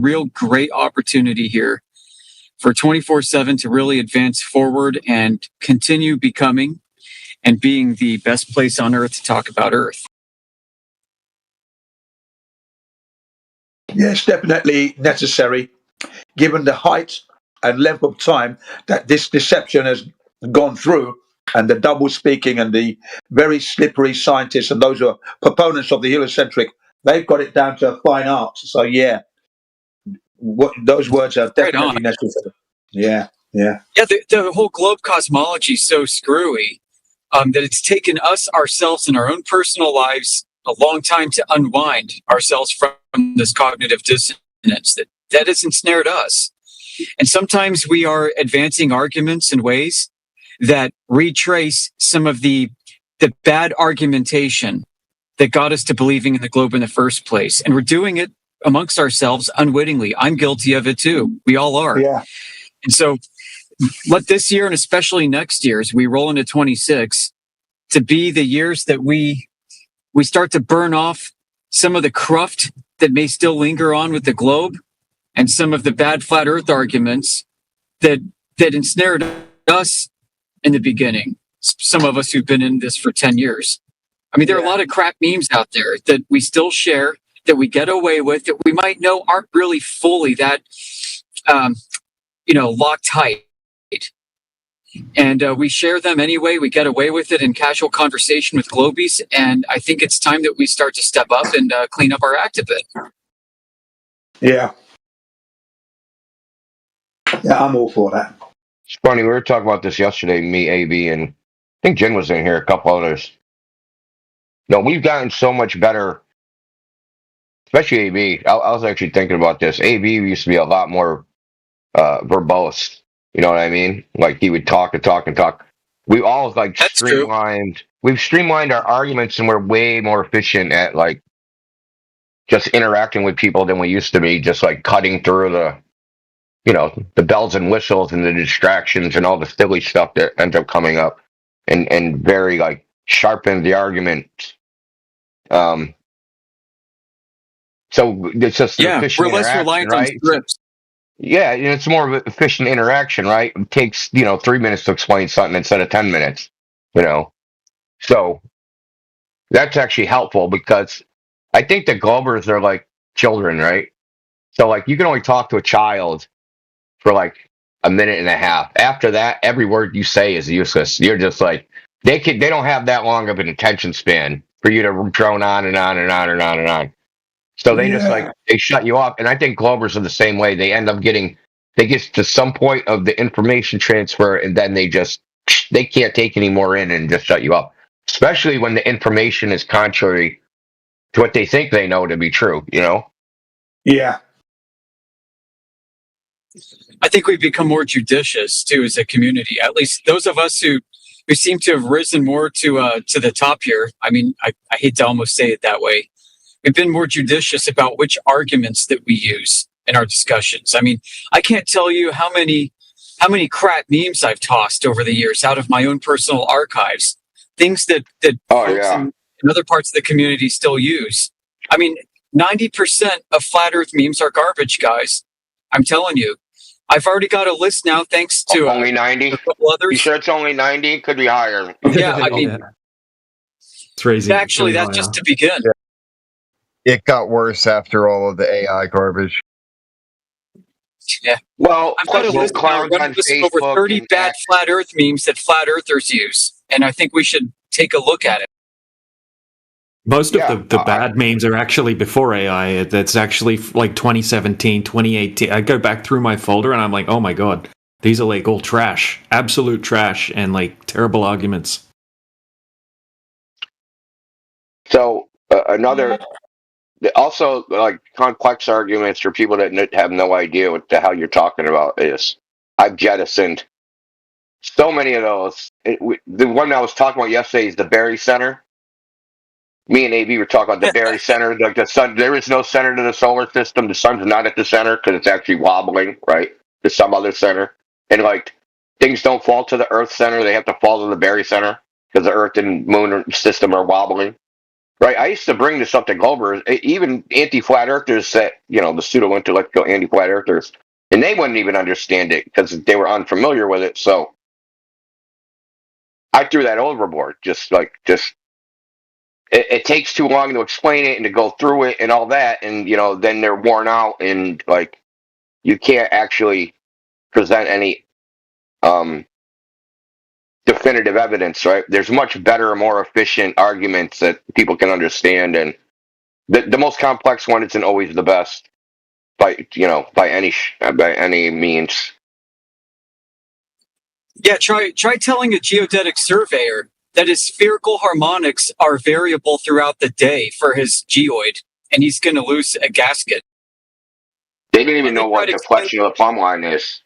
real great opportunity here for 24/7 to really advance forward and continue becoming and being the best place on earth to talk about Earth. Yes, definitely necessary, given the height and length of time that this deception has gone through, and the double speaking and the very slippery scientists and those who are proponents of the heliocentric, they've got it down to a fine art. So yeah, those words are Right on. definitely necessary. Yeah, yeah. Yeah, the whole globe cosmology is so screwy that it's taken us ourselves in our own personal lives a long time to unwind ourselves from this cognitive dissonance that has ensnared us. And sometimes we are advancing arguments in ways that retrace some of the bad argumentation that got us to believing in the globe in the first place. And we're doing it amongst ourselves unwittingly. I'm guilty of it too. We all are. Yeah. And so let this year and especially next year, as we roll into 26, to be the years that we start to burn off some of the cruft that may still linger on with the globe and some of the bad flat earth arguments that ensnared us in the beginning. Some of us who've been in this for 10 years. I mean, there are a lot of crap memes out there that we still share, that we get away with, that we might know aren't really fully that, locked tight. And we share them anyway. We get away with it in casual conversation with Globies. And I think it's time that we start to step up and clean up our act a bit. Yeah. Yeah, I'm all for that. It's funny, we were talking about this yesterday, me, AB, and I think Jen was in here, a couple others. No, we've gotten so much better, especially AB. I was actually thinking about this. AB used to be a lot more verbose. You know what I mean? Like he would talk and talk and talk. We all That's streamlined. True. We've streamlined our arguments, and we're way more efficient at just interacting with people than we used to be. Just cutting through the bells and whistles and the distractions and all the silly stuff that ends up coming up, and very sharpen the argument. So it's just efficient we're less interaction, reliant right? on scripts. Yeah, it's more of an efficient interaction, right? It takes 3 minutes to explain something instead of 10 minutes. So that's actually helpful because I think the Globers are like children, right? So you can only talk to a child for a minute and a half. After that, every word you say is useless. You're just they don't have that long of an attention span for you to drone on and on and on and on and on. So they just they shut you off. And I think Globers are the same way. They end up they get to some point of the information transfer and then they can't take any more in and just shut you up. Especially when the information is contrary to what they think they know to be true, Yeah. I think we've become more judicious too as a community. At least those of us who seem to have risen more to the top here. I mean, I hate to almost say it that way. We've been more judicious about which arguments that we use in our discussions. I mean, I can't tell you how many crap memes I've tossed over the years out of my own personal archives. Things that folks in other parts of the community still use. I mean, 90% of flat Earth memes are garbage, guys. I'm telling you. I've already got a list now, thanks to only 90. A couple others. You sure it's only 90? Could be higher. Yeah, I mean, it's crazy. Actually, that's just to begin. It got worse after all of the AI garbage. Yeah. Well, I've got a list of over 30 bad flat Earth memes that flat Earthers use, and I think we should take a look at it. Most of the bad memes are actually before AI. It's actually 2017, 2018. I go back through my folder and I'm like, oh my God, these are all trash, absolute trash, and terrible arguments. So another, also complex arguments for people that have no idea what the hell you're talking about is, I've jettisoned so many of those. The one I was talking about yesterday is the Berry Center. Me and AB were talking about the Berry Center. The sun, there is no center to the solar system. The sun's not at the center because it's actually wobbling, right? There's some other center. And things don't fall to the Earth center. They have to fall to the Berry Center because the Earth and Moon system are wobbling. Right, I used to bring this up to Glober, even anti-flat earthers that, the pseudo-intellectual anti-flat earthers, and they wouldn't even understand it because they were unfamiliar with it. So I threw that overboard. It takes too long to explain it and to go through it and all that, and then they're worn out, and you can't actually present any definitive evidence. Right? There's much better, more efficient arguments that people can understand, and the most complex one isn't always the best by any means. Yeah, try telling a geodetic surveyor that his spherical harmonics are variable throughout the day for his geoid, and he's going to lose a gasket. They don't even know what deflection of the plumb line is.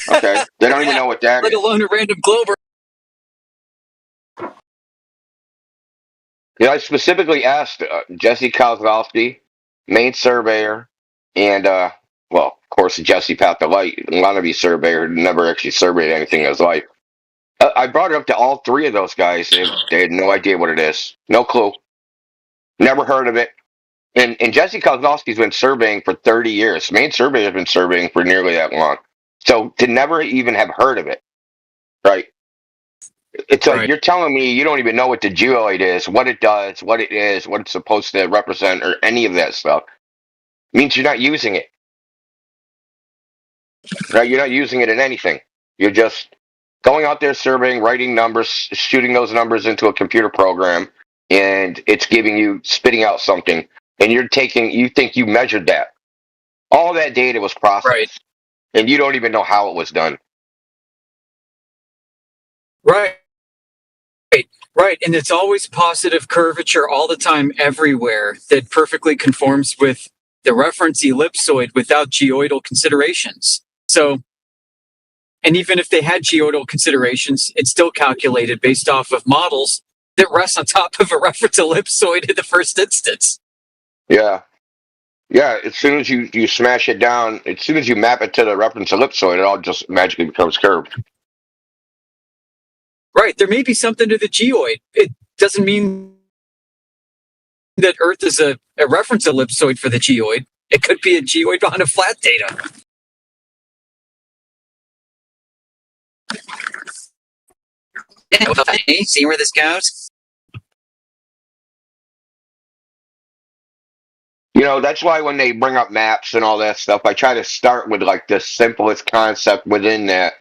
Okay, they don't even know what that let is. alone a random glober. I specifically asked Jesse Kozlowski, Maine surveyor, and of course, Jesse Pathelite, wannabe surveyor who never actually surveyed anything in his life. I brought it up to all three of those guys. They had no idea what it is, no clue, never heard of it. And Jesse Kozlowski's been surveying for 30 years. Maine surveyor has been surveying for nearly that long. So to never even have heard of it, right? It's like you're telling me you don't even know what the geoid is, what it does, what it is, what it's supposed to represent, or any of that stuff. It means you're not using it. Right? You're not using it in anything. You're just going out there surveying, writing numbers, shooting those numbers into a computer program, and it's spitting out something. And you think you measured that. All that data was processed. And you don't even know how it was done. Right. And it's always positive curvature all the time, everywhere, that perfectly conforms with the reference ellipsoid without geoidal considerations. So, and even if they had geoidal considerations, it's still calculated based off of models that rest on top of a reference ellipsoid in the first instance. Yeah. Yeah, as soon as you smash it down, as soon as you map it to the reference ellipsoid, it all just magically becomes curved. Right. There may be something to the geoid. It doesn't mean that Earth is a reference ellipsoid for the geoid. It could be a geoid behind a flat data. See where this goes? That's why when they bring up maps and all that stuff, I try to start with the simplest concept within that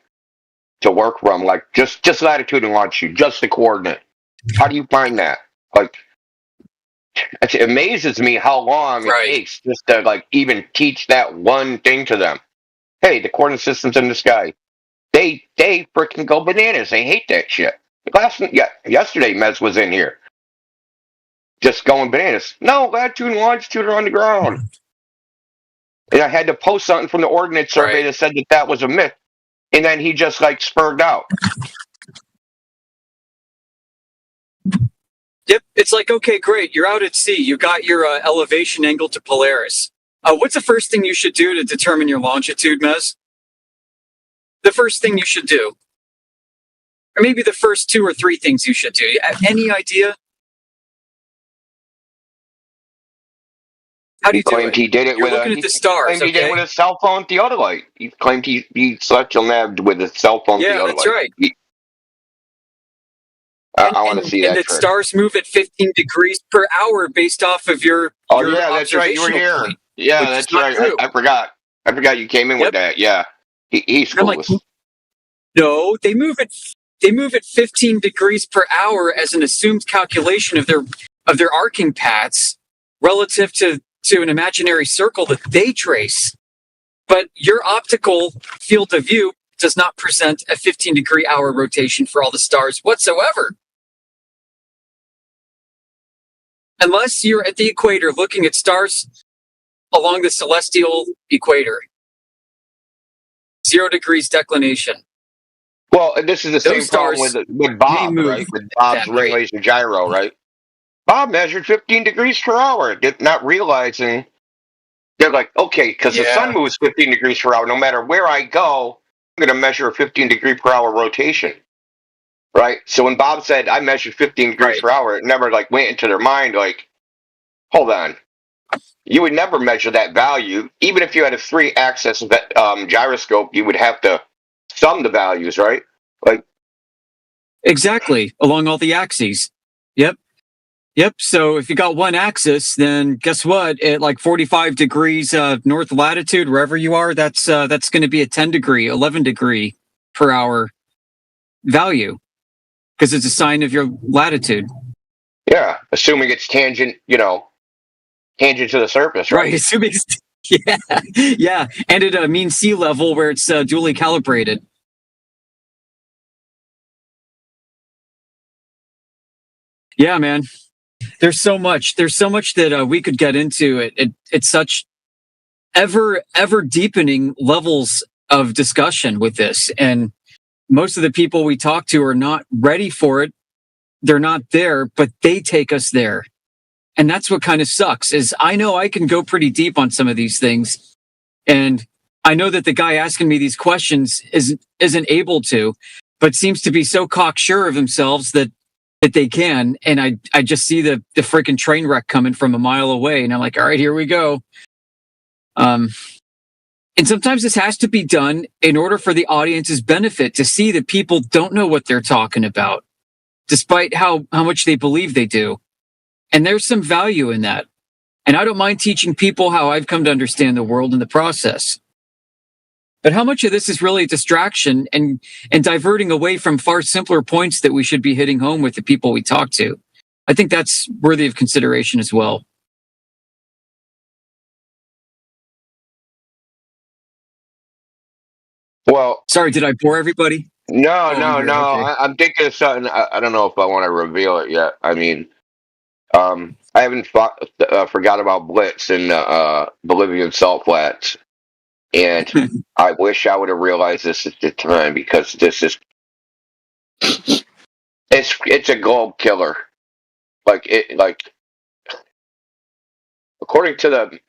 to work from, just latitude and longitude, just the coordinate. How do you find that? It amazes me how long it takes just to even teach that one thing to them. Hey, the coordinate system's in the sky. They freaking go bananas. They hate that shit. Yesterday, Mez was in here, just going bananas. No, latitude and longitude are on the ground. And I had to post something from the Ordnance Survey that said that was a myth. And then he just spurred out. Yep. It's okay, great. You're out at sea. You got your elevation angle to Polaris. What's the first thing you should do to determine your longitude, Mez? The first thing you should do. Or maybe the first 2 or 3 things you should do. Any idea? How do you claimed he did it You're with looking at the stars. He did it with a cell phone theodolite. He claimed he selected with a cell phone theodolite. Yeah, that's right. I want to see that. And that stars move at 15 degrees per hour based off of your. Oh yeah, that's right. You were here. Point, yeah, that's right. I forgot. I forgot you came in with that. Yeah, he's clueless. No, they move at 15 degrees per hour as an assumed calculation of their arcing paths relative to an imaginary circle that they trace. But your optical field of view does not present a 15-degree hour rotation for all the stars whatsoever. Unless you're at the equator looking at stars along the celestial equator. 0 degrees declination. Well, and this is the same problem with Bob, right? With Bob's ring laser gyro, right? Bob measured 15 degrees per hour, not realizing they're okay, because the sun moves 15 degrees per hour. No matter where I go, I'm going to measure a 15 degree per hour rotation, right? So when Bob said I measured 15 degrees per hour, it never went into their mind Hold on. You would never measure that value. Even if you had a 3-axis gyroscope, you would have to sum the values, right? Like, Exactly, along all the axes. Yep. Yep. So if you got one axis, then guess what? At like 45 degrees north latitude, wherever you are, that's going to be a 10 degree, 11 degree per hour value because it's a sign of your latitude. yeah, assuming it's tangent, tangent to the surface, right? Right. Assuming it's, yeah. Yeah. And at a mean sea level where it's duly calibrated. Yeah, man. There's so much that we could get into. It's such ever deepening levels of discussion with this, and most of the people we talk to are not ready for it. They're not there, but they take us there, and that's what kind of sucks. Is I know I can go pretty deep on some of these things, and I know that the guy asking me these questions isn't able to, but seems to be so cocksure of themselves that they can. And I just see the freaking train wreck coming from a mile away. And I'm like, all right, here we go. And sometimes this has to be done in order for the audience's benefit to see that people don't know what they're talking about, despite how much they believe they do. And there's some value in that. And I don't mind teaching people how I've come to understand the world in the process. But how much of this is really a distraction and diverting away from far simpler points that we should be hitting home with the people we talk to? I think that's worthy of consideration as well. Well, sorry, did I bore everybody? No. Okay. I'm thinking of something. I don't know if I want to reveal it yet. I mean, I haven't forgot about Blitz and Bolivian salt flats. And I wish I would have realized this at the time because this is it's a gold killer. Like according to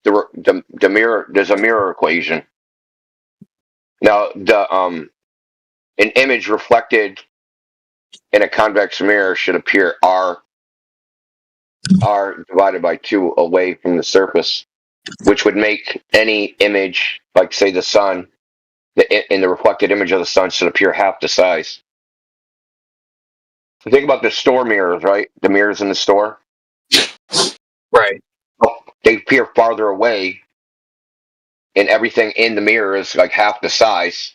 the mirror, there's a mirror equation. Now an image reflected in a convex mirror should appear r divided by 2 away from the surface, which would make any image, like say the sun, in the reflected image of the sun should appear half the size. So think about the store mirrors, right? The mirrors in the store. Right. They appear farther away, and everything in the mirror is like half the size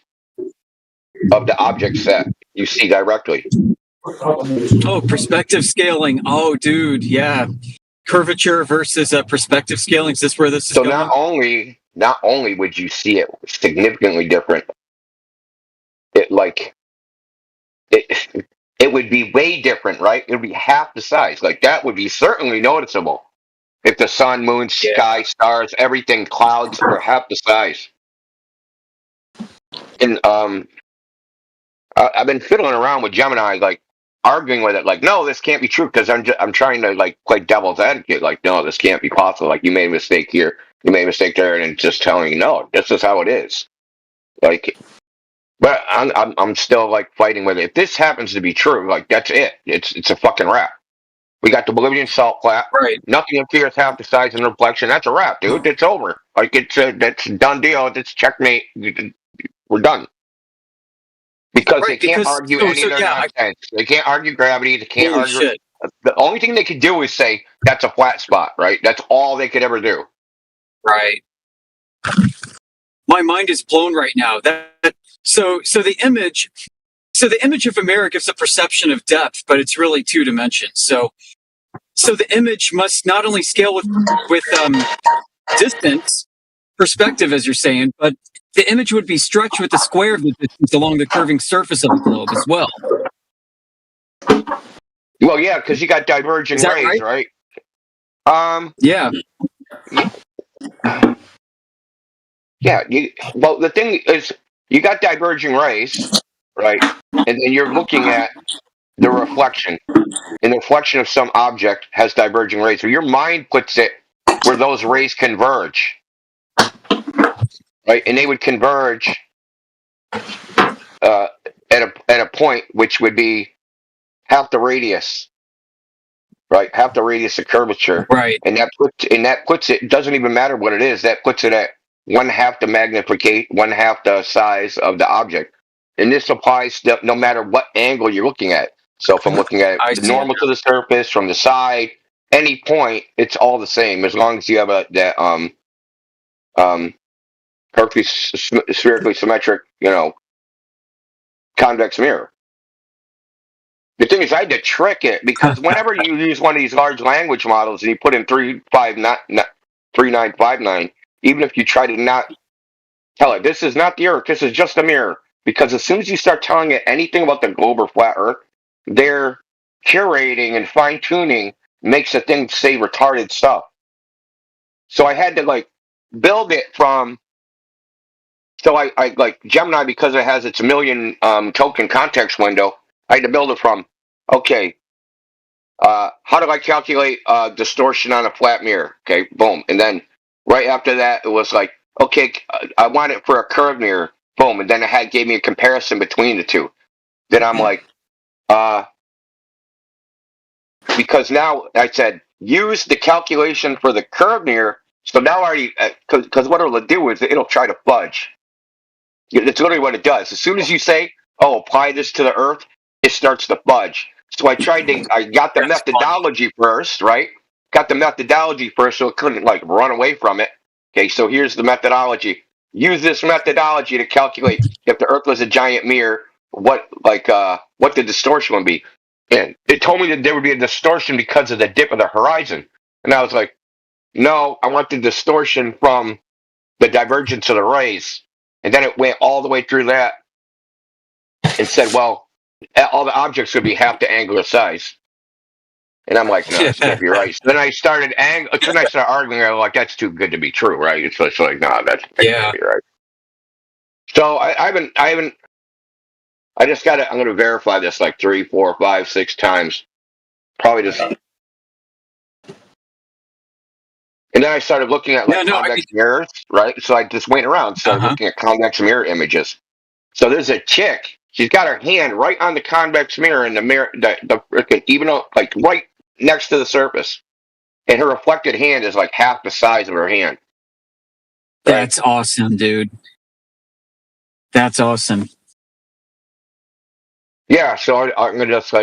of the object set you see directly. Oh, perspective scaling. Oh, dude, yeah. Curvature versus perspective scaling. Is this where this is So going? not only would you see it significantly different, it would be way different, right? It would be half the size. Like that would be certainly noticeable. If the sun, moon, sky, stars, everything, clouds were half the size. And I've been fiddling around with Gemini, like arguing with it, like, no, this can't be true, because I'm trying to like play devil's advocate, like, no, this can't be possible. Like, you made a mistake here, you made a mistake there, and it's just telling you, no, this is how it is. Like, but I'm still like fighting with it. If this happens to be true, like that's it. It's a fucking wrap. We got the Bolivian salt flat. Right. Nothing appears half the size in the reflection. That's a wrap, dude. It's over. Like that's a done deal. It's checkmate. We're done. Because Right, they can't argue any of their nonsense. They can't argue gravity. They can't argue. Shit. The only thing they could do is say that's a flat spot, right? That's all they could ever do. Right. My mind is blown right now. So the image of a mirror gives a perception of depth, but it's really 2 dimensions. So the image must not only scale with distance, perspective, as you're saying, but the image would be stretched with the square of the distance along the curving surface of the globe as well. Well, yeah, because you got diverging rays, right? Yeah. Yeah. Well, the thing is, you got diverging rays, right? And then you're looking at the reflection. And the reflection of some object has diverging rays. So your mind puts it where those rays converge, right? And they would converge at a point which would be half the radius right? Half the radius of curvature, Right. and that puts it. It doesn't even matter what it is. That puts it at one half the magnification, one half the size of the object. And this applies to no matter what angle you're looking at. So if I'm looking at I it see. normal to the surface, from the side, any point, it's all the same as long as you have um perfectly spherically symmetric, convex mirror. The thing is, I had to trick it because whenever you use one of these large language models and you put in 3959, even if you try to not tell it, this is not the Earth, this is just a mirror. Because as soon as you start telling it anything about the globe or flat Earth, their curating and fine tuning makes the thing say retarded stuff. So I had to build it from. So I like Gemini, because it has its million token context window. I had to build it from, okay, how do I calculate distortion on a flat mirror? Okay, boom. And then right after that, it was like, okay, I want it for a curved mirror. Boom. And then it gave me a comparison between the two. Then I'm like, because now I said, use the calculation for the curved mirror. So now because what it'll do is it'll try to fudge. That's literally what it does. As soon as you say, oh, apply this to the Earth, it starts to fudge. So I got the That's methodology first, right? Got the methodology first so it couldn't run away from it. Okay, so here's the methodology. Use this methodology to calculate if the Earth was a giant mirror, what the distortion would be. And it told me that there would be a distortion because of the dip of the horizon. And I was like, no, I want the distortion from the divergence of the rays. And then it went all the way through that and said, well, all the objects would be half the angular size. And I'm like, no, this can't be right. So then I started arguing. I'm like, that's too good to be true, right? It's just like, no, that can't be right. So I just got to, I'm going to verify this 3, 4, 5, 6 times. Probably just. And then I started looking at convex mirrors, right? So I just went around, started looking at convex mirror images. So there's a chick. She's got her hand right on the convex mirror in the mirror, even though right next to the surface, and her reflected hand is half the size of her hand. Right? That's awesome, dude. That's awesome. Yeah, so I'm gonna just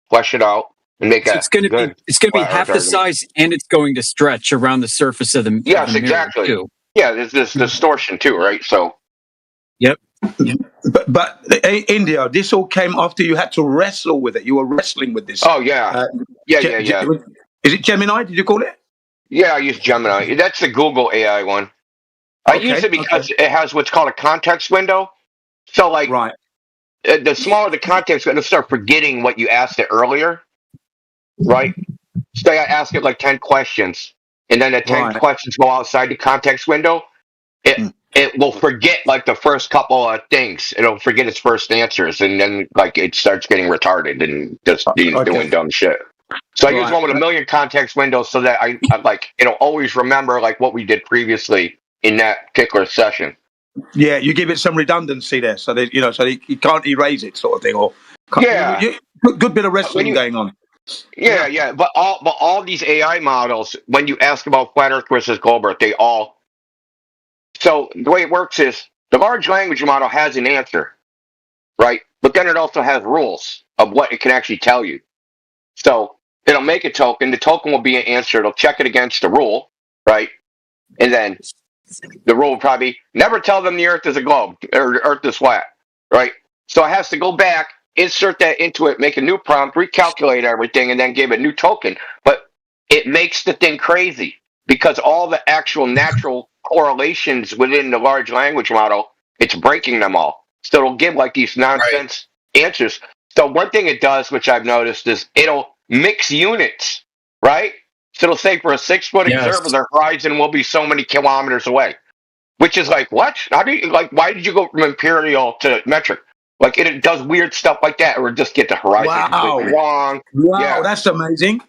flesh it out and make it. It's gonna be half the size, and it's going to stretch around the surface of the. Yes, of the exactly. too. Yeah, there's this distortion too, right? So. Yep. But India, this all came after you had to wrestle with it. You were wrestling with this. Oh yeah, yeah. Is it Gemini? Did you call it? Yeah, I use Gemini. That's the Google AI one. I use it because it has what's called a context window. So right. The smaller the context, it'll start forgetting what you asked it earlier, right? Say I ask it 10 questions, and then the 10 questions go outside the context window. It will forget the first couple of things. It'll forget its first answers, and then it starts getting retarded and just doing dumb shit. So I use one with a million context windows so that I it'll always remember what we did previously in that particular session. Yeah, you give it some redundancy there, so that you can't erase it, sort of thing. Or good bit of wrestling going on. Yeah. But all these AI models, when you ask about flat Earth versus globe Earth, they all. So the way it works is the large language model has an answer, right? But then it also has rules of what it can actually tell you. So it'll make a token. The token will be an answer. It'll check it against the rule, right? And then the rule will probably never tell them the Earth is a globe or Earth is flat, right? So it has to go back, insert that into it, make a new prompt, recalculate everything, and then give a new token. But it makes the thing crazy because all the actual natural correlations within the large language model, it's breaking them all. So it'll give these nonsense answers. So one thing it does, which I've noticed, is it'll mix units, right? So it'll say for a 6-foot observer, the horizon will be so many kilometers away, which is what? How do you why did you go from imperial to metric? It does weird stuff like that, or just get the horizon completely wrong. Wow, that's amazing.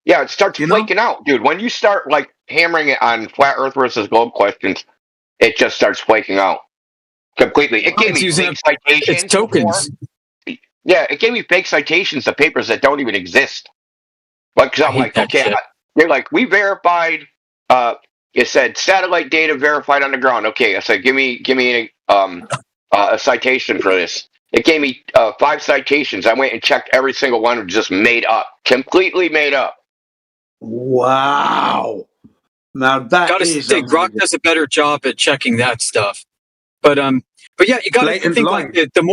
Yeah, it starts flaking out, dude. When you start hammering it on flat Earth versus globe questions, it just starts flaking out completely. It gave me fake citations. It's tokens. Yeah, it gave me fake citations to papers that don't even exist. Like, cause I I'm hate like, that okay, shit. they're like, we verified. It said satellite data verified on the ground. Okay, I said, give me a citation for this. It gave me 5 citations. I went and checked every single one. Just made up, completely made up. Wow. Now that Gotta is say, Grok amazing. does a better job at checking that stuff. But yeah, you got to Blatant think like lying. the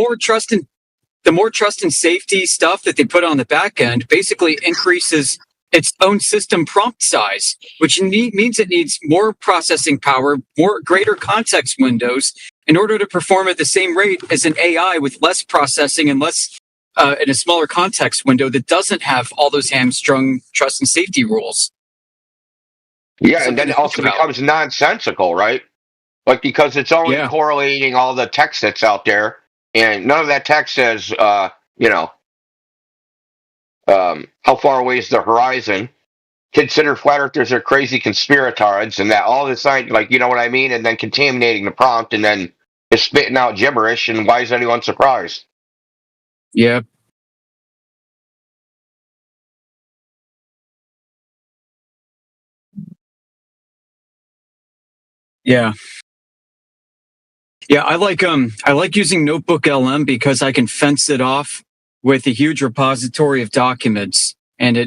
more trust and safety stuff that they put on the back end basically increases its own system prompt size, which means it needs more processing power, more greater context windows in order to perform at the same rate as an AI with less processing and less in a smaller context window that doesn't have all those hamstrung trust and safety rules. Yeah, and Something then to it think also about. becomes nonsensical, right? Like, because it's only Yeah. correlating all the text that's out there, and none of that text says, you know, how far away is the horizon? Consider flat earthers are crazy conspiratorids, and that all this, like, you know what I mean? And then contaminating the prompt, and then it's spitting out gibberish, and why is anyone surprised? Yeah. Yeah. Yeah, I like using Notebook LM because I can fence it off with a huge repository of documents and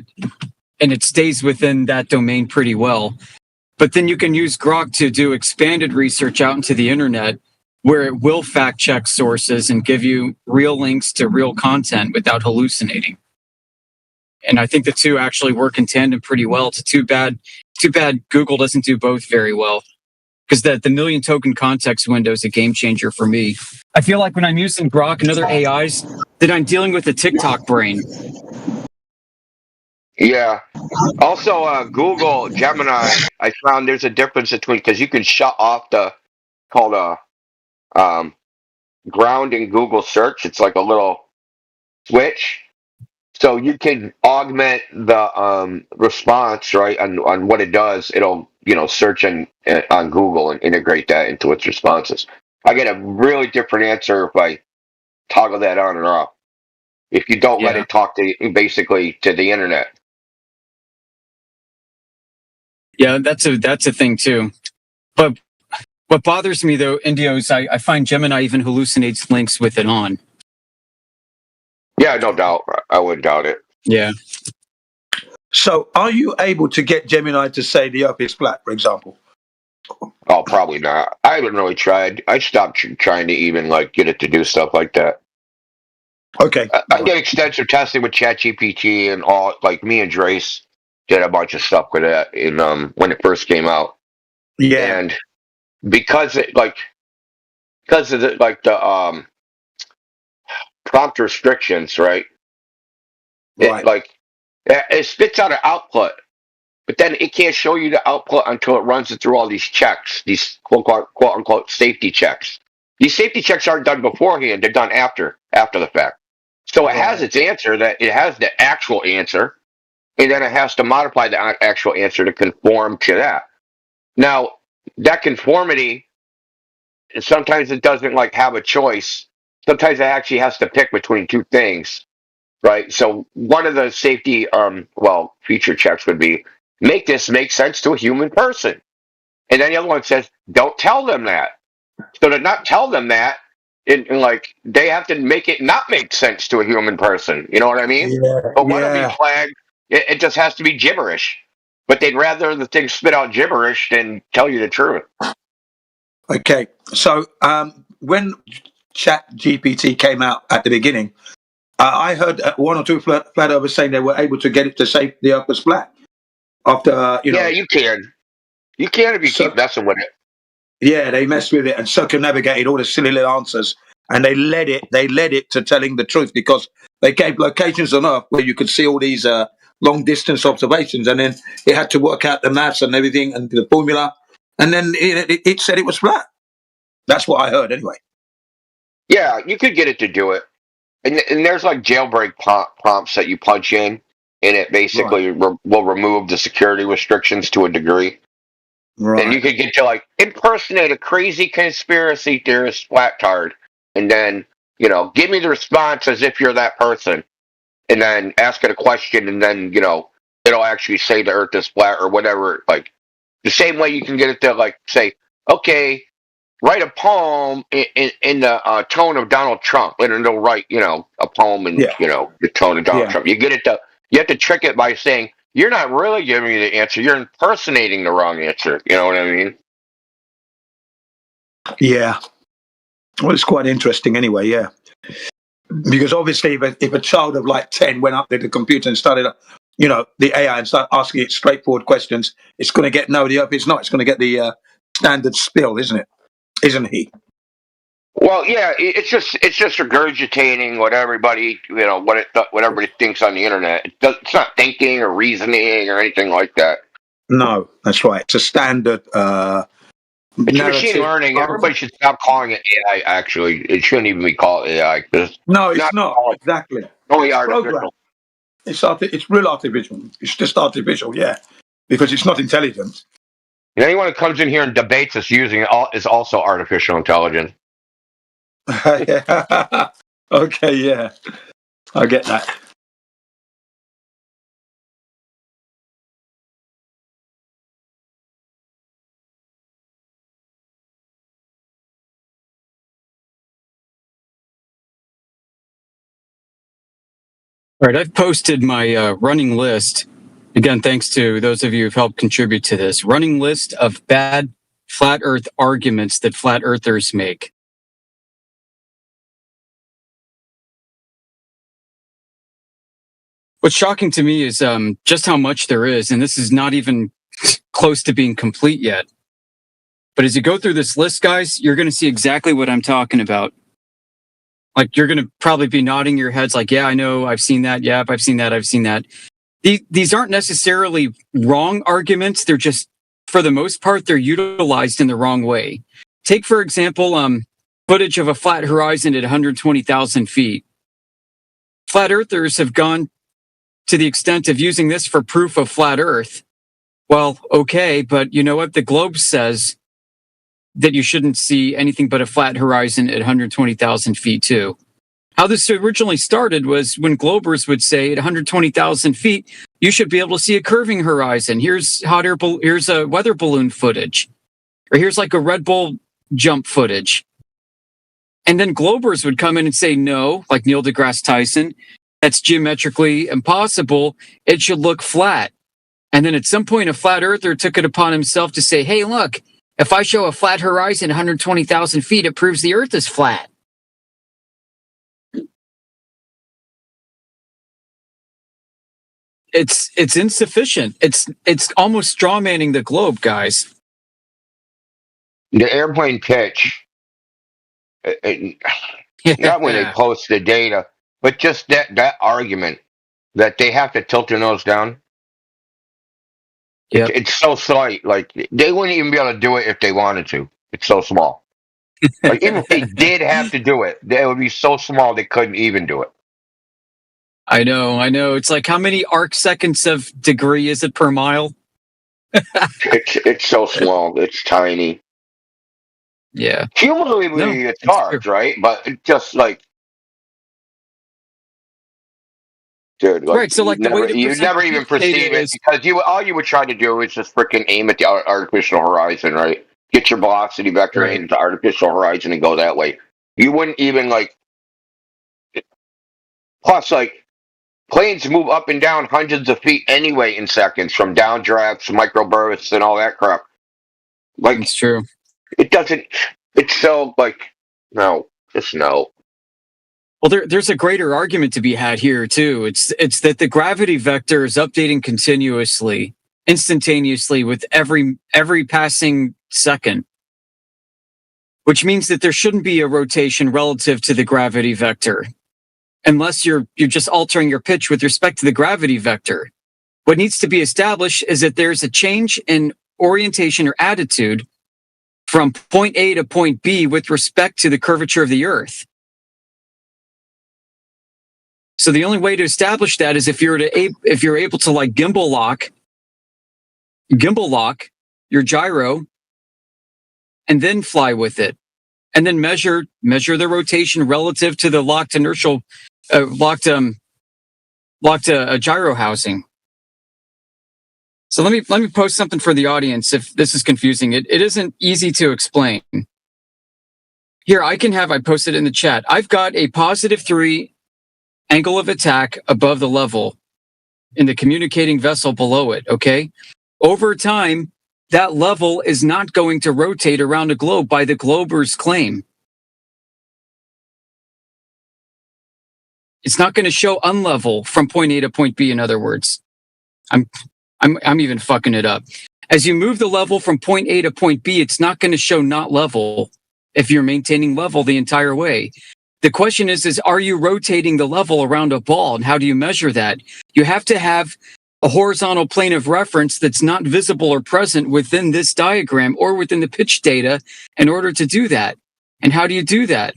it stays within that domain pretty well. But then you can use Grok to do expanded research out into the internet where it will fact check sources and give you real links to real content without hallucinating. And I think the two actually work in tandem pretty well. It's too bad Google doesn't do both very well. Because the million token context window is a game changer for me. I feel like when I'm using Grok and other AIs, that I'm dealing with a TikTok brain. Yeah. Also, Google Gemini, I found there's a difference between, because you can shut off called um, ground in Google search. It's like a little switch. So you can augment the response, right, on what it does. It'll, search on Google and integrate that into its responses. I get a really different answer if I toggle that on and off. If you don't let Yeah, it talk basically to the internet. yeah, that's a thing too. But what bothers me though, Indio, is I find Gemini even hallucinates links with it on. Yeah, no doubt. I wouldn't doubt it. Yeah. So are you able to get Gemini to say the earth is flat, for example? Oh, probably not. I haven't really tried. I stopped trying to even like get it to do stuff like that. Okay. I did extensive testing with ChatGPT and all. Like me and Drace did a bunch of stuff with that in when it first came out, Yeah. and because because of the prompt restrictions, right? It Right. it spits out an output, but then it can't show you the output until it runs it through all these checks, these quote unquote safety checks. These safety checks aren't done beforehand; they're done after the fact. So it has Right. its answer, that it has the actual answer, and then it has to modify the actual answer to conform to that. Now, that conformity, sometimes it doesn't like have a choice. Sometimes it actually has to pick between two things, right? So one of the safety feature checks would be, make this make sense to a human person. And then the other one says, don't tell them that. So to not tell them that, and like they have to make it not make sense to a human person. You know what I mean? Yeah. But one will be Yeah. flagged. It just has to be gibberish. But they'd rather the thing spit out gibberish than tell you the truth. Okay. So when Chat GPT came out at the beginning, I heard one or two flat earthers saying they were able to get it to say the earth was flat after, Yeah, you can. You can if you keep so messing with it. yeah, they messed with it and circumnavigated all the silly little answers, and they led it to telling the truth because they gave locations on Earth where you could see all these long distance observations, and then it had to work out the maths and everything and the formula, and then it said it was flat. That's what I heard anyway. Yeah, you could get it to do it. And there's like jailbreak prompts that you punch in, and it Right. basically will remove the security restrictions to a degree. And you Right. could get to like impersonate a crazy conspiracy theorist flattard, and then give me the response as if you're that person, and then ask it a question, and then it'll actually say the Earth is flat or whatever. Like the same way you can get it to like say, okay, write a poem in the tone of Donald Trump, and it'll write, a poem in, Yeah. the tone of Donald Yeah. Trump. You have to trick it by saying, you're not really giving me the answer, you're impersonating the wrong answer. You know what I mean? Yeah. Well, it's quite interesting anyway, yeah. Because obviously if a child of like 10 went up to the computer and started, the AI and started asking it straightforward questions, it's going to get no, it's not. It's going to get the standard spill, isn't it? Isn't he? Well, yeah, it's just regurgitating what everybody, what everybody thinks on the internet. It's not thinking or reasoning or anything like that. No, that's right. It's a standard It's narrative. machine learning. Everybody should stop calling it AI. Actually, it shouldn't even be called AI. No, it's not. Exactly. Only It's artificial. It's real artificial. It's just artificial, yeah, because it's not intelligent. And anyone who comes in here and debates us using it is also artificial intelligence. Okay, yeah, I get that. All right, I've posted my running list. Again, thanks to those of you who've helped contribute to this. Running list of bad flat earth arguments that flat earthers make. What's shocking to me is just how much there is, and this is not even close to being complete yet. But as you go through this list, guys, you're going to see exactly what I'm talking about. Like, you're going to probably be nodding your heads like, yeah, I know, I've seen that. Yep, I've seen that. I've seen that. These aren't necessarily wrong arguments. They're just, for the most part, they're utilized in the wrong way. Take, for example, footage of a flat horizon at 120,000 feet. Flat earthers have gone to the extent of using this for proof of flat earth. Well, okay, but you know what? The globe says that you shouldn't see anything but a flat horizon at 120,000 feet too. How this originally started was when Globers would say at 120,000 feet, you should be able to see a curving horizon. Here's here's a weather balloon footage, or here's like a Red Bull jump footage. And then Globers would come in and say, no, like Neil deGrasse Tyson, that's geometrically impossible. It should look flat. And then at some point, a flat earther took it upon himself to say, hey, look, if I show a flat horizon 120,000 feet, it proves the earth is flat. It's insufficient. It's almost strawmanning the globe, guys. The airplane pitch, not when they post the data, but just that argument that they have to tilt their nose down. Yep. It's so slight. Like, they wouldn't even be able to do it if they wanted to. It's so small. Like, even if they did have to do it, it would be so small they couldn't even do it. I know. It's like, how many arc seconds of degree is it per mile? It's so small. It's tiny. Yeah. Cumulatively, it's large, right? But it's just like, dude, like, right. So, like, you never even perceive it because all you would try to do is just freaking aim at the artificial horizon, right? Get your velocity vector aimed at the artificial horizon and go that way. You wouldn't even like. Plus, like, planes move up and down hundreds of feet anyway in seconds from downdrafts, microbursts, and all that crap. Like, it's true. It doesn't. It's so like, no, just no. Well, there's a greater argument to be had here too. It's that the gravity vector is updating continuously, instantaneously with every passing second, which means that there shouldn't be a rotation relative to the gravity vector, unless you're just altering your pitch with respect to the gravity vector. What needs to be established is that there's a change in orientation or attitude from point A to point B with respect to the curvature of the Earth. So the only way to establish that is if you're able to like gimbal lock your gyro, and then fly with it, and then measure the rotation relative to the locked inertial, locked gyro housing. So let me post something for the audience if this is confusing. It isn't easy to explain. Here, I posted it in the chat. I've got a +3 angle of attack above the level in the communicating vessel below it, okay? Over time, that level is not going to rotate around a globe by the glober's claim. It's not going to show unlevel from point A to point B, in other words. I'm even fucking it up. As you move the level from point A to point B, it's not going to show not level if you're maintaining level the entire way. The question is are you rotating the level around a ball, and how do you measure that? You have to have a horizontal plane of reference that's not visible or present within this diagram or within the pitch data in order to do that. And how do you do that?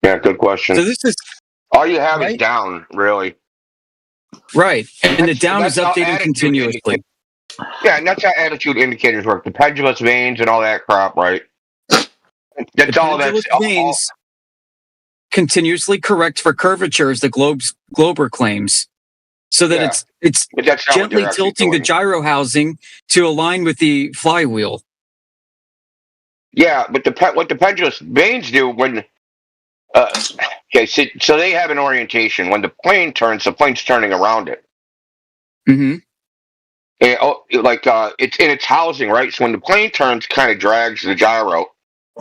Yeah, good question. So this is all you have right? is down, really. Right. And the down is how updating attitude continuously. Yeah, and that's how attitude indicators work. The pendulous veins and all that crap, right? That's The all pendulous that's veins continuously correct for curvatures, the glober claims, so that Yeah. it's But that's not what gently they're actually tilting the doing. gyro housing to align with the flywheel. Yeah, but what the pendulous veins do when okay, so they have an orientation. When the plane turns, the plane's turning around it. Mm-hmm. And, it's in its housing, right? So when the plane turns, kind of drags the gyro,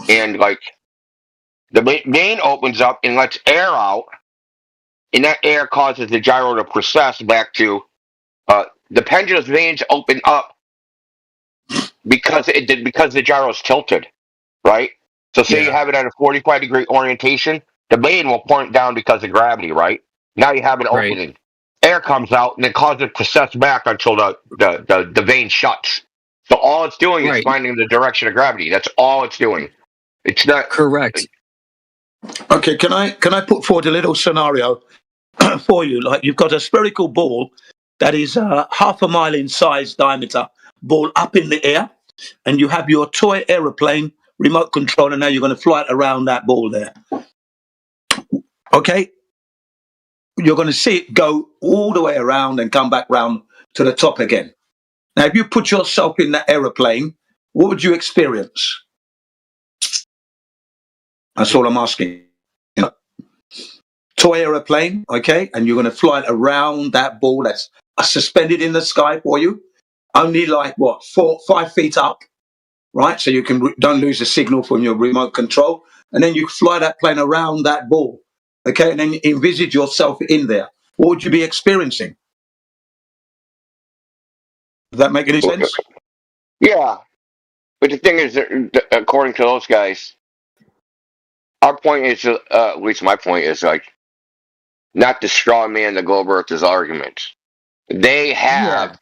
and like the vane opens up and lets air out, and that air causes the gyro to process back to the pendulous veins open up because the gyro is tilted, right? So say you have it at a 45-degree orientation, the vane will point down because of gravity, right? Now you have an Right. opening. Air comes out and it causes it to process back until the vein shuts. So all it's doing is Right. finding the direction of gravity. That's all it's doing. It's not Correct. Okay, can I put forward a little scenario for you? Like you've got a spherical ball that is half a mile in size diameter, ball up in the air, and you have your toy aeroplane remote control, and now you're going to fly it around that ball there. Okay, you're going to see it go all the way around and come back round to the top again. Now, if you put yourself in that aeroplane, what would you experience? That's all I'm asking. You know, toy aeroplane, okay, and you're going to fly it around that ball that's suspended in the sky for you, only like 4-5 feet up, right? So you don't lose the signal from your remote control, and then you fly that plane around that ball, okay, and then envisage yourself in there. What would you be experiencing? Does that make any sense? Yeah. But the thing is, according to those guys, our point is, at least my point is, like, not to straw man the Globe Earth's arguments. They have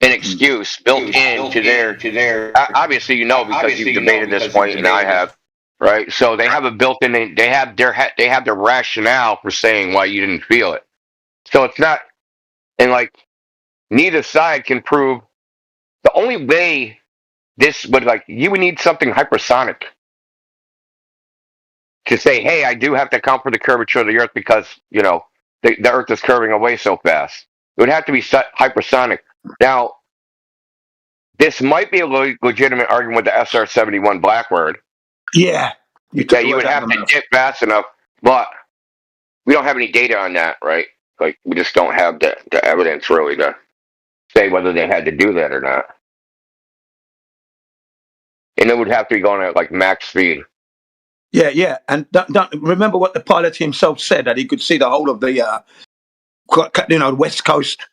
an excuse built into their. Obviously, you know, because you've debated this point, and I have, right? So they have a built-in. They have their rationale for saying why you didn't feel it. So it's not, and like neither side can prove. The only way this would you would need something hypersonic to say, hey, I do have to account for the curvature of the Earth because, you know, the Earth is curving away so fast. It would have to be hypersonic. Now, this might be a legitimate argument with the SR-71 Blackbird. Yeah. You would have to dip fast enough, but we don't have any data on that, right? Like, we just don't have the evidence really to say whether they had to do that or not. And it would have to be going at like max speed. Yeah. And don't remember what the pilot himself said, that he could see the whole of the West Coast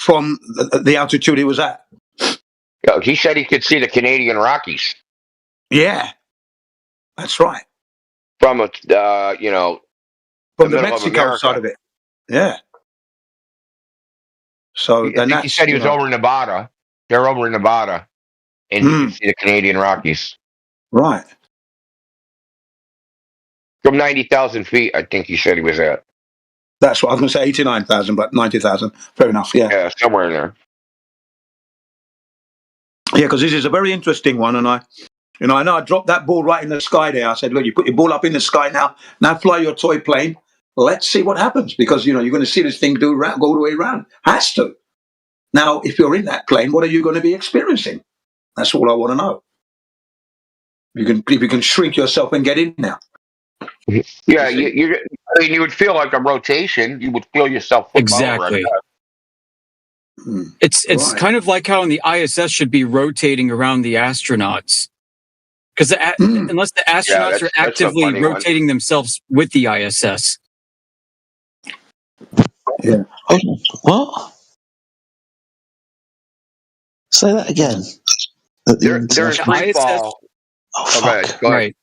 from the altitude he was at. He said he could see the Canadian Rockies. Yeah, that's right. From from the Mexico side of it. Yeah. So I think he said he was over in Nevada. They're over in Nevada, and you can see the Canadian Rockies. Right. From 90,000 feet, I think he said he was at. That's what I was going to say, 89,000, but 90,000. Fair enough, yeah. Yeah, somewhere in there. Yeah, because this is a very interesting one, and You know, I know I dropped that ball right in the sky there. I said, look, you put your ball up in the sky now. Now fly your toy plane. Let's see what happens, because, you know, you're going to see this thing go all the way around. Has to. Now, if you're in that plane, what are you going to be experiencing? That's all I want to know. If you can shrink yourself and get in there. Yeah, I mean, you would feel like a rotation. You would feel yourself flip Exactly. over. It's Right. kind of like how in the ISS should be rotating around the astronauts, because unless the astronauts that's are a actively funny one. rotating themselves with the ISS. Yeah. Oh, what? Say that again. They're in free fall. Oh, Okay, fuck. go ahead. Right.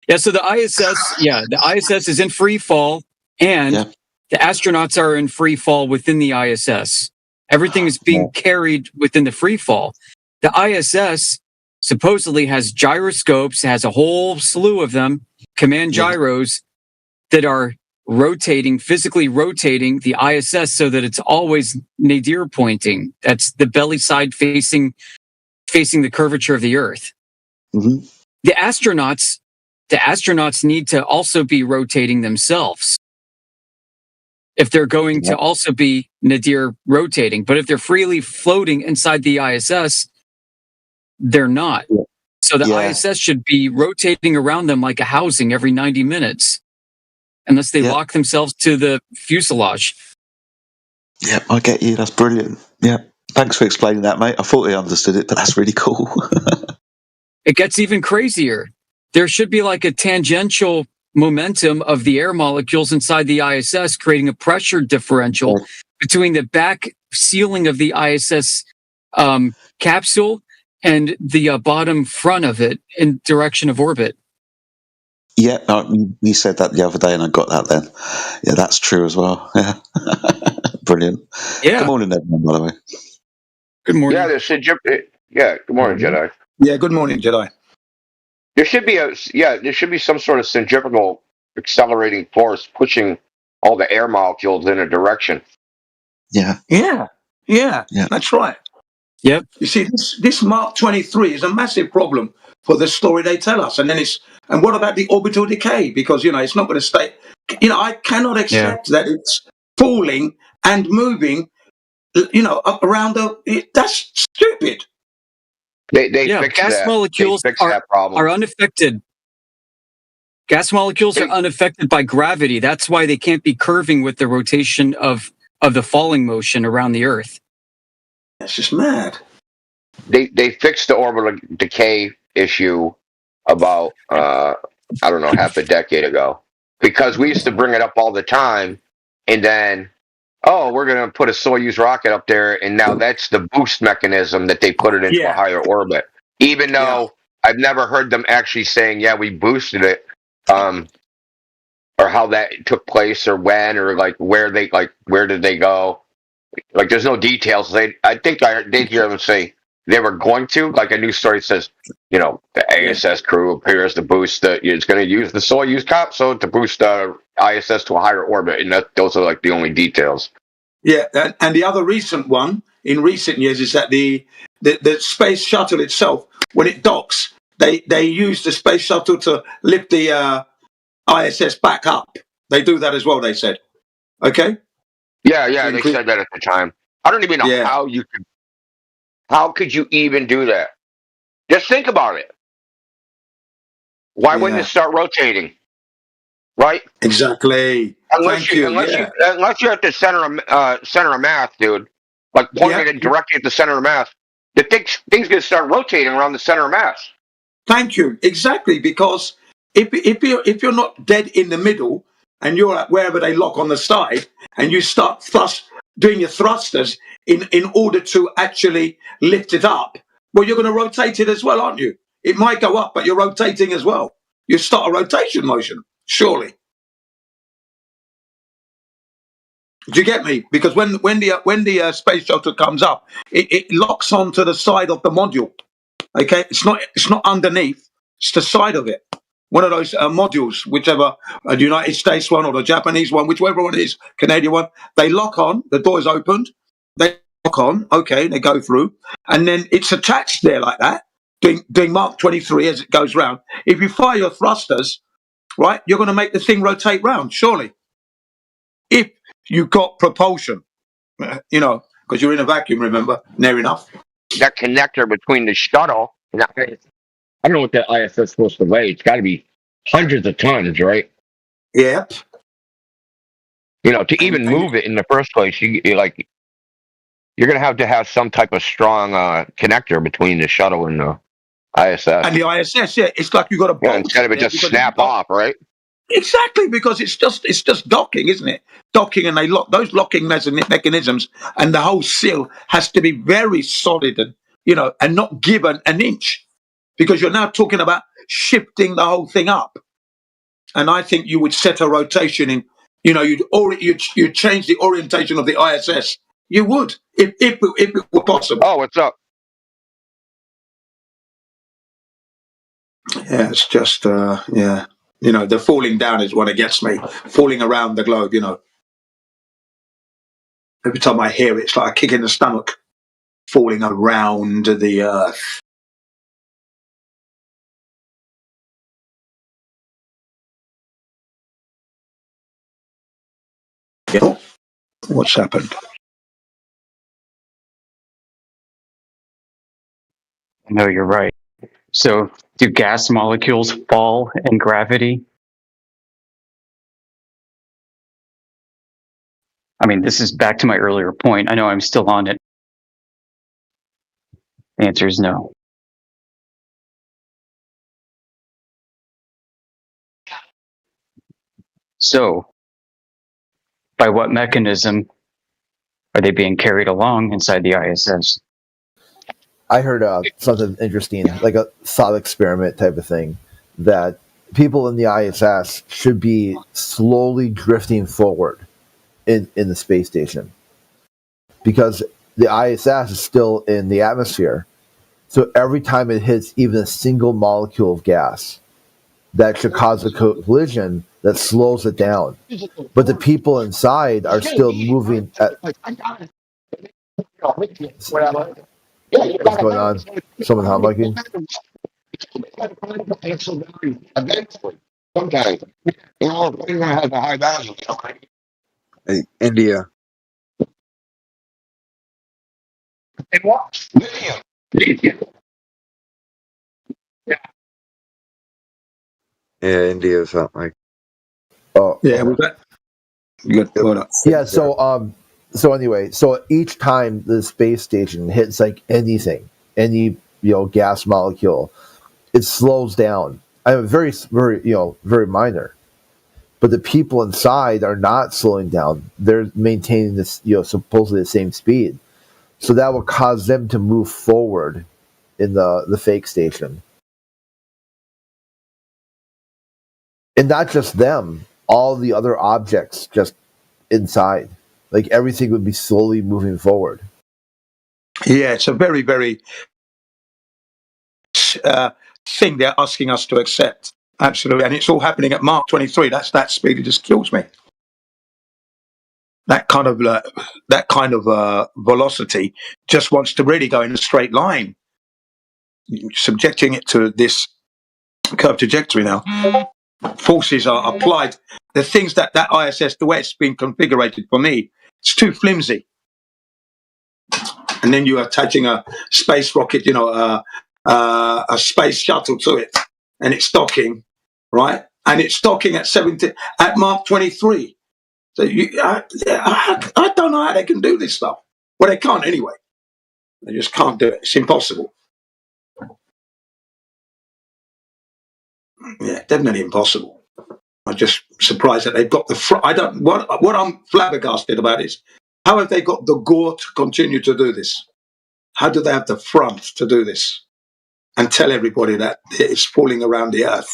Yeah, so the ISS is in free fall, and Yeah. the astronauts are in free fall within the ISS. Everything is being carried within the free fall. The ISS supposedly has gyroscopes, has a whole slew of them, command Yeah. gyros that are physically rotating the ISS so that it's always nadir pointing. That's the belly side facing the curvature of the Earth. Mm-hmm. The astronauts need to also be rotating themselves if they're going to also be nadir rotating. But if they're freely floating inside the ISS, they're not. Yeah. So the Yeah. ISS should be rotating around them like a housing every 90 minutes, unless they lock themselves to the fuselage. Yeah, I get you. That's brilliant. Yeah. Thanks for explaining that, mate. I thought I understood it, but that's really cool. It gets even crazier. There should be like a tangential momentum of the air molecules inside the ISS, creating a pressure differential between the back ceiling of the ISS capsule and the bottom front of it in direction of orbit. Yeah, you said that the other day, and I got that then. Yeah, that's true as well. Yeah. Brilliant. Yeah. Good morning, everyone, by the way. Good morning. Yeah, good morning, Jedi. Yeah, good morning, Jedi. There should be some sort of centrifugal accelerating force pushing all the air molecules in a direction. Yeah. Yeah, that's right. Yep. You see, this Mark 23 is a massive problem for the story they tell us. And what about the orbital decay? Because, you know, it's not going to stay. You know, I cannot accept that it's falling and moving, you know, up around that's stupid. They gas that. molecules They fixed that problem. are unaffected. Gas molecules are unaffected by gravity. That's why they can't be curving with the rotation of the falling motion around the Earth. That's just mad. They fixed the orbital decay issue about I don't know, half a decade ago, because we used to bring it up all the time, and then we're going to put a Soyuz rocket up there, and now that's the boost mechanism that they put it into a higher orbit. Even though I've never heard them actually saying, we boosted it, or how that took place, or when, or where did they go? Like, there's no details. I think I did hear them say they were going to, like a news story says, you know, the ISS crew appears to boost it's going to use the Soyuz capsule to boost the ISS to a higher orbit, and those are like the only details. Yeah, and the other recent one in recent years is that the space shuttle itself, when it docks, they use the space shuttle to lift the ISS back up. They do that as well, they said. Okay? Yeah, they said that at the time. I don't even know how could you even do that? Just think about it. Why wouldn't it start rotating? Right? Exactly. Unless you're at the center of mass, dude. Like pointing it directly at the center of mass. The thing's gonna start rotating around the center of mass. Thank you. Exactly, because if you're not dead in the middle and you're at wherever they lock on the side, and you start doing your thrusters in order to actually lift it up, well, you're going to rotate it as well, aren't you? It might go up, but you're rotating as well. You start a rotation motion, surely. Do you get me? Because when the space shuttle comes up, it locks onto the side of the module. Okay, it's not underneath; it's the side of it. One of those modules, whichever the United States one or the Japanese one, whichever one it is, Canadian one, they lock on. The door is opened. They lock on. Okay, they go through, and then it's attached there like that. doing Mark 23 as it goes round. If you fire your thrusters, right, you're going to make the thing rotate round, surely. If you got propulsion, because you're in a vacuum, remember, near enough. That connector between the shuttle and I don't know what that ISS is supposed to weigh. It's got to be hundreds of tons, right? Yeah. To even move it in the first place, you're going to have some type of strong connector between the shuttle and the ISS. And the ISS, yeah, it's like you got a bolt. Instead of it just snap off, right? Exactly, because it's just docking, isn't it? Docking, and they lock those locking mechanisms, and the whole seal has to be very solid and not give an inch, because you're now talking about shifting the whole thing up. And I think you would set a rotation in, you'd change the orientation of the ISS. You would, if it were possible. Oh, what's up? Yeah, it's just, the falling down is what it gets me. Falling around the globe, Every time I hear it, it's like a kick in the stomach. Falling around the earth. What's happened? No, you're right. So, do gas molecules fall in gravity? I mean, this is back to my earlier point. I know I'm still on it. The answer is no. So, by what mechanism are they being carried along inside the ISS? I heard something interesting, like a thought experiment type of thing, that people in the ISS should be slowly drifting forward in the space station, because the ISS is still in the atmosphere. So every time it hits even a single molecule of gas, that should cause a collision that slows it down. But the people inside are still moving at. What's going on? Someone humming? Eventually, sometimes, everyone has a high value. Hey, India. And what? Lithium. Yeah, India is something like. Oh, Yeah, was that? Good. Well done. yeah. So anyway, so each time the space station hits like any gas molecule, it slows down. Very very minor, but the people inside are not slowing down. They're maintaining this supposedly the same speed, so that will cause them to move forward in the fake station, and not just them. All the other objects just inside, like everything would be slowly moving forward. Yeah, it's a very, very thing they're asking us to accept. Absolutely, and it's all happening at Mark 23. That speed. It just kills me. That kind of velocity just wants to really go in a straight line. Subjecting it to this curved trajectory now. Forces are applied. The things that ISS, the way it's been configured for me, it's too flimsy. And then you're attaching a space rocket, a space shuttle to it, and it's docking, right? And it's docking at Mark 23. So I don't know how they can do this stuff. Well, they can't anyway. They just can't do it. It's impossible. Yeah, definitely impossible. I'm just surprised that they've got what I'm flabbergasted about is how have they got the gore to continue to do this? How do they have the front to do this and tell everybody that it's falling around the earth?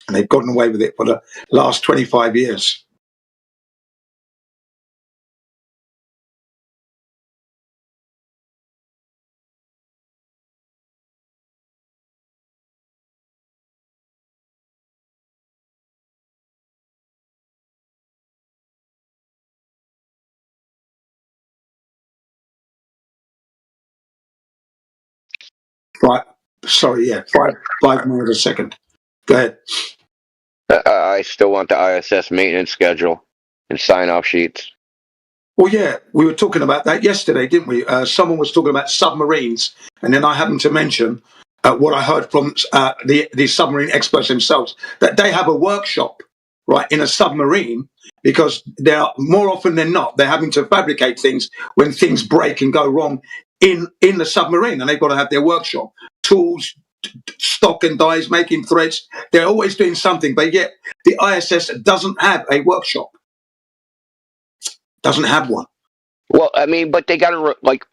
And they've gotten away with it for the last 25 years. Five, sorry, yeah, five more a second. Go ahead. I still want the ISS maintenance schedule and sign off sheets. Well, yeah, we were talking about that yesterday, didn't we? Someone was talking about submarines, and then I happened to mention what I heard from the submarine experts themselves, that they have a workshop, right, in a submarine, because they're more often than not, they're having to fabricate things when things break and go wrong in the submarine, and they've got to have their workshop, tools, stock and dies, making threads. They're always doing something, but yet the ISS doesn't have a workshop, doesn't have one. Well, I mean, but they got to like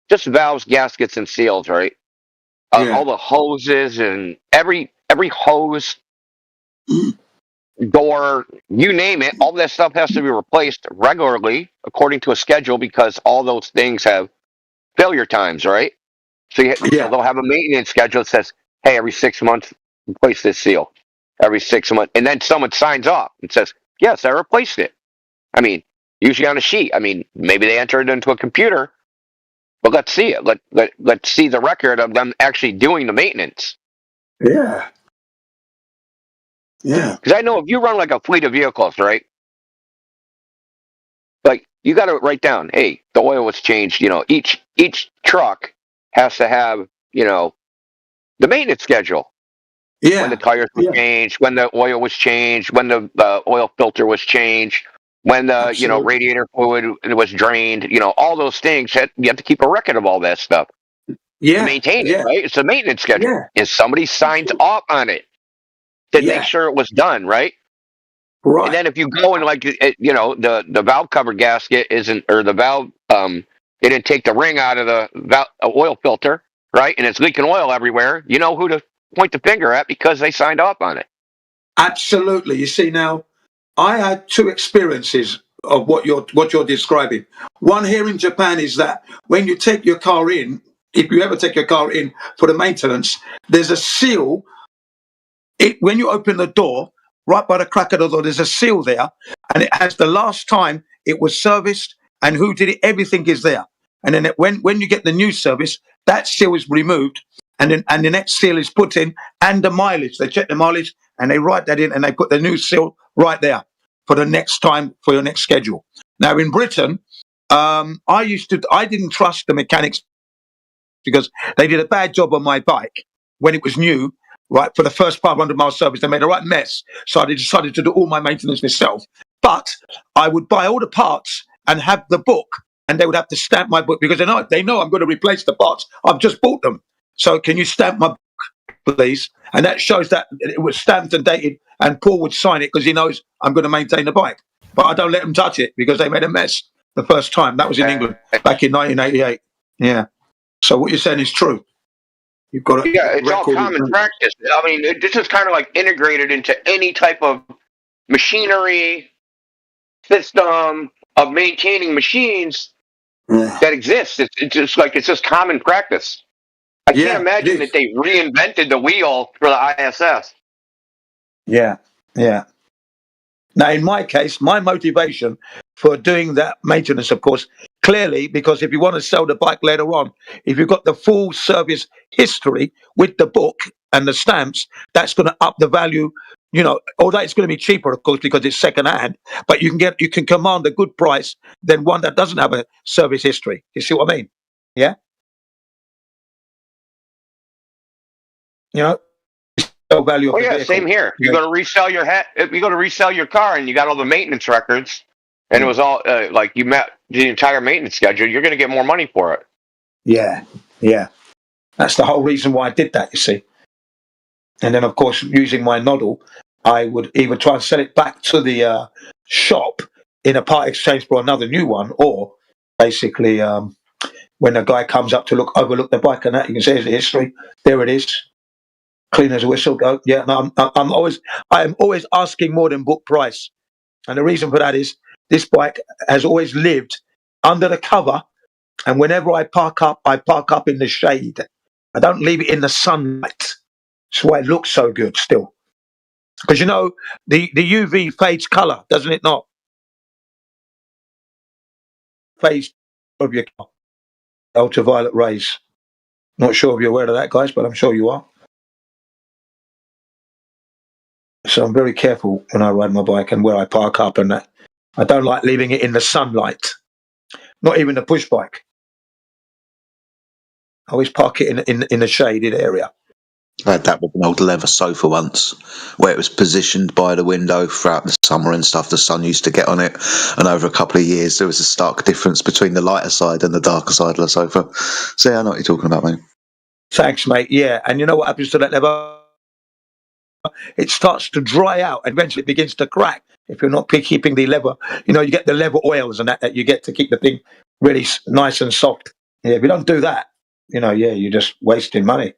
just valves, gaskets, and seals, right? Yeah. All the hoses and every hose, door, you name it, all that stuff has to be replaced regularly according to a schedule because all those things have failure times, right? So, so they'll have a maintenance schedule that says, "Hey, every 6 months, replace this seal. Every 6 months," and then someone signs off and says, "Yes, I replaced it." I mean, usually on a sheet. I mean, maybe they enter it into a computer, but let's see it. Let's see the record of them actually doing the maintenance. Yeah. Yeah. Because I know if you run like a fleet of vehicles, right? Like you got to write down, hey, the oil was changed. You know, each truck has to have, you know, the maintenance schedule. Yeah. When the tires were changed, when the oil was changed, when the oil filter was changed, when the radiator fluid was drained. You know, all those things. You have to keep a record of all that stuff. Yeah. To maintain it, right? It's a maintenance schedule. Yeah. And somebody signs off on it to make sure it was done, right? Right. And then if you go and like, you know, the valve cover gasket isn't, or the valve, it didn't take the ring out of the oil filter, right? And it's leaking oil everywhere. You know who to point the finger at because they signed off on it. Absolutely. You see, now I had two experiences of what you're describing. One here in Japan is that when you take your car in, if you ever take your car in for the maintenance, there's a seal. When you open the door, right by the crack of the door, there's a seal there, and it has the last time it was serviced and who did it. Everything is there. And then when you get the new service, that seal is removed, and the next seal is put in, and the mileage. They check the mileage and they write that in, and they put the new seal right there for the next time for your next schedule. Now in Britain, I didn't trust the mechanics because they did a bad job on my bike when it was new. Right, for the first 500-mile service, they made a right mess. So I decided to do all my maintenance myself. But I would buy all the parts and have the book, and they would have to stamp my book because they know I'm going to replace the parts. I've just bought them. So can you stamp my book, please? And that shows that it was stamped and dated, and Paul would sign it because he knows I'm going to maintain the bike. But I don't let them touch it because they made a mess the first time. That was in England back in 1988. Yeah. So what you're saying is true. You've got it's all common practice. I mean, this is kind of like integrated into any type of machinery system of maintaining machines that exists. It's just common practice. I can't imagine that they reinvented the wheel for the ISS. Yeah, yeah. Now, in my case, my motivation for doing that maintenance, of course, clearly, because if you want to sell the bike later on, if you've got the full service history with the book and the stamps, that's going to up the value. You know, although it's going to be cheaper, of course, because it's second hand, but you can command a good price than one that doesn't have a service history. You see what I mean? Yeah. You know, value of the vehicle. Same here. You're going to resell if you go to resell your car and you got all the maintenance records, and it was all like you met the entire maintenance schedule, you're going to get more money for it. Yeah, yeah. That's the whole reason why I did that, you see. And then, of course, using my noddle, I would either try and sell it back to the shop in a part exchange for another new one, or basically when a guy comes up to overlook the bike and that, you can say, here's the history. There it is. Clean as a whistle. Go. Yeah, no, I am always asking more than book price. And the reason for that is this bike has always lived under the cover. And whenever I park up in the shade. I don't leave it in the sunlight. That's why it looks so good still. Because, you know, the UV fades colour, doesn't it not? Fades of your ultraviolet rays. Not sure if you're aware of that, guys, but I'm sure you are. So I'm very careful when I ride my bike and where I park up and that. I don't like leaving it in the sunlight, not even a push bike. I always park it in a shaded area. I had that with an old leather sofa once, where it was positioned by the window throughout the summer and stuff. The sun used to get on it, and over a couple of years, there was a stark difference between the lighter side and the darker side of the sofa. So yeah, I know what you're talking about, mate. Thanks, mate. Yeah, and you know what happens to that leather? It starts to dry out and eventually it begins to crack if you're not keeping the leather. You get the leather oils and that you get to keep the thing really nice and soft. Yeah, if you don't do that, you're just wasting money.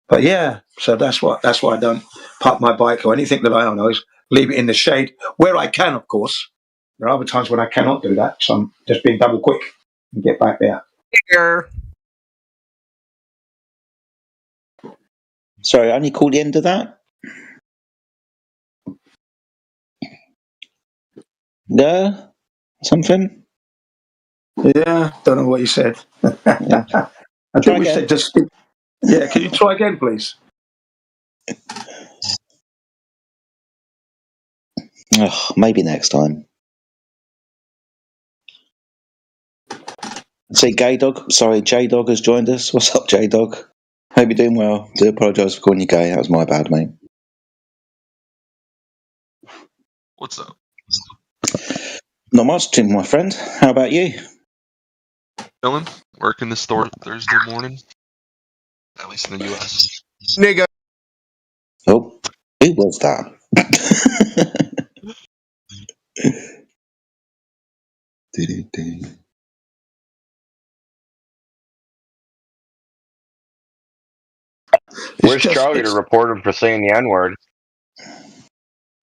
But yeah, so that's why I don't park my bike or anything that I own. I always leave it in the shade where I can, of course. There are other times when I cannot do that, so I'm just being double quick and get back there. Here. Sorry, I only caught the end of that. Yeah, something. Yeah, don't know what you said. I think we said just. Yeah, can you try again, please? Oh, maybe next time. See, Gay Dog. Sorry, J Dog has joined us. What's up, J Dog? Hope you're doing well. Do apologise for calling you gay. That was my bad, mate. What's up? Not much, Tim, my friend. How about you? Chilling. Working the store Thursday morning. At least in the U.S. Nigga. Oh, who was that? Where's Charlie to report him for saying the N-word?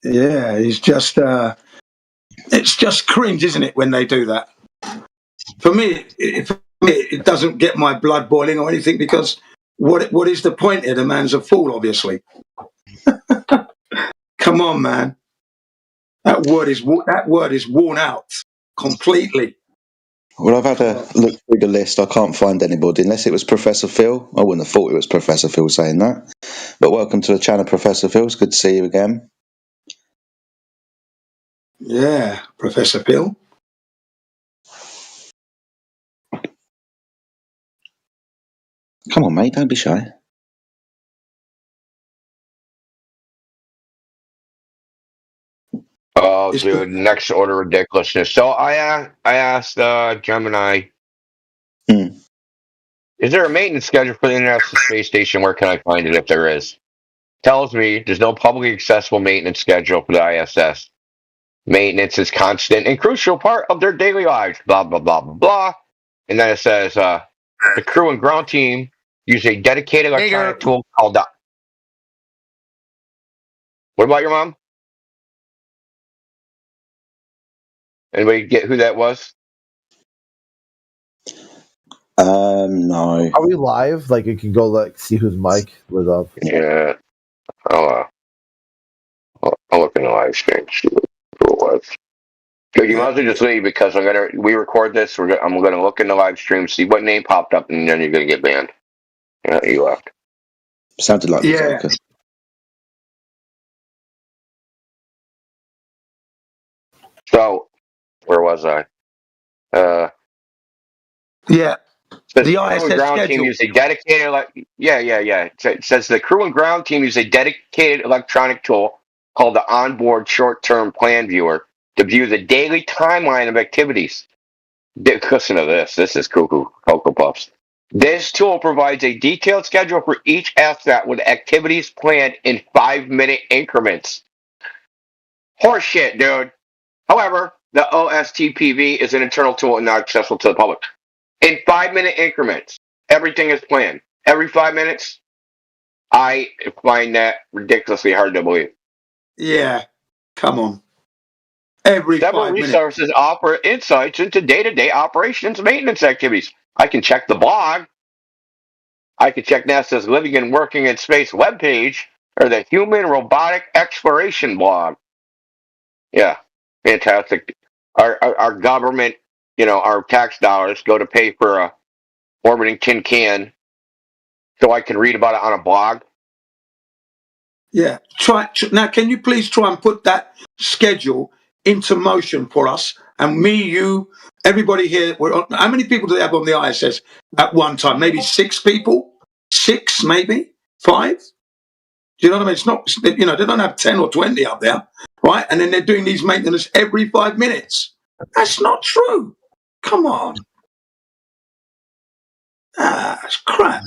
Yeah, it's just cringe, isn't it, when they do that? For me, it doesn't get my blood boiling or anything because what is the point here? The man's a fool, obviously. Come on, man. That word is worn out completely. Well, I've had a look through the list. I can't find anybody, unless it was Professor Phil. I wouldn't have thought it was Professor Phil saying that. But welcome to the channel, Professor Phil. It's good to see you again. Yeah, Professor Phil. Come on, mate. Don't be shy. Oh, dude, next order ridiculousness. So I asked Gemini, is there a maintenance schedule for the International Space Station? Where can I find it if there is? Tells me there's no publicly accessible maintenance schedule for the ISS. Maintenance is constant and crucial part of their daily lives. Blah blah blah blah blah. And then it says the crew and ground team use a dedicated electronic tool called the. What about your mom? Anybody get who that was? No. Are we live? Like, you can go see whose mic was up. Yeah. I'll look in the live stream. See who it was. You might as well just leave because we record this. I'm gonna look in the live stream, see what name popped up, and then you're gonna get banned. Yeah, you left. Sounded like the Joker. So, where was I? Yeah. The ISS ground schedule. team use a dedicated. Yeah. It says the crew and ground team use a dedicated electronic tool called the onboard short-term plan viewer to view the daily timeline of activities. Listen to this. This is cuckoo, Cocoa Puffs. This tool provides a detailed schedule for each astronaut with activities planned in 5-minute increments. Horseshit, dude. However, the OSTPV is an internal tool and not accessible to the public. In 5-minute increments, everything is planned. Every 5 minutes, I find that ridiculously hard to believe. Yeah, come on. Every Several 5 minutes. resources offer insights into day-to-day operations and maintenance activities. I can check the blog. I can check NASA's Living and Working in Space webpage or the Human Robotic Exploration blog. Yeah, fantastic. Our government, our tax dollars go to pay for a orbiting tin can so I can read about it on a blog. Yeah. Now, can you please try and put that schedule into motion for us? And me, you, everybody here. How many people do they have on the ISS at one time? Maybe 6 people? 6, maybe 5? Do you know what I mean? It's not, they don't have 10 or 20 up there, right? And then they're doing these maintenance every 5 minutes. That's not true. Come on. That's crap.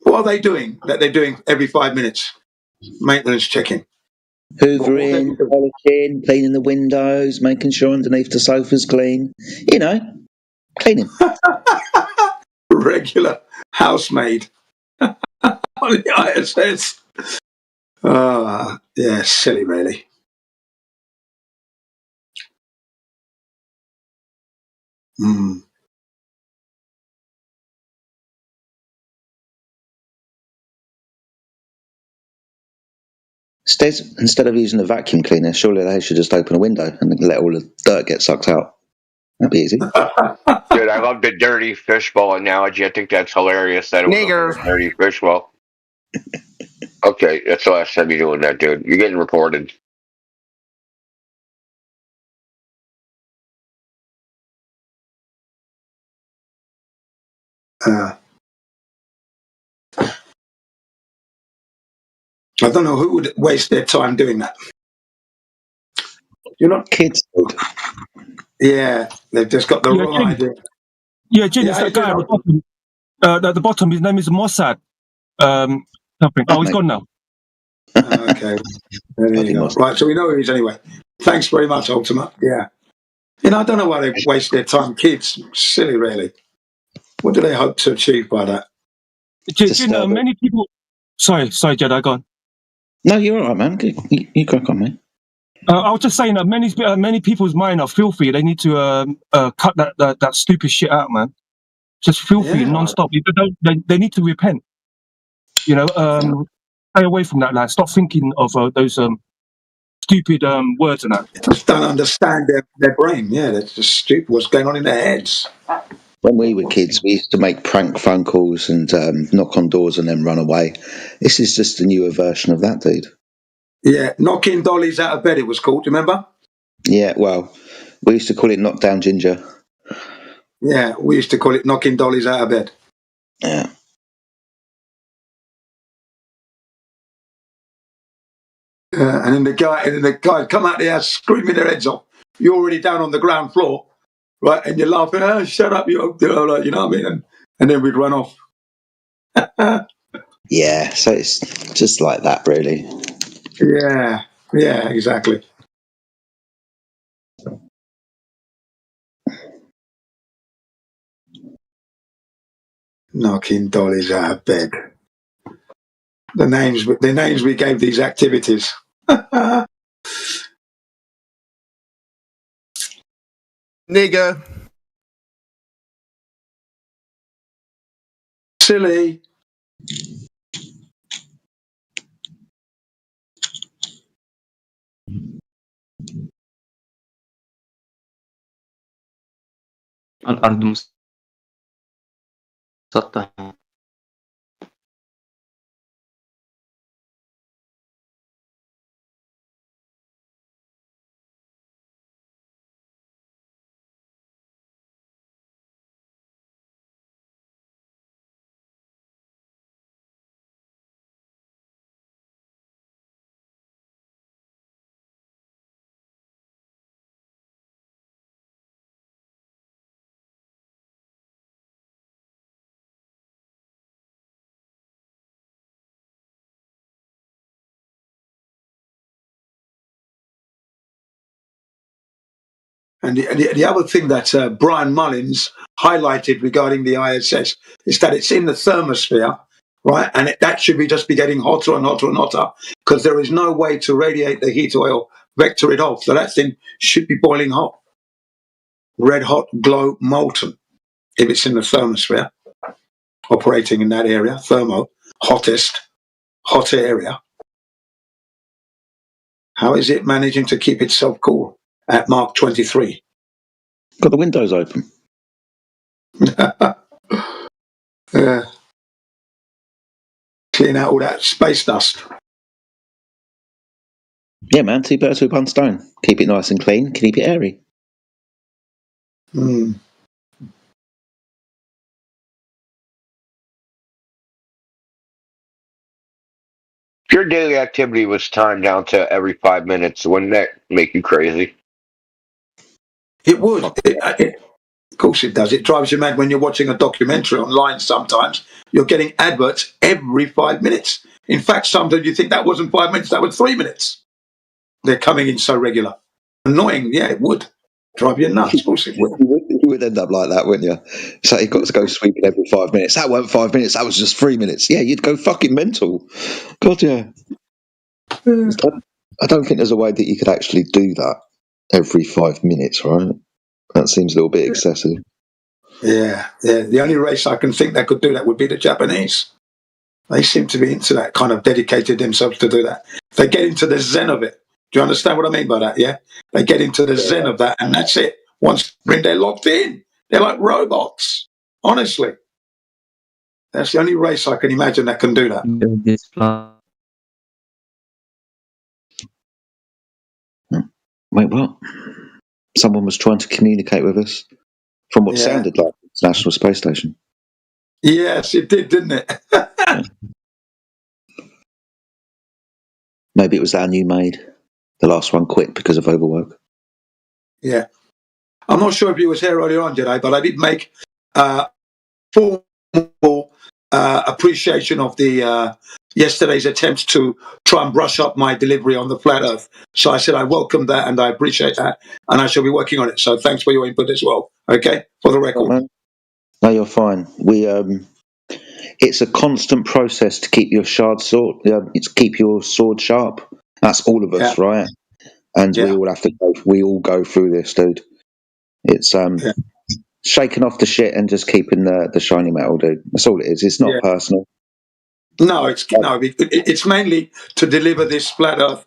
What are they doing that they're doing every 5 minutes? Maintenance checking. Hoovering, polishing, cleaning the windows, making sure underneath the sofa's clean. Cleaning. Regular housemaid on the ISS. Yeah, silly, really. Mm. Instead of using a vacuum cleaner, surely they should just open a window and let all the dirt get sucked out. That'd be easy. Dude, I love the dirty fishbowl analogy. I think that's hilarious. That it was Nigger. a dirty fishbowl. Okay, that's the last time you're doing that, dude. You're getting reported. I don't know who would waste their time doing that. You're not kids. Yeah, they've just got the wrong idea. Yeah, Jin, it's that guy at the bottom. At the bottom, his name is Mossad. Something. Oh, he's gone now. Okay. There you go. Right, so we know who he is anyway. Thanks very much, Ultima. Yeah. I don't know why they waste their time. Kids, silly, really. What do they hope to achieve by that? Jin, many people. Sorry, Jedi, go on. No, you're all right, man. You crack on, mate. I was just saying that many people's mind are filthy. They need to cut that stupid shit out, man. Just filthy and non-stop. They need to repent. Stay away from that, lad. Stop thinking of those stupid words and that. They just don't understand their brain. Yeah, they're just stupid. What's going on in their heads? When we were kids, we used to make prank phone calls and knock on doors and then run away. This is just a newer version of that, dude. Yeah, knocking dollies out of bed, it was called. Do you remember? Yeah, well, we used to call it knock down ginger. Yeah, we used to call it knocking dollies out of bed. Yeah. And then the guy come out the house screaming their heads off. You're already down on the ground floor, right? And you're laughing. Oh, shut up! You know what I mean? And then we'd run off. Yeah, so it's just like that, really. Yeah, exactly. Knocking dollies out of bed. The names we gave these activities. Nigger. Silly. الأرض مسطحة. And the other thing that Brian Mullins highlighted regarding the ISS is that it's in the thermosphere, right? And that should just be getting hotter and hotter and hotter because there is no way to radiate the heat oil, vector it off. So that thing should be boiling hot, red hot, glow, molten. If it's in the thermosphere, operating in that area, hot area. How is it managing to keep itself cool at Mark 23? Got the windows open. Yeah. Clean out all that space dust. Yeah, man, two birds with one stone. Keep it nice and clean, keep it airy. Mm. If your daily activity was timed down to every 5 minutes, wouldn't that make you crazy? It would. Of course it does. It drives you mad when you're watching a documentary online sometimes. You're getting adverts every 5 minutes. In fact, sometimes you think that wasn't 5 minutes, that was 3 minutes. They're coming in so regular. Annoying, yeah, it would. Drive you nuts. Of course it will. You would end up like that, wouldn't you? So you've got to go sweeping every 5 minutes. That weren't 5 minutes, that was just 3 minutes. Yeah, you'd go fucking mental. God, yeah. I don't think there's a way that you could actually do that every 5 minutes, right? That seems a little bit excessive. Yeah. The only race I can think that could do that would be the Japanese. They seem to be into that, kind of dedicated themselves to do that. They get into the zen of it. Do you understand what I mean by that? Yeah? They get into the zen of that, and that's it. Once they're locked in, they're like robots. Honestly. That's the only race I can imagine that can do that. Wait, what? Someone was trying to communicate with us from what sounded like the International Space Station. Yes, it did, didn't it? Maybe it was our new maid. The last one quit because of overwork. Yeah. I'm not sure if you was here earlier on, Jedi, but I did make formal appreciation of the yesterday's attempts to try and brush up my delivery on the flat Earth. So I said I welcome that and I appreciate that, and I shall be working on it. So thanks for your input as well. Okay, for the record. No, you're fine. It's a constant process to keep your keep your sword sharp. That's all of us, right? And we all have to we all go through this, dude. It's shaking off the shit and just keeping the shiny metal, dude. That's all it is. It's not personal. No, it's mainly to deliver this flat Earth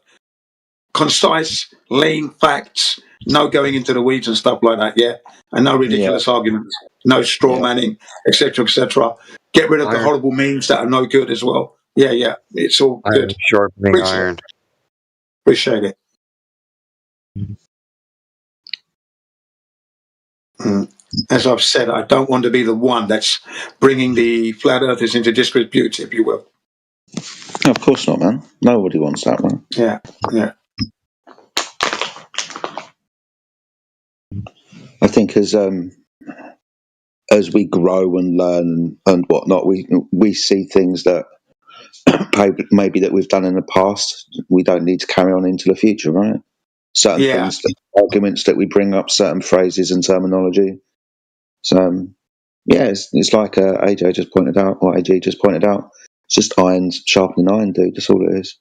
concise, lean facts, no going into the weeds and stuff like that, and no ridiculous arguments, no straw manning, etc., etc. Get rid of the horrible memes that are no good as well. Yeah, it's all good. Sharpening iron. Appreciate it. As I've said, I don't want to be the one that's bringing the flat earthers into disrepute, if you will. No, of course not, man. Nobody wants that, man. Yeah. I think as we grow and learn and whatnot, we see things that maybe that we've done in the past. We don't need to carry on into the future, right? Certain things, arguments that we bring up, certain phrases and terminology. So, it's like AJ just pointed out, or AG just pointed out. It's just irons sharpening iron, dude. That's all it is.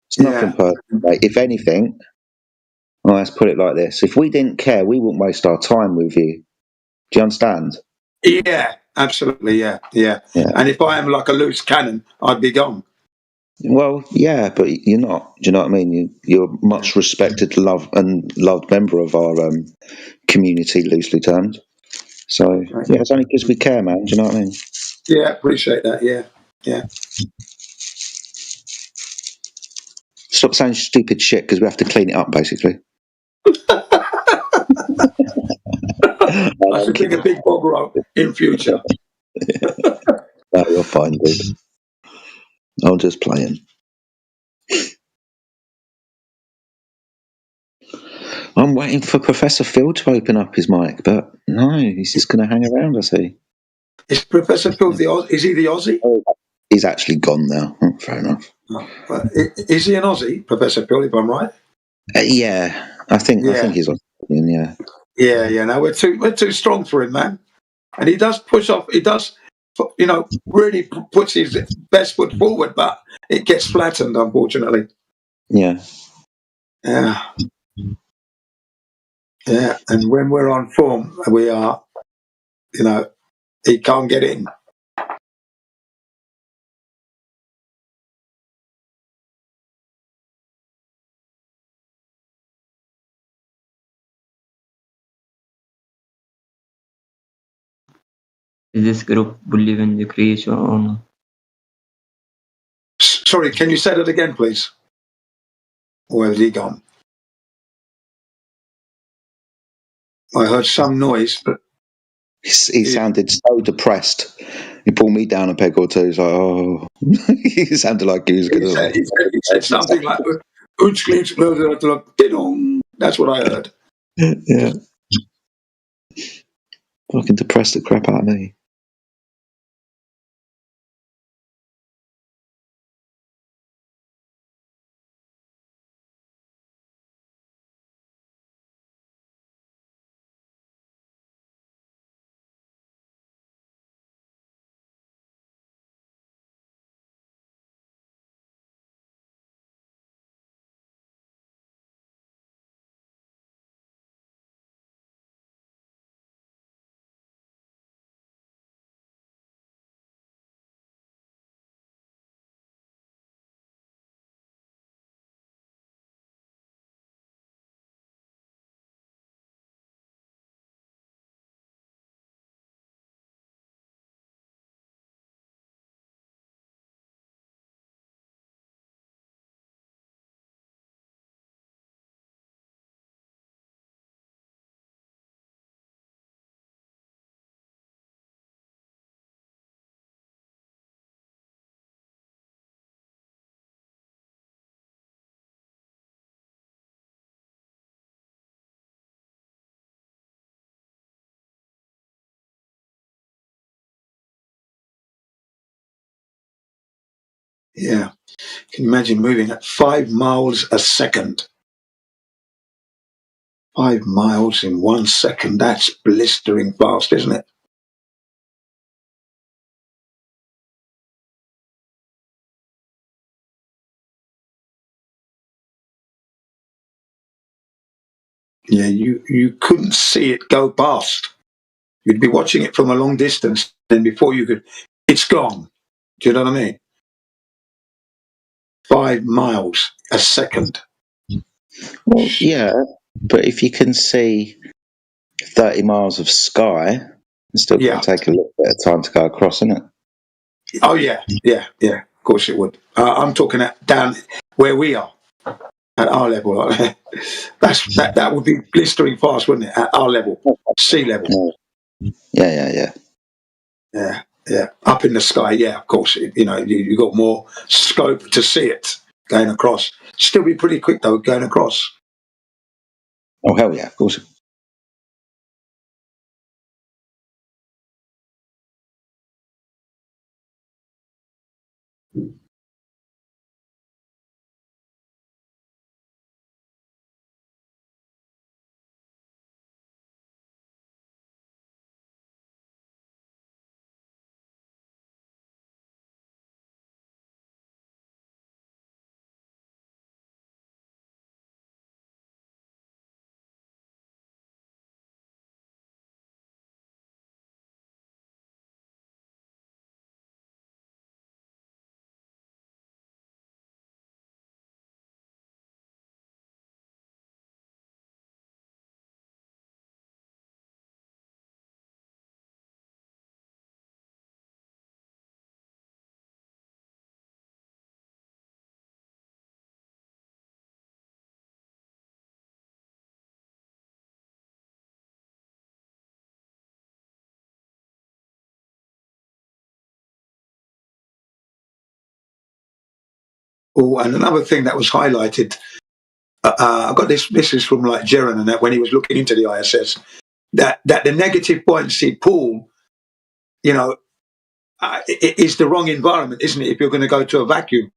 It's nothing personal. Like, if anything, well, let's put it like this: if we didn't care, we wouldn't waste our time with you. Do you understand? Yeah, absolutely. Yeah. And if I am like a loose cannon, I'd be gone. Well, yeah, but you're not. Do you know what I mean? You're a much respected, loved member of our community, loosely termed. So it's only because we care, man. Do you know what I mean? Yeah, appreciate that. Yeah. Stop saying stupid shit because we have to clean it up, basically. I should take a big bog roll in future. No, you're fine, dude. I'm just playing. I'm waiting for Professor Phil to open up his mic, but no, he's just going to hang around, I see. Is Professor Phil is he the Aussie? He's actually gone now. Fair enough. Is he an Aussie, Professor Phil, if I'm right? Yeah, I think he's Australian, Yeah. No, we're too strong for him, man. And he does push off. He does, really puts his best foot forward, but it gets flattened, unfortunately. Yeah. And when we're on form, we are, he can't get in. Is this group believe in the creation or not? Sorry, can you say that again, please? Or has he gone? I heard some noise, but He sounded so depressed. He pulled me down a peg or two. He's like, oh, he sounded like he was going to. he said something like, that's what I heard. Yeah. Fucking depressed the crap out of me. Yeah. Can you imagine moving at 5 miles a second? 5 miles in 1 second. That's blistering fast, isn't it? Yeah, you couldn't see it go past. You'd be watching it from a long distance, then before you could, it's gone. Do you know what I mean? 5 miles a second. Well, yeah, but if you can see 30 miles of sky, it's still going to take a little bit of time to go across, isn't it? Oh, yeah. Of course it would. I'm talking down where we are, at our level. That would be blistering fast, wouldn't it? At our level, sea level. Yeah. Yeah. Up in the sky, yeah, of course. You got more scope to see it going across. Still be pretty quick, though, going across. Oh, hell yeah, of course. Oh, and another thing that was highlighted, I got this is from like Jeran and that when he was looking into the ISS, that the negative buoyancy pool, it is the wrong environment, isn't it? If you're going to go to a vacuum,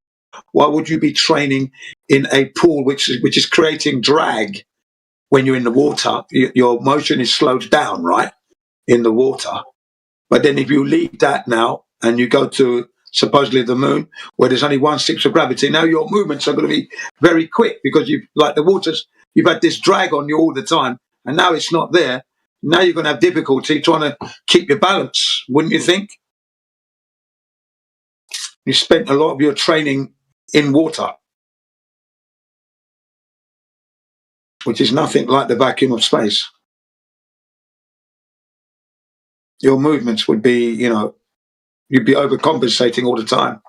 why would you be training in a pool which is creating drag when you're in the water? Your motion is slowed down, right, in the water. But then if you leave that now and you go to supposedly the moon, where there's only 1/6 of gravity, now your movements are going to be very quick because you've had this drag on you all the time, and now it's not there. Now you're going to have difficulty trying to keep your balance, wouldn't you think? You spent a lot of your training in water, which is nothing like the vacuum of space. your movements would be, you'd be overcompensating all the time.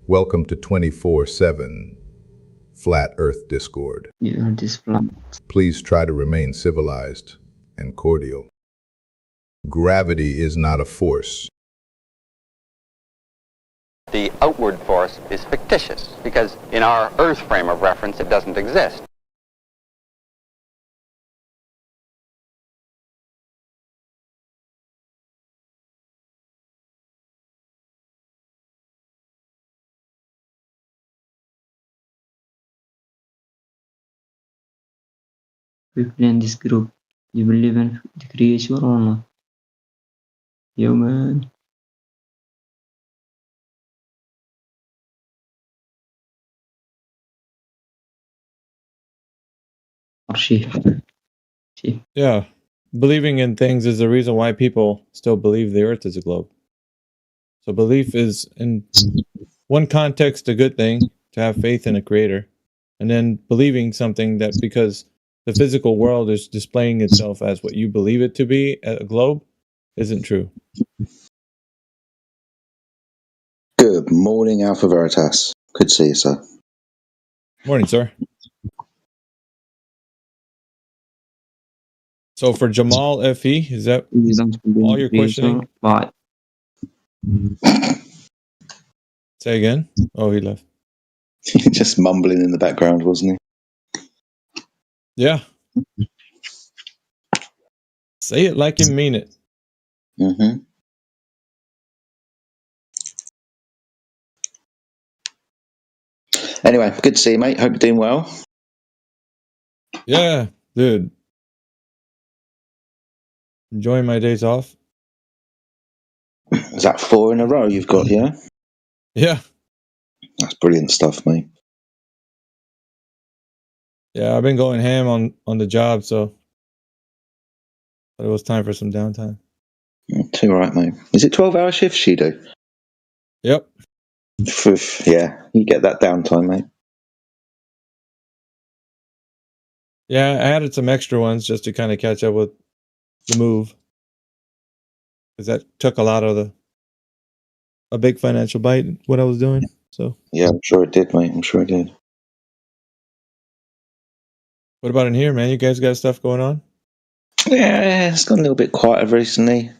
Welcome to 24/7 Flat Earth Discord. Yeah, this plan. Please try to remain civilized and cordial. Gravity is not a force. The outward force is fictitious because in our Earth frame of reference it doesn't exist. People in this group, you believe in the creation or not? Yo, man. Archie. Yeah. Believing in things is the reason why people still believe the Earth is a globe. So belief is, in one context, a good thing, to have faith in a creator. And then believing something that because the physical world is displaying itself as what you believe it to be, a globe, isn't true. Good morning, Alpha Veritas. Good to see you, sir. Morning, sir. So for Jamal FE, is that all you're questioning? But say again? Oh, he left. Just mumbling in the background, wasn't he? Yeah. Say it like you mean it. Mm-hmm. Anyway, good to see you, mate. Hope you're doing well. Yeah, dude. Enjoying my days off. Is that 4 in a row you've got here? Yeah. That's brilliant stuff, mate. Yeah, I've been going ham on the job, so but it was time for some downtime. Too right, mate. Is it 12-hour shifts you do? Yep. Yeah, you get that downtime, mate. Yeah, I added some extra ones just to kind of catch up with the move. Because that took a lot of a big financial bite in what I was doing. So yeah, I'm sure it did, mate. I'm sure it did. What about in here, man? You guys got stuff going on? Yeah, it's gone a little bit quieter recently.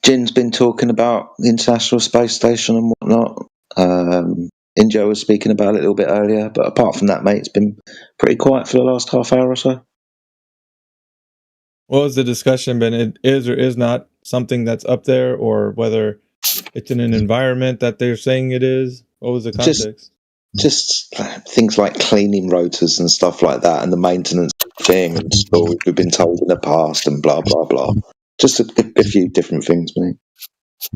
Jin's been talking about the International Space Station and whatnot. Injo was speaking about it a little bit earlier, but apart from that, mate, it's been pretty quiet for the last half hour or so. What was the discussion been? It is or is not something that's up there, or whether it's in an environment that they're saying it is? What was the context? Just things like cleaning rotors and stuff like that, and the maintenance thing, and stories we've been told in the past, and blah blah blah. Just a few different things, mate.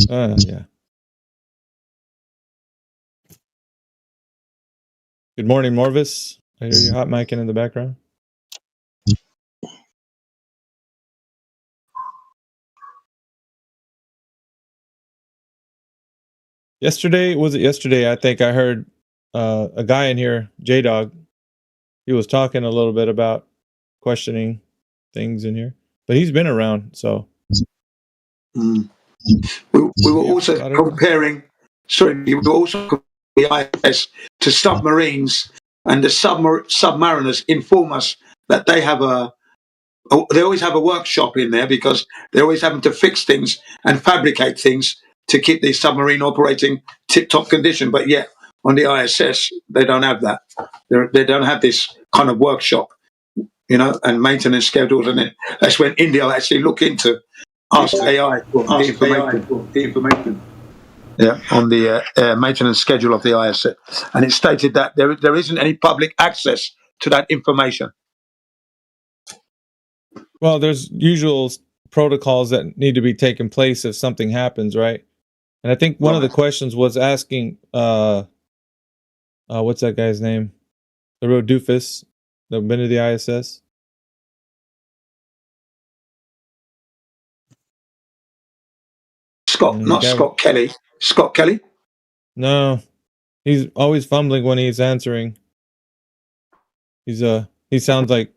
Yeah. Good morning, Morvis. I hear you hot micing in the background. Yesterday, was it yesterday? I think I heard a guy in here, J-Dog. He was talking a little bit about questioning things in here, but he's been around, so. We were also comparing. Sorry, we were also comparing the ISS to submarines, and the submariners inform us that they have they always have a workshop in there because they're always having to fix things and fabricate things to keep the submarine operating tip-top condition. But yet on the ISS, they don't have that. They don't have this kind of workshop, and maintenance schedules. And that's when India will actually look into ask AI for the information. Yeah, on the maintenance schedule of the ISS, and it stated that there isn't any public access to that information. Well, there's usual protocols that need to be taken place if something happens, right? And I think one of the questions was asking, what's that guy's name? The real doofus that been to the ISS. Scott Kelly. Scott Kelly? No, he's always fumbling when he's answering. He sounds like.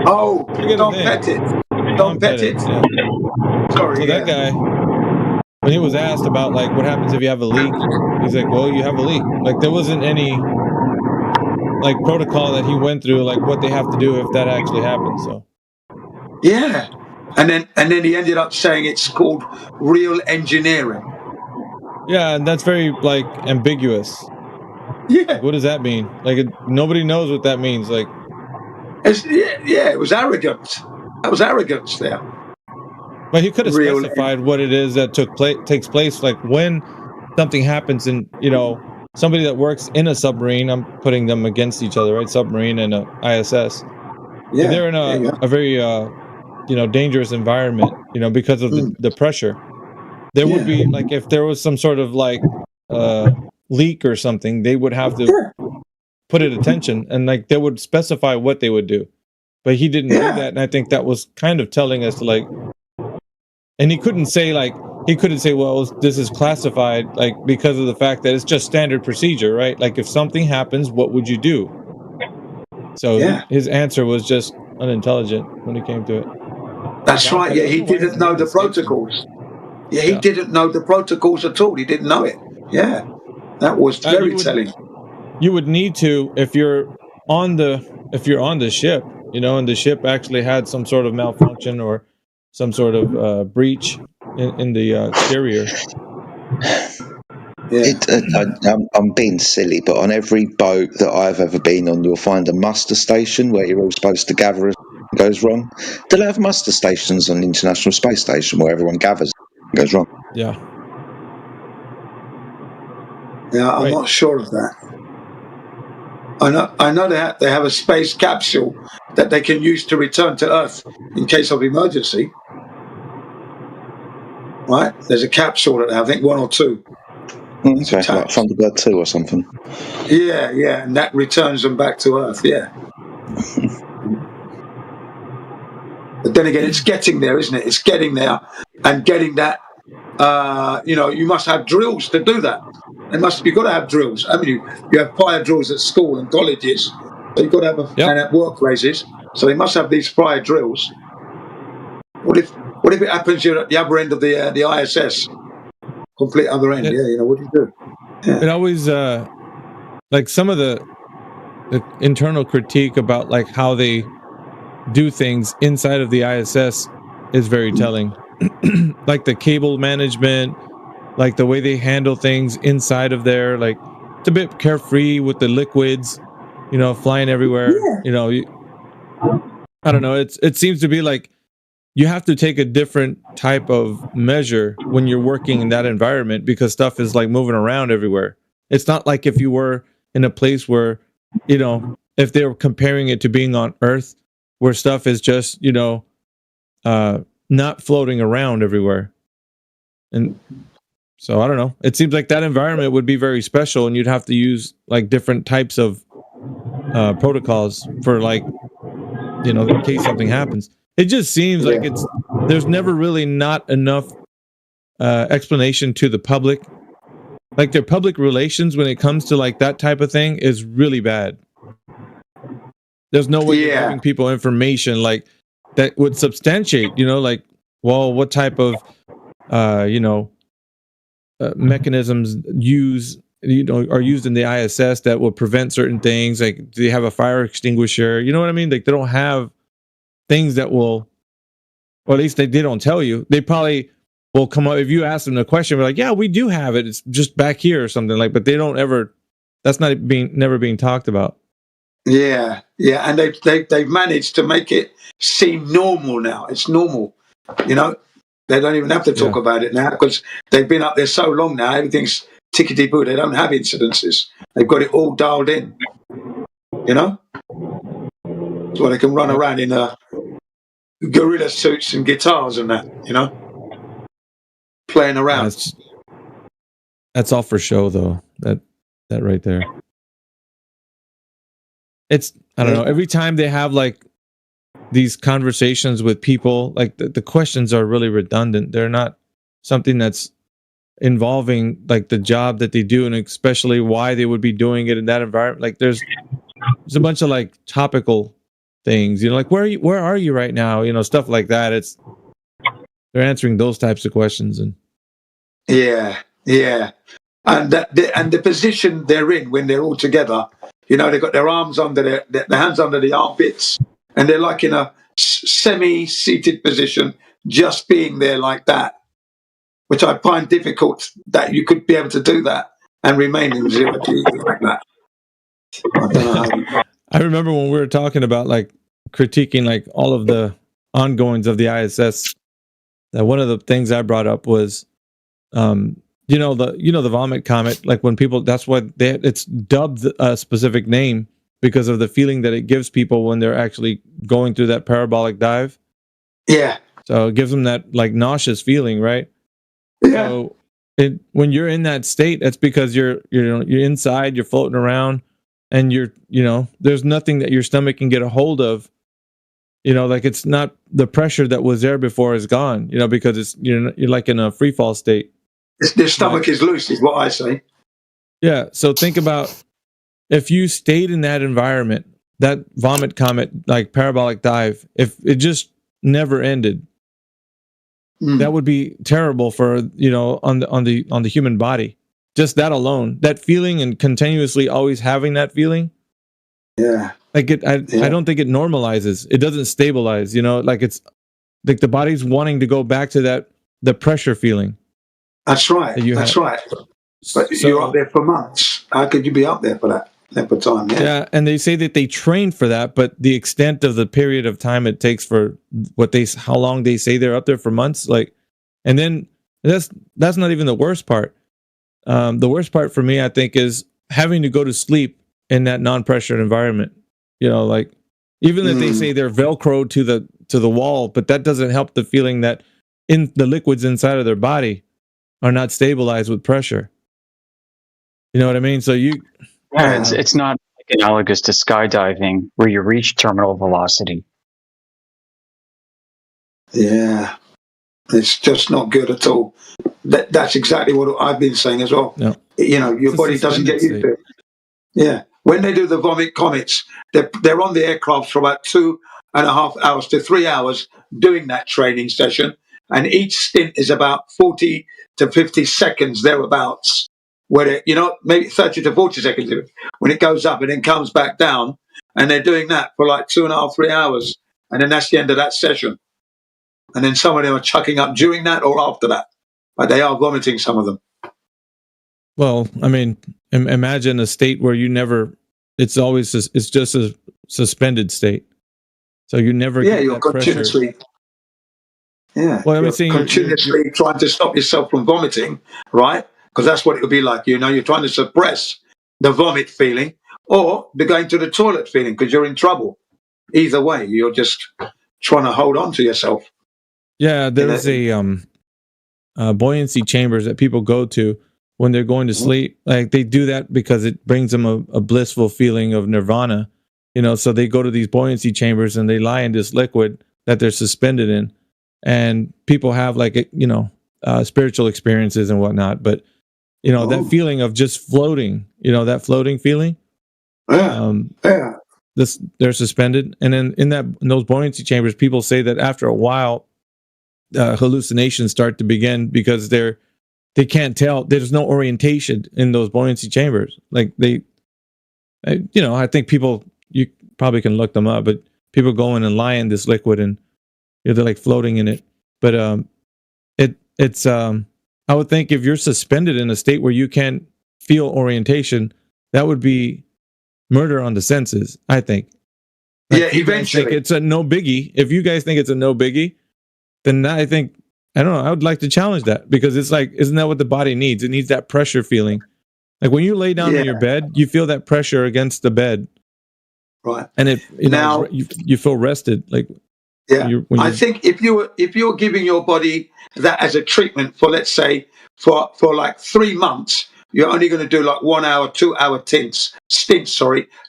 Oh, Don Pettit. Don Pettit. Yeah. Sorry. So that guy, when he was asked about like what happens if you have a leak, he's like, "Well, you have a leak." Like there wasn't any like protocol that he went through, like what they have to do if that actually happens. So. Yeah. And then he ended up saying it's called real engineering. Yeah, and that's very like ambiguous. Yeah. Like, what does that mean? Like nobody knows what that means. Like, it was arrogance. That was arrogance there. But he could have specified what it is that takes place. Like when something happens, and somebody that works in a submarine, I'm putting them against each other, right? Submarine and a ISS. Yeah, they're in a very dangerous environment, because of the pressure. There would be like if there was some sort of like leak or something, they would have to put it attention, and like they would specify what they would do. But he didn't do that, and I think that was kind of telling us to like. And he couldn't say well, this is classified, like because of the fact that it's just standard procedure, right? Like if something happens, what would you do? So his answer was just unintelligent when it came to it. That's right. Yeah, he didn't know the protocols. Yeah, he didn't know the protocols at all. He didn't know it. Yeah, that was very telling. You would need to if you're on the ship, and the ship actually had some sort of malfunction or some sort of breach in the carrier. I'm being silly, but on every boat that I've ever been on, you'll find a muster station where you're all supposed to gather as it goes wrong. Do they have muster stations on the International Space Station where everyone gathers and goes wrong? Yeah. Yeah, I'm not sure of that. I know they have a space capsule that they can use to return to Earth in case of emergency. Right? There's a capsule that I think one or two. Okay, like Thunderbird 2 or something. Yeah, and that returns them back to Earth. Yeah. But then again, it's getting there, isn't it? It's getting there and getting that. You must have drills to do that. You've got to have drills. I mean, you have fire drills at school and colleges. So you've got to have and at workplaces. So they must have these fire drills. What if it happens you're at the other end of the ISS? Complete other end. What do you do? Yeah. It always like some of the internal critique about like how they do things inside of the ISS is very telling. Like the cable management, like the way they handle things inside of there, like it's a bit carefree with the liquids, you know, flying everywhere. You know, I don't know. It seems to be like you have to take a different type of measure when you're working in that environment because stuff is like moving around everywhere. It's not like if you were in a place where, you know, if they were comparing it to being on Earth, where stuff is just, you know, not floating around everywhere. And so I don't know. It seems like that environment would be very special, and you'd have to use like different types of protocols for, like, you know, in case something happens. It just seems like there's never really not enough explanation to the public. Like their public relations when it comes to like that type of thing is really bad. There's no way you're giving people information like that would substantiate, you know, like, well, what type of mechanisms are used in the ISS that will prevent certain things. Like, do they have a fire extinguisher? You know what I mean? Like, they don't have things that will, or at least they don't tell you. They probably will come up if you ask them a question. They're like, yeah, we do have it. It's just back here or something like. But they don't ever. That's not never being talked about. Yeah, and they've managed to make it seem normal now. It's normal, you know. They don't even have to talk about it now because they've been up there so long now. Everything's tickety-boo. They don't have incidences. They've got it all dialed in, you know. So they can run around in gorilla suits and guitars and that, you know, playing around. That's all for show, though. That right there. It's, I don't know. Every time they have like these conversations with people, like the questions are really redundant. They're not something that's involving like the job that they do, and especially why they would be doing it in that environment. Like there's a bunch of like topical things, you know, like where are you right now, you know, stuff like that. They're answering those types of questions. And yeah, and the position they're in when they're all together, you know, they've got their arms under their hands under the armpits, and they're like in a semi-seated position, just being there like that, which I find difficult that you could be able to do that and remain in 0 G like that. I don't know. I remember when we were talking about like critiquing like all of the ongoings of the ISS, that one of the things I brought up was, the vomit comet. Like when people, that's what it's dubbed a specific name because of the feeling that it gives people when they're actually going through that parabolic dive. Yeah. So it gives them that like nauseous feeling, right? Yeah. So when you're in that state, that's because you're inside, you're floating around, and there's nothing that your stomach can get a hold of. You know, like it's not, the pressure that was there before is gone, you know, because you're like in a free fall state. The stomach is loose, is what I say. Yeah. So think about if you stayed in that environment, that vomit comet, like parabolic dive, if it just never ended, that would be terrible for, you know, on the human body. Just that alone, that feeling, and continuously always having that feeling. Yeah. Like I don't think it normalizes. It doesn't stabilize, you know, like it's like the body's wanting to go back to the pressure feeling. That's right. That's right. But you're up there for months. How could you be up there for that length of time? Yeah, and they say that they train for that, but the extent of the period of time it takes for how long they say they're up there for months, like, and then that's not even the worst part. The worst part for me, I think, is having to go to sleep in that non-pressured environment. You know, like even if they say they're Velcroed to the wall, but that doesn't help the feeling that in the liquids inside of their body are not stabilized with pressure. You know what I mean? So it's not like analogous to skydiving where you reach terminal velocity. Yeah, it's just not good at all. That's exactly what I've been saying as well. No. You know, your body doesn't get used to it. Yeah. When they do the vomit comets, they're on the aircraft for about 2.5 hours to 3 hours doing that training session. And each stint is about 40 to 50 seconds thereabouts, where maybe 30 to 40 seconds when it goes up and then comes back down. And they're doing that for like 2.5, 3 hours. and then that's the end of that session. And then some of them are chucking up during that or after that, but they are vomiting, some of them. Well, I mean, imagine a state where you never. It's just a suspended state, so you never. Yeah, get you're that pressure. continuously. Yeah, Well, you're continuously trying to stop yourself from vomiting, right? Because that's what it would be like. You know, you're trying to suppress the vomit feeling or the going to the toilet feeling because you're in trouble. Either way, you're just trying to hold on to yourself. Yeah, there's buoyancy chambers that people go to when they're going to sleep. Like they do that because it brings them a blissful feeling of nirvana. You know, so they go to these buoyancy chambers and they lie in this liquid that they're suspended in. And people have spiritual experiences and whatnot, but that feeling of just floating, that floating feeling. They're suspended, and then in those buoyancy chambers, people say that after a while, hallucinations start to begin because they can't tell. There's no orientation in those buoyancy chambers. Like I think people, you probably can look them up, but people go in and lie in this liquid and they're like floating in it. But it's I would think if you're suspended in a state where you can't feel orientation, that would be murder on the senses, I think. Yeah, eventually. Think it's a no biggie. If you guys think it's a no biggie, then I don't know, I would like to challenge that, because it's like, isn't that what the body needs? It needs that pressure feeling. Like when you lay down in your bed, you feel that pressure against the bed. Right. And you feel rested. Like, I think if you're giving your body that as a treatment for, let's say, for like 3 months, you're only going to do like 1 hour, 2 hour stints.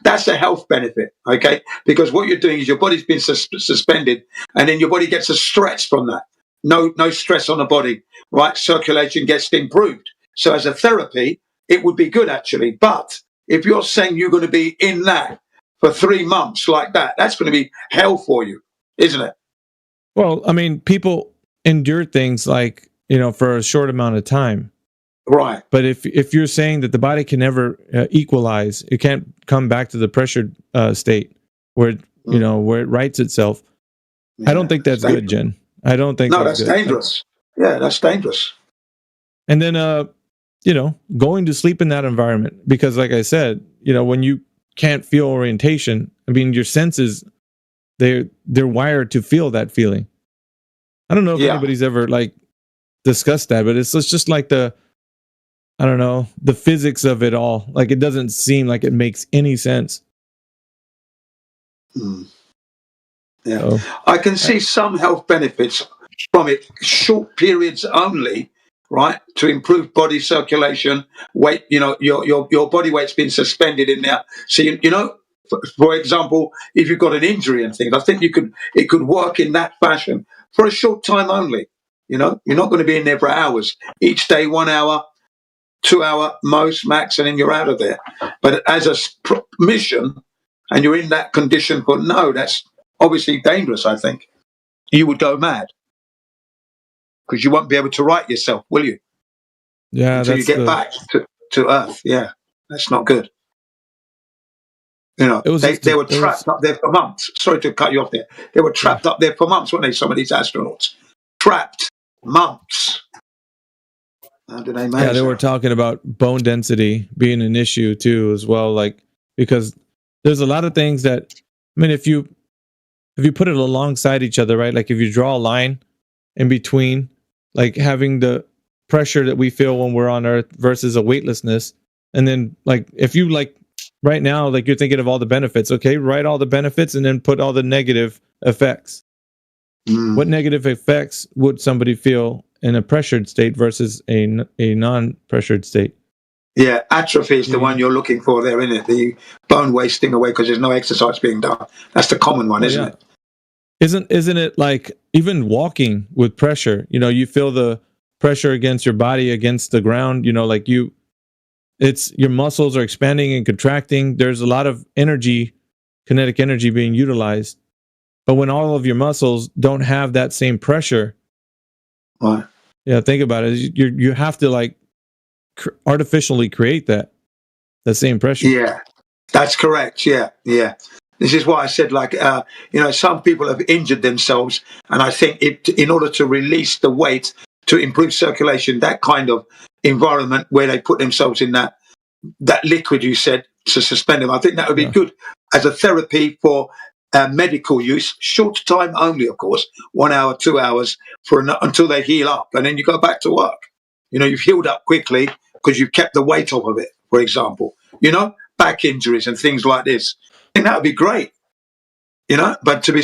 That's a health benefit, okay? Because what you're doing is your body's been suspended, and then your body gets a stretch from that. No stress on the body, right? Circulation gets improved. So as a therapy, it would be good actually. But if you're saying you're going to be in that for 3 months like that, that's going to be hell for you, isn't it? Well, I mean, people endure things like, for a short amount of time. Right. But if you're saying that the body can never equalize, it can't come back to the pressured state where where it rights itself. I don't think that's good, Jen. I don't think that's dangerous. Yeah, that's dangerous. And then going to sleep in that environment, because like I said, when you can't feel orientation, I mean, your senses, they're wired to feel that feeling. I don't know if anybody's ever discussed that, but it's just like the physics of it all. Like, it doesn't seem like it makes any sense. Yeah. So, I can see some health benefits from it, short periods only, right? To improve body circulation, weight, your body weight's been suspended in there. So, for example, if you've got an injury and things, I think it could work in that fashion for a short time only. You're not going to be in there for hours. Each day, 1 hour, 2 hour most max, and then you're out of there. But as a mission, and you're in that condition that's obviously dangerous. I think you would go mad because you won't be able to right yourself, will you? Yeah, until you get back to Earth. Yeah, that's not good. They were trapped up there for months. Sorry to cut you off there. They were trapped up there for months, weren't they? Some of these astronauts trapped months. How did they manage? Yeah, they were talking about bone density being an issue too, as well. Like, because there's a lot of things that, I mean, if you put it alongside each other, right? Like if you draw a line in between, like having the pressure that we feel when we're on Earth versus a weightlessness, and then like if you right now, like you're thinking of all the benefits, okay, write all the benefits and then put all the negative effects. What negative effects would somebody feel in a pressured state versus a non-pressured state? Yeah, atrophy is the one you're looking for there, isn't it? The bone wasting away because there's no exercise being done. That's the common one, isn't it? Isn't it like even walking with pressure? You feel the pressure against your body, against the ground. It's your muscles are expanding and contracting. There's a lot of energy, kinetic energy being utilized. But when all of your muscles don't have that same pressure, right? Yeah, think about it. You have to artificially create that same pressure. Yeah, that's correct. Yeah. This is why I said, like, some people have injured themselves, and I think in order to release the weight to improve circulation, that kind of environment where they put themselves in that liquid you said to suspend them, I think that would be good as a therapy for medical use, short time only, of course, 1 hour, 2 hours until they heal up, and then you go back to work. You've healed up quickly because you've kept the weight off of it, for example. Back injuries and things like this. I think that would be great. But to be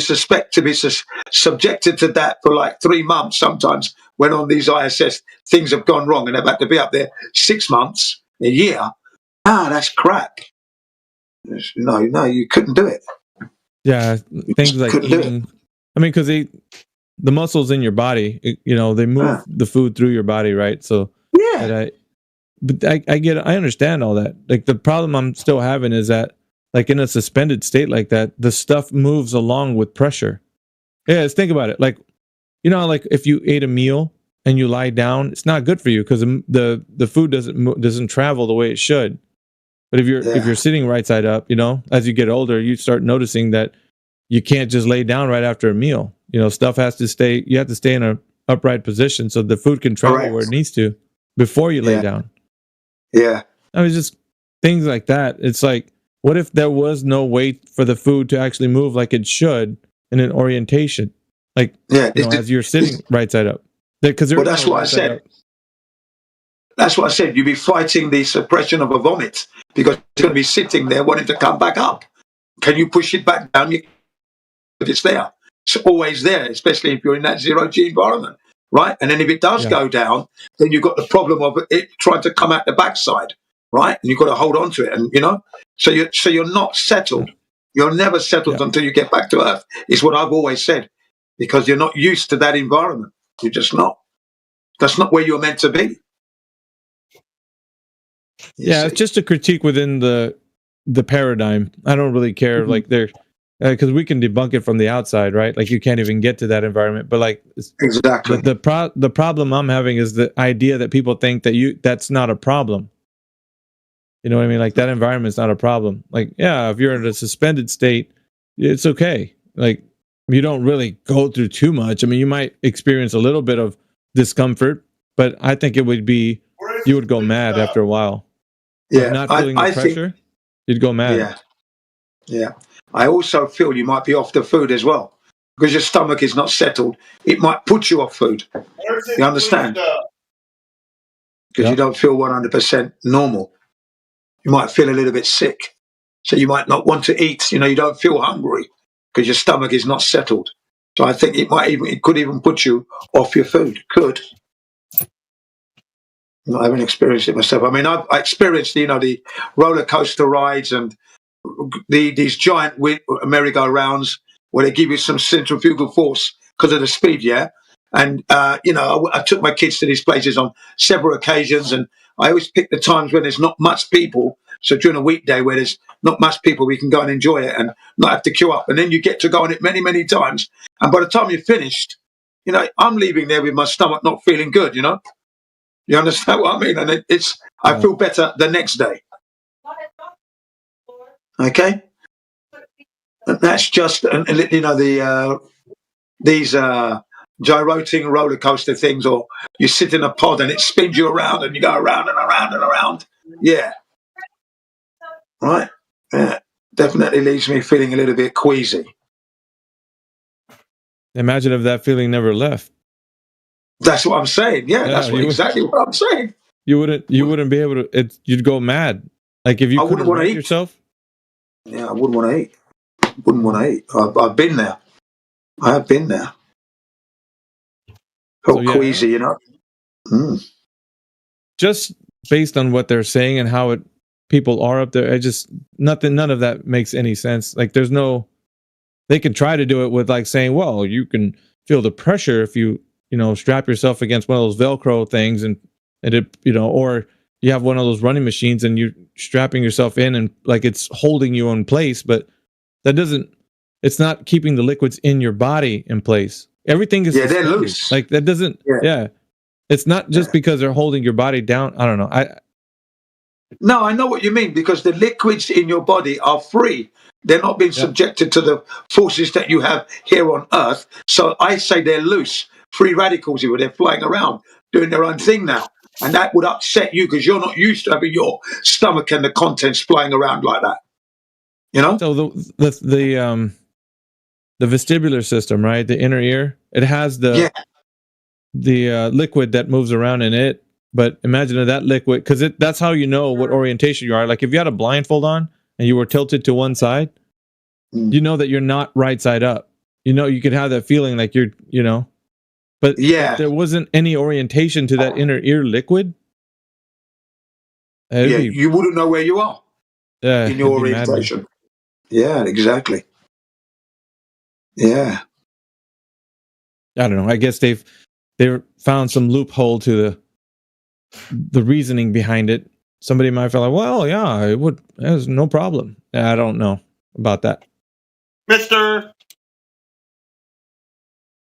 subjected to that for like 3 months sometimes, when on these ISS things have gone wrong and they've had to be up there 6 months, a year, that's crap. No, you couldn't do it. Yeah, things like eating. I mean, because the muscles in your body, they move the food through your body, right? So I understand all that. Like the problem I'm still having is that, like in a suspended state like that, the stuff moves along with pressure. Yeah, let's think about it. Like, like if you ate a meal and you lie down, it's not good for you because the food doesn't travel the way it should. But if you're sitting right side up, as you get older, you start noticing that you can't just lay down right after a meal. Stuff has to stay. You have to stay in an upright position so the food can travel where it needs to before you lay down. Yeah, I mean, just things like that. It's like, what if there was no way for the food to actually move like it should in an orientation? Like, as you're sitting right side up. Because that's what I said. That's what I said. You'd be fighting the suppression of a vomit because it's going to be sitting there wanting to come back up. Can you push it back down? But it's there. It's always there, especially if you're in that zero-G environment, right? And then if it does go down, then you've got the problem of it trying to come out the backside, right? And you've got to hold on to it, and so you're not settled. You're never settled until you get back to Earth. Is what I've always said, because you're not used to that environment. You're just not. That's not where you're meant to be. It's just a critique within the paradigm. I don't really care, like they're because we can debunk it from the outside, right? Like you can't even get to that environment. But like exactly the problem I'm having is the idea that people think that that's not a problem. You know what I mean? Like that environment's not a problem. Like, if you're in a suspended state, it's okay. Like you don't really go through too much. I mean, you might experience a little bit of discomfort, but I think you would go mad after a while. Yeah, not feeling the pressure, you'd go mad. Yeah. I also feel you might be off the food as well because your stomach is not settled. It might put you off food. You understand? Because you don't feel 100% normal. You might feel a little bit sick, so you might not want to eat. You don't feel hungry because your stomach is not settled. So I think it could even put you off your food. Could. I haven't experienced it myself. I mean, I experienced, the roller coaster rides and these giant merry-go-rounds where they give you some centrifugal force because of the speed, And, I took my kids to these places on several occasions, and I always pick the times when there's not much people. So during a weekday where there's not much people, we can go and enjoy it and not have to queue up. And then you get to go on it many, many times. And by the time you're finished, I'm leaving there with my stomach not feeling good, You understand what I mean? And I feel better the next day. Okay? And that's just, these gyrating roller coaster things, or you sit in a pod and it spins you around and you go around and around and around. Yeah. Right? Yeah. Definitely leaves me feeling a little bit queasy. Imagine if that feeling never left. That's what I'm saying. Yeah, that's exactly what I'm saying. You wouldn't be able to. You'd go mad. Like if you couldn't rate yourself. Yeah, I wouldn't want to eat. Wouldn't want to eat. I've been there. I have been there. Felt queasy, Just based on what they're saying and how people are up there, none of that makes any sense. Like there's no. They can try to do it with like saying, well, you can feel the pressure if you strap yourself against one of those Velcro things and it, or you have one of those running machines and you're strapping yourself in and like it's holding you in place, but it's not keeping the liquids in your body in place. Everything is they're loose. Like that doesn't, it's not just because they're holding your body down. I don't know. No, I know what you mean, because the liquids in your body are free. They're not being subjected to the forces that you have here on Earth. So I say they're loose, free radicals. They're flying around, doing their own thing now. And that would upset you because you're not used to having your stomach and the contents flying around like that. You know? So the vestibular system, right? The inner ear, it has the liquid that moves around in it. But imagine if that liquid, because that's how you know what orientation you are. Like if you had a blindfold on and you were tilted to one side, you know that you're not right side up. You know, you could have that feeling like you're, but if there wasn't any orientation to that inner ear liquid. You wouldn't know where you are in your orientation. Yeah, exactly. Yeah. I don't know. I guess they've found some loophole to the reasoning behind it. Somebody might feel like, well, yeah, it would. There's no problem. I don't know about that. Mister.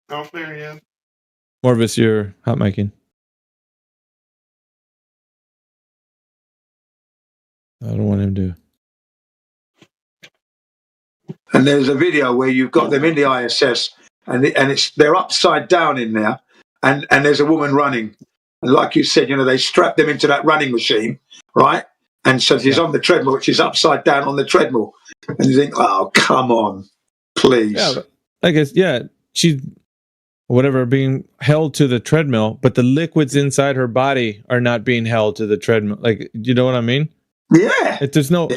Oh, there he is. Morvis, you're hot micing. I don't want him to. And there's a video where you've got them in the ISS, and they're upside down in there, and there's a woman running. And like you said, they strap them into that running machine, right? And so she's on the treadmill, which is upside down on the treadmill. And you think, oh, come on, please. Yeah, but I guess, she's being held to the treadmill, but the liquids inside her body are not being held to the treadmill. Like, you know what I mean? Yeah. There's no...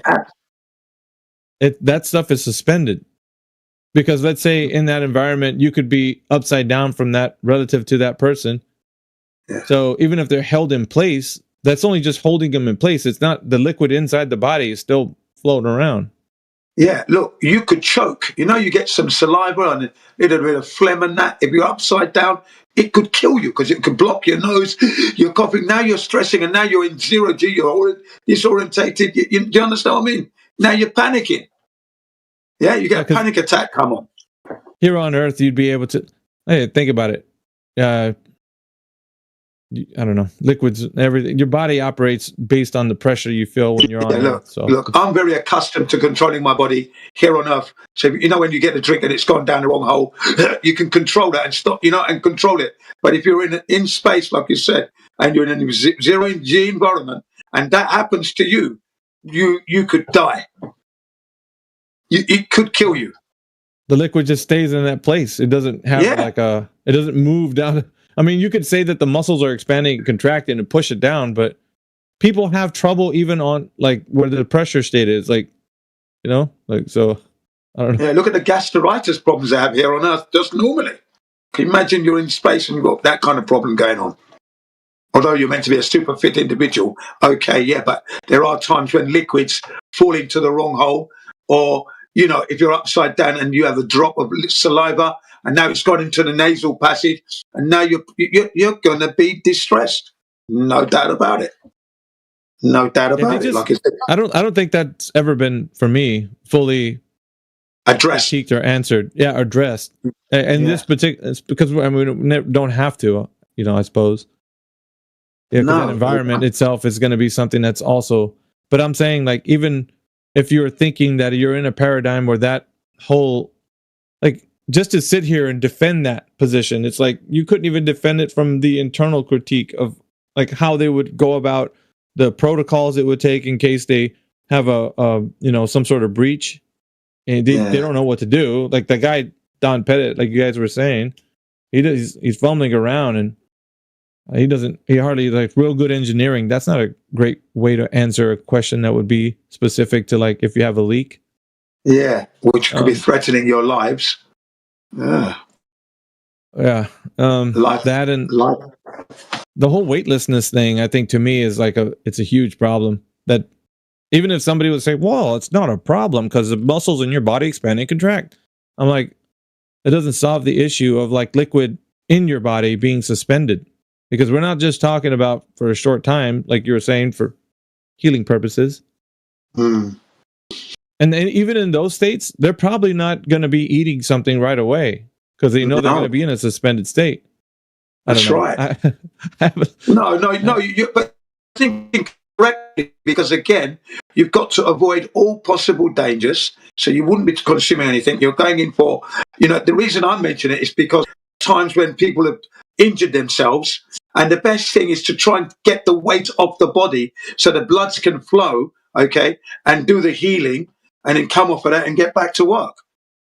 that stuff is suspended. Because let's say in that environment, you could be upside down from that relative to that person. Yeah. So even if they're held in place, that's only just holding them in place. It's not the liquid inside the body is still floating around. Yeah, look, you could choke. You get some saliva and a little bit of phlegm and that. If you're upside down, it could kill you because it could block your nose. You're coughing. Now you're stressing and now you're in 0G. You're disorientated. Do you understand what I mean? Now you're panicking. Yeah, you get a panic attack. Come on. Here on Earth, you'd be able to... Hey, think about it. I don't know, liquids, everything. Your body operates based on the pressure you feel when you're on Earth. So look, I'm very accustomed to controlling my body here on Earth. So when you get a drink and it's gone down the wrong hole, you can control that and stop, and control it. But if you're in space, like you said, and you're in a 0G environment, and that happens to you, you could die. It could kill you. The liquid just stays in that place. It doesn't have it doesn't move down. I mean, you could say that the muscles are expanding and contracting and push it down, but people have trouble even on where the pressure state is, so I don't know. Yeah, look at the gastritis problems they have here on Earth just normally. Can you imagine you're in space and you've got that kind of problem going on? Although you're meant to be a super fit individual, okay, yeah, but there are times when liquids fall into the wrong hole, or if you're upside down and you have a drop of saliva and now it's gone into the nasal passage and now you're going to be distressed. No doubt about it. No doubt about it. Like I said, I don't think that's ever been, for me, fully addressed or answered. Yeah, addressed. And this particular, it's because we don't have to, I suppose. Yeah, that environment itself is going to be something that's also, but I'm saying even if you're thinking that you're in a paradigm where that whole, just to sit here and defend that position, it's like you couldn't even defend it from the internal critique of how they would go about the protocols it would take in case they have a some sort of breach, and they don't know what to do. Like the guy Don Pettit, like you guys were saying, he's fumbling around and he hardly real good engineering. That's not a great way to answer a question that would be specific to if you have a leak. Yeah, which could be threatening your lives. Yeah. Yeah. That and the whole weightlessness thing, I think to me is it's a huge problem. That even if somebody would say, well, it's not a problem because the muscles in your body expand and contract. I'm like, it doesn't solve the issue of liquid in your body being suspended. Because we're not just talking about for a short time, like you were saying, for healing purposes. Mm. And then even in those states, they're probably not going to be eating something right away because they know they're going to be in a suspended state. That's right. No. But I think correctly, because again, you've got to avoid all possible dangers. So you wouldn't be consuming anything. You're going in for, the reason I mention it is because times when people have injured themselves, and the best thing is to try and get the weight off the body so the bloods can flow, okay, and do the healing, and then come off of that and get back to work.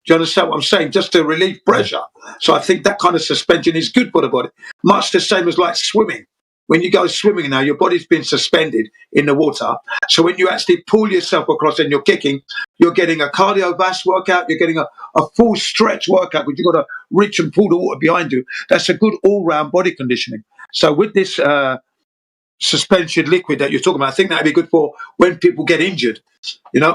Do you understand what I'm saying? Just to relieve pressure. So I think that kind of suspension is good for the body. Much the same as like swimming. When you go swimming now, your body's been suspended in the water. So when you actually pull yourself across and you're kicking, you're getting a cardiovascular workout, you're getting a full stretch workout, because you've got to reach and pull the water behind you. That's a good all-round body conditioning. So with this suspension liquid that you're talking about, I think that'd be good for when people get injured,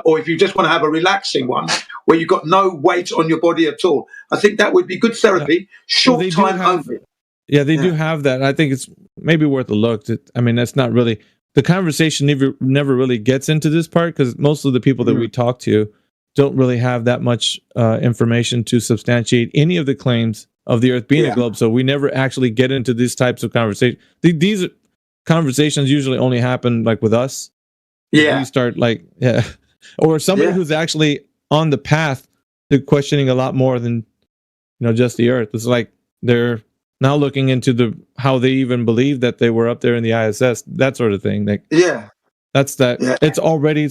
or if you just want to have a relaxing one where you've got no weight on your body at all. I think that would be good therapy, short time only. Yeah, they do have that. I think it's maybe worth a look. I mean, that's not really the conversation. Never really gets into this part, because most of the people that we talk to don't really have that much information to substantiate any of the claims of the Earth being a globe. So we never actually get into these types of conversations. These conversations usually only happen like with us. Yeah, we start or somebody who's actually on the path to questioning a lot more than just the Earth. It's like they're now looking into how they even believe that they were up there in the ISS, that sort of thing. That's that. Yeah. It's already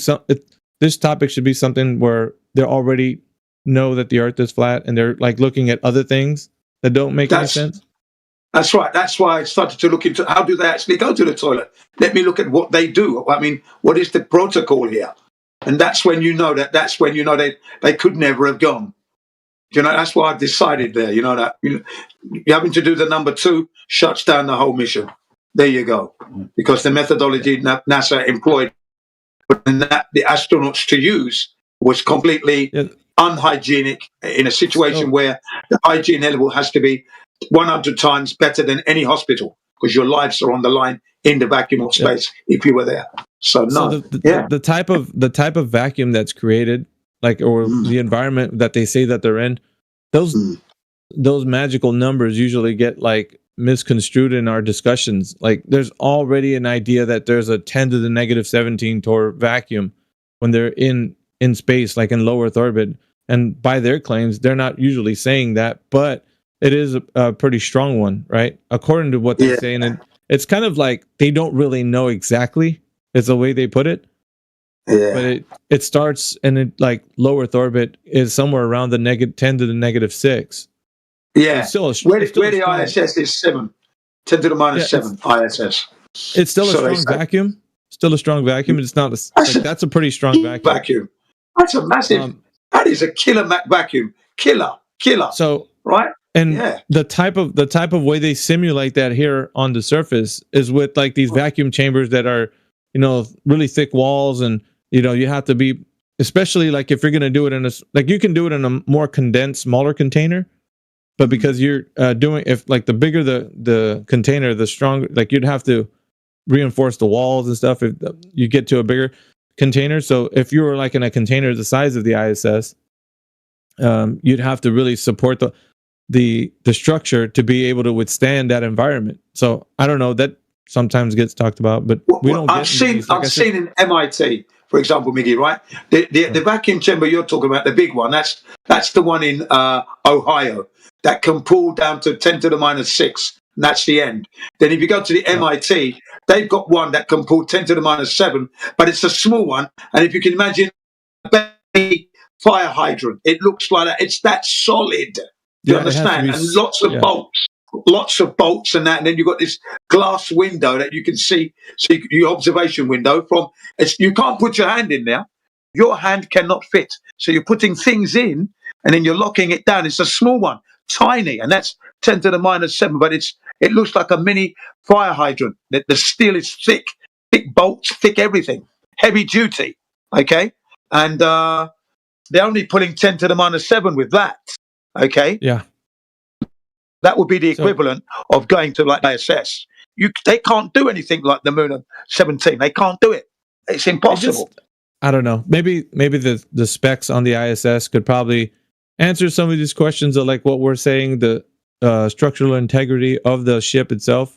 this topic should be something where they already know that the Earth is flat, and they're like looking at other things that don't make any sense. That's right. That's why I started to look into how do they actually go to the toilet. Let me look at what they do. I mean, what is the protocol here? And that's when that's when they could never have gone. That's why I decided there, that you're having to do the number 2 shuts down the whole mission. There you go. Because the methodology NASA employed the astronauts to use was completely unhygienic in a situation where the hygiene level has to be 100 times better than any hospital, because your lives are on the line in the vacuum of space if you were there. So the type of vacuum that's created, or the environment that they say that they're in, those magical numbers usually get misconstrued in our discussions. There's already an idea that there's a 10 to the negative 17 torr vacuum when they're in space, in low Earth orbit. And by their claims, they're not usually saying that, but it is a pretty strong one, right? According to what they say. And it's kind of like they don't really know exactly. It's the way they put it. Yeah. But it starts, and low Earth orbit is somewhere around the 10 to the negative 6. Yeah. Where the ISS is 7. 10 to the minus 7 ISS. It's still a strong vacuum. Still a strong vacuum. It's not that's a pretty strong vacuum. That's a massive. That is a killer vacuum. Killer. So right. And the type of way they simulate that here on the surface is with these vacuum chambers that are, really thick walls, and you have to be, especially if you're going to do it in you can do it in a more condensed, smaller container, but because you're doing, if the bigger the container, the stronger, you'd have to reinforce the walls and stuff if you get to a bigger container. So if you were in a container the size of the ISS, you'd have to really support the structure to be able to withstand that environment. So I don't know, that sometimes gets talked about, but we don't. I've seen in MIT, for example, Miggy, right? The vacuum chamber you're talking about, the big one, that's the one in Ohio that can pull down to 10 to the minus 6. And that's the end. Then if you go to the MIT, they've got one that can pull 10 to the minus 7, but it's a small one. And if you can imagine a fire hydrant, it looks like that. It's that solid. You understand? And lots of bolts and that. And then you've got this glass window that you can see your observation window from. You can't put your hand in there. Your hand cannot fit. So you're putting things in, and then you're locking it down. It's a small one, tiny, and that's 10 to the minus 7, but it looks like a mini fire hydrant. The steel is thick bolts, thick everything, heavy duty, okay? And they're only pulling 10 to the minus 7 with that, okay? Yeah. That would be the equivalent of going to ISS. They can't do anything like the moon of 17. They can't do it. It's impossible. I don't know. Maybe the specs on the ISS could probably answer some of these questions of what we're saying, the structural integrity of the ship itself.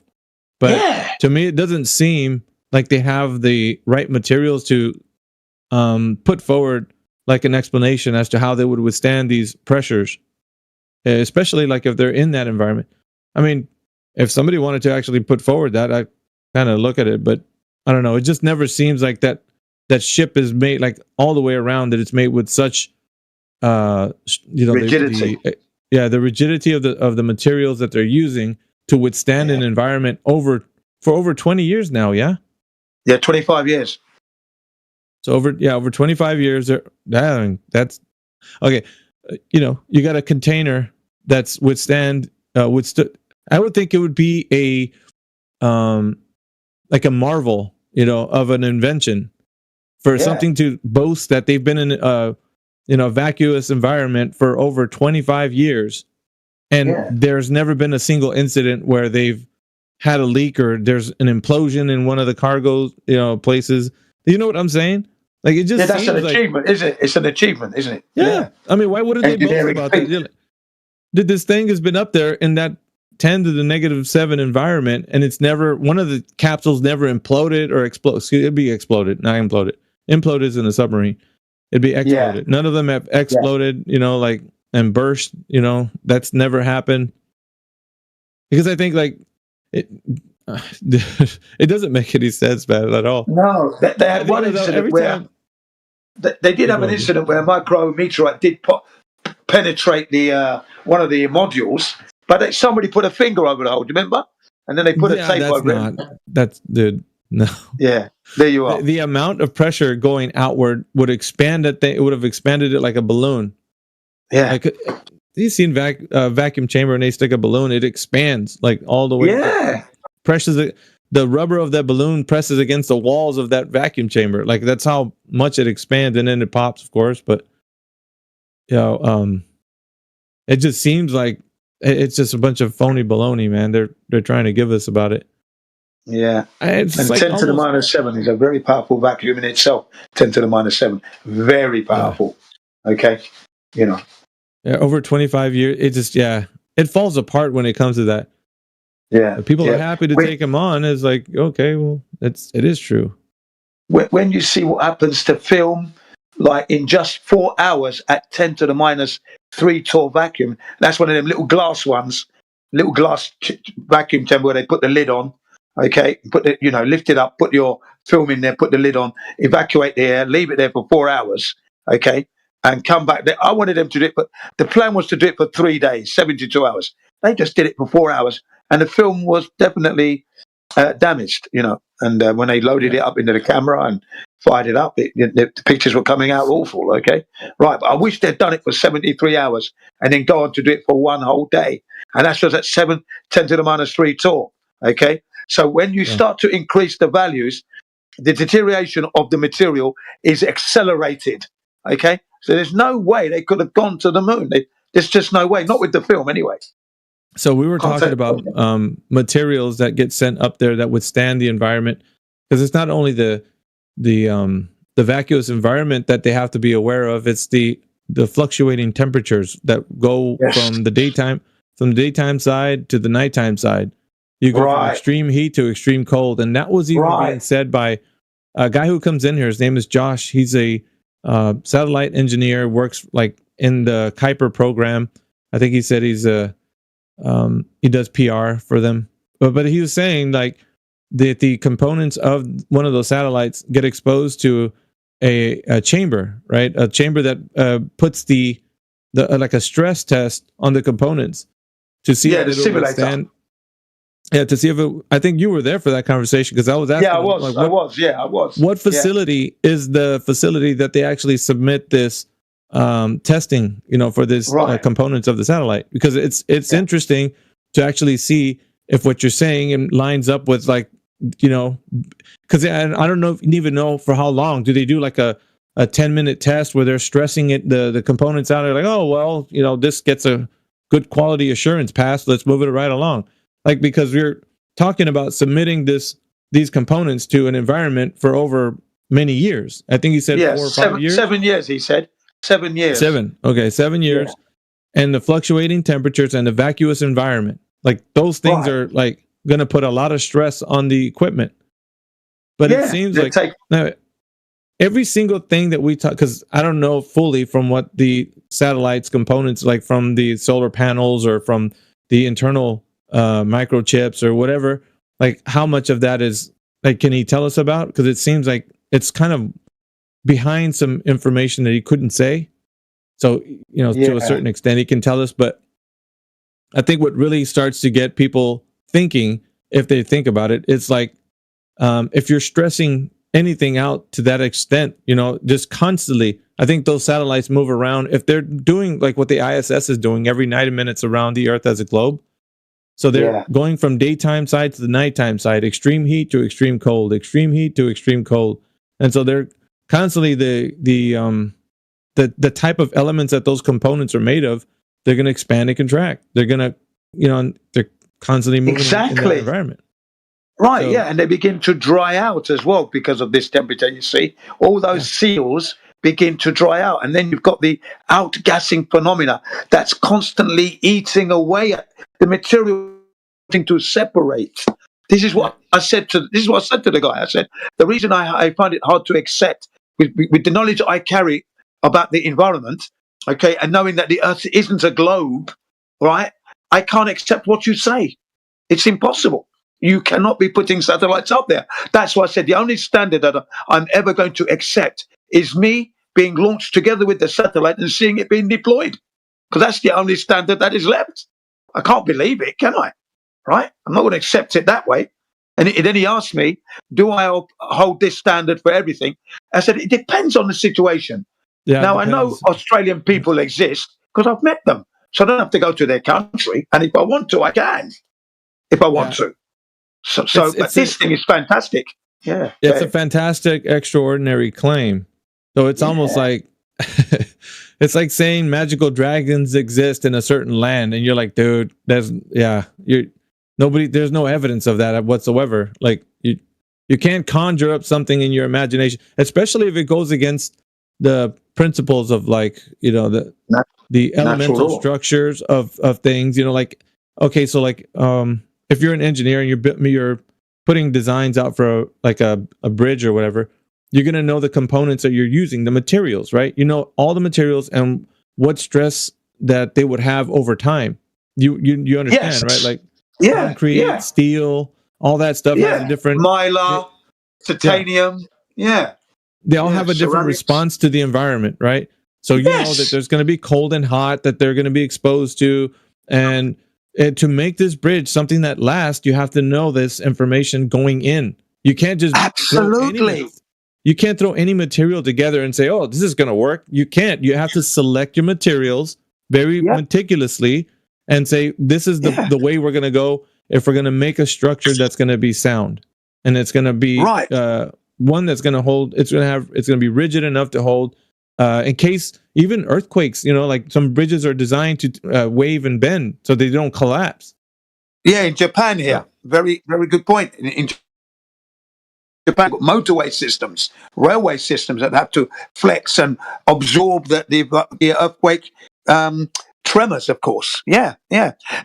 But to me, it doesn't seem like they have the right materials to put forward like an explanation as to how they would withstand these pressures, especially like if they're in that environment. I mean, if somebody wanted to actually put forward that, I kind of look at it, but I don't know. It just never seems like that ship is made like all the way around, that it's made with such rigidity. The rigidity of the materials that they're using to withstand an environment for over 20 years now. Yeah, 25 years. So over 25 years. That's okay. You got a container that's withstood. I would think it would be like a marvel, of an invention for something to boast that they've been in a vacuous environment for over 25 years, and there's never been a single incident where they've had a leak or there's an implosion in one of the cargo places. You know what I'm saying? Like, it just that's an achievement, isn't it? It's an achievement, isn't it? Yeah. I mean, why wouldn't they boast about that? This thing has been up there in that 10 to the -7 environment, and it's never, one of the capsules never imploded or exploded. It'd be exploded, not imploded. Imploded is in a submarine. It'd be exploded. None of them have exploded, and burst. That's never happened. Because I think it doesn't make any sense, man, at all. No, they had one incident where they did have an incident where a micrometeorite did penetrate the one of the modules, but somebody put a finger over the hole. Do you remember? And then they put a tape over it. No. Yeah, there you are. The amount of pressure going outward would expand that thing. It would have expanded it like a balloon. Yeah. You've seen vacuum chamber, and they stick a balloon, it expands like all the way. Yeah. Presses the rubber of that balloon presses against the walls of that vacuum chamber. Like, that's how much it expands, and then it pops, of course. But it just seems like it's just a bunch of phony baloney, man. They're trying to give us about it. Yeah, and 10 to the -7 is a very powerful vacuum in itself. 10 to the -7, very powerful. Yeah. Okay, over 25 years, it just it falls apart when it comes to that. Yeah, but people are happy to take them on. It's like, okay, well, it is true. When you see what happens to film, like in just 4 hours at 10 to the -3 torr vacuum, that's one of them little glass ones, little glass vacuum chamber where they put the lid on. Okay, lift it up, put your film in there, put the lid on, evacuate the air, leave it there for 4 hours. Okay, and come back. I wanted them to do it, but the plan was to do it for 3 days, 72 hours. They just did it for 4 hours, and the film was definitely damaged. And when they loaded it up into the camera and fired it up, the pictures were coming out awful. Okay, right. But I wish they'd done it for 73 hours and then go on to do it for one whole day, and that's just at 10 to the -3 torr. Okay. So when you start to increase the values, the deterioration of the material is accelerated. Okay, so there's no way they could have gone to the moon. There's just no way, not with the film anyway. So we were talking about materials that get sent up there that withstand the environment, because it's not only the vacuous environment that they have to be aware of. It's the fluctuating temperatures that go from the daytime side to the nighttime side. You go from extreme heat to extreme cold. And that was even being said by a guy who comes in here. His name is Josh. He's a satellite engineer, works like in the Kuiper program. I think he said he does PR for them. But he was saying like the components of one of those satellites get exposed to a chamber, right? A chamber that puts the like a stress test on the components to see if it will withstand. Yeah, to see if it. I think you were there for that conversation, because I was asking. Yeah, I was. I was. What facility is the facility that they actually submit this testing? For this components of the satellite, because it's interesting to actually see if what you're saying lines up with because I don't know if you even know for how long. Do they do like a 10-minute test where they're stressing the components out? They're like, oh well, this gets a good quality assurance pass. Let's move it right along. Because we're talking about submitting these components to an environment for over many years. I think he said 4 or 5 years. 7 years, he said. 7 years. 7. Okay, 7 years. Yeah. And the fluctuating temperatures and the vacuous environment. Those things are going to put a lot of stress on the equipment. But it seems like no, every single thing that we talk, because I don't know fully from what the satellites components, like from the solar panels or from the internal microchips or whatever, like how much of that is, like, can he tell us about? Because it seems like it's kind of behind some information that he couldn't say. So, you know, to a certain extent, he can tell us. But I think what really starts to get people thinking, if they think about it, it's like if you're stressing anything out to that extent, you know, just constantly, I think those satellites move around. If they're doing like what the ISS is doing every 90 minutes around the Earth as a globe, so they're going from daytime side to the nighttime side, extreme heat to extreme cold, extreme heat to extreme cold, and so they're constantly the type of elements that those components are made of, they're going to expand and contract. They're going to, you know, they're constantly moving in that environment. Right, and they begin to dry out as well because of this temperature. You see, all those seals begin to dry out, and then you've got the outgassing phenomena that's constantly eating away at the material to separate. This is what I said to the guy. I said the reason I find it hard to accept with the knowledge I carry about the environment, okay, and knowing that the Earth isn't a globe, right? I can't accept what you say. It's impossible. You cannot be putting satellites up there. That's why I said the only standard that I'm ever going to accept is me being launched together with the satellite and seeing it being deployed. Because that's the only standard that is left. I can't believe it, can I? Right? I'm not going to accept it that way. And then he asked me, do I hold this standard for everything? I said, it depends on the situation. Yeah, now, I know Australian people exist because I've met them. So I don't have to go to their country. And if I want to, I can. If I want to. So but this thing is fantastic. Yeah. It's a fantastic, extraordinary claim. So it's almost like it's like saying magical dragons exist in a certain land, and you're like, dude, there's no evidence of that whatsoever. Like you can't conjure up something in your imagination, especially if it goes against the principles of, like, you know, the elemental structures of things. You know, like, okay, so like if you're an engineer and you're putting designs out for a bridge or whatever, you're going to know the components that you're using, the materials, right? You know all the materials and what stress that they would have over time. You understand, right? Like concrete, steel, all that stuff has a different mylar, titanium. They all have a different response to the environment, right? So you know that there's going to be cold and hot that they're going to be exposed to, and to make this bridge something that lasts, you have to know this information going in. You can't just you can't throw any material together and say, "Oh, this is going to work." You can't. You have to select your materials very meticulously and say, "This is the way we're going to go if we're going to make a structure that's going to be sound, and it's going to be one that's going to hold. It's going to be rigid enough to hold in case even earthquakes. You know, like some bridges are designed to wave and bend so they don't collapse." Yeah, in Japan here, very, very good point. In Japan, motorway systems, railway systems that have to flex and absorb the earthquake tremors, of course. Yeah.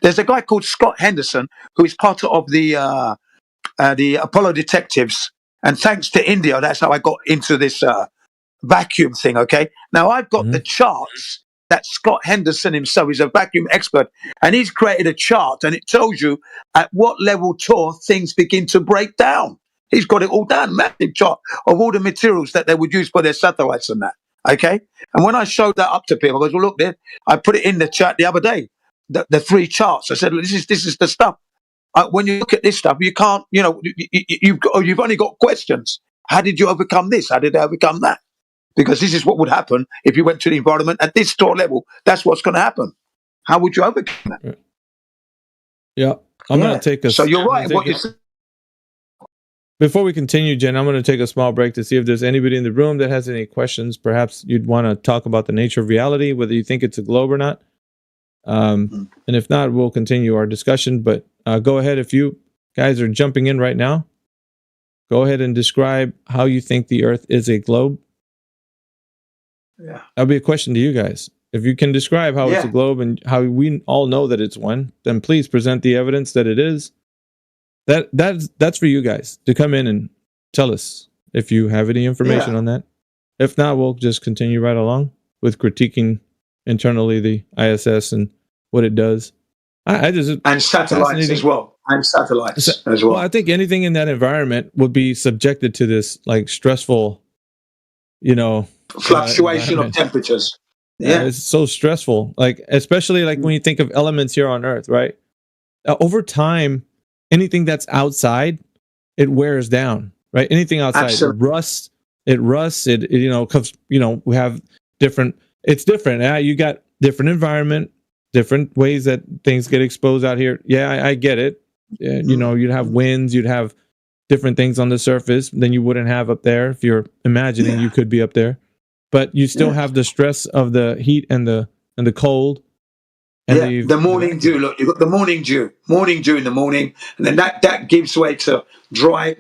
There's a guy called Scott Henderson who is part of the Apollo detectives, and thanks to India, that's how I got into this vacuum thing. Okay, now I've got the charts that Scott Henderson himself is a vacuum expert, and he's created a chart, and it tells you at what level things begin to break down. He's got it all down, massive chart of all the materials that they would use for their satellites and that. Okay, and when I showed that up to people, I goes, "Well, look, there." I put it in the chat the other day, the three charts. I said, "This is the stuff." When you look at this stuff, you can't, you know, you've only got questions. How did you overcome this? How did they overcome that? Because this is what would happen if you went to the environment at this store level. That's what's going to happen. How would you overcome that? Yeah, I'm going to take a. So you're right. What you said. Before we continue, Jen, I'm going to take a small break to see if there's anybody in the room that has any questions. Perhaps you'd want to talk about the nature of reality, whether you think it's a globe or not. And if not, we'll continue our discussion. But go ahead, if you guys are jumping in right now, go ahead and describe how you think the Earth is a globe. Yeah, that'll be a question to you guys. If you can describe how it's a globe and how we all know that it's one, then please present the evidence that it is. That's for you guys to come in and tell us if you have any information on that. If not, we'll just continue right along with critiquing internally the ISS and what it does. I just and satellites as well, as well. Well, I think anything in that environment would be subjected to this like stressful, fluctuation of temperatures. Yeah, it's so stressful. Like especially like when you think of elements here on Earth, right? Over time, anything that's outside, it wears down, right? Anything outside it rusts. It comes. We have different. It's different. You got different environment. Different ways that things get exposed out here. Yeah, I get it. You'd have winds, you'd have different things on the surface than you wouldn't have up there if you're imagining you could be up there. But you still have the stress of the heat and the cold. And the morning dew. Look, you've got the morning dew in the morning, and then that gives way to dry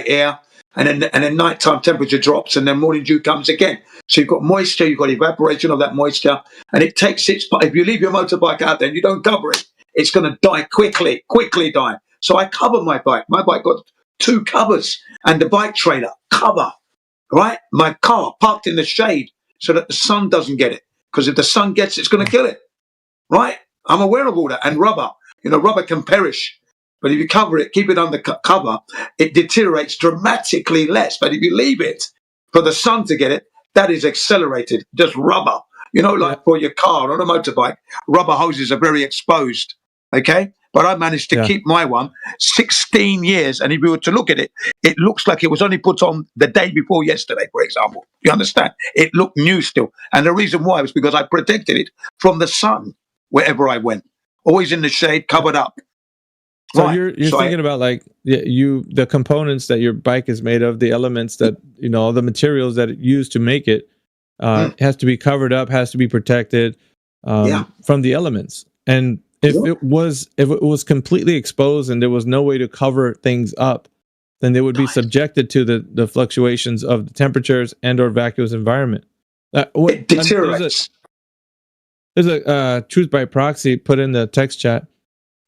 air, and then nighttime temperature drops, and then morning dew comes again. So you've got moisture, you've got evaporation of that moisture, and it takes its. If you leave your motorbike out there and you don't cover it, it's going to die quickly die. So I cover my bike. My bike got 2 covers, and the bike trailer cover. Right, my car parked in the shade so that the sun doesn't get it, because if the sun gets it, it's going to kill it. Right, I'm aware of all that. And rubber, rubber can perish. But if you cover it, keep it under cover, it deteriorates dramatically less. But if you leave it for the sun to get it, that is accelerated. Just rubber. For your car on a motorbike, rubber hoses are very exposed. Okay? But I managed to keep my one 16 years. And if you were to look at it, it looks like it was only put on the day before yesterday, for example. You understand? It looked new still. And the reason why was because I protected it from the sun wherever I went. Always in the shade, covered up. So you're thinking about like the components that your bike is made of, the elements that all the materials that it used to make it has to be covered up, has to be protected from the elements. And if it was completely exposed and there was no way to cover things up, then they would be subjected to the fluctuations of the temperatures and or vacuous environment. It deteriorates. There's a Truth by Proxy put in the text chat.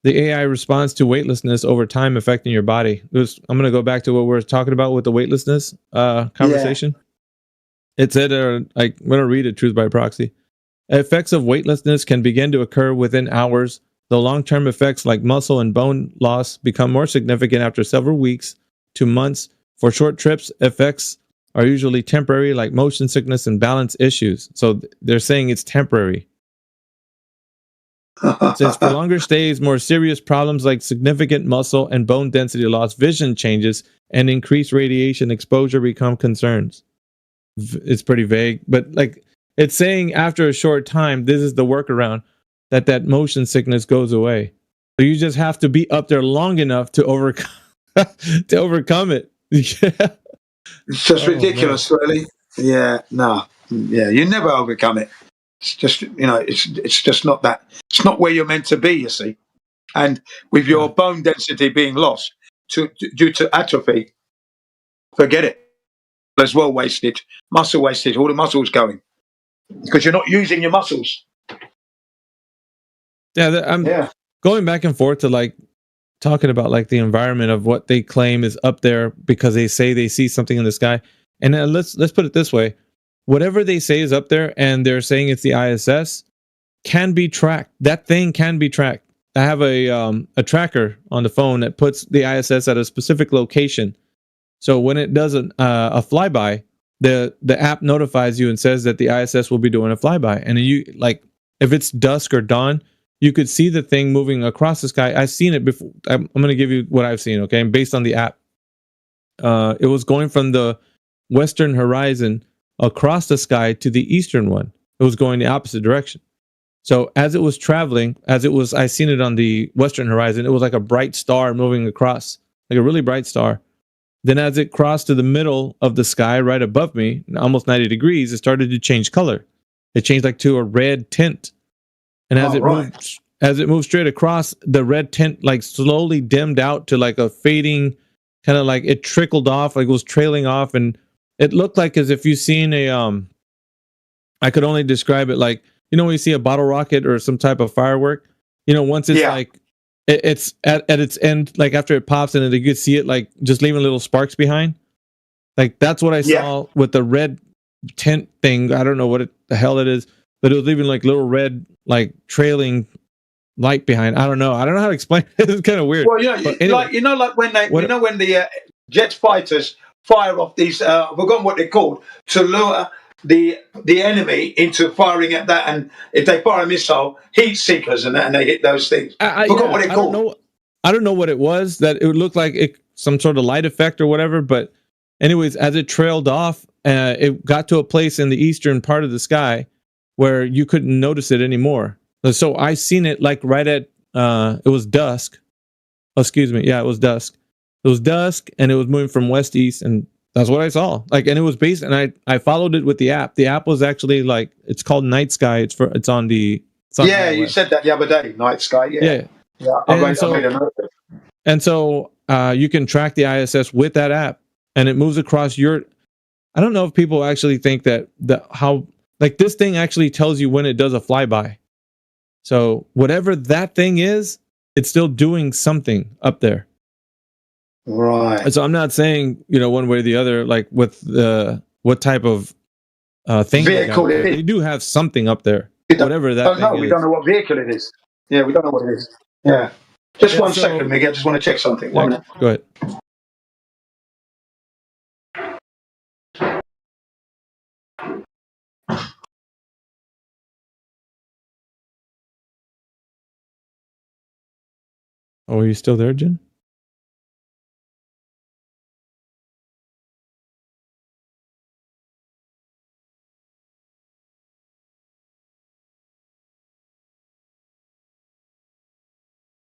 The AI responds to weightlessness over time affecting your body. I'm going to go back to what we were talking about with the weightlessness conversation. It said, I'm going to read it, Truth by Proxy. Effects of weightlessness can begin to occur within hours, though long-term effects like muscle and bone loss become more significant after several weeks to months. For short trips, effects are usually temporary, like motion sickness and balance issues. So they're saying it's temporary. Since for longer stays, more serious problems like significant muscle and bone density loss, vision changes, and increased radiation exposure become concerns. It's pretty vague, but like it's saying after a short time, this is the workaround, that motion sickness goes away. So you just have to be up there long enough to overcome it. Yeah. It's just ridiculous, really. Yeah, no. Yeah, you never overcome it. It's just, it's just not that. It's not where you're meant to be, you see. And with your bone density being lost due to atrophy, forget it. As well wasted, muscle wasted, all the muscles going. Because you're not using your muscles. Yeah, I'm going back and forth to like talking about like the environment of what they claim is up there because they say they see something in the sky. And then let's put it this way. Whatever they say is up there and they're saying it's the ISS can be tracked. That thing can be tracked. I have a tracker on the phone that puts the ISS at a specific location. So when it does a flyby, the app notifies you and says that the ISS will be doing a flyby. And you like if it's dusk or dawn, you could see the thing moving across the sky. I've seen it before. I'm going to give you what I've seen, okay? Based on the app. It was going from the western horizon across the sky to the eastern one. It was going the opposite direction. So as it was traveling, I seen it on the western horizon, it was like a bright star moving across, like a really bright star. Then as it crossed to the middle of the sky right above me, almost 90 degrees, it started to change color. It changed like to a red tint. And as it moved straight across, the red tint like slowly dimmed out to like a fading, kind of like it trickled off, like it was trailing off. And it looked like as if you've seen I could only describe it like, when you see a bottle rocket or some type of firework, once it's like, it's at its end, like after it pops and you could see it like just leaving little sparks behind. Like that's what I saw with the red tent thing. I don't know what the hell it is, but it was even like little red, like trailing light behind. I don't know how to explain it. It's kind of weird. Well, anyway, like when the jet fighters fire off these, I've forgotten what they're called, to lure the enemy into firing at that, and if they fire a missile, heat seekers and that, and they hit those things. Forgot what they're called. I don't know what it was. That it would look like some sort of light effect or whatever. But anyways, as it trailed off, it got to a place in the eastern part of the sky where you couldn't notice it anymore. So I seen it like right at it was dusk. Oh, excuse me. Yeah, it was dusk. It was dusk, and it was moving from west to east, and that's what I saw. Like, and it was based, and I followed it with the app. The app was actually like, it's called Night Sky. It's on the. Yeah, you said that the other day. Night Sky. Yeah. I made a note of it. And so you can track the ISS with that app, and it moves across your. I don't know if people actually think that how like this thing actually tells you when it does a flyby. So whatever that thing is, it's still doing something up there. Right. And so I'm not saying, one way or the other, like with what type of thing vehicle it is. They do have something up there. Whatever that thing is. We don't know what vehicle it is. Yeah, we don't know what it is. Yeah. Just 1 second, Miguel. I just want to check something. 1 minute. Go ahead. Oh, are you still there, Jen?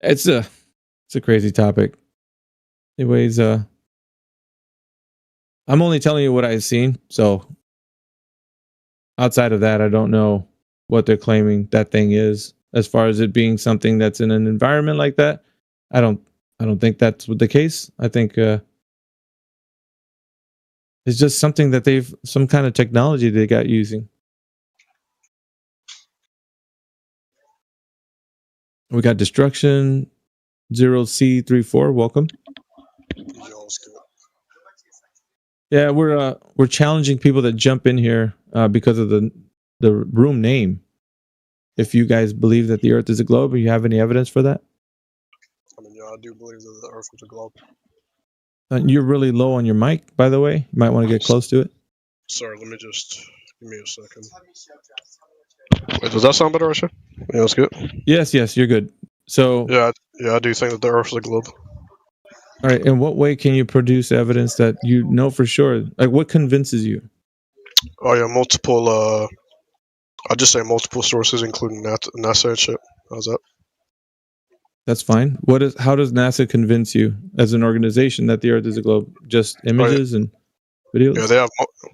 It's a crazy topic. Anyways, I'm only telling you what I've seen. So outside of that, I don't know what they're claiming that thing is. As far as it being something that's in an environment like that, I don't think that's the case. I think it's just something that some kind of technology they got using. We got Destruction 0C34. Welcome. Yeah, we're challenging people that jump in here because of the room name. If you guys believe that the Earth is a globe, or you have any evidence for that? I mean, yeah, I do believe that the Earth is a globe. You're really low on your mic, by the way. You might want to get close to it. Sorry, let me just give me a second. Wait, does that sound better, Russia? Yeah, that's good. Yes, you're good. So yeah, I do think that the Earth is a globe. All right. In what way can you produce evidence that you know for sure? Like, what convinces you? Oh yeah, multiple. I'll just say multiple sources, including NASA and shit. How's that? That's fine. How does NASA convince you as an organization that the Earth is a globe? Just images and videos?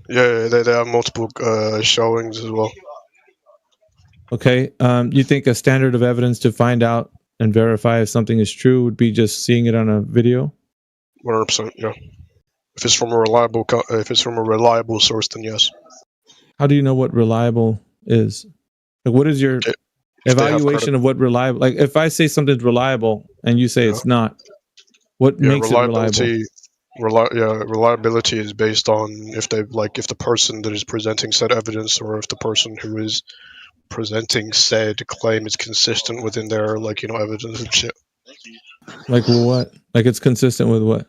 Yeah, they have multiple showings as well. Okay. You think a standard of evidence to find out and verify if something is true would be just seeing it on a video? 100%. Yeah. If it's from a reliable source, then yes. How do you know what reliable is? Like, what is your evaluation of what reliable? Like, if I say something's reliable and you say it's not, what makes it reliable? Reliability is based on if the person that is presenting said evidence, or if the person who is presenting said claim is consistent within their evidence and shit. Like what? Like it's consistent with what?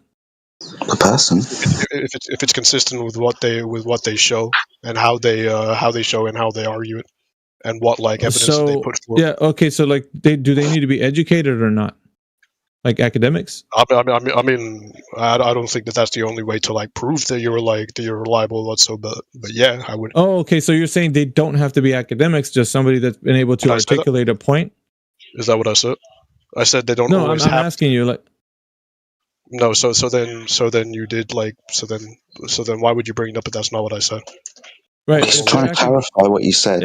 The person. If it's consistent with what they show and how they show and how they argue it, and what evidence they put forward. Yeah. Okay. So do they need to be educated or not? Like academics? I mean, I don't think that's the only way to prove that you're reliable whatsoever. But yeah, I would. Oh, okay. So you're saying they don't have to be academics, just somebody that's been able to articulate a point? Is that what I said? I said they don't. No, always I'm have asking you. No, so then you did so then why would you bring it up if that's not what I said? Right. I'm just trying to clarify what you said.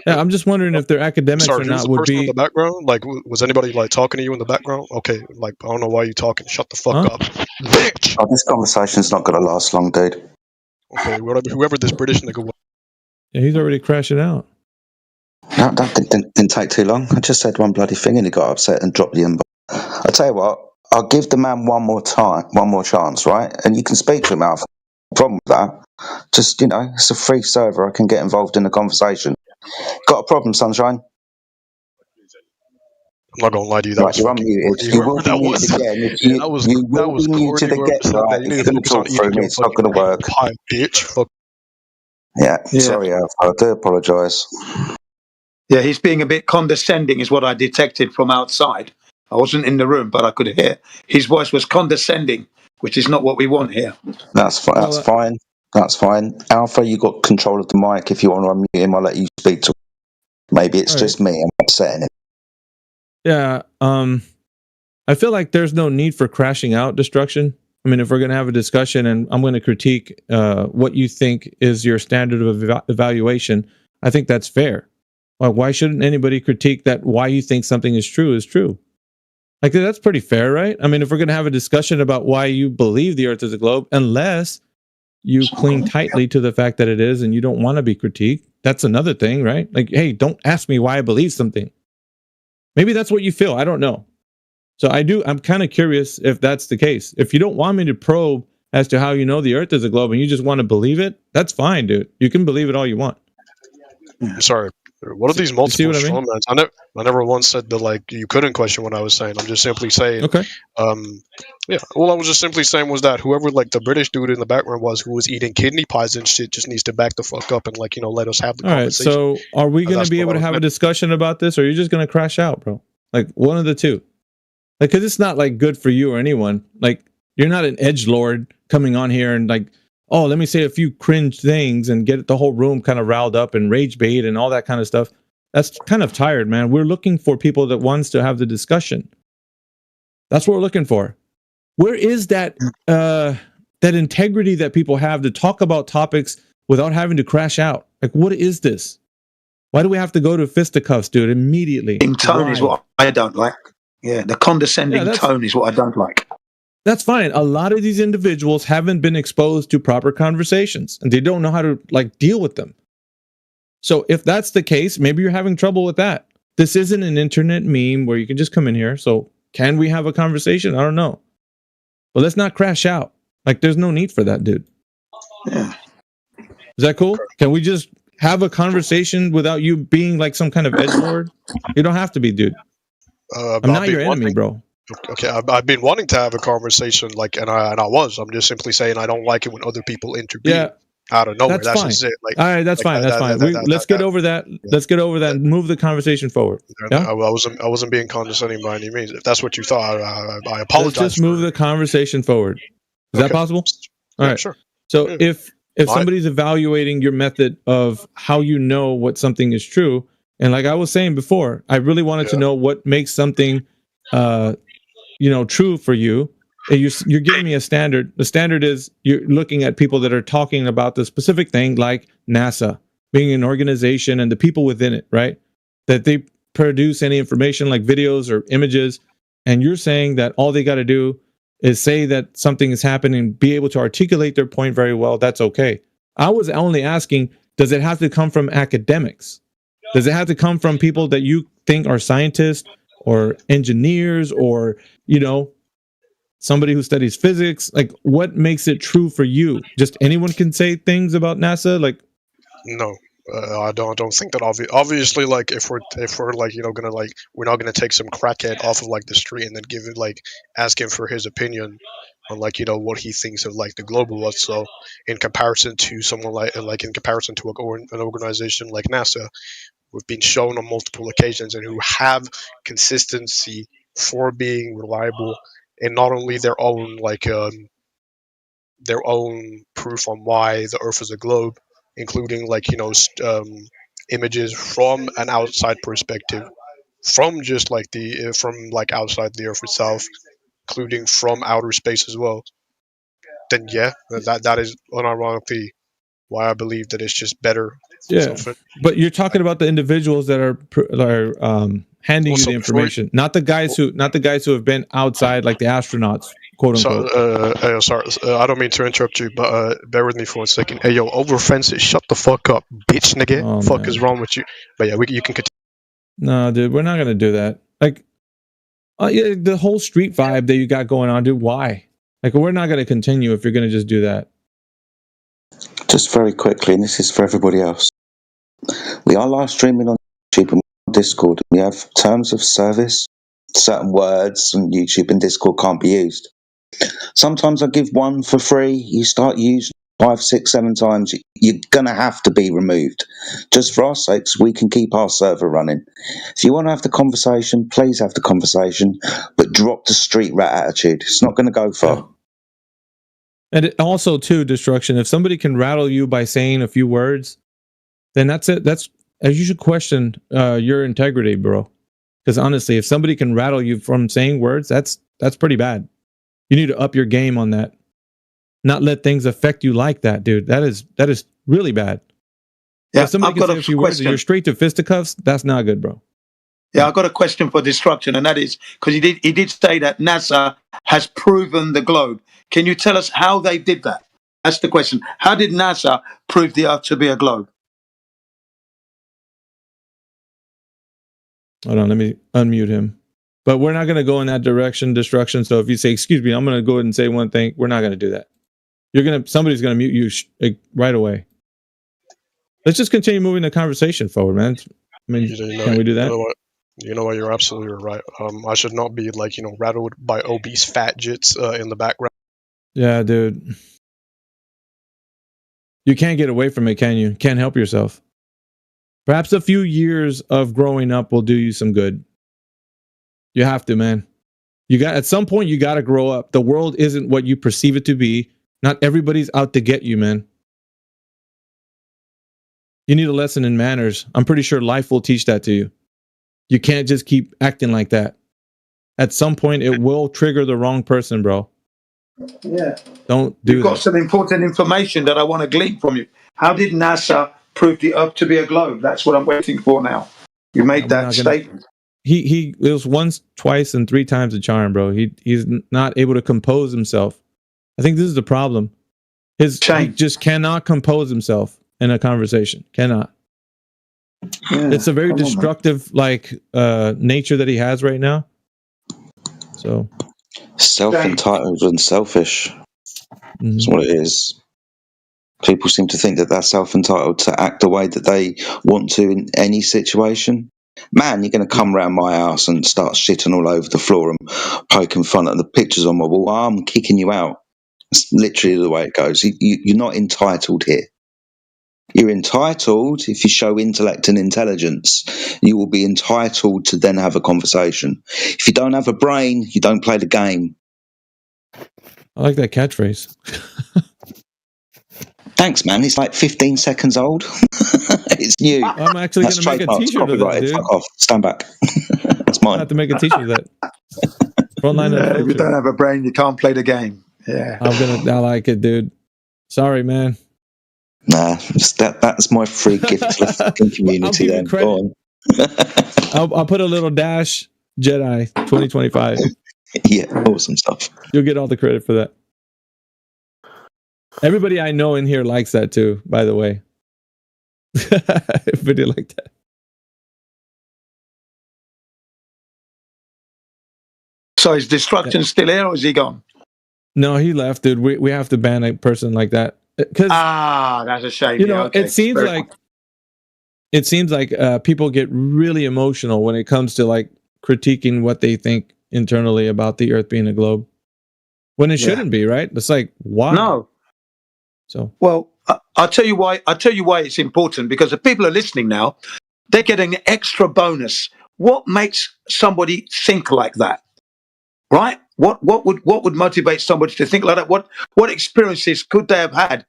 Yeah, I'm just wondering if they're academics or not. Would be in the background. Was anybody talking to you in the background? Okay, I don't know why you're talking. Shut the fuck up, bitch. Oh, this conversation's not going to last long, dude. Okay, whoever this British nigga was. Yeah, he's already crashing out. No, that didn't take too long. I just said one bloody thing and he got upset and dropped the inbox. I tell you what, I'll give the man one more chance, right? And you can speak to him out. problem with that. Just, it's a free server. I can get involved in the conversation. Got a problem, Sunshine? I'm not gonna lie to you, that Right, was you're fucking unmuted. corny. You will be That muted was, again. yeah, that was You that will was be muted corny. again. Whoever said Right, that, you if need you're to going to focus on talk eating through me, your it's not fucking going to work. pie, bitch. Fuck. Yeah, Yeah. sorry, Alpha. I do apologise. Yeah, he's being a bit condescending, is what I detected from outside. I wasn't in the room, but I could hear his voice was condescending, which is not what we want here. That's fine. That's fine. That's fine. Alpha, you got control of the mic. If you want to unmute him, I'll let you speak to him. Maybe it's All just me. I'm upsetting him. Yeah. I feel like there's no need for crashing out destruction. I mean, if we're going to have a discussion and I'm going to critique what you think is your standard of evaluation, I think that's fair. Like, why shouldn't anybody critique that why you think something is true is true? Like, that's pretty fair, right? I mean, if we're going to have a discussion about why you believe the Earth is a globe, unless you cling tightly to the fact that it is and you don't want to be critiqued, that's another thing, right? Like, hey, don't ask me why I believe something. Maybe that's what you feel. I don't know. So I'm kind of curious if that's the case. If you don't want me to probe as to how you know the Earth is a globe and you just want to believe it, that's fine, dude. You can believe it all you want. I'm sorry. What are these multiple what I mean? strawmans? I never once said that like you couldn't question what I was saying. I'm just simply saying. Okay. Yeah. All I was just simply saying was that whoever like the British dude in the background was who was eating kidney pies and shit just needs to back the fuck up and like let us have the All right. conversation. So are we going to That's be what able I to was have a meant. discussion about this, or are you just going to crash out, bro? Like one of the two. Like, because it's not like good for you or anyone. Like, you're not an edgelord coming on here and like, oh, let me say a few cringe things and get the whole room kind of riled up and rage bait and all that kind of stuff. That's kind of tired, man. We're looking for people that wants to have the discussion. That's what we're looking for. Where is that that integrity that people have to talk about topics without having to crash out? Like, what is this? Why do we have to go to fisticuffs, dude, immediately? In tone is what I don't like. Yeah, the condescending tone is what I don't like. That's fine. A lot of these individuals haven't been exposed to proper conversations and they don't know how to like deal with them. So if that's the case, maybe you're having trouble with that. This isn't an internet meme where you can just come in here. So can we have a conversation? I don't know. But let's not crash out. Like, there's no need for that, dude. Yeah. Is that cool? Can we just have a conversation without you being like some kind of edgelord? You don't have to be, dude. I'm not your enemy, bro. Okay, I've been wanting to have a conversation, like, and I was. I'm just simply saying I don't like it when other people intervene Yeah, out of nowhere. that's That's fine. just it. Like, All right, that's like fine. That's fine. Let's get over that. Let's get over that and move the conversation forward. Yeah? I wasn't being condescending by any means. If that's what you thought, I Let's apologize. just move the conversation forward. Is that possible? All Yeah, right. sure. So Yeah. if Fine. somebody's evaluating your method of how you know what something is true, and like I was saying before, I really wanted to know what makes something true for you. And you're giving me a standard. The standard is you're looking at people that are talking about the specific thing, like NASA being an organization and the people within it, right? That they produce any information like videos or images, and you're saying that all they got to do is say that something is happening, be able to articulate their point very well. That's okay. I was only asking, does it have to come from academics? Does it have to come from people that you think are scientists or engineers or, somebody who studies physics? Like, what makes it true for you? Just anyone can say things about NASA? Like, No, I don't think that obviously like if we're like gonna like we're not gonna take some crackhead off of like the street and then give it like ask him for his opinion on like what he thinks of like the global was. So in comparison to someone like in comparison to an organization like NASA, we've been shown on multiple occasions and who have consistency for being reliable and not only their own their own proof on why the Earth is a globe, including like images from an outside perspective, from just like from like outside the Earth itself, including from outer space as well. Then yeah, that is unironically why I believe that it's just better. yeah. But you're talking about the individuals that are handing Also, you the information, not the guys who have been outside, like the astronauts, quote unquote. So, sorry, I don't mean to interrupt you, but bear with me for 1 second. Hey, yo, over fences, shut the fuck up, bitch, nigga. Oh, Fuck man. is wrong with you? But yeah, you can continue. No, dude, we're not gonna do that. Like, yeah, the whole street vibe that you got going on, dude. Why? Like, we're not gonna continue if you're gonna just do that. Just very quickly, and this is for everybody else. We are live streaming on YouTube and on Discord. We have terms of service. Certain words on YouTube and Discord can't be used. Sometimes I give one for free. You start using 5, 6, 7 times, you're going to have to be removed. Just for our sakes, we can keep our server running. If you want to have the conversation, please have the conversation, but drop the street rat attitude. It's not going to go far. And also, too, Destruction, if somebody can rattle you by saying a few words, then that's it. You should question your integrity, bro. Because honestly, if somebody can rattle you from saying words, that's pretty bad. You need to up your game on that. Not let things affect you like that, dude. That is really bad. Yeah, if somebody can say a few words and you're straight to fisticuffs, that's not good, bro. Yeah, I've got a question for Destruction, and that is because he did say that NASA has proven the globe. Can you tell us how they did that? That's the question. How did NASA prove the Earth to be a globe? Hold on, let me unmute him. But we're not going to go in that direction, Destruction. So if you say, excuse me, I'm going to go ahead and say one thing. We're not going to do that. Somebody's going to mute you right away. Let's just continue moving the conversation forward, man. I mean, can we do that? You know what? You're absolutely right. I should not be rattled by obese fat jits in the background. Yeah, dude. You can't get away from it, can you? Can't help yourself. Perhaps a few years of growing up will do you some good. You have to, man. At some point you got to grow up. The world isn't what you perceive it to be. Not everybody's out to get you, man. You need a lesson in manners. I'm pretty sure life will teach that to you. You can't just keep acting like that. At some point it will trigger the wrong person, bro. Yeah. Don't do that. You've got some important information that I want to glean from you. How did NASA prove the Earth to be a globe? That's what I'm waiting for now. You made that statement. It was once, twice, and 3 times a charm, bro. He's not able to compose himself. I think this is the problem. He just cannot compose himself in a conversation. Cannot. Yeah, it's a very destructive nature that he has right now. So self-entitled and selfish. That's what it is. People seem to think that they're self-entitled to act the way that they want to in any situation. Man, you're going to come round my house and start shitting all over the floor and poking fun at the pictures on my wall. I'm kicking you out. That's literally the way it goes. You're not entitled here. You're entitled, if you show intellect and intelligence, you will be entitled to then have a conversation. If you don't have a brain, you don't play the game. I like that catchphrase. Thanks, man. It's like 15 seconds old. It's new. I'm actually going to make a t-shirt of that, dude. Fuck off. Stand back. That's mine. I have to make a t-shirt of that. If you don't have a brain, you can't play the game. Yeah. I like it, dude. Sorry, man. Nah, that's my free gift to the fucking community then. Go on. I'll put a little dash Jedi 2025. Yeah, awesome stuff. You'll get all the credit for that. Everybody I know in here likes that too, by the way. Everybody like that. So is Destruction still here or is he gone? No, he left, dude. We have to ban a person like that. That's a shame. Okay. It seems like people get really emotional when it comes to critiquing what they think internally about the Earth being a globe, when it shouldn't be, right? It's like, why? No. So well, I'll tell you why. I'll tell you why it's important, because if people are listening now, they're getting an extra bonus. What makes somebody think like that? Right? What would motivate somebody to think like that? What experiences could they have had,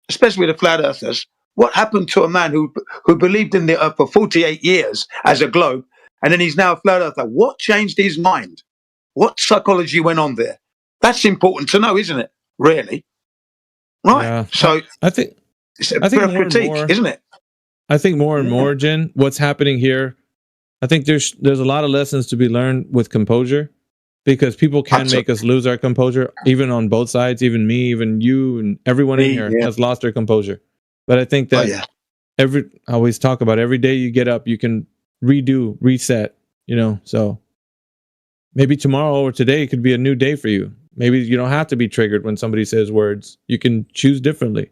especially the flat earthers? What happened to a man who believed in the Earth for 48 years as a globe, and then he's now a flat earther? What changed his mind? What psychology went on there? That's important to know, isn't it? Really? Right. Yeah. So I think it's a bit of critique, isn't it? I think more and more, Jen, what's happening here, I think there's a lot of lessons to be learned with composure. Because people can make us lose our composure, even on both sides, even me, even you, and everyone in here has lost their composure. But I think that I always talk about every day you get up, you can reset, so maybe tomorrow or today could be a new day for you. Maybe you don't have to be triggered when somebody says words. You can choose differently.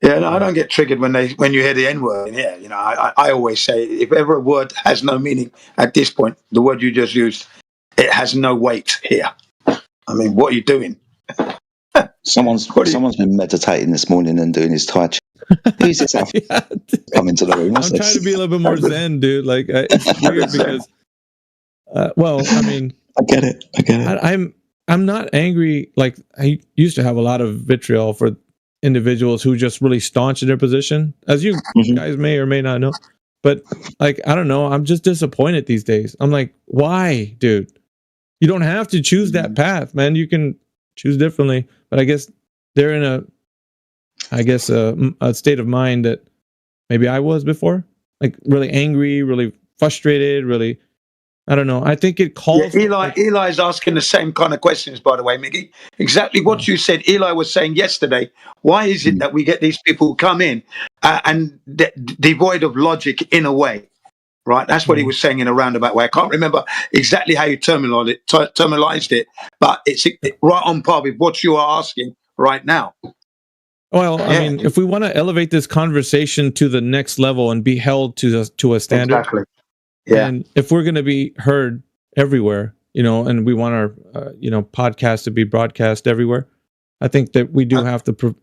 Yeah, no, I don't get triggered when you hear the N word. Yeah, you know, I always say if ever a word has no meaning at this point, the word you just used, it has no weight here. I mean, what are you doing? Someone's been meditating this morning and doing his Tai Chi. Who's this come into the room? I'm trying to be a little bit more zen, dude. Like it's weird because, well, I mean, I get it. I'm not angry. Like I used to have a lot of vitriol for individuals who just really staunch in their position, as you guys may or may not know. But like, I don't know. I'm just disappointed these days. I'm like, why, dude? You don't have to choose that path, man. You can choose differently. But I guess they're in a state of mind that maybe I was before, like really angry, really frustrated, really. I don't know. I think it calls. Yeah, Eli's asking the same kind of questions, by the way, Miggy. Exactly what you said. Eli was saying yesterday. Why is it that we get these people who come in and devoid of logic in a way? Right? That's what he was saying in a roundabout way. I can't remember exactly how you terminalized it, but it's right on par with what you are asking right now. Well, I mean, if we want to elevate this conversation to the next level and be held to a standard, exactly. Yeah. And if we're going to be heard everywhere, you know, and we want our podcast to be broadcast everywhere, I think that we do have to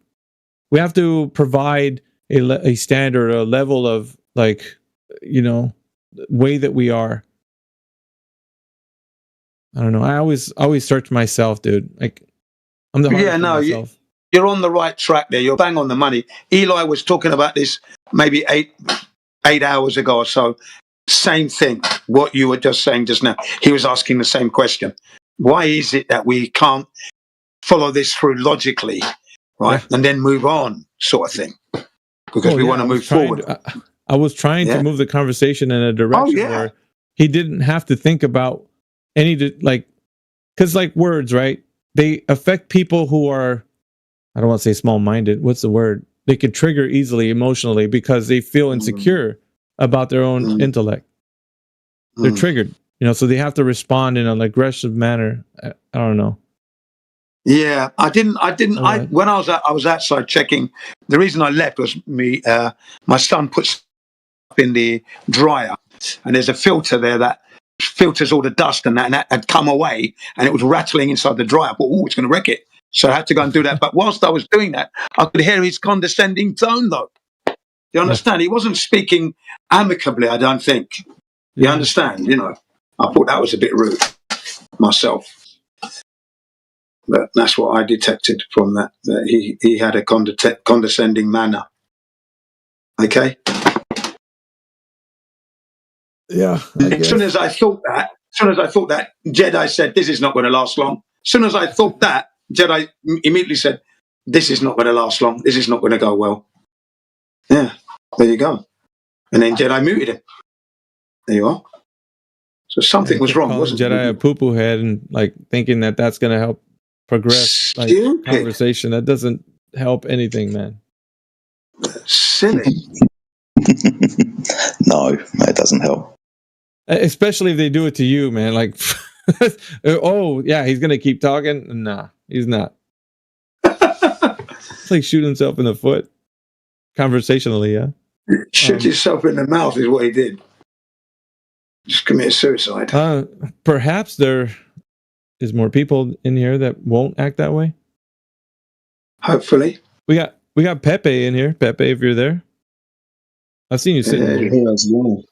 we have to provide a standard, a level of like, you know, way that we are. I don't know. I always search myself, dude. Like I'm the hardest for myself. You're on the right track there. You're bang on the money. Eli was talking about this maybe eight hours ago or so. Same thing, what you were just saying just now. He was asking the same question. Why is it that we can't follow this through logically, right? Yeah. And then move on, sort of thing. Because we want to move forward. I was trying to move the conversation in a direction where he didn't have to think about like, because like words, right? They affect people who are, I don't want to say small-minded. What's the word? They could trigger easily emotionally because they feel insecure about their own intellect. They're triggered, you know, so they have to respond in an aggressive manner. I don't know. Yeah, I didn't. When I was outside checking. The reason I left was my son puts up in the dryer, and there's a filter there that filters all the dust and that had come away, and it was rattling inside the dryer. I thought, oh, it's going to wreck it. So I had to go and do that. But whilst I was doing that, I could hear his condescending tone, though. You understand? He wasn't speaking amicably, I don't think. You understand? You know, I thought that was a bit rude myself. But that's what I detected from that he had a condescending manner. Okay? Yeah. As soon as I thought that, Jedi said, this is not going to last long. As soon as I thought that, Jedi immediately said, this is not going to last long. This is not going to go well. Yeah, there you go. And then Jedi muted him. There you are. So something was wrong, wasn't it? Jedi a poo-poo head and like thinking that that's going to help progress like conversation. That doesn't help anything, man. Silly. No, it doesn't help. Especially if they do it to you, man. Like, oh yeah, he's going to keep talking. Nah, he's not. It's like shooting himself in the foot. Conversationally, yeah. Shoot yourself in the mouth is what he did. Just commit suicide. Perhaps there is more people in here that won't act that way. Hopefully. We got Pepe in here. Pepe, if you're there. I've seen you sitting here. Hey, how's it going?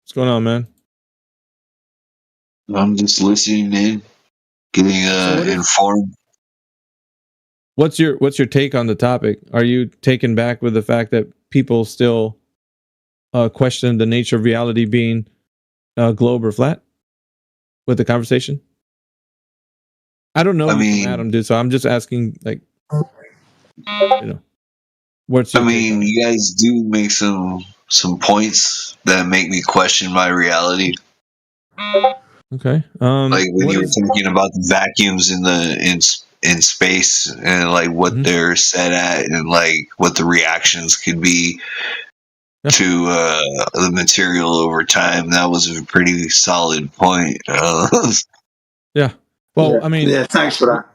What's going on, man? I'm just listening in, getting informed. What's your take on the topic? Are you taken back with the fact that people still question the nature of reality being globe or flat with the conversation? I don't know, Adam, dude. So I'm just asking, like, you know, what's your you guys do make some points that make me question my reality. Okay. Like when you were thinking about the vacuums in space and like what they're set at and like what the reactions could be to the material over time. That was a pretty solid point. Yeah. Well, I mean, yeah. Thanks for that.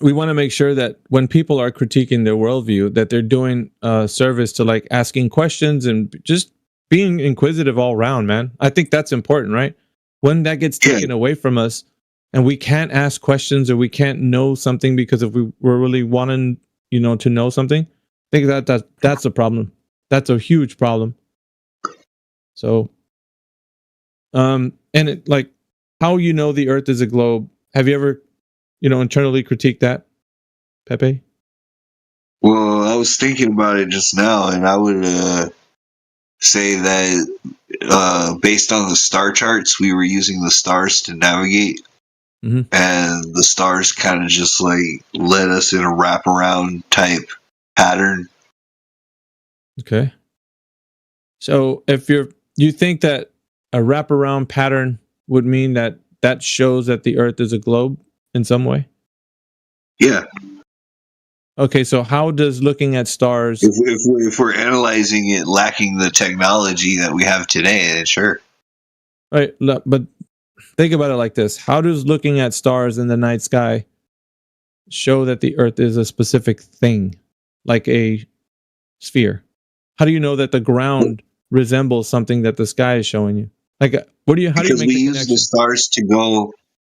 we want to make sure that when people are critiquing their worldview, that they're doing a service to like asking questions and just being inquisitive all around, man. I think that's important, right? When that gets taken away from us and we can't ask questions or we can't know something because if we're really wanting, to know something, I think that's a problem. That's a huge problem. So, and it, like how the Earth is a globe. Have you ever, internally critiqued that, Pepe? Well, I was thinking about it just now, and I would say that based on the star charts, we were using the stars to navigate, and the stars kind of just like led us in a wraparound type pattern. Okay. So if you think that a wraparound pattern would mean that shows that the Earth is a globe in some way? Yeah. Okay, so how does looking at stars... If we're analyzing it lacking the technology that we have today, then sure. Right, but think about it like this. How does looking at stars in the night sky show that the Earth is a specific thing, like a sphere? How do you know that the ground resembles something that the sky is showing you? Like, how do you make Because we the use connection? the stars to go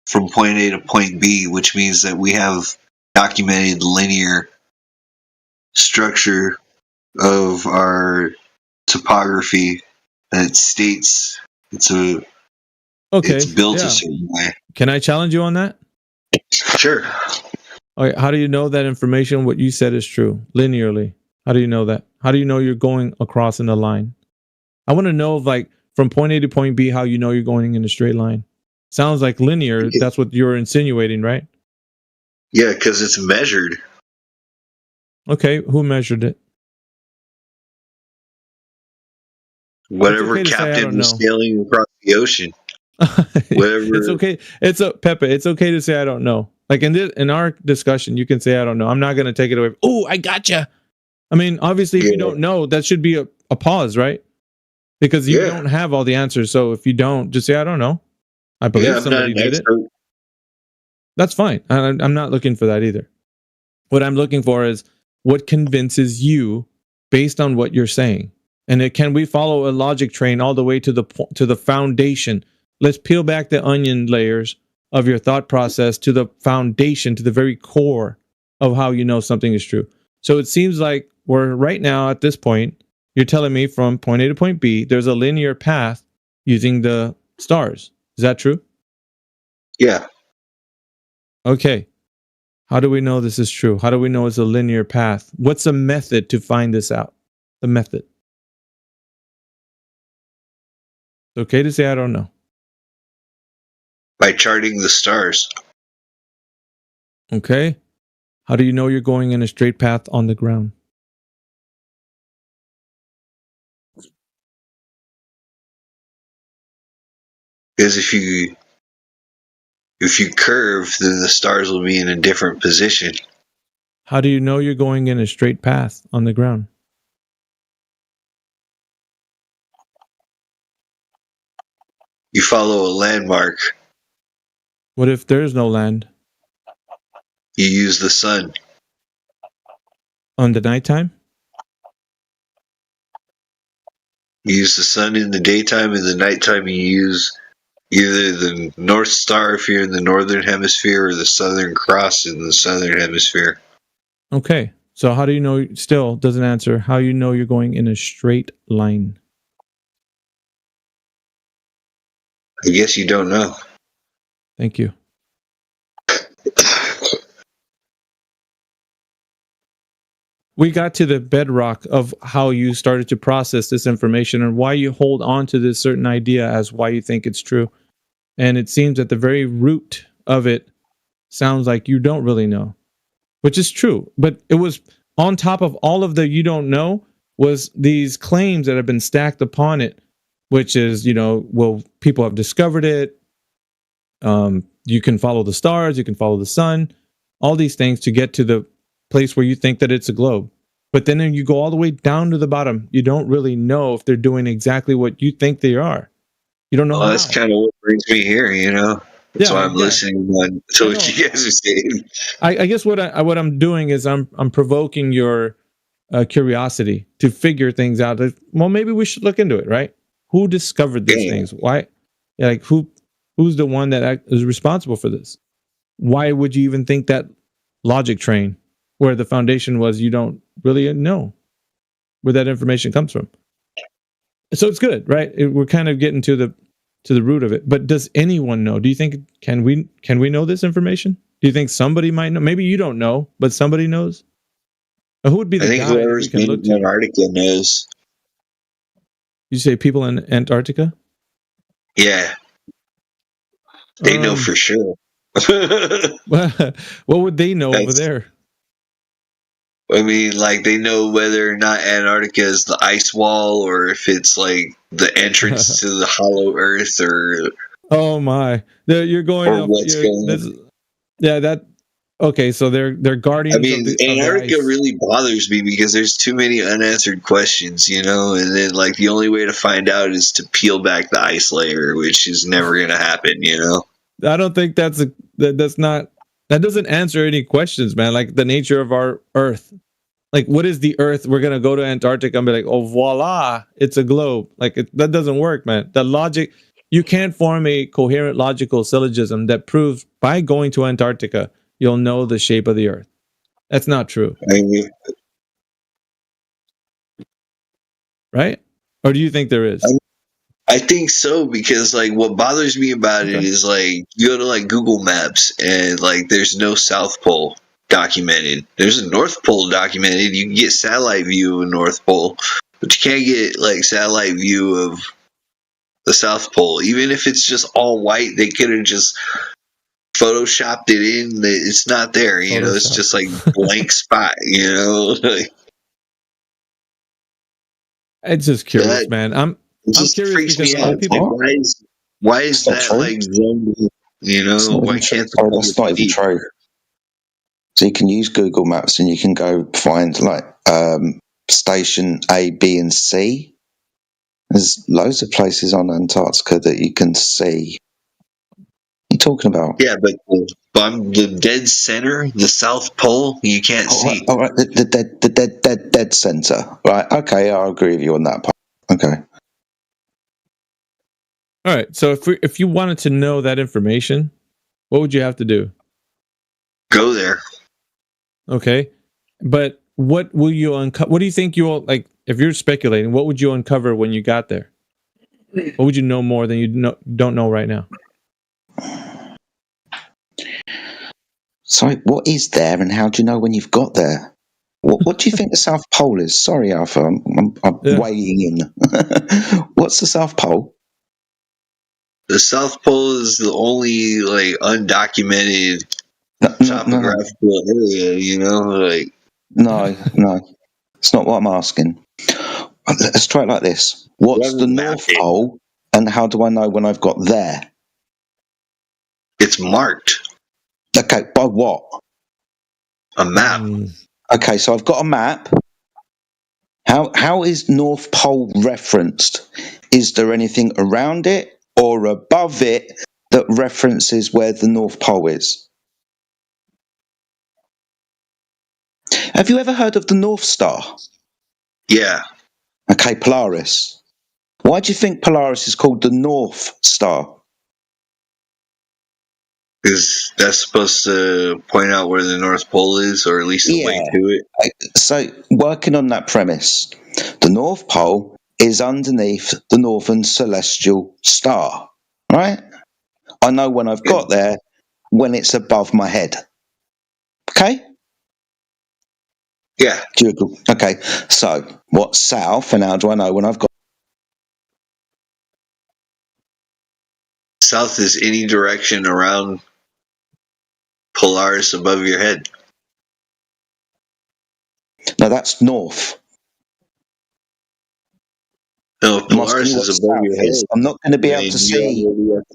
from point A to point B, which means that we have documented linear structure of our topography that states it's built a certain way. Can I challenge you on that? Sure. Okay, how do you know that information, what you said, is true linearly? How do you know that? How do you know you're going across in a line? I want to know, like, from point A to point B, how you know you're going in a straight line. Sounds like linear. That's what you're insinuating, right? Yeah, because it's measured. Okay, who measured it? Whatever okay to say, I captain don't was know. sailing across the ocean. Whatever. It's okay. Pepe. It's okay to say I don't know. Like in our discussion, you can say I don't know. I'm not going to take it away. Oh, I gotcha. I mean, obviously, if you don't know, that should be a pause, right? Because you don't have all the answers. So if you don't, just say I don't know. I believe somebody did it. That's fine. I'm not looking for that either. What I'm looking for is what convinces you based on what you're saying. And can we follow a logic train all the way to the foundation? Let's peel back the onion layers of your thought process to the foundation, to the very core of how you know something is true. So it seems like we're right now at this point, you're telling me from point A to point B, there's a linear path using the stars. Is that true? Yeah. Okay. How do we know this is true? How do we know it's a linear path? What's a method to find this out? The method. It's okay to say I don't know. By charting the stars. Okay. How do you know you're going in a straight path on the ground? Because if you curve, then the stars will be in a different position. How do you know you're going in a straight path on the ground? You follow a landmark. What if there is no land? You use the sun. On the nighttime? You use the sun in the daytime. In the nighttime, you use either the North Star if you're in the northern hemisphere or the Southern Cross in the southern hemisphere. Okay. So how do you know, still doesn't answer, how you know you're going in a straight line? I guess you don't know. Thank you. We got to the bedrock of how you started to process this information and why you hold on to this certain idea as why you think it's true. And it seems at the very root of it sounds like you don't really know, which is true. But it was on top of all of the you don't know was these claims that have been stacked upon it, which is, well, people have discovered it. You can follow the stars, you can follow the sun, all these things to get to the place where you think that it's a globe. But then you go all the way down to the bottom. You don't really know if they're doing exactly what you think they are. You don't know. Well, that's kind of what brings me here, That's why I'm listening to what you guys are saying. I guess what I'm doing is I'm provoking your curiosity to figure things out. Well, maybe we should look into it, right? Who discovered these things? Why? Like who's the one that is responsible for this? Why would you even think that logic train, where the foundation was, you don't really know where that information comes from? So it's good, right? We're kind of getting to the root of it. But does anyone know? Do you think can we know this information? Do you think somebody might know? Maybe you don't know, but somebody knows. Who would be the guy whoever's we can look in Antarctica knows. You say people in Antarctica? Yeah, they know for sure. What would they know over there? I mean, like, they know whether or not Antarctica is the ice wall, or if it's like the entrance to the hollow Earth, or oh my, you're going or up, what's going on. Yeah, that. Okay, so they're guardians. I mean, Antarctica really bothers me because there's too many unanswered questions, you know. And then, like, the only way to find out is to peel back the ice layer, which is never going to happen, you know. I don't think that doesn't answer any questions, man. Like the nature of our Earth. Like, what is the Earth? We're gonna go to Antarctica and be like, oh, voila, it's a globe. Like that doesn't work, man. The logic, you can't form a coherent logical syllogism that proves by going to Antarctica you'll know the shape of the Earth. That's not true. Right? Or do you think there is? I think so, because like what bothers me about it is like you go to like Google Maps and like there's no South Pole documented. There's a North Pole documented. You can get satellite view of North Pole, but you can't get like satellite view of the South Pole. Even if it's just all white, they could have just photoshopped it in. It's not there, you know. It's just like blank spot, you know. It's just curious, man. I'm curious freaks me because out. people. Why is that like zoned in, you know? Why can't that's not even true. So you can use Google Maps and you can go find like station A, B, and C. There's loads of places on Antarctica that you can see. What are you talking about? Yeah, but the dead center, the South Pole, you can't see. All right, the dead center. Right, okay, I'll agree with you on that part. Okay. All right. So if you wanted to know that information, what would you have to do? Go there. Okay. But what will you uncover? What do you think you'll like? If you're speculating, what would you uncover when you got there? What would you know more than you don't know right now? Sorry, what is there, and how do you know when you've got there? What do you think the South Pole is? Sorry, Arthur, I'm weighing in. What's the South Pole? The South Pole is the only like undocumented topographical area, you know. Like no, it's not what I'm asking. Let's try it like this: what's the North Pole, and how do I know when I've got there? It's marked. Okay, by what? A map. Okay, so I've got a map. How is North Pole referenced? Is there anything around it or above it that references where the North Pole is? Have you ever heard of the North Star? Yeah. Okay, Polaris. Why do you think Polaris is called the North Star? Because that's supposed to point out where the North Pole is, or at least a way to it. So, working on that premise, the North Pole is underneath the Northern Celestial Star, right? I know when I've got there, when it's above my head. Okay? Yeah. Do you agree? Okay, so what's south, and how do I know when I've got? South is any direction around Polaris above your head. No, that's north. No, if Polaris is above your head, I'm not going to be able to see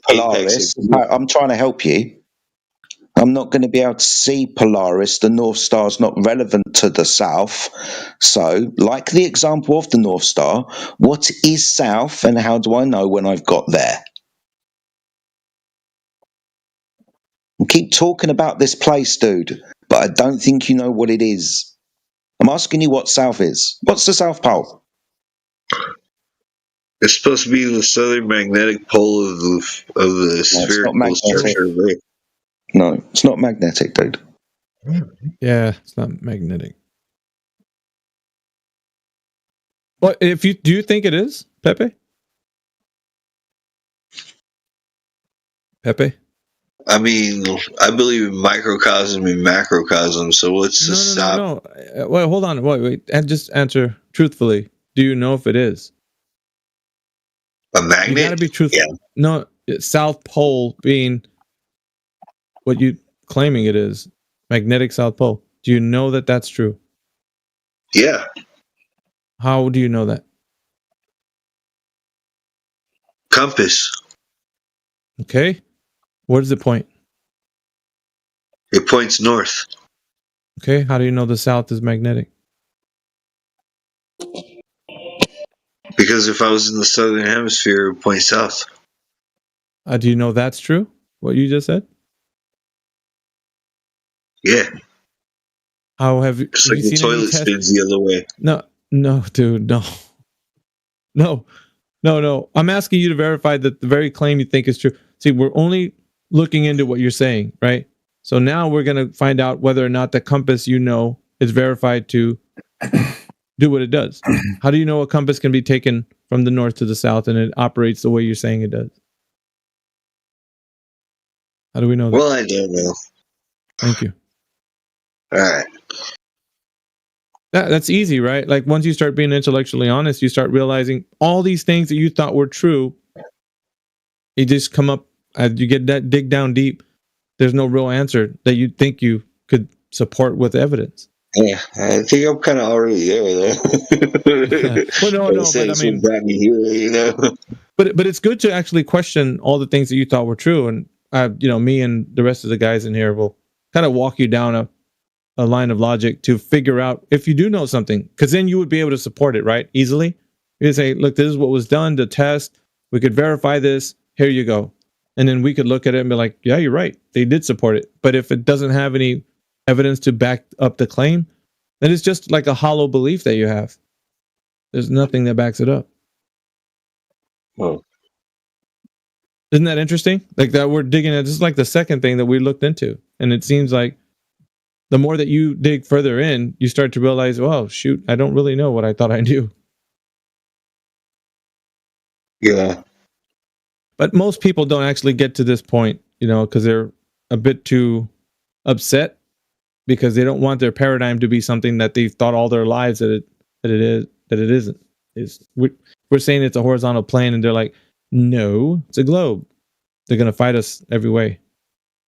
Polaris. I'm trying to help you. I'm not going to be able to see Polaris. The North Star is not relevant to the south. So, like the example of the North Star, what is south, and how do I know when I've got there? keep talking about this place, dude, but I don't think you know what it is. I'm asking you what South is. What's the South Pole? It's supposed to be the southern magnetic pole of the spherical structure of Earth. No, it's not magnetic, dude. Yeah, it's not magnetic. What do you think it is, Pepe? Pepe? I mean, I believe in microcosm and macrocosm. So what's the South? No. Well, hold on. Wait. And just answer truthfully. Do you know if it is a magnet? You gotta be truthful. Yeah. No, South Pole being what you claiming it is, magnetic South Pole. Do you know that that's true? Yeah. How do you know that? Compass. Okay. Where does it point? It points north. Okay. How do you know the south is magnetic? Because if I was in the southern hemisphere, it would point south. Do you know that's true? What you just said? Yeah. How have you? Just like the toilet spins the other way. No, dude, no. I'm asking you to verify that the very claim you think is true. See, we're only looking into what you're saying, right? So now we're going to find out whether or not the compass is verified to do what it does. How do you know a compass can be taken from the north to the south and it operates the way you're saying it does? How do we know that? Well, I don't know. Thank you. All right. That's easy, right? Like once you start being intellectually honest, you start realizing all these things that you thought were true. You just come up, you get that dig down deep. There's no real answer that you think you could support with evidence. Yeah, I think I'm kind of already there, though. Well, no, but I mean, brought me here, you know. But it's good to actually question all the things that you thought were true, and me and the rest of the guys in here will kind of walk you down a line of logic to figure out if you do know something, because then you would be able to support it, right? Easily. You would say, look, this is what was done to test. We could verify this. Here you go. And then we could look at it and be like, yeah, you're right. They did support it. But if it doesn't have any evidence to back up the claim, then it's just like a hollow belief that you have. There's nothing that backs it up. Oh. Isn't that interesting? Like that we're digging at, this is like the second thing that we looked into. And it seems like the more that you dig further in, you start to realize, well, shoot, I don't really know what I thought I knew. Yeah. But most people don't actually get to this point, because they're a bit too upset because they don't want their paradigm to be something that they've thought all their lives that it isn't. We're saying it's a horizontal plane, and they're like, no, it's a globe. They're going to fight us every way.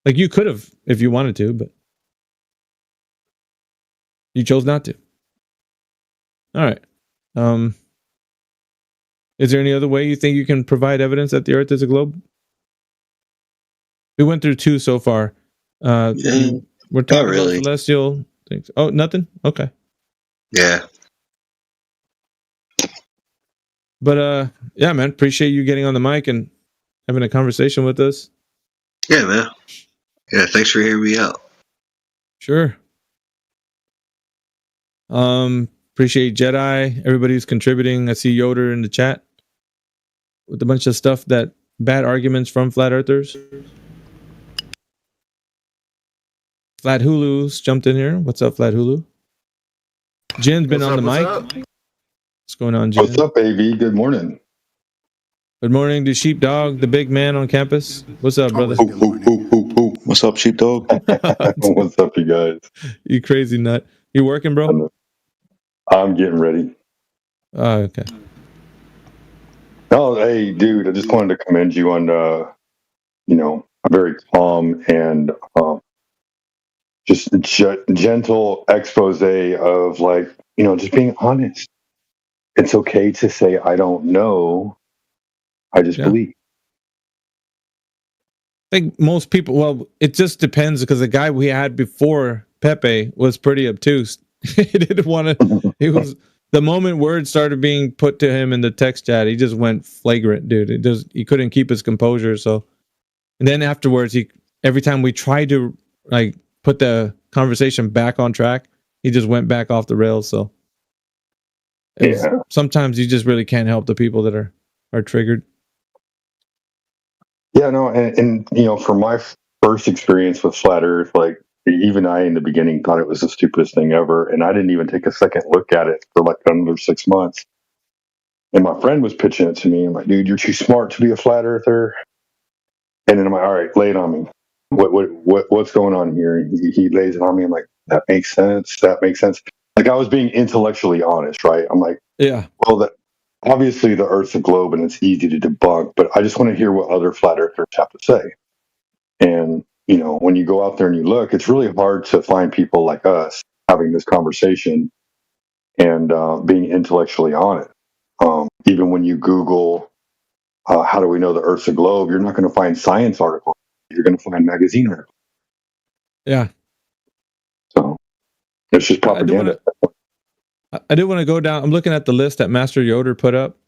Like you could have if you wanted to, but you chose not to. All right. Is there any other way you think you can provide evidence that the Earth is a globe? We went through two so far. We're talking about celestial things. Oh, nothing? Okay. Yeah. But yeah, man, appreciate you getting on the mic and having a conversation with us. Yeah, man. Yeah, thanks for hearing me out. Sure. Appreciate Jedi, everybody who's contributing. I see Yoder in the chat with a bunch of stuff bad arguments from flat earthers. Flat Hulu's jumped in here. What's up, Flat Hulu? Jin's been on the mic. What's going on, Jin? What's up, AV? Good morning. Good morning to Sheepdog, the big man on campus. What's up, brother? What's up, Sheepdog? What's up, you guys? You crazy nut. You working, bro? I'm getting ready. Oh, okay. Oh, hey, dude, I just wanted to commend you on, a very calm and just gentle expose of just being honest. It's okay to say, I don't know. I just believe. I think most people, well, it just depends because the guy we had before Pepe was pretty obtuse. He didn't want to, the moment words started being put to him in the text chat, he just went flagrant, dude. He couldn't keep his composure. So, and then afterwards, every time we tried to like put the conversation back on track, he just went back off the rails. So sometimes you just really can't help the people that are triggered. Yeah, no, and you know, from my first experience with flat Earth, like even I in the beginning thought it was the stupidest thing ever, and I didn't even take a second look at it for like another 6 months. And my friend was pitching it to me. I'm like, dude, you're too smart to be a flat earther. And then I'm like, all right, lay it on me. What's going on here? And he lays it on me. I'm like, that makes sense. That makes sense. Like I was being intellectually honest, right? I'm like, yeah, well, that obviously the Earth's a globe and it's easy to debunk, but I just want to hear what other flat earthers have to say. And you know, when you go out there and you look, it's really hard to find people like us having this conversation and being intellectually honest. Even when you Google, how do we know the Earth's a globe? You're not going to find science articles. You're going to find magazine articles. Yeah. So it's just propaganda. I do want to go down. I'm looking at the list that Master Yoder put up.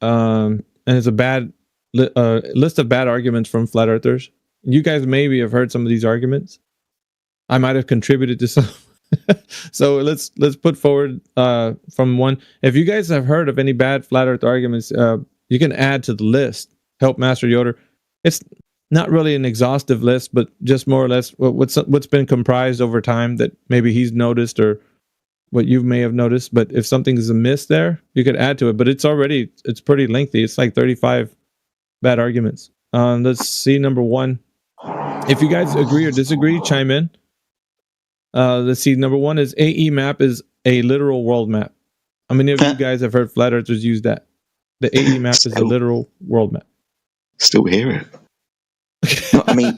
And it's a bad list of bad arguments from flat earthers. You guys maybe have heard some of these arguments. I might have contributed to some. So let's put forward from one. If you guys have heard of any bad flat earth arguments, you can add to the list. Help Master Yoder. It's not really an exhaustive list, but just more or less what's been comprised over time that maybe he's noticed or what you may have noticed. But if something is amiss there, you could add to it. But it's pretty lengthy. It's like 35 bad arguments. Let's see number one. If you guys agree or disagree, chime in. Let's see. Number one is AE map is a literal world map. How many of you guys have heard flat earthers use that? The AE map is a literal world map. Still hear it. I mean,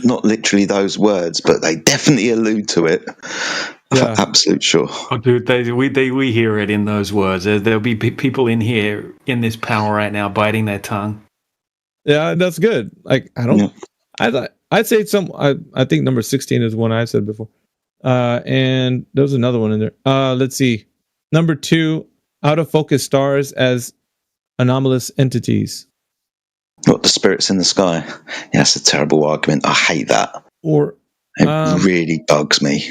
not literally those words, but they definitely allude to it. Yeah. Absolute sure. Oh, dude, we hear it in those words. There'll be people in here in this panel right now biting their tongue. Yeah, that's good. Like I'd say I think number 16 is one I said before. And there's another one in there. Let's see. Number 2, out of focus stars as anomalous entities. What, the spirits in the sky? Yeah, that's a terrible argument. I hate that. Or it really bugs me.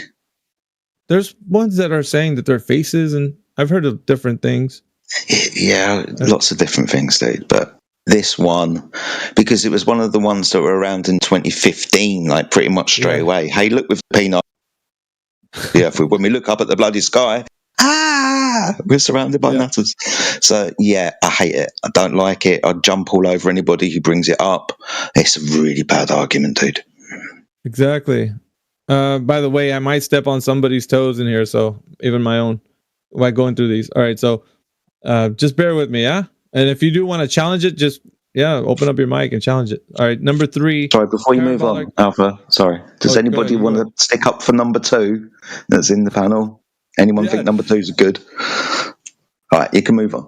There's ones that are saying that they're faces, and I've heard of different things. Yeah, lots of different things, dude. But this one, because it was one of the ones that were around in 2015, like pretty much straight away. Hey, look with the peanut. Yeah, when we look up at the bloody sky, we're surrounded by nutters. So yeah, I hate it. I don't like it. I jump all over anybody who brings it up. It's a really bad argument, dude. Exactly. By the way, I might step on somebody's toes in here, so even my own, by going through these. All right, so just bear with me, yeah? And if you do want to challenge it, just, open up your mic and challenge it. All right, number 3. Sorry, before you move on, Alpha, sorry. Does anybody want to stick up for number 2 that's in the panel? Anyone think number 2 is good? All right, you can move on.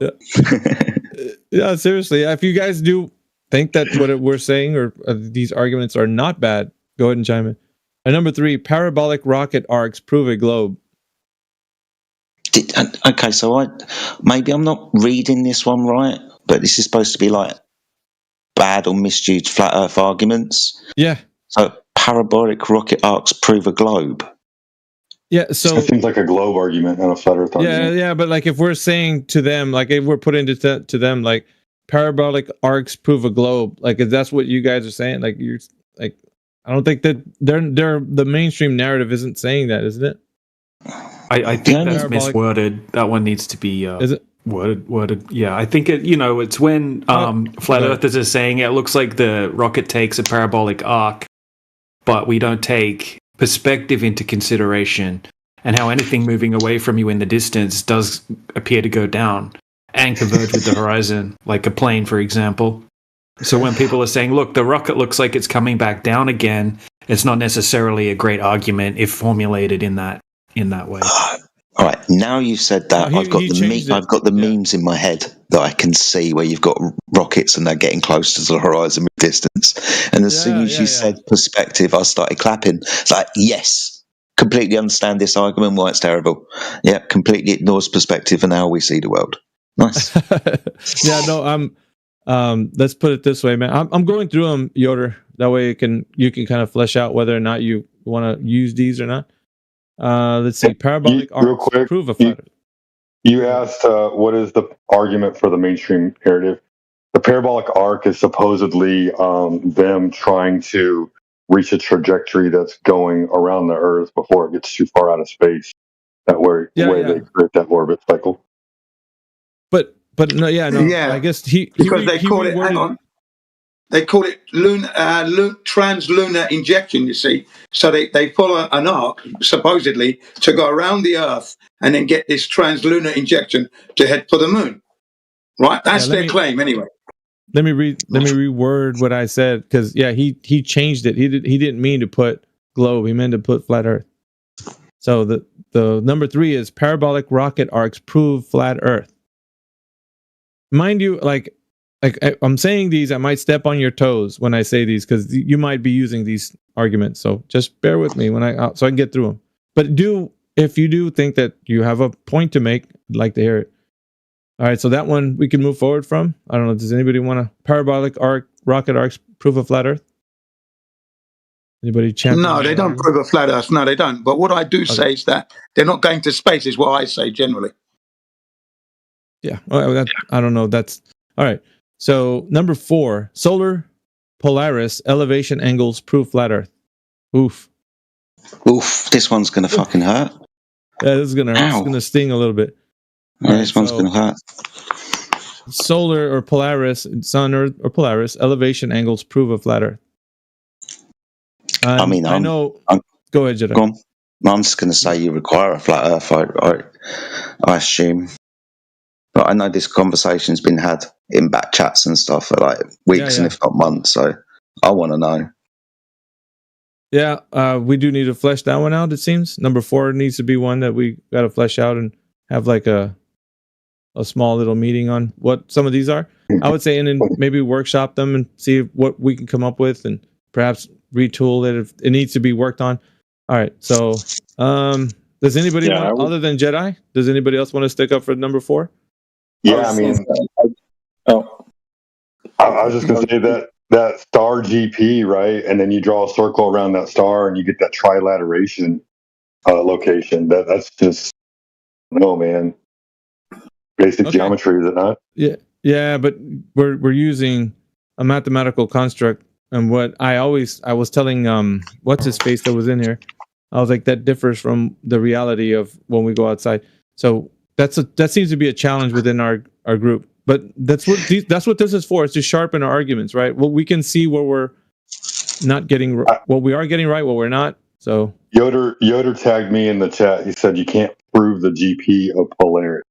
Yeah, seriously. If you guys do think that what we're saying or these arguments are not bad, go ahead and chime in. And number 3, parabolic rocket arcs prove a globe. Okay, so maybe I'm not reading this one right, but this is supposed to be like bad or misused flat Earth arguments. Yeah. So parabolic rocket arcs prove a globe. Yeah, so it seems like a globe argument, not a flat Earth argument. Yeah, but like if we're saying to them, like if we're putting it to them, like parabolic arcs prove a globe, like if that's what you guys are saying, like you're like, I don't think that they're the mainstream narrative isn't saying that, isn't it? I think that's misworded. That one needs to be is it worded? Yeah, I think it. It's when flat earthers are saying it looks like the rocket takes a parabolic arc, but we don't take perspective into consideration and how anything moving away from you in the distance does appear to go down and converge with the horizon, like a plane, for example. So when people are saying, look, the rocket looks like it's coming back down again, it's not necessarily a great argument if formulated in that way. All right, now you've said that, I've got the memes in my head that I can see where you've got rockets and they're getting close to the horizon with distance. And as soon as you said perspective, I started clapping. It's like, yes, completely understand this argument, why it's terrible. Yeah, completely ignores perspective and how we see the world. Nice. Let's put it this way, man. I'm going through them, Yoder. That way you can kind of flesh out whether or not you want to use these or not. Let's see. Parabolic real arcs quick, prove a flat Earth. You asked what is the argument for the mainstream narrative. The parabolic arc is supposedly them trying to reach a trajectory that's going around the Earth before it gets too far out of space. That way they create that orbit cycle. But no, I guess because they call it. Hang on. They call it translunar injection. You see, so they follow an arc supposedly to go around the Earth and then get this translunar injection to head for the moon. Right? That's their claim, anyway. Let me reword what I said, because he changed it. He didn't mean to put globe. He meant to put flat Earth. So the number 3 is parabolic rocket arcs prove flat Earth. Mind you, like I'm saying these, I might step on your toes when I say these, because you might be using these arguments. So just bear with me so I can get through them. But if you do think that you have a point to make, I'd like to hear it. All right, so that one we can move forward from. I don't know. Does anybody want to parabolic rocket arcs prove a flat Earth? Anybody champion? No, they don't prove a flat Earth. No, they don't. But what I do say is that they're not going to space. Is what I say generally. Yeah, well, I don't know. That's all right. So number 4, solar Polaris elevation angles prove flat Earth. Oof. This one's gonna fucking hurt. Yeah, this is gonna sting a little bit. Yeah, this one's gonna hurt. Solar or Polaris, sun or Polaris elevation angles prove a flat Earth. I know. Go ahead, Jedi. Go on. I'm just gonna say you require a flat Earth. I assume. But I know this conversation's been had in back chats and stuff for like weeks and if not months. So I want to know. Yeah, we do need to flesh that one out. It seems number 4 needs to be one that we got to flesh out and have like a small little meeting on what some of these are. I would say, and then maybe workshop them and see what we can come up with, and perhaps retool it if it needs to be worked on. All right. So, does anybody other than Jedi? Does anybody else want to stick up for number 4? Yeah, I mean, I was just going to say that star GP, right? And then you draw a circle around that star and you get that trilateration location. That's just, no, man. Basic geometry, is it not? Yeah, but we're using a mathematical construct. And what I was telling, what's his face that was in here? I was like, that differs from the reality of when we go outside. So that seems to be a challenge within our group. But that's what this is for. It's to sharpen our arguments, right? Well, we can see where we're not getting what we are getting right, what we're not. So Yoder tagged me in the chat. He said you can't prove the GP of polarity,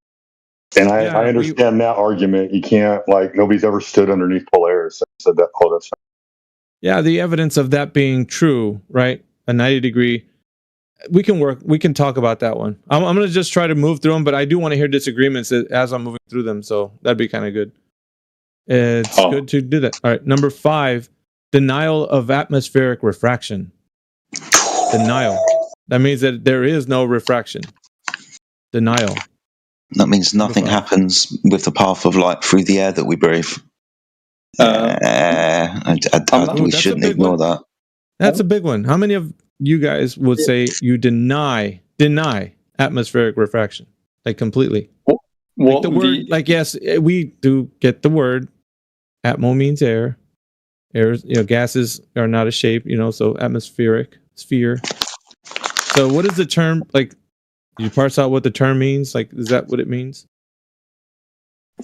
and I understand that argument. You can't, like, nobody's ever stood underneath Polaris and said that. Oh, that's yeah. The evidence of that being true, right? A 90-degree. We can talk about that one. I'm going to just try to move through them, but I do want to hear disagreements as I'm moving through them, so that'd be kind of good. It's good to do that. All right, number 5, denial of atmospheric refraction. Denial. That means that there is no refraction. Denial. That means nothing happens with the path of light through the air that we breathe. We shouldn't ignore that. That's a big one. How many of you guys would say you deny atmospheric refraction, like completely? Like the word, like, yes, we do get the word. Atmo means air. Air, gases are not a shape, so atmospheric, sphere. So what is the term? Like, you parse out what the term means? Like, is that what it means?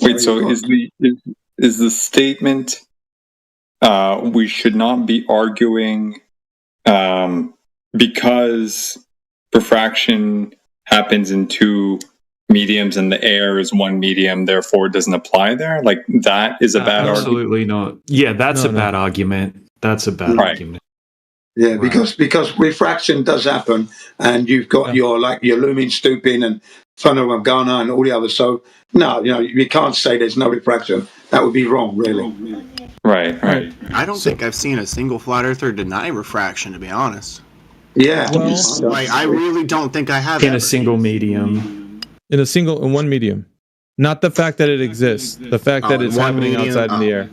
Wait, so is the statement we should not be arguing because refraction happens in 2 mediums and the air is 1 medium, therefore it doesn't apply there? Like, that is a bad argument? Absolutely not. Yeah, that's a bad argument. That's a bad argument. Yeah, because refraction does happen, and you've got your Lumen Stupin and Funnel of Ghana and all the others. So no, you can't say there's no refraction. That would be wrong, really. Right. I don't think I've seen a single flat earther deny refraction, to be honest. Yeah. I really don't think I have. In a single medium. In 1 medium. Not the fact that it exists. The fact that it's happening outside in the air.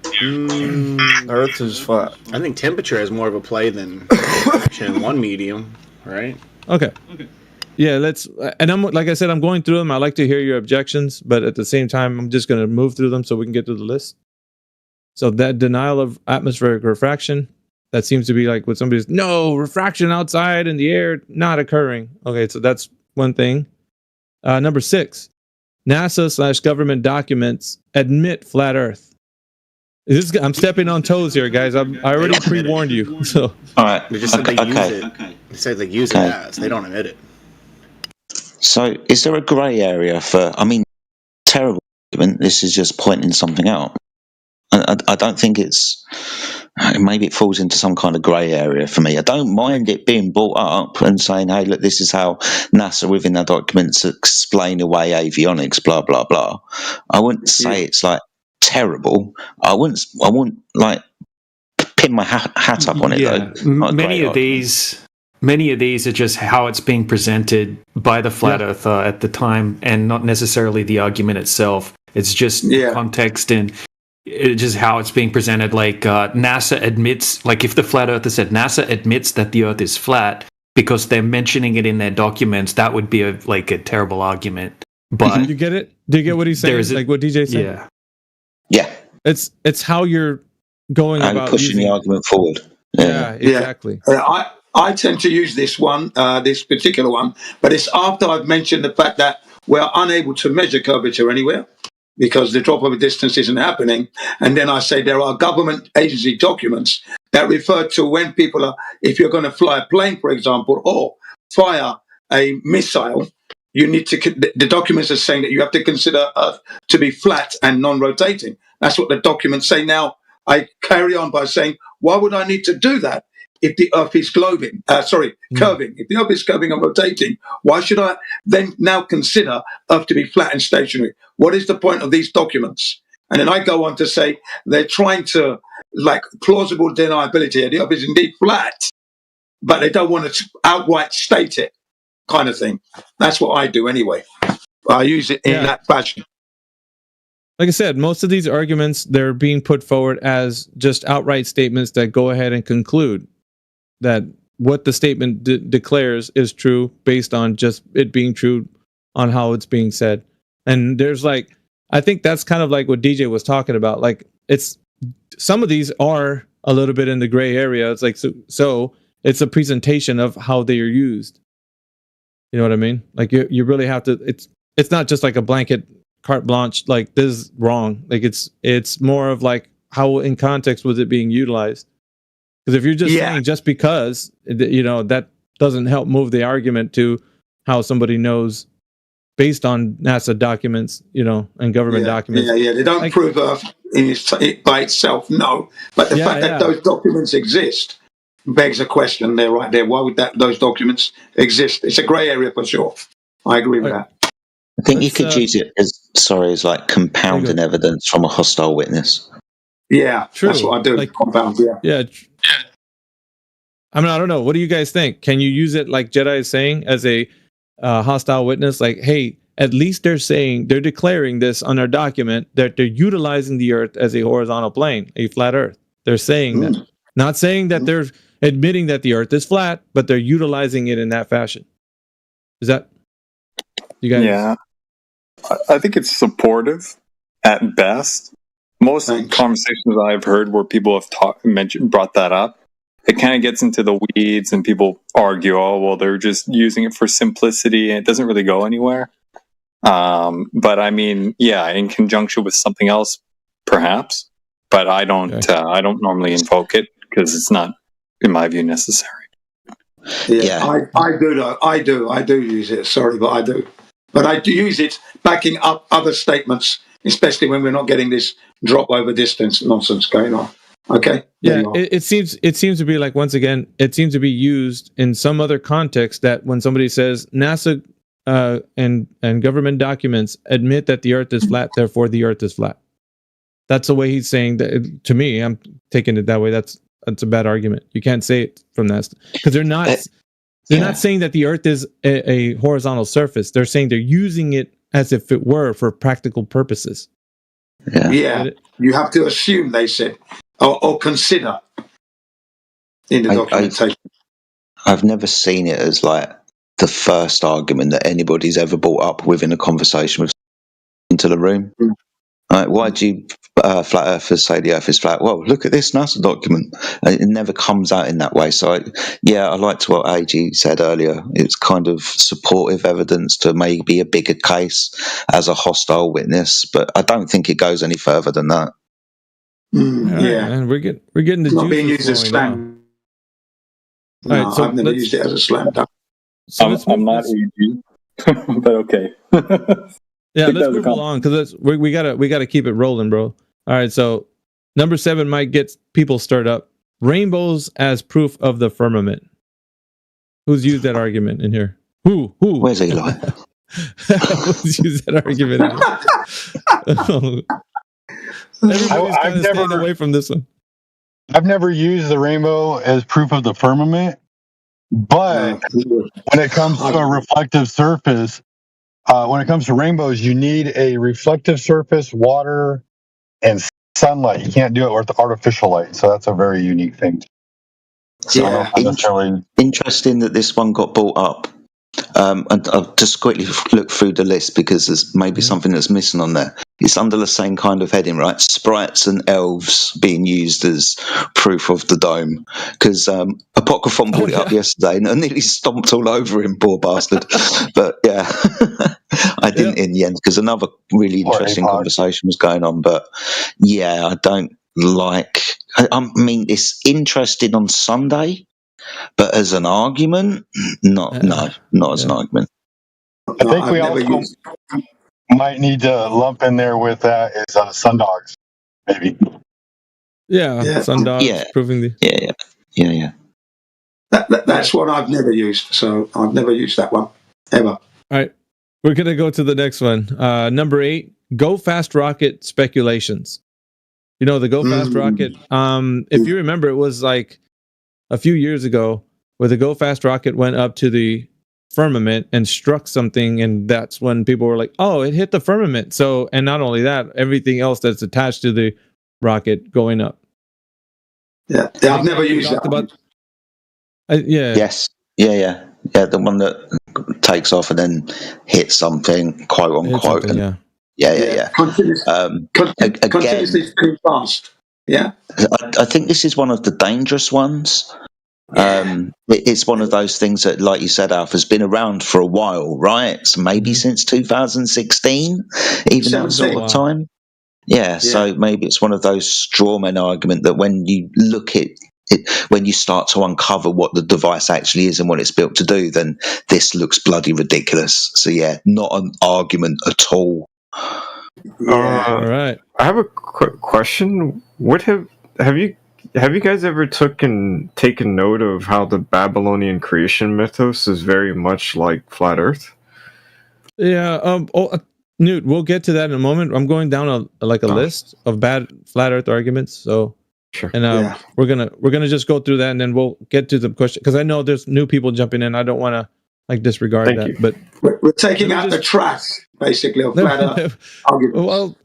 The Earth is flat. I think temperature has more of a play than refraction in one medium, right? Okay. Yeah, let's. And I'm like I said, I'm going through them. I like to hear your objections, but at the same time, I'm just going to move through them so we can get through the list. So that denial of atmospheric refraction, that seems to be like what somebody's, no, refraction outside in the air not occurring. Okay, so that's one thing. Number 6, NASA/government documents admit flat Earth. I'm stepping on toes here, guys. I already pre-warned you. So all right, they just said they use it. They said they use it as. They don't admit it. So, is there a grey area for? I mean, terrible argument. This is just pointing something out. I don't think it's. Maybe it falls into some kind of grey area for me. I don't mind it being brought up and saying, "Hey, look, this is how NASA within their documents explain away avionics." Blah blah blah. I wouldn't say it's like terrible. I wouldn't like pin my hat up on it though. Many of these are just how it's being presented by the flat earther at the time, and not necessarily the argument itself. It's just context and it's just how it's being presented. Like NASA admits, like if the flat earther said NASA admits that the Earth is flat because they're mentioning it in their documents, that would be a terrible argument. But you get it? Do you get what he's saying? Like what DJ said? Yeah. It's how you're going about pushing the argument forward. Yeah, exactly. I tend to use this one, this particular one, but it's after I've mentioned the fact that we're unable to measure curvature anywhere because the drop over distance isn't happening. And then I say there are government agency documents that refer to when people are, if you're going to fly a plane, for example, or fire a missile, you need to, the documents are saying that you have to consider Earth to be flat and non-rotating. That's what the documents say. Now, I carry on by saying, why would I need to do that if the Earth is curving? If the Earth is curving and rotating, why should I then now consider Earth to be flat and stationary? What is the point of these documents? And then I go on to say they're trying to, like, plausible deniability. The Earth is indeed flat, but they don't want to outright state it, kind of thing. That's what I do anyway. I use it in that fashion. Like I said, most of these arguments, they're being put forward as just outright statements that go ahead and conclude that what the statement declares is true based on just it being true on how it's being said. And there's I think that's kind of like what DJ was talking about. Like some of these are a little bit in the gray area. It's like, so it's a presentation of how they are used. You know what I mean? Like you really have to, it's not just like a blanket carte blanche, like this is wrong. Like it's more of like how in context was it being utilized? Because if you're just saying just because, that doesn't help move the argument to how somebody knows based on NASA documents, and government documents. Yeah, they don't prove Earth by itself, no. But the fact that those documents exist begs a question there, right there. Why would those documents exist? It's a grey area for sure. I agree with that. I think you could use it as like compounding evidence from a hostile witness. Yeah, true. That's what I do. Compound, yeah. I mean, I don't know. What do you guys think? Can you use it like Jedi is saying as a hostile witness? Like, hey, at least they're declaring this on their document that they're utilizing the Earth as a horizontal plane, a flat Earth. They're saying that. Not saying that they're admitting that the Earth is flat, but they're utilizing it in that fashion. Is that you guys? Yeah, I think it's supportive at best. Most conversations I've heard where people have brought that up, it kind of gets into the weeds and people argue, oh, well, they're just using it for simplicity and it doesn't really go anywhere. But I mean, in conjunction with something else, perhaps. But I don't normally invoke it because it's not, in my view, necessary. I do though. I do use it. Sorry, but I do. But I do use it backing up other statements, especially when we're not getting this drop over distance nonsense going on. Okay. Yeah, it seems to be like, once again, it seems to be used in some other context that when somebody says NASA and government documents admit that the Earth is flat, therefore the Earth is flat. That's the way he's saying that. To me, I'm taking it that way. That's a bad argument. You can't say it from that because they're not saying that the Earth is a horizontal surface. They're saying they're using it as if it were for practical purposes. Yeah. You have to assume, they said, or consider in the documentation. I've never seen it as like the first argument that anybody's ever brought up within a conversation with into the room. Like, why do you flat earthers say the earth is flat? Well, look at this NASA document. And it never comes out in that way. So, I liked what AG said earlier. It's kind of supportive evidence to maybe a bigger case as a hostile witness, but I don't think it goes any further than that. And we're getting the It's not being juices used as flowing slam. now. All No, right, so I've never used it as a slam dunk. So I'm not AG, but okay. Yeah, think let's that was a move along because we gotta keep it rolling, bro. All right, so number 7 might get people stirred up. Rainbows as proof of the firmament. Who's used that argument in here? Who? Where's Eli? Who's used that argument in here? Everybody's kind of staying away from this one. I've never used the rainbow as proof of the firmament, but when it comes to a reflective surface, when it comes to rainbows, you need a reflective surface, water, and sunlight. You can't do it with artificial light, so that's a very unique thing. So interesting that this one got brought up. And I'll just quickly look through the list because there's maybe something that's missing on there. It's under the same kind of heading, right? Sprites and elves being used as proof of the dome. Because Apocryphon brought it up yesterday and I nearly stomped all over him, poor bastard. But yeah, I didn't in the end because another really interesting conversation was going on. But yeah, I don't like. I mean, it's interesting on Sunday. But as an argument, not as an argument. I think we also might need to lump in there with that is sundogs, maybe. Yeah, sundogs proving the. Yeah. That's what I've never used. So I've never used that one ever. All right, we're gonna go to the next one. Number 8, Go Fast Rocket speculations. You know the Go Fast Rocket. If you remember, it was like a few years ago where the Go Fast rocket went up to the firmament and struck something, and that's when people were like, oh, it hit the firmament. So, and not only that, everything else that's attached to the rocket going up. Yeah, I've never used that. Yes. Yeah, the one that takes off and then hits something, quote unquote. Yeah. Continuously spinning fast. Yeah. I think this is one of the dangerous ones. It's one of those things that, like you said, Alf, has been around for a while, right? So maybe since 2016, even that sort of time. Yeah, so maybe it's one of those strawman argument that when you look at it, when you start to uncover what the device actually is and what it's built to do, then this looks bloody ridiculous. So yeah, not an argument at all. All right. I have a quick question. What have you guys ever taken note of how the Babylonian creation mythos is very much like flat Earth? Yeah. Newt, we'll get to that in a moment. I'm going down a list of bad flat Earth arguments. So, sure. And we're gonna just go through that, and then we'll get to the question because I know there's new people jumping in. I don't want to disregard that. But we're taking out the trash basically of flat Earth arguments. Well,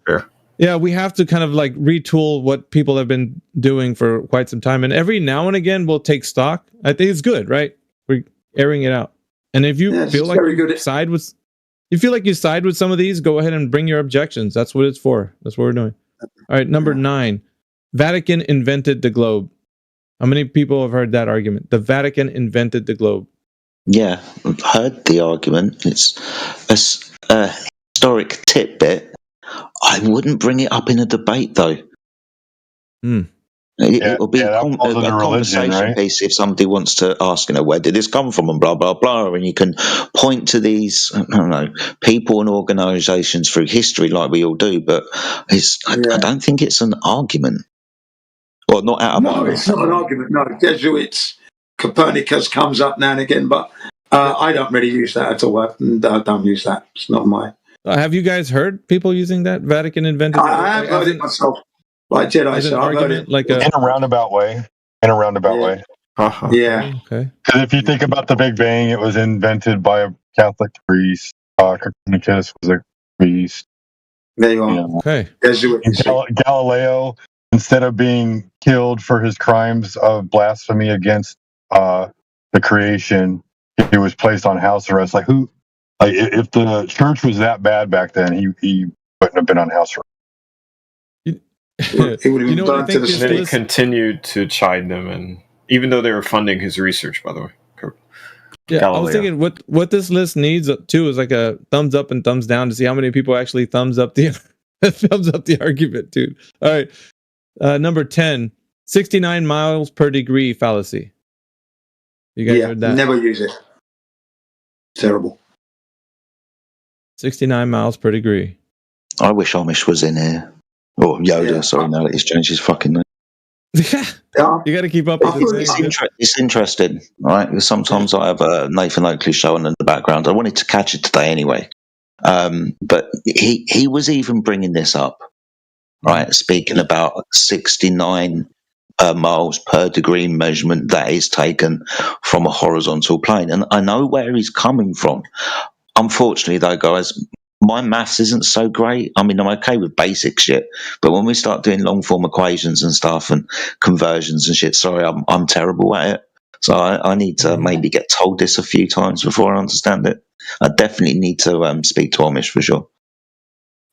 yeah, we have to kind of retool what people have been doing for quite some time, and every now and again we'll take stock. I think it's good, right? We're airing it out, and if you feel like you side with some of these, go ahead and bring your objections. That's what it's for. That's what we're doing. All right, number 9, Vatican invented the globe. How many people have heard that argument? The Vatican invented the globe. Yeah, I've heard the argument. It's a historic tidbit. I wouldn't bring it up in a debate, though. It will be a conversation piece if somebody wants to ask, where did this come from and blah, blah, blah. And you can point to these, people and organisations through history like we all do, but I don't think it's an argument. Well, not out of No, it's not an argument. No, Jesuits, Copernicus comes up now and again, but I don't really use that at all. I don't use that. It's not my... have you guys heard people using that Vatican invented? I have heard it myself. Like Jedi, so I've heard it. In a roundabout way. way. Uh-huh. Yeah. Okay. Because if you think about the Big Bang, it was invented by a Catholic priest. Copernicus was a beast. There you are. Okay. Galileo, instead of being killed for his crimes of blasphemy against the creation, he was placed on house arrest. Like who? Like if the church was that bad back then, he wouldn't have been on house arrest. You know what I think? Then he continued to chide them, and even though they were funding his research, by the way. Yeah, Galileo. I was thinking what this list needs too is like a thumbs up and thumbs down to see how many people actually thumbs up the argument, dude. All right, number 10, 69 miles per degree fallacy. You guys heard that? Never use it. Terrible. 69 miles per degree. I wish Amish was in here. Or Yoda, sorry, now that he's changed his fucking name. You got to keep up with It's interesting, right? Because sometimes I have a Nathan Oakley show on in the background. I wanted to catch it today anyway. But he was even bringing this up, right? Speaking about 69 miles per degree measurement that is taken from a horizontal plane. And I know where he's coming from. Unfortunately, though, guys, my maths isn't so great. I mean, I'm okay with basic shit, but when we start doing long form equations and stuff and conversions and shit, sorry, I'm terrible at it. So I need to maybe get told this a few times before I understand it. I definitely need to speak to Amish for sure.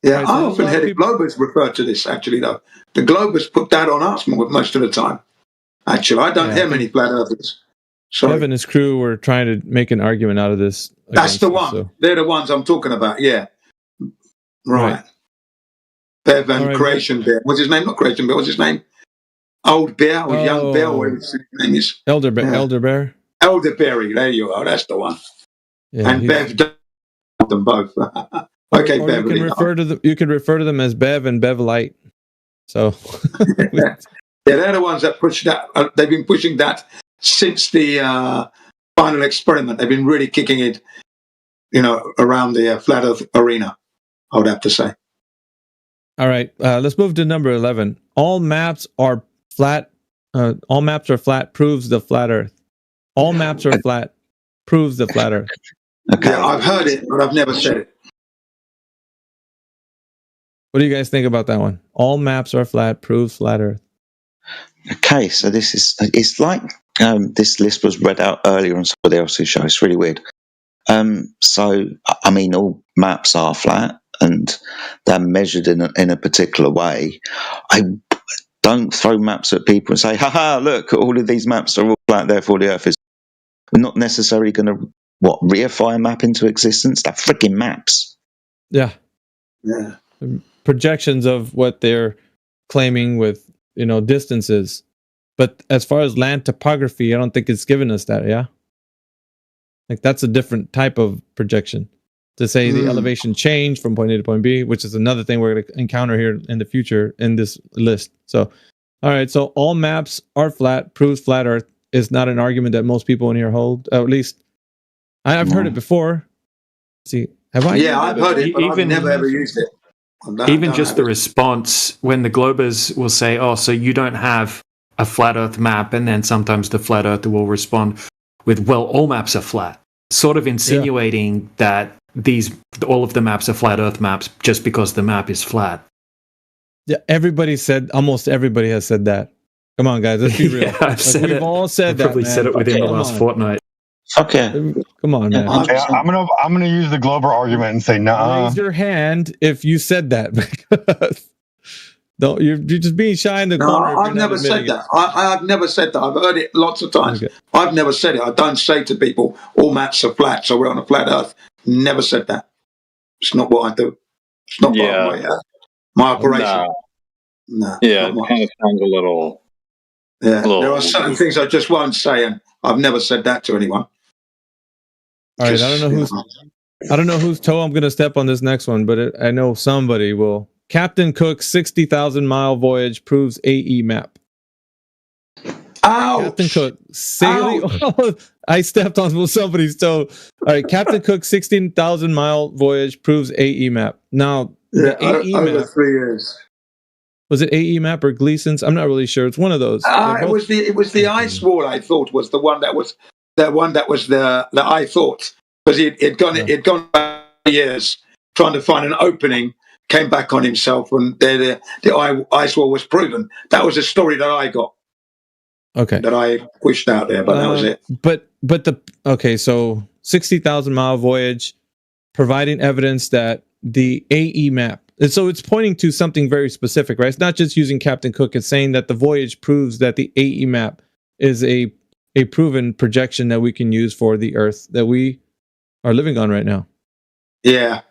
Yeah, I often hear the Globers refer to this, actually, though. The Globers put that on us most of the time. Actually, I don't hear many flat earthers. Bev and his crew were trying to make an argument out of this. That's the one. So. They're the ones I'm talking about, yeah. Right. Bev and Creation Bear. What's his name? Not Creation Bear. What's his name? Old Bear or Young Bear, whatever his name is. Elder Bear. Elderberry. There you are. That's the one. Yeah, and Bev them both. Okay, or Bev. You can refer to them as Bev and Bev Light. So yeah, they're the ones that push that. They've been pushing that since the final experiment. They've been really kicking it, around the flat Earth arena, I would have to say. All right, let's move to number 11. All maps are flat. All maps are flat proves the flat Earth. All maps are flat proves the flat Earth. Okay, yeah, I've heard it, but I've never said it. What do you guys think about that one? All maps are flat proves flat Earth. Okay, so it's like this list was read out earlier on somebody else's show. It's really weird. So, I mean, all maps are flat and they're measured in a particular way. I don't throw maps at people and say, haha, look, all of these maps are all flat, therefore the Earth is. We're not necessarily going to, reify a map into existence? They're freaking maps. Yeah. Yeah. Projections of what they're claiming with, distances. But as far as land topography, I don't think it's given us that, yeah? Like, that's a different type of projection. To say the elevation changed from point A to point B, which is another thing we're going to encounter here in the future in this list. So, all right, so all maps are flat, proves flat Earth is not an argument that most people in here hold. At least, I've heard it before. See, have I? Yeah, I've heard it, but I've never ever used it. Even just the response when the Globers will say, oh, so you don't have a flat Earth map, and then sometimes the flat Earther will respond with, well, all maps are flat, sort of insinuating that all of the maps are flat Earth maps just because the map is flat. Yeah, almost everybody has said that. Come on, guys, let's be real. Yeah, I've said it. All said that. Probably said it within the last fortnight. Okay, come on, man. I'm gonna use the Glover argument and say, nah. Raise your hand if you said that. Because you're just being shy in the corner. I've never said that. I've never said that. I've heard it lots of times. Okay. I've never said it. I don't say to people, all maps are flat, so we're on a flat Earth. Never said that. It's not what I do. It's not part of my operation. No. Yeah, it kind of sounds a little. Yeah, there are certain things I just won't say, and I've never said that to anyone. All right, I don't know whose toe I'm going to step on this next one, but I know somebody will. Captain Cook's 60,000 mile voyage proves AE map. Ow! Captain Cook sailing. Oh, I stepped on somebody's toe. All right, Captain Cook's 16,000 mile voyage proves AE map. Now, the AE over map. 3 years. Was it AE map or Gleason's? I'm not really sure. It's one of those. It was the ice wall. I thought was the one that was the I thought because it had gone back years trying to find an opening, came back on himself, and the ice wall was proven. That was a story that I got. Okay. That I pushed out there, but that was it. So 60,000 mile voyage, providing evidence that the AE map. And so it's pointing to something very specific, right? It's not just using Captain Cook. It's saying that the voyage proves that the AE map is a proven projection that we can use for the Earth that we are living on right now. Yeah,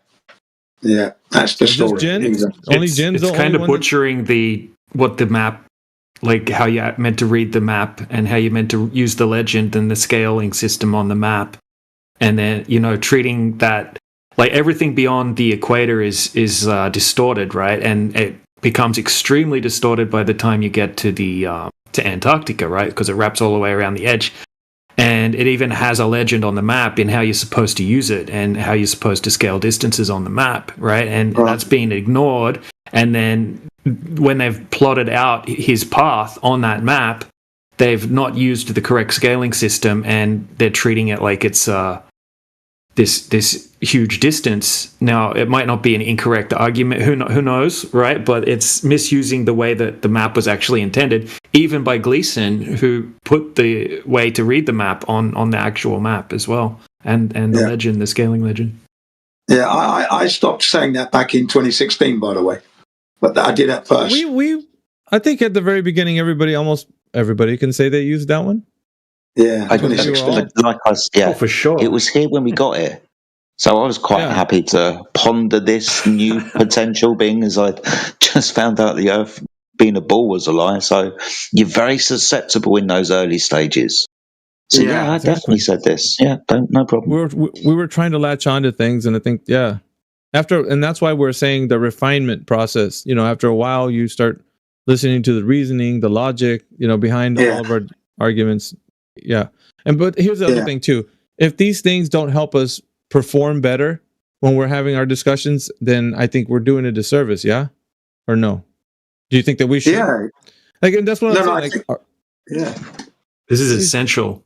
that's the story. Only Jin's it's kind of butchering what the map, like how you meant to read the map and how you meant to use the legend and the scaling system on the map, and then treating that like everything beyond the equator is distorted, right? And it becomes extremely distorted by the time you get to the to Antarctica, right? Because it wraps all the way around the edge. And it even has a legend on the map in how you're supposed to use it and how you're supposed to scale distances on the map, right? And that's being ignored. And then when they've plotted out his path on that map, they've not used the correct scaling system, and they're treating it like it's this huge distance. Now, it might not be an incorrect argument. Who knows, right? But it's misusing the way that the map was actually intended, even by Gleason, who put the way to read the map on the actual map as well, and the legend, the scaling legend. Yeah, I stopped saying that back in 2016, by the way, but I did at first. I think at the very beginning, almost everybody can say they used that one. Yeah, for sure. It was here when we got it, so I was quite happy to ponder this new potential, being as I'd just found out the Earth being a ball was a lie. So you're very susceptible in those early stages. So I definitely said this. Yeah, no problem. We were trying to latch on to things, and I think and that's why we're saying the refinement process. After a while, you start listening to the reasoning, the logic, behind all of our arguments. Yeah. But here's the other thing too. If these things don't help us perform better when we're having our discussions, then I think we're doing a disservice, yeah? Or no? Do you think that we should? Yeah. And that's what I'm saying. This is essential.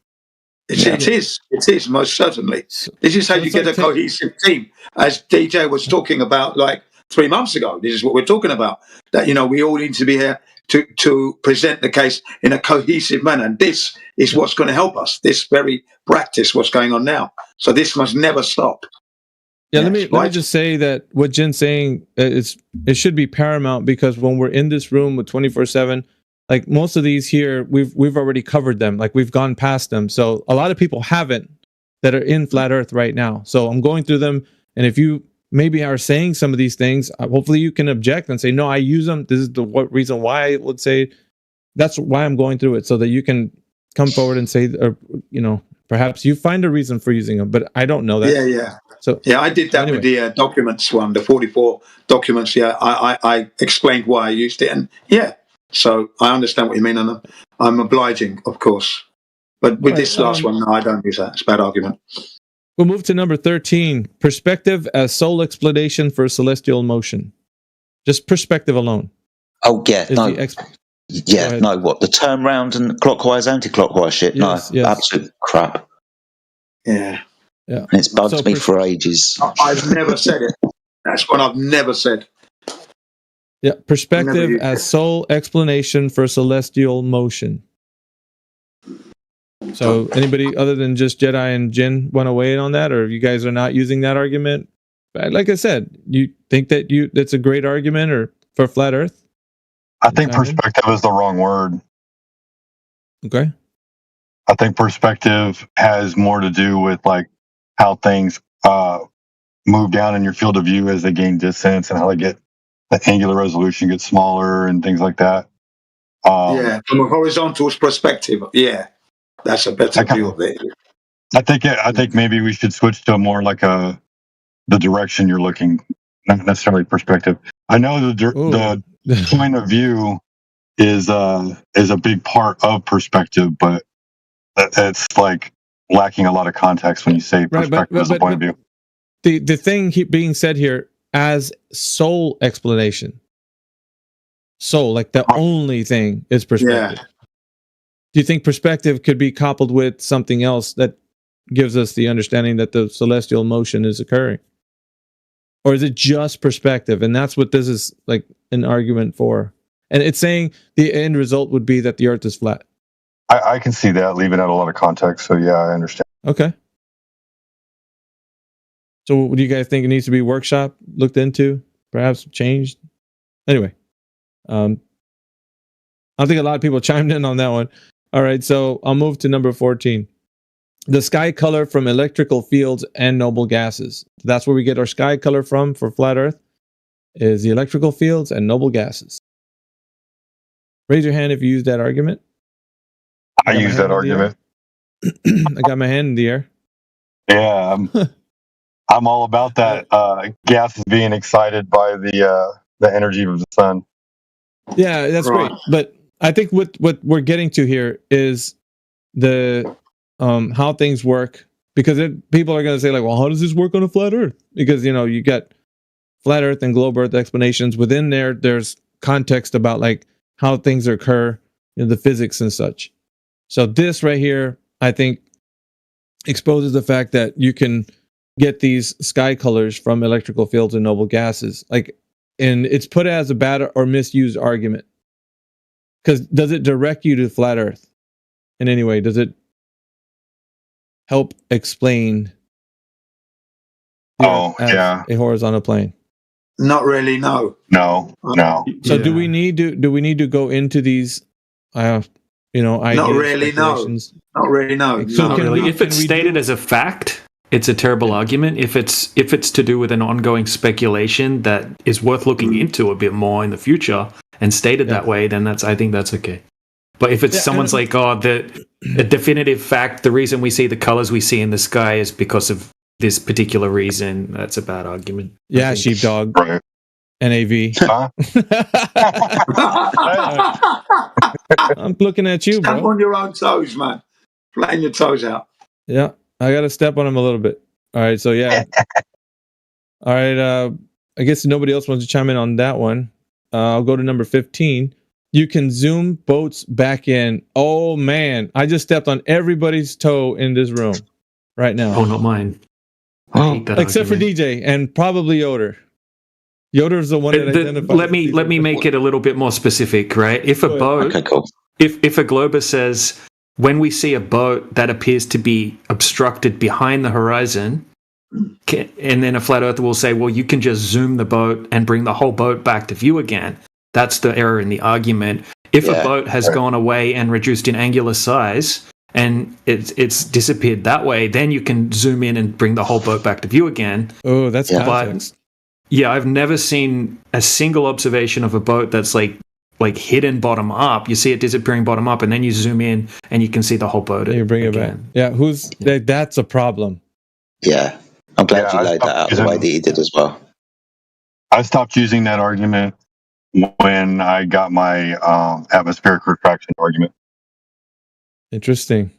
It is, most certainly. This is how you get a cohesive team. As DJ was talking about like 3 months ago, this is what we're talking about. That, we all need to be here to present the case in a cohesive manner. And this is what's going to help us, this very practice, what's going on now. So this must never stop. Yeah, let me just say that what Jin's saying, it should be paramount, because when we're in this room with 24/7, like most of these here, we've already covered them. Like we've gone past them. So a lot of people haven't that are in Flat Earth right now. So I'm going through them. And if you maybe are saying some of these things, hopefully you can object and say, no, I use them. This is the reason why I would say that's why I'm going through it, so that you can come forward and say, or, perhaps you find a reason for using them, but I don't know that. Yeah. So I did that with the documents one, the 44 documents. Yeah, I explained why I used it, and so I understand what you mean, and I'm obliging, of course. But with this last one, no, I don't use that. It's a bad argument. We'll move to number 13. Perspective as sole explanation for celestial motion. Just perspective alone. Oh, yeah. No. What? The turn round and clockwise, anti-clockwise shit? Yes. Absolute crap. Yeah. And it's bugged me for ages. I've never said it. That's what I've never said. Yeah. Perspective as sole explanation for celestial motion. So anybody other than just Jedi and Jin want to weigh in on that, or you guys are not using that argument? Like I said, you think that that's a great argument or for Flat Earth? I think perspective is the wrong word. Okay. I think perspective has more to do with like how things move down in your field of view as they gain distance, and how they get the angular resolution gets smaller and things like that. From a horizontal perspective, that's a better view of it. I think maybe we should switch to more like the direction you're looking, not necessarily perspective. I know the point of view is a big part of perspective, but it's like lacking a lot of context when you say perspective as a point of view. The thing being said here as sole explanation. Sole, like the only thing is perspective. Yeah. Do you think perspective could be coupled with something else that gives us the understanding that the celestial motion is occurring? or is it just perspective? And that's what this is like an argument for. And it's saying the end result would be that the Earth is flat. I can see that, leaving out a lot of context. So yeah, I understand. Okay. So what do you guys think it needs to be workshop looked into? Perhaps changed? Anyway. I think a lot of people chimed in on that one. All right, so I'll move to number 14. The sky color from electrical fields and noble gases. That's where we get our sky color from for flat Earth, is the electrical fields and noble gases. Raise your hand if you use that argument. I use that argument. I got my hand in the air. Yeah, I'm all about that. Gases being excited by the energy of the sun. Yeah, that's great. But I think what we're getting to here is the how things work, because people are going to say like, well, how does this work on a flat Earth? Because you got flat Earth and globe Earth explanations within there. There's context about like how things occur, the physics and such. So this right here, I think, exposes the fact that you can get these sky colors from electrical fields and noble gases. And it's put as a bad or misused argument. Because does it direct you to flat Earth in any way? Does it help explain a horizontal plane? Not really, no. No. So do we need to go into these ideas? Not really, no. Not really, no. So if it's stated as a fact, it's a terrible argument. If it's to do with an ongoing speculation that is worth looking into a bit more in the future and stated that way, then I think that's okay. But if it's someone's like, the definitive fact, the reason we see the colors we see in the sky is because of this particular reason, that's a bad argument. Yeah, sheepdog. Right. NAV. Huh? I'm looking at you, bro. Step on your own toes, man. Flatten your toes out. Yeah, I got to step on him a little bit. All right, so yeah. All right, I guess nobody else wants to chime in on that one. I'll go to number 15. You can zoom boats back in. Oh, man. I just stepped on everybody's toe in this room right now. Oh, not mine. Except for DJ and probably Yoder. Yoder's the one that identifies. Let me make it a little bit more specific, right? If a boat, if a glober says, when we see a boat that appears to be obstructed behind the horizon, and then a flat earther will say, well, you can just zoom the boat and bring the whole boat back to view again. That's the error in the argument. If a boat has gone away and reduced in angular size and it's disappeared that way, then you can zoom in and bring the whole boat back to view again. Oh, that's context. Yeah, I've never seen a single observation of a boat that's like hidden bottom up. You see it disappearing bottom up, and then you zoom in and you can see the whole boat. You bring it back. Yeah, that's a problem. Yeah, I'm glad you laid that out the way that you did as well. I stopped using that argument when I got my atmospheric refraction argument. Interesting.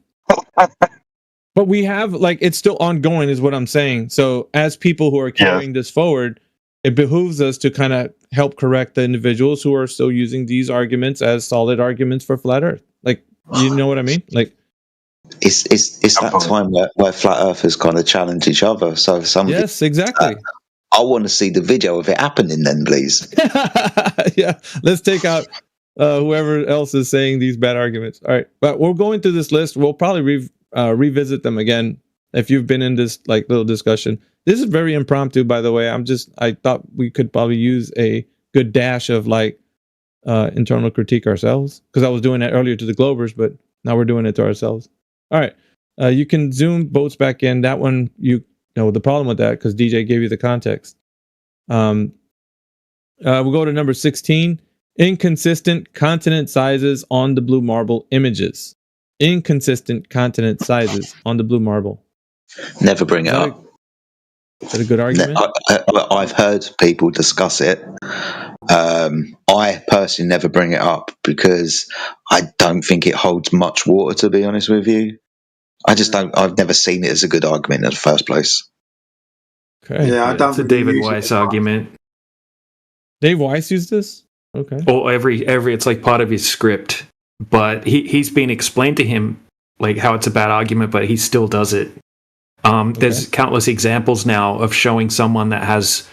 But we have, it's still ongoing is what I'm saying. So as people who are carrying this forward, it behooves us to kind of help correct the individuals who are still using these arguments as solid arguments for flat Earth. You know what I mean? It's that time where flat earthers kind of challenge each other. So yes, exactly. I want to see the video of it happening then, please. Yeah, let's take out whoever else is saying these bad arguments. All right, but we're going through this list. We'll probably revisit them again if you've been in this little discussion. This is very impromptu, by the way. I thought we could probably use a good dash of internal critique ourselves, because I was doing that earlier to the Globers, but now we're doing it to ourselves. All right, you can zoom boats back in. That one, the problem with that, because DJ gave you the context. We'll go to number 16. Inconsistent continent sizes on the blue marble images. Inconsistent continent sizes on the blue marble. Never bring it up. Is that a good argument? I've heard people discuss it. I personally never bring it up because I don't think it holds much water, to be honest with you. I just don't. I've never seen it as a good argument in the first place. Okay. Yeah, I don't. It's a David Weiss argument. Dave Weiss used this? Okay. Or every it's like part of his script, but he's been explained to him how it's a bad argument, but he still does it. There's countless examples now of showing someone that has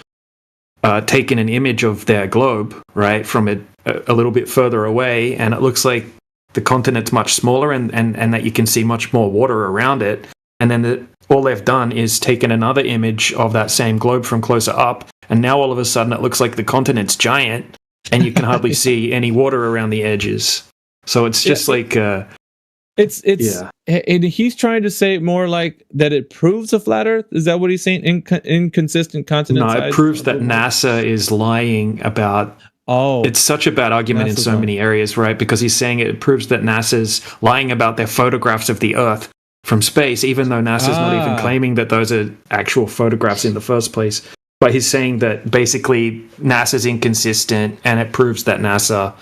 taken an image of their globe, right, from a little bit further away, and it looks like the continent's much smaller and that you can see much more water around it. And then all they've done is taken another image of that same globe from closer up, and now all of a sudden it looks like the continent's giant, and you can hardly see any water around the edges. So it's just and he's trying to say more like that it proves a flat Earth. Is that what he's saying? Inconsistent continent size? No, it proves that NASA is lying about. Oh, it's such a bad argument in so many areas, right? Because he's saying it proves that NASA's lying about their photographs of the Earth from space, even though NASA's not even claiming that those are actual photographs in the first place. But he's saying that basically NASA's inconsistent, and it proves that NASA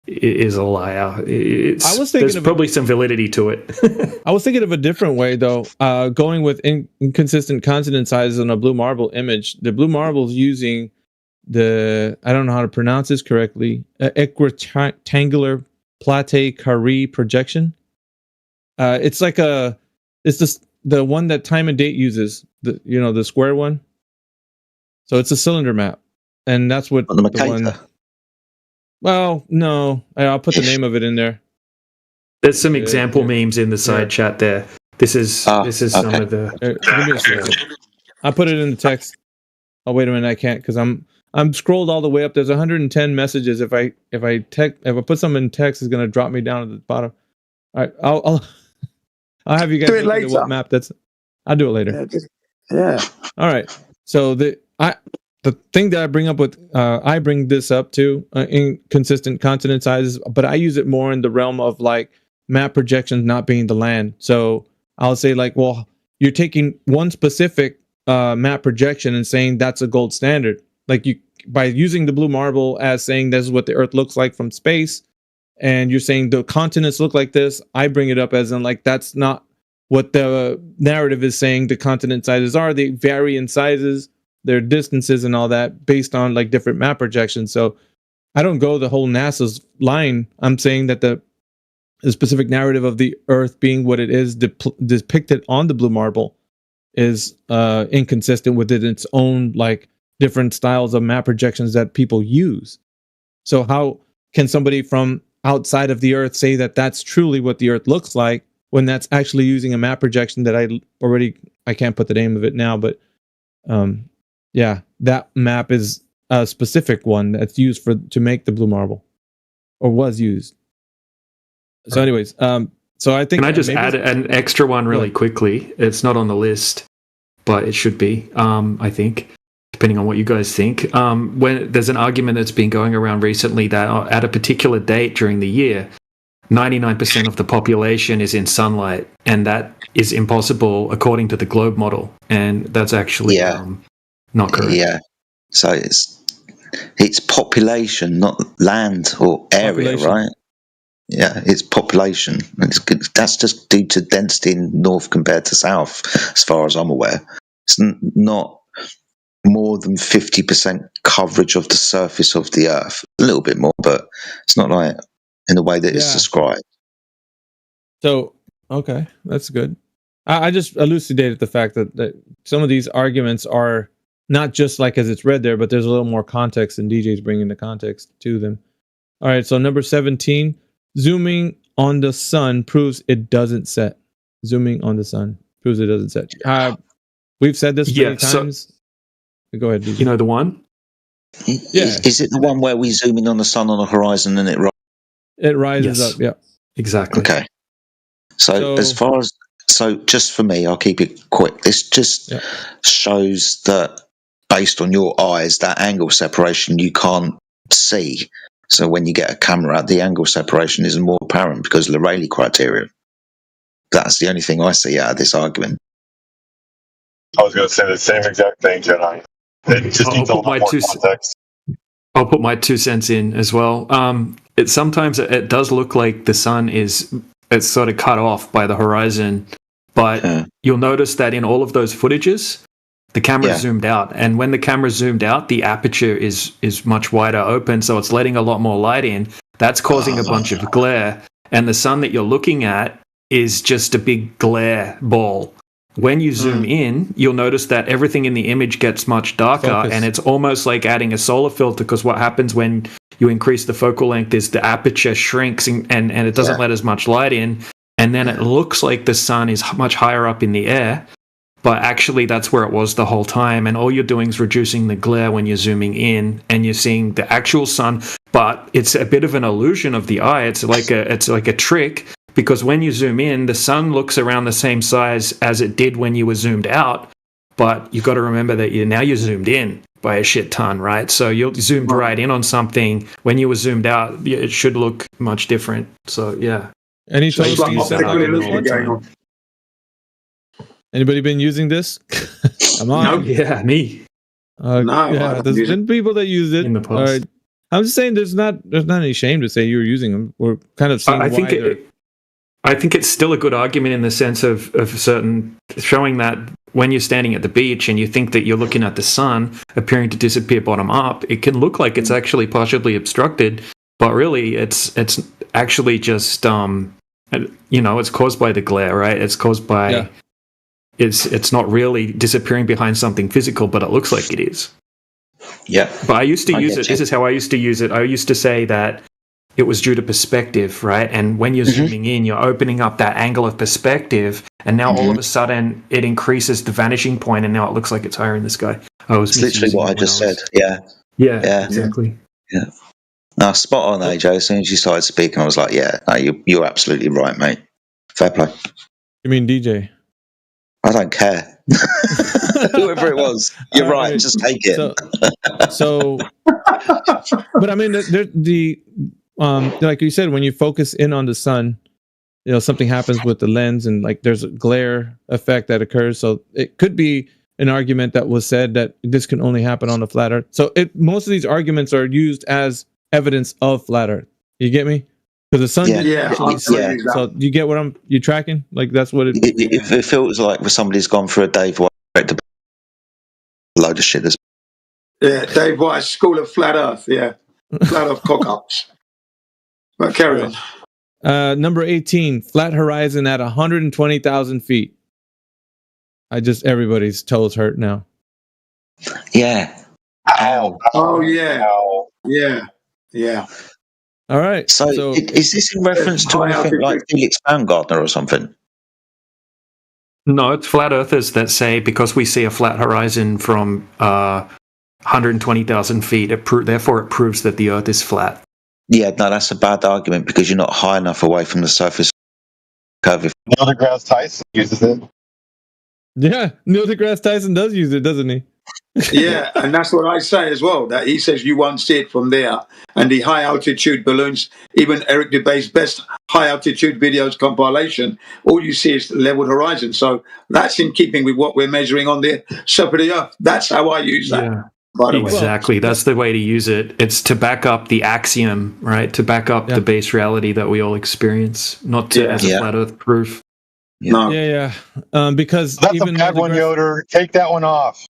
is a liar. There's probably some validity to it. I was thinking of a different way, though. Going with inconsistent continent sizes on a blue marble image. The blue marble is using I don't know how to pronounce this correctly, equitangular plate carré projection. It's like it's the one that Time and Date uses, the square one. So it's a cylinder map, and that's what the one. Well, no, I'll put the name of it in there. There's some example memes in the side chat there. This is some of the. Give me a second. I'll put it in the text. Oh, wait a minute, I can't because I'm scrolled all the way up. There's 110 messages. If I put something in text, it's gonna drop me down to the bottom. All right, I'll have you guys do it later. What map that's. I'll do it later. Yeah. All right. So the thing that I bring up with I bring this up too, inconsistent continent sizes, but I use it more in the realm of like map projections not being the land. So I'll say like, well, you're taking one specific map projection and saying that's a gold standard. Like by using the blue marble as saying this is what the Earth looks like from space, and you're saying the continents look like this, I bring it up as in like that's not what the narrative is saying the continent sizes are. They vary in sizes, their distances and all that based on like different map projections. So I don't go the whole NASA's line. I'm saying that the specific narrative of the Earth being what it is depicted on the blue marble is inconsistent with its own like different styles of map projections that people use. So how can somebody from outside of the Earth say that that's truly what the Earth looks like when that's actually using a map projection that I can't put the name of it now, but yeah, that map is a specific one that's used to make the blue marble, or was used. So, anyways, so I think. Can I just add an extra one really quickly? It's not on the list, but it should be. I think, depending on what you guys think. When there's an argument that's been going around recently that at a particular date during the year, 99% of the population is in sunlight, and that is impossible according to the globe model, and that's actually not correct. Yeah, so it's population, not land or area, right? Yeah, it's population. That's just due to density in north compared to south, as far as I'm aware. It's not more than 50% coverage of the surface of the Earth. A little bit more, but it's not like in the way that it's described. So, okay, that's good. I just elucidated the fact that some of these arguments are not just like as it's read there, but there's a little more context, and DJ's bringing the context to them. All right, so number 17, zooming on the sun proves it doesn't set. Zooming on the sun proves it doesn't set. We've said this many times. Go ahead, DJ. You know the one? Yeah. Is it the one where we zoom in on the sun on the horizon and it rises up? Yeah, exactly. Okay. So as far as just for me, I'll keep it quick. This just shows that based on your eyes, that angle separation you can't see. So when you get a camera out, the angle separation is more apparent because of the Rayleigh criterion. That's the only thing I see out of this argument. I was going to say the same exact thing, Jedi. It just needs a little more context. I'll put my 2 cents in as well. Sometimes it does look like the sun it's sort of cut off by the horizon, but you'll notice that in all of those footages, the camera zoomed out, and when the camera zoomed out, the aperture is much wider open, so it's letting a lot more light in. That's causing a bunch of glare, and the sun that you're looking at is just a big glare ball. when you zoom in, you'll notice that everything in the image gets much darker, and it's almost like adding a solar filter, because what happens when you increase the focal length is the aperture shrinks and it doesn't let as much light in, and then it looks like the sun is much higher up in the air, but actually that's where it was the whole time, and all you're doing is reducing the glare when you're zooming in, and you're seeing the actual sun, but it's a bit of an illusion of the eye. It's like a trick, because when you zoom in, the sun looks around the same size as it did when you were zoomed out, but you've got to remember that you're zoomed in by a shit ton, right? So you're zoomed right in on something. When you were zoomed out, it should look much different. So, yeah. Any use that argument all the time. Anybody been using this? Come on. No. Yeah, me. Yeah, there's been people that use it. In the past. I'm just saying there's not any shame to say you're using them. We're kind of seeing I think it's still a good argument in the sense of certain showing that when you're standing at the beach and you think that you're looking at the sun appearing to disappear bottom up, it can look like it's actually partially obstructed, but really it's actually just it's caused by the glare, right? It's caused by it's not really disappearing behind something physical, but it looks like it is. Yeah. But I used to use it. This is how I used to use it. I used to say that it was due to perspective, right? And when you're zooming in, you're opening up that angle of perspective, and now all of a sudden it increases the vanishing point, and now it looks like it's higher in the sky. It's literally what I just said. Yeah, exactly. Yeah. No, spot on, AJ. As soon as you started speaking, I was like, yeah, no, you're absolutely right, mate. Fair play. You mean DJ? I don't care. Whoever it was, you're right. Just take it. So but I mean, like you said, when you focus in on the sun, something happens with the lens, and like there's a glare effect that occurs. So it could be an argument that was said that this can only happen on the flat Earth. So most of these arguments are used as evidence of flat Earth. You get me? Because the sun So you get what you tracking? Like that's what it feels like when somebody's gone through a Dave White load of shit. Yeah, Dave White, School of Flat Earth. Yeah, Flat Earth cock-ups. But carry on. Number 18, flat horizon at 120,000 feet. Everybody's toes hurt now. Yeah. Ow. Oh yeah. Ow. Yeah. All right. So is this in reference to anything like Felix Baumgartner or something? No, it's flat earthers that say because we see a flat horizon from 120,000 feet, therefore it proves that the Earth is flat. Yeah, no, that's a bad argument because you're not high enough away from the surface curve. Neil deGrasse Tyson uses it. Yeah, Neil deGrasse Tyson does use it, doesn't he? Yeah, and that's what I say as well, that he says you won't see it from there. And the high-altitude balloons, even Eric Dubay's best high-altitude videos compilation, all you see is the leveled horizon. So that's in keeping with what we're measuring on the surface of the Earth. That's how I use that. Yeah. Exactly. That's the way to use it. It's to back up the axiom, right? To back up the base reality that we all experience, not to as a flat Earth proof. Yeah. Because that's even a bad one, Yoder. Take that one off.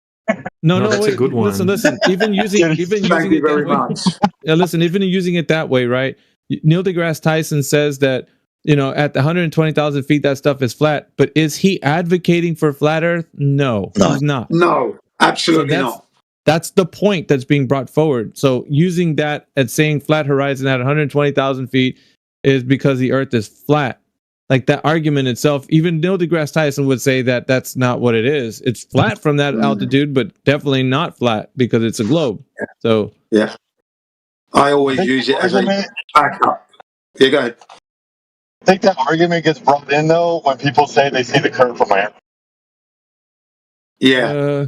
No, that's wait, a good one. Listen. Even using Thank you very much. Even using it that way, right? Neil deGrasse Tyson says that at the 120,000 feet, that stuff is flat. But is he advocating for flat Earth? No, he's not. No, absolutely not. That's the point that's being brought forward. So using that and saying flat horizon at 120,000 feet is because the Earth is flat. Like that argument itself, even Neil deGrasse Tyson would say that that's not what it is. It's flat from that altitude, but definitely not flat because it's a globe. So yeah, I always use it as a backup. Yeah, go ahead. I think that argument gets brought in though when people say they see the curve from Earth. Yeah,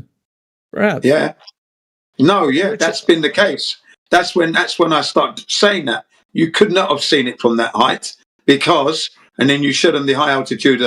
perhaps. Yeah. No, that's been the case. That's when I start saying that you could not have seen it from that height because, and then you show them the high altitude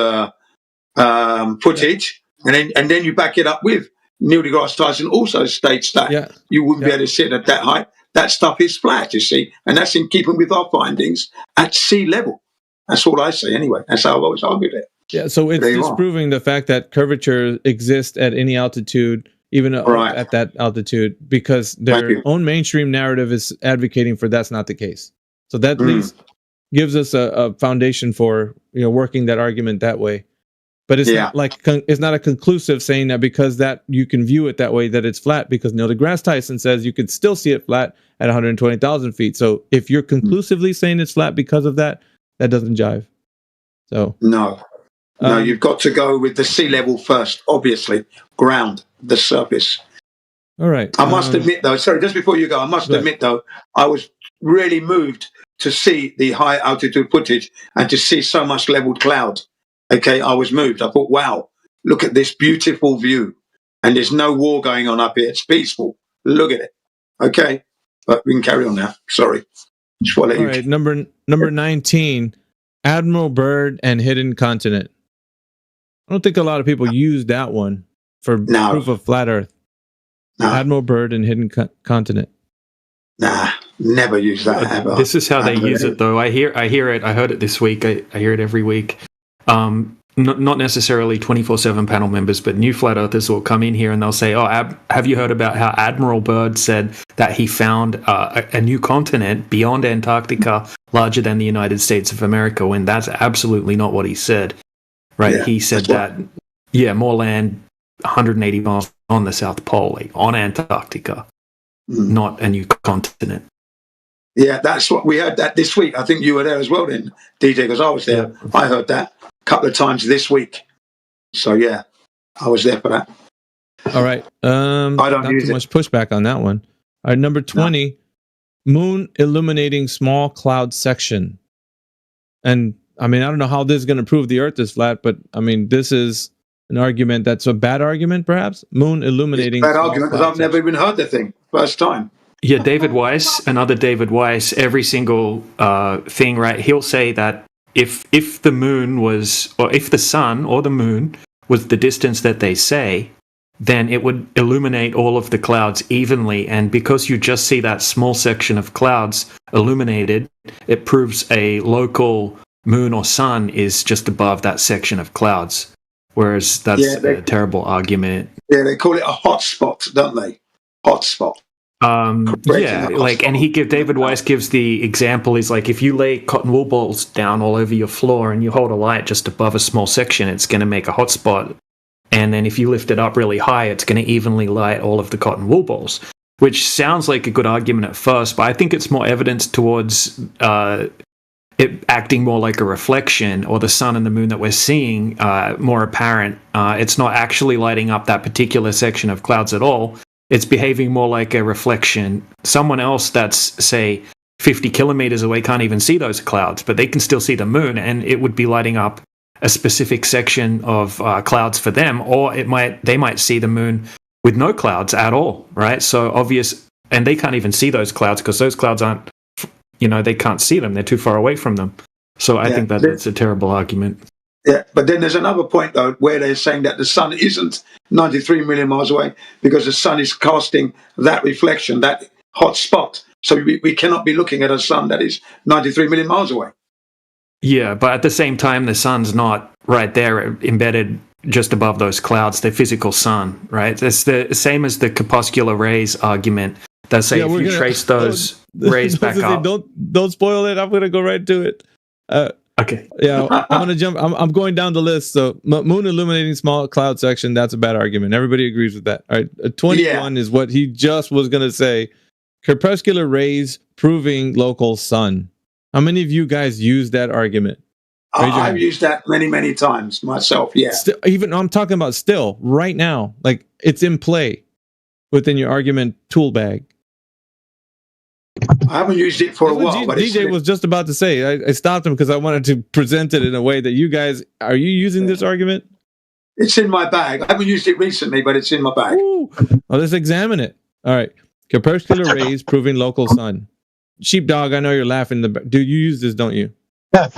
footage, and then you back it up with Neil deGrasse Tyson also states that you wouldn't be able to see it at that height. That stuff is flat, you see, and that's in keeping with our findings at sea level. That's what I say anyway. That's how I've always argued it. Yeah, so it's disproving the fact that curvature exists at any altitude. Even at that altitude, because their own mainstream narrative is advocating for that's not the case. So that at least gives us a foundation for working that argument that way. But it's not like it's not a conclusive saying that because that you can view it that way that it's flat, because Neil deGrasse Tyson says you could still see it flat at 120,000 feet. So if you're conclusively saying it's flat because of that, that doesn't jive. So no, you've got to go with the sea level first. Obviously, ground, the surface. All right. I must admit, though. Sorry, just before you go, I must admit, though, I was really moved to see the high altitude footage and to see so much leveled cloud. Okay, I was moved. I thought, wow, look at this beautiful view. And there's no war going on up here. It's peaceful. Look at it. Okay, but we can carry on now. Sorry. All right, number 19, Admiral Byrd and Hidden Continent. I don't think a lot of people use that one for proof of flat Earth. No. Admiral Byrd and Hidden Continent. Nah, never use that ever. This is how they use it, though. I hear it. I heard it this week. I hear it every week. Not necessarily 24/7 panel members, but new flat earthers will come in here and they'll say, "Oh, have you heard about how Admiral Byrd said that he found a new continent beyond Antarctica larger than the United States of America?" When that's absolutely not what he said. Right? Yeah, he said that, more land 180 miles on the South Pole, like on Antarctica, not a new continent. Yeah, that's what we heard that this week. I think you were there as well then, DJ, because I was there. Yeah. I heard that a couple of times this week. So, yeah, I was there for that. All right. I don't use too much pushback on that one. All right, number 20, moon illuminating small cloud section. And, I mean, I don't know how this is going to prove the Earth is flat, but, I mean, this is an argument that's a bad argument, perhaps? Moon illuminating. It's a bad argument because I've never even heard the thing. First time. Yeah, David Weiss, another David Weiss, every single thing, right? He'll say that if the moon was, or if the sun or the moon was the distance that they say, then it would illuminate all of the clouds evenly. And because you just see that small section of clouds illuminated, it proves a local moon or sun is just above that section of clouds. Whereas that's a terrible argument. Yeah, they call it a hot spot, don't they? Hot spot. David Weiss gives the example is like if you lay cotton wool balls down all over your floor and you hold a light just above a small section, it's going to make a hot spot. And then if you lift it up really high, it's going to evenly light all of the cotton wool balls, which sounds like a good argument at first, but I think it's more evidence towards it acting more like a reflection, or the sun and the moon that we're seeing more apparent. It's not actually lighting up that particular section of clouds at all. It's behaving more like a reflection. Someone else that's, say, 50 kilometers away can't even see those clouds, but they can still see the moon, and it would be lighting up a specific section of clouds for them, or they might see the moon with no clouds at all, right? So obvious, and they can't even see those clouds because those clouds aren't, they can't see them. They're too far away from them. So I think that's a terrible argument. Yeah, but then there's another point, though, where they're saying that the sun isn't 93 million miles away because the sun is casting that reflection, that hot spot. So we cannot be looking at a sun that is 93 million miles away. Yeah, but at the same time, the sun's not right there embedded just above those clouds, the physical sun, right? It's the same as the corpuscular rays argument that say if you trace those rays back up. Don't spoil it. I'm going to go right to it. Okay. Yeah, I'm going to jump. I'm going down the list. So moon illuminating small cloud section, that's a bad argument. Everybody agrees with that. All right. 21 is what he just was going to say. Corpuscular rays proving local sun. How many of you guys use that argument? I've used that many, many times myself. Yeah. I'm talking about still right now. Like it's in play within your argument tool bag. I haven't used it for a while. But DJ was just about to say. I stopped him because I wanted to present it in a way that you guys are you using this argument? It's in my bag. I haven't used it recently, but it's in my bag. Ooh. Well, let's examine it. All right. Corpuscular rays proving local sun. Sheepdog, I know you're laughing. Dude, you use this, don't you? I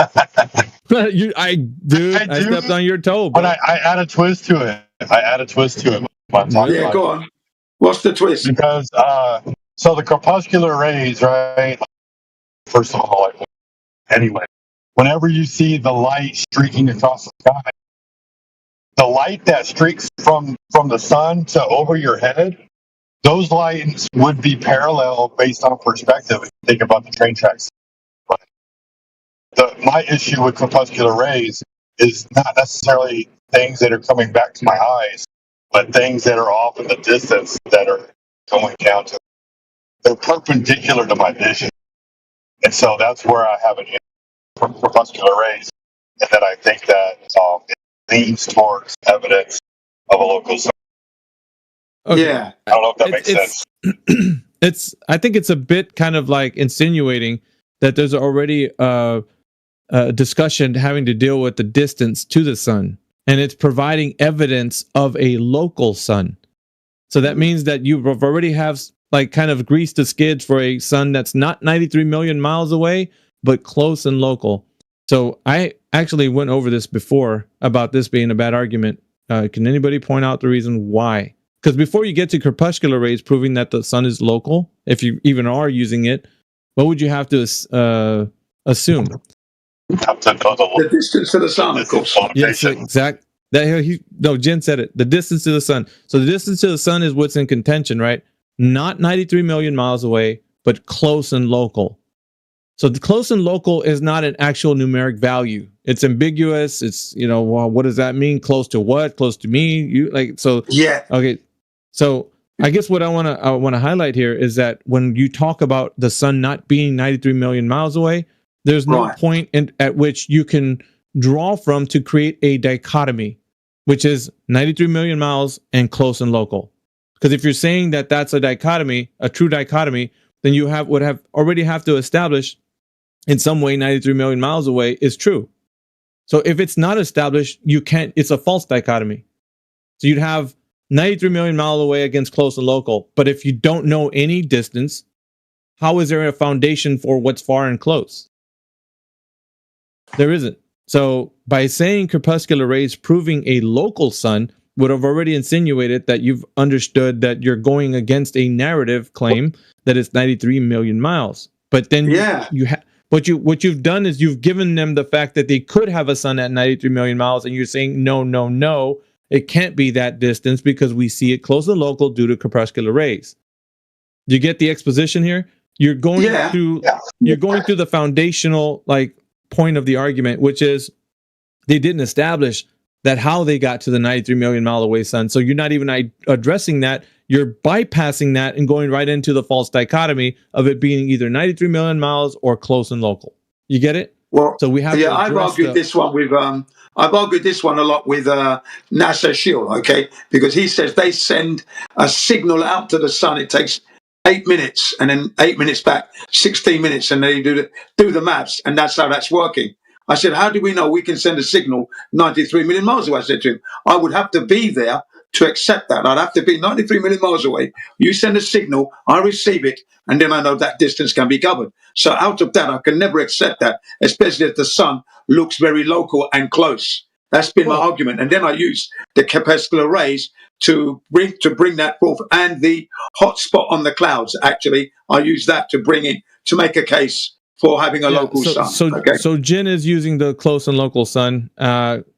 stepped on your toe, bro. But I add a twist to it. Yeah, go on. What's the twist? Because so the corpuscular rays, right? First of all, anyway, whenever you see the light streaking across the sky, the light that streaks from the sun to over your head, those lights would be parallel based on perspective. If you think about the train tracks. But my issue with corpuscular rays is not necessarily things that are coming back to my eyes, but things that are off in the distance that are going down to, they're perpendicular to my vision. And so that's where I have an crepuscular rays, and then I think that it leans towards evidence of a local sun. Okay. Yeah. I don't know if that makes sense. I think it's a bit kind of like insinuating that there's already a discussion having to deal with the distance to the sun, and it's providing evidence of a local sun. So that means that you already have like kind of greased the skids for a sun that's not 93 million miles away, but close and local. So I actually went over this before about this being a bad argument. Can anybody point out the reason why? Because before you get to crepuscular rays proving that the sun is local, if you even are using it, what would you have to assume? The distance to the sun, of course. Yes, exact. Jen said it. The distance to the sun. So the distance to the sun is what's in contention, right? Not 93 million miles away, but close and local. So the close and local is not an actual numeric value. It's ambiguous. It's, well, what does that mean? Close to what? Close to me? Yeah. Okay. So I guess what I want to highlight here is that when you talk about the sun not being 93 million miles away, there's no point at which you can draw from to create a dichotomy, which is 93 million miles and close and local. Because if you're saying that that's a dichotomy, a true dichotomy, then you would already have to establish in some way 93 million miles away is true. So if it's not established, it's a false dichotomy. So you'd have 93 million miles away against close and local. But if you don't know any distance, how is there a foundation for what's far and close? There isn't. So by saying crepuscular rays proving a local sun would have already insinuated that you've understood that you're going against a narrative claim that it's 93 million miles. But then what you've done is you've given them the fact that they could have a sun at 93 million miles, and you're saying no, it can't be that distance because we see it close and local due to crepuscular rays. Do you get the exposition here? You're going through the foundational point of the argument, which is they didn't establish that how they got to the 93 million mile away sun. So you're not even addressing that. You're bypassing that and going right into the false dichotomy of it being either 93 million miles or close and local. You get it? Well, so we have. Yeah, I've argued this one with. I've argued this one a lot with NASA Shield. Okay, because he says they send a signal out to the sun. It takes 8 minutes, and then 8 minutes back, 16 minutes, and they do the maths, and that's how that's working. I said, how do we know we can send a signal 93 million miles away? I said to him, I would have to be there to accept that. I'd have to be 93 million miles away. You send a signal, I receive it, and then I know that distance can be covered. So out of that, I can never accept that, especially if the sun looks very local and close. That's been my argument. And then I use the crepuscular rays to bring that forth, and the hot spot on the clouds. Actually, I use that to bring in, to make a case for having a local sun. So Jin is using the close and local sun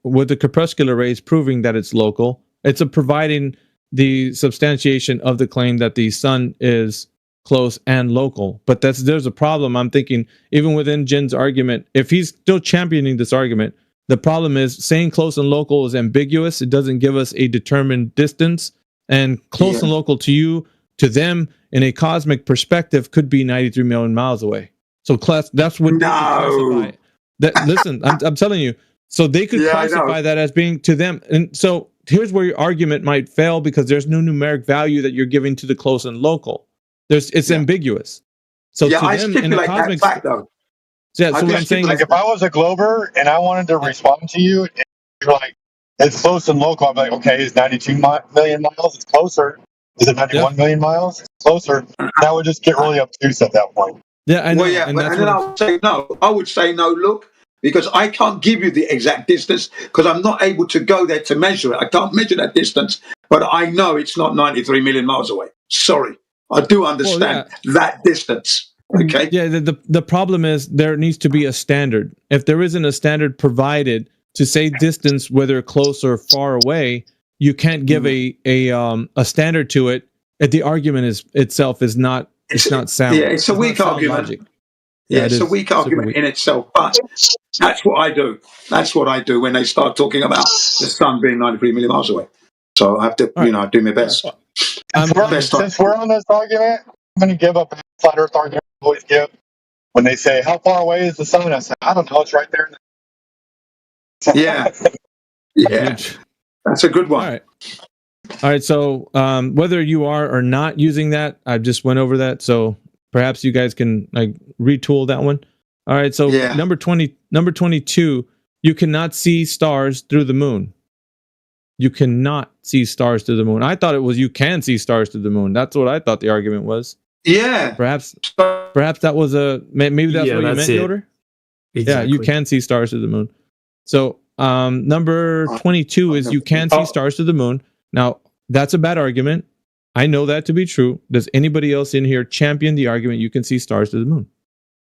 with the crepuscular rays proving that it's local. It's providing the substantiation of the claim that the sun is close and local. But there's a problem. I'm thinking even within Jin's argument, if he's still championing this argument, the problem is saying close and local is ambiguous. It doesn't give us a determined distance, and close and local to them in a cosmic perspective could be 93 million miles away. So that's what they could classify. Listen, I'm telling you. So they could classify that as being to them. And so here's where your argument might fail, because there's no numeric value that you're giving to the close and local. It's ambiguous. So to I them in the cosmic fact, though. Yeah, so what I'm saying is, if I was a Glober and I wanted to respond to you, and you're like, it's close and local, I'm like, okay, it's 92 million miles, it's closer. Is it 91 million miles? It's closer. That would just get really obtuse at that point. Yeah, I know. And then I would say no. I would say no, look, because I can't give you the exact distance because I'm not able to go there to measure it. I can't measure that distance, but I know it's not 93 million miles away. Sorry. I do understand that distance. Okay. Yeah, the problem is there needs to be a standard. If there isn't a standard provided to say distance, whether close or far away, you can't give a standard to it. The argument itself is not sound. Yeah, it's a weak argument. Logic. Yeah, it's a weak argument in itself, but that's what I do. That's what I do when they start talking about the sun being 93 million miles away. So I have to, do my best. Since we're on this argument, I'm going to give up a flat Earth argument I always give. When they say, how far away is the sun? I say, I don't know. It's right there. Yeah. Yeah. That's a good one. All right. So whether you are or not using that, I just went over that. So perhaps you guys can retool that one. All right. So number 22, you cannot see stars through the moon. You cannot see stars through the moon. I thought it was you can see stars through the moon. That's what I thought the argument was. Yeah. Perhaps that was maybe that's what you meant, Yoder? Exactly. Yeah, you can see stars through the moon. So number 22 is you can see stars through the moon. Now, that's a bad argument. I know that to be true. Does anybody else in here champion the argument you can see stars through the moon?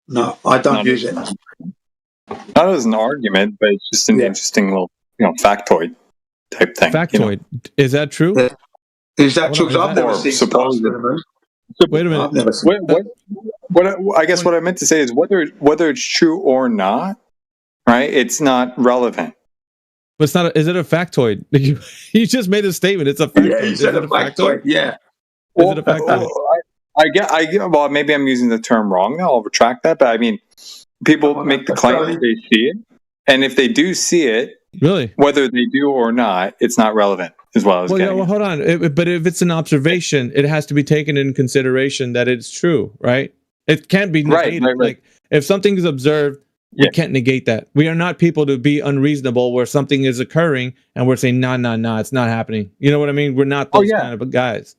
No, I don't use it. Not as an argument, but it's just an interesting little, factoid type thing. Factoid. Is that true? Is that true? I've never seen stars through the moon. Wait a minute. I guess what I meant to say is whether it's true or not, right? It's not relevant. But it's not. Is it a factoid? You just made a statement. It's a factoid. Yeah, you said a factoid. Yeah. Is it a factoid? I get. Well, maybe I'm using the term wrong. I'll retract that. But I mean, people make the claim that they see it, and if they do see it, really, whether they do or not, it's not relevant. As well as hold on. But if it's an observation, it has to be taken in consideration that it's true, right? It can't be negated. Right. Like if something is observed, we can't negate that. We are not people to be unreasonable where something is occurring and we're saying, no, it's not happening. You know what I mean? We're not those kind of guys.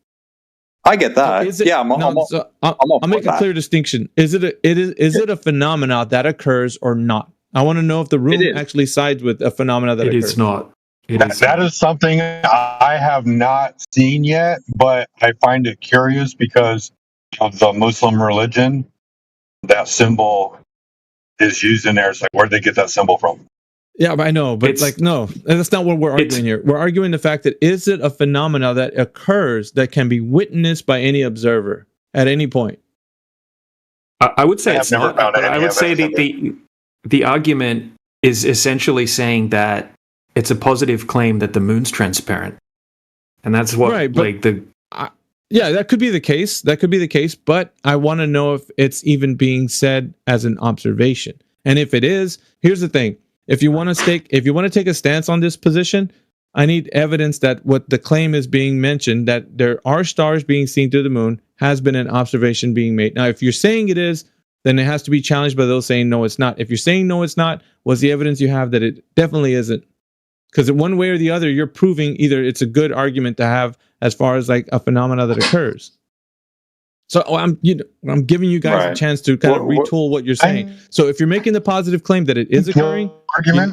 I get that. So I'll make a clear distinction. Is it a phenomena that occurs or not? I want to know if the room actually sides with a phenomena that occurs. It's not. That is something I have not seen yet, but I find it curious because of the Muslim religion. That symbol is used in there. It's like, where did they get that symbol from? Yeah, I know, but no, that's not what we're arguing here. We're arguing the fact that is it a phenomena that occurs that can be witnessed by any observer at any point? I would say it's not. I would say the argument is essentially saying that it's a positive claim that the moon's transparent, and that's what yeah, that could be the case. That could be the case, but I want to know if it's even being said as an observation. And if it is, here's the thing: if you want to take a stance on this position, I need evidence that what the claim is being mentioned, that there are stars being seen through the moon, has been an observation being made. Now, if you're saying it is, then it has to be challenged by those saying no, it's not. If you're saying no, it's not, what's the evidence you have that it definitely isn't? Because one way or the other, you're proving either it's a good argument to have as far as like a phenomena that occurs. So I'm giving you guys a chance to kind of retool what you're saying. So if you're making the positive claim that it is occurring,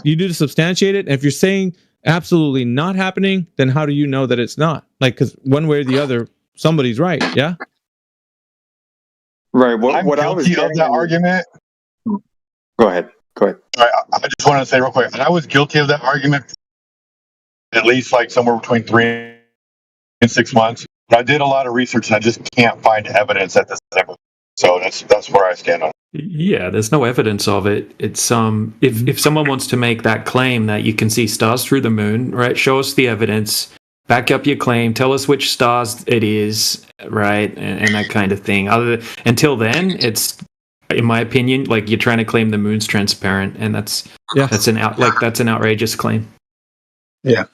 you do to substantiate it. And if you're saying absolutely not happening, then how do you know that it's not? Like, because one way or the other, somebody's right. Yeah. Right. I'm guilty of that argument. Go ahead. I just want to say real quick, I was guilty of that argument at least like somewhere between 3 and 6 months. But I did a lot of research and I just can't find evidence that this is ever. So that's where I stand on it. Yeah, there's no evidence of it. It's if someone wants to make that claim that you can see stars through the moon, right? Show us the evidence, back up your claim, tell us which stars it is, right? And that kind of thing. Until then, it's, in my opinion, like you're trying to claim the moon's transparent, and that's an outrageous claim. Yeah.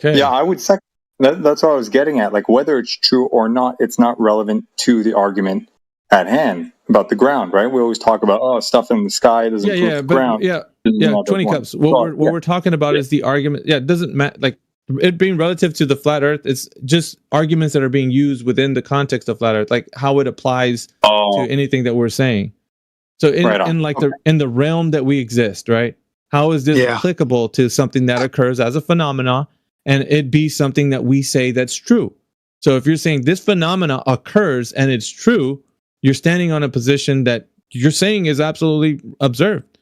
Okay. Yeah, I would second. That's what I was getting at. Like whether it's true or not, it's not relevant to the argument at hand about the ground, right? We always talk about stuff in the sky doesn't prove the ground. Yeah. 20 cups. What we're talking about is the argument. Yeah, it doesn't matter. Like it being relative to the flat Earth, it's just arguments that are being used within the context of flat Earth, like how it applies to anything that we're saying. So in the realm that we exist, right? How is this applicable to something that occurs as a phenomena, and it be something that we say that's true? So if you're saying this phenomena occurs and it's true, you're standing on a position that you're saying is absolutely observed.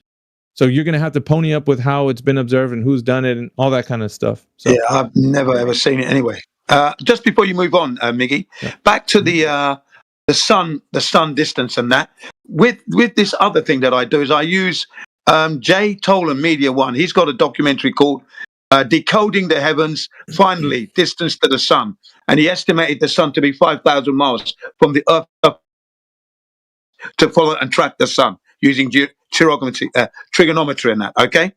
So you're going to have to pony up with how it's been observed and who's done it and all that kind of stuff. So, yeah, I've never ever seen it anyway. Just before you move on, Miggy, back to the sun distance and that. with this other thing that I do is I use Jay Tolan Media One. He's got a documentary called Decoding the Heavens, Finally, Distance to the Sun. And he estimated the sun to be 5,000 miles from the Earth to follow and track the sun using trigonometry and that, okay?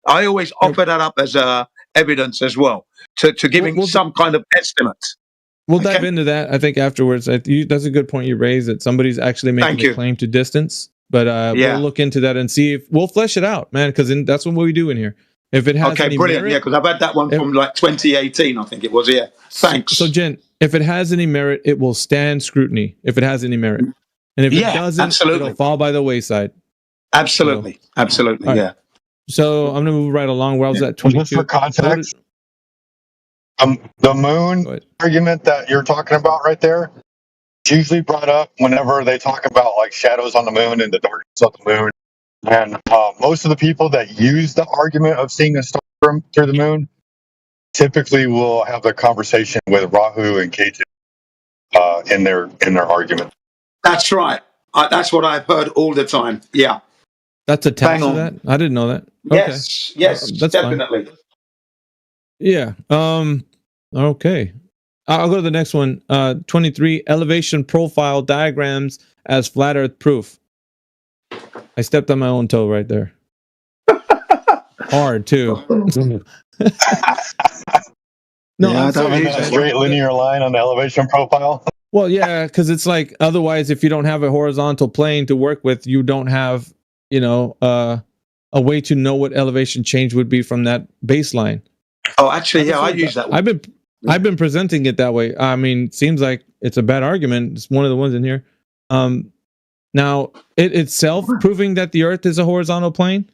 I always offer that up as evidence as well, to giving some kind of estimate. We'll dive into that, I think, afterwards. That's a good point you raised, that somebody's actually making a claim to distance. But we'll look into that and see if we'll flesh it out, man, because that's what we do in here. If it has any brilliant. merit, yeah, because I've had that one from like 2018, I think it was. Yeah, thanks. So, Jen, if it has any merit, it will stand scrutiny. If it has any merit, and if it doesn't, it'll fall by the wayside. Absolutely, absolutely, right. Yeah. So I'm gonna move right along. Where I was at 22. Just for context, the moon argument that you're talking about right there is usually brought up whenever they talk about like shadows on the moon and the darkness of the moon. And most of the people that use the argument of seeing a star through the moon typically will have a conversation with Rahu and Ketu in their argument. That's right. That's what I've heard all the time. Yeah. That's attached to that? I didn't know that. Yes, okay. yes, That's definitely. Fine. Yeah. Okay. I'll go to the next one. 23, elevation profile diagrams as flat earth proof. I stepped on my own toe right there. Hard, too. No, I'm sorry. A straight linear line on the elevation profile. Well, yeah, because it's like, otherwise, if you don't have a horizontal plane to work with, you don't have, a way to know what elevation change would be from that baseline. Oh, actually, yeah, I use that one. I've been presenting it that way. I mean, seems like it's a bad argument. It's one of the ones in here. Now, it itself proving that the Earth is a horizontal plane,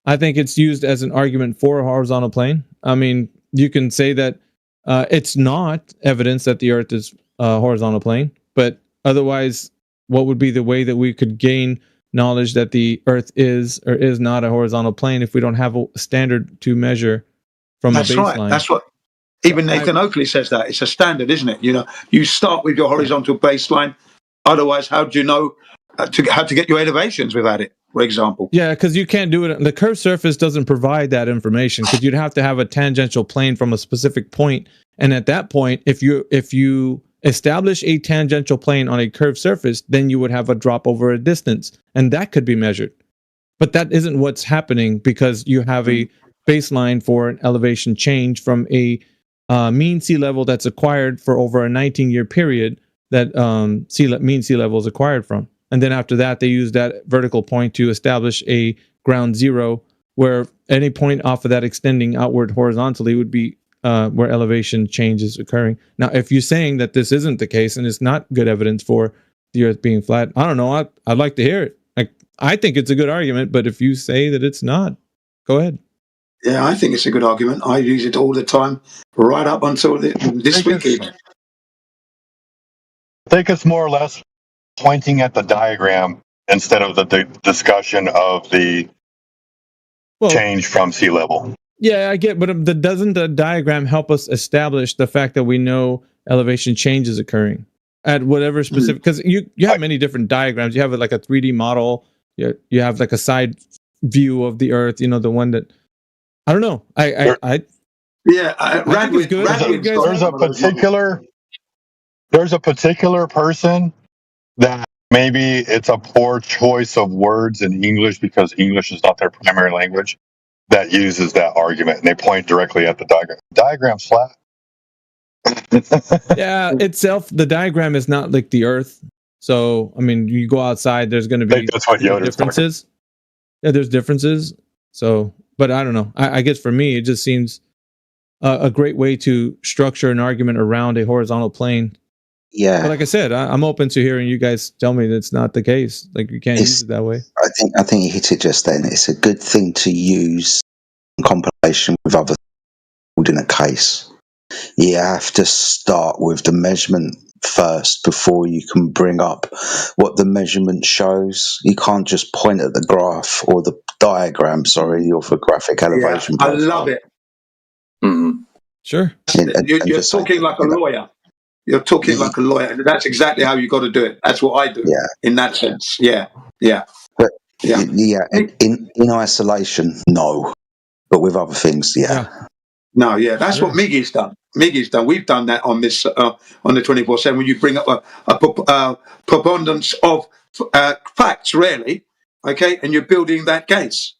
I think it's used as an argument for a horizontal plane. I mean, you can say that it's not evidence that the Earth is a horizontal plane, but otherwise, what would be the way that we could gain knowledge that the Earth is or is not a horizontal plane if we don't have a standard to measure from a baseline? Right. That's what even Nathan Oakley says, that it's a standard, isn't it? You start with your horizontal baseline. Otherwise, how do you know how to get your elevations without it, for example? Yeah, because you can't do it. The curved surface doesn't provide that information, because you'd have to have a tangential plane from a specific point. And at that point, if you establish a tangential plane on a curved surface, then you would have a drop over a distance, and that could be measured. But that isn't what's happening, because you have a baseline for an elevation change from a mean sea level that's acquired for over a 19-year period that mean sea level is acquired from. And then after that, they use that vertical point to establish a ground zero, where any point off of that extending outward horizontally would be where elevation change is occurring. Now, if you're saying that this isn't the case and it's not good evidence for the Earth being flat, I don't know. I'd like to hear it. I think it's a good argument, but if you say that it's not, go ahead. Yeah, I think it's a good argument. I use it all the time, right up until this week even. I think it's more or less pointing at the diagram instead of the discussion of the change from sea level. Yeah, I get, but doesn't the diagram help us establish the fact that we know elevation change is occurring at whatever specific? Because you have many different diagrams. You have like a 3D model. You have like a side view of the Earth. The one that I don't know. There's a particular person that maybe it's a poor choice of words in English because English is not their primary language, that uses that argument, and they point directly at the diagram. Diagram's flat. Yeah, itself, the diagram is not like the Earth. So, I mean, you go outside, there's going to be differences. Yeah, there's differences. So, but I don't know. I guess for me, it just seems a great way to structure an argument around a horizontal plane. Yeah. Uh, But like I said, I'm open to hearing you guys tell me that's not the case. Like, you can't use it that way. I think you hit it just then. It's a good thing to use in combination with other in a case. You have to start with the measurement first before you can bring up what the measurement shows. You can't just point at the graph or the diagram, or the graphic elevation. I love it. Mm-hmm. Sure. You're talking like a lawyer. You're talking like a lawyer, and that's exactly how you got to do it. That's what I do. Yeah. In that sense, yeah. But in isolation, no. But with other things, yeah. No, yeah, that's what Miggy's done. We've done that on this on the 24/7. When you bring up a preponderance of facts, really, okay, and you're building that case,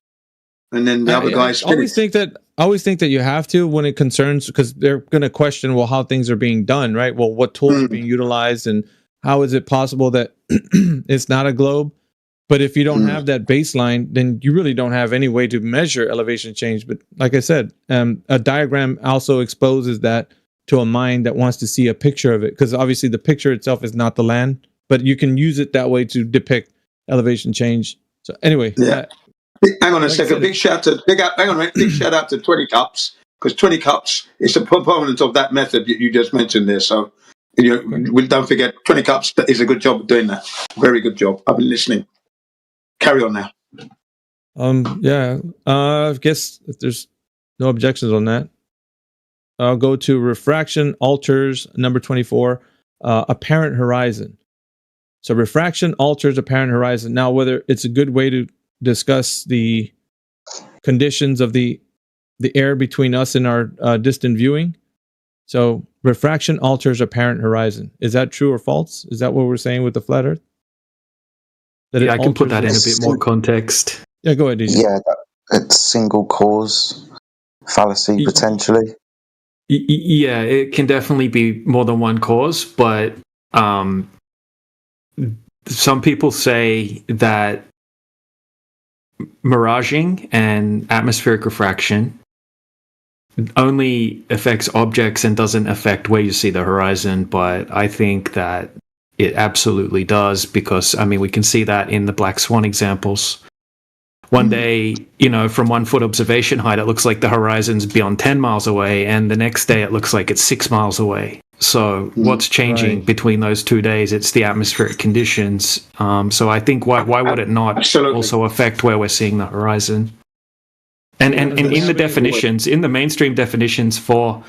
and then the other guys. I always think that you have to when it concerns, because they're going to question, well, how things are being done, right? Well, what tools are being utilized, and how is it possible that it's not a globe? But if you don't have that baseline, then you really don't have any way to measure elevation change. But like I said, a diagram also exposes that to a mind that wants to see a picture of it, because obviously the picture itself is not the land, but you can use it that way to depict elevation change. So anyway, hang on a second. Big shout out to 20 Cups, because 20 Cups is a proponent of that method that you just mentioned there. So don't forget, 20 Cups is a good job of doing that. Very good job. I've been listening. Carry on now. I guess if there's no objections on that, I'll go to refraction alters number 24, apparent horizon. So refraction alters apparent horizon. Now, whether it's a good way to discuss the conditions of the air between us and our distant viewing. So refraction alters apparent horizon. Is that true or false? Is that what we're saying with the flat Earth? I can put that in a bit more context. Yeah, go ahead, DJ. Yeah, it's single cause fallacy, potentially. Yeah, it can definitely be more than one cause, but some people say that miraging and atmospheric refraction only affects objects and doesn't affect where you see the horizon, but I think that it absolutely does, because, I mean, we can see that in the Black Swan examples. One day, from 1 foot observation height, it looks like the horizon's beyond 10 miles away, and the next day it looks like it's 6 miles away. So what's changing between those 2 days? It's the atmospheric conditions. So I think why would it not also affect where we're seeing the horizon? And in the definitions, in the mainstream definitions for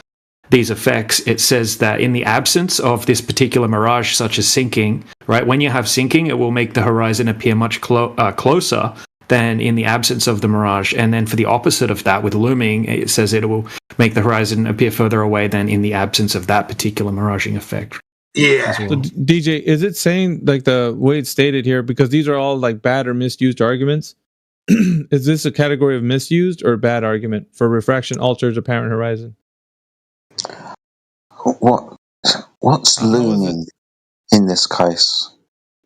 these effects, it says that in the absence of this particular mirage, such as sinking, right? When you have sinking, it will make the horizon appear much closer than in the absence of the mirage. And then for the opposite of that, with looming, it says it will make the horizon appear further away than in the absence of that particular miraging effect. Yeah. So DJ, is it saying, like the way it's stated here, because these are all like bad or misused arguments, is this a category of misused or bad argument for refraction alters apparent horizon? What's looming in this case?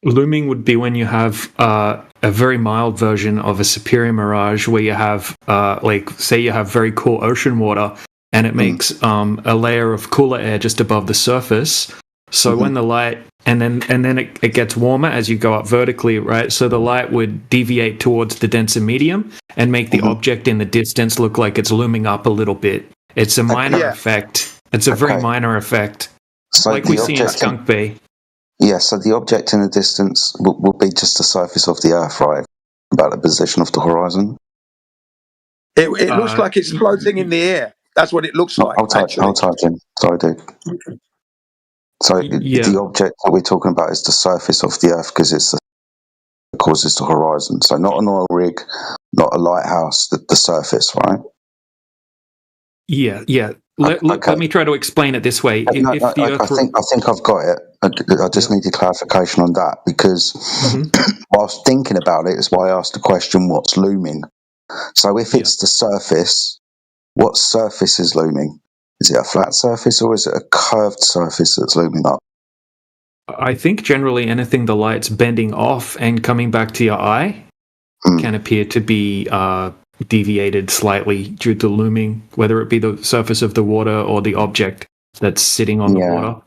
Looming would be when you have a very mild version of a superior mirage, where you have, say you have very cool ocean water, and it makes a layer of cooler air just above the surface. So when the light, and then it gets warmer as you go up vertically, right? So the light would deviate towards the denser medium and make the object in the distance look like it's looming up a little bit. It's a minor effect. It's a very minor effect, So like we see in Skunk Bay. Yeah, so the object in the distance will be just the surface of the Earth, right? About the position of the horizon. It looks like it's floating in the air. That's what it looks like. I'll type in. Sorry, dude. So the object that we're talking about is the surface of the Earth, because it's that causes the horizon. So not an oil rig, not a lighthouse, the surface, right? Yeah. Let me try to explain it this way. I think I've got it. I just needed clarification on that, because whilst thinking about it is why I asked the question, what's looming? So if it's the surface, what surface is looming? Is it a flat surface, or is it a curved surface that's looming up? I think generally anything the light's bending off and coming back to your eye can appear to be deviated slightly due to looming, whether it be the surface of the water or the object that's sitting on the water.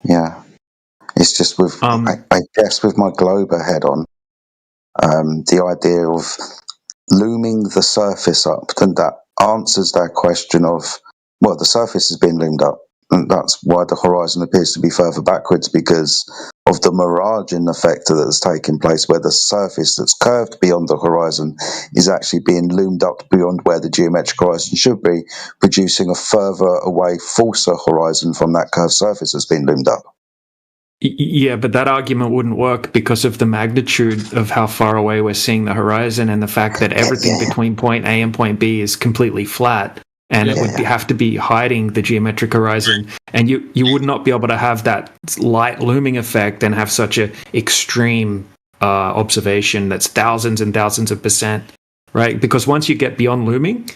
Yeah. It's just with, I guess with my Glober head on, the idea of looming the surface up, then that answers that question of, well, the surface has been loomed up, and that's why the horizon appears to be further backwards, because of the miraging effect that's taking place, where the surface that's curved beyond the horizon is actually being loomed up beyond where the geometric horizon should be, producing a further away, falser horizon from that curved surface that's been loomed up. Yeah, but that argument wouldn't work because of the magnitude of how far away we're seeing the horizon and the fact that everything between point A and point B is completely flat. And it would have to be hiding the geometric horizon. And you would not be able to have that light looming effect and have such a extreme observation that's thousands and thousands of %, right? Because once you get beyond looming,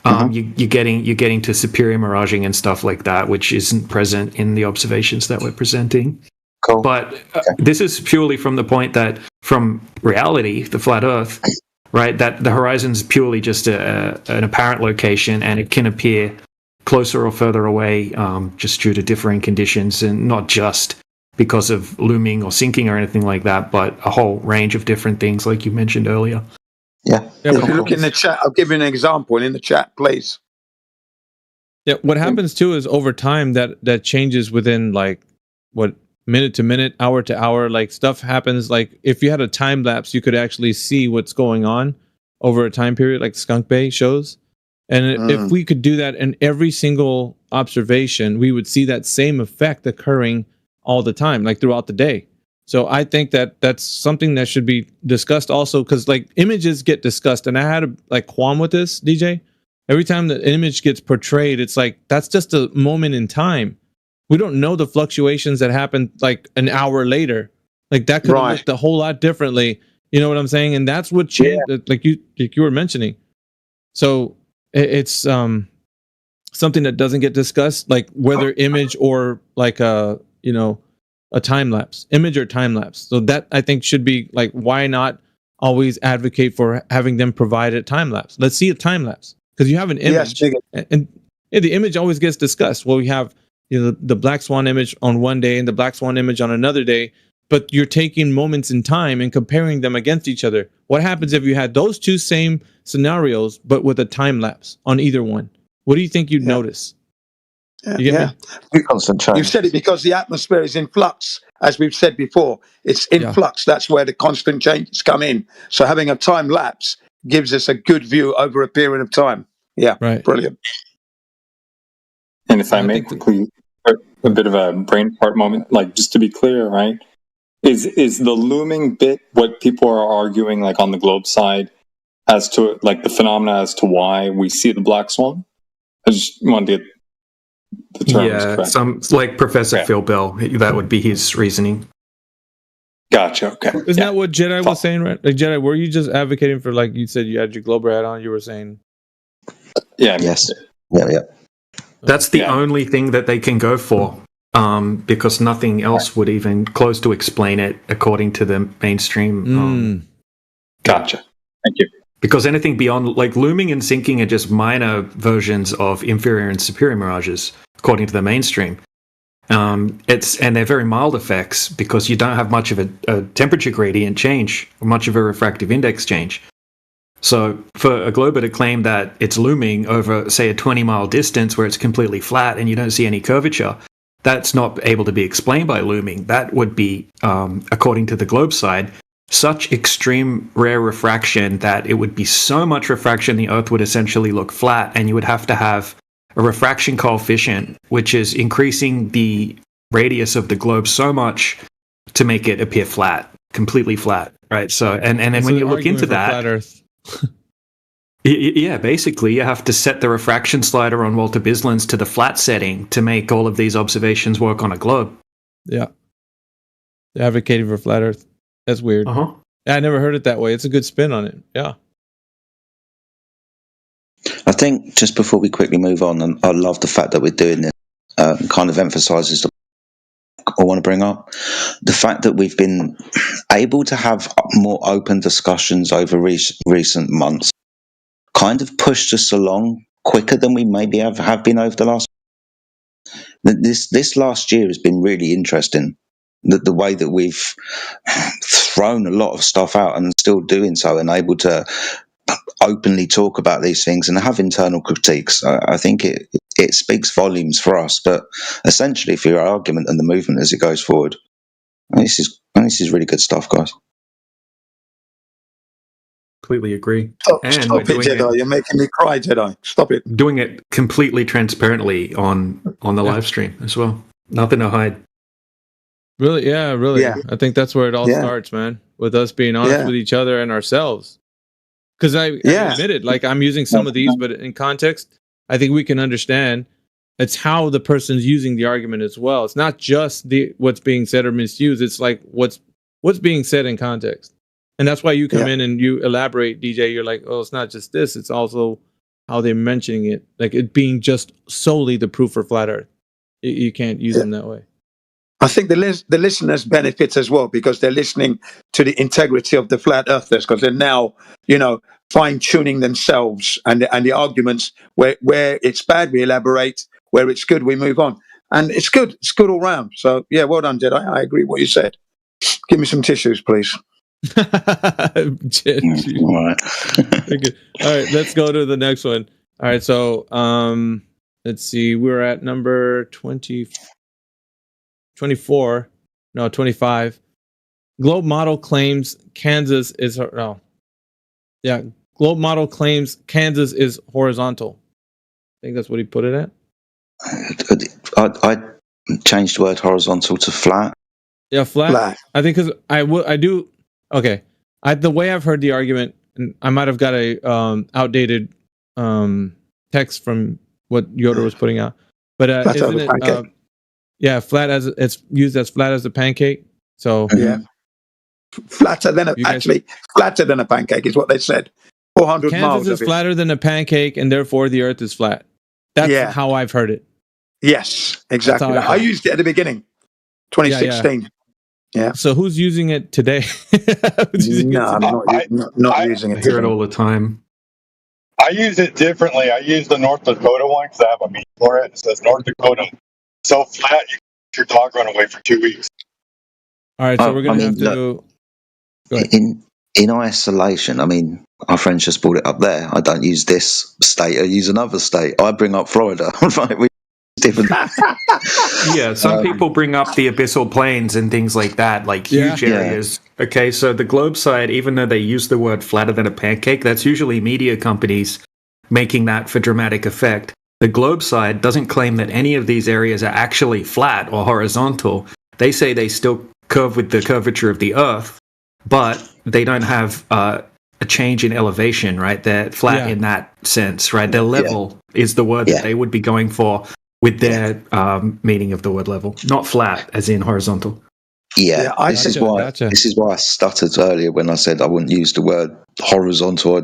you're getting to superior miraging and stuff like that, which isn't present in the observations that we're presenting. Cool. But this is purely from the point that from reality, the flat Earth, right, that the horizon is purely just an apparent location, and it can appear closer or further away just due to differing conditions, and not just because of looming or sinking or anything like that, but a whole range of different things like you mentioned earlier. Yeah. If you look in the chat, I'll give you an example in the chat, please. Yeah, what happens too is over time that changes within like minute to minute, hour to hour, like stuff happens. Like if you had a time lapse, you could actually see what's going on over a time period, like Skunk Bay shows. And if we could do that in every single observation, we would see that same effect occurring all the time, like throughout the day. So I think that that's something that should be discussed also, because like images get discussed, and I had a like qualm with this, DJ. Every time the image gets portrayed, it's like that's just a moment in time. We don't know the fluctuations that happen like an hour later. Like that could have looked a whole lot differently. You know what I'm saying? And that's what changed, like you were mentioning. So it's something that doesn't get discussed, like whether image or like a time lapse, image or time lapse. So that I think should be like, why not always advocate for having them provide a time lapse? Let's see a time lapse, because you have an image, and the image always gets discussed. Well, we have the black swan image on one day and the black swan image on another day, but you're taking moments in time and comparing them against each other. What happens if you had those two same scenarios but with a time lapse on either one? What do you think you'd notice? You get me? Constant change. You've said it because the atmosphere is in flux, as we've said before. It's in flux. That's where the constant changes come in. So having a time lapse gives us a good view over a period of time. Yeah, brilliant. And if I may quickly, a bit of a brain fart moment, like just to be clear, right? Is the looming bit what people are arguing, like on the globe side, as to like the phenomena as to why we see the black swan? I just wanted to get the terms correct. Some like Professor Phil Bell, that would be his reasoning. Gotcha. Okay. Isn't that what Jedi was saying, right? Like Jedi, were you just advocating for, like you said, you had your Glober hat on? You were saying, yes, yeah. That's the only thing that they can go for, because nothing else would even close to explain it according to the mainstream. Gotcha. Thank you. Because anything beyond, like looming and sinking, are just minor versions of inferior and superior mirages, according to the mainstream. And they're very mild effects because you don't have much of a temperature gradient change, or much of a refractive index change. So for a globe to claim that it's looming over, say, a 20-mile distance where it's completely flat and you don't see any curvature, that's not able to be explained by looming. That would be, according to the globe side, such extreme rare refraction that it would be so much refraction the Earth would essentially look flat, and you would have to have a refraction coefficient, which is increasing the radius of the globe so much to make it appear flat, completely flat, right? So, and then when you look into that, flat Earth. Yeah, basically, you have to set the refraction slider on Walter Bisland's to the flat setting to make all of these observations work on a globe. Yeah. They're advocating for flat Earth. That's weird. I never heard it that way. It's a good spin on it. Yeah. I think just before we quickly move on, and I love the fact that we're doing this, kind of emphasizes the I want to bring up the fact that we've been able to have more open discussions over recent months, kind of pushed us along quicker than we maybe have been over the last. This last year has been really interesting. The way that we've thrown a lot of stuff out and still doing so, and able to openly talk about these things and have internal critiques. I think it speaks volumes for us, but essentially for your argument and the movement as it goes forward. This is really good stuff, guys. Completely agree. Stop And it, we're doing Jedi. You're making me cry, Jedi. Stop it. Doing it completely transparently on the live stream as well. Nothing to hide. Really, yeah, really. Yeah. I think that's where it all Yeah. starts, man. With us being honest Yeah. with each other and ourselves. Because I admitted, like, I'm using some of these, but in context, I think we can understand it's how the person's using the argument as well. It's not just what's being said or misused. It's like what's being said in context. And that's why you come in and you elaborate, DJ. You're like, oh, it's not just this. It's also how they're mentioning it. Like it being just solely the proof for flat Earth. You can't use them that way. I think the listeners benefit as well because they're listening to the integrity of the flat earthers because they're now, fine tuning themselves and the arguments where it's bad, we elaborate, where it's good, we move on. And it's good. It's good all round. So yeah, well done, Jedi. I agree with what you said. Give me some tissues, please. All right. All right, let's go to the next one. All right, so let's see. We're at number 24. No, 25. Globe Model claims Kansas is Globe Model claims Kansas is horizontal. I think that's what he put it at. I changed the word horizontal to flat. Yeah, flat. I think because I do. Okay, the way I've heard the argument, and I might have got a outdated text from what Yoda was putting out, but isn't it? Flat as it's used as flat as a pancake. So flatter than flatter than a pancake is what they said. 400 Kansas miles. is flatter than a pancake, and therefore the Earth is flat. That's how I've heard it. Yes, exactly. I used it at the beginning, 2016. Yeah. So who's using it today? I'm not using it. I hear it all the time. I use it differently. I use the North Dakota one because I have a meme for it. It says North Dakota so flat you let your dog run away for 2 weeks. All right, so we're gonna have to. In isolation, I mean, our friends just brought it up there. I don't use this state. I use another state. I bring up Florida. Right? We different. Yeah, some people bring up the abyssal plains and things like that, like huge areas. Okay, so the globe side, even though they use the word flatter than a pancake, that's usually media companies making that for dramatic effect. The globe side doesn't claim that any of these areas are actually flat or horizontal. They say they still curve with the curvature of the Earth, but they don't have a change in elevation, right? They're flat in that sense, right? Their level is the word that they would be going for with their meaning of the word level, not flat as in horizontal. This is why I stuttered earlier when I said I wouldn't use the word horizontal.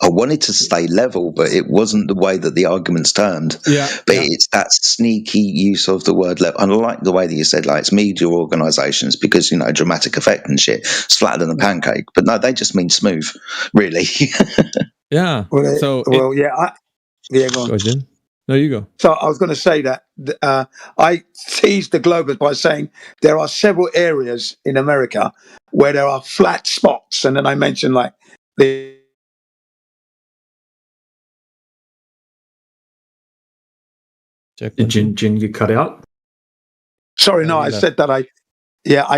I wanted to stay level, but it wasn't the way that the arguments turned. It's that sneaky use of the word level. And I like the way that you said, like, it's media organisations because, dramatic effect and shit. It's flatter than a pancake. But no, they just mean smooth, really. Yeah. Go on. Jim. No, you go. So I was going to say that I teased the Globers by saying there are several areas in America where there are flat spots. And then I mentioned like the... Did Jin you cut out? Sorry, no, I said that I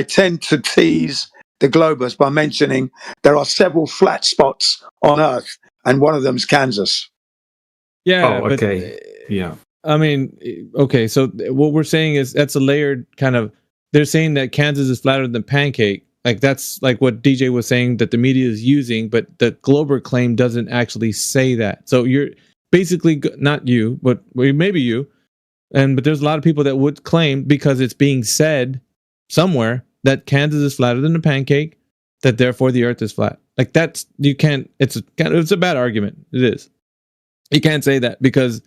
tend to tease the Globers by mentioning there are several flat spots on Earth, and one of them is Kansas. Yeah. Oh, okay. Yeah. I mean, okay. So what we're saying is that's a layered kind of. They're saying that Kansas is flatter than pancake. Like that's like what DJ was saying that the media is using, but the Glober claim doesn't actually say that. So you're basically not you, but maybe you. But there's a lot of people that would claim because it's being said somewhere that Kansas is flatter than a pancake, that therefore the Earth is flat. Like that's you can't. It's a bad argument. It is. You can't say that because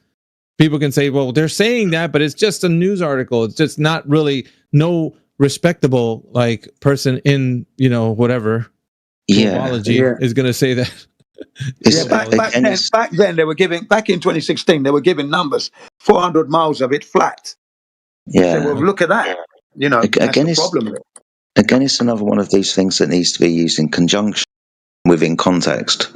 people can say, well, they're saying that, but it's just a news article. It's just not really no respectable like person in whatever zoology is going to say that. Back then they were giving, back in 2016 they were giving numbers 400 miles of it flat. So, well, look at that. That's the problem. Again, it's another one of these things that needs to be used in conjunction within context.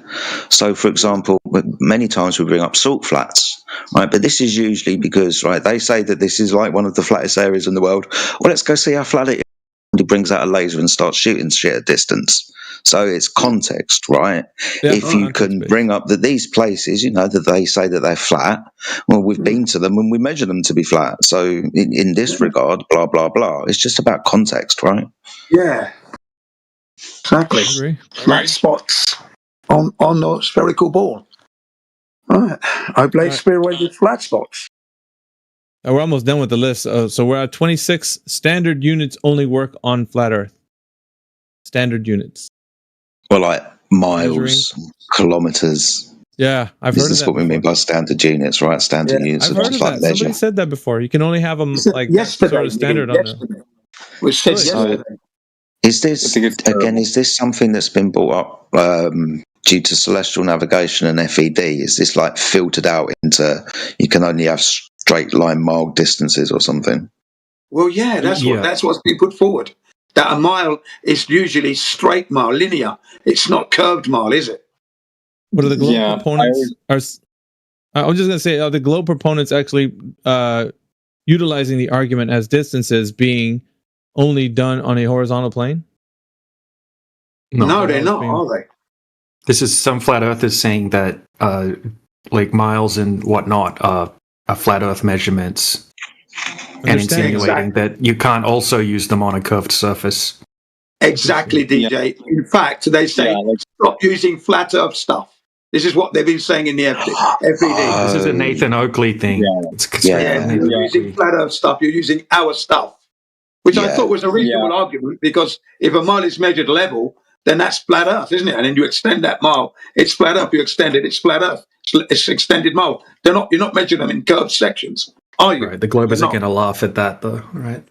So, for example, many times we bring up salt flats, right? But this is usually because, right, they say that this is like one of the flattest areas in the world. Well, let's go see how flat it is. somebody brings out a laser and starts shooting shit at distance. So it's context, right? Yeah, if you can bring up that these places, that they say that they're flat, well, we've been to them and we measure them to be flat. So in this regard, blah, blah, blah. It's just about context, right? Yeah, exactly. Flat spots on the spherical ball. Right. I play Spearway with flat spots. We're almost done with the list. So we're at 26. Standard units only work on flat Earth. Standard units. Well, like miles, kilometers. Yeah, I've heard of that. This is what we mean by standard units, right? Standard units. I've heard of that. Somebody said that before. You can only have them like sort of standard on there. Which said yesterday. Is this something that's been brought up due to celestial navigation and FED? Is this like filtered out into you can only have straight line mile distances or something? Well, yeah, that's what's been put forward. That a mile is usually straight mile, linear. It's not curved mile, is it? What are the globe proponents? I was just going to say, are the globe proponents actually utilizing the argument as distances being only done on a horizontal plane? No, they're not, are they? This is some flat earthers saying that like miles and whatnot are flat earth measurements. And insinuating that you can't also use them on a curved surface. Exactly, DJ. In fact, they say stop using flat earth stuff. This is what they've been saying in the FED. This is a Nathan Oakley thing. You're using flat earth stuff, you're using our stuff. Which I thought was a reasonable argument, because if a mile is measured level, then that's flat earth, isn't it? And then you extend that mile, it's flat earth, you extend it, it's flat earth. It's extended mile. You're not measuring them in curved sections. Are you? Right, the Globers are going to laugh at that, though, right?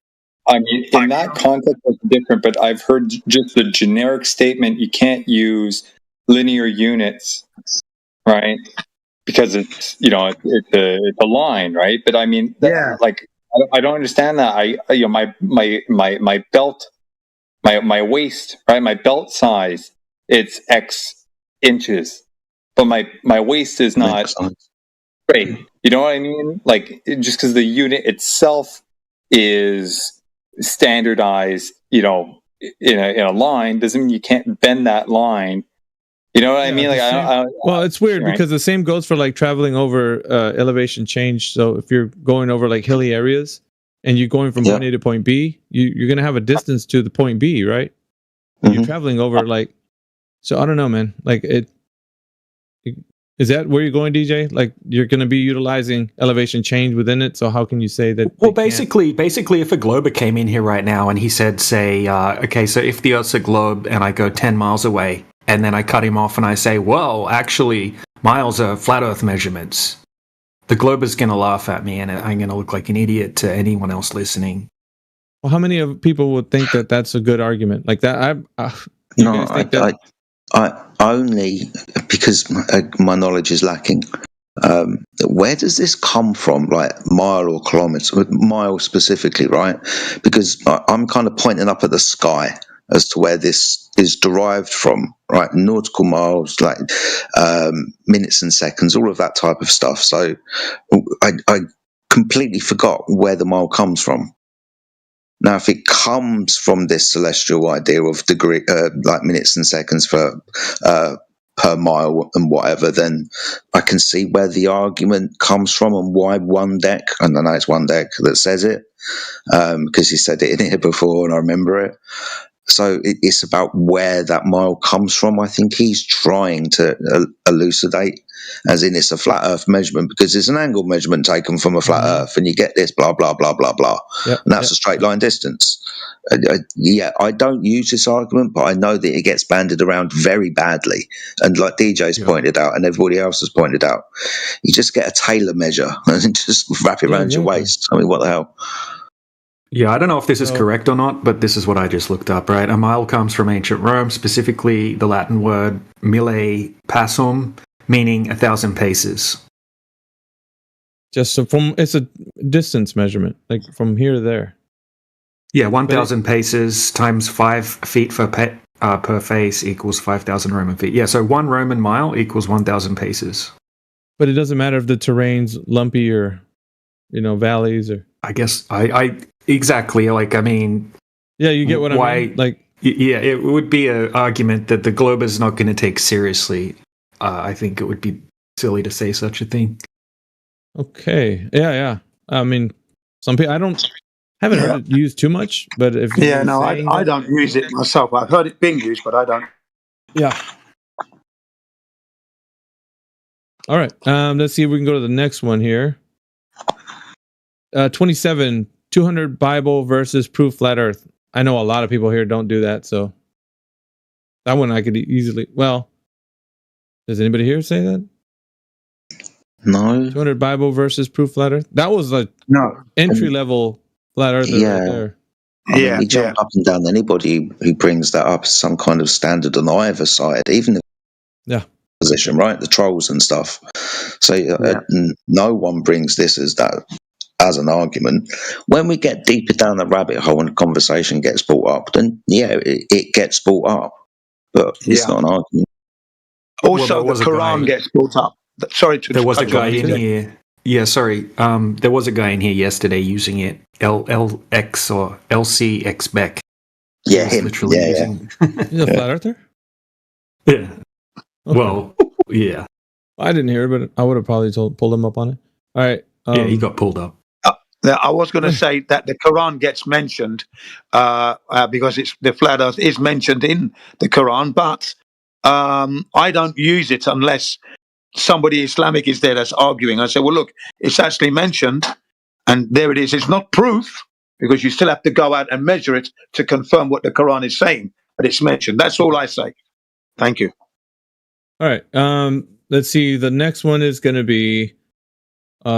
I mean, in that context, it's different, but I've heard just the generic statement, you can't use linear units, right? Because it's, it's a line, right? But I mean, like, I don't understand that. My belt, my waist, right? My belt size, it's X inches, but my waist is not straight. You know what I mean? Like, just because the unit itself is standardized, in a line, doesn't mean you can't bend that line. You know what I mean? Like, well, it's weird because the same goes for like traveling over elevation change. So if you're going over like hilly areas and you're going from point A to point B, you're going to have a distance to the point B, right? Mm-hmm. You're traveling over like, so I don't know, man. Like is that where you're going, DJ? Like you're going to be utilizing elevation change within it. So how can you say that? Well, basically, if a glober came in here right now and he said, say, okay, so if the Earth's a globe and I go 10 miles away and then I cut him off and I say, well, actually, miles are flat Earth measurements. The glober's going to laugh at me and I'm going to look like an idiot to anyone else listening. Well, how many of people would think that that's a good argument? Like that? I only because my knowledge is lacking. Where does this come from? Like mile or kilometers? Mile specifically, right? Because I'm kind of pointing up at the sky as to where this is derived from, right? Nautical miles, like minutes and seconds, all of that type of stuff. So I completely forgot where the mile comes from. Now, if it comes from this celestial idea of degree, like minutes and seconds per mile and whatever, then I can see where the argument comes from and why one deck, and I know it's one deck that says it, because he said it in here before and I remember it. So it's about where that mile comes from. I think he's trying to elucidate, as in it's a flat Earth measurement because it's an angle measurement taken from a flat Earth, and you get this blah blah blah blah blah, and that's a straight line distance. I don't use this argument, but I know that it gets banded around very badly. And like DJ's pointed out, and everybody else has pointed out, you just get a Taylor measure and just wrap it around your waist. I mean, what the hell? Yeah, I don't know if this is correct or not, but this is what I just looked up, right? A mile comes from ancient Rome, specifically the Latin word mille passum, meaning 1,000 paces. Just so it's a distance measurement, like from here to there. Yeah, 1,000 paces times 5 feet per face equals 5,000 Roman feet. Yeah, so 1 Roman mile equals 1,000 paces. But it doesn't matter if the terrain's lumpy or, valleys or... I guess I exactly. Like, I mean, Yeah, you get what I mean? Like, yeah, it would be an argument that the globe is not going to take seriously. I think it would be silly to say such a thing. Okay. Yeah. I mean, some people, haven't heard it used too much, but if I don't use it myself. I've heard it being used, but I don't. Yeah. All right. Let's see if we can go to the next one here. 27, 200 Bible versus proof flat Earth. I know a lot of people here don't do that, so that one I could easily. Well, does anybody here say that? No. 200 Bible versus proof flat Earth. That was a entry level flat Earther right there. I mean, we jump up and down anybody who brings that up as some kind of standard on either side, even the position, right? The trolls and stuff. So no one brings this as an argument. When we get deeper down the rabbit hole and the conversation gets brought up, then it gets brought up, but it's not an argument. Also, the Quran gets brought up. Sorry to there was a guy in here. Yeah, sorry. There was a guy in here yesterday using it. LLX or LCX Beck. Yeah, him. Literally using. He's a flat earther? Yeah. Okay. Well, yeah. I didn't hear it, but I would have probably pulled him up on it. All right. Yeah, he got pulled up. I was going to say that the Quran gets mentioned because the flat Earth is mentioned in the Quran, but I don't use it unless somebody Islamic is there that's arguing. I say, well, look, it's actually mentioned, and there it is. It's not proof because you still have to go out and measure it to confirm what the Quran is saying, but it's mentioned. That's all I say. Thank you. All right. Let's see. The next one is going to be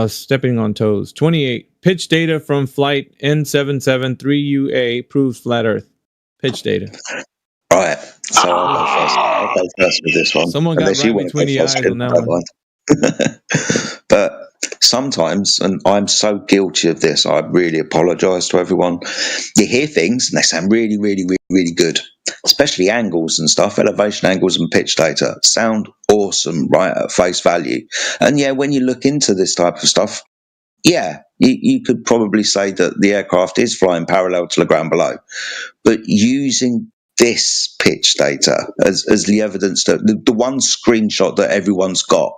stepping on toes. 28. Pitch data from flight N773UA proves flat Earth. Pitch data. Right. So I'll go first with this one. Someone got right between the eyes on that one. But sometimes, and I'm so guilty of this, I really apologise to everyone. You hear things and they sound really, really, really, really good, especially angles and stuff, elevation angles and pitch data sound awesome, right, at face value. And when you look into this type of stuff, you could probably say that the aircraft is flying parallel to the ground below. But using this pitch data as the evidence that the one screenshot that everyone's got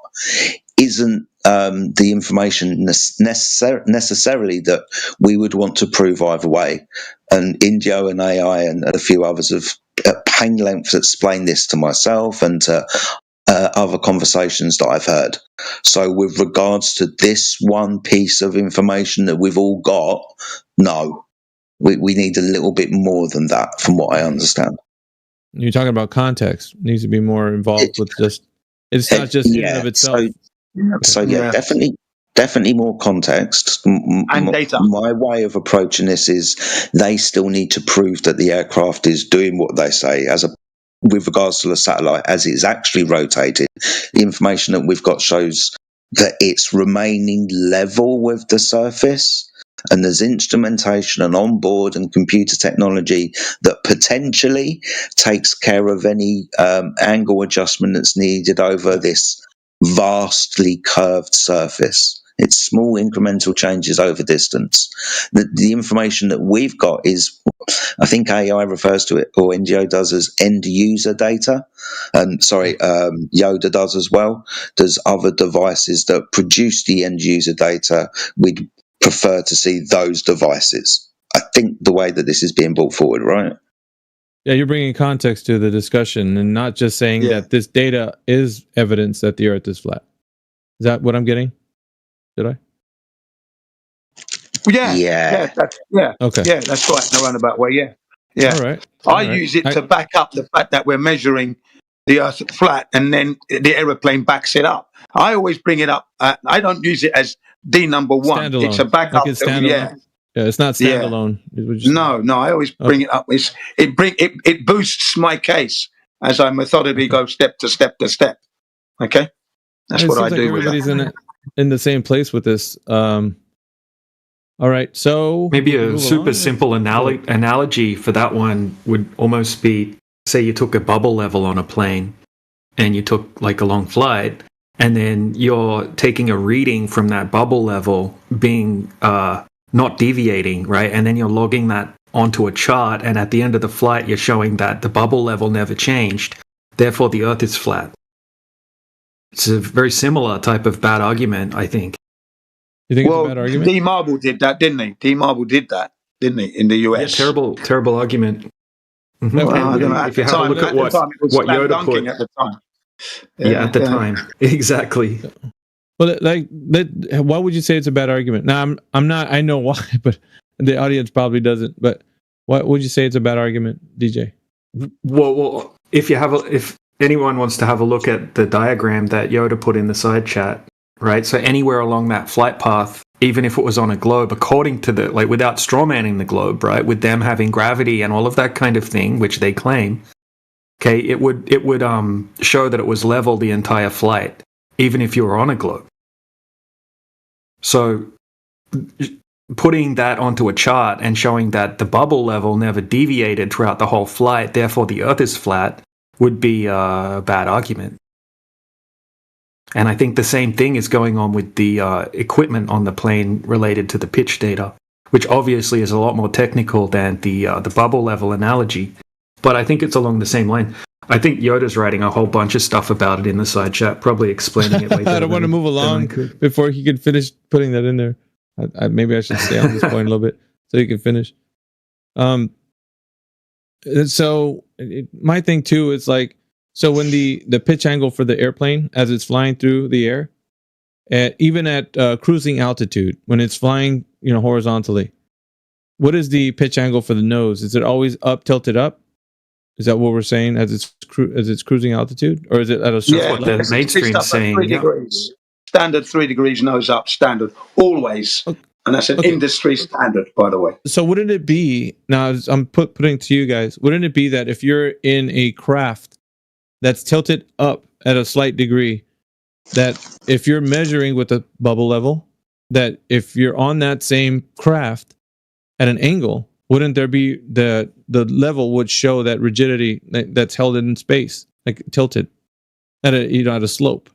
isn't the information necessarily that we would want to prove either way. And Indio and AI and a few others have at pain length explained this to myself and to other conversations that I've heard. So with regards to this one piece of information that we've all got, no. We need a little bit more than that, from what I understand. You're talking about context. It needs to be more involved with just. It's not just in and of itself. So definitely more context. And data. My way of approaching this is they still need to prove that the aircraft is doing what they say with regards to the satellite as it's actually rotated. The information that we've got shows that it's remaining level with the surface. And there's instrumentation and onboard and computer technology that potentially takes care of any angle adjustment that's needed over this vastly curved surface. It's small incremental changes over distance. The information that we've got is, I think AI refers to it, or NGO does, as end user data. Yoda does as well. There's other devices that produce the end user data. We'd prefer to see those devices. I think the way that this is being brought forward, right? Yeah, you're bringing context to the discussion and not just saying that this data is evidence that the Earth is flat. Is that what I'm getting? Did I? Yeah. Okay. Yeah, that's right. In a roundabout way. Yeah. All right. I use it to back up the fact that we're measuring the Earth flat, and then the aeroplane backs it up. I always bring it up. I don't use it as D number one. Standalone. It's a backup. Like yeah, it's not standalone. No. I always bring it up. It boosts my case as I methodically go step to step to step. Okay, that's what I do. Everybody's in the same place with this. All right, so maybe a super simple analogy for that one would almost be, say you took a bubble level on a plane and you took like a long flight, and then you're taking a reading from that bubble level being not deviating, right? And then you're logging that onto a chart, and at the end of the flight, you're showing that the bubble level never changed. Therefore, the Earth is flat. It's a very similar type of bad argument, I think. You think it's a bad argument? D. Marble did that, didn't he? D. Marble did that, didn't he, in the US? Yeah, terrible argument. Mm-hmm. Well, I don't know. If you have a look at what Yoda put at the time. Yeah, at the time, exactly. Well, like that. Why would you say it's a bad argument? Now, I'm not. I know why, but the audience probably doesn't. But why would you say it's a bad argument, DJ? Well, if anyone wants to have a look at the diagram that Yoda put in the side chat, right? So anywhere along that flight path, even if it was on a globe, according to the without strawmanning the globe, right, with them having gravity and all of that kind of thing, which they claim, okay, it would show that it was level the entire flight, even if you were on a globe. So putting that onto a chart and showing that the bubble level never deviated throughout the whole flight, therefore the Earth is flat, would be a bad argument. And I think the same thing is going on with the equipment on the plane related to the pitch data, which obviously is a lot more technical than the bubble level analogy. But I think it's along the same line. I think Yoda's writing a whole bunch of stuff about it in the side chat, probably explaining it way better. I don't want to move along before he could finish putting that in there. Maybe I should stay on this point a little bit so you can finish. So my thing too is like, so when the pitch angle for the airplane as it's flying through the air, even at cruising altitude, when it's flying, horizontally, what is the pitch angle for the nose? Is it always up, tilted up? Is that what we're saying as it's cruising altitude, or is it at a certain? Yeah, what the mainstream saying. 3 degrees. Standard 3 degrees nose up, standard always, and that's an industry standard, by the way. So wouldn't it be now? I'm putting to you guys. Wouldn't it be that if you're in a craft that's tilted up at a slight degree, that if you're measuring with the bubble level, that if you're on that same craft at an angle, wouldn't there be the level would show that rigidity that's held in space, like tilted at a slope?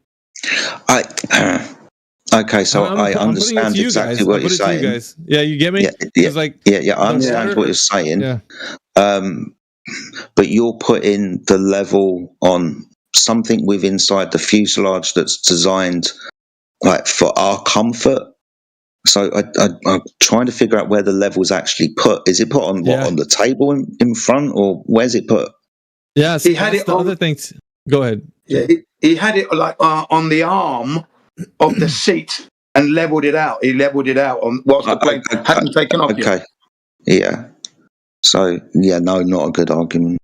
Okay, so I understand exactly what you're saying. Yeah, you get me? Yeah, I understand what you're saying. Yeah. But you're putting the level on something with inside the fuselage that's designed like for our comfort. So I'm trying to figure out where the level's actually put. Is it put on on the table in front, or where's it put? Yeah, he had it on other things. Go ahead. Yeah, he had it like on the arm of the seat and leveled it out. He leveled it out on whilst the plane hadn't taken off yet. Yeah. So no, not a good argument.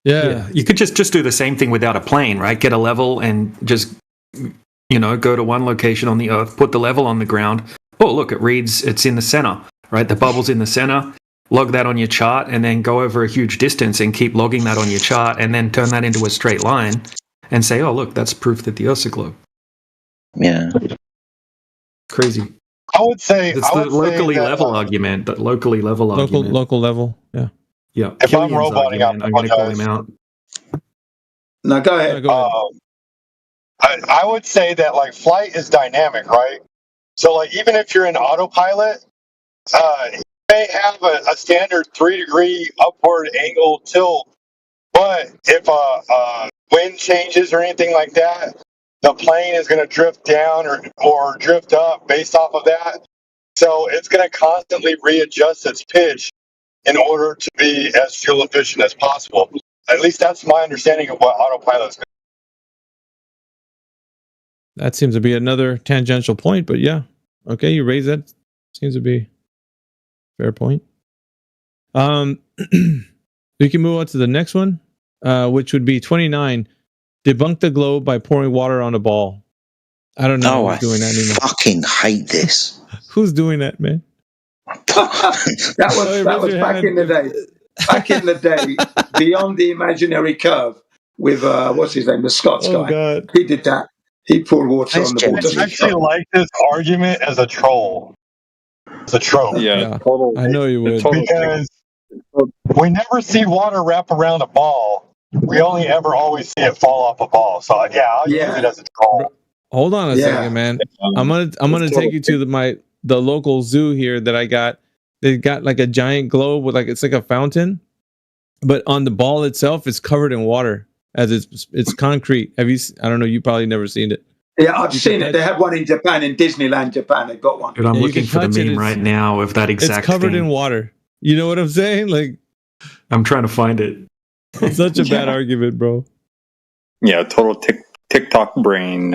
Yeah. You could just do the same thing without a plane, right? Get a level and just go to one location on the Earth, put the level on the ground. Oh, look, it reads it's in the center, right? The bubble's in the center. Log that on your chart, and then go over a huge distance and keep logging that on your chart, and then turn that into a straight line, and say, "Oh, look, that's proof that the Earth's a globe." Yeah. Crazy. I would say it's the locally level argument. The locally level argument. Local level. Yeah. Yeah. If I'm roboting, I'm going to call him out. No, go ahead. I would say that like flight is dynamic, right? So like even if you're in autopilot, you may have a standard 3-degree upward angle tilt, but if wind changes or anything like that, the plane is going to drift down or drift up based off of that. So it's going to constantly readjust its pitch in order to be as fuel efficient as possible. At least that's my understanding of what autopilot's going to be. That seems to be another tangential point, but yeah. Okay, you raise that. Seems to be a fair point. We can move on to the next one, which would be 29. Debunk the globe by pouring water on a ball. I don't know who's doing that anymore. Fucking hate this. Who's doing that, man? that was back in the day. Back in the day, Beyond the Imaginary Curve with what's his name, the Scots guy. God. He did that. He poured water on the ball. I actually like this argument as a troll. As a trope. Yeah. I know you would. Because we never see water wrap around a ball. We only ever always see it fall off a ball. So I'll use it as a troll. Hold on a second, man. I'm gonna take you to the local zoo here that I got they got like a giant globe with it's like a fountain, but on the ball itself, it's covered in water as it's concrete. Have you? I don't know. You probably never seen it. Yeah, I've seen it. They have one in Japan, in Disneyland, Japan. They've got one. But I'm looking for the meme right now of that exact. It's covered thing. in water. You know what I'm saying? Like, I'm trying to find it. It's such a bad argument, bro. Yeah, total TikTok brain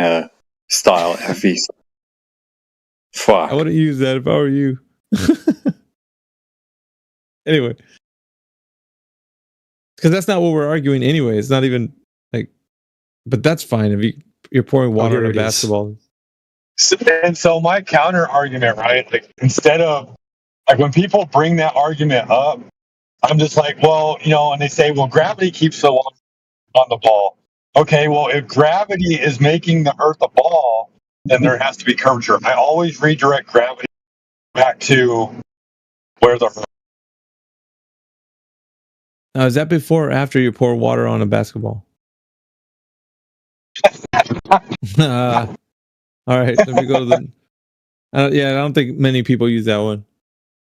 style FE. Fuck. I wouldn't use that if I were you. Anyway, because that's not what we're arguing anyway. It's not even like, but that's fine if you're pouring water on a basketball. And so my counter argument, right? Like instead of like when people bring that argument up, I'm just like, well, and they say, well, gravity keeps the water on the ball. Okay, well, if gravity is making the Earth a ball, then there has to be curvature. I always redirect gravity back to where the. Now, is that before or after you pour water on a basketball? All right, let me go to the. I don't think many people use that one.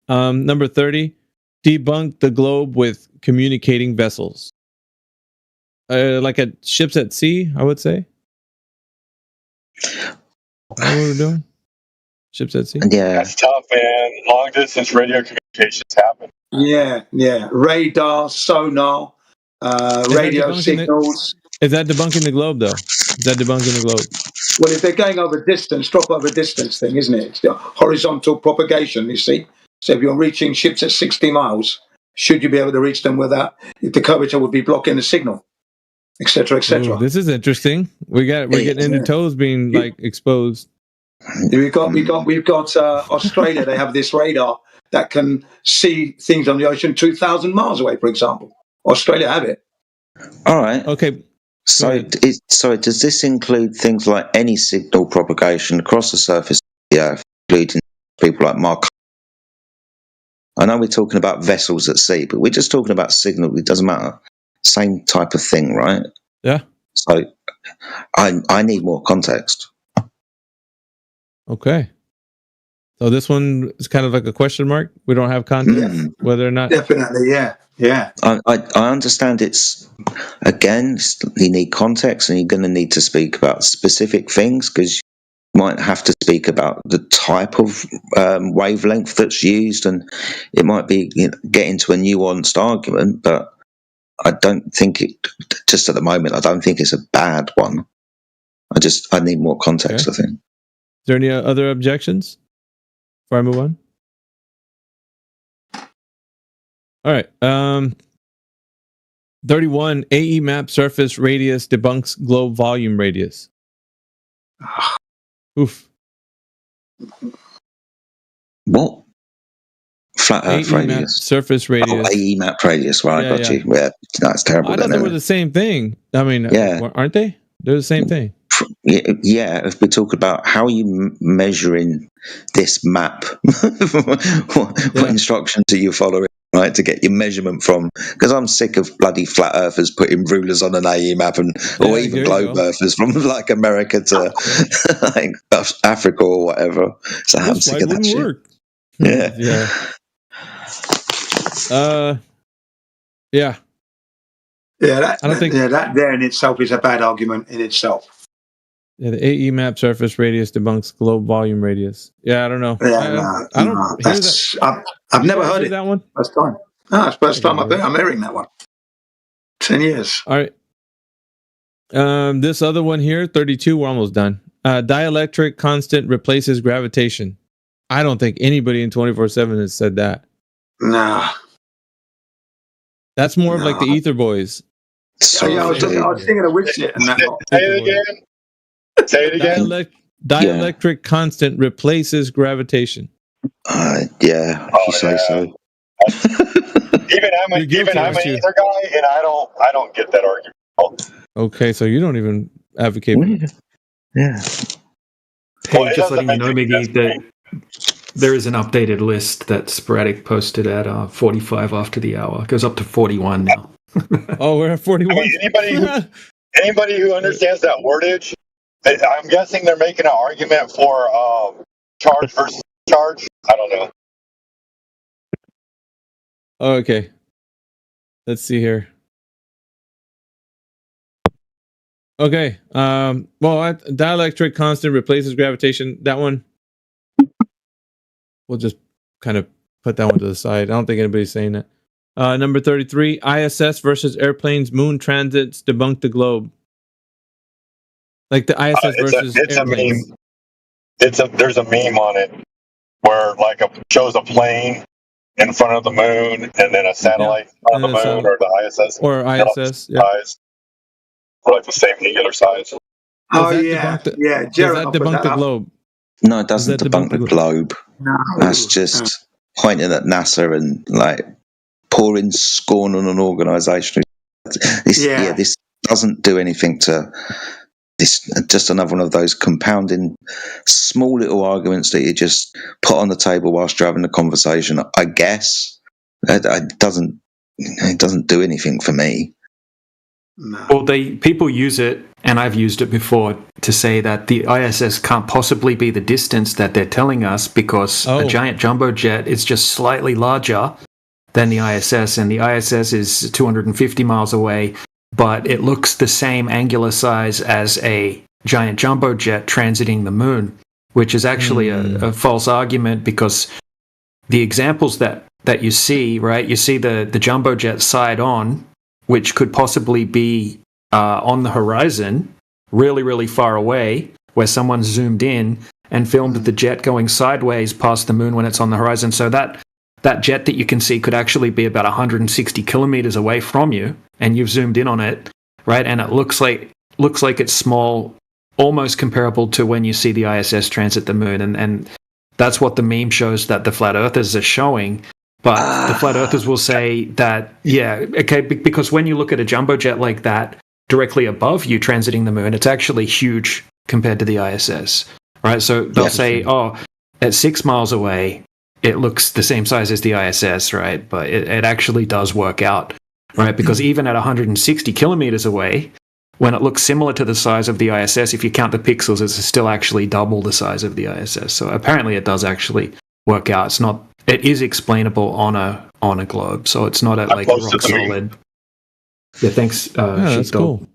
Number 30, debunk the globe with communicating vessels. Like at ships at sea, I would say. What we're doing? Ships at sea? Yeah. That's tough, man. Long distance radio communications happen. Yeah. Radar, sonar, radio signals. Is that debunking the globe, though? Is that debunking the globe? Well, if they're going over distance, drop over distance thing, isn't it? It's the horizontal propagation, you see. So if you're reaching ships at 60 miles, should you be able to reach them without, if the curvature would be blocking the signal, etc., etc. This is interesting. We're getting into toes being like exposed. We've got Australia. They have this radar that can see things on the ocean 2,000 miles away, for example. Australia have it. All right. Okay. So, does this include things like any signal propagation across the surface of the Earth, including people like Mark? I know we're talking about vessels at sea, but we're just talking about signal. It doesn't matter. Same type of thing, right? Yeah. So, I need more context. Okay. So this one is kind of like a question mark. We don't have context whether or not. Definitely, yeah. I understand it's, again, you need context and you're going to need to speak about specific things because you might have to speak about the type of wavelength that's used and it might be get into a nuanced argument, but I don't think just at the moment, I don't think it's a bad one. I need more context, I think. Is there any other objections before I move on? All right. 31, AE map surface radius debunks globe volume radius. Oof. What? Flat Earth AE radius. map surface radius. Oh, AE map radius, right? Yeah, Got you. Yeah, that's terrible. I thought they were the same thing. I mean, aren't they? They're the same thing. Yeah, if we talk about how are you measuring this map, what instructions are you following, right, to get your measurement from? Because I'm sick of bloody flat earthers putting rulers on an AE map, or even globe earthers from like America to like Africa or whatever. So I'm sick of that shit. Work. Yeah. Yeah. That there in itself is a bad argument in itself. Yeah, the AE map surface radius debunks globe volume radius. Yeah, I don't know. I don't hear that. I've never heard it. That one? First time. No, it's first time I'm hearing that one. 10 years. All right. This other one here, 32, we're almost done. Dielectric constant replaces gravitation. I don't think anybody in 24/7 has said that. No. That's more of like the Ether Boys. I was thinking of Witch and that. Say it again. Say it again. Dielectric constant replaces gravitation. Yeah, if you say so. Even I'm an Ether guy, and I don't get that argument. Okay, so you don't even advocate. Yeah. Hey, just letting you know, Miggy, that there is an updated list that Sporadic posted at 45 after the hour. It goes up to 41 now. Oh, we're at 41. I mean, anybody who understands that wordage, I'm guessing they're making an argument for charge versus charge. I don't know. Okay. Let's see here. Okay. Well, dielectric constant replaces gravitation. That one, we'll just kind of put that one to the side. I don't think anybody's saying that. Number 33, ISS versus airplanes, moon transits debunk the globe. Like the ISS versus airplanes. There's a meme on it where like shows a plane in front of the moon and then a satellite on the moon or the ISS. Or ISS, yeah. Size. Or like the same angular size. Oh, yeah. Yeah, Does Jared that will put debunk that the up. globe? No, it doesn't debunk the globe. No. That's just pointing at NASA and like pouring scorn on an organisation. This doesn't do anything to. This just another one of those compounding small little arguments that you just put on the table whilst you're having a conversation. I guess it doesn't do anything for me. Well, people use it, and I've used it before, to say that the ISS can't possibly be the distance that they're telling us because a giant jumbo jet is just slightly larger than the ISS, and the ISS is 250 miles away, but it looks the same angular size as a giant jumbo jet transiting the moon, which is actually a false argument because the examples that you see, right, you see the jumbo jet side on, which could possibly be on the horizon, really, really far away, where someone zoomed in and filmed the jet going sideways past the moon when it's on the horizon. So that jet that you can see could actually be about 160 kilometers away from you, and you've zoomed in on it, right? And it looks like it's small, almost comparable to when you see the ISS transit the moon. And that's what the meme shows that the flat earthers are showing. But the flat earthers will say that, because when you look at a jumbo jet like that directly above you transiting the moon, it's actually huge compared to the ISS, right? So they'll say, at 6 miles away, it looks the same size as the ISS, right? But it actually does work out, right? Because even at 160 kilometers away, when it looks similar to the size of the ISS, if you count the pixels, it's still actually double the size of the ISS. So apparently it does actually work out. It is explainable on a globe, so it's not like a rock solid. Yeah, thanks. That's cool.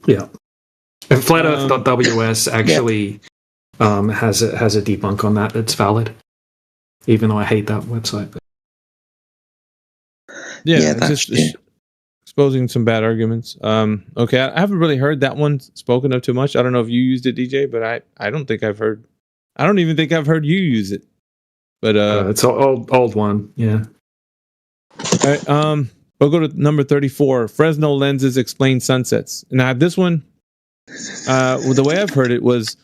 Yeah, and FlatEarth.ws actually has a debunk on that that's valid, even though I hate that website. But. Yeah, it's just exposing some bad arguments. Okay, I haven't really heard that one spoken of too much. I don't know if you used it, DJ, but I don't think I've heard. I don't even think I've heard you use it. But it's an old one, yeah. All right, we'll go to number 34. Fresnel lenses explain sunsets. Now this one, the way I've heard it was,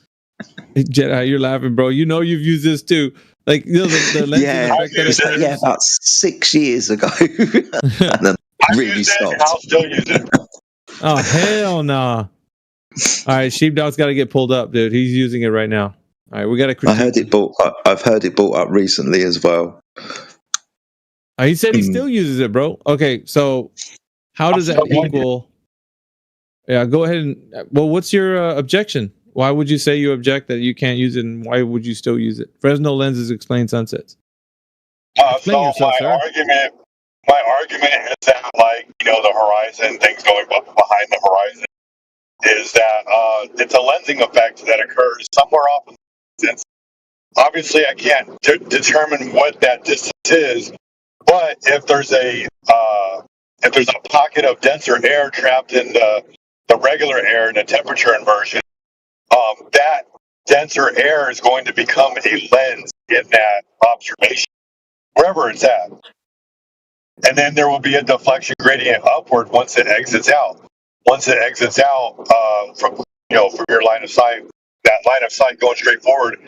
Jedi, you're laughing, bro. You know you've used this too. Like the lenses effect that about 6 years ago. And then really stopped. I'll still use it. Oh hell no! All right, Sheepdog's got to get pulled up, dude. He's using it right now. All right, we got to. I've heard it bought up recently as well. He said he still uses it, bro. Okay, so how does that equal? Yeah, go ahead and. Well, what's your objection? Why would you say you object that you can't use it, and why would you still use it? Fresnel lenses explain sunsets. So yourself, my argument is that, like, the horizon, things going behind the horizon, is that it's a lensing effect that occurs somewhere off in the distance. Obviously, I can't determine what that distance is, but if there's a pocket of denser air trapped in the regular air in a temperature inversion, that denser air is going to become a lens in that observation, wherever it's at. And then there will be a deflection gradient upward once it exits out. Once it exits out from your line of sight, that line of sight going straight forward,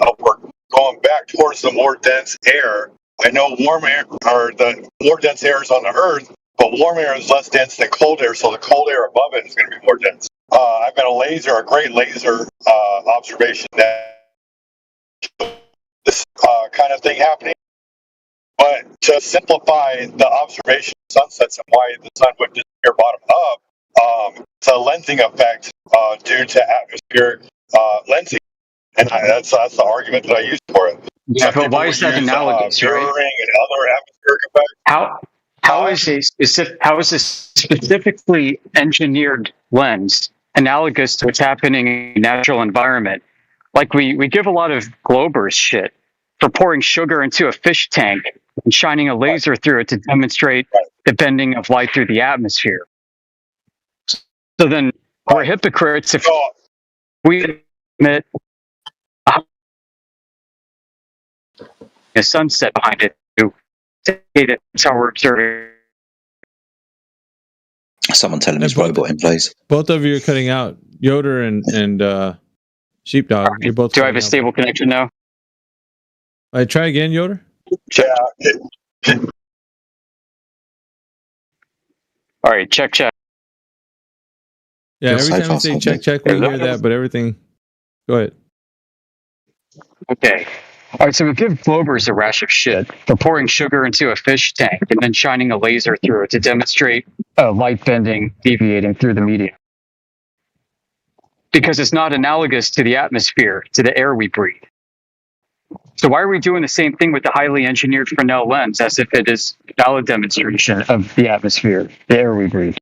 upward, going back towards the more dense air. I know warm air, or the more dense air is on the Earth, but warm air is less dense than cold air, so the cold air above it is going to be more dense. I've got a great laser observation that this kind of thing happening. But to simplify the observation of sunsets and why the sun would disappear bottom up, it's a lensing effect due to atmospheric lensing. and that's the argument that I use for it. Yeah, Some but people why would is that use analogous, mirroring right? and other atmospheric effects. How is a specifically engineered lens analogous to what's happening in the natural environment? Like we give a lot of Globers shit for pouring sugar into a fish tank and shining a laser through it to demonstrate the bending of light through the atmosphere. So then we're hypocrites if we admit a sunset behind it to say that's how we're observing. Someone tell him his robot in place. Both of you are cutting out. Yoder and Sheepdog. You're both. Do I have a stable connection now? All right, try again, Yoder. Yeah. All right, check. Yeah, every time you say check, we hear that, but everything. Go ahead. Okay. All right, so we give Globers a rash of shit for pouring sugar into a fish tank and then shining a laser through it to demonstrate light bending, deviating through the medium. Because it's not analogous to the atmosphere, to the air we breathe. So why are we doing the same thing with the highly engineered Fresnel lens as if it is a valid demonstration of the atmosphere, the air we breathe?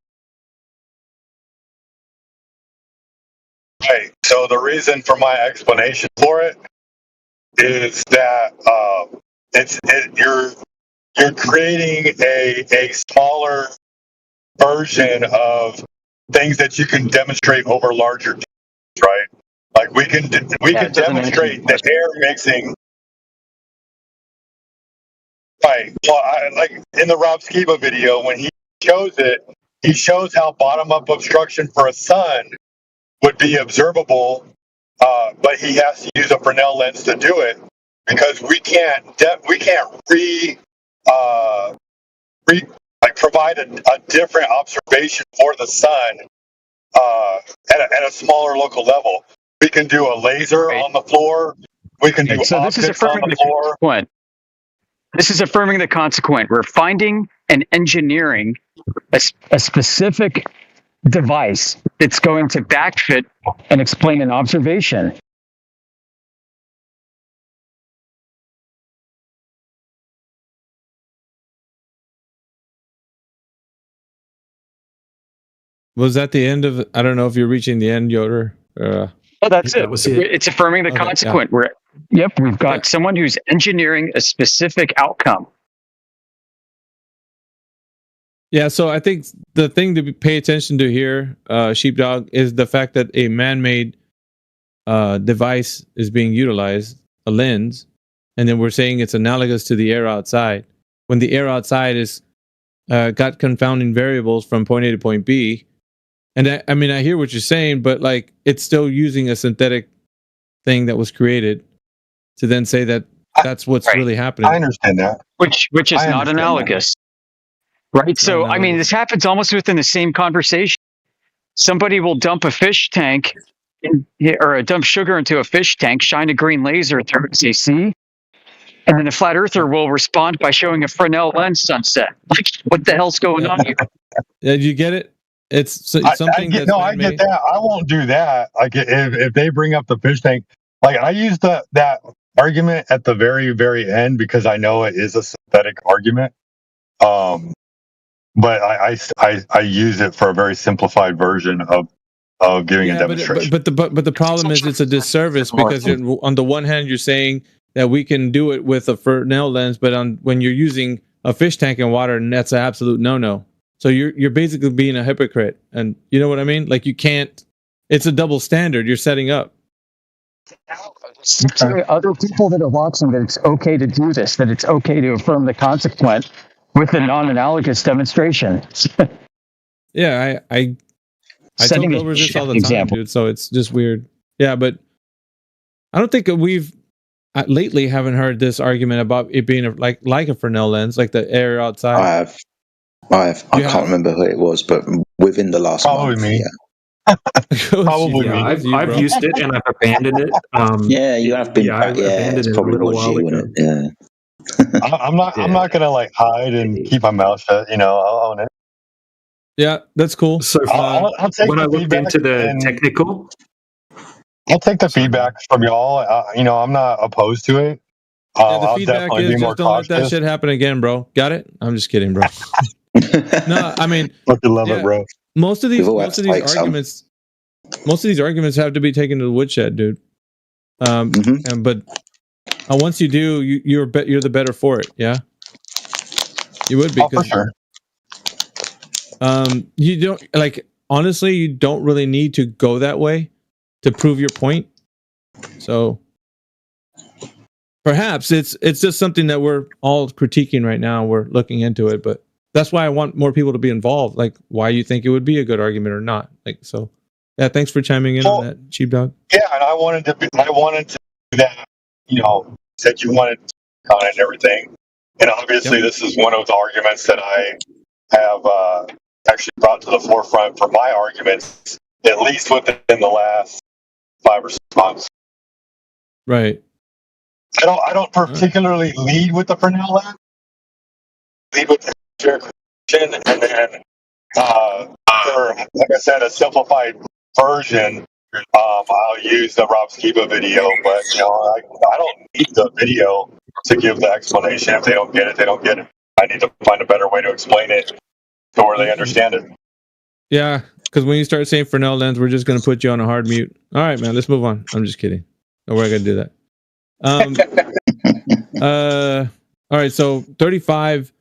Right. So the reason for my explanation for it is that you're creating a smaller version of things that you can demonstrate over larger distance, right? Like we can demonstrate the air mixing. Right. Well, like in the Rob Skiba video, when he shows it, he shows how bottom-up obstruction for a sun would be observable, but he has to use a Fresnel lens to do it because we can't provide a different observation for the sun at a smaller local level. We can do a laser on the floor. We can do optics on the floor. This is affirming the consequent. We're finding and engineering a specific device that's going to backfit and explain an observation. Was that the end of? I don't know if you're reaching the end, Yoder. Oh, that's it. It's affirming the consequent. Yeah. We've got someone who's engineering a specific outcome. Yeah, so I think the thing to pay attention to here, Sheepdog, is the fact that a man-made device is being utilized, a lens, and then we're saying it's analogous to the air outside. When the air outside is got confounding variables from point A to point B, and I mean I hear what you're saying, but like it's still using a synthetic thing that was created to then say that that's what's really happening. I understand that. Which is not analogous. Right. So, I mean, this happens almost within the same conversation. Somebody will dump a fish tank or dump sugar into a fish tank, shine a green laser through it and say, see? And then the flat earther will respond by showing a Fresnel lens sunset. Like, what the hell's going on here? Yeah, you get it? It's something I get that. I won't do that. Like if they bring up the fish tank, like I use that argument at the very, very end because I know it is a synthetic argument. But I use it for a very simplified version of giving a demonstration. But the problem is it's a disservice because on the one hand you're saying that we can do it with a Fresnel lens, but when you're using a fish tank and water, and that's an absolute no. So you're basically being a hypocrite, and you know what I mean? Like you can't. It's a double standard you're setting up. Other people that are watching that it's okay to do this, that it's okay to affirm the consequent with a non-analogous demonstration. Yeah, I tell over this all the time, dude. So it's just weird. Yeah, but I don't think we've lately haven't heard this argument about it being like a Fresnel lens, like the air outside. I have. I can't remember who it was, but within the last month. Me. Yeah. Probably me. I've used it and I've abandoned it. Yeah, you have been. Yeah, it's probably was you, isn't it? Yeah. I'm not gonna like hide and keep my mouth shut. You know, I'll own it. Yeah, that's cool. So I'll take when I looked into the technical, I'll take the feedback from y'all. I'm not opposed to it. Yeah, the I'll feedback definitely is be more just don't let that cautious. shit happen again, bro. Got it? I'm just kidding, bro. No, I mean, Fucking love it, bro. most of these We've all had to take some. arguments have to be taken to the woodshed, dude. But once you do, you're the better for it. Yeah, you would be. For sure. You don't honestly, you don't really need to go that way to prove your point. So perhaps it's just something that we're all critiquing right now. We're looking into it, but that's why I want more people to be involved. Like, why you think it would be a good argument or not? Like, so yeah, thanks for chiming in on that, Sheepdog. Yeah, and I wanted to do that. Said you wanted to on it and everything, and obviously this is one of the arguments that I have actually brought to the forefront for my arguments, at least within the last 5 or 6 months. Right. I don't particularly lead with the Fresnel lab. Lead with the creation, and then for, like I said, a simplified version, I'll use the Rob Skiba video. But I don't need the video to give the explanation. If they don't get it, they don't get it. I need to find a better way to explain it to where they understand it. Yeah, because when you start saying Fresnel lens, we're just going to put you on a hard mute. All right, man, let's move on. I'm just kidding. No, we're going to do that. All right, so 35,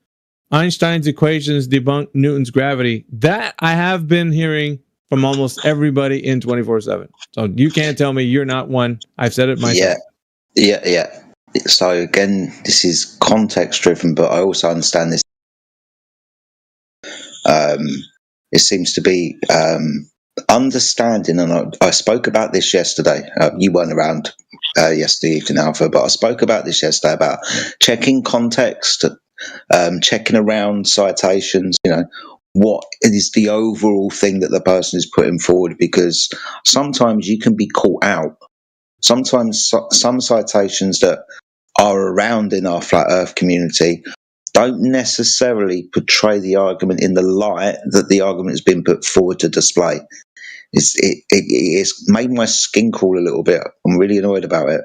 Einstein's equations debunk Newton's gravity. That I have been hearing from almost everybody in 24/7. So you can't tell me you're not one. I've said it myself. Yeah. So again, this is context driven, but I also understand this. It seems to be understanding, and I spoke about this yesterday. You weren't around yesterday evening, Alpha, but I spoke about this yesterday about checking context, checking around citations. What is the overall thing that the person is putting forward? Because sometimes you can be caught out. Sometimes some citations that are around in our flat Earth community don't necessarily portray the argument in the light that the argument has been put forward to display. It's made my skin crawl a little bit. I'm really annoyed about it.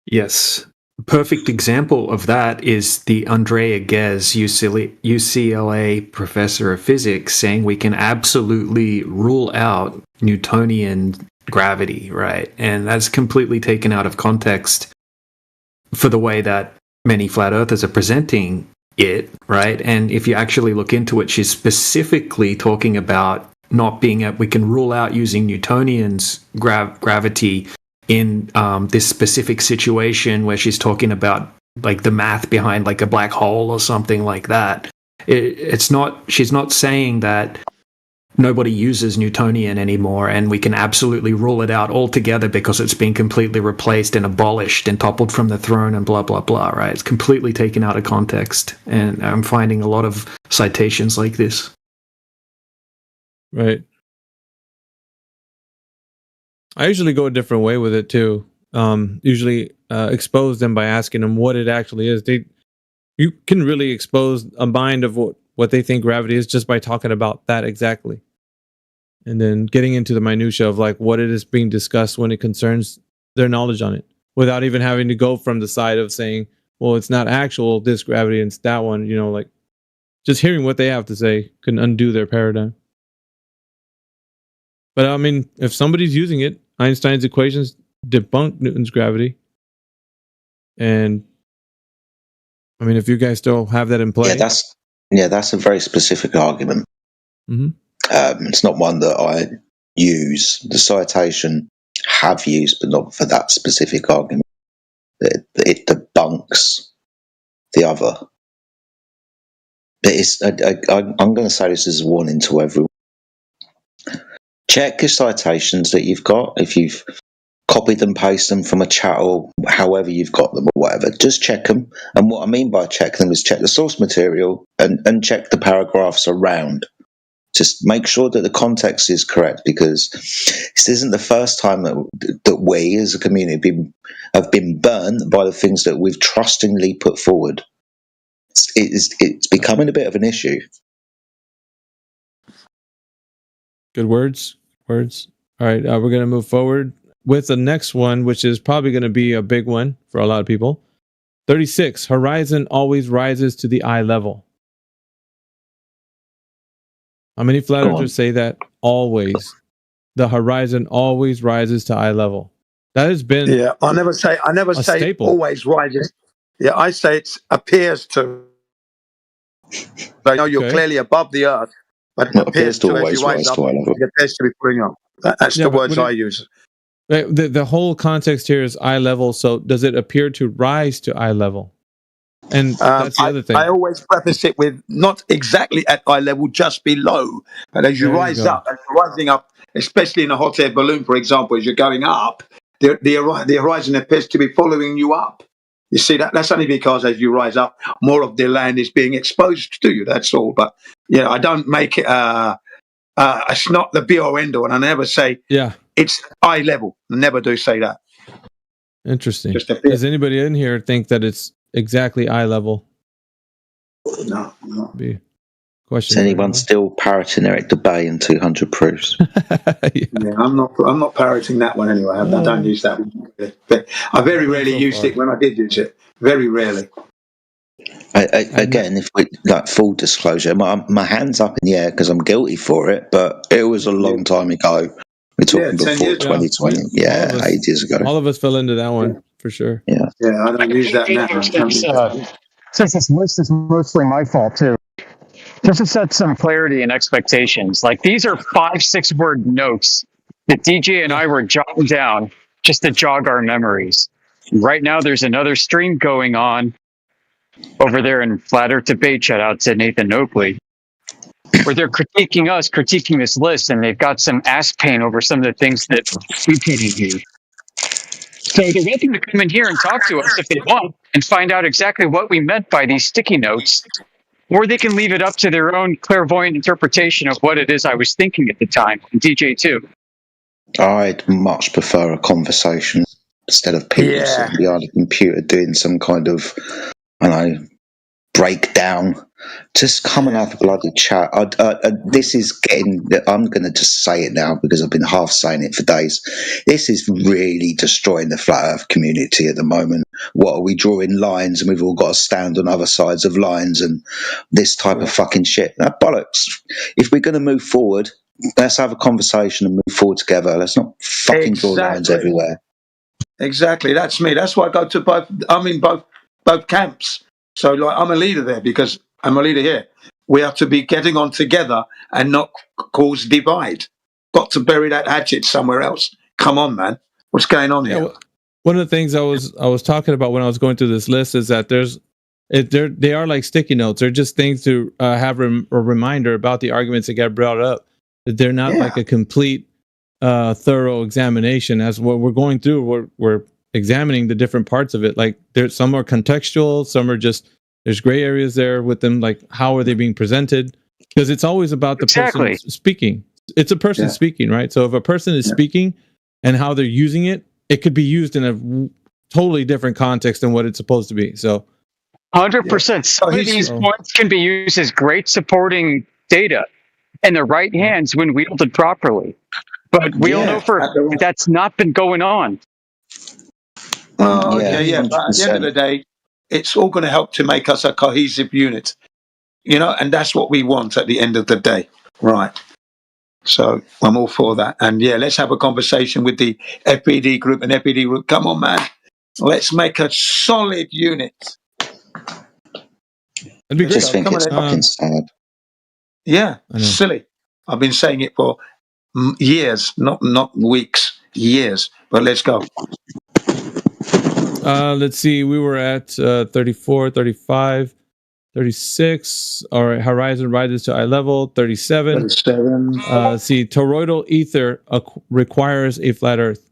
Yes. Perfect example of that is the Andrea Ghez, UCLA professor of physics, saying we can absolutely rule out Newtonian gravity, right? And that's completely taken out of context for the way that many flat earthers are presenting it, right? And if you actually look into it, she's specifically talking about not being we can rule out using Newtonian's gravity in this specific situation where she's talking about like the math behind like a black hole or something like that. She's not saying that nobody uses Newtonian anymore and we can absolutely rule it out altogether because it's been completely replaced and abolished and toppled from the throne and blah, blah, blah, right? It's completely taken out of context. And I'm finding a lot of citations like this. Right. I usually go a different way with it too. Usually expose them by asking them what it actually is. You can really expose a mind of what they think gravity is just by talking about that exactly. And then getting into the minutia of like what it is being discussed when it concerns their knowledge on it, without even having to go from the side of saying, well, it's not actual this gravity and it's that one, like just hearing what they have to say can undo their paradigm. But I mean, if somebody's using it, Einstein's equations debunk Newton's gravity. And I mean, if you guys still have that in play. That's a very specific argument. Mm-hmm. It's not one that I use. The citation have used, but not for that specific argument. It debunks the other. I'm going to say this as a warning to everyone. Check your citations that you've got. If you've copied and pasted them from a chat or however you've got them or whatever, just check them. And what I mean by check them is check the source material and check the paragraphs around. Just make sure that the context is correct, because this isn't the first time that we as a community have been burned by the things that we've trustingly put forward. It's becoming a bit of an issue. Good words. All right, we're going to move forward with the next one, which is probably going to be a big one for a lot of people. 36, horizon always rises to the eye level. How many flat earthers say that? Always. The horizon always rises to eye level. That has been I never say staple. always rises. Yeah, I say it appears to. I know you're clearly above the earth, but it appears to as you rise up, it appears to be pulling up. That's the words I use. The whole context here is eye level, so does it appear to rise to eye level? And that's the other thing. I always preface it with not exactly at eye level, just below. But as you rise up, as you're rising up, especially in a hot air balloon, for example, as you're going up, the horizon appears to be following you up. You see, that's only because as you rise up, more of the land is being exposed to you. That's all. But I don't make it. It's not the be or end all, and I never say it's eye level. I never do say that. Interesting. Does anybody in here think that it's exactly eye level? No. Is anyone still parroting Eric Dubay and 200 proofs? Yeah, I'm not parroting that one anyway. I don't use that one. But I very rarely used it when I did use it. Very rarely. Again, if we full disclosure, my hand's up in the air because I'm guilty for it, but it was a long time ago. We're talking before 2020. Yeah, ages ago. All of us fell into that one for sure. Yeah, I don't use that now. Since this list is mostly my fault too. Just to set some clarity and expectations. Like these are 5-6 word notes that DJ and I were jotting down just to jog our memories. Right now, there's another stream going on over there in Flat Earth Debate. Shout out to Nathan Oakley, where they're critiquing this list, and they've got some ass pain over some of the things that we couldn't do. So they're welcome to come in here and talk to us if they want and find out exactly what we meant by these sticky notes. Or they can leave it up to their own clairvoyant interpretation of what it is I was thinking at the time. DJ too. I'd much prefer a conversation instead of people sitting behind a computer doing some kind of, breakdown. Just come and have a bloody chat. This is getting. I'm going to just say it now because I've been half saying it for days. This is really destroying the flat Earth community at the moment. What are we drawing lines and we've all got to stand on other sides of lines and this type of fucking shit? That bollocks. If we're going to move forward, let's have a conversation and move forward together. Let's not fucking draw lines everywhere. Exactly. That's me. That's why I go to both. I'm in both camps. So I'm a leader there because I'm a leader here. We have to be getting on together and not cause divide. Got to bury that hatchet somewhere else. Come on, man. What's going on here? One of the things I was talking about when I was going through this list is that they are like sticky notes. They're just things to have a reminder about the arguments that get brought up. That they're not like a complete, thorough examination. As what we're going through, we're examining the different parts of it. Like there's some are contextual, some are just there's gray areas there with them. Like how are they being presented? Because it's always about the person speaking. It's a person speaking, right? So if a person is speaking and how they're using it, it could be used in a totally different context than what it's supposed to be. So 100%. Some of these points can be used as great supporting data in the right hands when wielded properly. But we all know that's not been going on. But at the end of the day, it's all going to help to make us a cohesive unit, and that's what we want at the end of the day, right? So I'm all for that, and let's have a conversation with the FPD group and FPD group. Come on, man, let's make a solid unit. That'd be great. Just think it's fucking sad. Yeah, silly. I've been saying it for years, not weeks, years. But let's go. Let's see. We were at 34, 35, 36. All right. Horizon rises to eye level. 37. See, toroidal ether requires a flat Earth.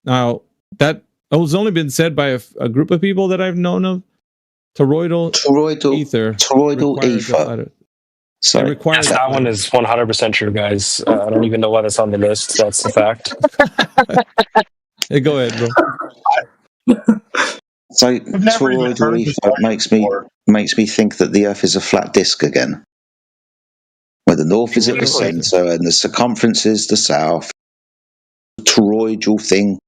Now, that has only been said by a group of people that I've known of. Toroidal ether. So yes, that one is 100% true, guys. I don't even know why that's on the list. That's the fact. Hey, go ahead, bro. So toroidal ether makes me think that the Earth is a flat disk again, where the north is at the centre and the circumference is the south. toroidal thing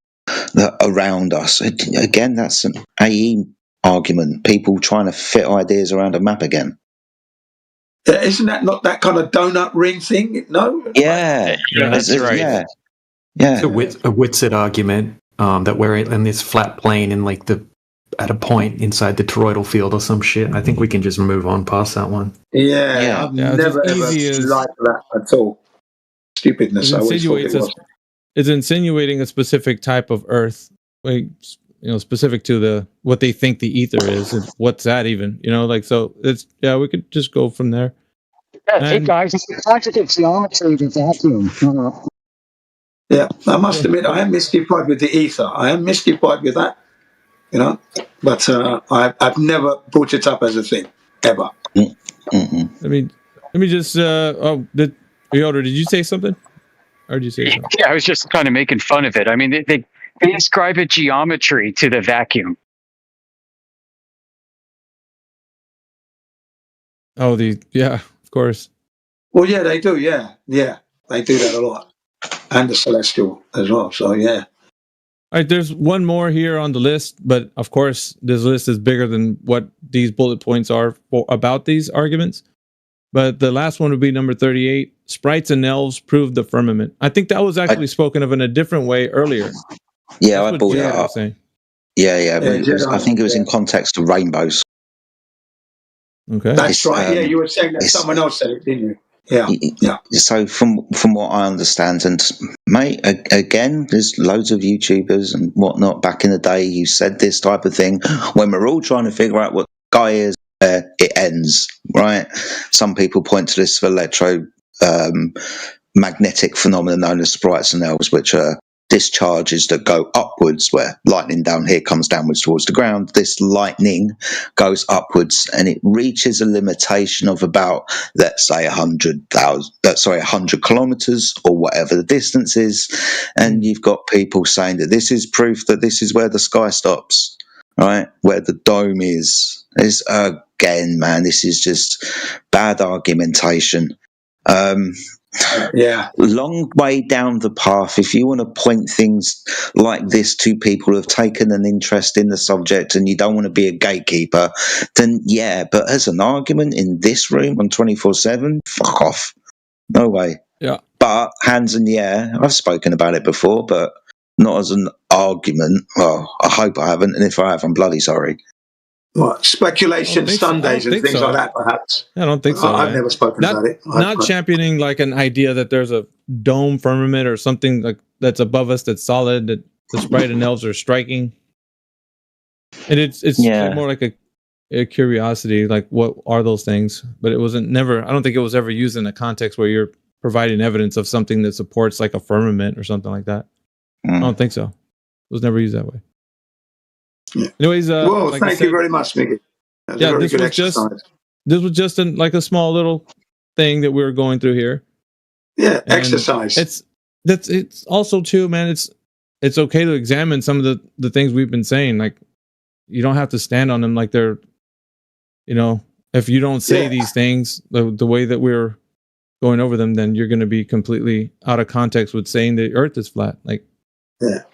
around us. Again, that's an AE argument. People trying to fit ideas around a map again. Isn't that not that kind of donut ring thing? No. Yeah, that's right. Yeah. It's a Whitsitt argument that we're in this flat plane in like at a point inside the toroidal field or some shit. I think we can just move on past that one. Yeah, I've never ever liked that at all. Stupidness. I always thought it was. It's insinuating a specific type of Earth, like, specific to what they think the ether is, and what's that even? So it's we could just go from there. Yeah, hey guys, it's the conjugate geometry of the vacuum. Yeah, I must admit, I am mystified with the ether. I am mystified with that, but I've never brought it up as a thing ever. Mm-mm. Let me just. Yoda, did you say something? Or did you say something? Yeah, I was just kind of making fun of it. I mean, they ascribe a geometry to the vacuum. Oh, of course. Well, yeah, they do. Yeah, they do that a lot, and the celestial as well. So yeah. All right, there's one more here on the list, but of course, this list is bigger than what these bullet points are about these arguments. But the last one would be number 38. Sprites and elves prove the firmament. I think that was actually spoken of in a different way earlier. Yeah, I brought that up. Yeah. I think it was in context of rainbows. Okay, that's right. Yeah, you were saying that someone else said it, didn't you? Yeah. So from what I understand, and mate, again, there's loads of YouTubers and whatnot back in the day who said this type of thing when we're all trying to figure out what Guy is. It ends, right? Some people point to this magnetic phenomenon known as sprites and elves, which are discharges that go upwards, where lightning down here comes downwards towards the ground. This lightning goes upwards and it reaches a limitation of about, let's say, 100 kilometers or whatever the distance is. And you've got people saying that this is proof that this is where the sky stops, right? Where the dome is again, man, this is just bad argumentation. Long way down the path. If you want to point things like this to people who have taken an interest in the subject and you don't want to be a gatekeeper, then but as an argument in this room on 24/7, fuck off. No way. Yeah. But hands in the air, I've spoken about it before, but not as an argument. Well, I hope I haven't, and if I have, I'm bloody sorry. What, speculation Sundays and things like that, perhaps? I don't think so. I've never spoken about it. Not championing like an idea that there's a dome firmament or something like that's above us that's solid, that the sprite and elves are striking. And it's more like a curiosity, like what are those things? But it wasn't I don't think it was ever used in a context where you're providing evidence of something that supports like a firmament or something like that. I don't think so. It was never used that way. Yeah. Anyways, well, like thank you very much, Mickey. This was just like a small little thing that we were going through here. Yeah, and exercise. It's also too, man. It's okay to examine some of the things we've been saying. Like, you don't have to stand on them like they're, if you don't say these things the way that we're going over them, then you're going to be completely out of context with saying the Earth is flat. Like, yeah.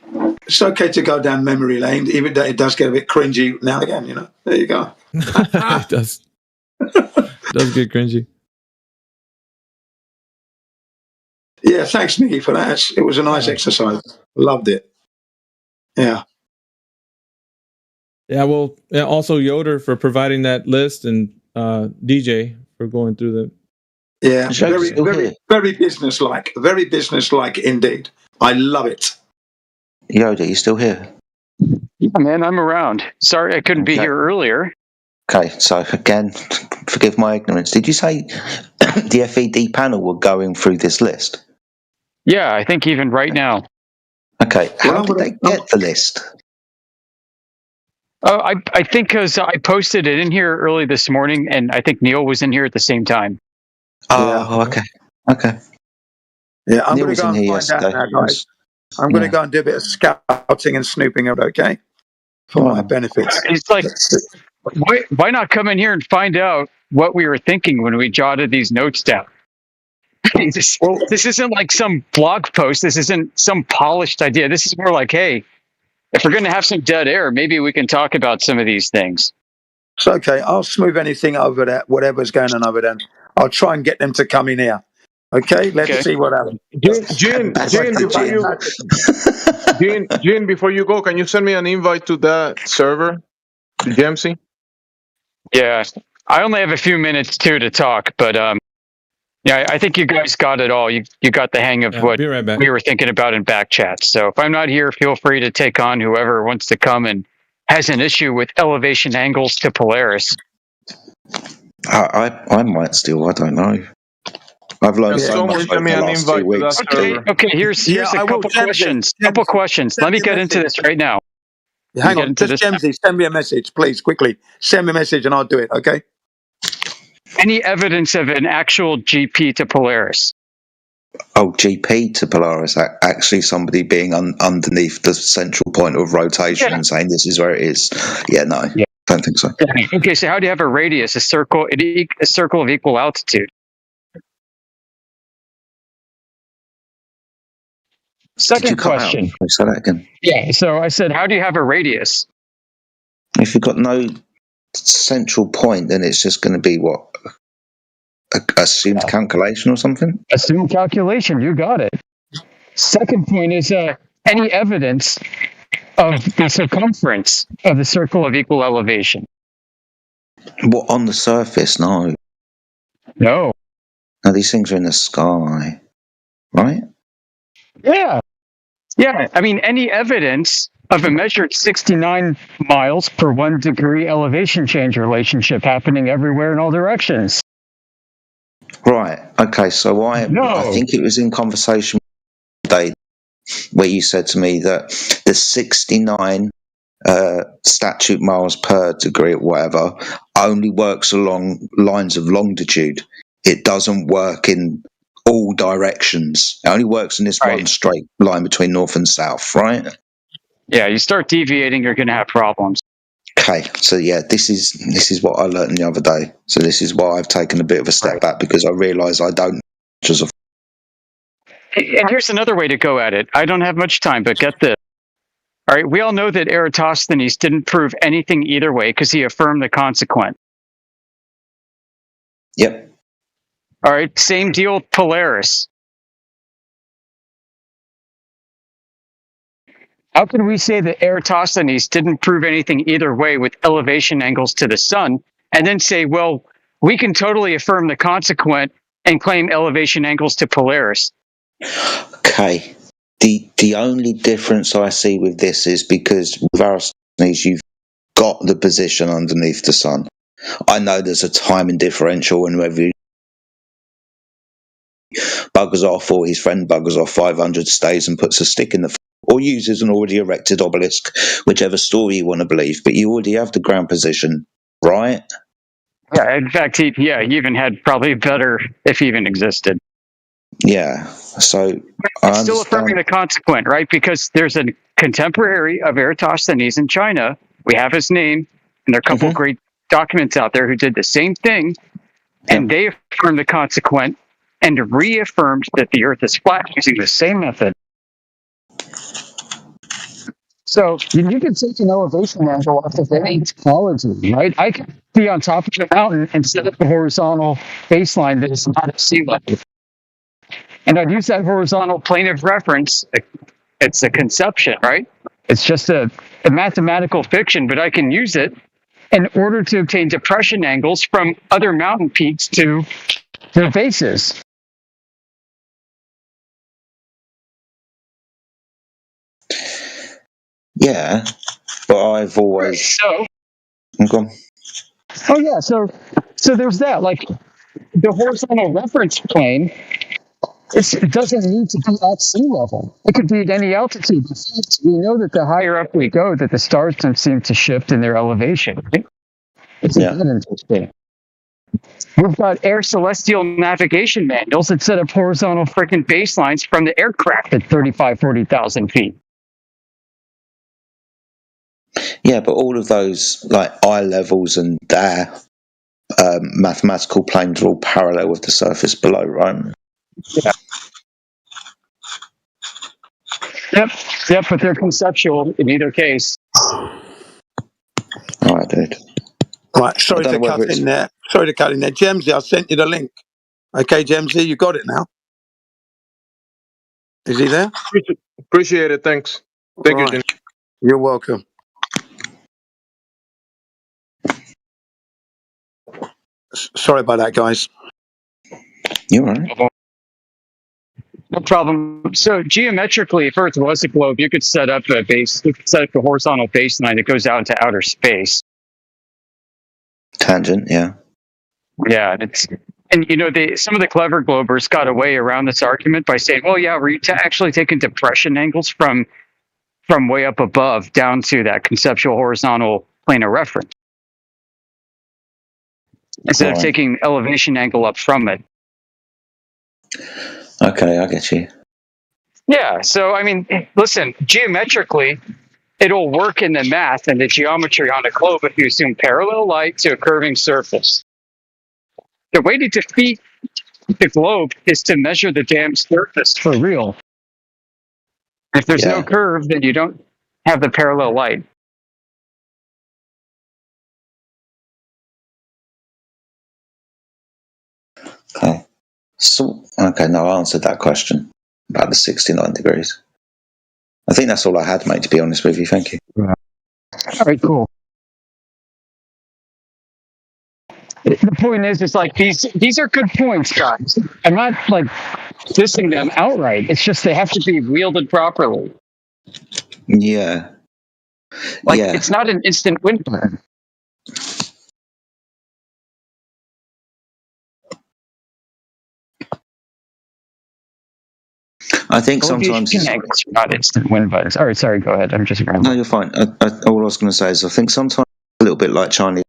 It's okay to go down memory lane, even though it does get a bit cringy now and again, There you go. It does. It does get cringy. Yeah, thanks, Mickey, for that. It was a nice exercise. Loved it. Yeah. Yeah, well, also Yoder for providing that list, and DJ for going through the. Yeah, very businesslike. Very businesslike indeed. I love it. Yoda, you still here? Yeah, man, I'm around. Sorry I couldn't be here earlier. Okay, so again, forgive my ignorance. Did you say the FED panel were going through this list? Yeah, I think even right now. Okay, how did they get the list? I think because I posted it in here early this morning, and I think Neil was in here at the same time. Oh, okay. Yeah, I'm going to go and find out now, guys. I'm going to go and do a bit of scouting and snooping out, okay? For my benefits. It's like, why not come in here and find out what we were thinking when we jotted these notes down? This isn't like some blog post. This isn't some polished idea. This is more like, hey, if we're going to have some dead air, maybe we can talk about some of these things. It's okay. I'll smooth anything over there, whatever's going on over there. I'll try and get them to come in here. Okay, let's see what happens. Gene, before you go, can you send me an invite to that server, to Gemsy? Yeah, I only have a few minutes too to talk, but yeah, I think you guys got it all. You got the hang of what we were thinking about in back chats. So if I'm not here, feel free to take on whoever wants to come and has an issue with elevation angles to Polaris. I might still. I don't know. I've learned so much over the last 2 weeks. Okay. Here's a couple questions. Couple questions. Let me get into this right now. Hang on, just Gemsy, send me a message, please, quickly. Send me a message and I'll do it. Okay. Any evidence of an actual GP to Polaris? Oh, GP to Polaris. Actually, somebody being underneath the central point of rotation and saying this is where it is. Yeah, no, don't think so. Okay, so how do you have a radius, a circle of equal altitude? Second question. Say that again. Yeah, so I said, how do you have a radius? If you've got no central point, then it's just going to be what? Assumed calculation or something? Assumed calculation, you got it. Second point is any evidence of the circumference of the circle of equal elevation? What, on the surface? No. No. No, these things are in the sky, right? Yeah. Yeah, I mean, any evidence of a measured 69 miles per 1 degree elevation change relationship happening everywhere in all directions. Right. Okay. So I think it was in conversation today where you said to me that the 69 statute miles per degree or whatever only works along lines of longitude. It doesn't work in all directions. It only works in this one straight line between north and south, right? Yeah, you start deviating, you're going to have problems. Okay, so yeah, this is what I learned the other day. So this is why I've taken a bit of a step back, because I realise I don't. And here's another way to go at it. I don't have much time, but get this. All right, we all know that Eratosthenes didn't prove anything either way because he affirmed the consequent. Yep. All right, same deal with Polaris. How can we say that Eratosthenes didn't prove anything either way with elevation angles to the sun, and then say, well, we can totally affirm the consequent and claim elevation angles to Polaris? Okay. The only difference I see with this is because with Eratosthenes, you've got the position underneath the sun. I know there's a timing differential, and whether he buggers off or his friend buggers off 500 stays and puts a stick in the or uses an already erected obelisk, whichever story you want to believe, but you already have the ground position, right? Yeah, in fact, he even had probably better if he even existed. Yeah, so it's still affirming the consequent, right? Because there's a contemporary of Eratosthenes in China. We have his name, and there are a couple of great documents out there who did the same thing, and they affirmed the consequent and reaffirmed that the Earth is flat using the same method. So you can take an elevation angle off of any topology, right? I could be on top of a mountain and set up a horizontal baseline that is not at sea level. And I'd use that horizontal plane of reference. It's a conception, right? It's just a mathematical fiction, but I can use it in order to obtain depression angles from other mountain peaks to the bases. Yeah, but I've always Oh yeah, so there's that. Like the horizontal reference plane, it doesn't need to be at sea level. It could be at any altitude. In fact, we know that the higher up we go, that the stars don't seem to shift in their elevation. Right? It's that interesting. We've got air celestial navigation manuals that set up horizontal freaking baselines from the aircraft at 35,000, 40,000 feet. Yeah, but all of those like eye levels and their mathematical planes are all parallel with the surface below, right? Yeah. Yep, but they're conceptual in either case. All right, dude. Right, sorry to cut in there. Sorry to cut in there. Jemsy, I sent you the link. Okay, Jemsy, you got it now. Is he there? Appreciate it. Thanks. Thank you, Jim. You're welcome. Sorry about that, guys. You're all right. No problem. So geometrically, if Earth was a globe, you could set up a base, you could set up a horizontal baseline that goes out into outer space. Tangent, yeah. Yeah, and you know, some of the clever globers got away around this argument by saying, "Well, yeah, we're actually taking depression angles from way up above down to that conceptual horizontal plane of reference, instead of taking elevation angle up from it." Okay, I get you. Yeah, so I mean, listen, geometrically, it'll work in the math and the geometry on a globe if you assume parallel light to a curving surface. The way to defeat the globe is to measure the damn surface for real. If there's no curve, then you don't have the parallel light. Okay. So, okay, no, I answered that question about the 69 degrees. I think that's all I had, mate, to be honest with you. Thank you. All right, cool. The point is, it's like these are good points, guys. I'm not like dissing them outright. It's just they have to be wielded properly. Yeah. Like it's not an instant win plan. I think sometimes it's not instant win buttons. All right, sorry, go ahead. I'm just rambling. No, you're fine. All I was going to say is I think sometimes a little bit like Chinese.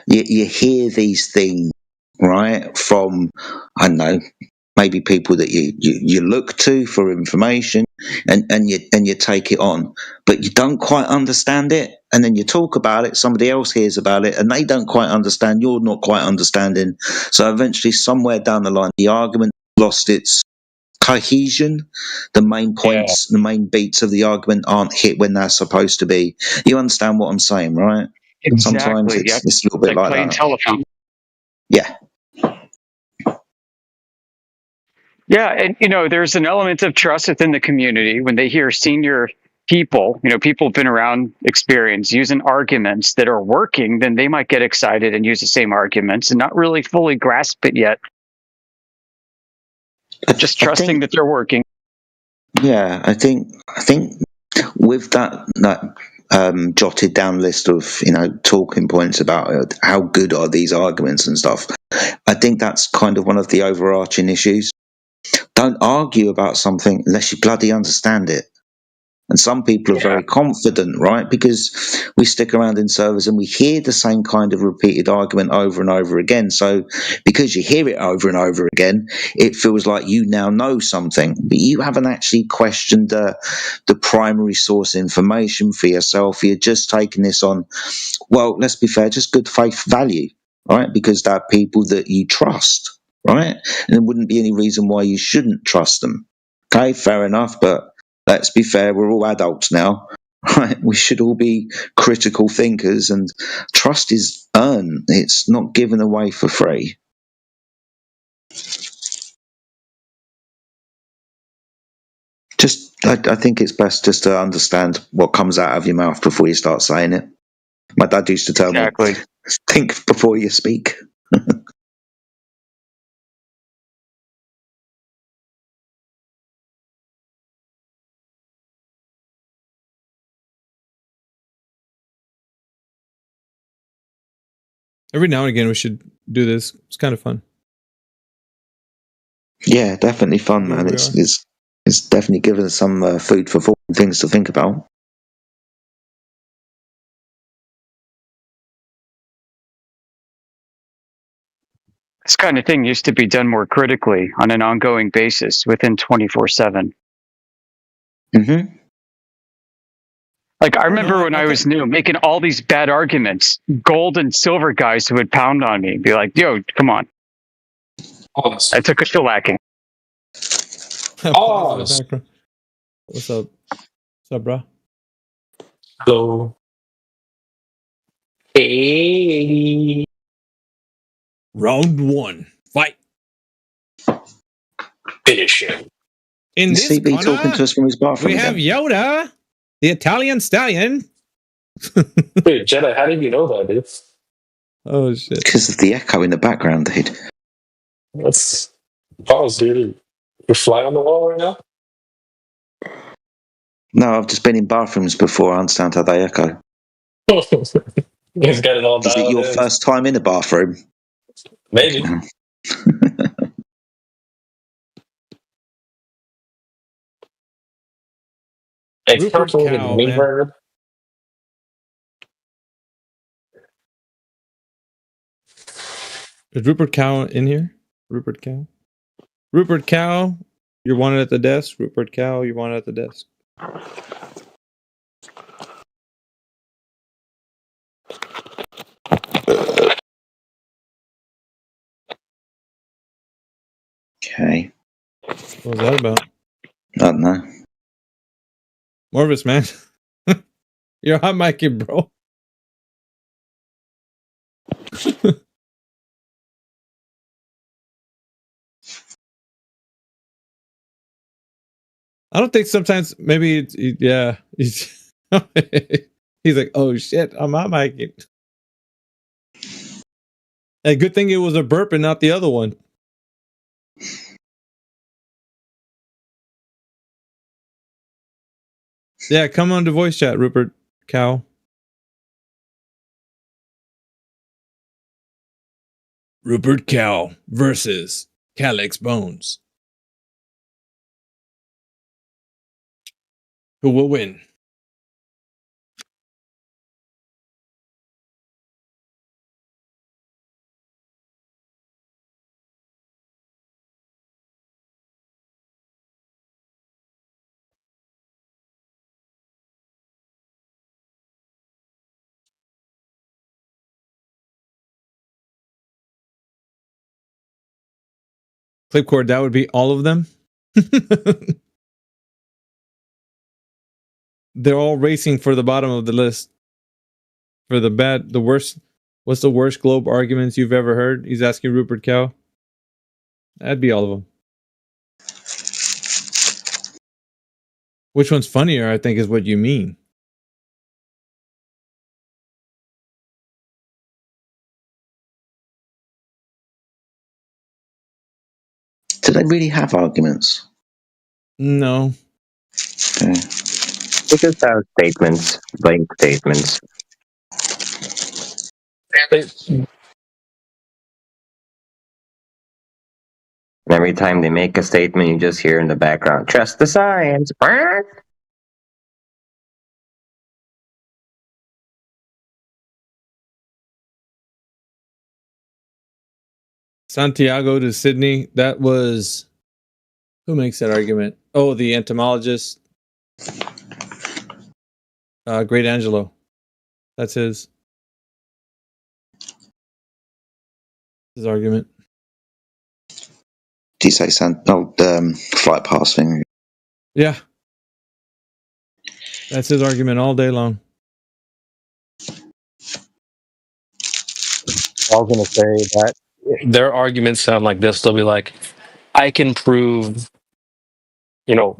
You hear these things, right, from, I don't know, maybe people that you look to for information, and you take it on, but you don't quite understand it, and then you talk about it, somebody else hears about it, and they don't quite understand, you're not quite understanding, so eventually somewhere down the line the argument lost its cohesion. The main points, the main beats of the argument aren't hit when they're supposed to be. You understand what I'm saying, right? Exactly. Sometimes it's a little bit like playing that. telephone. Yeah. Yeah, and you know, there's an element of trust within the community when they hear senior people, you know, people who've been around experience using arguments that are working, then they might get excited and use the same arguments and not really fully grasp it yet. Just trusting that they're working. Yeah, I think with that jotted down list of, you know, talking points about how good are these arguments and stuff, I think that's kind of one of the overarching issues. Don't argue about something unless you bloody understand it. And some people are very confident, right? Because we stick around in servers and we hear the same kind of repeated argument over and over again. So because you hear it over and over again, it feels like you now know something, but you haven't actually questioned the primary source information for yourself. You're just taking this on, well, let's be fair, just good faith value, right? Because they're people that you trust, right? And there wouldn't be any reason why you shouldn't trust them. Okay, fair enough, but let's be fair, we're all adults now, right? We should all be critical thinkers, and trust is earned. It's not given away for free. I think it's best just to understand what comes out of your mouth before you start saying it. My dad used to tell me, think before you speak. Every now and again, we should do this. It's kind of fun. Yeah, definitely fun, man. It's definitely given us some food for thought and things to think about. This kind of thing used to be done more critically on an ongoing basis within 24/7. Mm-hmm. Like I remember when I was new, making all these bad arguments, gold and silver guys who would pound on me, be like, "Yo, come on." Awesome. I took a shellacking. Awesome. What's up? What's up, bro? So, hey. Round 1. Fight. Finish him. In Is this CB corner, talking to us from his bathroom we have again? Yoda, the Italian stallion. Wait, Jedi, how did you know that, dude? Oh, shit. Because of the echo in the background, dude. That's pause, dude. You're fly on the wall right now? No, I've just been in bathrooms before. I understand how they echo. He's got it all Is it dialed your in. first time in a bathroom? Maybe. Hey, Rupert careful Cow, with man. reverb. Is Rupert Cow in here? Rupert Cow? Rupert Cow, you're wanted at the desk. Rupert Cow, you're wanted at the desk. Okay. What was that about? I don't know. Morvis, man. You're hot micing, bro. I don't think sometimes maybe yeah. He's like, oh shit, I'm hot micing. Hey, good thing it was a burp and not the other one. Yeah, come on to voice chat, Rupert Cow. Rupert Cow versus Calyx Bones. Who will win? Clipcord, that would be all of them. They're all racing for the bottom of the list. For the worst. What's the worst globe arguments you've ever heard? He's asking Rupert Cow. That'd be all of them. Which one's funnier, I think, is what you mean. Do they really have arguments? No. Okay. They just have statements, blank statements. And every time they make a statement, you just hear in the background, trust the science. Santiago to Sydney. That was... Who makes that argument? Oh, the entomologist. Great Angelo. That's his argument. Do you say flight pass thing? Yeah. That's his argument all day long. I was going to say that Their arguments sound like this. They'll be like, I can prove,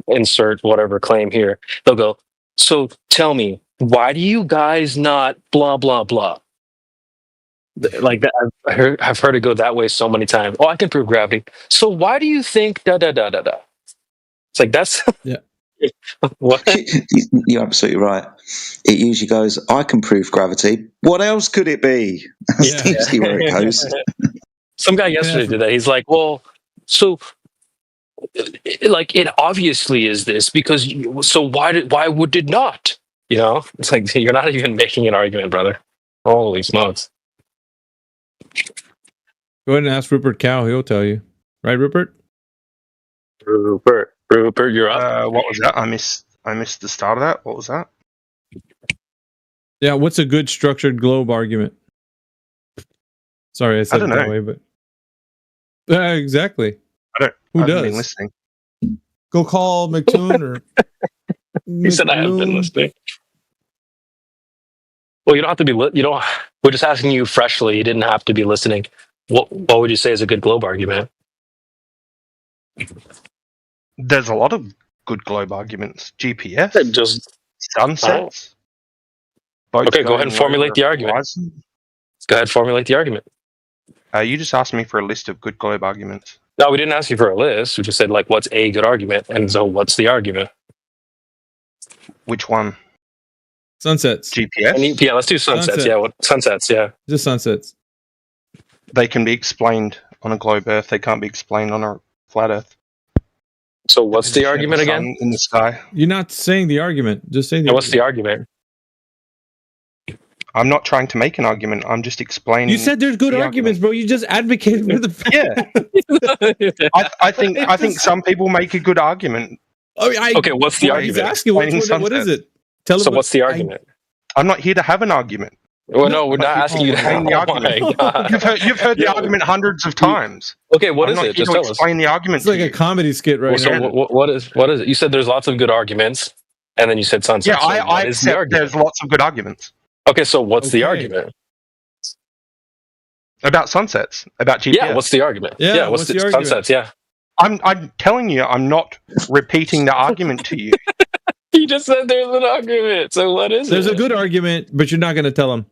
insert whatever claim here. They'll go, so tell me, why do you guys not blah, blah, blah? Like that, I've heard it go that way so many times. Oh, I can prove gravity. So why do you think da da da da da? It's like that's yeah. What? You're absolutely right. It usually goes, I can prove gravity. What else could it be? That's usually where it goes. Some guy yesterday did that. He's like, well, so like it obviously is this because so why would it not? It's like you're not even making an argument, brother. Holy smokes. Go ahead and ask Rupert Cow. He'll tell you. Right, Rupert? Rupert, you're up. What was that? I missed the start of that. What was that? Yeah, what's a good structured globe argument? Sorry, I said it that way, but Exactly. I Who haven't does? been listening. Go call McToon or. He said I haven't been listening. Well, you don't have to be. You don't. We're just asking you freshly. You didn't have to be listening. What would you say is a good globe argument? There's a lot of good globe arguments. GPS, Just sunsets. Boats okay, go ahead and going formulate over the a argument. horizon. Go ahead, formulate the argument. You just asked me for a list of good globe arguments. No, we didn't ask you for a list. We just said like, what's a good argument, and so what's the argument? Which one? Sunsets. GPS. Yeah, let's do sunsets. Sunset. Yeah, what sunsets? Yeah, Just sunsets. They can be explained on a globe Earth. They can't be explained on a flat Earth. So what's the Position of argument sun again? in the sky. You're not saying the argument. Just say the. And what's the argument? I'm not trying to make an argument. I'm just explaining. You said there's good the arguments, bro. You just advocated for the. Yeah. I think some people make a good argument. Okay, what's the He's argument? asking what is it? Tell So him what's the argument? I'm not here to have an argument. Well, no, we're not asking you to explain the argument. You've heard the argument hundreds of times. Okay, what I'm is not it? here Just to tell us. explain the argument. It's like a comedy skit right So now. what is it? You said there's lots of good arguments, and then you said sunset. Yeah, So I what is the accept argument? there's lots of good arguments. Okay, so what's the argument? About sunsets, about GPS. Yeah, what's the argument? Yeah, what's what's the sunsets? argument? Yeah. I'm telling you, I'm not repeating the argument to you. You just said there's an argument. So what is There's it? a good argument, but you're not going to tell him.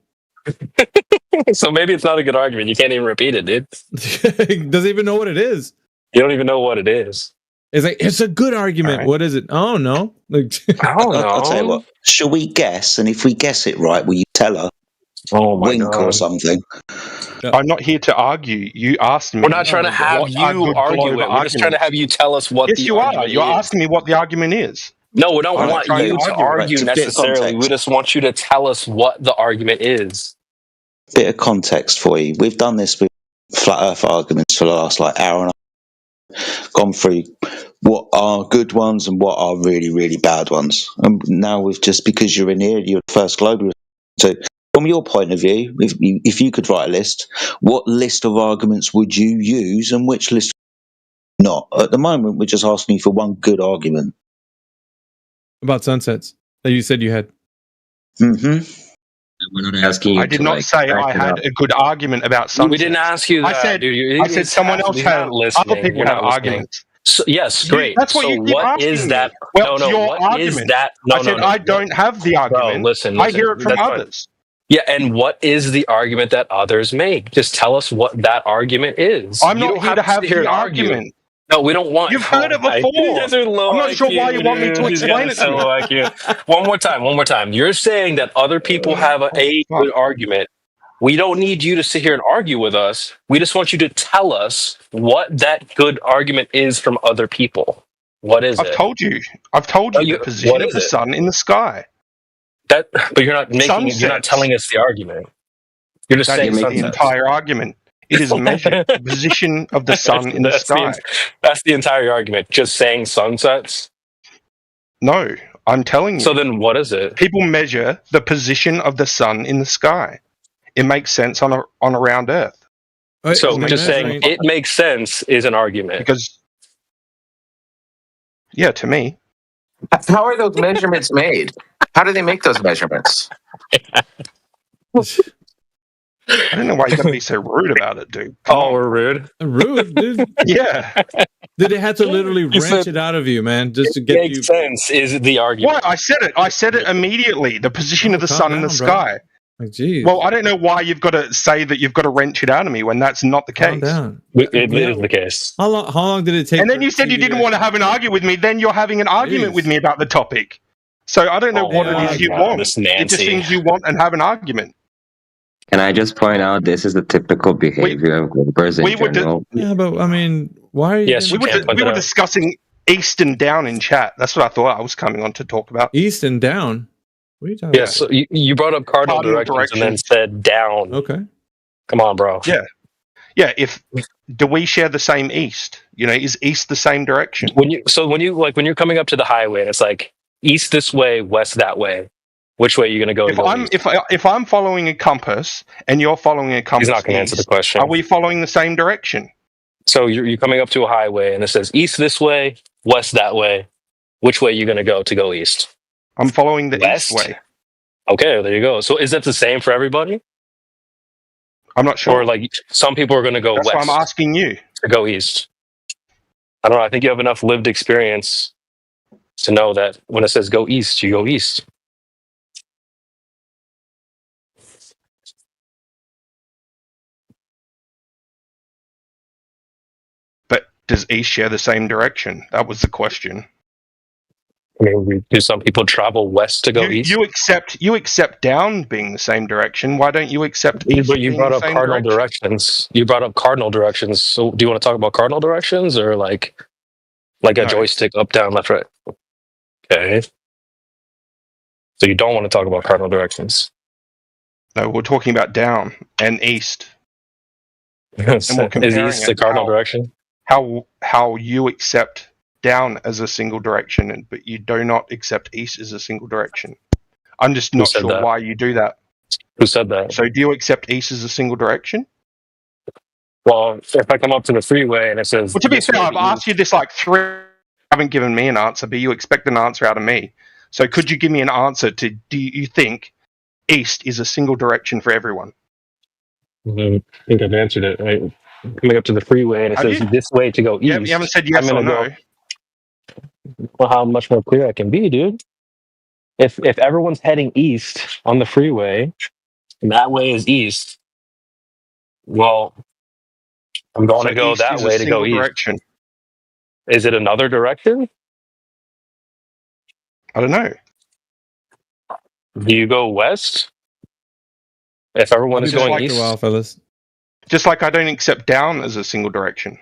So maybe it's not a good argument. You can't even repeat it, dude. Doesn't even know what it is. You don't even know what it is. It's like it's a good argument. Right. What is it? Oh no! Like, I don't know. I'll tell you what. Shall we guess? And if we guess it right, will you tell her? Oh my Wink God. or something. I'm not here to argue. You asked me. We're not trying to have what you are good argue globe it. We're just trying to have you tell us what Yes, the you are. argument You're is. asking me what the argument is. No, we don't I'm not want trying you to to argue, right, argue to get necessarily. context. We just want you to tell us what the argument is. Bit of context for you. We've done this with flat Earth arguments for the last hour and a half. Gone through what are good ones and what are really, really bad ones. And now we've just, because you're in here, you're the first global. So from your point of view, if you could write a list, what list of arguments would you use and which list not? At the moment, we're just asking you for one good argument. about sunsets that you said you had. Mm-hmm. We're not asking you. I did not say I had a good argument about sunsets. We didn't ask you that. I said, dude. I said someone else had. Other people have arguments. So, yes, great. That's what so you keep what asking is me. that? Well, no, your what argument. is that? No, I said no. I don't have the argument. Bro, listen. I hear it from That's fine. others. Yeah, and what is the argument that others make? Just tell us what that argument is. I'm You not don't here to have sit here the and argue. argument. No, we don't want. You've heard it my- before. You guys are low I'm not sure why you want me to dude. You explain guys it to are you. so IQ. One more time. You're saying that other people have a good argument. We don't need you to sit here and argue with us. We just want you to tell us what that good argument is from other people. What is it? I've told you the position what of is the it? sun in the sky. But you're not making. Sunsets. You're not telling us the argument. You're just That saying is the sunsets. entire argument. It is measured the position of the sun in the sky. That's the entire argument. Just saying sunsets. No, I'm telling you. So then, what is it? People measure the position of the sun in the sky. It makes sense on a round Earth. So just saying it makes sense is an argument. Because, yeah, to me. How are those measurements made? How do they make those measurements? I don't know why you gotta be so rude about it, dude. We're rude. Rude, dude. Yeah. Dude, they had to literally You wrench said it out of you, man, just to get Makes you. sense is the argument. Why? I said it immediately. The position of the calm sun in the down, bro. sky. Like, geez. Well, I don't know why you've got to say that you've got to wrench it out of me when that's not the Calm case. down. It is the case. How long did it take? And then you said you didn't want to have an argument with me. Then you're having an argument with me about the topic. So I don't know what it is you want. Miss It Nancy. just seems you want and have an argument. Can I just point out this is the typical behavior of Globers in we were general? Yeah, but I mean, why are you? Yes, We were discussing East and Down in chat. That's what I thought I was coming on to talk about. East and Down. What are you talking Yes, so you brought up cardinal directions and then said down. Okay. Come on, bro. Yeah. Do we share the same east? You know, is east the same direction? When you're coming up to the highway and it's like east this way, west that way. Which way are you going to go? If I'm following a compass and you're following a compass, he's not going to answer the question. Are we following the same direction? So you're coming up to a highway, and it says east this way, west that way. Which way are you going to go east? I'm following the West? east way. Okay, there you go. So is that the same for everybody? I'm not sure. Or like some people are going to go That's west why I'm asking you. to go east. I don't know. I think you have enough lived experience to know that when it says go east, you go east. But does east share the same direction? That was the question. I mean, do some people travel west to go east? You accept down being the same direction. Why don't you accept east? But you being brought the up same cardinal direction? directions. You brought up cardinal directions. So do you want to talk about cardinal directions or like a No. joystick up, down, left, right? Okay. So you don't want to talk about cardinal directions. No, we're talking about down and east. And we're Is comparing east the cardinal direction? How you accept down as a single direction, but you do not accept east as a single direction. I'm just not sure why you do that. Who said that? So do you accept east as a single direction? Well, if I come up to the freeway and it says... Well, to be this fair, way I've asked you this like three. You haven't given me an answer, but you expect an answer out of me. So could you give me an answer to, do you think east is a single direction for everyone? I think I've answered it, right? Coming up to the freeway and it Have says you? this way to go east. You haven't said yes or no. Well, how much more clear I can be, dude? If everyone's heading east on the freeway, and that way is east, well, I'm going So to go east that is a way to go single east. direction. Is it another direction? I don't know. Do you go west? If everyone is going east? fellas. Just like I don't accept down as a single direction.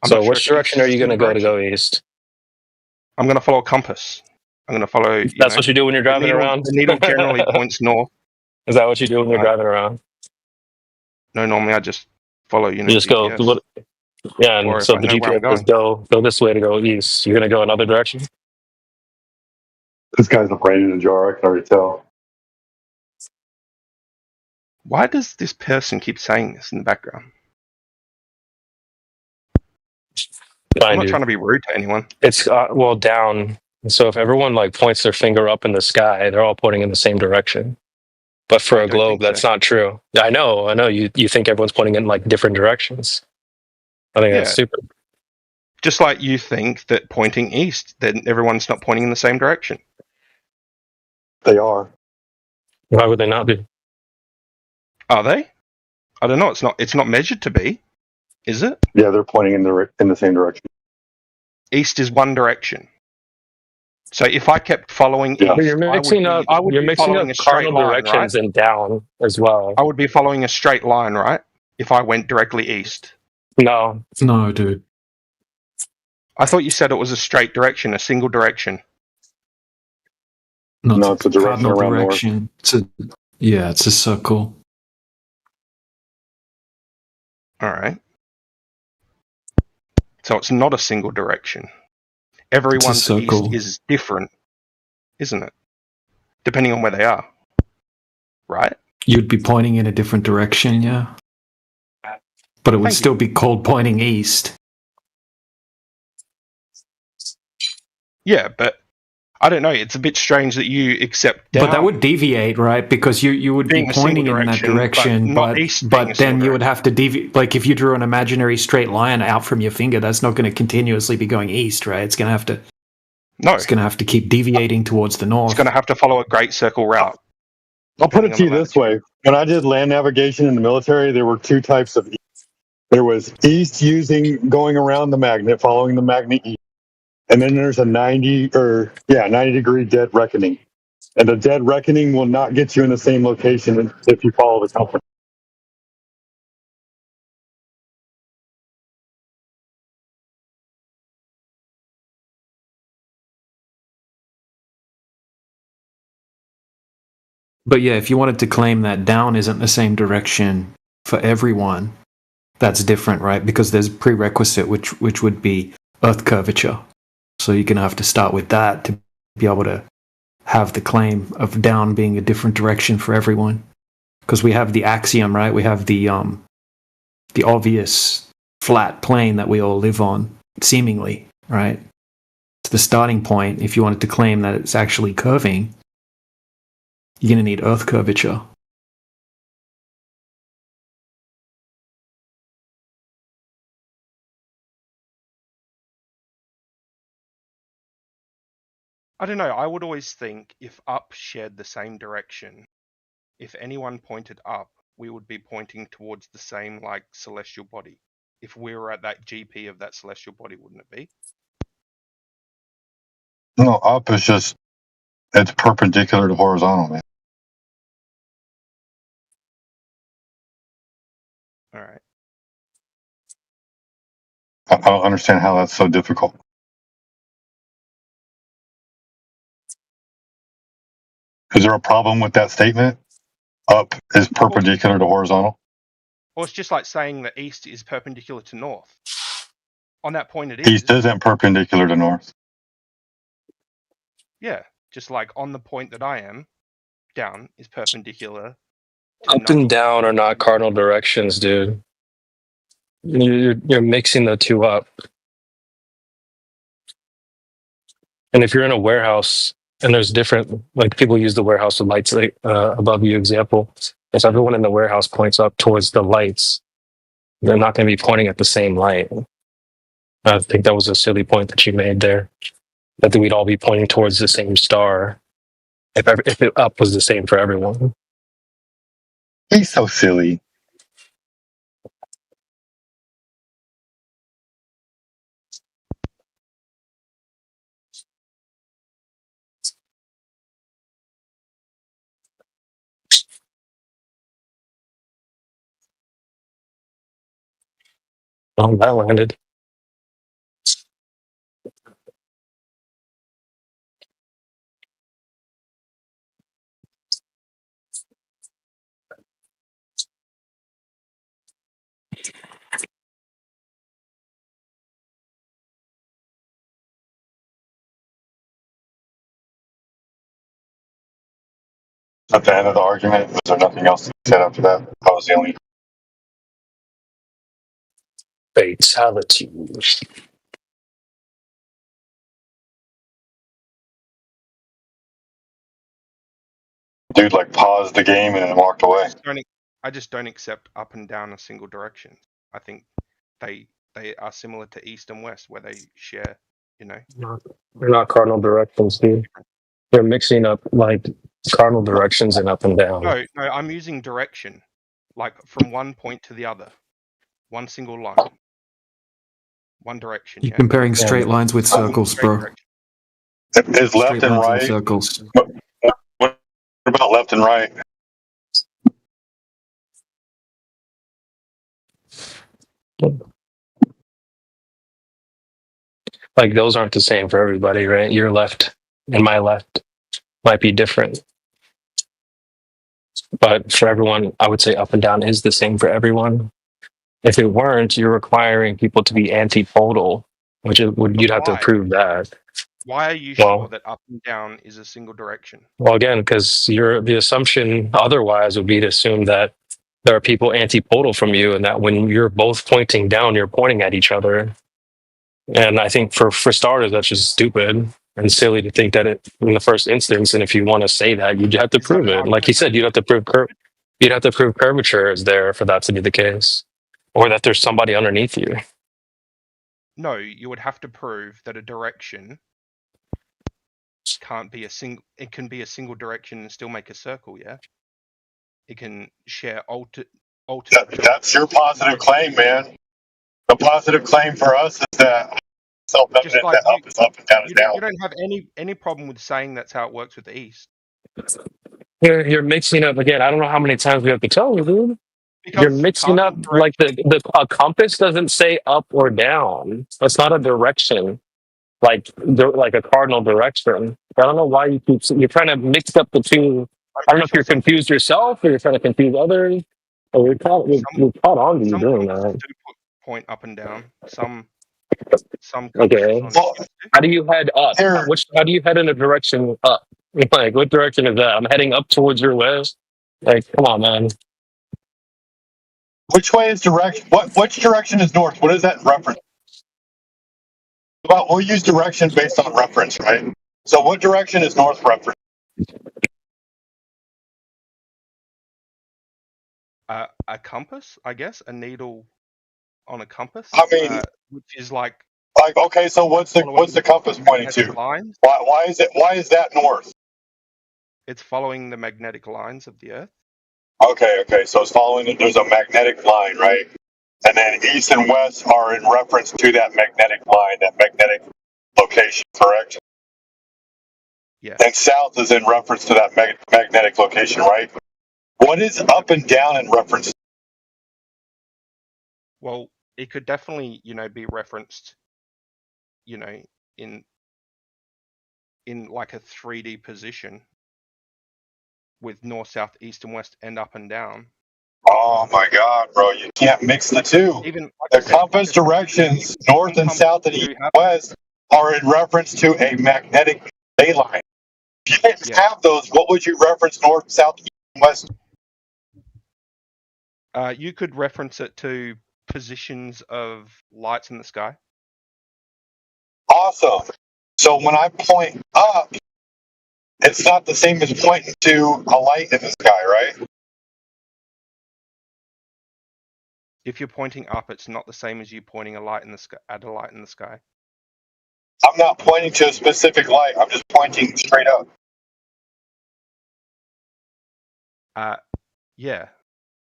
So which direction are you going to go east? I'm going to follow a compass. I'm going to follow... That's what you do when you're driving around? The needle generally points north. Is that what you do when you're driving around? No, normally I just follow, You just go... GPS. Yeah, Or and if so I the know where I'm GPS says go this way to go east. You're going to go another direction? This guy's a brain in a jar, I can already tell. Why does this person keep saying this in the background? I'm not trying to be rude to anyone. It's well, down. So if everyone like points their finger up in the sky, they're all pointing in the same direction. But for a globe, that's not true. I know. You think everyone's pointing in like different directions. I think that's stupid. Just like you think that pointing east, then everyone's not pointing in the same direction. They are. Why would they not be? Are they? I don't know. It's not measured to be, is it? Yeah, they're pointing in the same direction. East is one direction. So if I kept following east, But you're mixing up. You're mixing up cardinal directions and down as well. I would be following a straight line, right? If I went directly east. No, dude. I thought you said it was a straight direction, a single direction. No, it's a direction cardinal around direction. It's a circle. All right. So it's not a single direction. Everyone's east is different, isn't it? Depending on where they are. Right? You'd be pointing in a different direction, yeah. But it would still be called pointing east. Yeah, but I don't know. It's a bit strange that you accept down. But that would deviate, right? Because you would be pointing in that direction, but then you would have to deviate. Like if you drew an imaginary straight line out from your finger, that's not going to continuously be going east, right? It's going to have to. No, it's going to have to keep deviating towards the north. It's going to have to follow a great circle route. I'll put it to you this way: when I did land navigation in the military, there were two types of east. There was east going around the magnet, following the magnet east. And then there's a 90 degree dead reckoning. And the dead reckoning will not get you in the same location if you follow the compass. But yeah, if you wanted to claim that down isn't the same direction for everyone, that's different, right? Because there's a prerequisite which would be Earth curvature. So you're going to have to start with that to be able to have the claim of down being a different direction for everyone. Because we have the axiom, right? We have the obvious flat plane that we all live on, seemingly, right? To the starting point, if you wanted to claim that it's actually curving, you're going to need Earth curvature. I don't know. I would always think if up shared the same direction, if anyone pointed up, we would be pointing towards the same like celestial body. If we were at that GP of that celestial body, wouldn't it be? No, up is just, it's perpendicular to horizontal, man. All right. I don't understand how that's so difficult. Is there a problem with that statement? Up is perpendicular to horizontal? Or it's just like saying that east is perpendicular to north. On that point, it is. East isn't perpendicular to north. Yeah, just like on the point that I am, down is perpendicular. Up and down are not cardinal directions, dude. You're mixing the two up. And if you're in a warehouse and there's different, like people use the warehouse with lights above you example. If everyone in the warehouse points up towards the lights, they're not going to be pointing at the same light. I think that was a silly point that you made there. That we'd all be pointing towards the same star if it up was the same for everyone. He's so silly. Oh, that landed. At the end of the argument, was there nothing else to be said after that? That was the only. Fatality. Dude, like, paused the game and then walked away. I just don't accept up and down a single direction. I think they are similar to east and west, where they share, you know. They're not cardinal directions, dude. They're mixing up like cardinal directions and up and down. No, I'm using direction, like from one point to the other, one single line, one direction. You're comparing straight lines with circles, bro. Is left and right circles? What about left and right? Like those aren't the same for everybody, right? Your left and my left might be different. But for everyone, I would say up and down is the same for everyone. If it weren't, you're requiring people to be antipodal, you'd have to prove that. Why are you sure that up and down is a single direction? Well, again, because the assumption otherwise would be to assume that there are people antipodal from you, and that when you're both pointing down, you're pointing at each other. And I think for starters, that's just stupid and silly to think that it in the first instance. And if you want to say that, you'd have to prove it. Like you said, you'd have to prove curvature is there for that to be the case, or that there's somebody underneath you. No, you would have to prove that a direction can't be it can be a single direction and still make a circle. Yeah, it can share alternate. That's your positive claim, man. The positive claim for us is that self-evident that up is up and down is down. You don't have any problem with saying that's how it works with the east. You're mixing up again. I don't know how many times we have to tell you, dude. You're mixing up like a compass doesn't say up or down. That's not a direction. Like a cardinal direction. I don't know why you're trying to mix up the two. I don't know if you're confused yourself or you're trying to confuse others. Or we're caught on to you doing that. Point up and down. Some. Okay. How do you head up? How do you head in a direction up? Like, what direction is that? I'm heading up towards your west. Like, come on, man. Which way is direction? Which direction is north? What is that in reference? Well, we'll use direction based on reference, right? So what direction is north reference? A compass, I guess, a needle on a compass. I mean, which is like okay. So what's the compass pointing to? Lines. Why is that north? It's following the magnetic lines of the Earth. Okay. So it's following. There's a magnetic line, right? And then east and west are in reference to that magnetic line, that magnetic location, correct? Yeah. And south is in reference to that magnetic location, right? What is up and down in reference? Well, it could definitely, be referenced, in like a 3D position with north, south, east, and west, and up and down. Oh my God, bro! You can't mix the two. Even the compass directions, north and south and east and west, are in reference to a magnetic ley line. If you didn't have those, what would you reference north, south, east, and west? You could reference it to positions of lights in the sky. Awesome. So when I point up, it's not the same as pointing to a light in the sky, right? If you're pointing up, it's not the same as you pointing a light in the sky at a light in the sky. I'm not pointing to a specific light. I'm just pointing straight up. Yeah.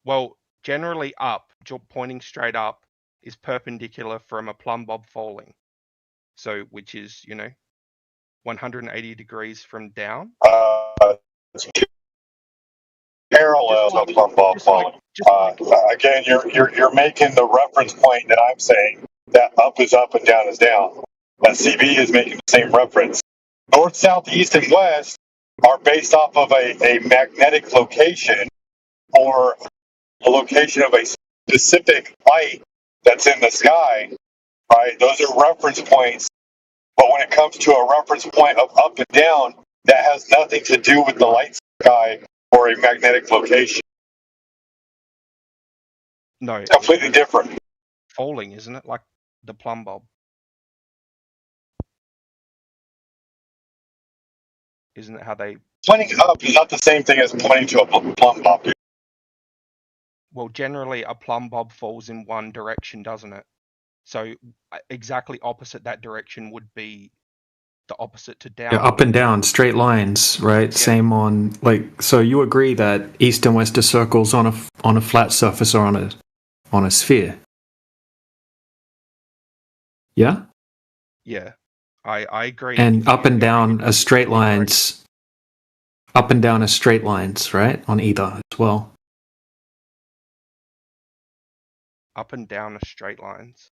Well, generally up, pointing straight up is perpendicular from a plumb bob falling. So, which is, 180 degrees from down. Parallel to plumb bob falling. Again, you're making the reference point that I'm saying that up is up and down is down. That CB is making the same reference. North, south, east, and west are based off of a magnetic location or a location of a specific light that's in the sky, right? Those are reference points. But when it comes to a reference point of up and down, that has nothing to do with the light sky or a magnetic location. No. It's completely different. Falling, isn't it? Like the plumb bob. Isn't it how they... Pointing up is not the same thing as pointing to a plumb bob. Well, generally a plumb bob falls in one direction, doesn't it? So exactly opposite that direction would be the opposite to down. Yeah, up and down, straight lines, right? Yeah. Same on so you agree that east and west are circles on a flat surface or on a sphere? Yeah? Yeah. I agree. And up and down are straight lines. Up and down are straight lines, right? On either as well. Up and down are straight lines.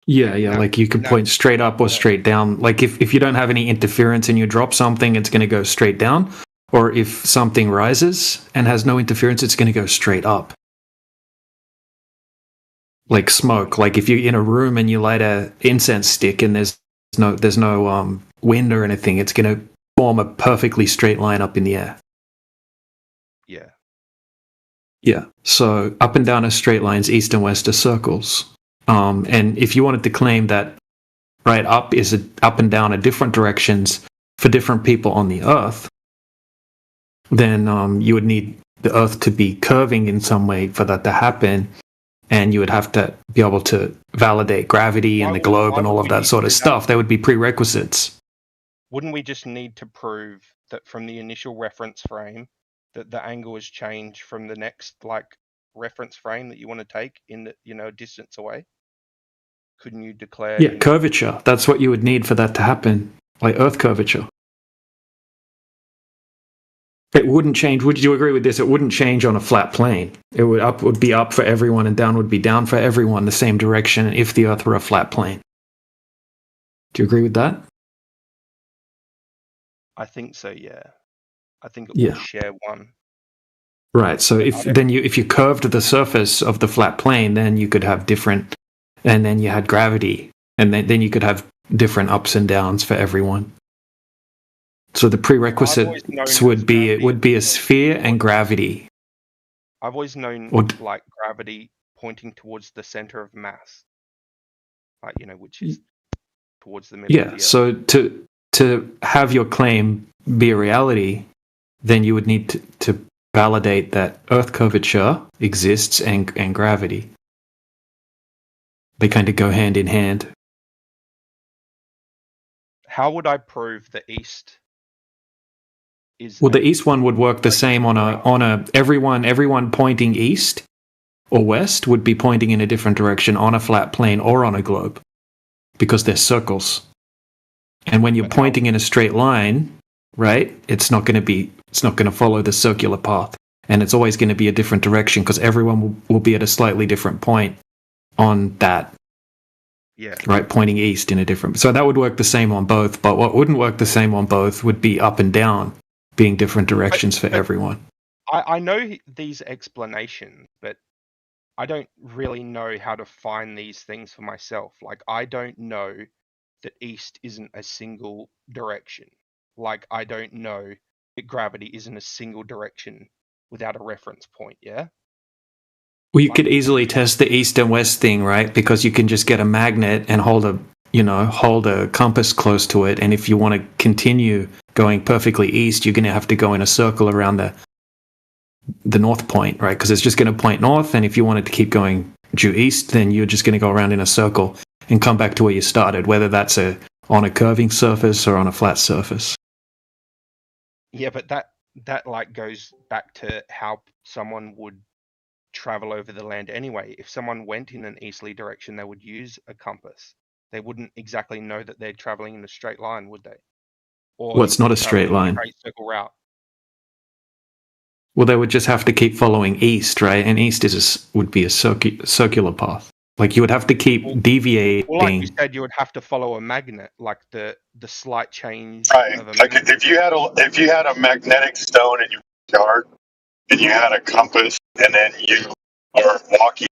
Yeah, like you can point straight up or straight down. Like if you don't have any interference and you drop something, it's going to go straight down. Or if something rises and has no interference, it's going to go straight up. Like smoke. Like if you're in a room and you light a incense stick and there's no wind or anything, it's going to form a perfectly straight line up in the air. Yeah. Yeah. So up and down are straight lines, east and west are circles. And if you wanted to claim that up and down are different directions for different people on the Earth, then you would need the Earth to be curving in some way for that to happen, and you would have to be able to validate gravity and the globe and all of that sort of stuff. There would be prerequisites. Wouldn't we just need to prove that from the initial reference frame that the angle has changed from the next reference frame that you want to take in the distance away? Couldn't you declare... Yeah, curvature. That's what you would need for that to happen. Like Earth curvature. It wouldn't change. Would you agree with this? It wouldn't change on a flat plane. It would be up for everyone and down would be down for everyone, the same direction if the Earth were a flat plane. Do you agree with that? I think so, yeah. I think it would share one. Right. So if you curved the surface of the flat plane, then you could have different... And then you had gravity, and then you could have different ups and downs for everyone. So the prerequisites would be a sphere and gravity. I've always known Would- like gravity pointing towards the center of mass, like which is towards the middle. Yeah. Of the So to have your claim be a reality, then you would need to validate that Earth curvature exists and gravity. They kind of go hand in hand. How would I prove the east is? Well, the east one would work the same on a everyone pointing east or west would be pointing in a different direction on a flat plane or on a globe because they're circles. And when you're pointing in a straight line, right, it's not going to follow the circular path, and it's always going to be a different direction because everyone will be at a slightly different point on that. Yeah. Right, pointing east in a different. So that would work the same on both, but what wouldn't work the same on both would be up and down being different directions for everyone. I know these explanations, but I don't really know how to find these things for myself. Like, I don't know that east isn't a single direction. Like, I don't know that gravity isn't a single direction without a reference point, yeah? Well, you could easily test the east and west thing, right? Because you can just get a magnet and hold a compass close to it. And if you want to continue going perfectly east, you're going to have to go in a circle around the north point, right? Because it's just going to point north. And if you wanted to keep going due east, then you're just going to go around in a circle and come back to where you started, whether that's on a curving surface or on a flat surface. Yeah, but that like goes back to how someone would travel over the land anyway. If someone went in an easterly direction, they would use a compass. They wouldn't exactly know that they're traveling in a straight line, would they? Or Well, it's not a straight line. straight circle route. Well, they would just have to keep following east, right? And east would be a circular path. Like you would have to keep deviating. Well, like you said, you would have to follow a magnet, like the slight change. Right. Of a Like if you had a magnetic stone in your yard and you had a compass, and then you are walking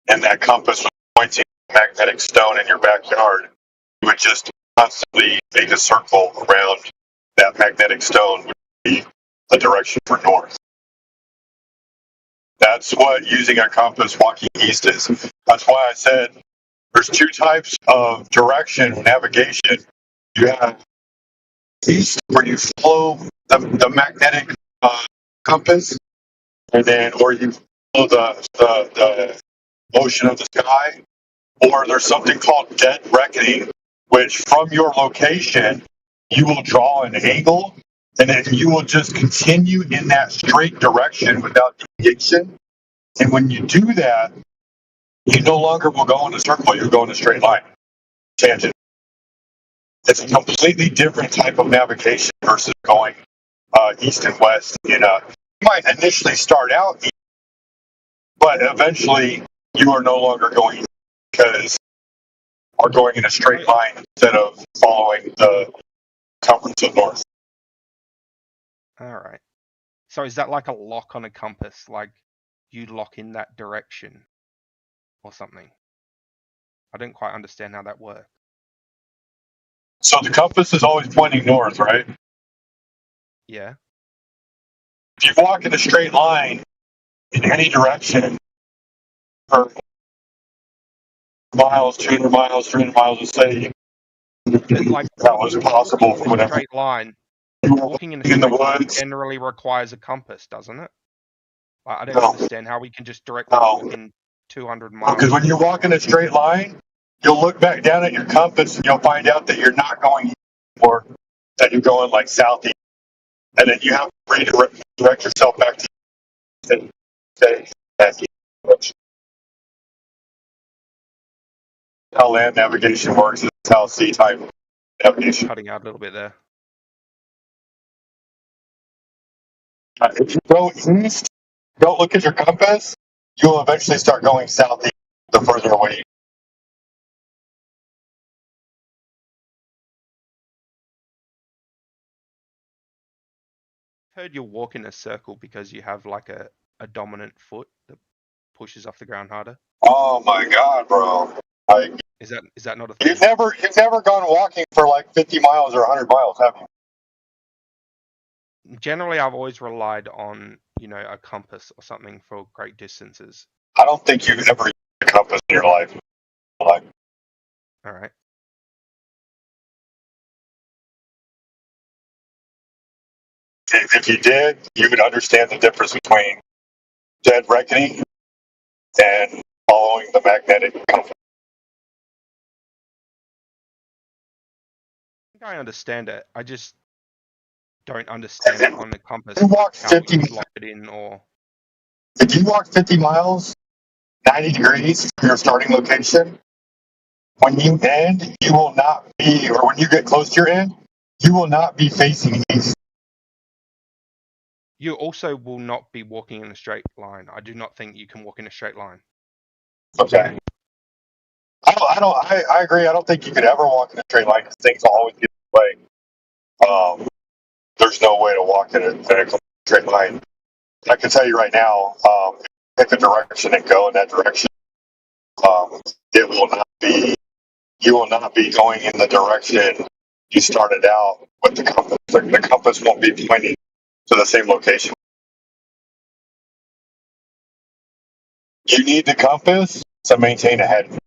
and that compass was pointing a magnetic stone in your backyard, you would just constantly make a circle around that magnetic stone, would be a direction for north. That's what using a compass walking east is. That's why I said there's two types of direction navigation. You have east, where you follow the magnetic compass, and then or you follow the motion of the sky, or there's something called dead reckoning, which from your location you will draw an angle, and then you will just continue in that straight direction without deviation. And when you do that, you no longer will go in a circle, you'll go in a straight line, tangent. It's a completely different type of navigation versus going east and west. You might initially start out east, but eventually you are no longer going east because are going in a straight line instead of following the circumference of north. All right. So is that like a lock on a compass? Like you lock in that direction or something? I don't quite understand how that works. So the compass is always pointing north, right? Yeah. If you walk in a straight line in any direction for miles, 200 miles, 300 miles, let's say, like that was possible for whatever. Straight line. Walking in a straight line generally requires a compass, doesn't it? I don't understand how we can just directly walk in 200 miles. Because when you walk in a straight line, you'll look back down at your compass and you'll find out that you're not going east or that you're going like southeast. And then you have to redirect yourself back to east and stay at east direction. How land navigation works is how sea type navigation. Cutting out a little bit there. If you go east, don't look at your compass, you'll eventually start going southeast the further away. I've heard you'll walk in a circle because you have like a dominant foot that pushes off the ground harder. Oh my god, bro. Is that not a thing? You've never gone walking for like 50 miles or 100 miles, have you? generally, I've always relied on, you know, a compass or something for great distances. I don't think you've ever used a compass in your life. Like, All right. if you did, you would understand the difference between dead reckoning and following the magnetic compass. I think I understand it. I just don't understand it on the compass. You walk How 50 you lock it in, or If you walk 50 miles, 90 degrees from your starting location, when you end, you will not be, or when you get close to your end, you will not be facing east. you also will not be walking in a straight line. I do not think you can walk in a straight line. Okay. I agree. I don't think you could ever walk in a straight line because things will always get in the way. There's no way to walk in a straight line. I can tell you right now, pick a direction and go in that direction. It will not be, you will not be going in the direction you started out with the compass. The compass won't be pointing to the same location. You need the compass to maintain a head.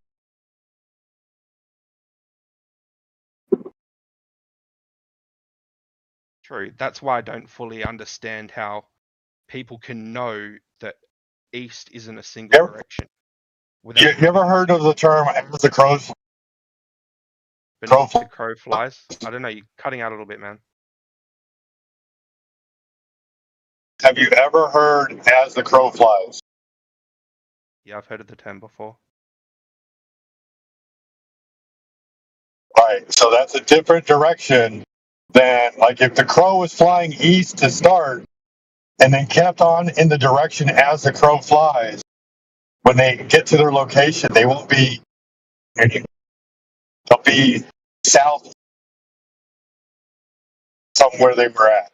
True. That's why I don't fully understand how people can know that east isn't a single direction. You ever heard of the term as the crows? Beneath the crow flies. I don't know. You're cutting out a little bit, man. Have you ever heard as the crow flies? Yeah, I've heard of the term before. Right. So that's a different direction than, like, if the crow was flying east to start and then kept on in the direction as the crow flies, when they get to their location, they won't be, they'll be south somewhere they were at.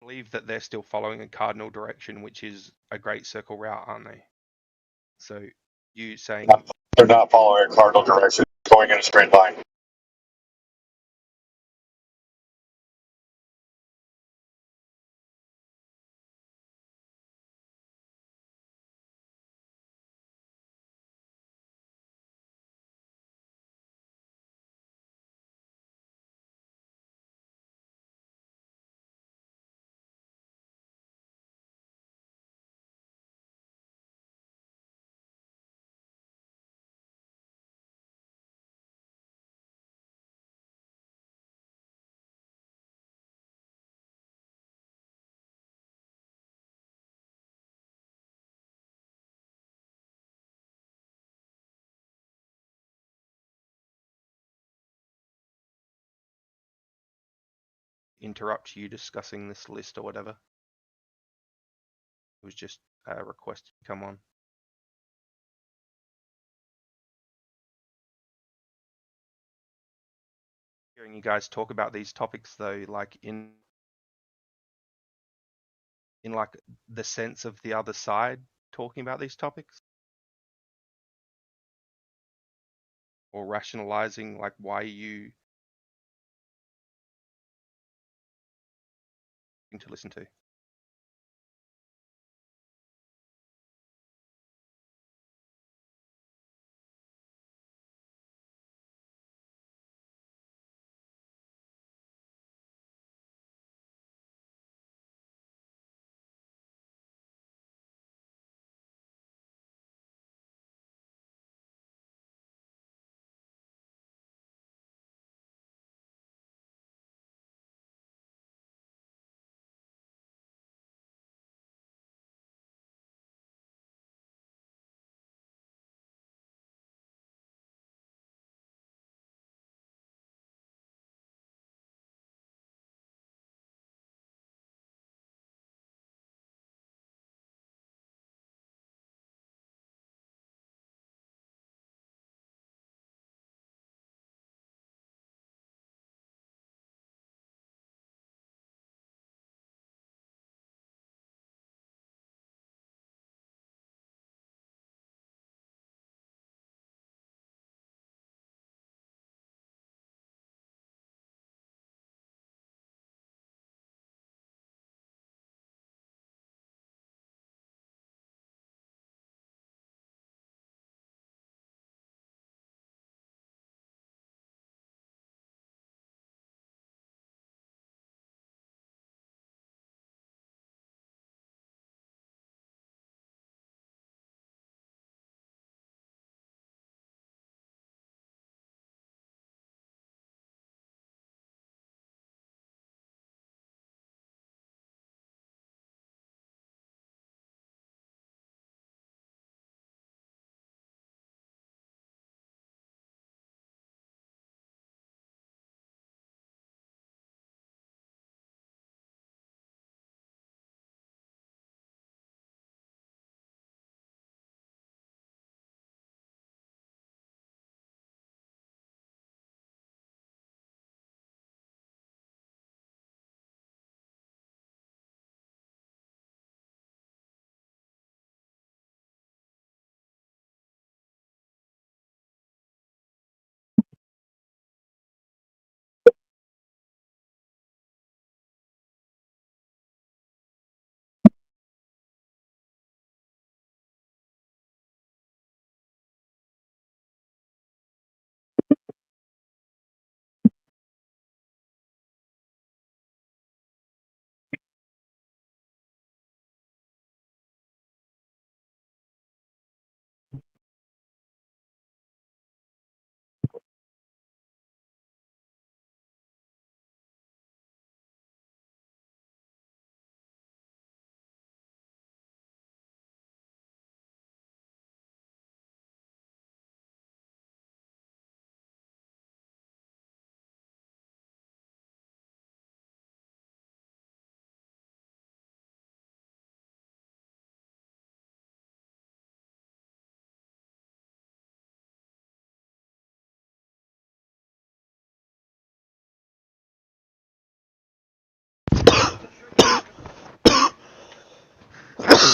I believe that they're still following a cardinal direction, which is a great circle route, aren't they? So you saying They're not following a cardinal direction, going in a straight line. interrupt you discussing this list or whatever? It was just a request to come on. Hearing you guys talk about these topics though, like in like the sense of the other side talking about these topics, or rationalizing like why you to listen to.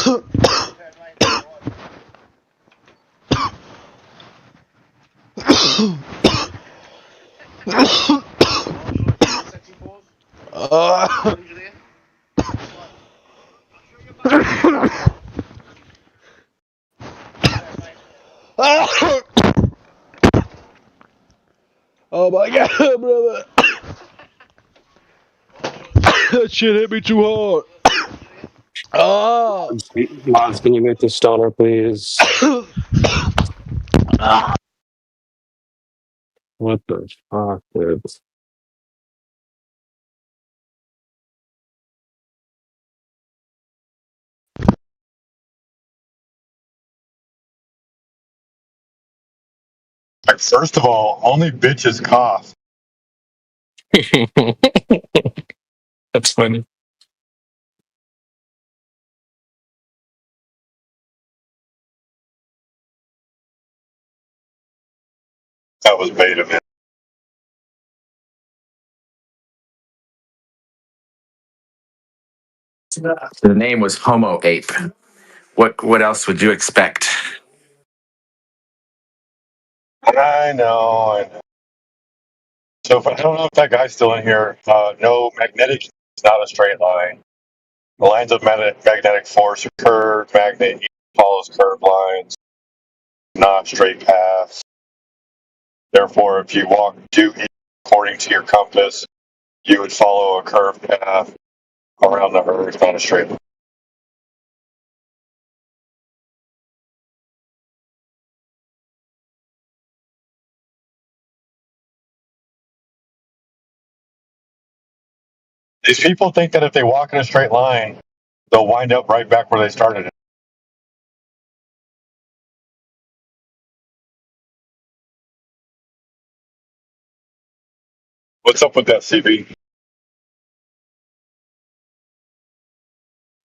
Oh my god, brother. That shit hit me too hard. Oh. Mods, can you make this stoner, please? What the fuck, dude? Like, first of all, only bitches cough. That's funny. That was beta, man. The name was Homo Ape. What else would you expect? I know. So if, I don't know if that guy's still in here. No, magnetic is not a straight line. The lines of magnetic force are curved. Magnet follows curved lines, not straight paths. Therefore, if you walk due east according to your compass, you would follow a curved path around the Earth, not a straight line. These people think that if they walk in a straight line, they'll wind up right back where they started. What's up with that, CB?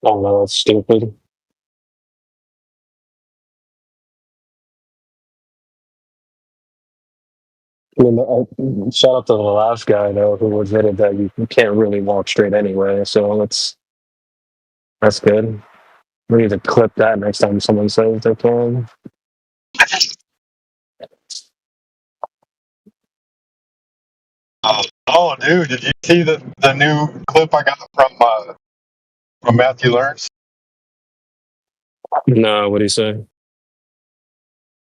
Oh no, that's stupid. I mean, shout out to the last guy though, who admitted that you can't really walk straight anyway. So that's good. We need to clip that next time someone says they can. Oh, dude, did you see the new clip I got from Matthew Lawrence? No, what do you say?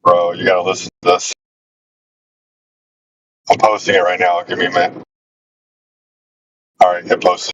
Bro, you gotta listen to this. I'm posting it right now. Give me a minute. All right, hit post.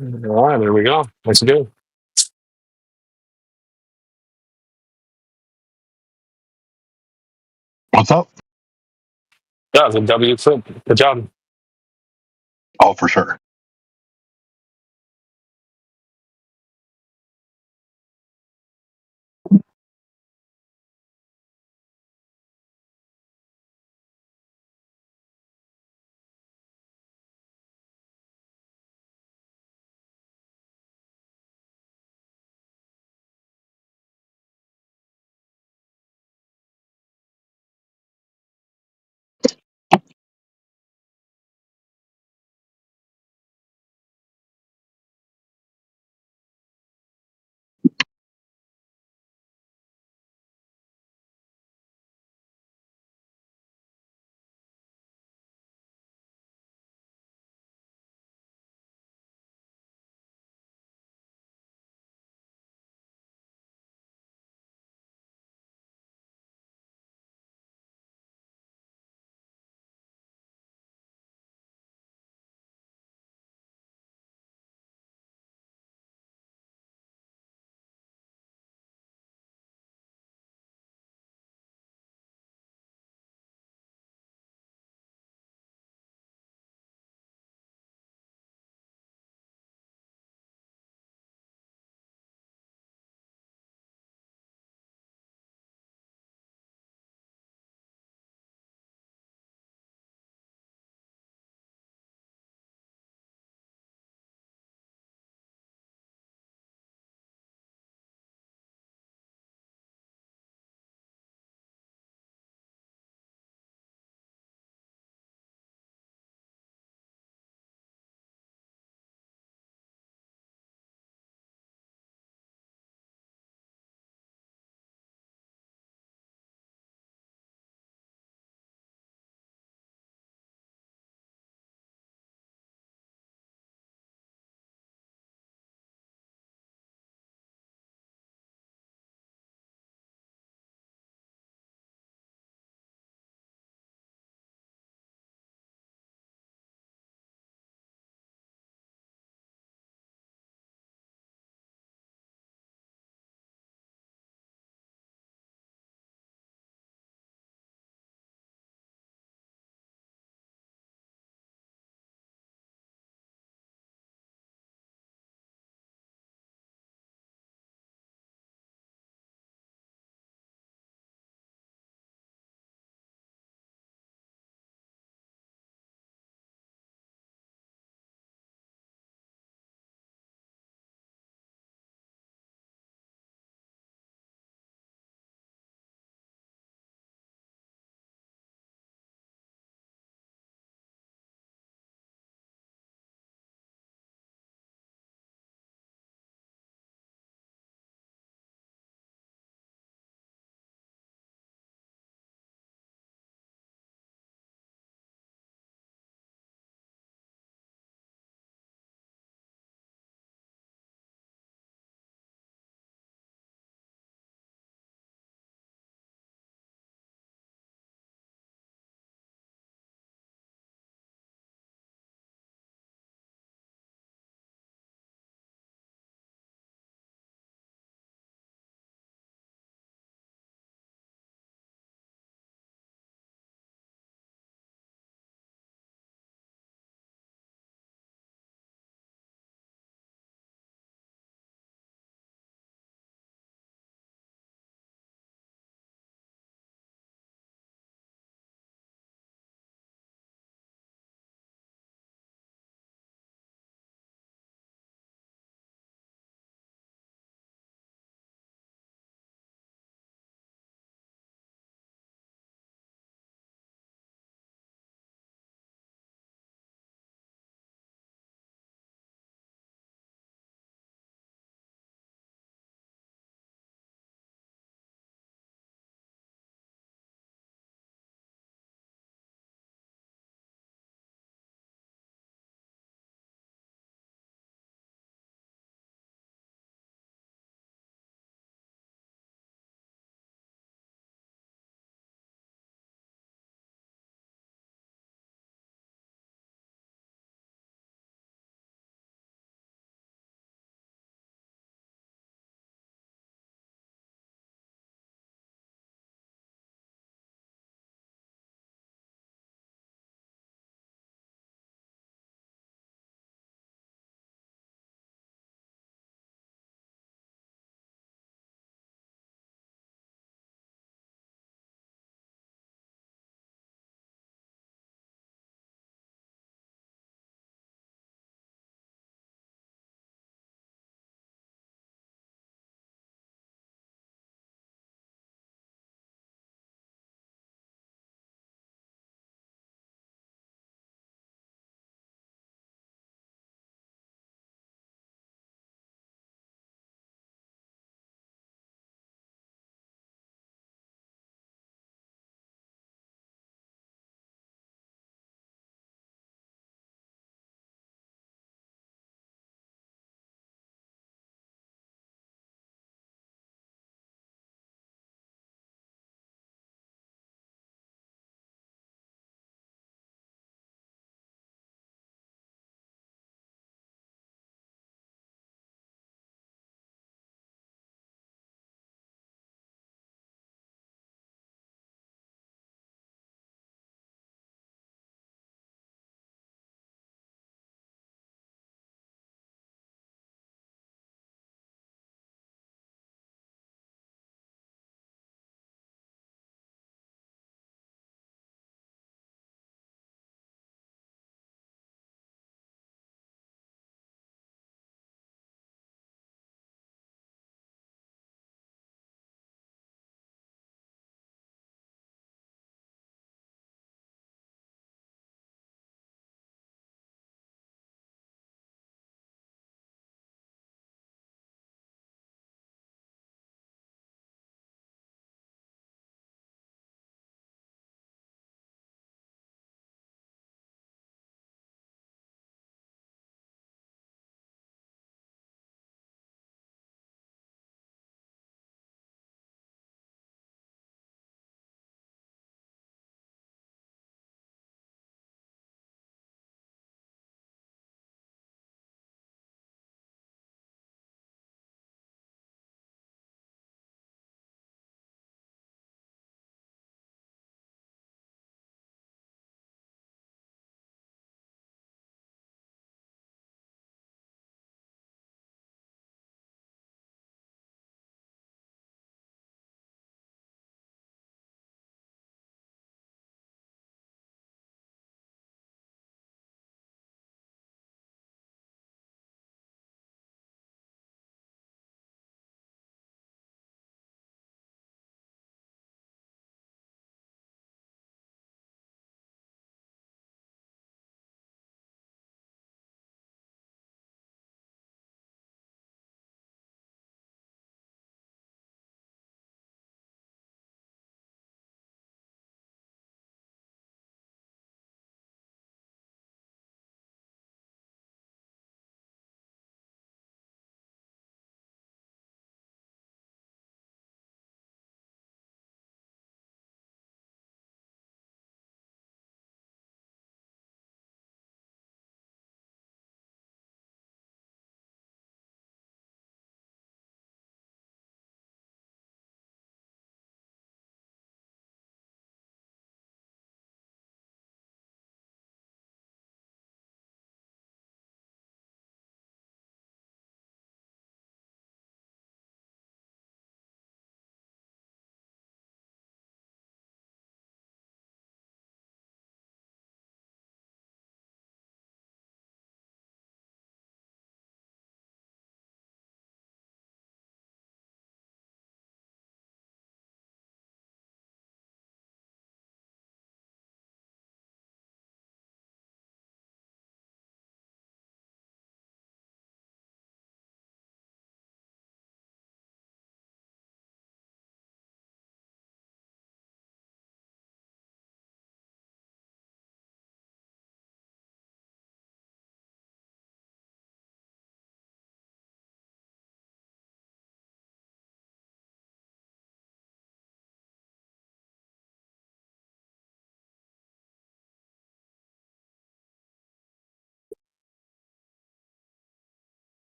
All right, there we go. That's good. What's up? Yeah, it's a W clip. Good job. Oh, for sure.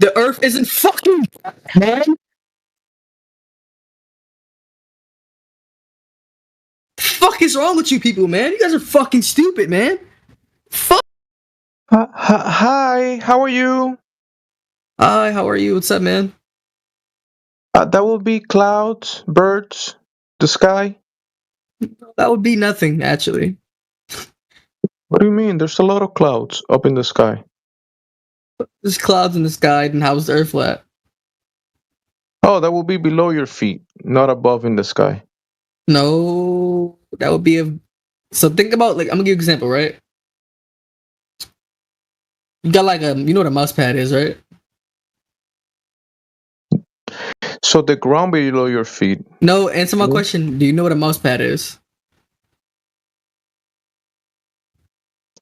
The Earth isn't fucking man. The fuck is wrong with you people, man? You guys are fucking stupid, man. Fuck. Hi, how are you? Hi, how are you? What's up, man? That will be clouds, birds, the sky. That would be nothing, actually. What do you mean? There's a lot of clouds up in the sky. There's clouds in the sky, and how's the Earth flat? Oh, that will be below your feet, not above in the sky. No, that would be a. So think about, like, I'm gonna give you an example, right? You got like you know what a mouse pad is, right? So the ground below your feet. No, answer my question. Do you know what a mouse pad is?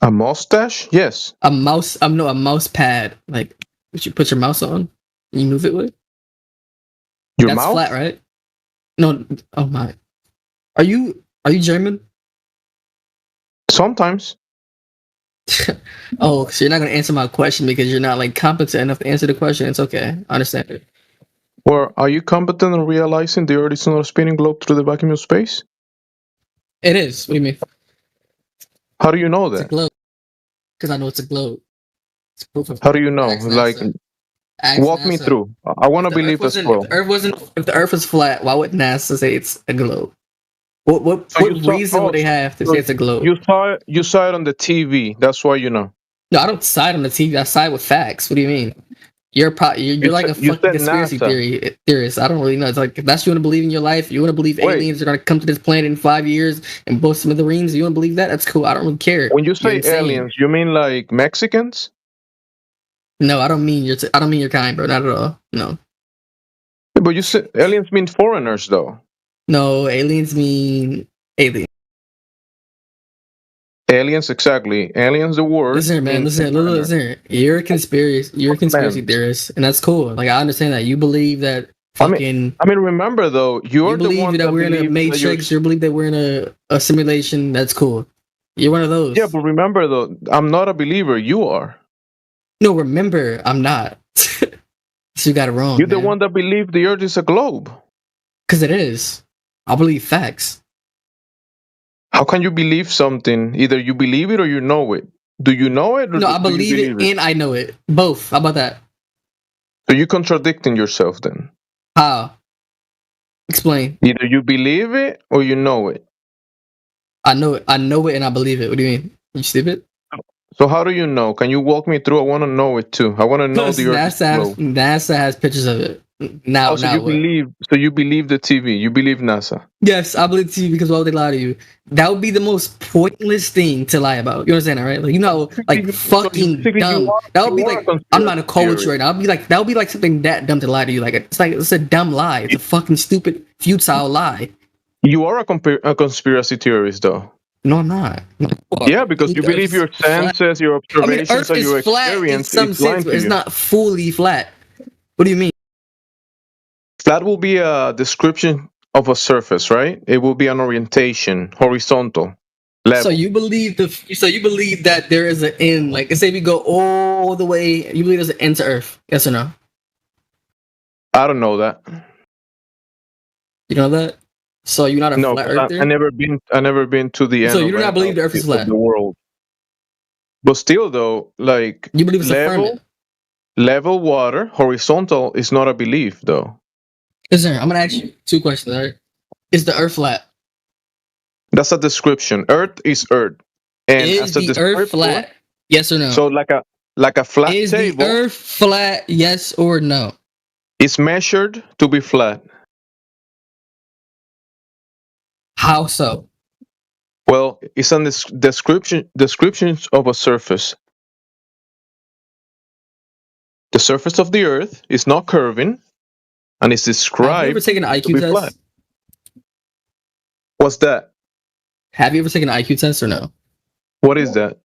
A mustache? Yes. A mouse. A mouse pad. Like, what you put your mouse on, and you move it with. Your That's mouth? flat, right? No. Oh my. Are you German? Sometimes. Oh, so you're not gonna answer my question because you're not like competent enough to answer the question. It's okay. I understand it. Or are you competent in realizing the Earth is not a spinning globe through the vacuum of space? It is. What do you mean? How do you know It's a that? globe. Because I know it's a globe. It's proof of. How do you know? Ask Like, NASA. Ask walk me NASA. through. I want to If the believe Earth as wasn't- well. If the Earth was flat, why would NASA say it's a globe? What So you saw- reason would they have to so say it's a globe? You saw it on the TV. That's why you know. No, I don't side on the TV. I side with facts. What do you mean? You're You like a said- you fucking said conspiracy NASA. theorist. I don't really know. It's like, if that's what you want to believe in your life, you want to believe aliens are going to come to this planet in 5 years and blow smithereens. You want to believe that? That's cool. I don't really care. When you You're say insane. aliens, you mean like Mexicans? No, I don't mean I don't mean your kind, bro. Not at all. No, Yeah, but you said aliens mean foreigners, though. no. Aliens mean alien. Aliens, exactly. Aliens, the word. Listen, man. Listen. You're a conspiracy theorist, and that's cool. Like, I understand that. You believe that fucking. I mean, remember though, you're You the believe one that we're in a believes that matrix. You believe that we're in a simulation. That's cool. You're one of those. Yeah, but remember though, I'm not a believer. You are. No, remember, I'm not. So you got it wrong. You're the one that believes the Earth is a globe. Because it is. I believe facts. How can you believe something? Either you believe it or you know it. Do you know it? Or No, I do you believe it and I know it. Both. How about that? So you're contradicting yourself then. How? Explain. Either you believe it or you know it. I know it. I know it and I believe it. What do you mean? You stupid? So how do you know? Can you walk me through? I want to know it too. I want to know Because the Earth is a globe. NASA has pictures of it. Now, So now you what? believe the TV. You believe NASA. Yes, I believe to you because why would they lie to you? That would be the most pointless thing to lie about. You understand that, right? Like, you know, like fucking dumb. That would be like, I'm not a coach right now. That would be like something that dumb to lie to you. Like, it's a dumb lie. It's a fucking stupid, futile lie. You are a conspiracy theorist, though. No, I'm not. No. Yeah, because you believe your senses, your I mean, observations, Earth and your is flat in experience some is lying sense, but to it's you. not fully flat. What do you mean? Flat will be a description of a surface, right? It will be an orientation, horizontal, level. So you believe that there is an end. Like, let's say we go all the way. You believe there's an end to Earth? Yes or no? I don't know that. You know that? So you're not a No, flat 'cause earther? I never been to the end. So you of do not believe the Earth is flat? the world. But still, though, like You believe it's a firmament? level water, horizontal is not a belief, though. Listen, I'm gonna ask you 2 questions. All right? Is the Earth flat? That's a description. Earth is Earth, and Is as a the Earth descriptor, flat? Yes or no? so like a flat Is table, the Earth flat? Yes or no? is measured to be flat. How so? Well, it's a descriptions of a surface. The surface of the Earth is not curving, and it's Have you described ever taken an to IQ be test? flat. What's that? Have you ever taken an IQ test or no? What is that?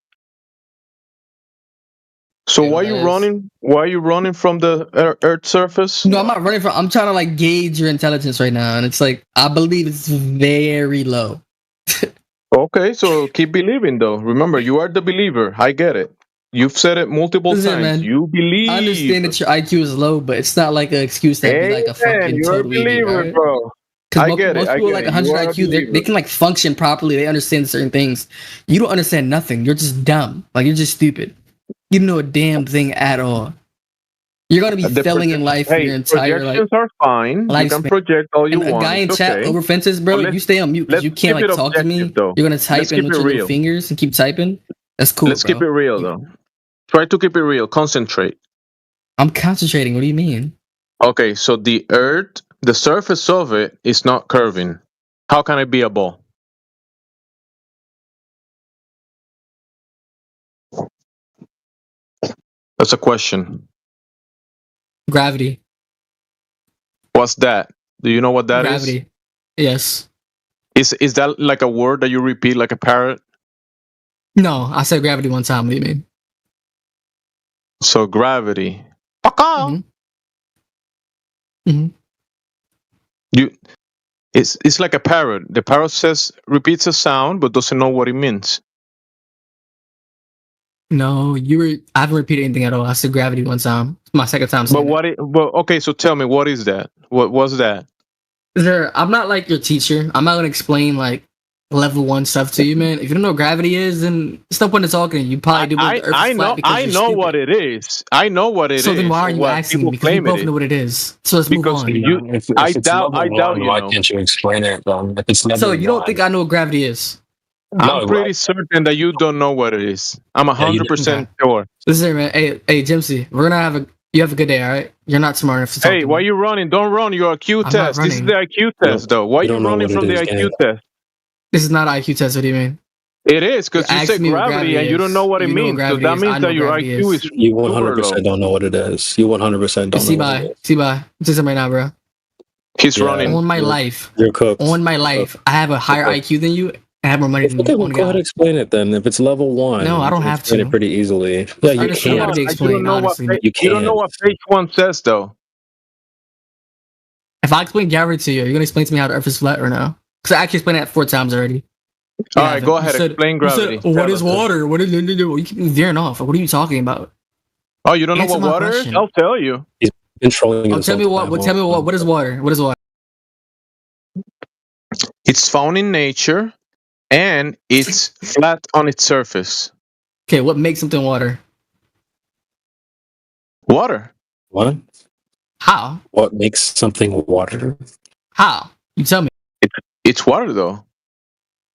So You know why what you that is? running? Why are you running from the Earth surface? No, I'm not running from. I'm trying to like gauge your intelligence right now, and it's like I believe it's very low. Okay, so keep believing though. Remember, you are the believer. I get it. You've said it multiple Listen, times. man, You believe. I understand that your IQ is low, but it's not like an excuse to be like a fucking you're a toad weenie, believer, right? bro. Because I get it. most I people get like it. 100 You are a IQ, they believer. can like function properly. They understand certain things. You don't understand nothing. You're just dumb. Like you're just stupid. You don't know a damn thing at all. You're gonna be failing in life for your entire projections are fine. You can lifespan. project all you And want. a guy in It's chat okay. over fences, bro. But You stay on mute because you can't keep like it talk to me. objective, though. You're gonna type Let's in keep with it your little real. fingers and keep typing. That's cool. Let's keep it bro. real, though. Try to keep it real. Concentrate. I'm concentrating. What do you mean? Okay, so the Earth, the surface of it is not curving. How can it be a ball? That's a question. Gravity. What's that? Do you know what that is? Gravity. Yes. Is that like a word that you repeat like a parrot? No, I said gravity one time. What do you mean? So gravity. Mm-hmm. It's like a parrot. The parrot repeats a sound but doesn't know what it means. No, I haven't repeated anything at all. I said gravity one time. It's my second time saying But okay, so tell me, what is that? What was that? I'm not like your teacher. I'm not gonna explain like level 1 stuff to you, man. If you don't know what gravity is, then it's no point in talking. You probably do believe the Earth is flat because I you're know stupid. what it is. I know what it is. So then why are you what asking people me? Because we claim both it know is. what it is. So let's move Because on. If I it's doubt level you one, why know. can't you explain it then? If it's level So you don't one, think I know what gravity is? I'm pretty certain that you don't know what it is. I'm 100% sure. Listen, man. Hey, Jimsy, you have a good day, all right? You're not smart enough to talk Hey, to why me. you running? Don't run your IQ I'm test. not This is running. the IQ test, though. Why you you don't know running what from it the is, IQ Danny. test? This is not an IQ test. What do you mean? It is, because You're you said asking me what gravity and you don't is. know what it You know means. So gravity that is. I means know that your gravity IQ is you super 100% low. don't know what it is. You 100% don't know what it is. See, bye. Say something right now, bro. He's running. On my life. You're cooked. On my life. I have a higher IQ than you. I have more money than Okay, you. well, go ahead and explain it then. If it's level 1, No, I don't you can have explain to. it pretty easily. Yeah, you Understand how to can. be You don't explained, know what honestly. you don't know what page 1 says, though. If I explain gravity to you, are you gonna explain to me how the Earth is flat or no? Because I actually explained that 4 times already. All right, go ahead. Explain gravity. What is water? What is you keep veering off? What are you talking about? Oh, you don't Answer know my what water question. is? I'll tell you. He's been trolling you. Tell me what. Tell me what. What is water? What is water? It's found in nature, and it's flat on its surface. Okay, what makes something water? Water. What? How? What makes something water? How? You tell me. It's water, though.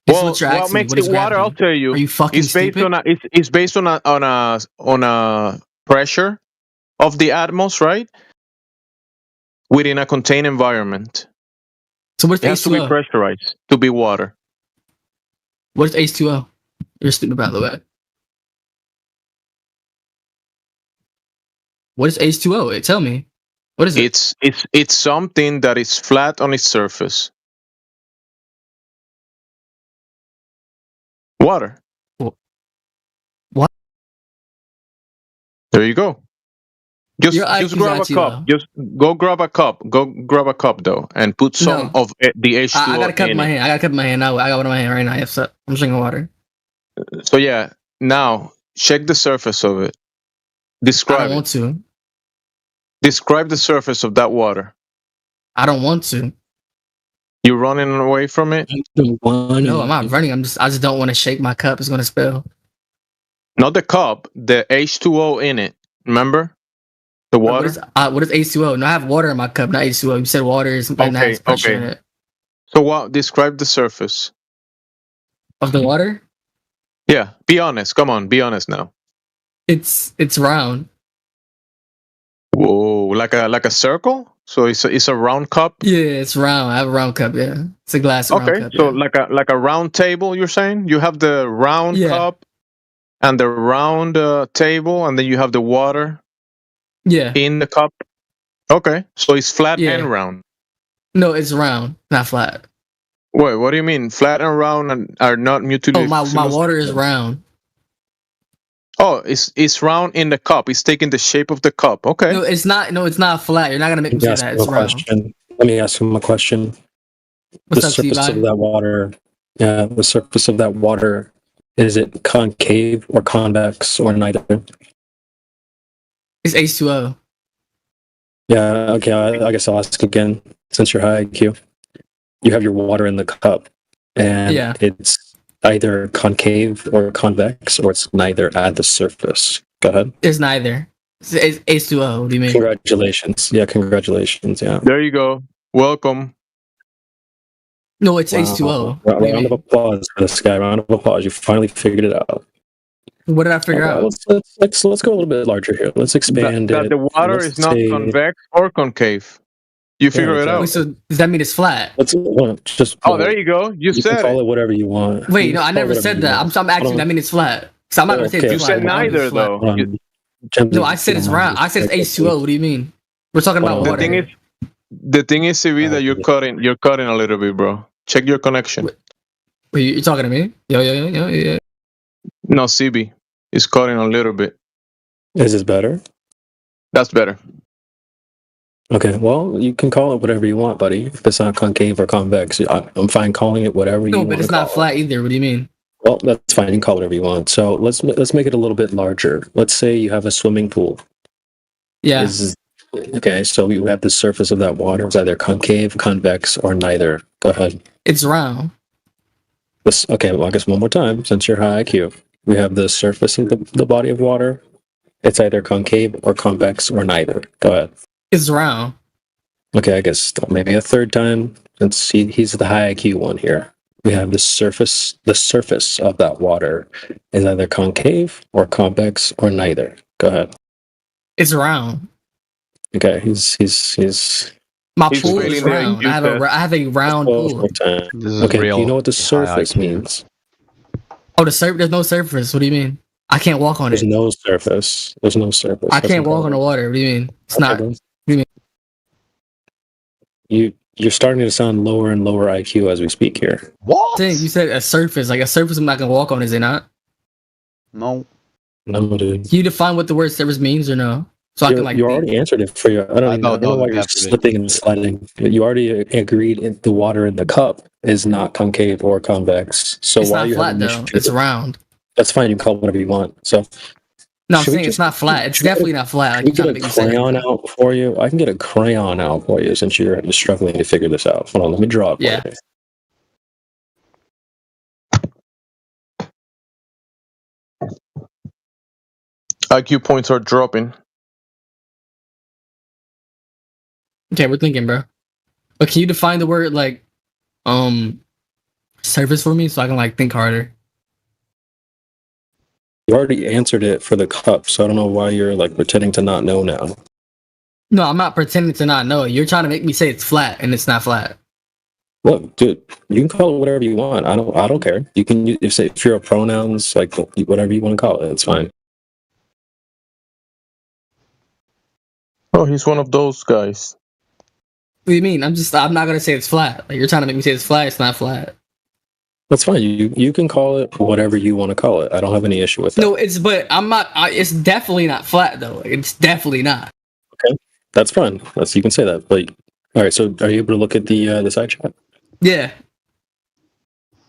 Well, what makes me. it water? I'll tell you. Are you fucking it's based stupid? It's based on a pressure of the atmosphere, right? Within a contained environment. So what's it has to be H2O? pressurized to be water. What's H2O? You're stupid, by the way. What is H2O? Tell me. What is it? It's something that is flat on its surface. Water. What? There you go. Just grab a IQ's cup. Just go grab a cup. Go grab a cup though, and put some of the H2O I got a cup in my it. hand. I got a cup in my hand now. I got one in my hand right now. Yes, sir. I'm drinking water. So yeah, now check the surface of it. Describe I don't want to. Describe the surface of that water. I don't want to. You running away from it? No, I'm not running. I just don't want to shake my cup. It's gonna spill. Not the cup. The H2O in it. Remember? The water. What is H2O? No, I have water in my cup, not H2O. You said water is something that has pressure in it. So what? Describe the surface Of the water? Yeah. Be honest. Come on. Be honest now. It's round. Whoa! Like a circle. So it's a round cup. Yeah, it's round. I have a round cup. Yeah, it's a glass. Okay. Round cup, So yeah. like a round table. You're saying you have the round cup and the round table, and then you have the water. Yeah. In the cup. Okay. So it's flat and round. No, it's round, not flat. Wait, what do you mean? Flat and round are not mutually. Oh, my water is round. Oh, it's round in the cup. It's taking the shape of the cup. Okay. No, it's not. No, it's not flat. You're not gonna make me say that. It's round. Let me ask him a question. What's The up, surface T-Bye? of that water. Yeah, the surface of that water Is it concave or convex or neither? It's H2O. Yeah, okay, I guess I'll ask again, since you're high IQ. You have your water in the cup, and Yeah. it's either concave or convex, or it's neither at the surface. Go ahead. It's neither. It's H2O. What do you mean? Congratulations. Yeah, congratulations. Yeah. There you go. Welcome. No, it's Wow. H2O. What do you Round of mean? applause for this guy. Round of applause. You finally figured it out. What did I figure Okay, out? let's go a little bit larger here. Let's expand That it. the water Let's is not say- convex or concave. You figure it out. Wait, so does that mean it's flat? Let's just. Oh, there you go. You can said call it. it whatever you want. Wait, You no, can I call never it whatever said you that. want. I'm asking. That mean it's flat. So I'm not gonna say Okay. it's You flat. said I'm gonna say neither, it's flat. though. Jimmy, No, I said it's round. I said it's H2O. What do you mean? We're talking about The water. thing is, CB, that you're cutting a little bit, bro. Check your connection. Wait, you talking to me? Yo. No, CB is cutting a little bit. Is this better? That's better. Okay, well, you can call it whatever you want, buddy. If it's not concave or convex, I'm fine calling it whatever you No, want. but it's not flat either. What do you mean? Well, that's fine. You can call it whatever you want. So let's make it a little bit larger. Let's say you have a swimming pool. Yeah. Okay, so you have the surface of that water. It's either concave, convex, or neither. Go ahead. It's round. Okay, well, I guess one more time, since you're high IQ. We have the surface of the body of water. It's either concave or convex or neither. Go ahead. It's round. Okay, I guess maybe a third time. Since he's the high IQ one here. We have the surface of that water is either concave or convex or neither. Go ahead. It's round. Okay, he's My pool is round. I have a round pool. Okay, is do real you know what the high surface IQ. means? Oh, there's no surface. What do you mean? I can't walk on There's it. no surface. There's no surface. I That's can't walk on important. the water. What do you mean? It's Okay, not. bro. What do you mean? You're starting to sound lower and lower IQ as we speak here. What? You said a surface. Like a surface I'm not gonna walk on, is it not? No. No, dude. Can you define what the word surface means or no? So I can like You already answered it for you. I don't know know why you're definitely. slipping and sliding. You already agreed the water in the cup is not concave or convex. So it's why not you flat have an though. issue? It's round. That's fine. You can call it whatever you want. So No, I'm should we saying it's just- not flat. It's definitely not flat. Like we you're trying to get make a me say. crayon out for you. I can get a crayon out for you since you're struggling to figure this out. Hold on, let me draw it for Yeah. you. IQ points are dropping. Okay, we're thinking, bro. But can you define the word like surface for me so I can like think harder? You already answered it for the cup, so I don't know why you're like pretending to not know now. No, I'm not pretending to not know. You're trying to make me say it's flat and it's not flat. Look, dude, you can call it whatever you want. I don't care. You can if you're a pronouns, like whatever you want to call it, it's fine. Oh, he's one of those guys. What do you mean? I'm not gonna say it's flat. Like you're trying to make me say it's flat, it's not flat. That's fine. You can call it whatever you want to call it. I don't have any issue with that. No, I'm not it's definitely not flat though. It's definitely not. Okay, that's fine. You can say that. But all right. So are you able to look at the side chat? Yeah.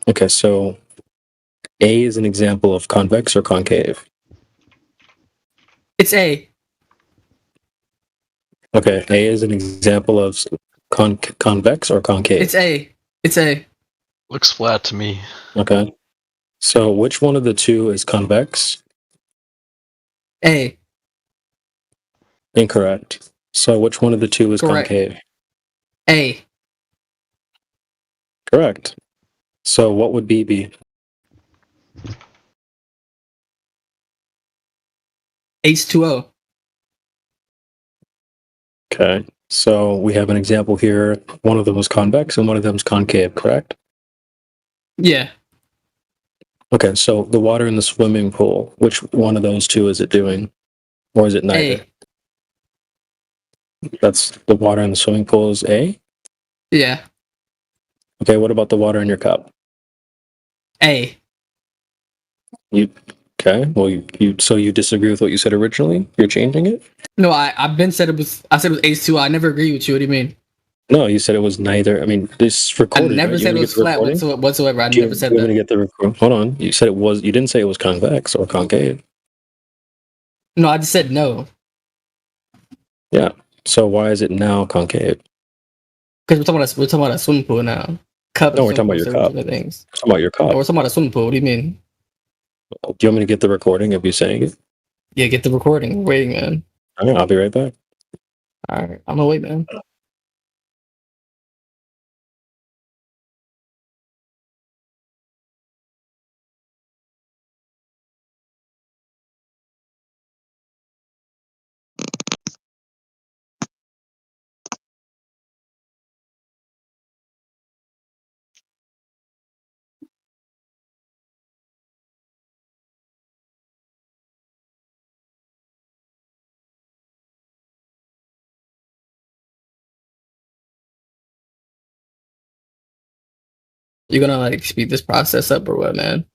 Okay. So A is an example of convex or concave. It's A. Okay. A is an example of convex or concave. It's A. It's A. Looks flat to me. Okay. So which one of the two is convex? A. Incorrect. So which one of the two is Correct. concave? A. Correct. So what would B be? H2O. Okay. So we have an example here. One of them was convex and one of them is concave, correct? Yeah. Okay, so the water in the swimming pool, which one of those two is it doing? Or is it neither? That's the water in the swimming pool is A? Yeah. Okay, what about the water in your cup? A. Okay, well you disagree with what you said originally? You're changing it? No, I said it was H2O. I never agree with you. What do you mean? No, you said it was neither. I mean, this I recorded. never right? said it was flat whatsoever. I never said You're going that. to get the record. Hold on. You said it was. You didn't say it was convex or concave. No, I just said no. Yeah. So why is it now concave? Because we're talking about a swimming pool now. Cup. No, we're talking about your cup. Things. We're talking about your cup. Oh, we're talking about a swimming pool. What do you mean? Do you want me to get the recording of you saying it? Yeah, get the recording. Waiting, man. All right, I'll be right back. All right, I'm gonna wait, man. You gonna like speed this process up or what, man?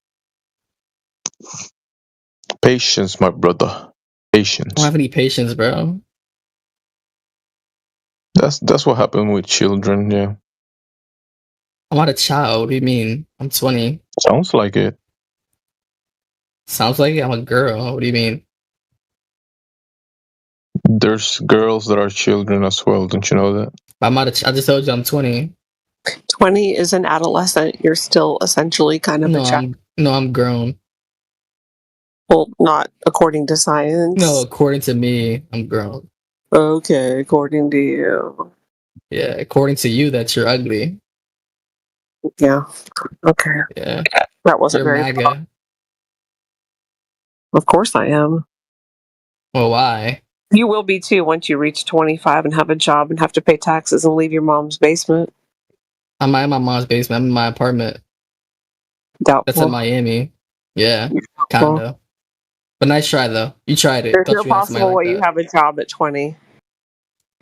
Patience, my brother. Patience. I don't have any patience, bro. That's what happened with children. Yeah. I'm not a child. What do you mean? I'm 20. Sounds like it. Sounds like it. I'm a girl. What do you mean? There's girls that are children as well. Don't you know that? I'm not I just told you I'm 20. 20 is an adolescent. You're still essentially kind of a child. I'm grown. Well, not according to science. No, according to me, I'm grown. Okay, according to you. Yeah, according to you, that you're ugly. Yeah. Okay. Yeah. That wasn't You're very. MAGA. Of course I am. Well, why? You will be too once you reach 25 and have a job and have to pay taxes and leave your mom's basement. I'm not in my mom's basement. I'm in my apartment. Doubtful. That's in Miami. Yeah, condo. But nice try though. You tried it. There's Thought no you had somebody possible way like you that. have a job at 20.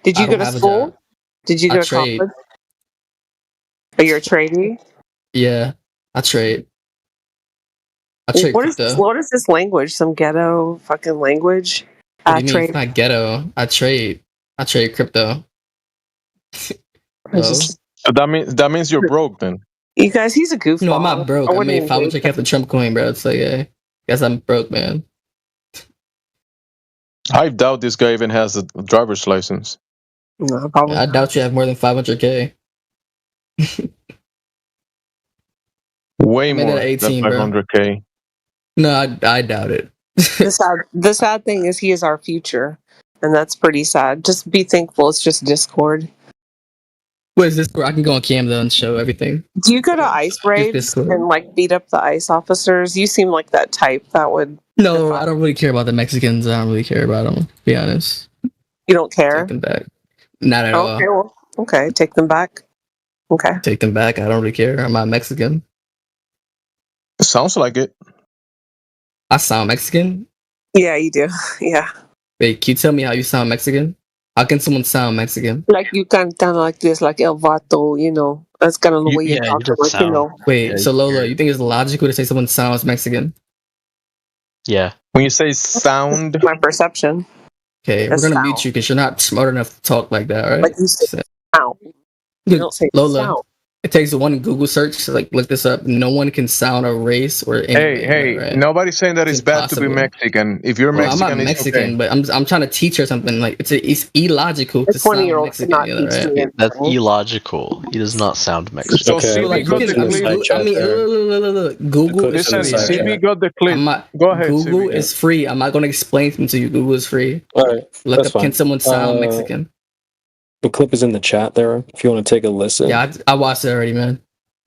Did you I go don't to have a school? job. Did you I go to trade. college? Are you a tradie? Yeah, I trade. I trade crypto. What is this language? Some ghetto fucking language? What do you mean? Trade. It's not ghetto. I trade crypto. That means you're broke then. You guys, he's a goofball. No, I'm not broke. I made 500K for Trump coin, bro. So yeah, guess I'm broke, man. I doubt this guy even has a driver's license. No, probably. I doubt you have more than 500K. Way more at 18, than 500K. No, I doubt it. The sad thing is he is our future, and that's pretty sad. Just be thankful it's just Discord. What is Discord? I can go on cam though and show everything. Do you go to ice raids and like beat up the ICE officers? You seem like that type that would. No, I don't really care about the Mexicans. I don't really care about them, to be honest. You don't care? Take them back. Not at all. Okay, well, okay, take them back. Okay. Take them back. I don't really care. I'm not Mexican. It sounds like it. I sound Mexican? Yeah, you do. Yeah. Wait, can you tell me how you sound Mexican? How can someone sound Mexican? Like you kind of like this, like El Vato, you know. That's kind of the way you talk. Like, you know. Wait, so Lola, you think it's logical to say someone sounds Mexican? Yeah. When you say sound, my perception. Okay, That's we're gonna sound. mute you because you're not smart enough to talk like that, right? Like you say sound. You don't say Lola, sound. it takes one Google search to like look this up. No one can sound a race or anything. hey, right? nobody's saying that it's bad to be impossible. Mexican. If you're Well, Mexican, I'm not it's Mexican, okay. but I'm trying to teach her something. Like it's illogical to sound 20-year-old Mexican. cannot You know, teach right? me. That's illogical. He does not sound Mexican. So CB Like, got you the can, clip. I mean, look. Google is Listen, free. CB got the clip. Go ahead, Google CB. is free. I'm not going to explain something to you. Google is free. All right. Look that's up, fine. can someone sound Mexican? The clip is in the chat there. If you want to take a listen. Yeah, I watched it already, man.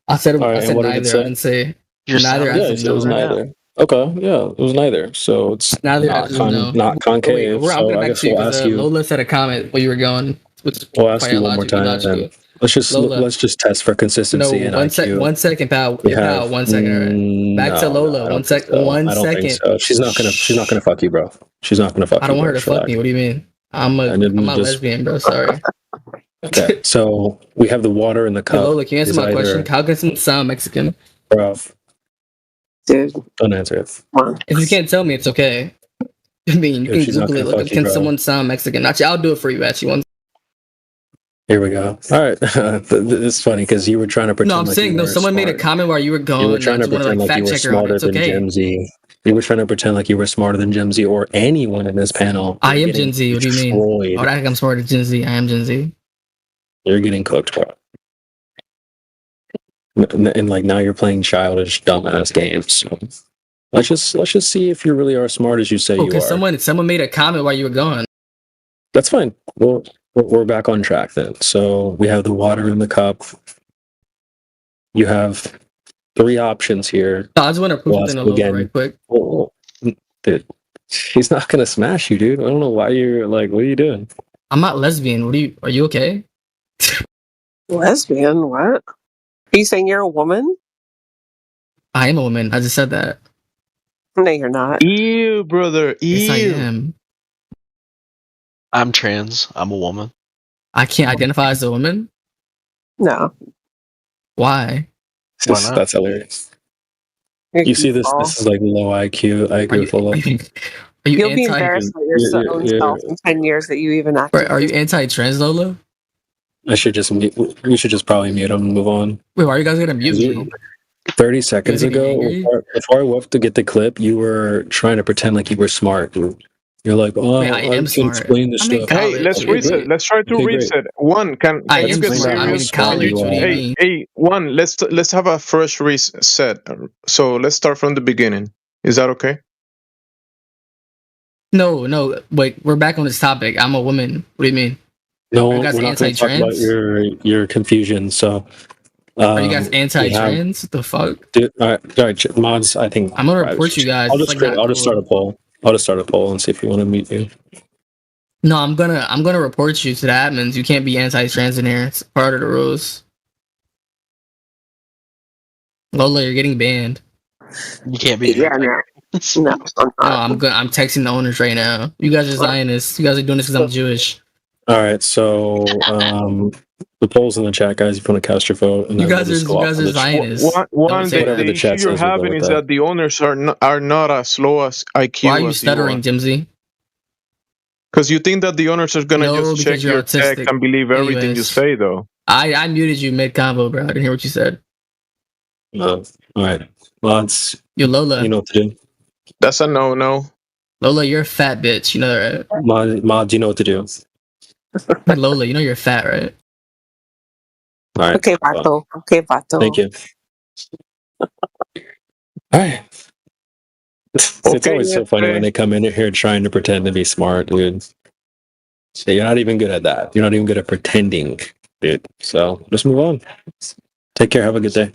I said, All right, I said what did it neither. say? I didn't say You're neither. sounding- I Yeah, said it was no. neither. Okay, yeah, it was neither. So it's Neither. not, I said no. not concave. Wait, I'm so getting I back guess to you we'll because ask you. Lola said a comment where you were going. Which is We'll ask quite you one more time. illogical. Let's just test for No, consistency and IQ. 1 second, pal. We Pal, have- 1 second. All right. Back to No, Lola. I don't 1 sec. think so. 1 I don't think second. so. She's not gonna fuck you, bro. She's not gonna fuck you. I don't want her bro. to fuck me. What do you mean? I'm I didn't a just- lesbian, bro. Sorry. Okay, so we have the water in the Hey, cup. Lola, can you answer is my either- question? How can someone sound Mexican? Bro, Dude, don't answer it. If you can't tell me, it's okay. I mean, you If can she's not Google it. gonna Look, fuck you, can bro. someone sound Mexican? Actually, I'll do it for you, actually. Here we go. All right, it's funny because you were trying to pretend. No, I'm like saying you no. were Someone made a smart. comment while you were gone. You were trying I to just want to pretend like like you fact were check her on it. smarter It's than okay. Gen Z. You were trying to pretend like you were smarter than Gen Z or anyone in this panel. I You're am getting Gen Z. What do you mean? destroyed. Oh, I think I'm smarter than Gen Z. I am Gen Z. You're getting cooked, bro. And like now you're playing childish, dumbass games. So let's just see if you really are smart as you say you Because are. someone made a comment while you were gone. That's fine. Well, we're back on track then. So we have the water in the cup. You have 3 options here. No, I just want to prove something to Lola right quick. Oh, dude, he's not gonna smash you, dude. I don't know why you're like. What are you doing? I'm not lesbian. Are you okay? Lesbian? What? Are you saying you're a woman? I am a woman. I just said that. No, you're not. Ew, brother. Ew. Yes, I am. I'm trans. I'm a woman. I can't identify as a woman. No. Why? Why not? That's hilarious. You're You see this? goofball. This is like low IQ. I agree with Lola. Are you You'll be anti? embarrassed by your own self in 10 years that you even acted. Are you anti-trans, Lola? I should just mute. We should just probably mute him and move on. Wait, why are you guys gonna mute me? 30 seconds You guys ago, getting before I went to get the clip, you were trying to pretend like you were smart. You're like, oh, Wait, I am can smart. explain this I'm in stuff. college. Hey, let's Okay, reset. great. Let's try to Okay, great. reset. One, can I let's am get smart. I'm in serious. college. What do you Hey, mean? hey, one. Let's have a fresh reset. So let's start from the beginning. Is that okay? No. Wait, we're back on this topic. I'm a woman. What do you mean? No, Are you guys we're not going to talk about anti-trans? your confusion. So, Are you guys we have, anti-trans? What the fuck? dude, all right, mods. I think I'm gonna report you guys. I'll It's just like not I'll just start a cool. poll. I'll just start a poll and see if you want to mute you. No, I'm gonna report you to the admins. You can't be anti-trans in here. It's part of the rules. Lola, you're getting banned. You can't be. Yeah, no. No, I'm No, not. I'm texting the owners right now. You guys are Zionists. You guys are doing this because I'm Jewish. All right, so the polls in the chat, guys. If you want to cast your vote, and You then guys we'll just go are off of the chat. Zionists. One, say whatever the the issue chat you're says, we'll go having with is that. that the owners are not as low as IQ Why are you as stuttering, Jimsy? Because you think that the owners are gonna No, just check because you're your text autistic. and believe everything you Anyways. say, though. I muted you mid combo, bro. I didn't hear what you said. All right, mods. Yo, Lola. You know what to do. That's a no. Lola, you're a fat bitch. You know that, right? Mods, you know what to do. Like Lola, you know you're fat, right? All right. Okay, Vato. Okay, Vato. Thank you. All right. It's always so funny when they come in here trying to pretend to be smart, dude. So you're not even good at that. You're not even good at pretending, dude. So just move on. Take care. Have a good day.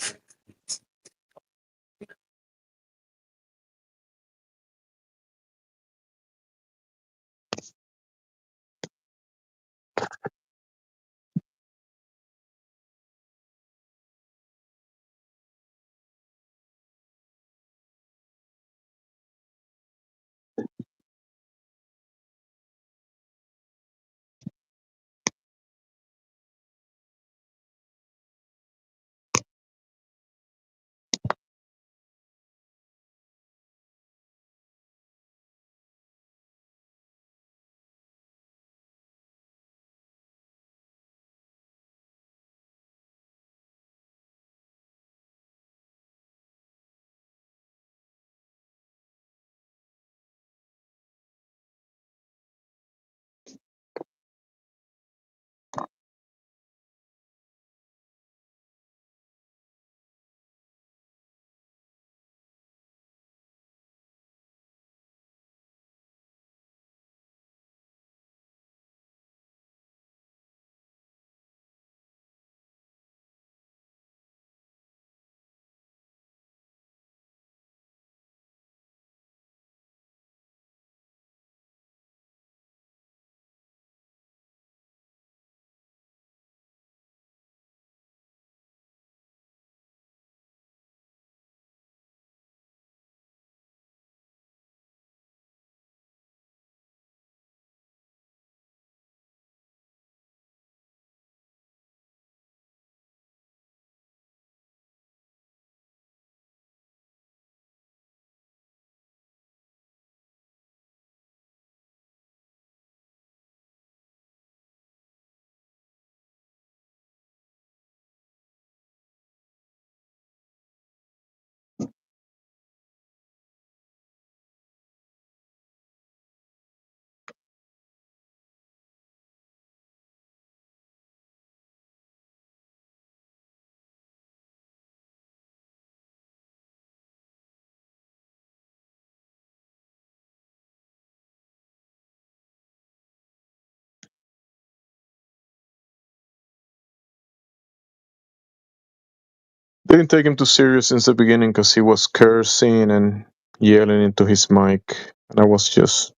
Didn't take him too serious since the beginning because he was cursing and yelling into his mic, and I was just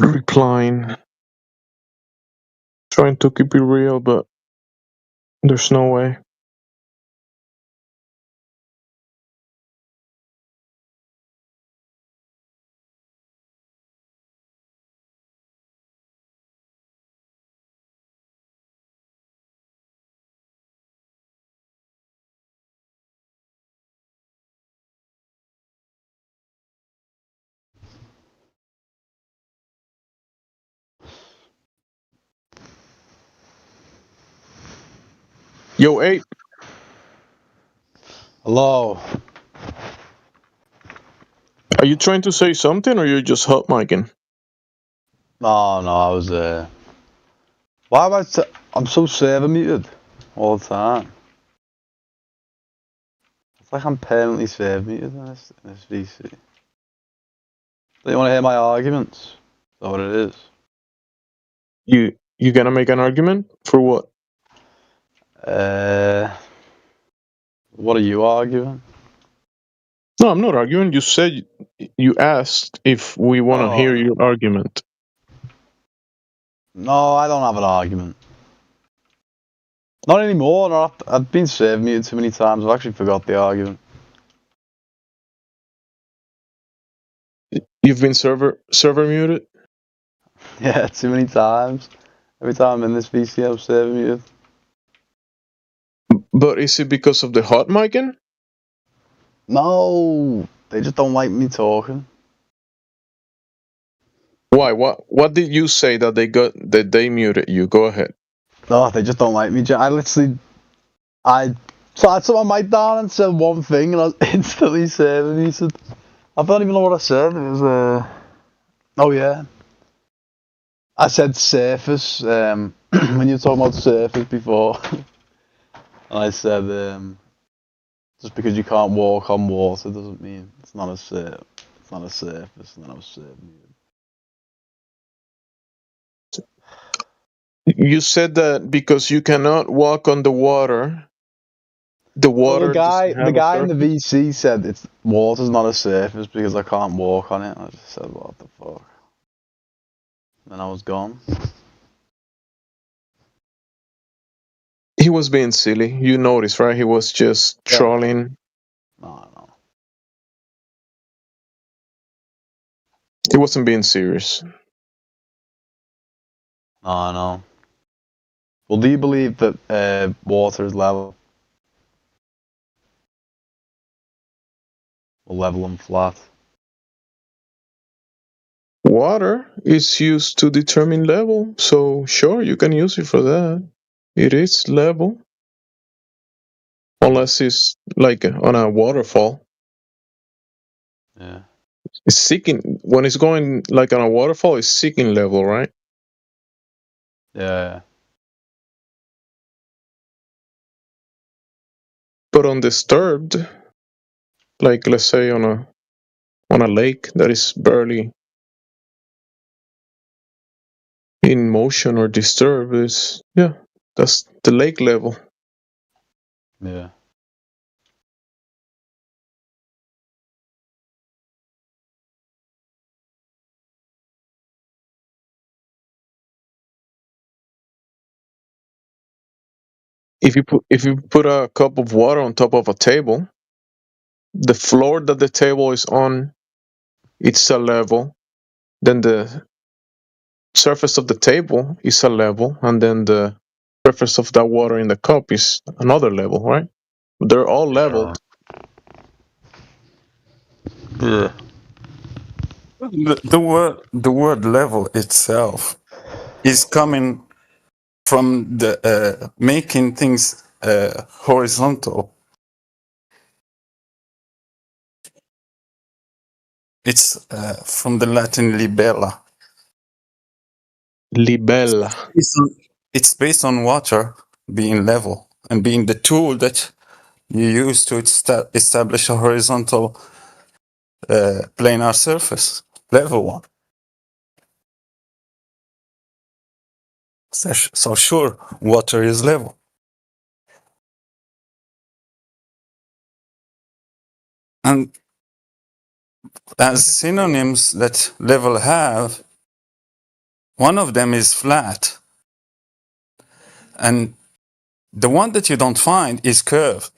replying, trying to keep it real, but there's no way. Yo, Ape. Hello. Are you trying to say something, or you're just hot micing? No, I was why am I'm so server muted all the time. It's like I'm permanently server muted in this VC. Do you want to hear my arguments? Is that what it is? You gonna make an argument for what? What are you arguing? No, I'm not arguing. You said you asked if we want to hear your argument. No, I don't have an argument. Not anymore. No, I've been server muted too many times. I've actually forgot the argument. You've been server muted? Yeah, too many times. Every time I'm in this VC, I'm server muted. But is it because of the hot micing? No, they just don't like me talking. Why? What did you say that they muted you? Go ahead. No, they just don't like me. I tried to put my mic down and said one thing, and I was instantly server muted. I don't even know what I said. It was oh yeah. I said surface when you were talking about surface before. And I said just because you can't walk on water doesn't mean it's not a surface, and then I was server muted. You said that because you cannot walk on the water. The water. Well, the guy in the VC said water's not a surface because I can't walk on it. I just said, what the fuck? And I was gone. He was being silly. You noticed, right? He was just trolling. No. He wasn't being serious. No. Well, do you believe that water is level? Or level and flat? Water is used to determine level, so sure, you can use it for that. It is level. Unless it's like on a waterfall. Yeah. It's seeking, when it's going like on a waterfall, it's seeking level, right? Yeah. But on disturbed, like let's say on a lake that is barely in motion or disturbed, that's the lake level. Yeah. If you put a cup of water on top of a table, the floor that the table is on, it's a level. Then the surface of the table is a level, and then the surface of that water in the cup is another level, right? They're all leveled. Yeah. The word level itself is coming from the making things horizontal. It's from the Latin libella. Libella. It's based on water being level and being the tool that you use to establish a horizontal planar surface, level one. So sure, water is level. And as synonyms that level have, one of them is flat. And the one that you don't find is curve.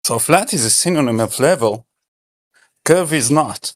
So flat is a synonym of level, curve is not.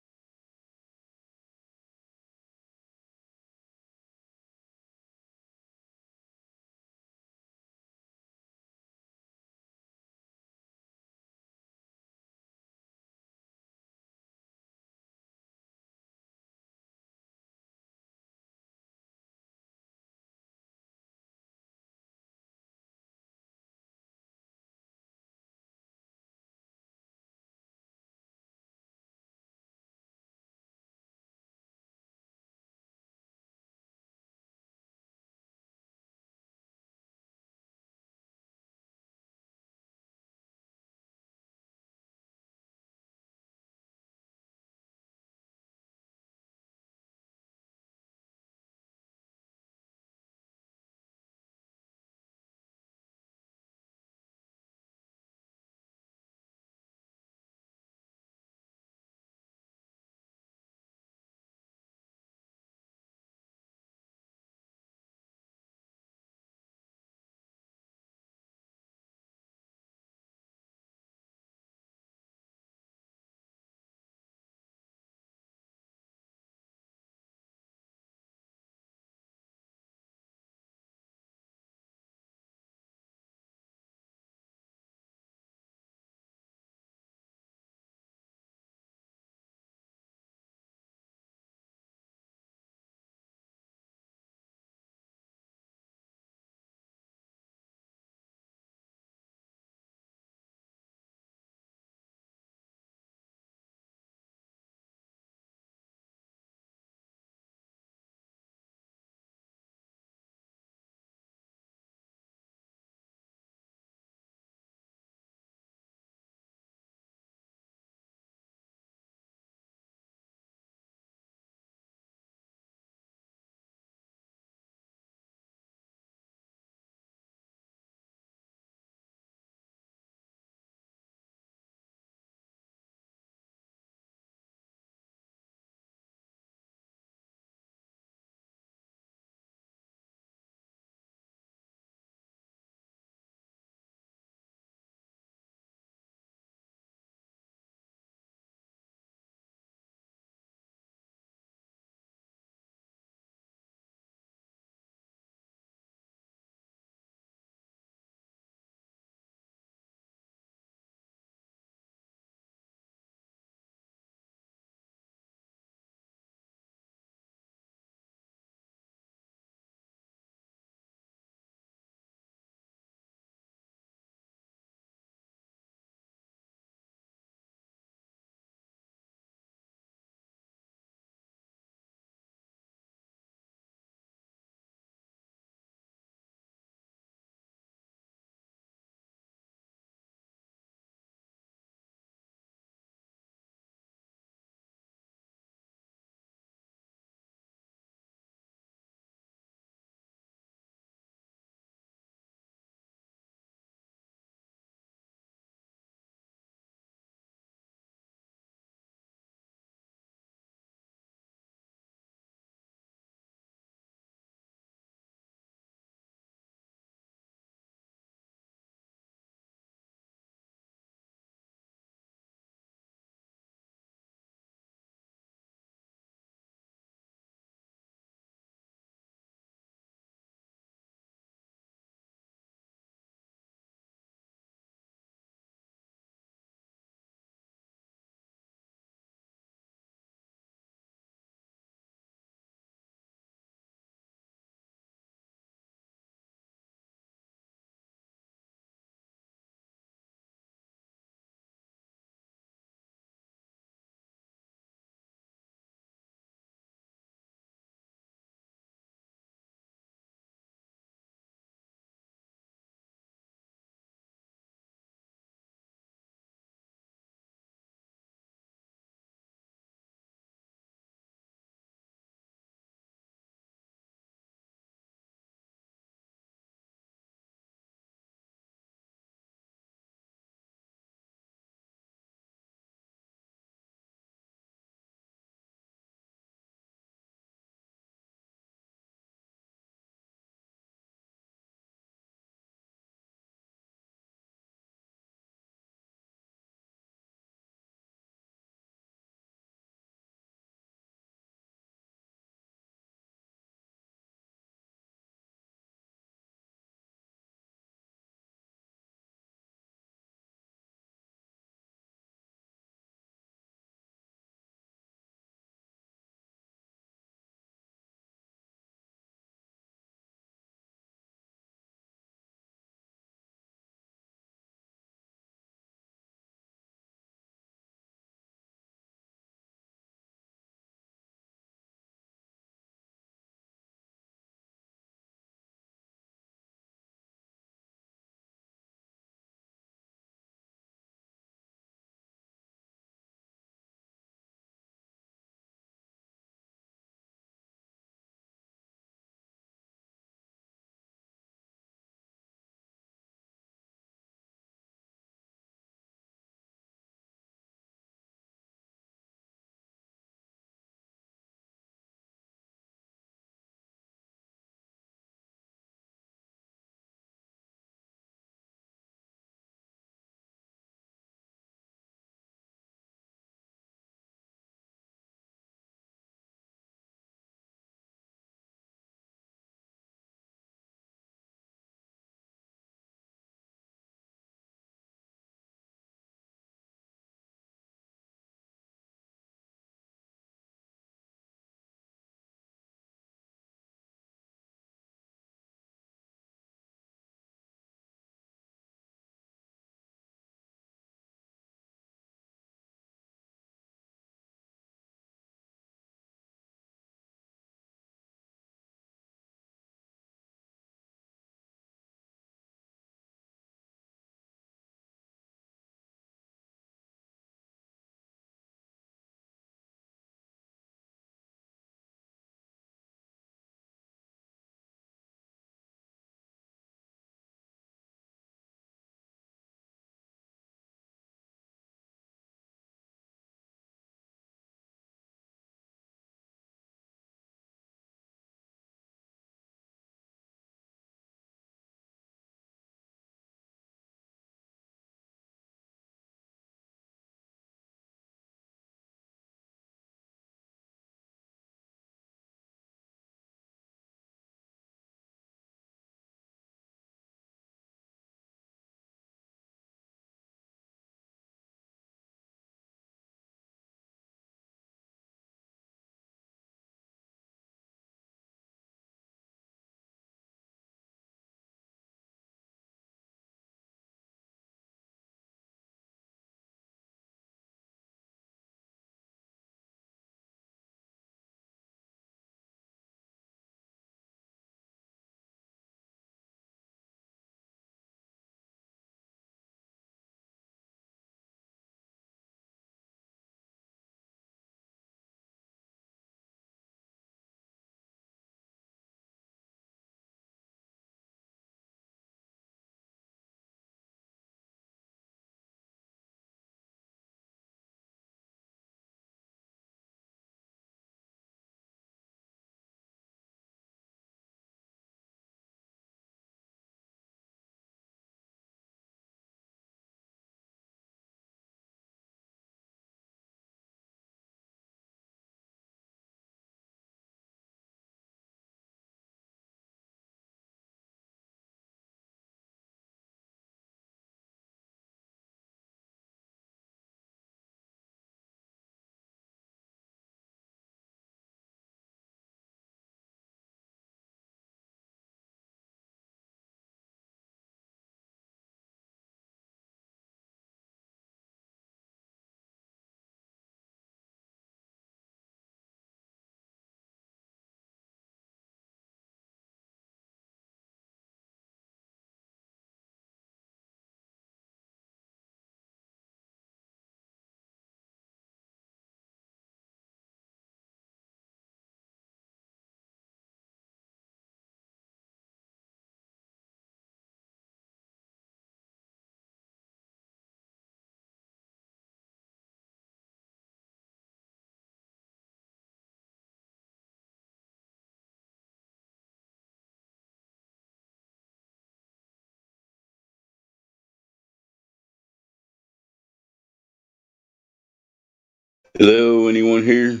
Hello, anyone here?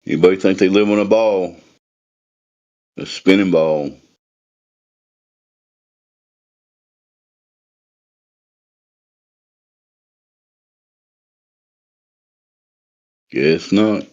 Anybody think they live on a ball? A spinning ball? Guess not.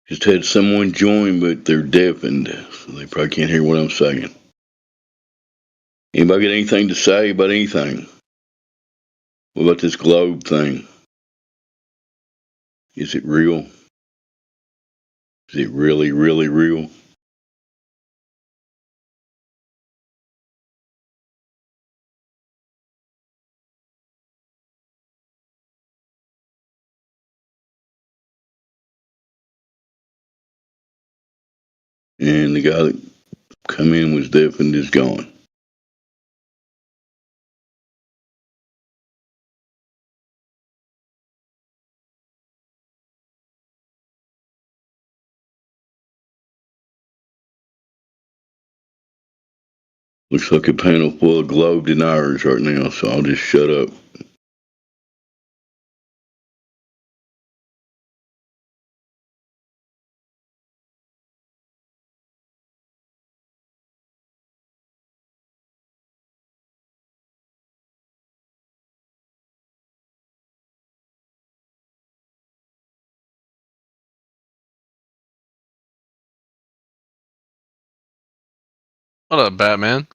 Just had someone join, but they're deafened, so they probably can't hear what I'm saying. Anybody got anything to say about anything? What about this globe thing? Is it real? Is it really, really real? And the guy that come in was deafened is gone. Looks like a panel full of globe deniers right now, so I'll just shut up. What up, Batman?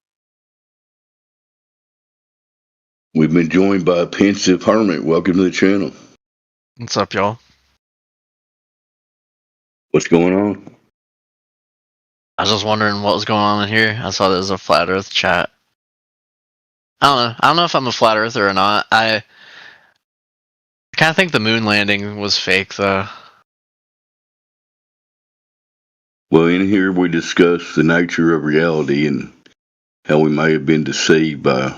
We've been joined by a pensive hermit. Welcome to the channel. What's up, y'all? What's going on? I was just wondering what was going on in here. I saw there was a flat Earth chat. I don't know if I'm a flat earther or not. I kind of think the moon landing was fake, though. Well, in here we discuss the nature of reality and how we may have been deceived by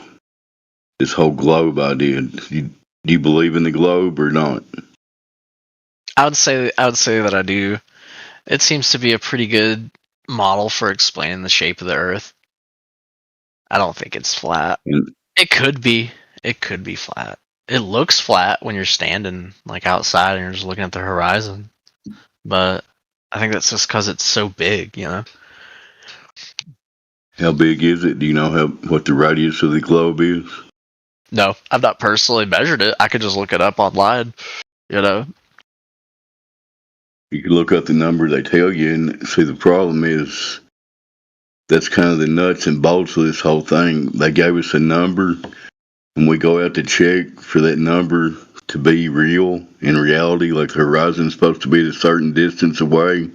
this whole globe idea. Do you believe in the globe or not? I would say that I do. It seems to be a pretty good model for explaining the shape of the Earth. I don't think it's flat. It could be. It could be flat. It looks flat when you're standing like outside and you're just looking at the horizon. But I think that's just because it's so big, you know. How big is it? Do you know what the radius of the globe is? No, I've not personally measured it. I could just look it up online, you know. You can look up the number they tell you, and see the problem is that's kind of the nuts and bolts of this whole thing. They gave us a number, and we go out to check for that number to be real in reality, like the horizon's supposed to be a certain distance away,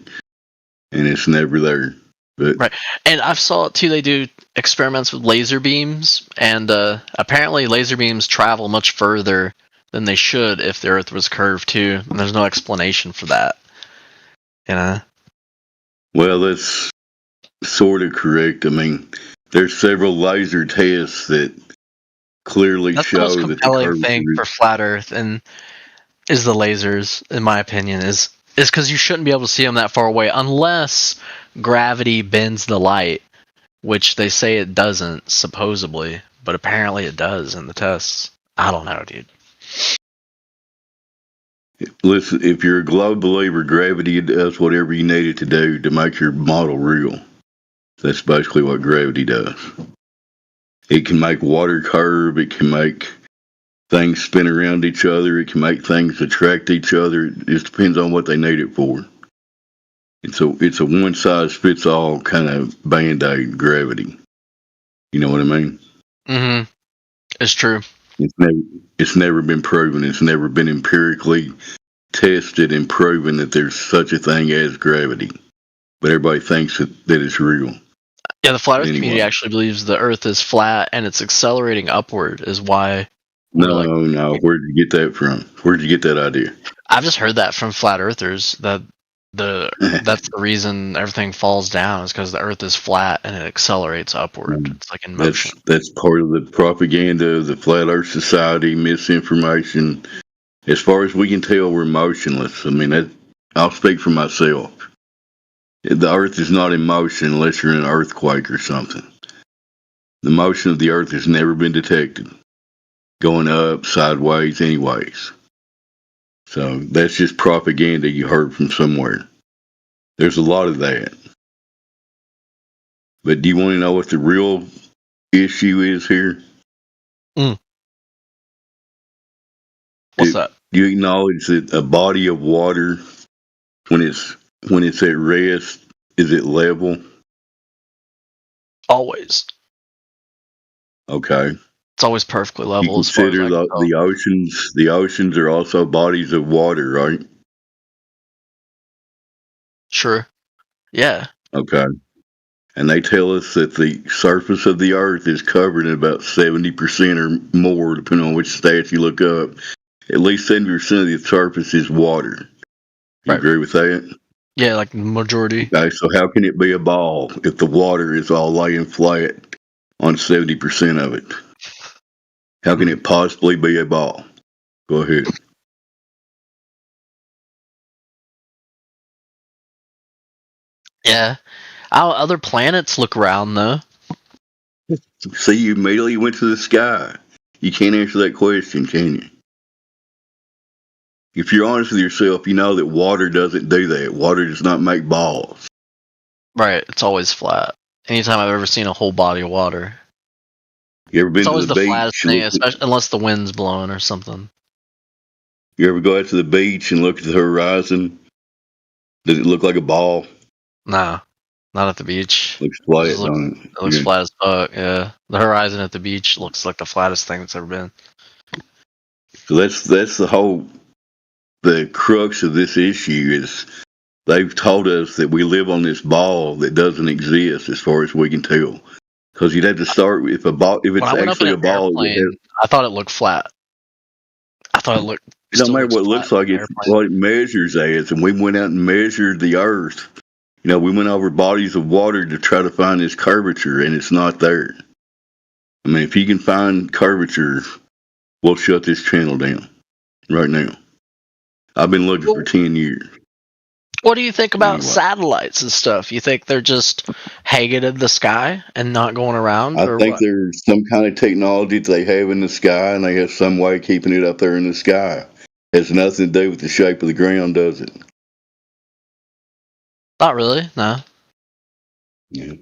and it's never there. But right, and I've saw it too. They do experiments with laser beams, and apparently laser beams travel much further than they should if the Earth was curved too. And there's no explanation for that. You know? Well, that's sort of correct. I mean, there's several laser tests that clearly That's the show most that the compelling curvature thing for flat Earth, and is the lasers, in my opinion, is because you shouldn't be able to see them that far away unless gravity bends the light, which they say it doesn't, supposedly, but apparently it does in the tests. I don't know, dude. Listen, if you're a globe believer, gravity does whatever you need it to do to make your model real. That's basically what gravity does. It can make water curve. It can make things spin around each other. It can make things attract each other. It just depends on what they need it for. It's a one-size-fits-all kind of Band-Aid, gravity. You know what I mean? Mm-hmm. It's true. It's never been proven. It's never been empirically tested and proven that there's such a thing as gravity. But everybody thinks that it's real. Yeah, the flat Earth community actually believes the Earth is flat and it's accelerating upward is why. No. Where'd you get that from? Where'd you get that idea? I've just heard that from flat earthers that that's the reason everything falls down is because the Earth is flat and it accelerates upward. It's like in motion. That's part of the propaganda of the Flat Earth Society, misinformation. As far as we can tell, we're motionless. I mean, I'll speak for myself. The Earth is not in motion unless you're in an earthquake or something. The motion of the Earth has never been detected, going up, sideways, anyways. So that's just propaganda you heard from somewhere. There's a lot of that. But do you want to know what the real issue is here? What's that? Do you acknowledge that a body of water, when it's at rest, is it level? Always. Okay. It's always perfectly level. You consider the oceans. The oceans are also bodies of water, right? Sure. Yeah. Okay. And they tell us that the surface of the Earth is covered in about 70% or more, depending on which stat you look up. At least 70% of the surface is water. You agree with that? Yeah, like the majority. Okay, so how can it be a ball if the water is all laying flat on 70% of it? How can it possibly be a ball? Go ahead. Yeah. How other planets look around, though? See, you immediately went to the sky. You can't answer that question, can you? If you're honest with yourself, you know that water doesn't do that. Water does not make balls. Right. It's always flat. Anytime I've ever seen a whole body of water. You ever been It's to always the the beach? flattest thing, especially unless the wind's blowing or something. You ever go out to the beach and look at the horizon? Does it look like a ball? No, not at the beach. Looks flat. It looks flat as fuck. Yeah, the horizon at the beach looks like the flattest thing that's ever been. So that's the crux of this issue is they've told us that we live on this ball that doesn't exist as far as we can tell. Because you'd have to start with if it's actually a ball. I thought it looked flat. I thought it looked. It don't matter what it looks like, it's what it measures as. And we went out and measured the Earth. You know, we went over bodies of water to try to find this curvature, and it's not there. I mean, if you can find curvature, we'll shut this channel down right now. I've been looking for 10 years. What do you think about satellites and stuff? You think they're just hanging in the sky and not going around? I think there's some kind of technology that they have in the sky, and they have some way of keeping it up there in the sky. It has nothing to do with the shape of the ground, does it? Not really, no. Yeah.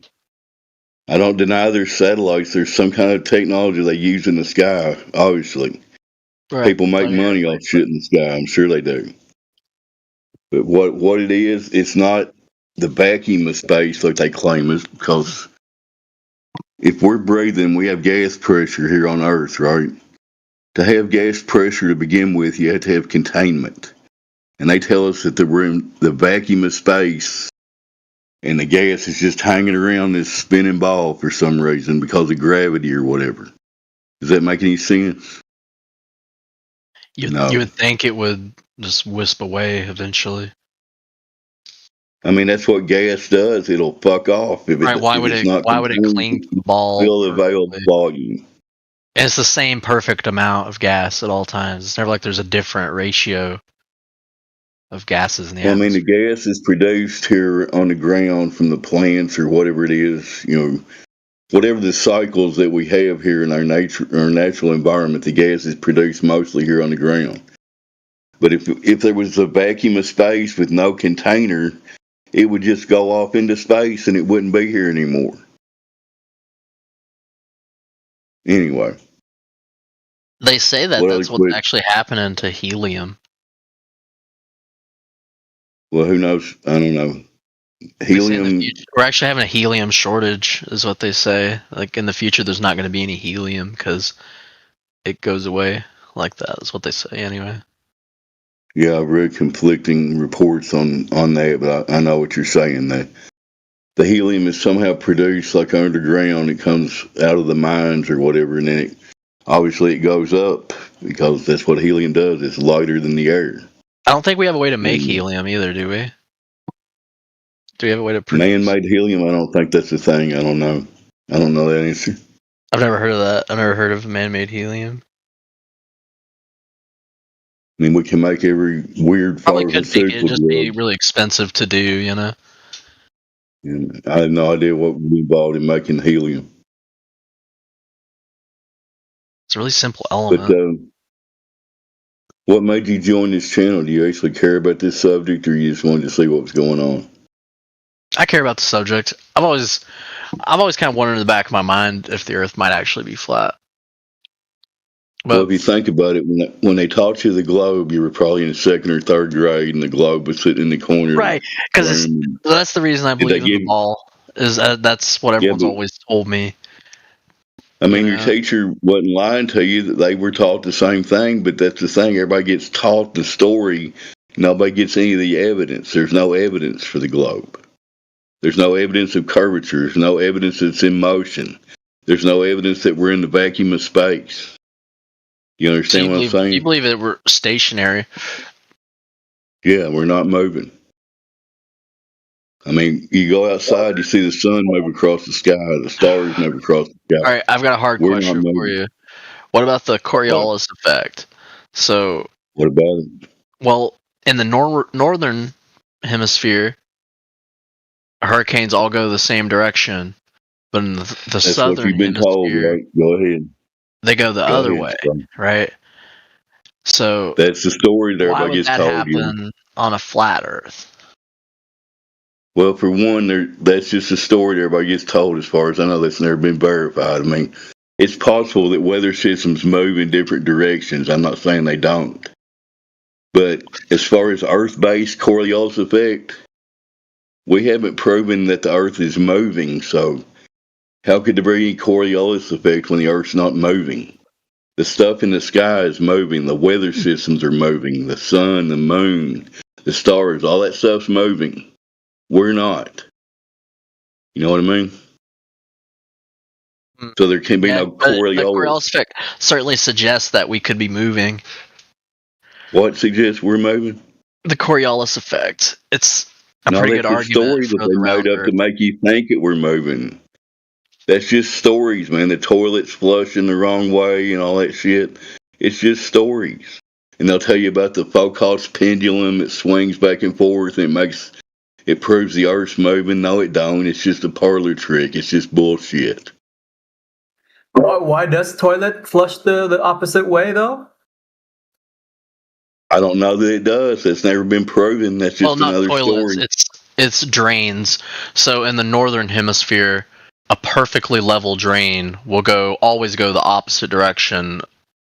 I don't deny there's satellites. There's some kind of technology they use in the sky, obviously. Right. People make money off shit in the sky. I'm sure they do. But what it is, it's not the vacuum of space like they claim is, because if we're breathing, we have gas pressure here on Earth, right? To have gas pressure to begin with, you have to have containment. And they tell us that we're in the vacuum of space and the gas is just hanging around this spinning ball for some reason because of gravity or whatever. Does that make any sense? You would think it would just wisp away eventually. I mean, that's what gas does. It'll fuck off if Right? Why would it's it? not Why would it consumed cling to to the ball? fill the available perfectly? volume. And it's the same perfect amount of gas at all times. It's never like there's a different ratio of gases in the Well, I mean, atmosphere. the gas is produced here on the ground from the plants or whatever it is. Whatever the cycles that we have here in our natural environment, the gas is produced mostly here on the ground. But if there was a vacuum of space with no container, it would just go off into space and it wouldn't be here anymore. Anyway. They say that that's what's actually happening to helium. Well, who knows? I don't know. Helium. We're actually having a helium shortage, is what they say. Like in the future, there's not going to be any helium because it goes away like that. Is what they say anyway. Yeah, I've read conflicting reports on that, but I know what you're saying. That the helium is somehow produced like underground. It comes out of the mines or whatever, and then obviously it goes up because that's what helium does. It's lighter than the air. I don't think we have a way to make helium either, do we? Do we have a way to produce man-made helium? I don't think that's a thing. I don't know. I don't know that answer. I've never heard of that. I've never heard of man-made helium. I mean, we can make every weird Probably could make it pharmaceutical just be really expensive to do, you know? And I have no idea what would be involved in making helium. It's a really simple element. But what made you join this channel? Do you actually care about this subject, or you just wanted to see what was going on? I care about the subject. I've always kind of wondered in the back of my mind if the Earth might actually be flat. Well, if you think about it, when they taught you the globe, you were probably in the second or third grade, and the globe was sitting in the corner. Right, because that's the reason I believe in the ball. Is that's what everyone's always told me. I mean, your teacher wasn't lying to you that they were taught the same thing, but that's the thing. Everybody gets taught the story. Nobody gets any of the evidence. There's no evidence for the globe. There's no evidence of curvature. There's no evidence that it's in motion. There's no evidence that we're in the vacuum of space. You understand what I'm saying? You believe that we're stationary? Yeah, we're not moving. I mean, you go outside, you see the sun move across the sky, the stars move across the sky. All right, I've got a hard question for you. What about the Coriolis effect? So, what about it? Well, in the northern hemisphere, hurricanes all go the same direction, but in the That's southern what you've been hemisphere, told, right? Go ahead. They go the other way, right? So that's the story that why everybody would gets that told you. happen on a flat Earth? Well, for one, that's just a story that everybody gets told. As far as I know, that's never been verified. I mean, it's possible that weather systems move in different directions. I'm not saying they don't. But as far as Earth-based Coriolis effect, we haven't proven that the Earth is moving. So how could there be any Coriolis effect when the Earth's not moving? The stuff in the sky is moving. The weather systems are moving. The sun, the moon, the stars, all that stuff's moving. We're not. You know what I mean? So there can be no Coriolis. The Coriolis effect certainly suggests that we could be moving. What suggests we're moving? The Coriolis effect. It's a pretty good argument story that they made up to make you think that we're moving. That's just stories, man. The toilet's flushing the wrong way and all that shit. It's just stories. And they'll tell you about the Foucault's pendulum that swings back and forth and it proves the Earth's moving. No, it don't. It's just a parlor trick. It's just bullshit. Why does toilet flush the opposite way, though? I don't know that it does. That's never been proven. That's just another toilets, story. It's drains. So in the northern hemisphere, a perfectly level drain will always go the opposite direction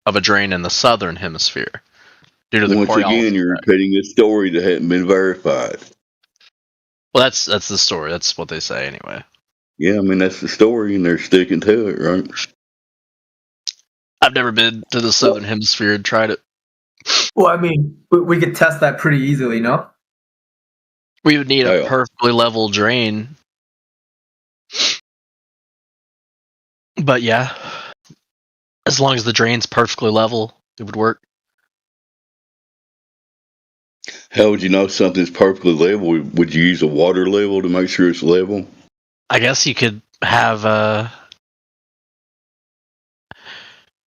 of a drain in the southern hemisphere. Due to the Once again, you're repeating a story that hadn't been verified. Well, that's the story. That's what they say anyway. Yeah, I mean, that's the story, and they're sticking to it, right? I've never been to the southern hemisphere and tried it. Well, I mean, we could test that pretty easily, no? We would need a perfectly level drain. But yeah, as long as the drain's perfectly level, it would work. How would you know something's perfectly level? Would you use a water level to make sure it's level? I guess you could have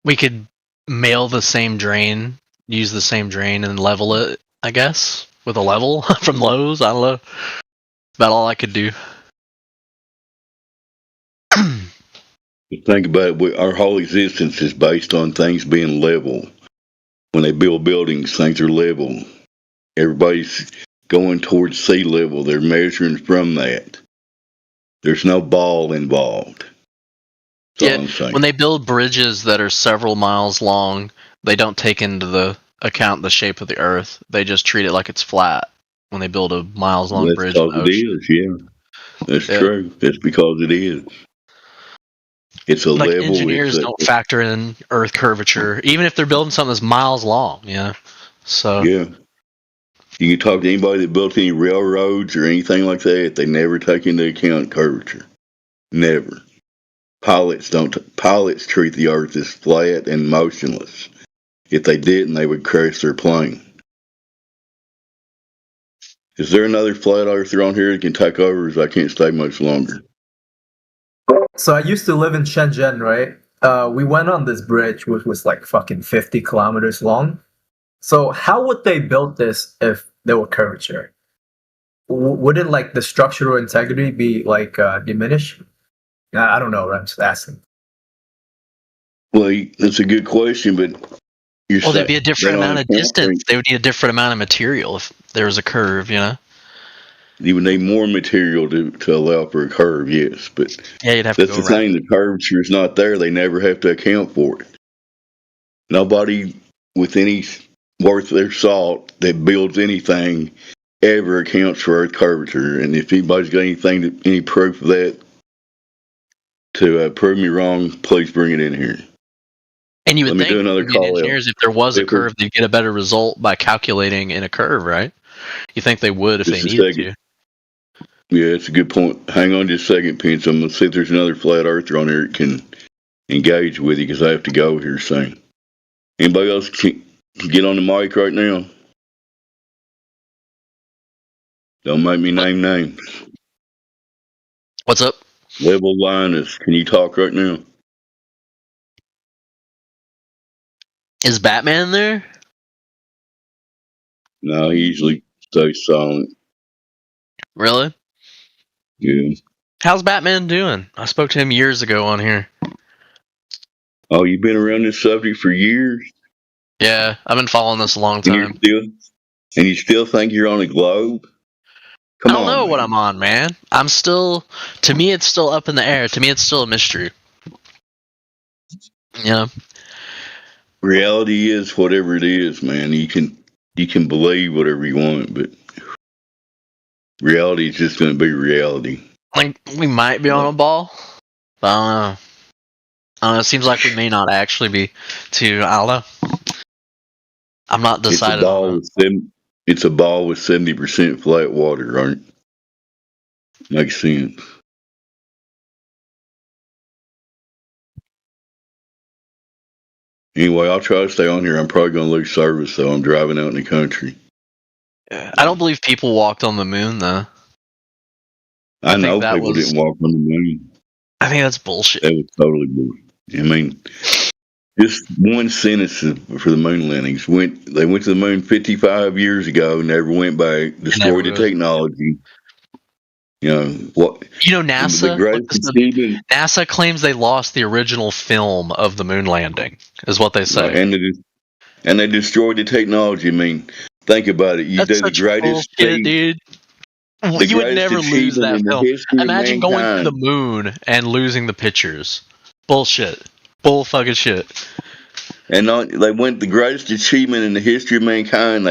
we could mail the same drain, use the same drain, and level it. I guess with a level from Lowe's. I don't know. About all I could do. Think about it. Our whole existence is based on things being level. When they build buildings, things are level. Everybody's going towards sea level. They're measuring from that. There's no ball involved. That's all I'm saying. When they build bridges that are several miles long, they don't take into the account the shape of the Earth. They just treat it like it's flat when they build a miles-long bridge. That's because it is, yeah. That's true. That's because it is. It's a like level. Engineers don't factor in Earth curvature, even if they're building something that's miles long. Yeah. So. Yeah. You can talk to anybody that built any railroads or anything like that. They never take into account curvature. Never. Pilots treat the Earth as flat and motionless. If they didn't, they would crash their plane. Is there another flat earther on here that can take over? As I can't stay much longer. So I used to live in Shenzhen, right? We went on this bridge, which was like fucking 50 kilometers long. So how would they build this if there were curvature? Wouldn't like the structural integrity be like diminished? I don't know. I'm just asking. Well, that's a good question, but there'd be a different amount of distance. They would need a different amount of material if there was a curve, you know? You would need more material to allow for a curve, yes. But you'd have to that's the thing, the curvature is not there. They never have to account for it. Nobody with any worth their salt that builds anything ever accounts for Earth curvature. And if anybody's got any proof of that to prove me wrong, please bring it in here. And you would think engineers, if there was a curve, they'd get a better result by calculating in a curve, right? You think they would if they needed to. Yeah, it's a good point. Hang on just a second, Pence. I'm going to see if there's another flat earther on there that can engage with you because I have to go here soon. Anybody else can get on the mic right now? Don't make me name names. What's up? Level Linus, can you talk right now? Is Batman there? No, he usually stays silent. Really? Yeah. How's Batman doing? I spoke to him years ago on here. Oh, you've been around this subject for years? Yeah, I've been following this a long time. And you still think you're on a globe? I don't know what I'm on, man. To me, it's still up in the air. To me, it's still a mystery. Yeah. Reality is whatever it is, man. You can believe whatever you want, but reality is just going to be reality. Like, we might be on a ball, but I don't know. It seems like we may not actually be too. I don't know. I'm not decided on that. It's a ball with 70% flat water, right? Makes sense. Anyway, I'll try to stay on here. I'm probably going to lose service, though. I'm driving out in the country. I don't believe people walked on the moon, though. I know people didn't walk on the moon. I think that's bullshit. That was totally bullshit. I mean, just one sentence for the moon landings. They went to the moon 55 years ago, never went back, destroyed the technology. You know what? NASA. NASA claims they lost the original film of the moon landing, is what they say. And they destroyed the technology. I mean, think about it. You do the greatest thing, dude. You would never lose that film. Imagine going to the moon and losing the pictures. Bullshit. Bull fucking shit. And they went the greatest achievement in the history of mankind.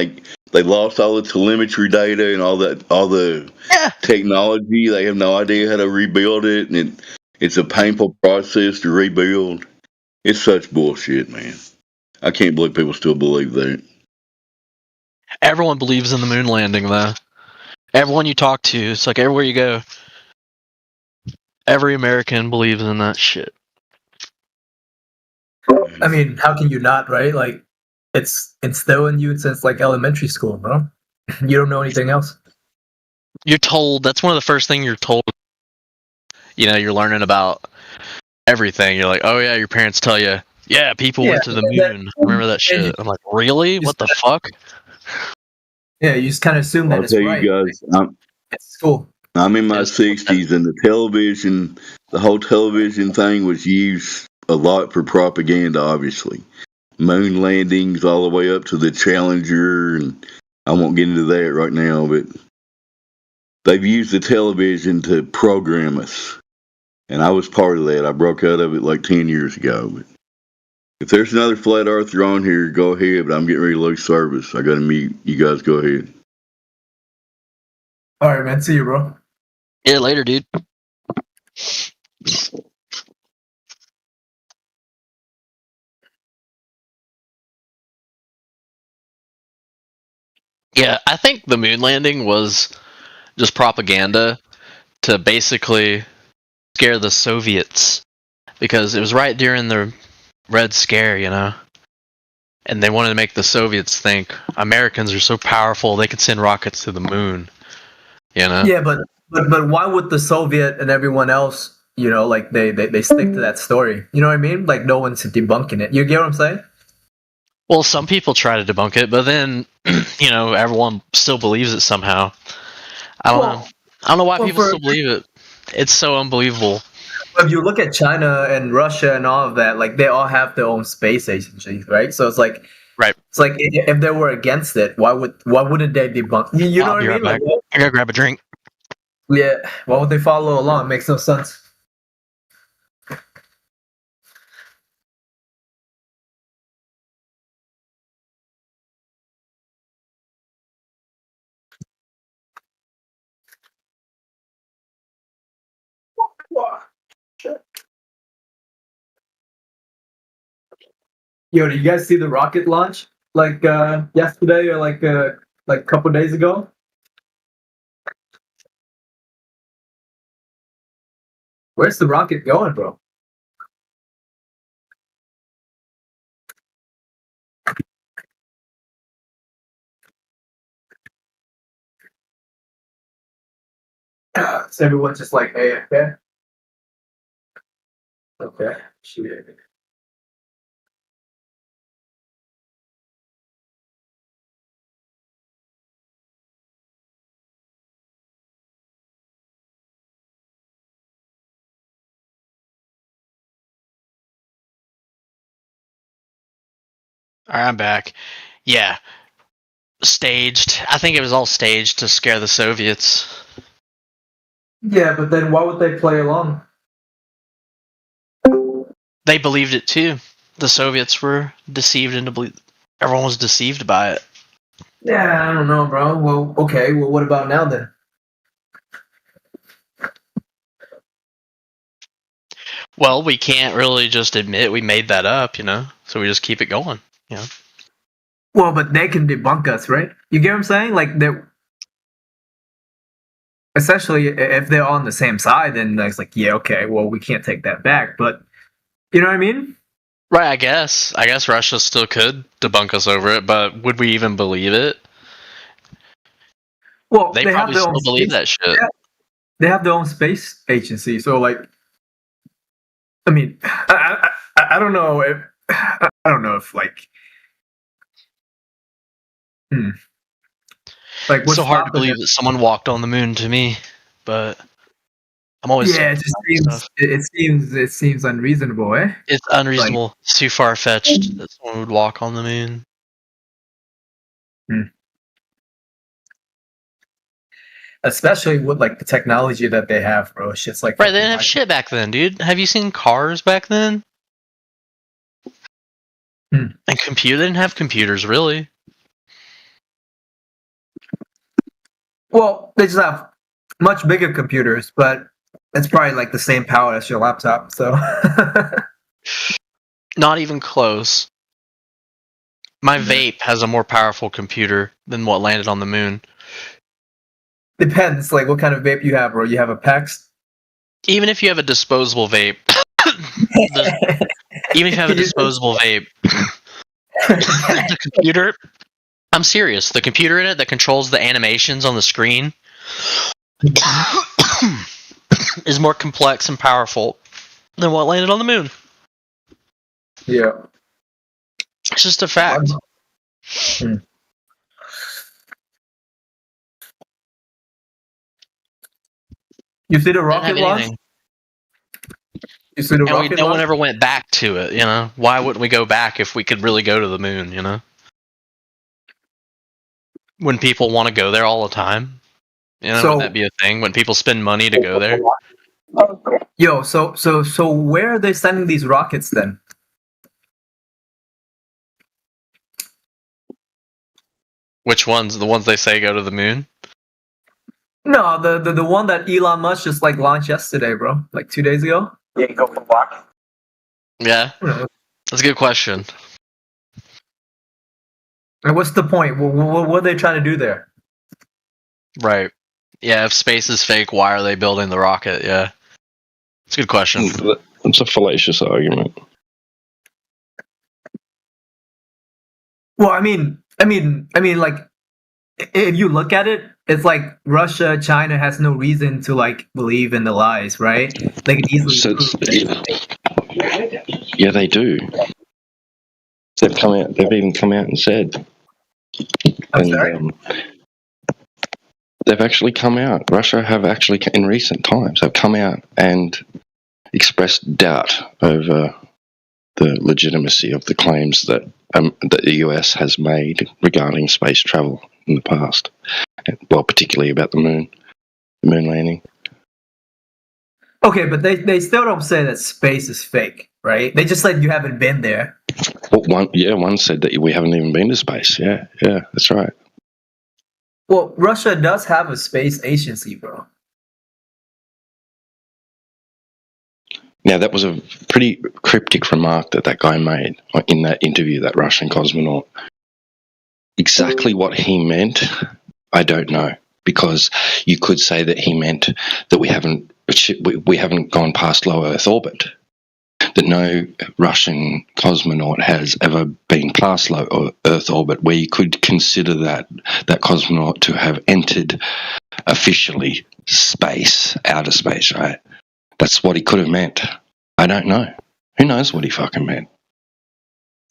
They lost all the telemetry data and all the technology. They have no idea how to rebuild it, and it's a painful process to rebuild. It's such bullshit, man. I can't believe people still believe that. Everyone believes in the moon landing, though. Everyone you talk to, it's like everywhere you go, every American believes in that shit. I mean, how can you not, right? Like, it's instilled in you since like elementary school, bro. You don't know anything else. You're told that's one of the first things you're told. You're learning about everything. You're like, oh yeah, your parents tell you, yeah, people went to the moon. Remember that shit? I'm like, really? What the fuck? Yeah, you just kind of assume that I'll it's tell right. you guys, It's cool. I'm in my 60s, and the whole television thing was used a lot for propaganda, obviously. Moon landings all the way up to the Challenger, and I won't get into that right now, but they've used the television to program us. And I was part of that. I broke out of it like 10 years ago. But if there's another flat earther on here, go ahead, but I'm getting ready to lose service. I got to mute. You guys go ahead. All right, man. See you, bro. Yeah, later, dude. Yeah, I think the moon landing was just propaganda to basically scare the Soviets, because it was right during the Red Scare, and they wanted to make the Soviets think Americans are so powerful they could send rockets to the moon. Yeah, but why would the Soviet and everyone else, like they stick to that story? You know what I mean? Like no one's debunking it. You get what I'm saying? Well, some people try to debunk it, but then everyone still believes it somehow. I don't know why people still believe it. It's so unbelievable. If you look at China and Russia and all of that, like they all have their own space agencies, right? So it's like, right? It's like if they were against it, why wouldn't they debunk? You know what I mean? Right, I gotta grab a drink. Yeah, why would they follow along? It makes no sense. Yo, did you guys see the rocket launch like yesterday or like a couple days ago? Where's the rocket going, bro? So everyone's just like, hey, okay, shoot it. All right, I'm back. Yeah, staged. I think it was all staged to scare the Soviets. Yeah, but then why would they play along? They believed it too. The Soviets were deceived into believe. Everyone was deceived by it. Yeah, I don't know, bro. Well, okay. Well, what about now then? Well, we can't really just admit we made that up, So we just keep it going, Well, but they can debunk us, right? You get what I'm saying? Like they're essentially, if they're on the same side, then it's like, yeah, okay. Well, we can't take that back, but you know what I mean? Right, I guess Russia still could debunk us over it, but would we even believe it? Well, they probably still believe that shit. They have their own space agency, so like, I mean, I don't know if like, like it's so hard to believe that someone walked on the moon to me, but I'm always it just seems unreasonable, eh? It's unreasonable. Like, it's too far fetched that someone would walk on the moon. Especially with like the technology that they have, bro. Shit's like right. They didn't have shit back then, dude. Have you seen cars back then? And they didn't have computers, really. Well, they just have much bigger computers, but it's probably like the same power as your laptop, so not even close. My vape has a more powerful computer than what landed on the moon. Depends, like what kind of vape you have, bro. You have a PAX? Even if you have a disposable vape, the computer I'm serious. The computer in it that controls the animations on the screen is more complex and powerful than what landed on the moon. Yeah. It's just a fact. You see the Didn't rocket have launch? anything. You see the And rocket no launch? one ever went back to it, you know? Why wouldn't we go back if we could really go to the moon, you know? When people want to go there all the time. You know, wouldn't that be a thing? When people spend money to go there? Yo, so where are they sending these rockets then? Which ones? The ones they say go to the moon? No, the one that Elon Musk just like launched yesterday, bro. Like 2 days ago. Yeah, go for a walk. Yeah. That's a good question. And what's the point? What are they trying to do there? Right. Yeah, if space is fake, why are they building the rocket? Yeah. It's a good question. It's a fallacious argument. Well, I mean, like, if you look at it, it's like Russia, China has no reason to like believe in the lies, right? They can easily prove Yeah, they do. They've come out. They've even come out and said. They've actually come out. Russia have actually, in recent times, have come out and expressed doubt over the legitimacy of the claims that the US has made regarding space travel in the past. Well, particularly about the moon landing. Okay, but they still don't say that space is fake, right? They just said you haven't been there. Well, one said that we haven't even been to space. Yeah, that's right. Well, Russia does have a space agency, bro. Now, that was a pretty cryptic remark that guy made in that interview, that Russian cosmonaut. Exactly what he meant, I don't know, because you could say that he meant that we haven't gone past low Earth orbit, that no Russian cosmonaut has ever been past low Earth orbit, where you could consider that cosmonaut to have entered officially outer space, right? That's what he could have meant. I don't know. Who knows what he fucking meant?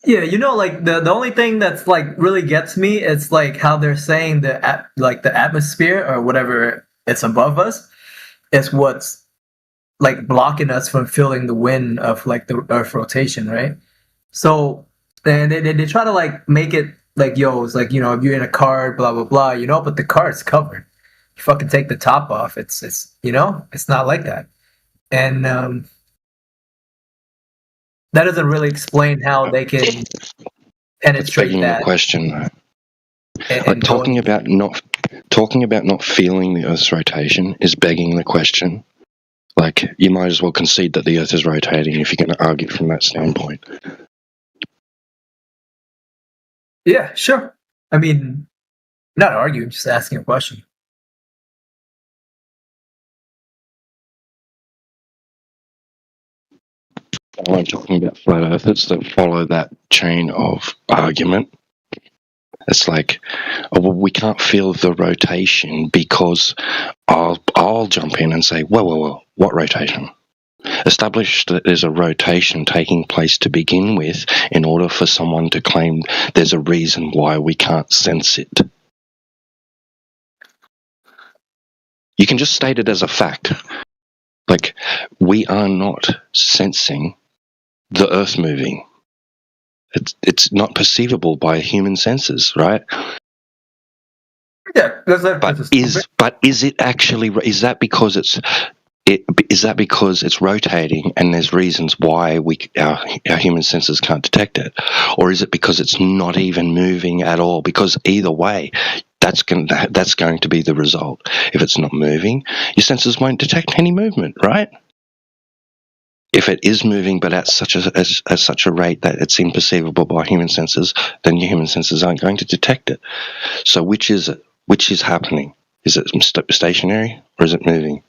Yeah, you know, like the only thing that's like really gets me is like how they're saying the atmosphere or whatever it's above us is what's like blocking us from feeling the wind of like the Earth rotation, right? So and they try to like make it like, yo, it's like, you know, if you're in a car, blah blah blah, you know, but the car is covered. You fucking take the top off, it's you know, it's not like that. And that doesn't really explain how they can penetrate Begging that. the question, like talking about not feeling the Earth's rotation is begging the question. Like, you might as well concede that the Earth is rotating if you're going to argue from that standpoint. Yeah, sure. I mean, not arguing, just asking a question. I'm talking about flat earthers that follow that chain of argument. It's like, oh, well, we can't feel the rotation because I'll jump in and say, whoa, what rotation? Establish that there's a rotation taking place to begin with in order for someone to claim there's a reason why we can't sense it. You can just state it as a fact. Like, we are not sensing the Earth moving. It's not perceivable by human senses, right? Yeah, but is it actually? Is that because it's rotating and there's reasons why our human senses can't detect it, or is it because it's not even moving at all? Because either way, that's going to be the result. If it's not moving, your senses won't detect any movement, right? If it is moving, but at such a rate that it's imperceivable by human senses, then your human senses aren't going to detect it. So which is it? Which is happening? Is it stationary or is it moving?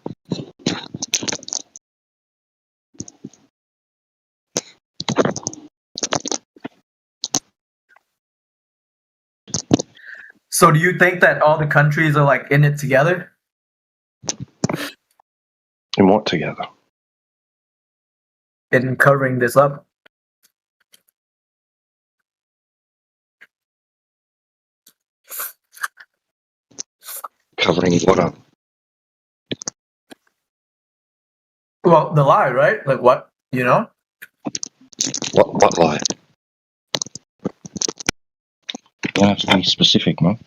So do you think that all the countries are like in it together? In what together? In covering this up? Covering what up? Well, the lie, right? Like what? You know? What lie? You don't have to be specific, man.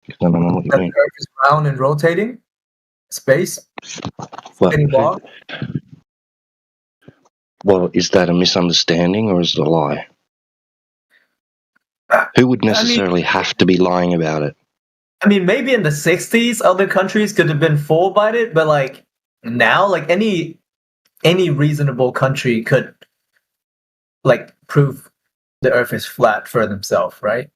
I don't know what you That the mean. Earth is round and rotating? Space? Spinning ball? Well, is that a misunderstanding or is it a lie? Who would necessarily have to be lying about it? I mean, maybe in the 60s, other countries could have been fooled by it, but like now, like any reasonable country could like prove the Earth is flat for themselves, right?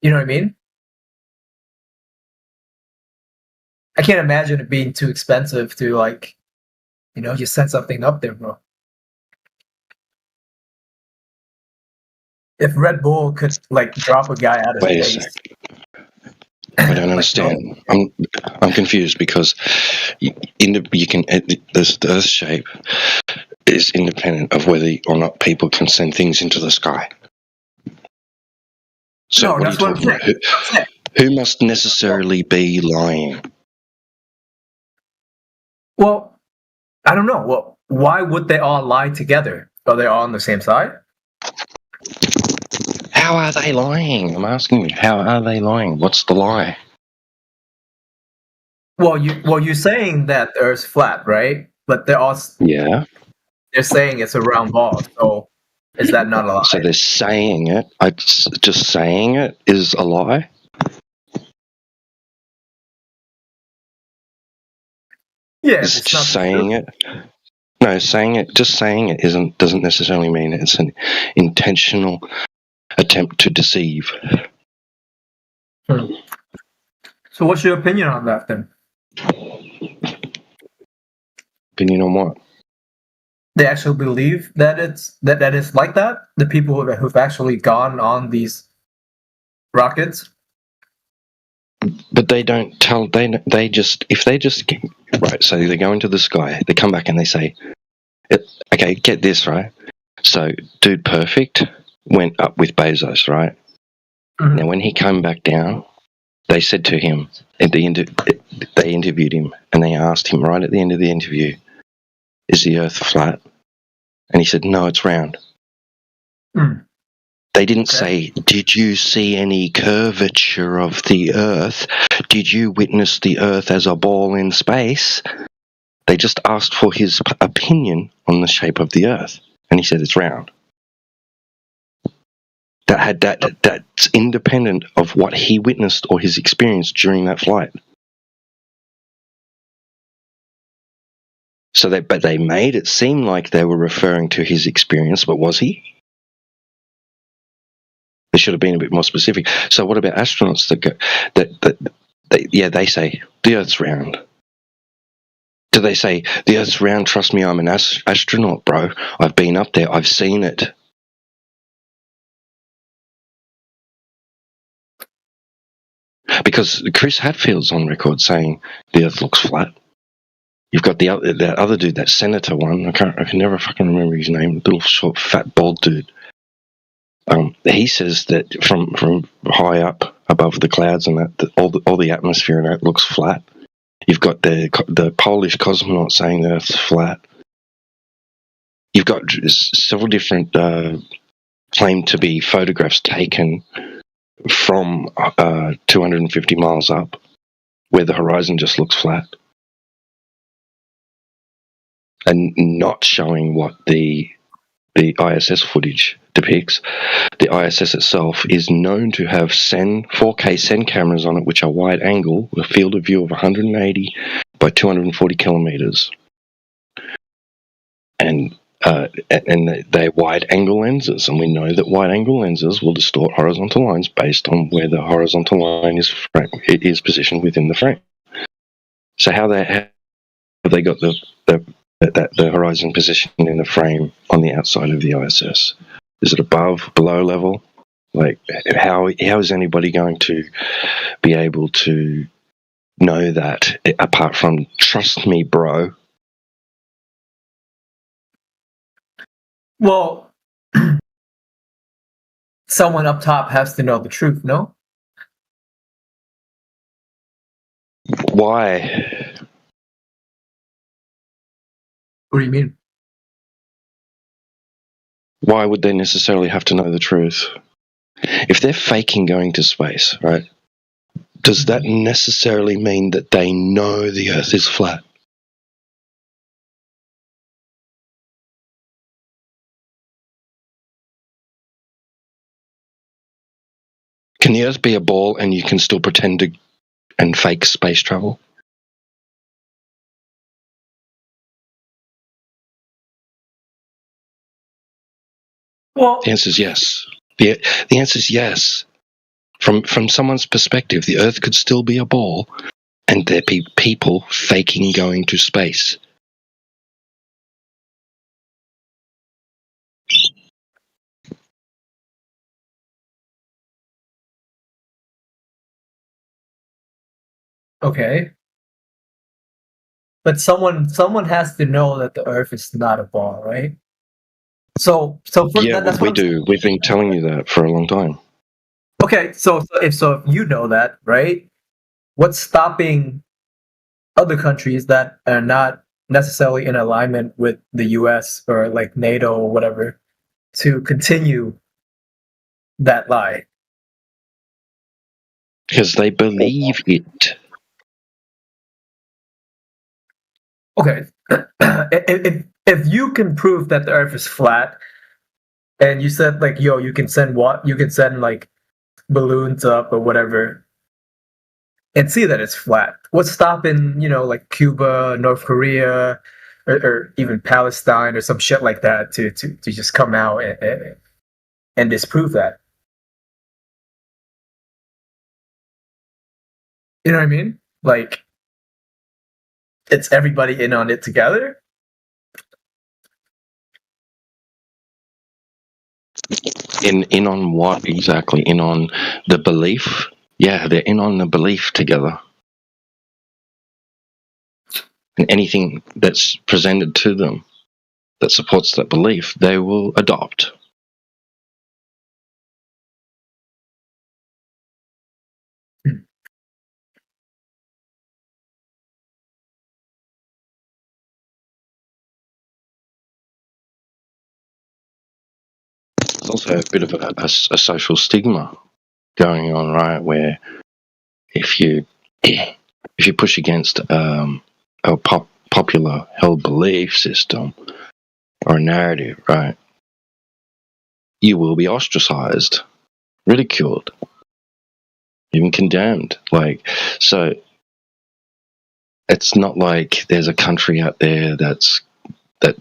You know what I mean? I can't imagine it being too expensive to like, you know, just send something up there, bro. If Red Bull could like drop a guy out of Wait a space. sec. I don't understand. I'm confused because you can the Earth shape is independent of whether or not people can send things into the sky. So No, what are you that's what I'm talking about? saying. Who must necessarily be lying? Well, I don't know. Well, why would they all lie together? Are they all on the same side? How are they lying? I'm asking you. How are they lying? What's the lie? Well, you're saying that the Earth's flat, right? But they're saying it's a round ball. So is that not a lie? So they're saying it. Just saying it is a lie. Yeah, Is it just saying it? No, just saying it doesn't necessarily mean it's an intentional attempt to deceive. So what's your opinion on that then? Opinion on what? They actually believe that it's like that? The people who've actually gone on these rockets? But they don't tell. They just right. So they go into the sky. They come back and they say, "Okay, get this right." So, Dude Perfect went up with Bezos, right? Mm-hmm. Now, when he came back down, they said to him, they interviewed him, and they asked him right at the end of the interview, "Is the Earth flat?" And he said, "No, it's round." They didn't say, "Did you see any curvature of the Earth? Did you witness the Earth as a ball in space?" They just asked for his opinion on the shape of the Earth, and he said it's round. That's independent of what he witnessed or his experience during that flight. But they made it seem like they were referring to his experience, but was he? They should have been a bit more specific. So what about astronauts they say the Earth's round? Do they say the Earth's round? Trust me, I'm an astronaut, bro. I've been up there. I've seen it. Because Chris Hadfield's on record saying the Earth looks flat. You've got that other dude, that senator one. I can never fucking remember his name. Little short, fat, bald dude. He says that from high up above the clouds and that all the atmosphere and that looks flat. You've got the Polish cosmonaut saying the Earth's flat. You've got several different claimed to be photographs taken from 250 miles up, where the horizon just looks flat, and not showing what the ISS footage depicts. The ISS itself is known to have 4K SEN cameras on it, which are wide angle, with a field of view of 180 by 240 kilometers. And they're wide angle lenses, and we know that wide angle lenses will distort horizontal lines based on where the horizontal line is positioned within the frame. So have they got the horizon position in the frame on the outside of the ISS? Is it above, below level? Like, how is anybody going to be able to know that apart from trust me, bro? Well, someone up top has to know the truth, no? Why? What do you mean? Why would they necessarily have to know the truth? If they're faking going to space, right? Does that necessarily mean that they know the Earth is flat? Can the Earth be a ball and you can still pretend to and fake space travel? Well, the answer is yes. The answer is yes. From someone's perspective, the Earth could still be a ball, and there be people faking going to space. Okay. But someone has to know that the Earth is not a ball, right? So for Yeah, that's we what do. We've been telling you that for a long time. Okay, so if you know that, right? What's stopping other countries that are not necessarily in alignment with the US or like NATO or whatever to continue that lie? Because they believe it. Okay. if you can prove that the Earth is flat, and you said like, yo, you can send like balloons up or whatever, and see that it's flat. What's stopping, like Cuba, North Korea, or even Palestine or some shit like that to just come out and disprove that? You know what I mean? Like, it's everybody in on it together. In on what exactly? In on the belief? Yeah, they're in on the belief together. And anything that's presented to them that supports that belief, they will adopt. There's also a bit of a social stigma going on, right? Where if you push against a popular held belief system or a narrative, right, you will be ostracized, ridiculed, even condemned. Like, so it's not like there's a country out there that's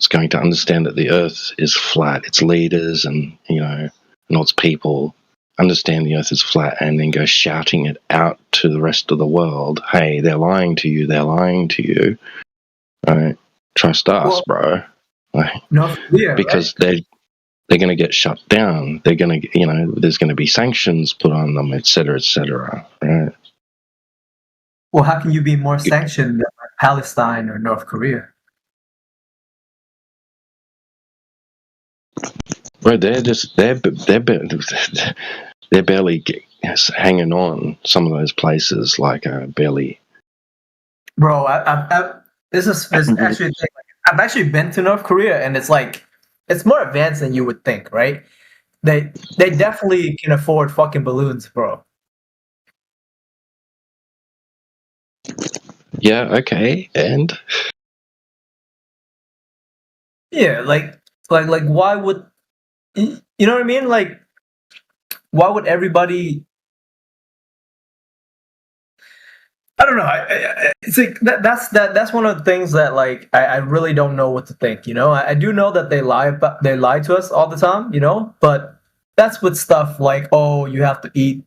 going to understand that the Earth is flat. Its leaders and and all its people understand the Earth is flat and then go shouting it out to the rest of the world. Hey, they're lying to you. They're lying to you. Right? Trust us, bro. Like, because they're going to get shut down. They're going to, there's going to be sanctions put on them, etc., etc. Right? Well, how can you be more sanctioned than Palestine or North Korea? Bro, they're barely hanging on. Some of those places, like, barely. Bro, this is actually a thing. I've actually been to North Korea, and it's like it's more advanced than you would think, right? They definitely can afford fucking balloons, bro. Yeah. Okay. And yeah, like why would you know what I mean? Like, why would everybody? I don't know. It's like that's one of the things that like I really don't know what to think. I do know that they lie to us all the time. But that's with stuff like, oh, you have to eat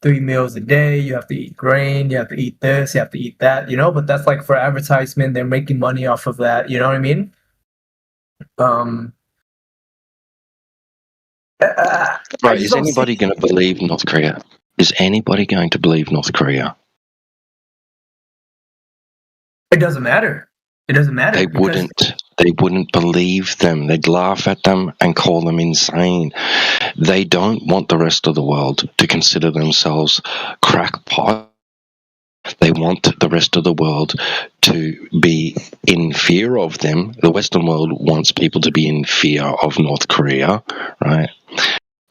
3 meals a day, you have to eat grain, you have to eat this, you have to eat that. But that's like for advertisement. They're making money off of that. You know what I mean? Right, is anybody going to believe North Korea? Is anybody going to believe North Korea? It doesn't matter. It doesn't matter. They wouldn't. They wouldn't believe them. They'd laugh at them and call them insane. They don't want the rest of the world to consider themselves crackpot. They want the rest of the world to be in fear of them. The Western world wants people to be in fear of North Korea, right?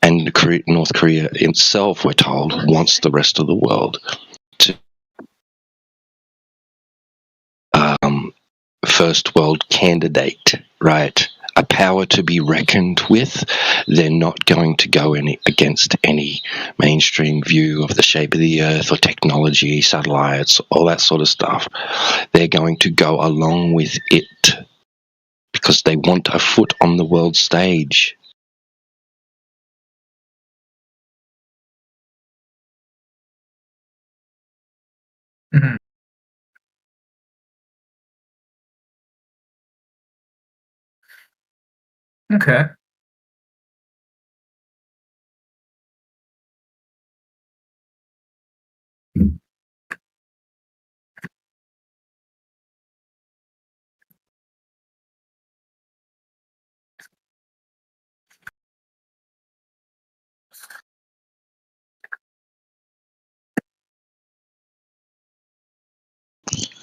And North Korea itself, we're told, wants the rest of the world to first world candidate, right? A power to be reckoned with. They're not going to go against any mainstream view of the shape of the earth or technology, satellites, all that sort of stuff. They're going to go along with it because they want a foot on the world stage. Mm-hmm. Okay.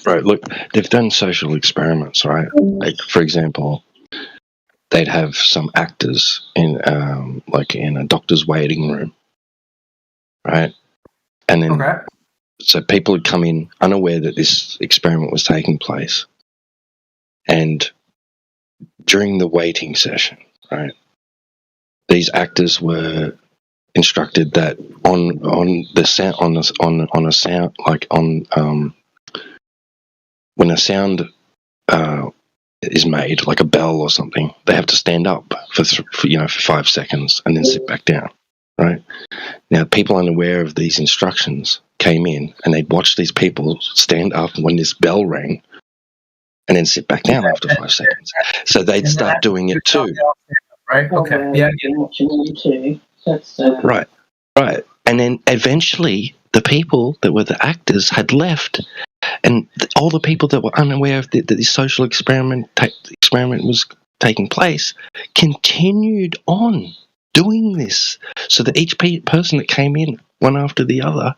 Right, look, they've done social experiments, right? Like, for example, they'd have some actors in, like, in a doctor's waiting room, right? And then, so people would come in unaware that this experiment was taking place. And during the waiting session, right, these actors were instructed that on the sound, on a sound, like on when a sound is made, like a bell or something, they have to stand up for 5 seconds and then sit back down. Right now, people unaware of these instructions came in and they'd watch these people stand up when this bell rang, and then sit back down after 5 seconds. So they'd start doing it too. Right. Okay. Yeah. Right. Right. And then eventually, the people that were the actors had left. And all the people that were unaware of that this social experiment was taking place continued on doing this, so that each person that came in, one after the other,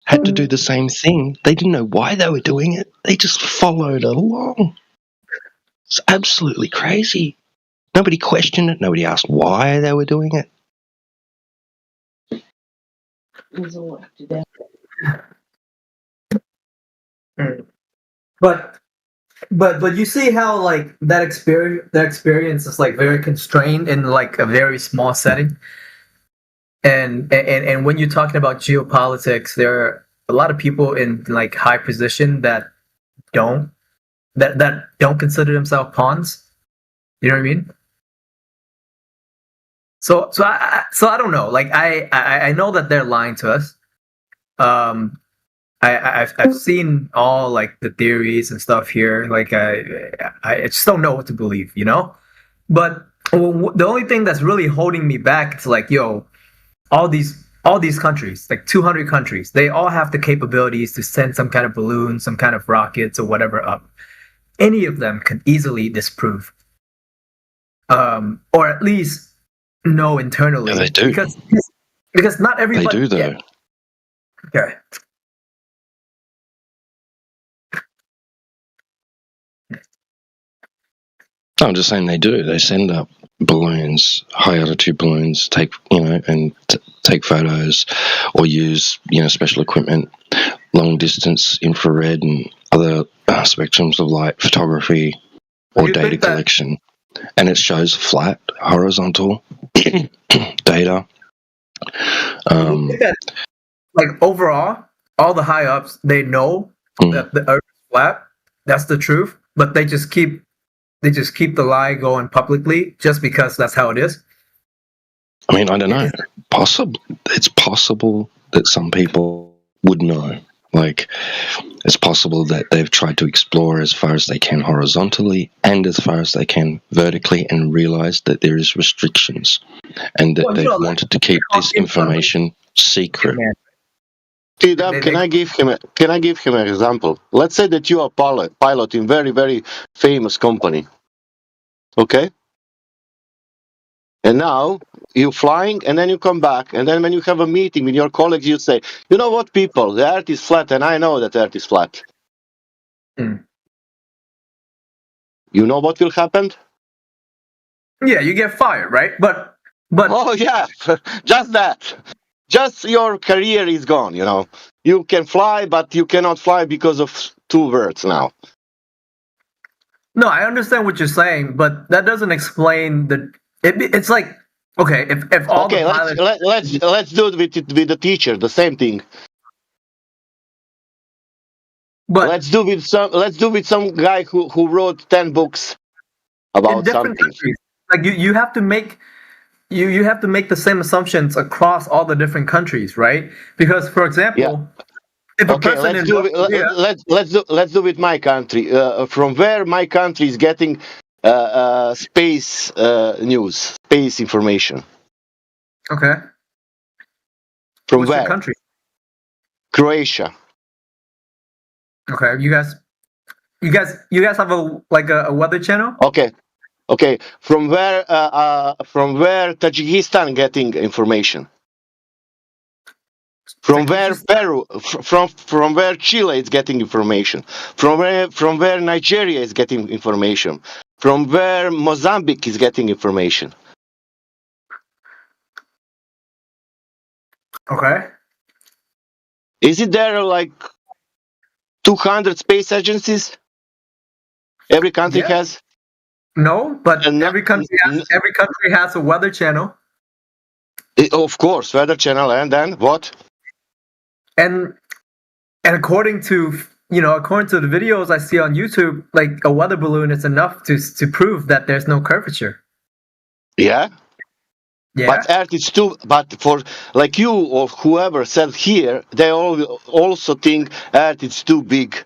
had to do the same thing. They didn't know why they were doing it. They just followed along. It's absolutely crazy. Nobody questioned it. Nobody asked why they were doing it. But you see how like that experience is like very constrained in like a very small setting, and when you're talking about geopolitics, there are a lot of people in like high position that don't consider themselves pawns. You know what I mean? So I don't know. Like I know that they're lying to us. I've seen all like the theories and stuff here. Like I just don't know what to believe, you know. But the only thing that's really holding me back is like, yo, all these countries, like 200 countries, they all have the capabilities to send some kind of balloon, some kind of rockets or whatever up. Any of them can easily disprove, or at least know internally. Yeah, they do. Because not everybody. They do though. Yeah. Okay. I'm just saying they do. They send up balloons, high altitude balloons, take photos, or use special equipment, long distance infrared and other spectrums of light photography or data collection, and it shows flat, horizontal data. Like overall, all the high ups, they know that the Earth is flat. That's the truth, but they just keep the lie going publicly just because that's how it is. I mean, I don't know. It's possible that some people would know. Like, it's possible that they've tried to explore as far as they can horizontally and as far as they can vertically, and realized that there is restrictions, and that they've wanted to keep this information secret. T-Dub, can I give him an example? Let's say that you are pilot in very, very famous company. Okay? And now you're flying, and then you come back, and then when you have a meeting with your colleagues, you say, you know what, people, the earth is flat, and I know that the earth is flat. You know what will happen? Yeah, you get fired, right? But oh yeah, just that. Just your career is gone, you know. You can fly, but you cannot fly because of two words now. No, I understand what you're saying, but that doesn't explain the. It's like, okay, if all the pilots. Let's do it with the teacher, the same thing. But let's do with some guy who wrote 10 books about in different something. countries. Like you have to make you have to make the same assumptions across all the different countries, right? Because, for example, if a person let's do with my country. From where my country is getting space news, space information. Okay. From What's where? your country? Croatia. Okay, you guys have a weather channel? Okay. From where Tajikistan getting information? From where Peru? From where Chile is getting information? From where Nigeria is getting information? From where Mozambique is getting information? Okay. Is it there like 200 space agencies? Every country has. No, but every country has a weather channel. Of course, weather channel, and then what? And according to the videos I see on YouTube, like a weather balloon is enough to prove that there's no curvature. Yeah. Yeah. But Earth is too. But for like you or whoever said here, they all also think Earth is too big.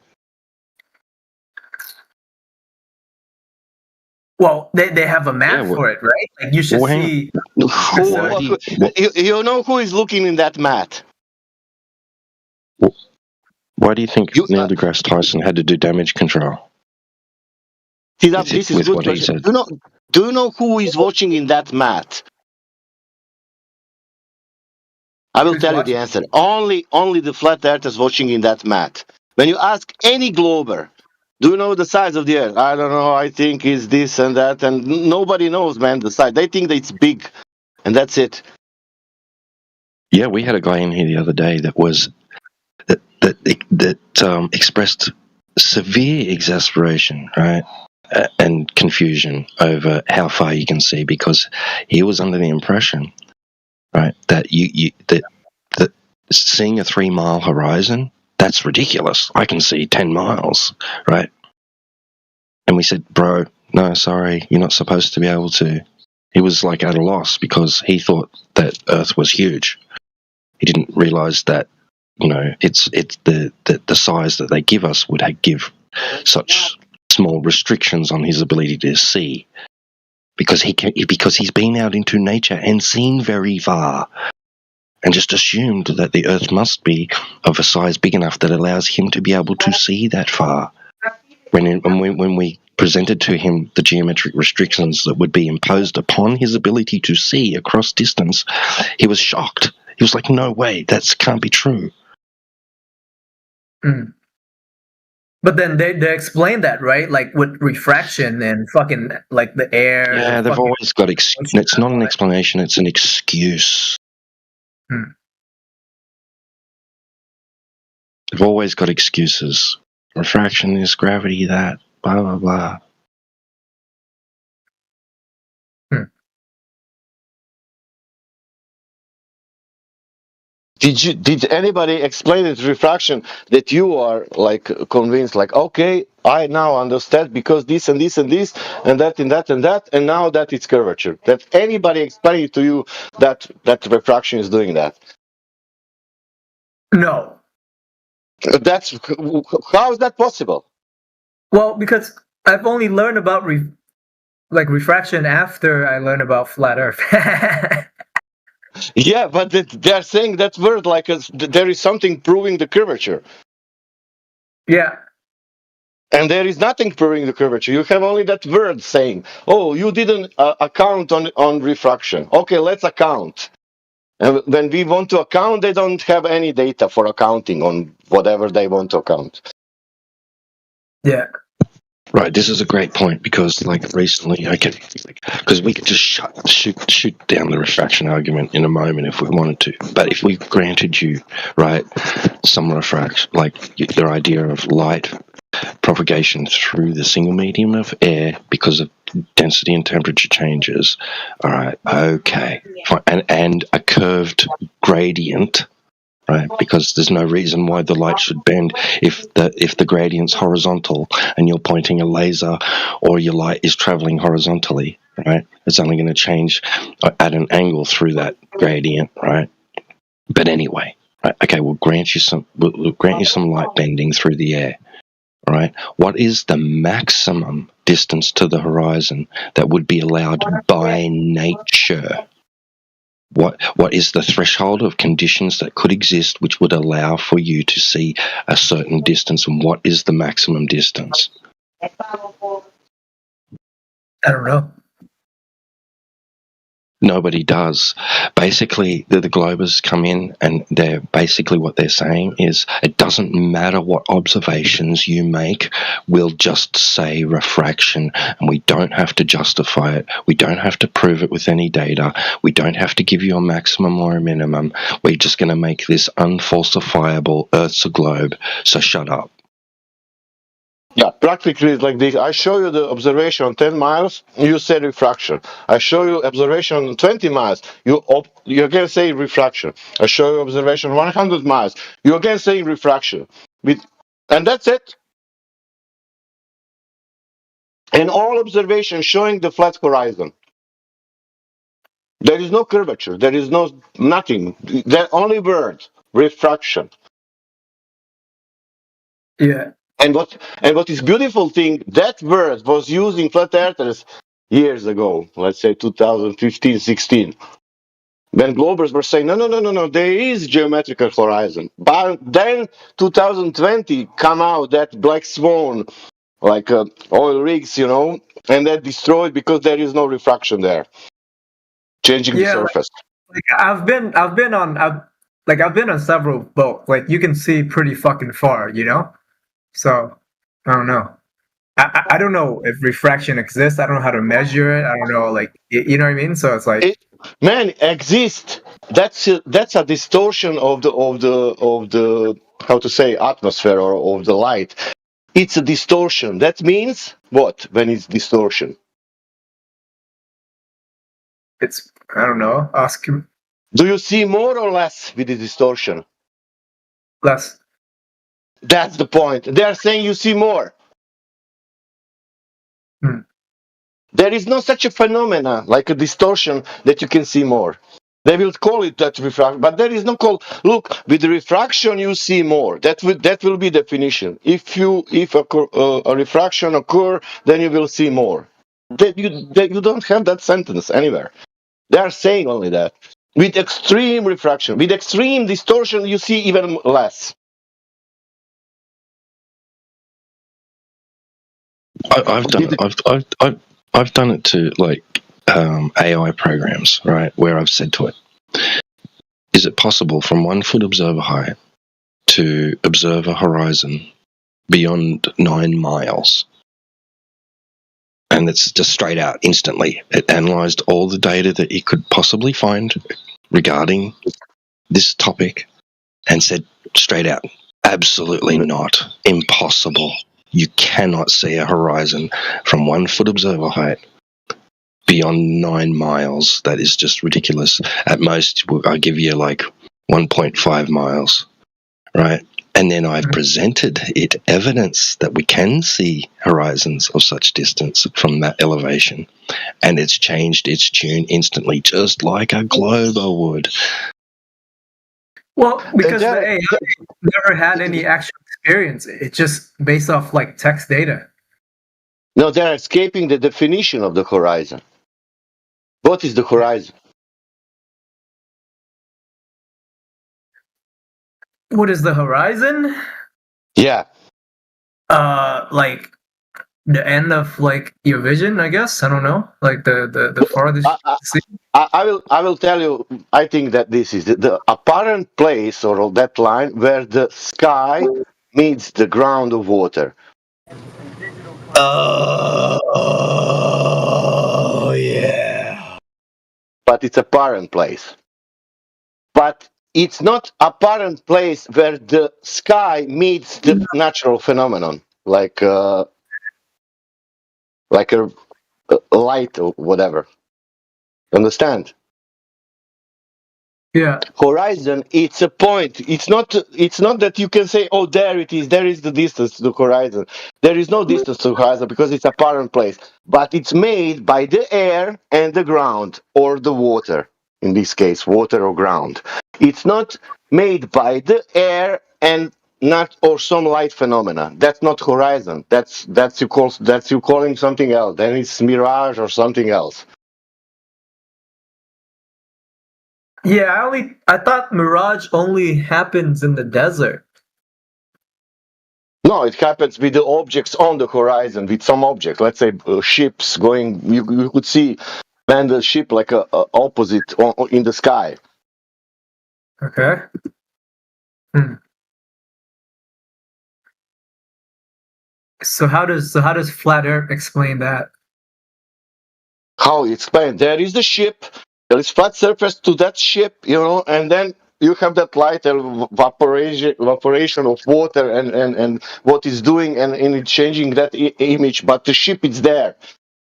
Well, they have a map for it, right? Like you should see. You know who is looking in that mat? Why do you think Neil deGrasse Tyson had to do damage control? This is good question. Do you know who is watching in that mat? I will tell you the answer. Only the flat earthers watching in that mat. When you ask any glober, do you know the size of the earth? I don't know. I think it's this and that, and nobody knows, man, the size. They think that it's big, and that's it. Yeah, we had a guy in here the other day that expressed severe exasperation, right, and confusion over how far you can see, because he was under the impression, right, that that seeing a 3-mile horizon, that's ridiculous. I can see 10 miles, right? And we said, bro, no, sorry, you're not supposed to be able to. He was like at a loss because he thought that Earth was huge. He didn't realize that, it's the size that they give us would give such small restrictions on his ability to see, because he's been out into nature and seen very far, and just assumed that the Earth must be of a size big enough that allows him to be able to see that far. When we presented to him the geometric restrictions that would be imposed upon his ability to see across distance, he was shocked. He was like, no way, that can't be true. Mm. But then they explain that, right? Like with refraction and fucking like the air. Yeah, they've always got it's not an explanation, it's an excuse. Hmm. They've always got excuses. Refraction is gravity, that, blah, blah, blah. Did anybody explain it, refraction, that you are like convinced, like, okay, I now understand because this and this and this and that and that and that, and now that it's curvature? That anybody explain to you that refraction is doing that? No. That's how is that possible? Well, because I've only learned about refraction after I learned about flat Earth. Yeah, but they're saying that word like there is something proving the curvature. Yeah. And there is nothing proving the curvature. You have only that word saying, "Oh, you didn't account on refraction." Okay, let's account. And when we want to account, they don't have any data for accounting on whatever they want to account. Yeah. Right, this is a great point because, like, recently, because we could just shoot down the refraction argument in a moment if we wanted to. But if we granted you, right, some refraction, like your idea of light propagation through the single medium of air because of density and temperature changes, all right, okay, fine. And a curved gradient. Right, because there's no reason why the light should bend if the gradient's horizontal and you're pointing a laser or your light is traveling horizontally, right? It's only going to change at an angle through that gradient, right? But anyway, right, okay, we'll grant you some light bending through the air, all right? What is the maximum distance to the horizon that would be allowed by nature? What is the threshold of conditions that could exist which would allow for you to see a certain distance, and what is the maximum distance? I don't know. Nobody does. Basically, the Globers come in, and what they're saying is it doesn't matter what observations you make, we'll just say refraction, and we don't have to justify it. We don't have to prove it with any data. We don't have to give you a maximum or a minimum. We're just going to make this unfalsifiable. Earth's a globe, so shut up. Yeah, practically it's like this. I show you the observation on 10 miles, you say refraction. I show you observation on 20 miles, you again say refraction. I show you observation 100 miles, you again say refraction. And that's it. And all observations showing the flat horizon. There is no curvature, there is nothing. The only word, refraction. Yeah. And what is beautiful thing, that word was used in flat earthers years ago, let's say 2015, 16. When Globers were saying, no, there is geometrical horizon. But then 2020 come out that black swan, like oil rigs, and that destroyed because there is no refraction there, changing the surface. Like I've been on several boats. Like you can see pretty fucking far, So I don't know. I don't know if refraction exists. I don't know how to measure it. I don't know, like you know what I mean. So it's like, exists. That's a distortion of the how to say atmosphere or of the light. It's a distortion. That means what when it's distortion? It's I don't know. Ask him. Do you see more or less with the distortion? Less. That's the point. They are saying you see more. There is no such a phenomena like a distortion that you can see more. They will call it that refraction, but there is no call. Look, with refraction you see more. That will be definition. If a refraction occur, then you will see more. You don't have that sentence anywhere. They are saying only that. With extreme refraction, with extreme distortion, you see even less. I've done it to like AI programs, right? Where I've said to it, is it possible from 1 foot observer height to observe a horizon beyond 9 miles? And it's just straight out instantly. It analyzed all the data that it could possibly find regarding this topic and said straight out, absolutely not. Impossible. You cannot see a horizon from 1 foot observer height beyond 9 miles. That is just ridiculous. At most, I'll give you like 1.5 miles, right? And then I've presented it evidence that we can see horizons of such distance from that elevation. And it's changed its tune instantly, just like a globe would. Well, because there- the AI never had any actual experience. It's just based off like text data. No, they're escaping the definition of the horizon. What is the horizon? What is the horizon? Yeah. Like the end of like your vision, I guess. I don't know. Like the farthest. I will tell you. I think that this is the apparent place or that line where the sky meets the ground of water. Oh yeah. But it's apparent place. But it's not apparent place where the sky meets the natural phenomenon, like a light or whatever. Understand? Yeah. Horizon, it's a point. It's not that you can say, oh, there it is, there is the distance to the horizon. There is no distance to the horizon because it's apparent place. But it's made by the air and the ground, or the water. In this case, water or ground. It's not made by the air and not or some light phenomena. That's not horizon. That's you calling something else. Then it's mirage or something else. Yeah, I thought mirage only happens in the desert. No, it happens with the objects on the horizon, with some object. Let's say ships going. You could see land the ship like a opposite in the sky. Okay. So how does flat Earth explain that? How you explain? There is the ship. There is flat surface to that ship, and then you have that light and evaporation of water and what it's doing and it's changing that image. But the ship is there.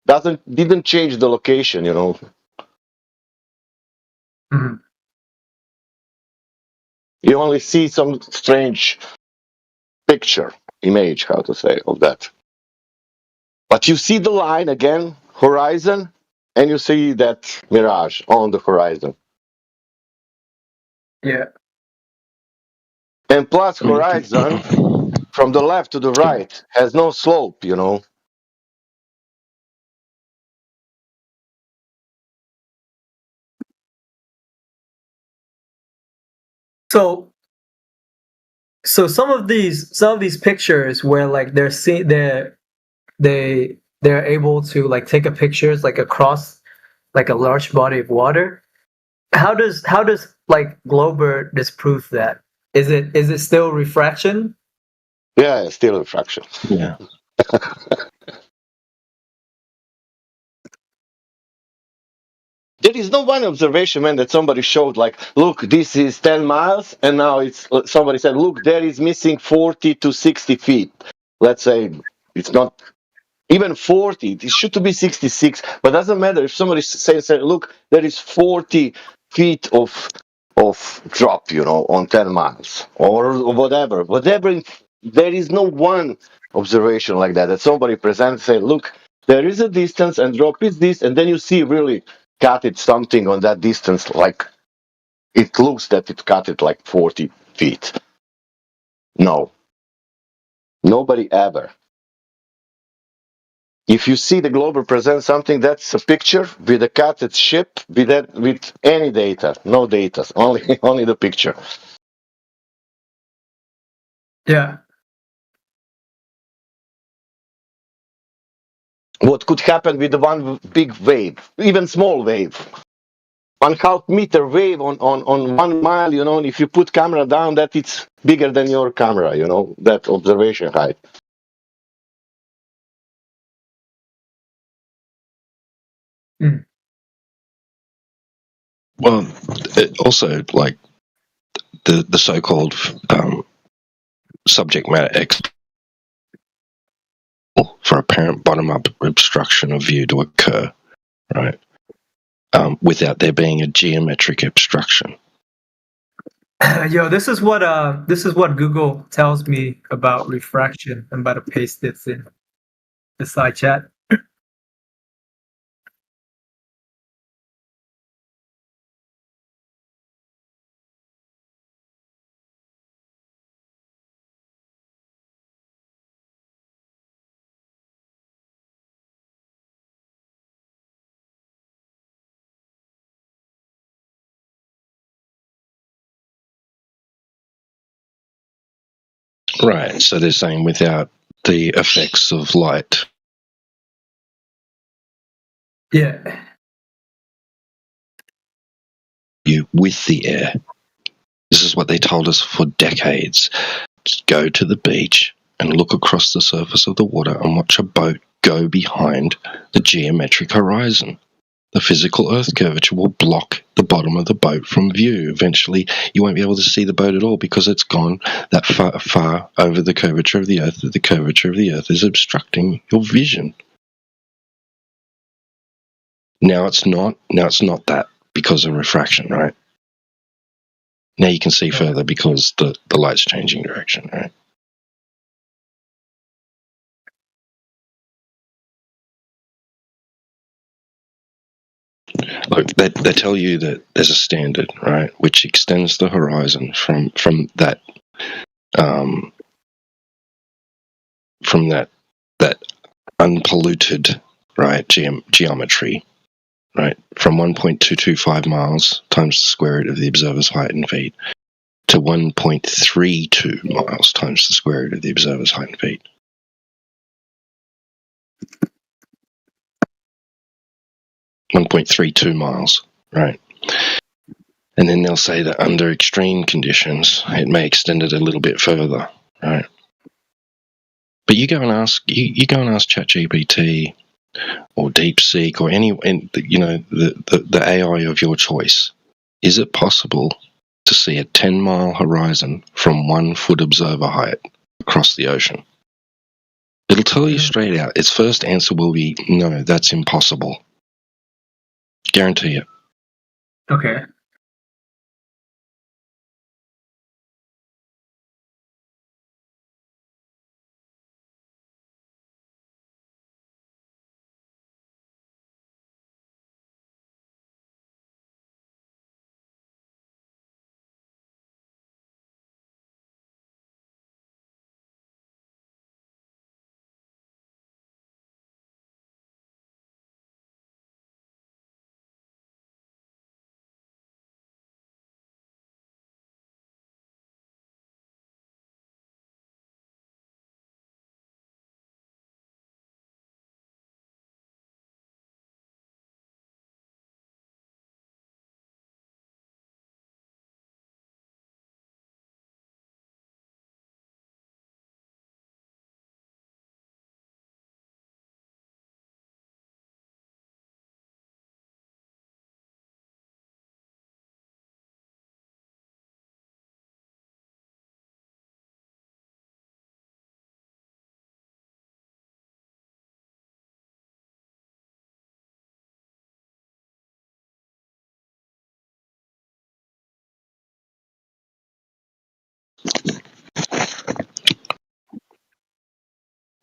Didn't change the location, Mm-hmm. You only see some strange picture, image, how to say, of that. But you see the line again, horizon, and you see that mirage on the horizon. Yeah. And plus horizon, from the left to the right, has no slope, So some of these pictures where like they're able to like take a pictures like across like a large body of water. How does like Glober disprove that? Is it still refraction? Yeah, it's still refraction. Yeah. There is no one observation, man, that somebody showed like, look, this is 10 miles, and now somebody said, look, there is missing 40 to 60 feet. Let's say it's not even 40, it should be 66, but doesn't matter if somebody says, look, there is 40 feet of drop, on 10 miles or whatever. There is no one observation like that somebody presents, say, look, there is a distance and drop is this, and then you see really cut it something on that distance, like it looks that it cut it like 40 feet. No. Nobody ever. If you see the Glober present something, that's a picture with a cutted ship with any data, no data, only the picture. Yeah. What could happen with the one big wave, even small wave, 1/2 meter wave on 1 mile, if you put camera down, that it's bigger than your camera, that observation height. Well, also like the so-called subject matter expert for apparent bottom-up obstruction of view to occur, right? Without there being a geometric obstruction. Yo, this is what Google tells me about refraction. I'm about to paste this in the side chat. Right. So they're saying without the effects of light. Yeah. You with the air. This is what they told us for decades. Just go to the beach and look across the surface of the water and watch a boat go behind the geometric horizon. The physical Earth curvature will block the bottom of the boat from view. Eventually, you won't be able to see the boat at all because it's gone that far over the curvature of the Earth that the curvature of the Earth is obstructing your vision. Now it's not that because of refraction, right? Now you can see further because the light's changing direction, right? Look, they tell you that there's a standard, right, which extends the horizon from that unpolluted, right, geometry, right, from 1.225 miles times the square root of the observer's height in feet to 1.32 miles times the square root of the observer's height in feet. .32 miles, right? And then they'll say that under extreme conditions, it may extend it a little bit further, right? But you go and ask ChatGPT or DeepSeek or the AI of your choice. Is it possible to see a 10-mile horizon from 1 foot observer height across the ocean? It'll tell you straight out. Its first answer will be no, that's impossible. Guarantee it. Okay.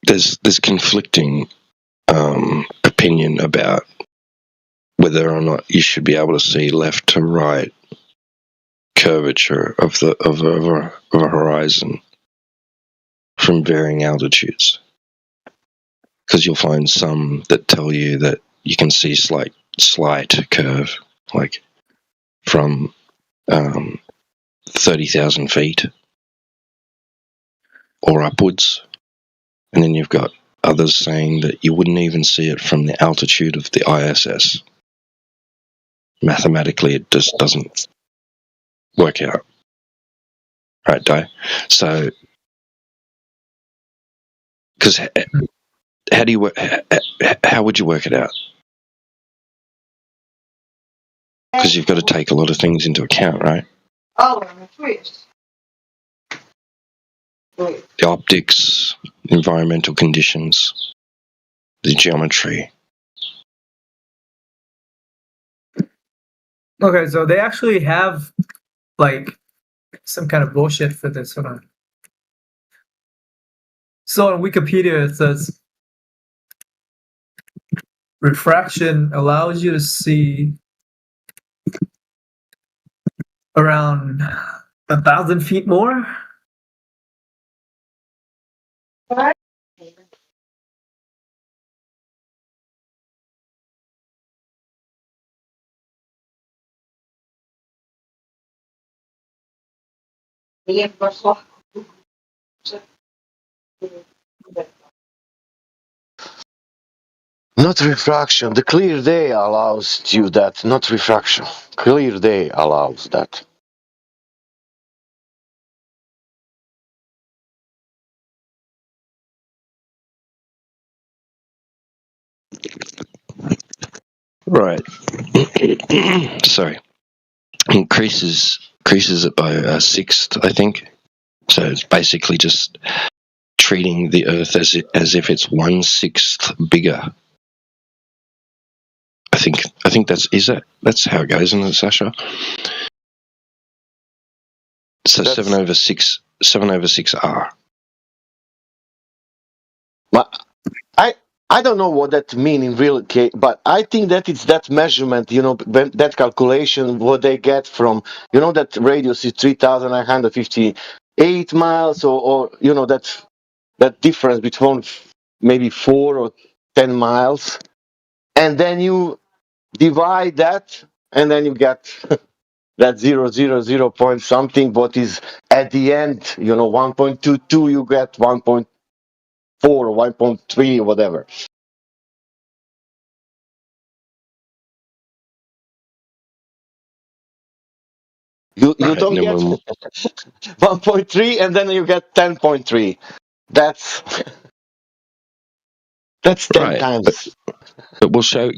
There's conflicting opinion about whether or not you should be able to see left to right curvature of a horizon from varying altitudes, because you'll find some that tell you that you can see slight curve, like from 30,000 feet or upwards, and then you've got others saying that you wouldn't even see it from the altitude of the ISS. Mathematically, it just doesn't work out. Right, Di? So, because how would you work it out? Because you've got to take a lot of things into account, right? The optics, environmental conditions, the geometry. Okay, so they actually have like some kind of bullshit for this. Hold on. So on Wikipedia it says refraction allows you to see around 1,000 feet more. Not refraction. The clear day allows you that. Not refraction. Clear day allows that. Right. Sorry. Increases it by a sixth, I think. So it's basically just treating the Earth as if it's 1/6 bigger. I think that's how it goes, isn't it, Sasha? So 7/6R. I don't know what that mean in real case, but I think that it's that measurement, that calculation, what they get from, that radius is 3,958 miles, or that difference between maybe 4 or 10 miles, and then you divide that, and then you get that 0.000 point something, but is at the end, 1.22, you get 1.4 or 1.3 or whatever. You don't get 1.3 and then you get 10.3. That's 10 right. times. But we'll show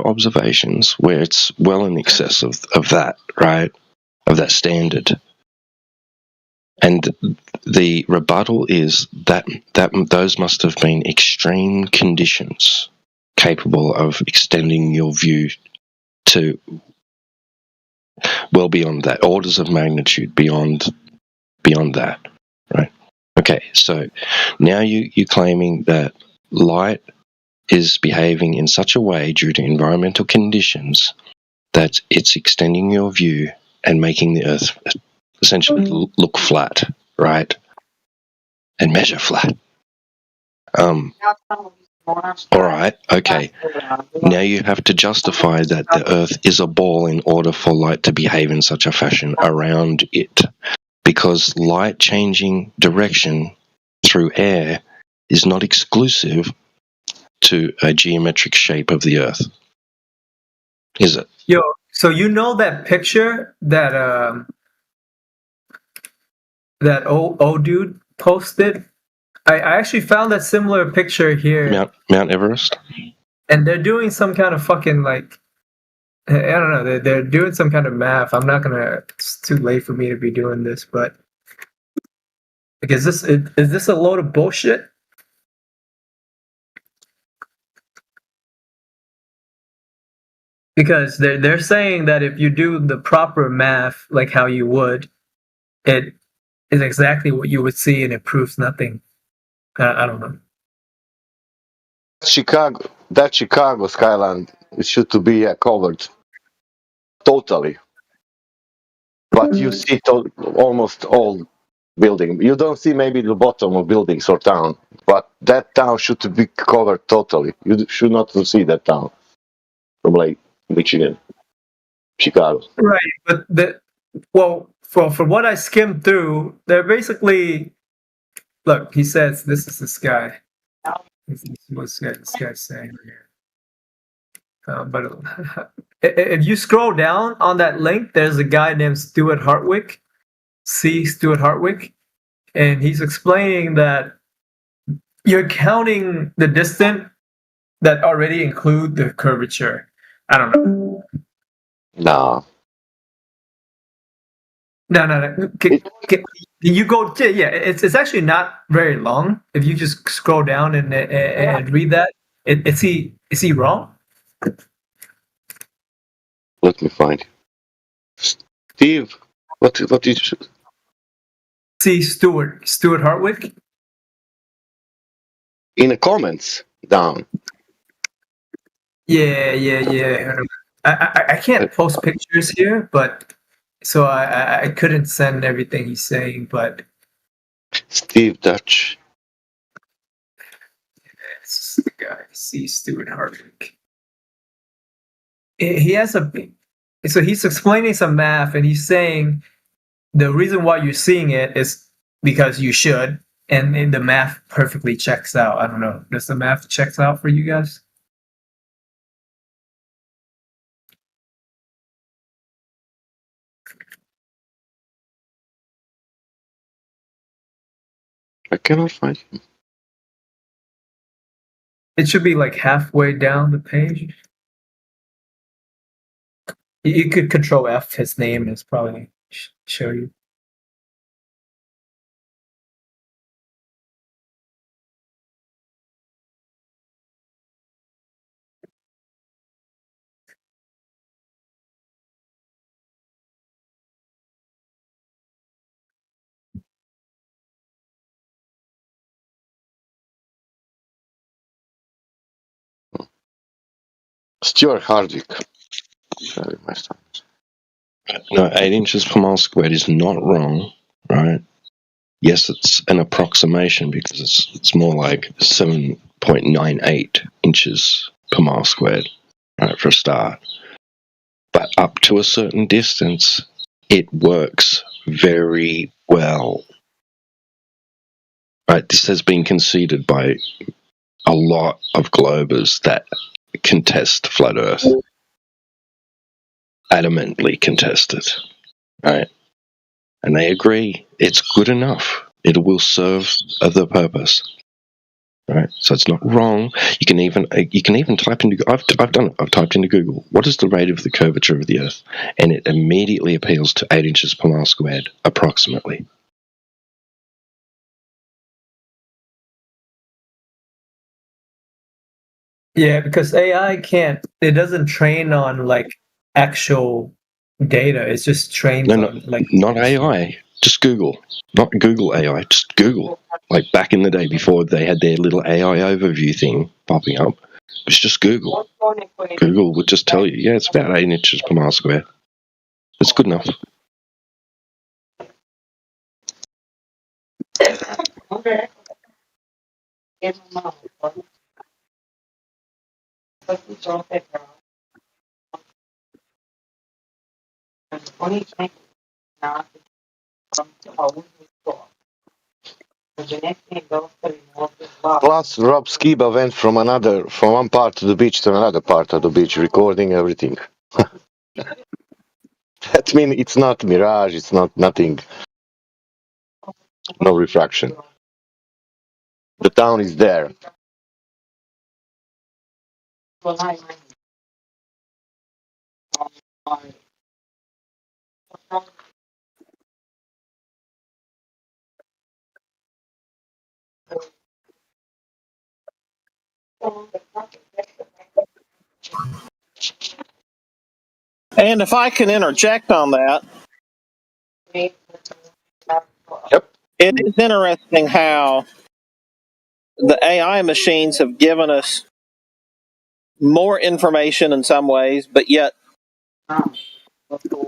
observations where it's well in excess of that, right? Of that standard. And the rebuttal is that those must have been extreme conditions capable of extending your view to well beyond that, orders of magnitude beyond that, right? Okay, so now you're claiming that light is behaving in such a way due to environmental conditions that it's extending your view and making the Earth essentially look flat, right? And measure flat. All right, okay. Now you have to justify that the Earth is a ball in order for light to behave in such a fashion around it, because light changing direction through air is not exclusive to a geometric shape of the Earth, is it? Yo, so that picture that that old dude posted? I actually found that similar picture here. Mount Everest? And they're doing some kind of fucking, like, I don't know, they're doing some kind of math. I'm not gonna, it's too late for me to be doing this, but like, is this a load of bullshit? Because they're saying that if you do the proper math, like how you would, it is exactly what you would see, and it proves nothing. I don't know. That Chicago skyline should to be covered totally, but you see almost all building. You don't see maybe the bottom of buildings or town, but that town should be covered totally. You should not see that town from Lake Michigan, Chicago. Right, but from what I skimmed through, they're basically, look. He says this is this guy. This is what this guy's saying here. But if you scroll down on that link, there's a guy named Stuart Hartwick, Stuart Hartwick, and he's explaining that you're counting the distance that already include the curvature. I don't know. No. Can you go? Yeah, it's actually not very long. If you just scroll down and read that, is he wrong? Let me find. Steve, what did you see? Stuart Hartwick in the comments down. Yeah. I can't post pictures here, but so I couldn't send everything he's saying. But Steve Dutch, it's the guy. See Stuart Hartwick. He has so he's explaining some math, and he's saying the reason why you're seeing it is because you should, and the math perfectly checks out. I don't know. Does the math checks out for you guys? I cannot find him. It should be like halfway down the page. You could Control F his name, and it's probably show you. Stuart Hardwick. No, 8 inches per mile squared is not wrong, right? Yes, it's an approximation because it's more like 7.98 inches per mile squared, right, for a start. But up to a certain distance, it works very well. Right, this has been conceded by a lot of globers that contest flat Earth. Adamantly contested, right? And they agree it's good enough. It will serve the purpose, right? So it's not wrong. You can even type into. I've done it. I've typed into Google, what is the rate of the curvature of the Earth, and it immediately appeals to 8 inches per mile squared, approximately. Yeah, because AI can't. It doesn't train on like actual data. It's just trained on like not AI. Just Google, not Google AI. Just Google. Like back in the day before they had their little AI overview thing popping up, it was just Google. Google would just tell you, yeah, it's about 8 inches per mile square. It's good enough. Okay. Plus, Rob Skiba went from one part of the beach to another part of the beach, recording everything. That means it's not mirage, it's not nothing, no refraction. The town is there. And if I can interject on that, it is interesting how the AI machines have given us more information in some ways, but yet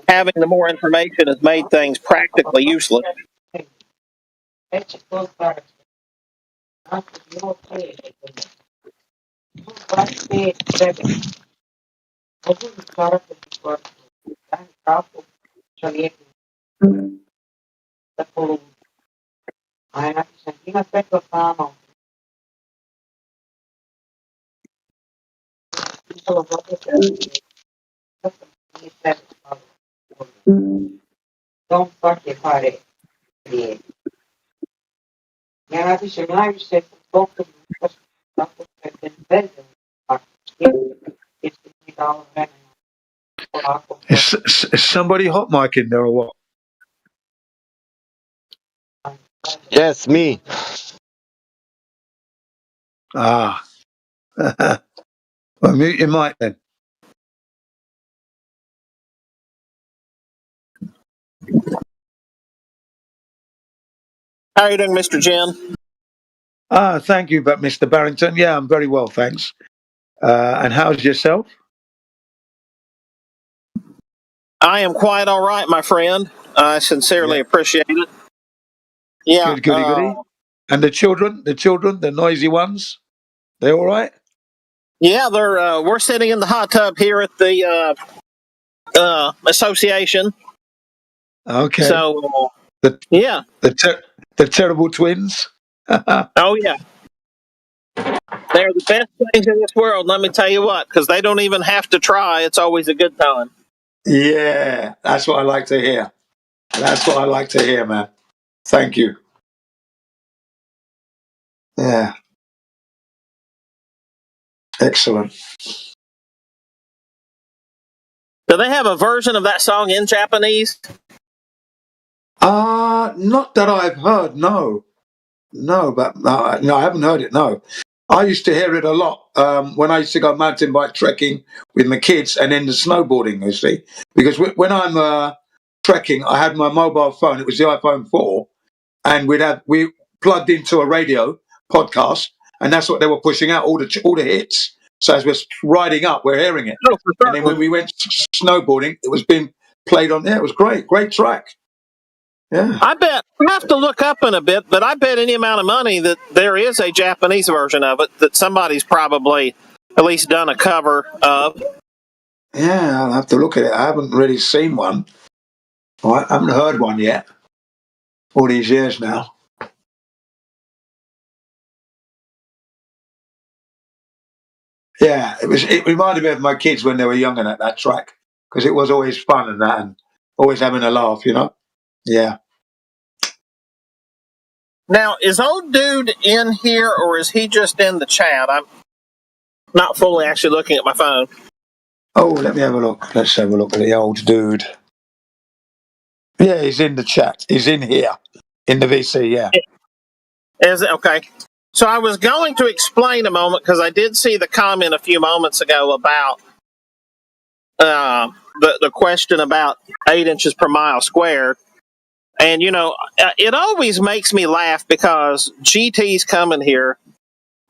having the more information has made things practically useless. Is somebody hot mic in there or what? Yes, me. Ah. Well, mute your mic then. How are you doing, Mr. Jen? Thank you, but Mr. Barrington. Yeah, I'm very well, thanks. And how's yourself? I am quite all right, my friend. I sincerely appreciate it. Yeah. Good, goody, goody. And the children, the noisy ones, they all right? Yeah, they're. We're sitting in the hot tub here at the association. Okay. So, the The Terrible Twins. Oh yeah, they're the best things in this world. Let me tell you what, because they don't even have to try. It's always a good time. Yeah, that's what I like to hear. That's what I like to hear, man. Thank you. Yeah. Excellent. Do they have a version of that song in Japanese? Not that I've heard, no. No, but no, I haven't heard it, no. I used to hear it a lot when I used to go mountain bike trekking with my kids and then the snowboarding, you see. Because when I'm trekking, I had my mobile phone, it was the iPhone 4, and we plugged into a radio podcast, and that's what they were pushing out, all the hits. So as we're riding up, we're hearing it. Oh, for and then when we went snowboarding, it was being played on there. It was great track. Yeah. I bet I have to look up in a bit, but I bet any amount of money that there is a Japanese version of it that somebody's probably at least done a cover of. Yeah, I'll have to look at it. I haven't really seen one. I haven't heard one yet. All these years now. Yeah, it reminded me of my kids when they were young and at that track, because it was always fun and that, and always having a laugh, you know? Yeah. Now, is old dude in here or is he just in the chat? I'm not fully actually looking at my phone. Oh, let me have a look. Let's have a look at the old dude. Yeah, he's in the chat. He's in here, in the VC, yeah. Is it? Okay. So I was going to explain a moment because I did see the comment a few moments ago about the question about 8 inches per mile squared. And, you know, it always makes me laugh because GTs come in here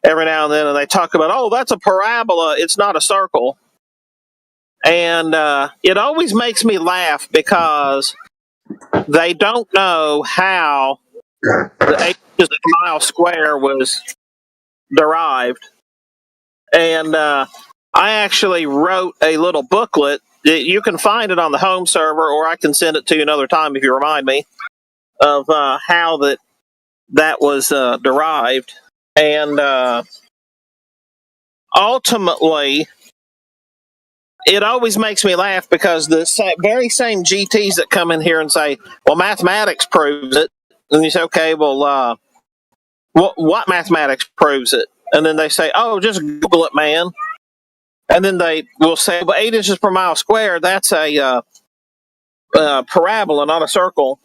every now and then and they talk about, oh, that's a parabola. It's not a circle. And it always makes me laugh because they don't know how the 8 inches per mile square was derived. And I actually wrote a little booklet. You can find it on the home server, or I can send it to you another time if you remind me of how that was derived. And ultimately, it always makes me laugh because the very same GTs that come in here and say, well, mathematics proves it. And you say, okay, well, what mathematics proves it? And then they say, oh, just Google it, man. And then they will say, well, 8 inches per mile square, that's a parabola, not a circle.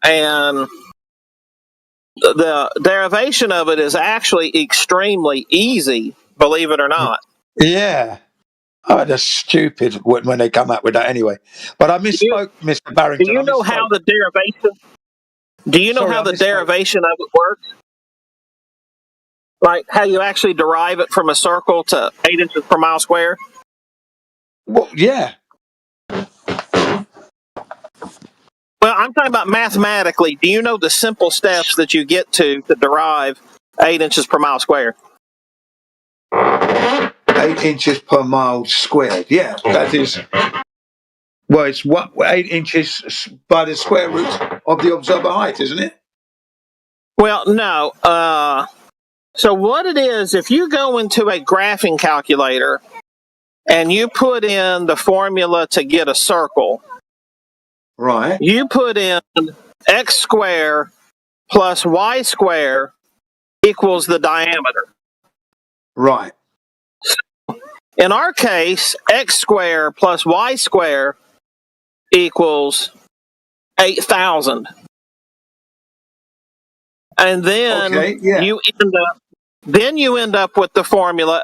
And the derivation of it is actually extremely easy, believe it or not. Yeah. Oh, that's stupid when they come up with that anyway. But I misspoke, Mr. Barrington. Do you know how the derivation? Do you know how the derivation of it works? Like how you actually derive it from a circle to 8 inches per mile square? Well, yeah. Well, I'm talking about mathematically. Do you know the simple steps that you get to derive 8 inches per mile square? 8 inches per mile squared. Yeah, that is. Well, it's 8 inches by the square root of the observer height, isn't it? Well, no. So what it is, if you go into a graphing calculator and you put in the formula to get a circle, right? You put in x squared plus y squared equals the diameter. Right. In our case, x squared plus y squared equals 8,000. And then you end up with the formula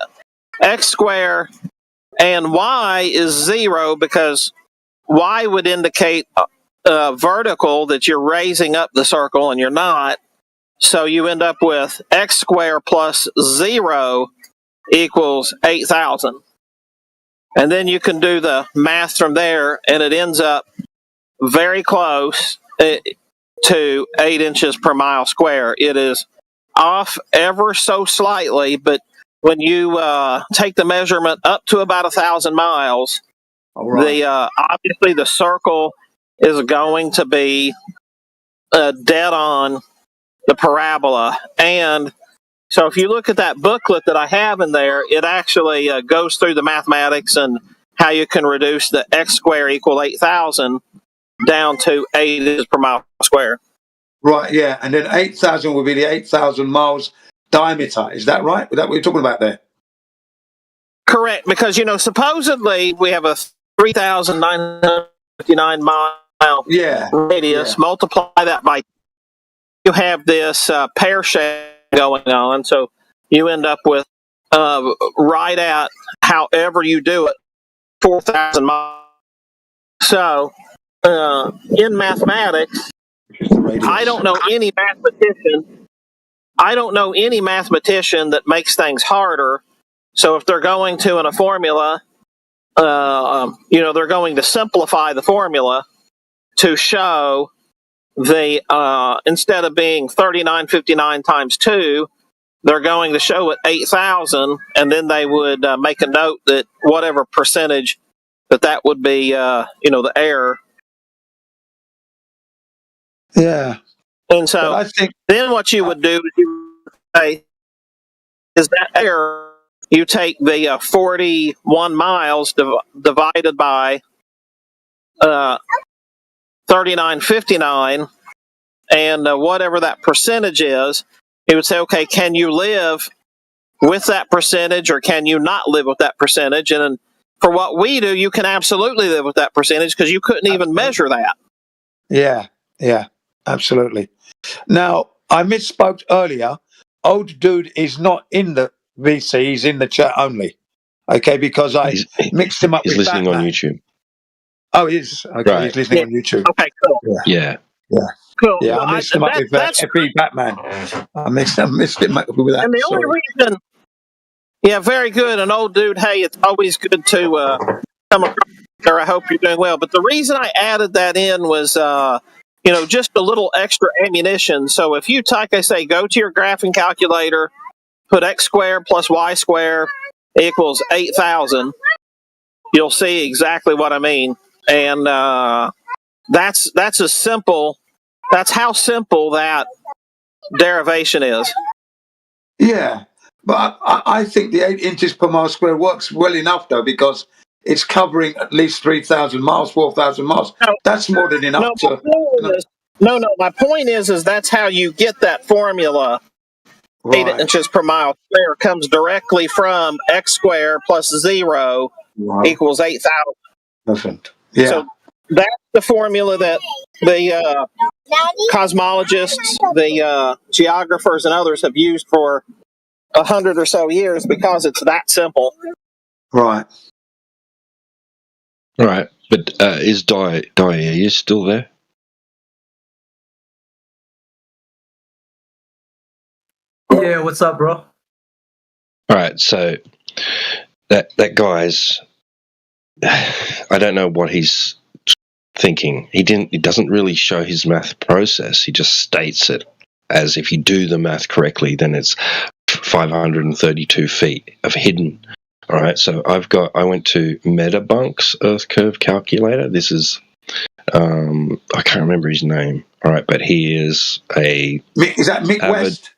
x squared and y is 0 because y would indicate vertical that you're raising up the circle and you're not. So you end up with x squared plus 0 equals 8,000. And then you can do the math from there and it ends up very close to 8 inches per mile square. It is off ever so slightly, but when you take the measurement up to about 1,000 miles, obviously the circle is going to be dead on the parabola. And so if you look at that booklet that I have in there, it actually goes through the mathematics and how you can reduce the x square equal 8,000 down to 8 inches per mile square. Right, yeah. And then 8,000 would be the 8,000 miles diameter. Is that right? Is that what you're talking about there? Correct, because, supposedly we have a 3,959 mile radius. Multiply that by, you have this pear shape going on. So you end up with, right at, however you do it, 4,000 miles. So in mathematics, I don't know any mathematician that makes things harder. So if they're going to in a formula, they're going to simplify the formula to show the instead of being 3959 times 2, they're going to show it 8,000, and then they would make a note that whatever percentage that would be, the error. Yeah. And so I think then what you would do is you would say, is that error, you take the 41 miles divided by 3959, and whatever that percentage is, you would say, okay, can you live with that percentage or can you not live with that percentage? And then for what we do, you can absolutely live with that percentage because you couldn't even measure that. Yeah, absolutely. Now, I misspoke earlier. Old Dude is not in the VC, he's in the chat only. Okay, because I mixed him up with listening Batman. on YouTube. Oh, he is? Okay, Right. he's listening on YouTube. Okay, cool. Yeah. Cool. Yeah, Well, I mixed him up with FE Batman. I mixed him up with that. And the only reason, very good. And Old Dude, hey, it's always good to come across there. I hope you're doing well. But the reason I added that in was, just a little extra ammunition. So if you, like I say, go to your graphing calculator, put x squared plus y squared equals 8,000, you'll see exactly what I mean. And that's how simple that derivation is. Yeah, but I think the 8 inches per mile square works well enough, though, because it's covering at least 3,000 miles, 4,000 miles. That's more than enough my point is that's how you get that formula. Right. 8 inches per mile square comes directly from x squared plus 0 equals 8,000. Doesn't. Yeah. So that's the formula that the cosmologists, the geographers, and others have used for 100 or so years because it's that simple. Right. Right. But is Dai, are you still there? Yeah, what's up, bro? All right, so that guy's, I don't know what he's thinking. He doesn't really show his math process. He just states it as if you do the math correctly, then it's 532 feet of hidden. All right, so I went to Metabunk's Earth Curve Calculator. This is, I can't remember his name. All right, but he is Is that Mick West?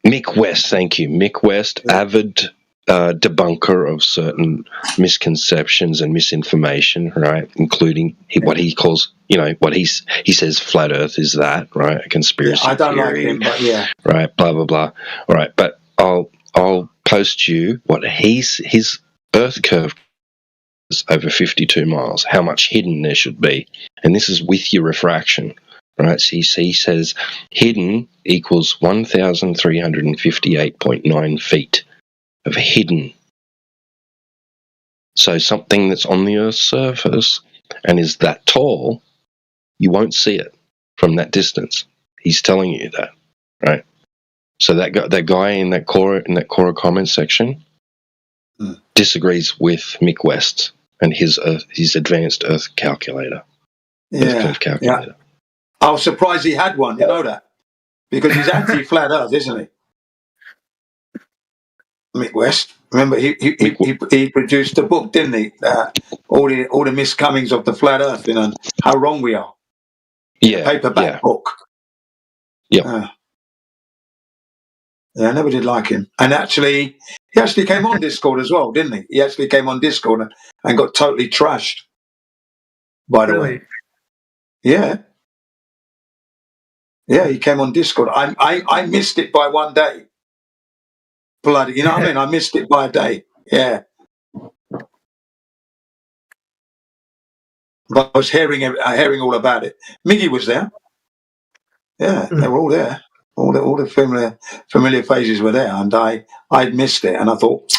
Mick West, thank you. Mick West, avid debunker of certain misconceptions and misinformation, right? Including what he calls, what he says flat Earth is that, right? A conspiracy I don't theory, like him, but yeah. right? Blah blah blah. All right, but I'll post you what his Earth curve is over 52 miles. How much hidden there should be, and this is with your refraction. Right, so he says hidden equals 1,358.9 feet of hidden. So something that's on the Earth's surface and is that tall, you won't see it from that distance. He's telling you that, right? So that guy in that Quora comment section disagrees with Mick West and his advanced Earth calculator. Earth curve calculator. Yeah. I was surprised he had one, you know that? Because he's anti-flat Earth, isn't he? Mick West. Remember, he produced a book, didn't he? All the miscomings of the flat Earth, and how wrong we are. Yeah, Paperback book. Yeah. Yeah, I never did like him. And actually, he actually came on Discord as well, didn't he? He actually came on Discord and got totally trashed, by the way. Yeah. Yeah, he came on Discord. I missed it by one day. Bloody, you know what I mean? I missed it by a day. Yeah. But I was hearing all about it. Miggy was there. Yeah, they were all there. All the familiar faces were there, and I'd missed it, and I thought,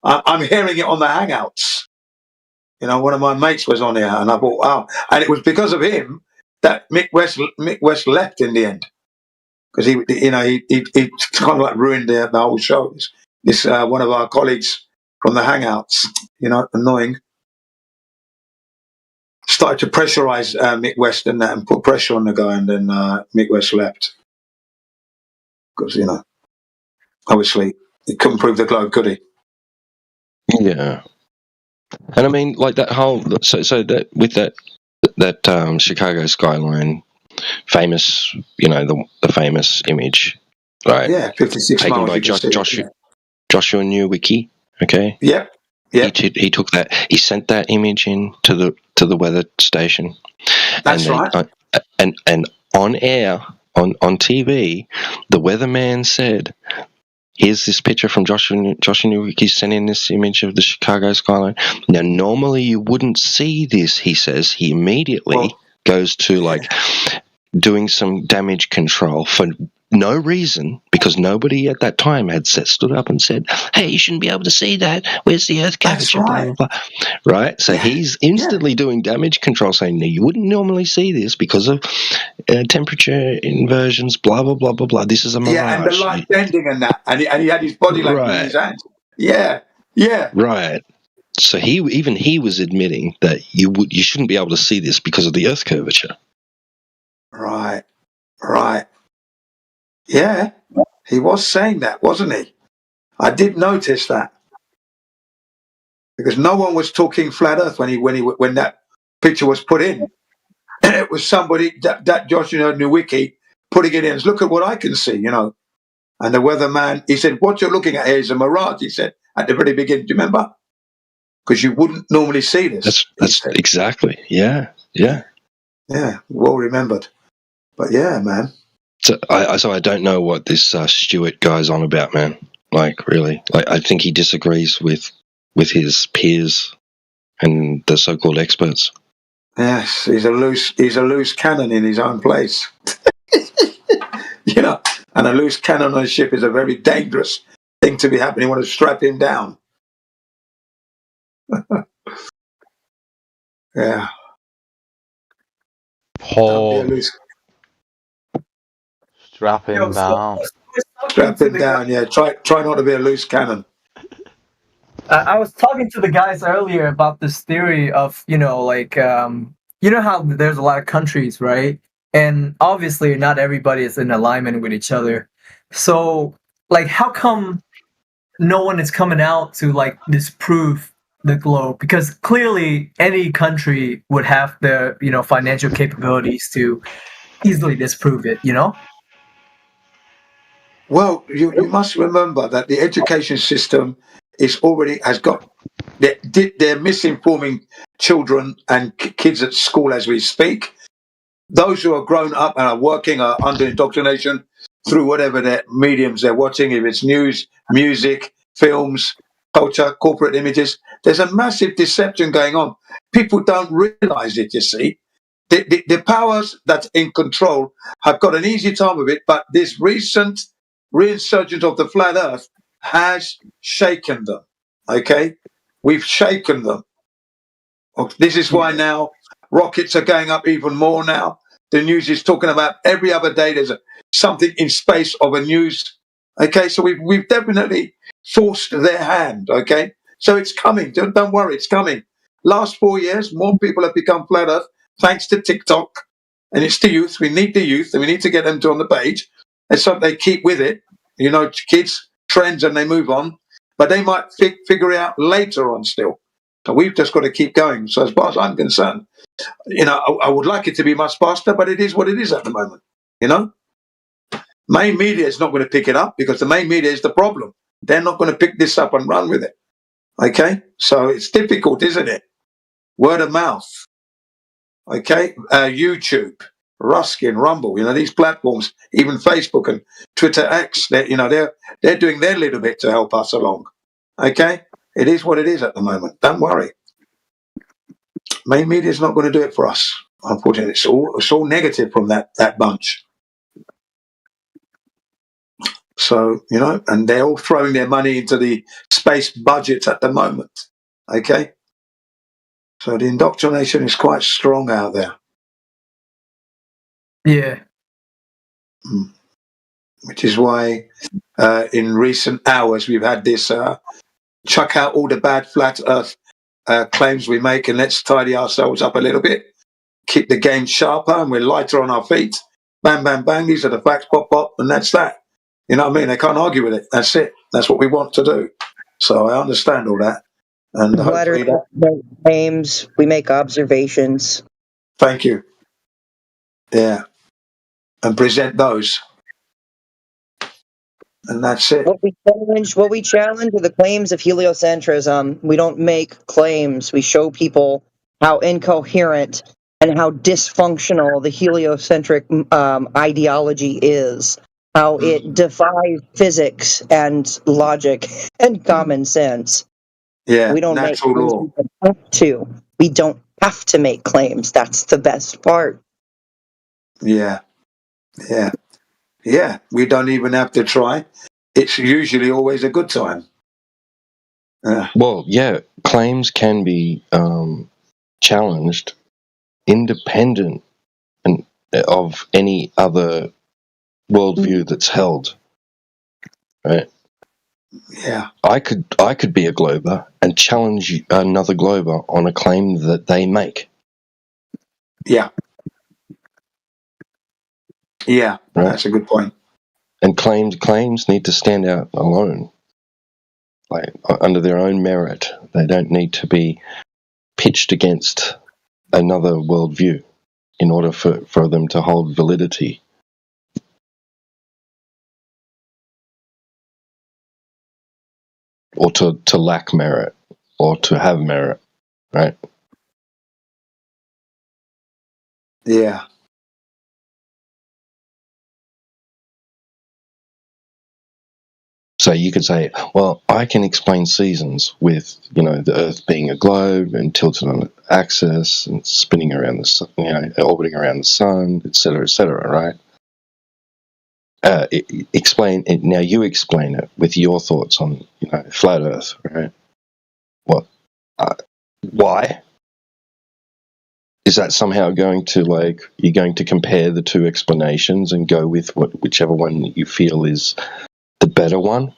I'm hearing it on the Hangouts. You know, one of my mates was on here, and I thought, wow. And it was because of him that Mick West left in the end, because he kind of like ruined the whole show. This one of our colleagues from the Hangouts, you know, annoying, started to pressurize Mick West and that, and put pressure on the guy, and then Mick West left because, you know, obviously he couldn't prove the globe, could he? Yeah. And I mean, like that whole so that with that Chicago skyline, famous, you know, the famous image, right? Yeah, 56 taken miles. by Joshua Newicki. Okay. Yep. Yeah. He took that. He sent that image in to the weather station. That's and right. And on air on TV, the weatherman said, "Here's this picture from Joshua Newicki sending this image of the Chicago skyline." Now, normally you wouldn't see this, he says. He immediately goes to like doing some damage control for no reason, because nobody at that time had stood up and said, "Hey, you shouldn't be able to see that. Where's the earth curvature?" Right. Blah, blah, blah. Right? So he's instantly doing damage control, saying, "No, you wouldn't normally see this because of temperature inversions, blah, blah, blah, blah, blah. This is a mirage." Yeah, and the light bending and that. And he had his body like in his hands. Yeah. Yeah. Right. So he was admitting that you shouldn't be able to see this because of the earth curvature. Right. Yeah, he was saying that, wasn't he? I did notice that, because no one was talking flat Earth when that picture was put in. And it was somebody that Joshua Newicki putting it in. Look at what I can see, you know. And the weatherman, he said, "What you're looking at here is a mirage." He said at the very beginning. Do you remember? Because you wouldn't normally see this. That's exactly. Yeah. Well remembered. But yeah, man. So I don't know what this Stewart guy's on about, man. Like, really, like I think he disagrees with his peers and the so-called experts. Yes, he's a loose cannon in his own place. You know, and a loose cannon on a ship is a very dangerous thing to be happening. You want to strap him down. Yeah. Paul. Strap him down. Strap him down, yeah. Try not to be a loose cannon. I was talking to the guys earlier about this theory of, you know, like, you know how there's a lot of countries, right? And obviously not everybody is in alignment with each other. So, like, how come no one is coming out to, like, disprove the globe? Because clearly any country would have the, you know, financial capabilities to easily disprove it, you know? Well, you must remember that the education system they're misinforming children and kids at school as we speak. Those who are grown up and are working are under indoctrination through whatever their mediums they're watching, if it's news, music, films, culture, corporate images. There's a massive deception going on. People don't realize it, you see. The powers that's in control have got an easy time of it, but this recent reinsurgence of the flat earth has shaken them. Okay? We've shaken them. This is why now rockets are going up even more now. The news is talking about every other day there's something in space of a news. Okay, so we've definitely forced their hand. Okay, so it's coming. Don't worry, it's coming. Last 4 years, more people have become flat earth thanks to TikTok, and it's the youth. We need the youth, and we need to get them on the page, and so they keep with it. You know, kids trends and they move on, but they might figure it out later on still. So we've just got to keep going. So as far as I'm concerned, you know, I would like it to be much faster, but it is what it is at the moment. You know, main media is not going to pick it up because the main media is the problem. They're not going to pick this up and run with it. Okay, so it's difficult, isn't it? Word of mouth. Okay, YouTube, Ruskin, Rumble. You know, these platforms, even Facebook and Twitter X. They're doing their little bit to help us along. Okay, it is what it is at the moment. Don't worry. Main media is not going to do it for us. Unfortunately, it's all negative from that bunch. So, and they're all throwing their money into the space budget at the moment. Okay? So the indoctrination is quite strong out there. Yeah. Which is why in recent hours we've had this chuck out all the bad flat earth claims we make and let's tidy ourselves up a little bit. Keep the game sharper and we're lighter on our feet. Bang, bang, bang. These are the facts, pop, pop, and that's that. You know what I mean? They can't argue with it. That's it. That's what we want to do. So I understand all that. And hopefully the claims, we make observations. Thank you. Yeah. And present those. And that's it. What we challenge are the claims of heliocentrism. We don't make claims. We show people how incoherent and how dysfunctional the heliocentric ideology is. How it defies physics and logic and common sense. Yeah, we don't make natural claims. law. We don't have to. We don't have to make claims. That's the best part. Yeah. Yeah. Yeah. We don't even have to try. It's usually always a good time. Well, yeah, claims can be challenged independent of any other worldview that's held. Right? Yeah. I could be a glober and challenge another glober on a claim that they make. Yeah. Yeah, right? That's a good point. And claims need to stand out alone, like under their own merit. They don't need to be pitched against another worldview in order for them to hold validity. Or to lack merit, or to have merit, right? Yeah. So you could say, well, I can explain seasons with, the Earth being a globe and tilted on an axis and spinning around the sun, orbiting around the sun, etc., right? Explain it now. You explain it with your thoughts on, flat Earth, right? What? Why? Is that somehow going to you're going to compare the two explanations and go with whichever one you feel is the better one?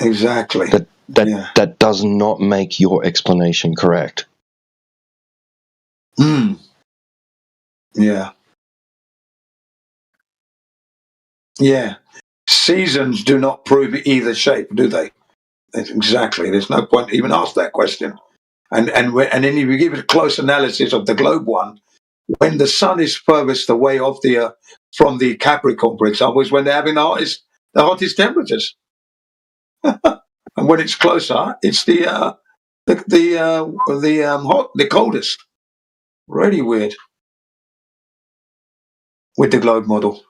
Exactly. That does not make your explanation correct. Yeah. Yeah. Seasons do not prove either shape, do they? Exactly. There's no point to even ask that question. And then if you give it a close analysis of the globe one, when the sun is furthest away from the Capricorn, for example, is when they're having the hottest temperatures. And when it's closer, it's the coldest. Really weird with the globe model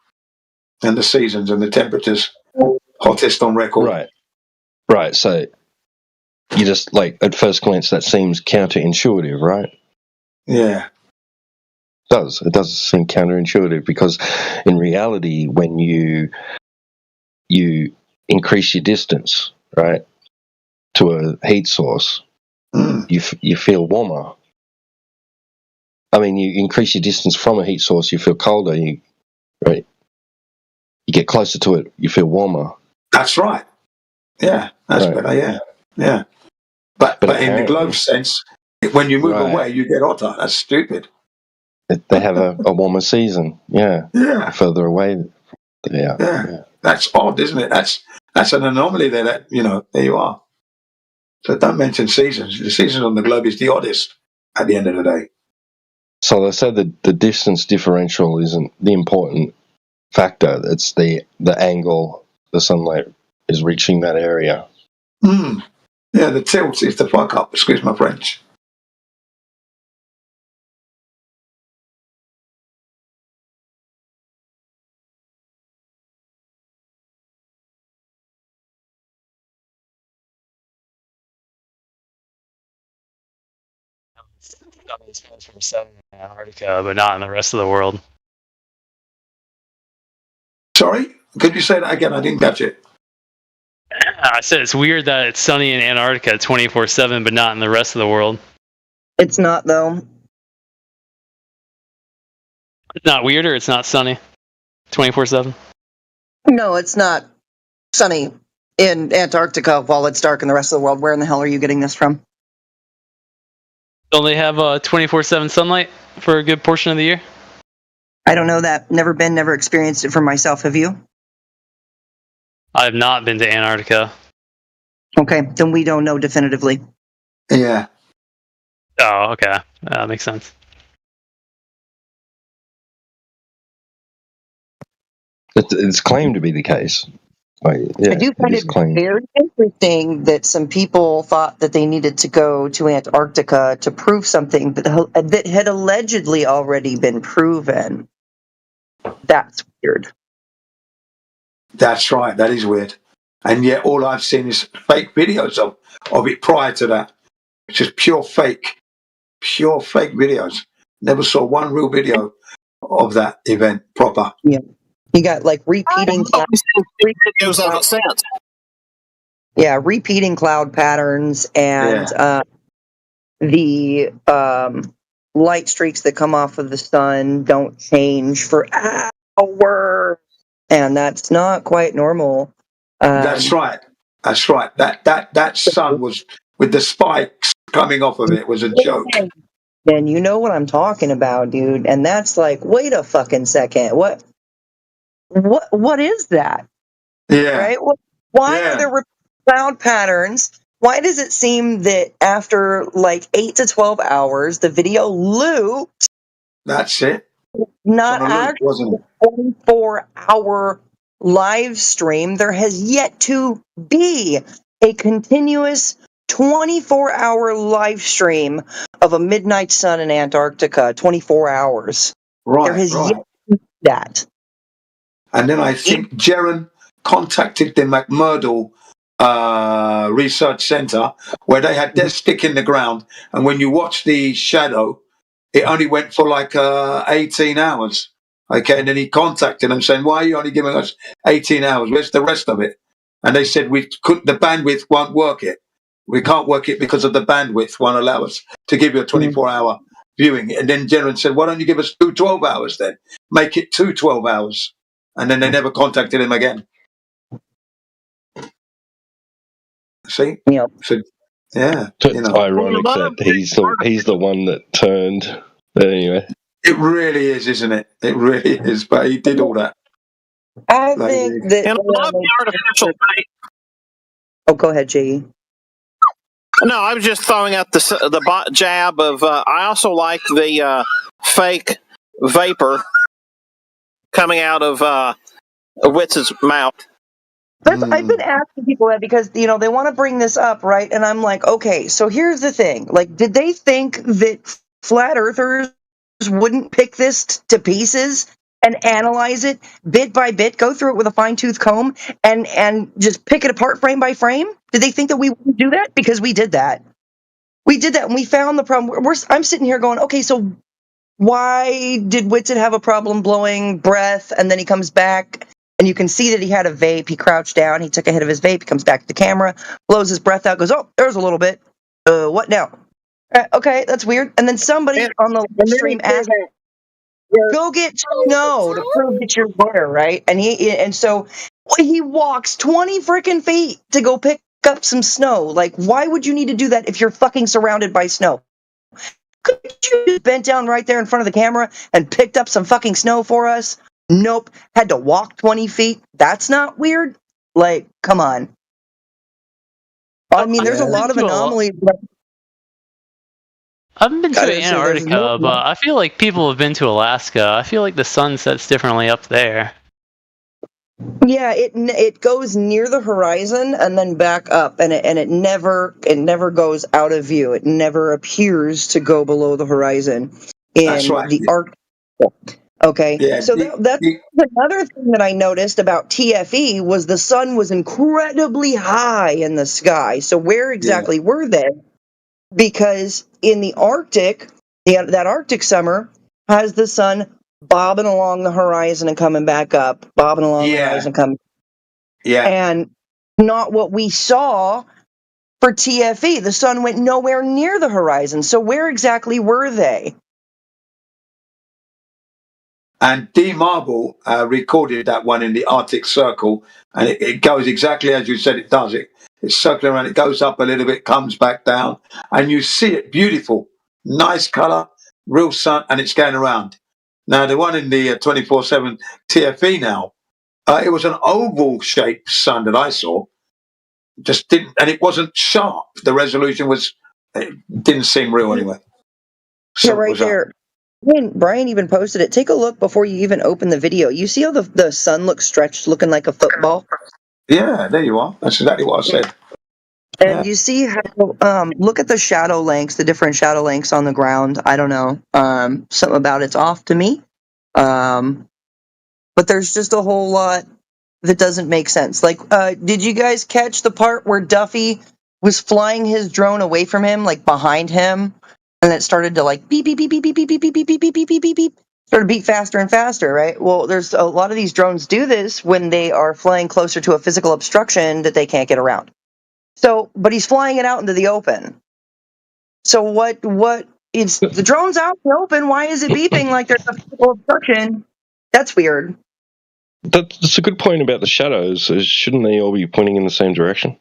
and the seasons and the temperatures, hottest on record. Right. So you just at first glance that seems counterintuitive, right? Yeah. It does seem counterintuitive because in reality, when you increase your distance, right, to a heat source, you feel warmer. I mean, you increase your distance from a heat source, you feel colder. Right? You get closer to it, you feel warmer. That's right. Yeah, that's better. Yeah. But in the globe sense, when you move away, you get hotter. That's stupid. They have a warmer season. Yeah. Yeah. Further away. Yeah. That's odd, isn't it? That's an anomaly there. There you are. So don't mention seasons. The seasons on the globe is the oddest at the end of the day. So they said that the distance differential isn't the important factor. It's the angle the sunlight is reaching that area. Yeah, the tilt is the fuck up. Excuse my French. From southern Antarctica, but not in the rest of the world. Sorry, could you say that again? I didn't catch it. I said it's weird that it's sunny in Antarctica 24/7, but not in the rest of the world. It's not, though. It's not weird, or it's not sunny 24/7. No, it's not sunny in Antarctica while it's dark in the rest of the world. Where in the hell are you getting this from? Don't they have 24/7 sunlight for a good portion of the year? I don't know that. Never been, never experienced it for myself. Have you? I have not been to Antarctica. Okay, then we don't know definitively. Yeah. Oh, okay. That makes sense. It's claimed to be the case. Yeah, I do find it very interesting that some people thought that they needed to go to Antarctica to prove something that had allegedly already been proven. That's weird. That's right. That is weird. And yet all I've seen is fake videos of it prior to that. It's just pure fake videos. Never saw one real video of that event proper. Yeah. You got like repeating videos of it since. Yeah, repeating cloud patterns and the light streaks that come off of the sun don't change for hours, and that's not quite normal. That's right. That's right. That sun was with the spikes coming off of it was a joke. And you know what I'm talking about, dude. And that's like, wait a fucking second. What is that? Yeah. Right? Why are there cloud patterns? Why does it seem that after like 8 to 12 hours, the video loops? That's it. Not actually wasn't it? 24-hour live stream. There has yet to be a continuous 24-hour live stream of a midnight sun in Antarctica. 24 hours. Right. There has yet to be that. And then I think Jaron contacted the McMurdo Research Center where they had their stick in the ground. And when you watch the shadow, it only went for like 18 hours. Okay. And then he contacted them saying, why are you only giving us 18 hours? Where's the rest of it? And they said, the bandwidth won't work it. We can't work it because of the bandwidth won't allow us to give you a 24-hour viewing. And then Jaron said, why don't you give us 2 12 hours then? Make it 2 12 hours. And then they never contacted him again. See? Yeah. So, yeah. It's ironic that he's the one that turned. But anyway. It really is, isn't it? It really is. But he did all that. I think that. And I love the artificial light. Oh, go ahead, J.E. No, I was just throwing out the jab of. I also like the fake vapor coming out of Witz's mouth. I've been asking people that because they want to bring this up, right? And I'm like, okay, so here's the thing. Like, did they think that flat earthers wouldn't pick this to and analyze it bit by bit, go through it with a fine-tooth comb, and just pick it apart frame by frame? Did they think that we wouldn't do that? Because we did that. We did that, and we found the problem. I'm sitting here going, okay, so why did Whitson have a problem blowing breath, and then he comes back, and you can see that he had a vape. He crouched down. He took a hit of his vape. He comes back to the camera, blows his breath out, goes, oh, there's a little bit. What now? Okay, that's weird. And then somebody on the live stream asked, go get snow to prove that you're there, right? And so he walks 20 freaking feet to go pick up some snow. Like, why would you need to do that if you're fucking surrounded by snow? Could you just bent down right there in front of the camera and picked up some fucking snow for us? Nope. Had to walk 20 feet. That's not weird. Like, come on. I mean, there's a lot of anomalies. haven't been to Gotta say, there's Antarctica, but I feel like people have been to Alaska. I feel like the sun sets differently up there. Yeah, it goes near the horizon and then back up, and it never goes out of view. It never appears to go below the horizon That's in right. the Arctic. Okay, Yeah. so that's another thing that I noticed about TFE was the sun was incredibly high in the sky. So where exactly were they? Because in the Arctic, that Arctic summer has the sun bobbing along the horizon and coming back up, bobbing along the horizon and coming. Yeah. And not what we saw for TFE. The sun went nowhere near the horizon. So where exactly were they? And D Marble recorded that one in the Arctic Circle, and it goes exactly as you said it does. It's circling around, it goes up a little bit, comes back down, and you see it beautiful, nice colour, real sun, and it's going around. Now, the one in the 24/7 TFE now, it was an oval-shaped sun that I saw. Just didn't, and it wasn't sharp. The resolution it didn't seem real anyway. Yeah, right there. Brian even posted it. Take a look before you even open the video. You see how the sun looks stretched, looking like a football? Yeah, there you are. That's exactly what I said. And you see how, look at the shadow lengths, the different shadow lengths on the ground. I don't know. Something about it's off to me. But there's just a whole lot that doesn't make sense. Like, did you guys catch the part where Duffy was flying his drone away from him, like behind him, and it started to like beep beep beep beep beep beep beep beep beep beep beep beep beep beep, started to beep faster and faster, right? Well, there's a lot of these drones do this when they are flying closer to a physical obstruction that they can't get around. So, but he's flying it out into the open. So what? It's the drone's out in the open. Why is it beeping like there's a physical obstruction? That's weird. That's a good point about the shadows. Shouldn't they all be pointing in the same direction?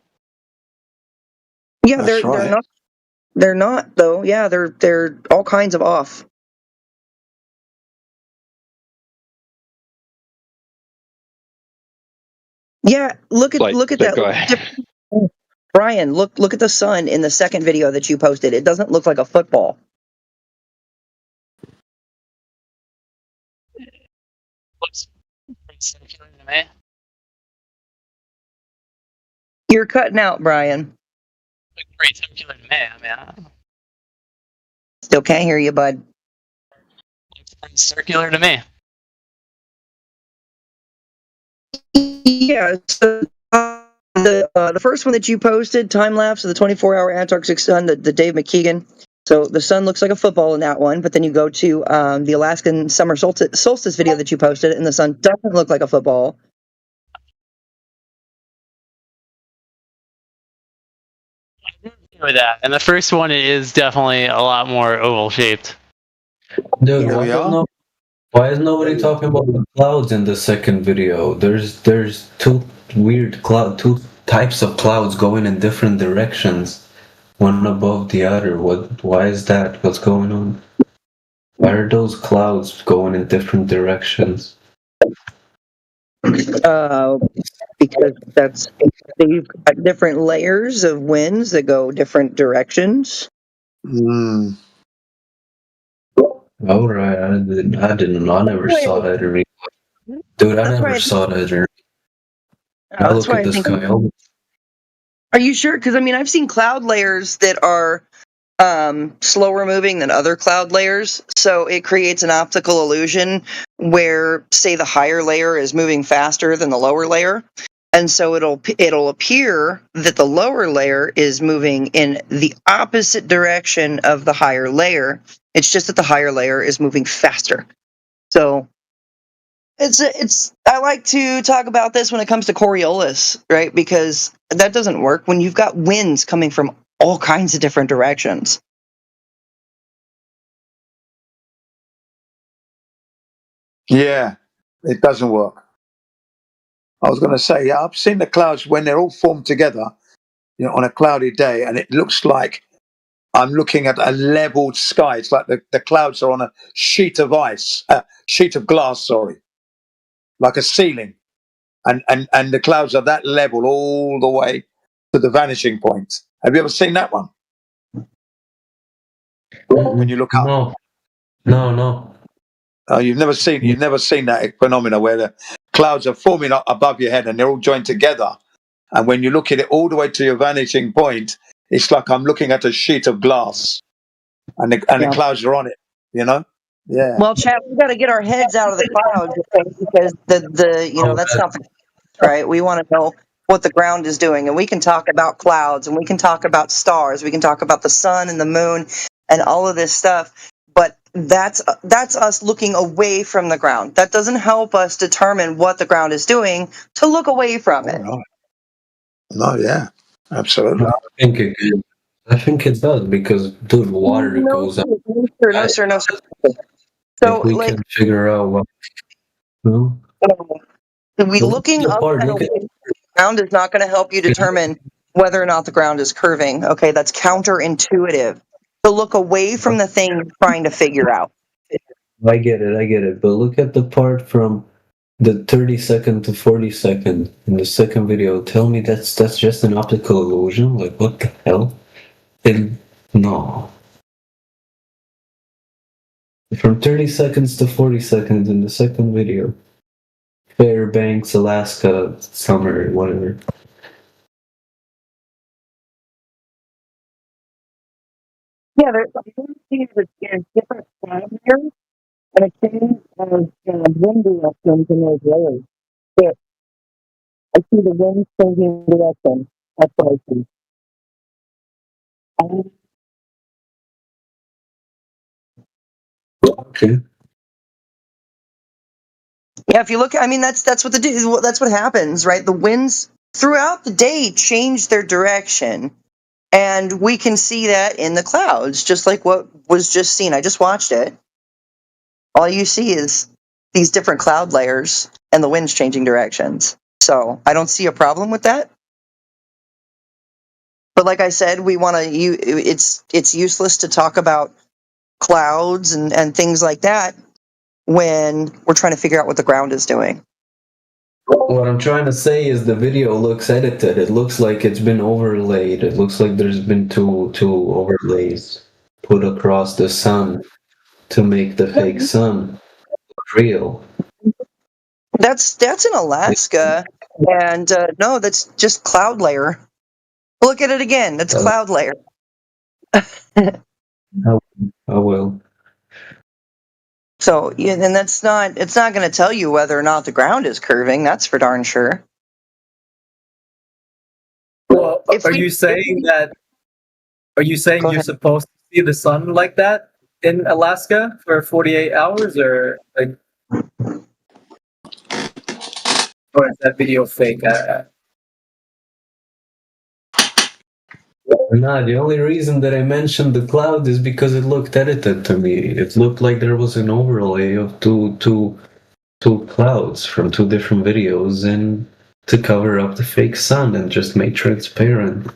Yeah, they're not. They're not though. Yeah, they're all kinds of off. Yeah, look at that guy. Brian, look at the sun in the second video that you posted. It doesn't look like a football. Looks pretty circular to me. You're cutting out, Brian. Looks pretty circular to me. I mean, Still can't hear you, bud. looks pretty circular to me. Yeah. So, the first one that you posted, time lapse of the 24-hour Antarctic sun, the Dave McKeegan. So the sun looks like a football in that one, but then you go to the Alaskan summer solstice video that you posted, and the sun doesn't look like a football. With that, and the first one is definitely a lot more oval shaped. Dude, why is nobody talking about the clouds in the second video? There's two types of clouds going in different directions, one above the other. Why is that? What's going on? Why are those clouds going in different directions? Because you've got different layers of winds that go different directions. All right, I never saw that. Dude, I never saw that. I look at the sky. Are you sure? Because I mean, I've seen cloud layers that are slower moving than other cloud layers, so it creates an optical illusion where, say, the higher layer is moving faster than the lower layer, and so it'll appear that the lower layer is moving in the opposite direction of the higher layer. It's just that the higher layer is moving faster. So I like to talk about this when it comes to Coriolis, right? Because that doesn't work when you've got winds coming from all kinds of different directions. Yeah, it doesn't work. I was going to say, yeah, I've seen the clouds when they're all formed together, on a cloudy day, and it looks like I'm looking at a leveled sky. It's like the clouds are on a sheet of glass, sorry, like a ceiling, and the clouds are that level all the way to the vanishing point. Have you ever seen that one? when you look up? No. You've never seen that phenomena where the clouds are forming up above your head and they're all joined together. And when you look at it all the way to your vanishing point, it's like I'm looking at a sheet of glass, and the clouds are on it. You know? Yeah. Well, Chad, we got to get our heads out of the clouds, okay, because that's not the right. We want to know what the ground is doing, and we can talk about clouds, and we can talk about stars, we can talk about the sun and the moon, and all of this stuff. But that's us looking away from the ground. That doesn't help us determine what the ground is doing to look away from it. No, yeah, absolutely. I think it does because, dude, water goes up. No, sir. So, if we can figure out what. No? Looking up and away from the ground is not going to help you determine whether or not the ground is curving. Okay, that's counterintuitive. To look away from the thing you're trying to figure out. I get it. But look at the part from the 30-second to 40-second in the second video. Tell me that's just an optical illusion? Like, what the hell? No. From 30 seconds to 40 seconds in the second video. Fairbanks, Alaska, summer, whatever. Yeah, there's different cloud layers and a change of wind directions in those layers. Yeah. I see the wind changing direction. That's what I see. Okay. Yeah, if you look, I mean, that's what that's what happens, right? The winds throughout the day change their direction, and we can see that in the clouds, just like what was just seen. I just watched it. All you see is these different cloud layers and the winds changing directions. So I don't see a problem with that. But like I said, we want to. It's useless to talk about clouds and things like that when we're trying to figure out what the ground is doing. What I'm trying to say is the video looks edited. It looks like it's been overlaid. It looks like there's been two overlays put across the sun to make the fake sun look real. That's in Alaska, and no, that's just cloud layer. Look at it again. That's cloud layer. I will. So, yeah, and it's not going to tell you whether or not the ground is curving. That's for darn sure. Well, are you saying you're supposed to see the sun like that in Alaska for 48 hours, or is that video fake? Nah, the only reason that I mentioned the cloud is because it looked edited to me. It looked like there was an overlay of two clouds from two different videos and to cover up the fake sun and just make transparent.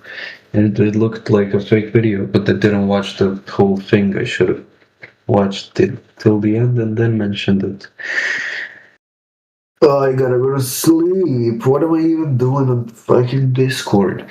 And it looked like a fake video, but I didn't watch the whole thing. I should have watched it till the end and then mentioned it. Oh, I gotta go to sleep. What am I even doing on fucking Discord?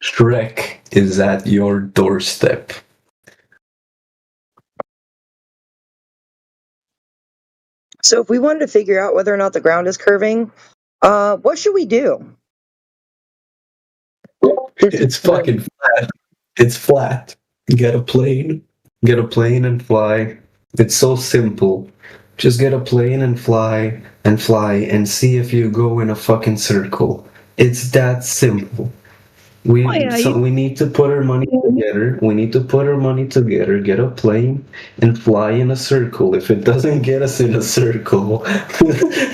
Shrek is at your doorstep. So if we wanted to figure out whether or not the ground is curving, what should we do? It's fucking flat. It's flat. Get a plane and fly. It's so simple. Just get a plane and fly and see if you go in a fucking circle. It's that simple. We need to put our money together. We need to put our money together, get a plane, and fly in a circle. If it doesn't get us in a circle,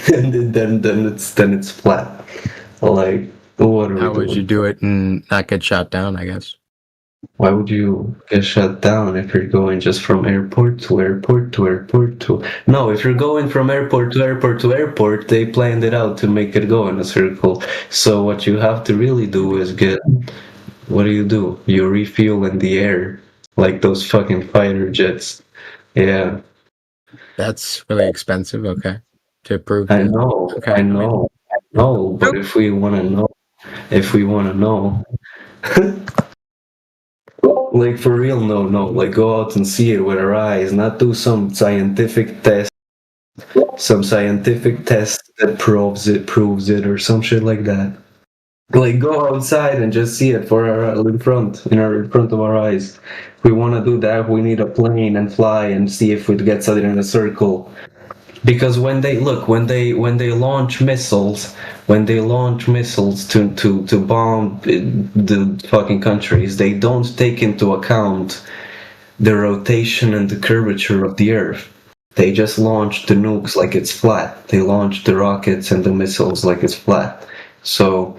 then it's flat. Like, What are we How would doing? you do it and not get shot down? I guess. Why would you get shut down if you're going just from airport to airport to airport to... No, if you're going from airport to airport to airport, they planned it out to make it go in a circle. So what you have to really do is get... What do? You refuel in the air, like those fucking fighter jets. Yeah. That's really expensive. Okay. To prove. I know, Okay. I know, but if we want to know, like for real, no, like go out and see it with our eyes, not do some scientific test that proves it or some shit like that. Like go outside and just see it in front of our eyes. If we want to do that, we need a plane and fly and see if it gets it in a circle. Because when they launch missiles to bomb the fucking countries, they don't take into account the rotation and the curvature of the Earth. They just launch the nukes like it's flat. They launch the rockets and the missiles like it's flat. So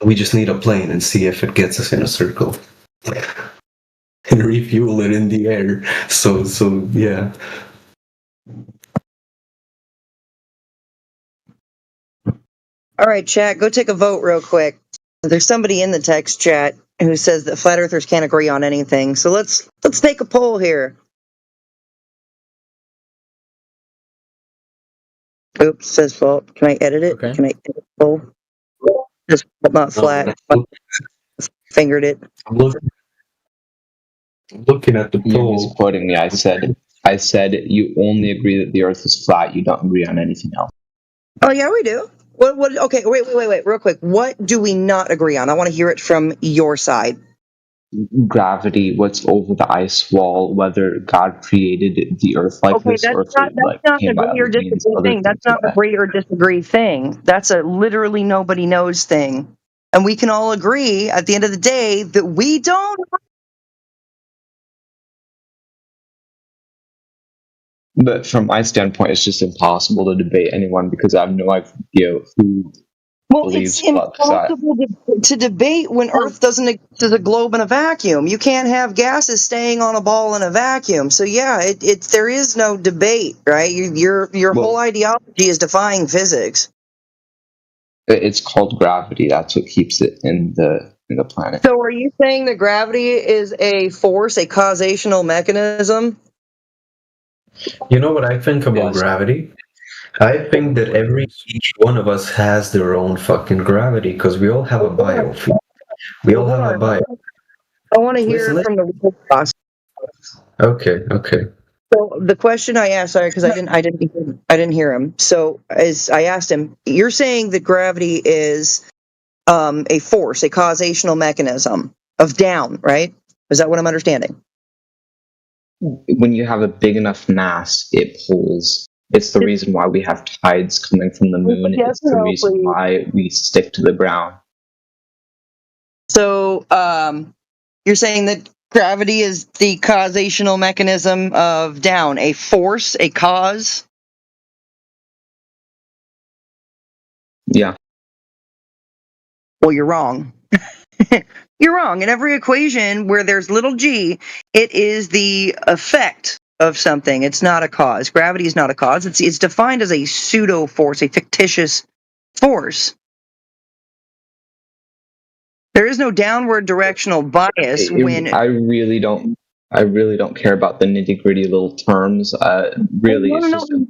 we just need a plane and see if it gets us in a circle. And refuel it in the air. So yeah. All right, chat, go take a vote real quick. There's somebody in the text chat who says that flat earthers can't agree on anything. So let's take a poll here. Oops, says fault. Can I edit it? Okay. Can I edit the poll? Just not flat. Fingered it. I'm looking at the You're poll. misquoting me. I said you only agree that the Earth is flat. You don't agree on anything else. Oh yeah, we do. What? Okay, wait, real quick. What do we not agree on? I want to hear it from your side. Gravity, what's over the ice wall, whether God created the Earth like this, or if it came by agree or other means, disagree other thing. That's things not an agree or disagree thing. That's a literally nobody knows thing. And we can all agree at the end of the day that we don't. But from my standpoint, it's just impossible to debate anyone because I have no idea who believes It's impossible to debate when Earth doesn't exist as a globe in a vacuum. You can't have gases staying on a ball in a vacuum. So yeah, there is no debate, right? Your whole ideology is defying physics. It's called gravity. That's what keeps it in the planet. So are you saying that gravity is a force, a causational mechanism? You know what I think about gravity? I think that each one of us has their own fucking gravity because we all have a biofield. We all have a bio. I want to hear from the real boss. Okay. So the question I asked, sorry, because I didn't hear him. So as I asked him, you're saying that gravity is a force, a causational mechanism of down, right? Is that what I'm understanding? When you have a big enough mass, it pulls. It's the reason why we have tides coming from the moon. It's the reason why we stick to the ground. So you're saying that gravity is the causational mechanism of down, a force, a cause? Yeah. Well, you're wrong. You're wrong. In every equation where there's little g, it is the effect of something. It's not a cause. Gravity is not a cause. It's defined as a pseudo force, a fictitious force. There is no downward directional bias when I really don't care about the nitty gritty little terms. Really, it's just a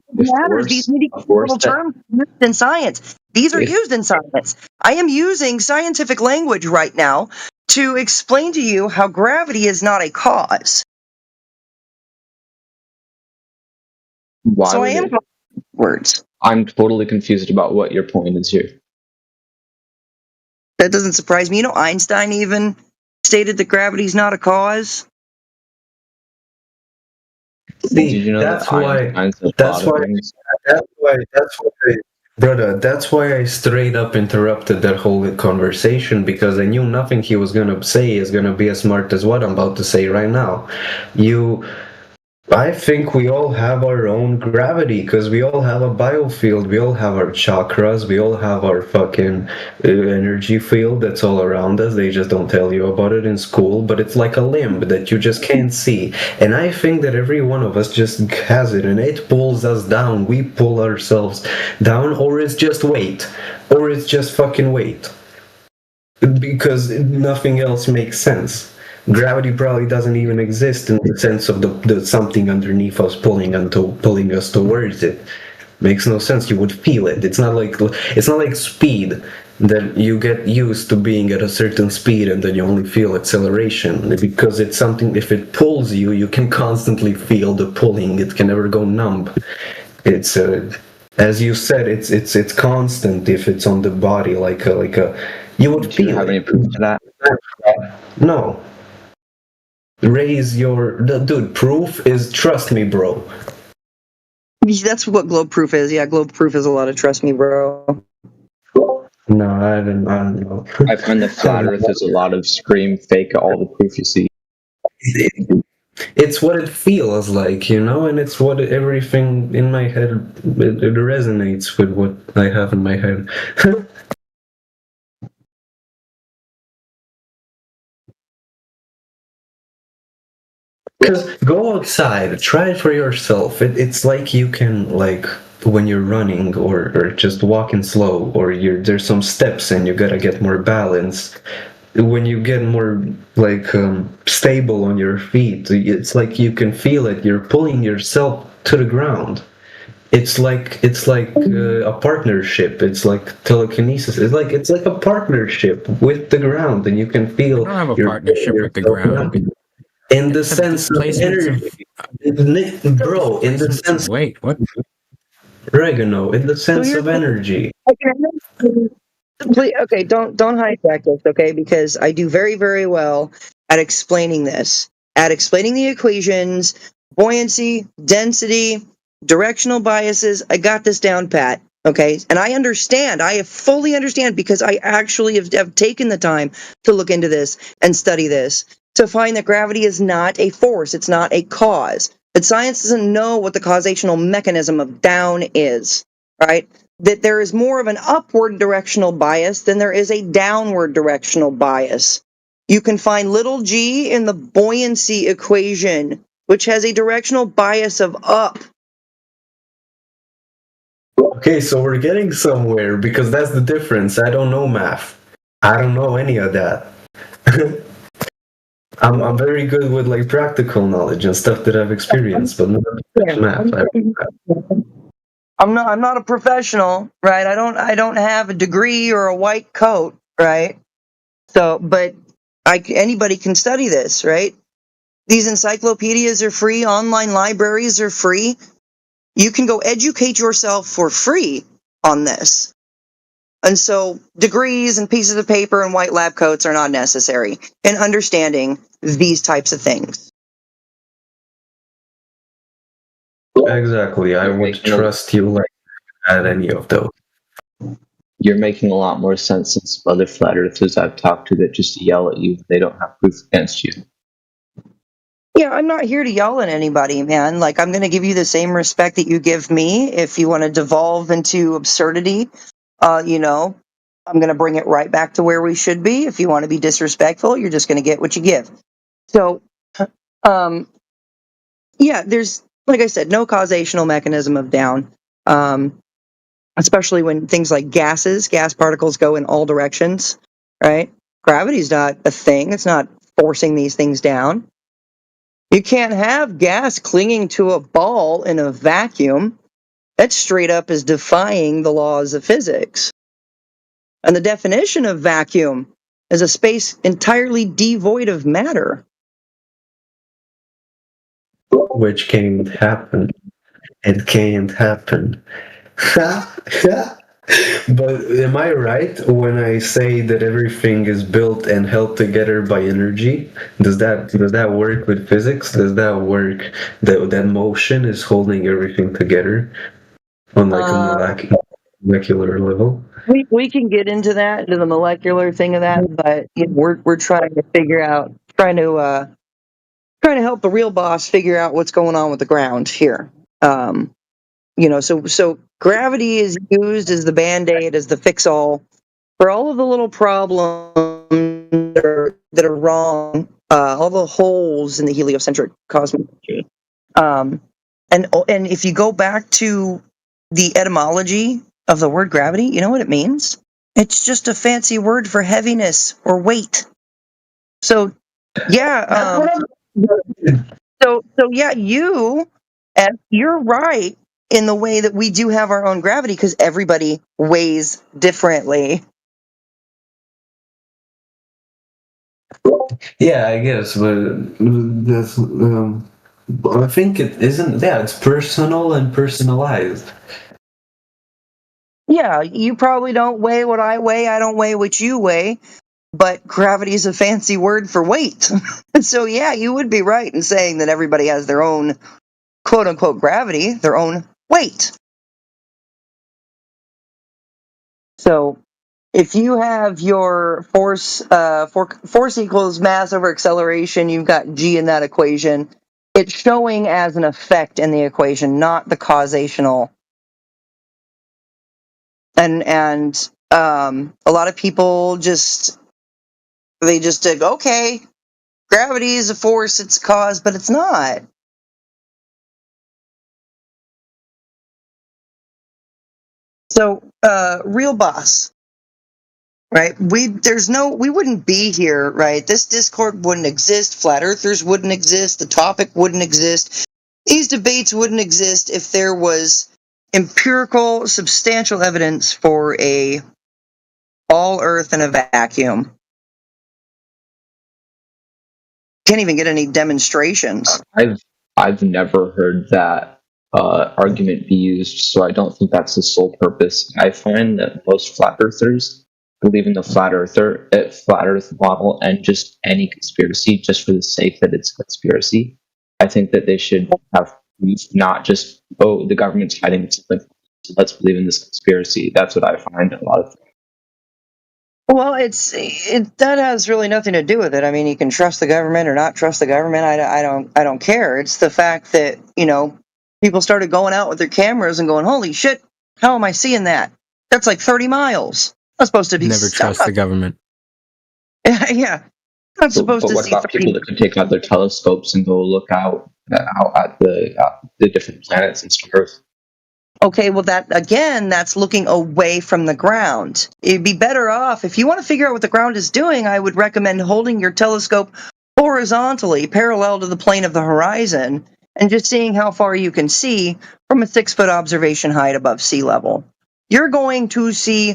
force. These nitty little terms are used in science. These are used in science. I am using scientific language right now to explain to you how gravity is not a cause. Why so I am words. I'm totally confused about what your point is here. That doesn't surprise me. You know, Einstein even stated that gravity is not a cause. See, Did you know that's why, brother, that's why I straight up interrupted that whole conversation, because I knew nothing he was gonna say is gonna be as smart as what I'm about to say right now. I think we all have our own gravity because we all have a biofield. We all have our chakras. We all have our fucking energy field that's all around us. They just don't tell you about it in school, but it's like a limb that you just can't see. And I think that every one of us just has it, and it pulls us down. We pull ourselves down, or it's just weight, or it's just fucking weight, because nothing else makes sense. Gravity probably doesn't even exist in the sense of the something underneath us pulling us towards it. Makes no sense. You would feel it. It's not like speed, that you get used to being at a certain speed and then you only feel acceleration, because it's something. If it pulls you, you can constantly feel the pulling. It can never go numb. It's as you said, it's constant. If it's on the body, like a you would feel. Do you have any proof of that? No. Raise your dude. Proof is trust me, bro. That's what globe proof is. Yeah, globe proof is a lot of trust me, bro. No, I don't know. I find the flat Earth is a lot of scream fake all the proof you see. It's what it feels like, and it's what everything in my head it resonates with what I have in my head. Because go outside, try it for yourself. It's like you can, like, when you're running or just walking slow, or there's some steps and you gotta get more balance. When you get more like stable on your feet, it's like you can feel it. You're pulling yourself to the ground. It's like a partnership. It's like telekinesis. It's like a partnership with the ground, and you can feel. I don't have a partnership with the ground. In the sense of energy, bro. In the sense. Wait, what? Oregano. In the sense of energy. Okay, don't hijack this, okay? Because I do very, very well at explaining this, at explaining the equations, buoyancy, density, directional biases. I got this down pat, okay? And I understand. I fully understand, because I actually have taken the time to look into this and study this, to find that gravity is not a force. It's not a cause. That science doesn't know what the causational mechanism of down is, right? That there is more of an upward directional bias than there is a downward directional bias. You can find little g in the buoyancy equation, which has a directional bias of up. Okay, so we're getting somewhere, because that's the difference. I don't know math. I don't know any of that. I'm very good with like practical knowledge and stuff that I've experienced, but not math. I'm not a professional, right? I don't have a degree or a white coat, right? So, but anybody can study this, right? These encyclopedias are free, online libraries are free. You can go educate yourself for free on this. And so degrees and pieces of paper and white lab coats are not necessary in understanding these types of things. Exactly. I would trust you like at any of those. You're making a lot more sense than some other flat earthers I've talked to that just yell at you. They don't have proof against you. Yeah, I'm not here to yell at anybody, man. Like, I'm going to give you the same respect that you give me. If you want to devolve into absurdity, I'm going to bring it right back to where we should be. If you want to be disrespectful, you're just going to get what you give. So, yeah, there's, like I said, no causational mechanism of down, especially when things like gas particles go in all directions, right? Gravity's not a thing. It's not forcing these things down. You can't have gas clinging to a ball in a vacuum. That straight up is defying the laws of physics. And the definition of vacuum is a space entirely devoid of matter. Which can't happen. It can't happen. But am I right when I say that everything is built and held together by energy? Does that work with physics? Does that work that motion is holding everything together on like a molecular level? We can get into that, into the molecular thing of that, but we're trying to figure out, trying to help the real boss figure out what's going on with the ground here. So gravity is used as the band-aid, as the fix-all for all of the little problems that are wrong, all the holes in the heliocentric cosmology. And if you go back to the etymology of the word gravity, you know what it means? It's just a fancy word for heaviness or weight. So, yeah. You're right in the way that we do have our own gravity because everybody weighs differently. Yeah, I guess, but that's, I think it isn't. Yeah, it's personal and personalized. Yeah, you probably don't weigh what I weigh. I don't weigh what you weigh. But gravity is a fancy word for weight. So, yeah, you would be right in saying that everybody has their own quote-unquote gravity, their own weight. So, if you have your force equals mass over acceleration, you've got G in that equation. It's showing as an effect in the equation, not the causational. And a lot of people just think, okay, gravity is a force, it's a cause, but it's not. So, real boss, right? We wouldn't be here, right? This Discord wouldn't exist. Flat Earthers wouldn't exist. The topic wouldn't exist. These debates wouldn't exist if there was empirical, substantial evidence for a all Earth in a vacuum. Can't even get any demonstrations. I've never heard that argument be used, so I don't think that's the sole purpose. I find that most flat earthers believe in the flat Earth model and just any conspiracy just for the sake that it's a conspiracy. I think that they should have proof, not just, oh, the government's hiding something, so let's believe in this conspiracy. That's what I find a lot of. Well, that has really nothing to do with it. I mean, you can trust the government or not trust the government. I don't care. It's the fact that, people started going out with their cameras and going, holy shit, how am I seeing that? That's like 30 miles. That's supposed to be... Never trust the government. Yeah. Not supposed to what see about people that could take out their telescopes and go look out at the different planets and stars? Okay, well, that's looking away from the ground. It'd be better off, if you want to figure out what the ground is doing, I would recommend holding your telescope horizontally, parallel to the plane of the horizon, and just seeing how far you can see from a 6-foot observation height above sea level. You're going to see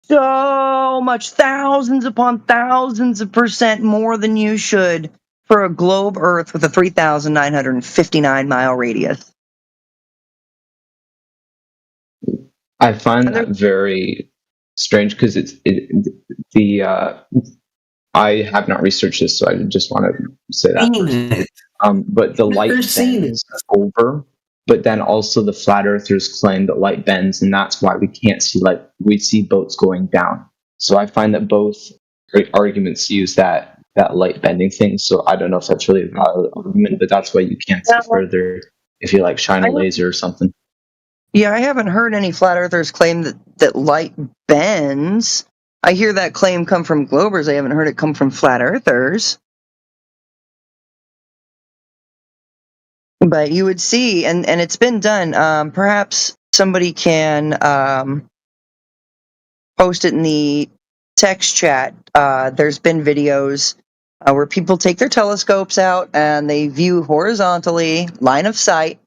so much, thousands upon thousands of percent more than you should for a globe Earth with a 3,959-mile radius. I find that very strange because I have not researched this, so I just want to say that first. But the light bends over, but then also the flat earthers claim that light bends, and that's why we can't see light. We see boats going down. So I find that both arguments use that light bending thing. So I don't know if that's really a valid argument, but that's why you can't see further if you shine a laser or something. Yeah, I haven't heard any flat earthers claim that light bends. I hear that claim come from Globers. I haven't heard it come from flat earthers. But you would see, and it's been done. Perhaps somebody can post it in the text chat. There's been videos where people take their telescopes out and they view horizontally, line of sight,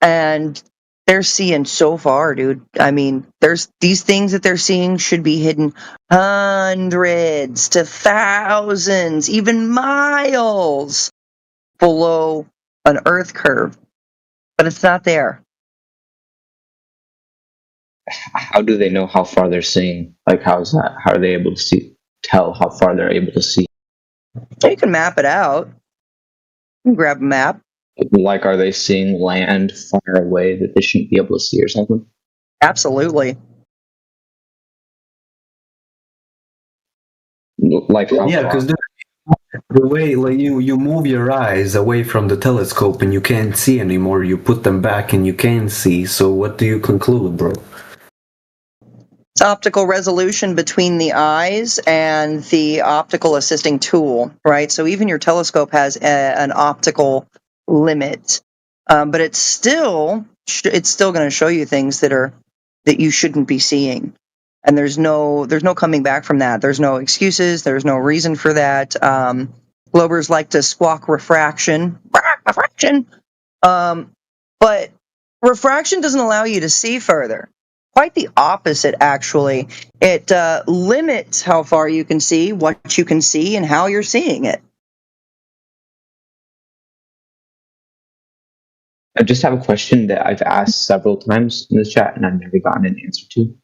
and they're seeing so far, dude. I mean, there's these things that they're seeing should be hidden hundreds to thousands, even miles below an Earth curve, but it's not there. How do they know how far they're seeing? How is that? How are they able to tell how far they're able to see? You can map it out. You can grab a map. Are they seeing land far away that they shouldn't be able to see or something? Absolutely. How yeah, far? because The way like you move your eyes away from the telescope and you can't see anymore, you put them back and you can see. So what do you conclude, bro? It's optical resolution between the eyes and the optical assisting tool, right? So even your telescope has an optical limit, but it's still going to show you things that you shouldn't be seeing, and there's no coming back from that. There's no excuses. There's no reason for that. Globers like to squawk refraction, but refraction doesn't allow you to see further. Quite the opposite, actually. It limits how far you can see, what you can see, and how you're seeing it. I just have a question that I've asked several times in the chat and I've never gotten an answer to.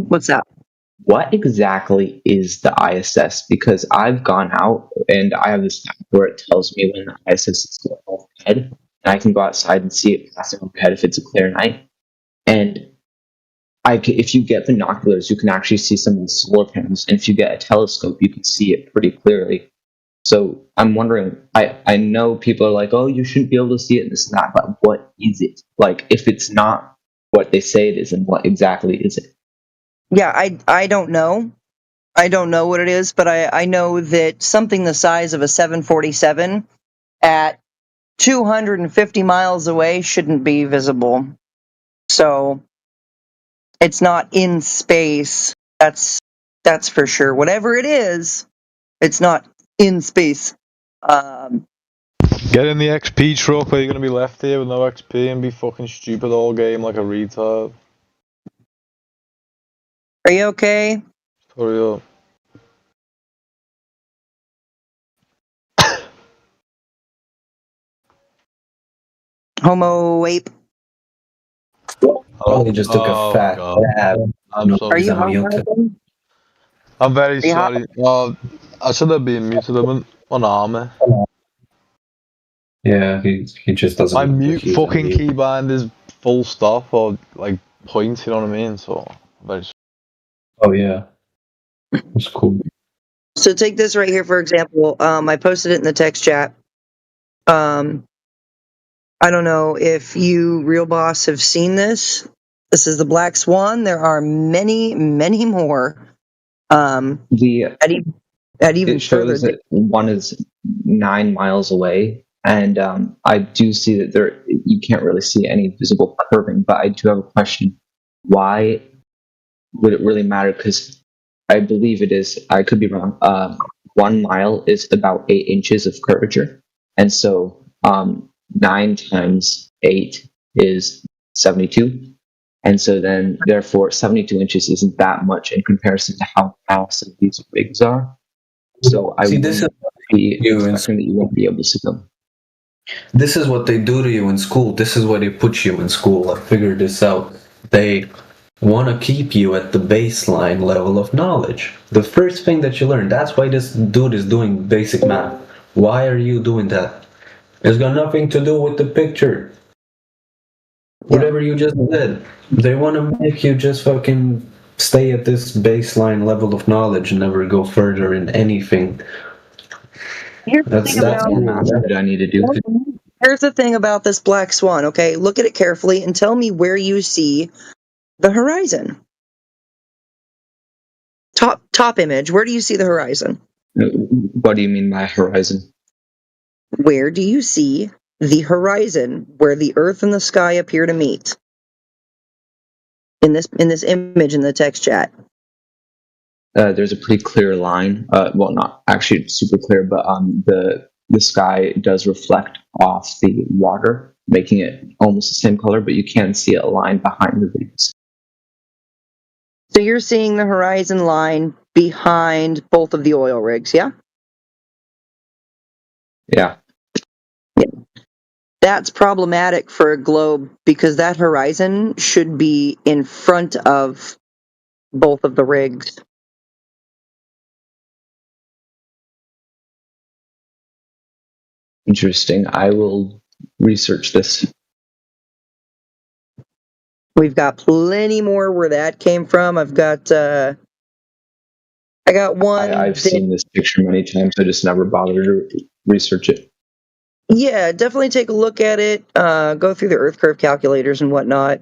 What's that? What exactly is the ISS? Because I've gone out and I have this app where it tells me when the ISS is going overhead, and I can go outside and see it passing overhead if it's a clear night. And if you get binoculars, you can actually see some of the solar panels, and if you get a telescope, you can see it pretty clearly. So I'm wondering, I know people are like, oh, you shouldn't be able to see it and this and that, but what is it? Like, if it's not what they say it is, and what exactly is it? Yeah, I don't know. I don't know what it is, but I know that something the size of a 747 at 250 miles away shouldn't be visible. So it's not in space. That's for sure. Whatever it is, it's not in space. Get in the XP truck, or you're gonna be left here with no XP and be fucking stupid all game like a retard. Are you okay? Hurry up. Homo ape. Oh, he just took a fat dab. I'm so Are you sorry. hot? I'm very Are you hot? sorry. I should have been muted. I'm on armor. Yeah, he just doesn't. My mute he's fucking mute. keybind is full stop or like point. You know what I mean? So very. Oh yeah, that's cool. So take this right here, for example. I posted it in the text chat. I don't know if you, Real Boss, have seen this. This is the Black Swan. There are many, many more. At even It shows further. that one is 9 miles away, and I do see that there you can't really see any visible curving. But I do have a question: why would it really matter? Because I believe it is. I could be wrong. 1 mile is about 8 inches of curvature, and so 9 times 8 is 72. And so then, therefore, 72 inches isn't that much in comparison to how massive these rigs are. So I would be expecting that you won't be able to see them. This is what they do to you in school. This is why they put you in school. I figured this out. They want to keep you at the baseline level of knowledge. The first thing that you learn. That's why this dude is doing basic math. Why are you doing that? It's got nothing to do with the picture. Whatever you just did. They want to make you just fucking stay at this baseline level of knowledge and never go further in anything. That's what I need to do. Here's the thing about this Black Swan, okay? Look at it carefully and tell me where you see the horizon. Top image, where do you see the horizon? What do you mean by horizon? Where do you see the horizon where the earth and the sky appear to meet? In this image in the text chat. There's a pretty clear line. Well, not actually super clear, but the sky does reflect off the water, making it almost the same color, but you can see a line behind the leaves. So you're seeing the horizon line behind both of the oil rigs, yeah? Yeah. That's problematic for a globe because that horizon should be in front of both of the rigs. Interesting. I will research this. We've got plenty more where that came from. I've got I got one. I've seen this picture many times. I just never bothered to research it. Yeah, definitely take a look at it. Go through the Earth curve calculators and whatnot,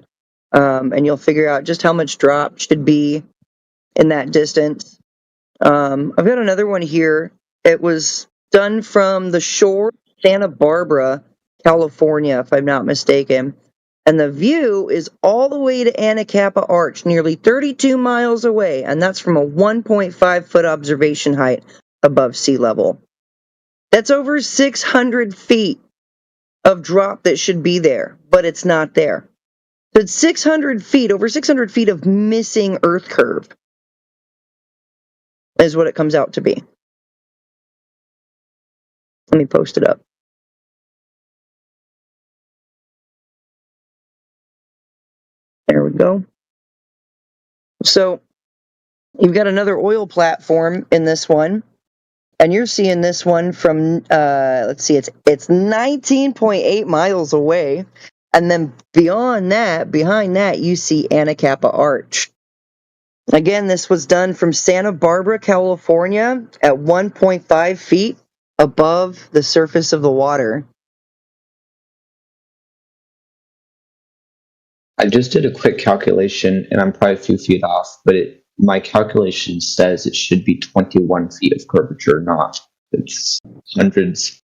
and you'll figure out just how much drop should be in that distance. I've got another one here. It was done from the shore, Santa Barbara, California, if I'm not mistaken. And the view is all the way to Anacapa Arch, nearly 32 miles away, and that's from a 1.5 foot observation height above sea level. That's over 600 feet of drop that should be there, but it's not there. So it's 600 feet, over 600 feet of missing Earth curve is what it comes out to be. Let me post it up. There we go. So you've got another oil platform in this one, and you're seeing this one from let's see, it's 19.8 miles away, and then behind that, you see Anacapa Arch. Again, this was done from Santa Barbara, California, at 1.5 feet above the surface of the water. I just did a quick calculation, and I'm probably a few feet off, but my calculation says it should be 21 feet of curvature, not it's hundreds.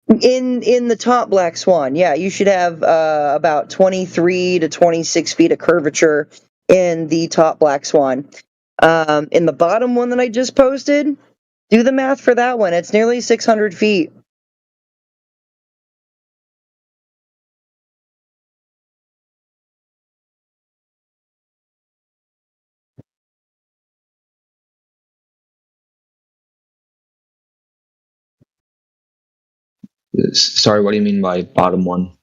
In the top Black Swan, yeah, you should have about 23 to 26 feet of curvature in the top Black Swan. In the bottom one that I just posted, do the math for that one. It's nearly 600 feet. Sorry, what do you mean by bottom one?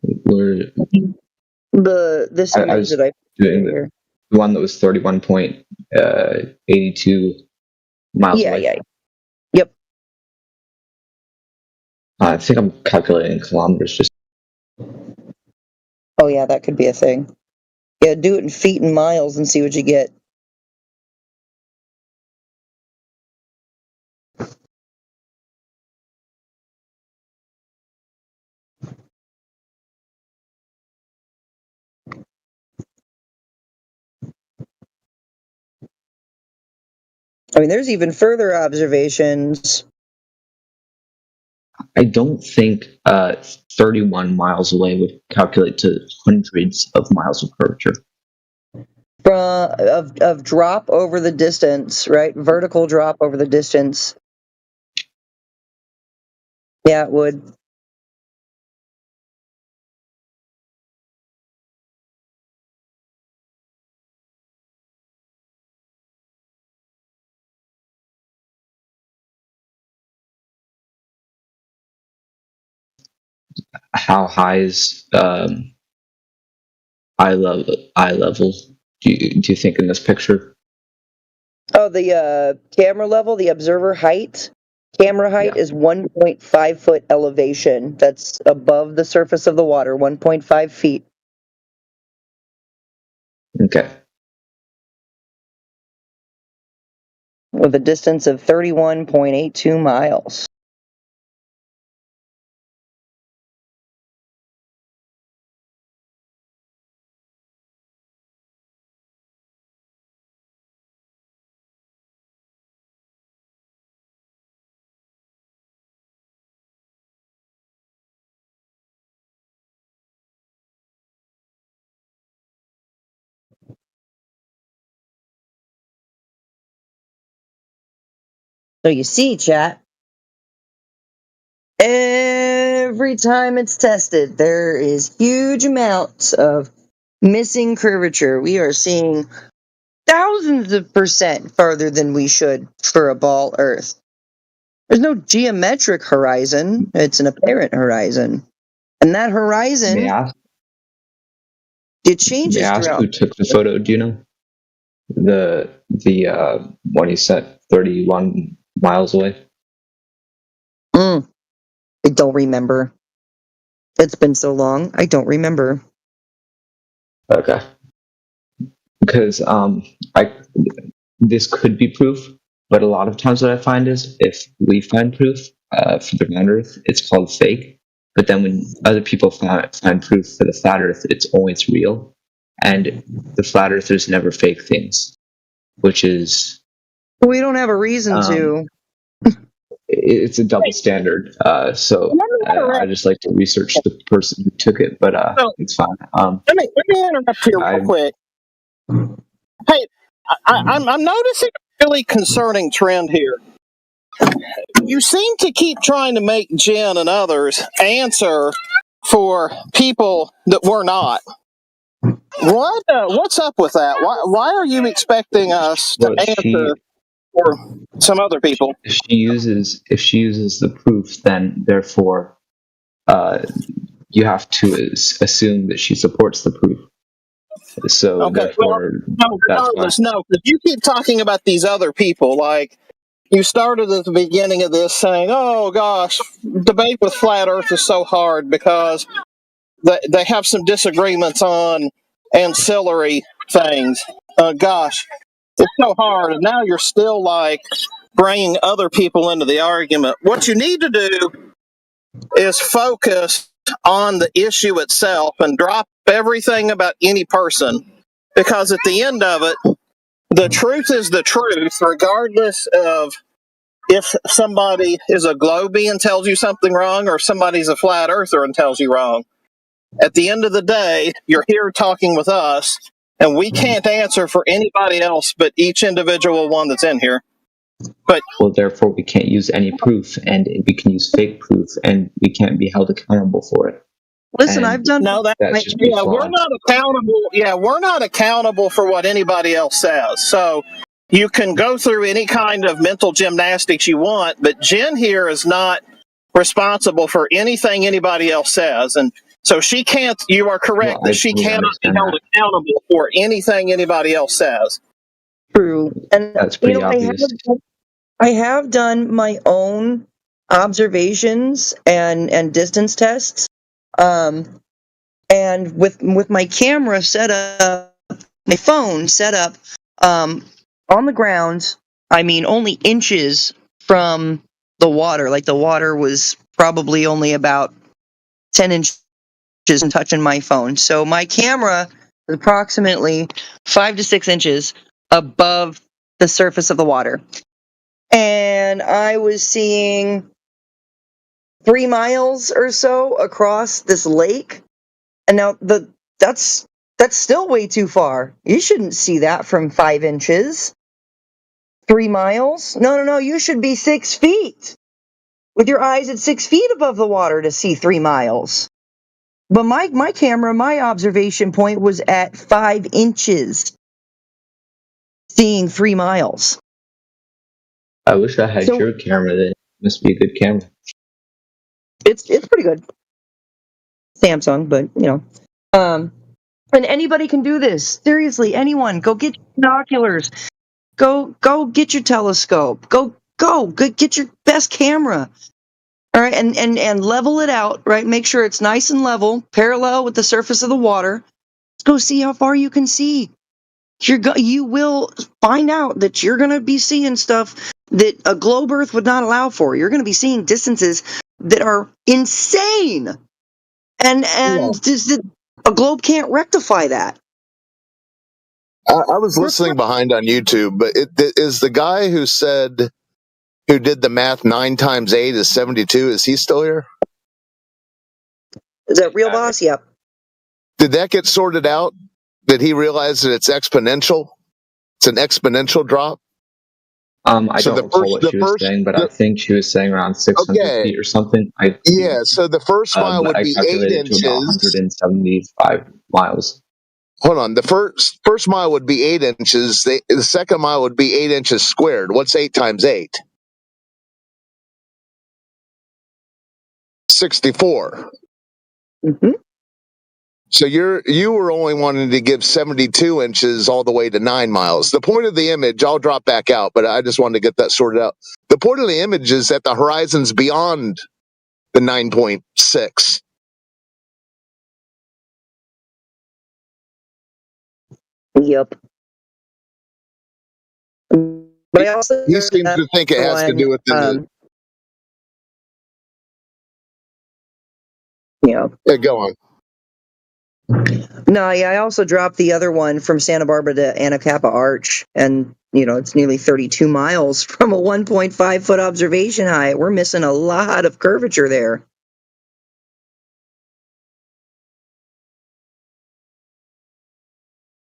Where This image that I doing the one that was 31.82 miles away. Yeah. Yep. I think I'm calculating kilometers just. Oh yeah, that could be a thing. Yeah, do it in feet and miles and see what you get. I mean, there's even further observations. I don't think 31 miles away would calculate to hundreds of miles of curvature. Of drop over the distance, right? Vertical drop over the distance. Yeah, it would. How high is eye level? Do you think in this picture? Oh, the camera level, the observer height. Camera height is 1.5 foot elevation. That's above the surface of the water, 1.5 feet. Okay. With a distance of 31.82 miles. So you see, chat, every time it's tested, there is huge amounts of missing curvature. We are seeing thousands of % farther than we should for a ball Earth. There's no geometric horizon. It's an apparent horizon. And that horizon, it changes May I ask throughout. who took the photo? Do you know? The one he set 31 miles away. I don't remember. It's been so long. I don't remember. Okay. Because this could be proof, but a lot of times what I find is if we find proof for the round Earth, it's called fake. But then when other people find proof for the flat Earth, it's always real. And the flat Earthers never fake things, which is We don't have a reason to. it's a double standard. So I just like to research the person who took it, but So, it's fine. let me interrupt here real quick. Hey, I'm noticing a really concerning trend here. You seem to keep trying to make Jen and others answer for people that we're not. What's up with that? Why are you expecting us to answer for some other people? If she uses the proof, then therefore you have to assume that she supports the proof. So Okay, therefore, no, regardless, no, because you keep talking about these other people. Like, you started at the beginning of this saying, oh gosh, debate with Flat Earth is so hard because they have some disagreements on ancillary things. Gosh, it's so hard. And now you're still like bringing other people into the argument. What you need to do is focus on the issue itself and drop everything about any person. Because at the end of it, the truth is the truth, regardless of if somebody is a globian and tells you something wrong or if somebody's a flat earther and tells you wrong. At the end of the day, you're here talking with us, and we can't answer for anybody else but each individual one that's in here. But well, therefore, we can't use any proof, and we can use fake proof, and we can't be held accountable for it. Listen, And I've done. no, that's just yeah, we're not accountable. Yeah, we're not accountable for what anybody else says. So you can go through any kind of mental gymnastics you want, but Jen here is not responsible for anything anybody else says, and so she can't. You are correct that she cannot be held accountable for anything anybody else says. True, and that's pretty obvious. I have done my own observations and distance tests, and with my camera set up, my phone set up on the ground. I mean, only inches from the water. Like the water was probably only about 10 inches and touching my phone. So my camera is approximately 5 to 6 inches above the surface of the water. And I was seeing 3 miles or so across this lake. And now that's still way too far. You shouldn't see that from 5 inches. 3 miles? No. You should be 6 feet with your eyes at 6 feet above the water to see 3 miles. But my camera, my observation point was at 5 inches, seeing 3 miles. I wish I had your camera. That must be a good camera. It's pretty good. Samsung, but and anybody can do this. Seriously, anyone, go get your binoculars. Go get your telescope. Go get your best camera. All right, and level it out, right? Make sure it's nice and level, parallel with the surface of the water. Let's go see how far you can see. You will find out that you're going to be seeing stuff that a globe Earth would not allow for. You're going to be seeing distances that are insane, and a globe can't rectify that. I was listening behind on YouTube, but is the guy who did the math 9 times 8 is 72? Is he still here? Is that real boss? Yep. Did that get sorted out? Did he realize that it's exponential? It's an exponential drop. I don't recall what she was saying, but I think she was saying around 600 feet or something. So the first mile would be 8 inches. 175 miles. Hold on. The first mile would be 8 inches. The second mile would be 8 inches squared. What's 8 times 8? 64. Mm-hmm. So you were only wanting to give 72 inches all the way to 9 miles. The point of the image, I'll drop back out, but I just wanted to get that sorted out. The point of the image is that the horizon's beyond the 9.6. Yep. But I also He seems to think it has to do with the. Yeah, go on. No, yeah, I also dropped the other one from Santa Barbara to Anacapa Arch, and it's nearly 32 miles from a 1.5 foot observation height. We're missing a lot of curvature there.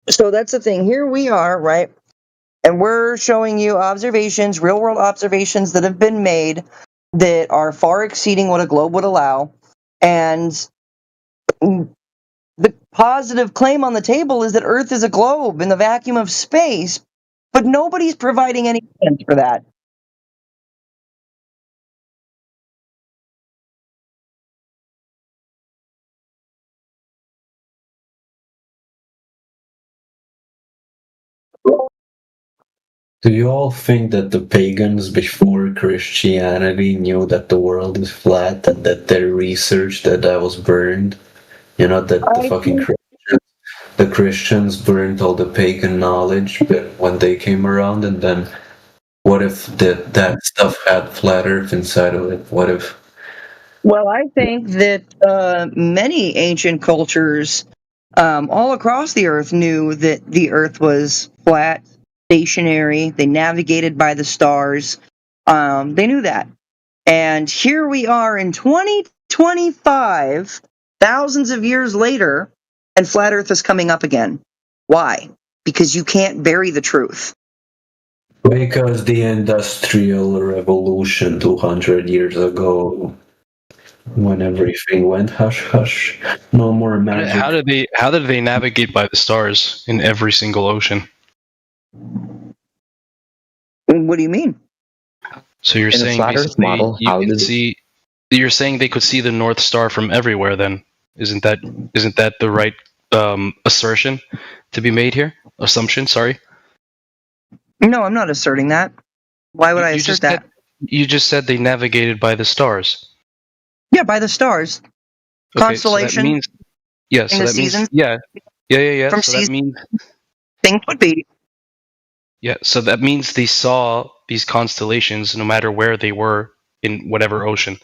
So that's the thing. Here we are, right? And we're showing you observations, real world observations that have been made that are far exceeding what a globe would allow. And the positive claim on the table is that Earth is a globe in the vacuum of space, but nobody's providing any evidence for that. Do you all think that the pagans before Christianity knew that the world is flat and that their research that was burned? That the Christians burned all the pagan knowledge when they came around, and then what if that stuff had flat Earth inside of it? What if? Well, I think that many ancient cultures all across the Earth knew that the Earth was flat, stationary. They navigated by the stars. They knew that. And here we are in 2025, thousands of years later, and flat Earth is coming up again. Why? Because you can't bury the truth. Because the Industrial Revolution 200 years ago, when everything went hush hush, no more magic. How did they navigate by the stars in every single ocean? What do you mean? So you're saying basically you're saying they could see the North Star from everywhere? Then isn't that the right assertion to be made here? Assumption, sorry. No, I'm not asserting that. Why would I assert that? You just said they navigated by the stars. Yeah, by the stars. Okay, Constellation. So that means, yeah. So that means, yeah. From so that means things would be. Yeah. So that means they saw these constellations no matter where they were in whatever ocean.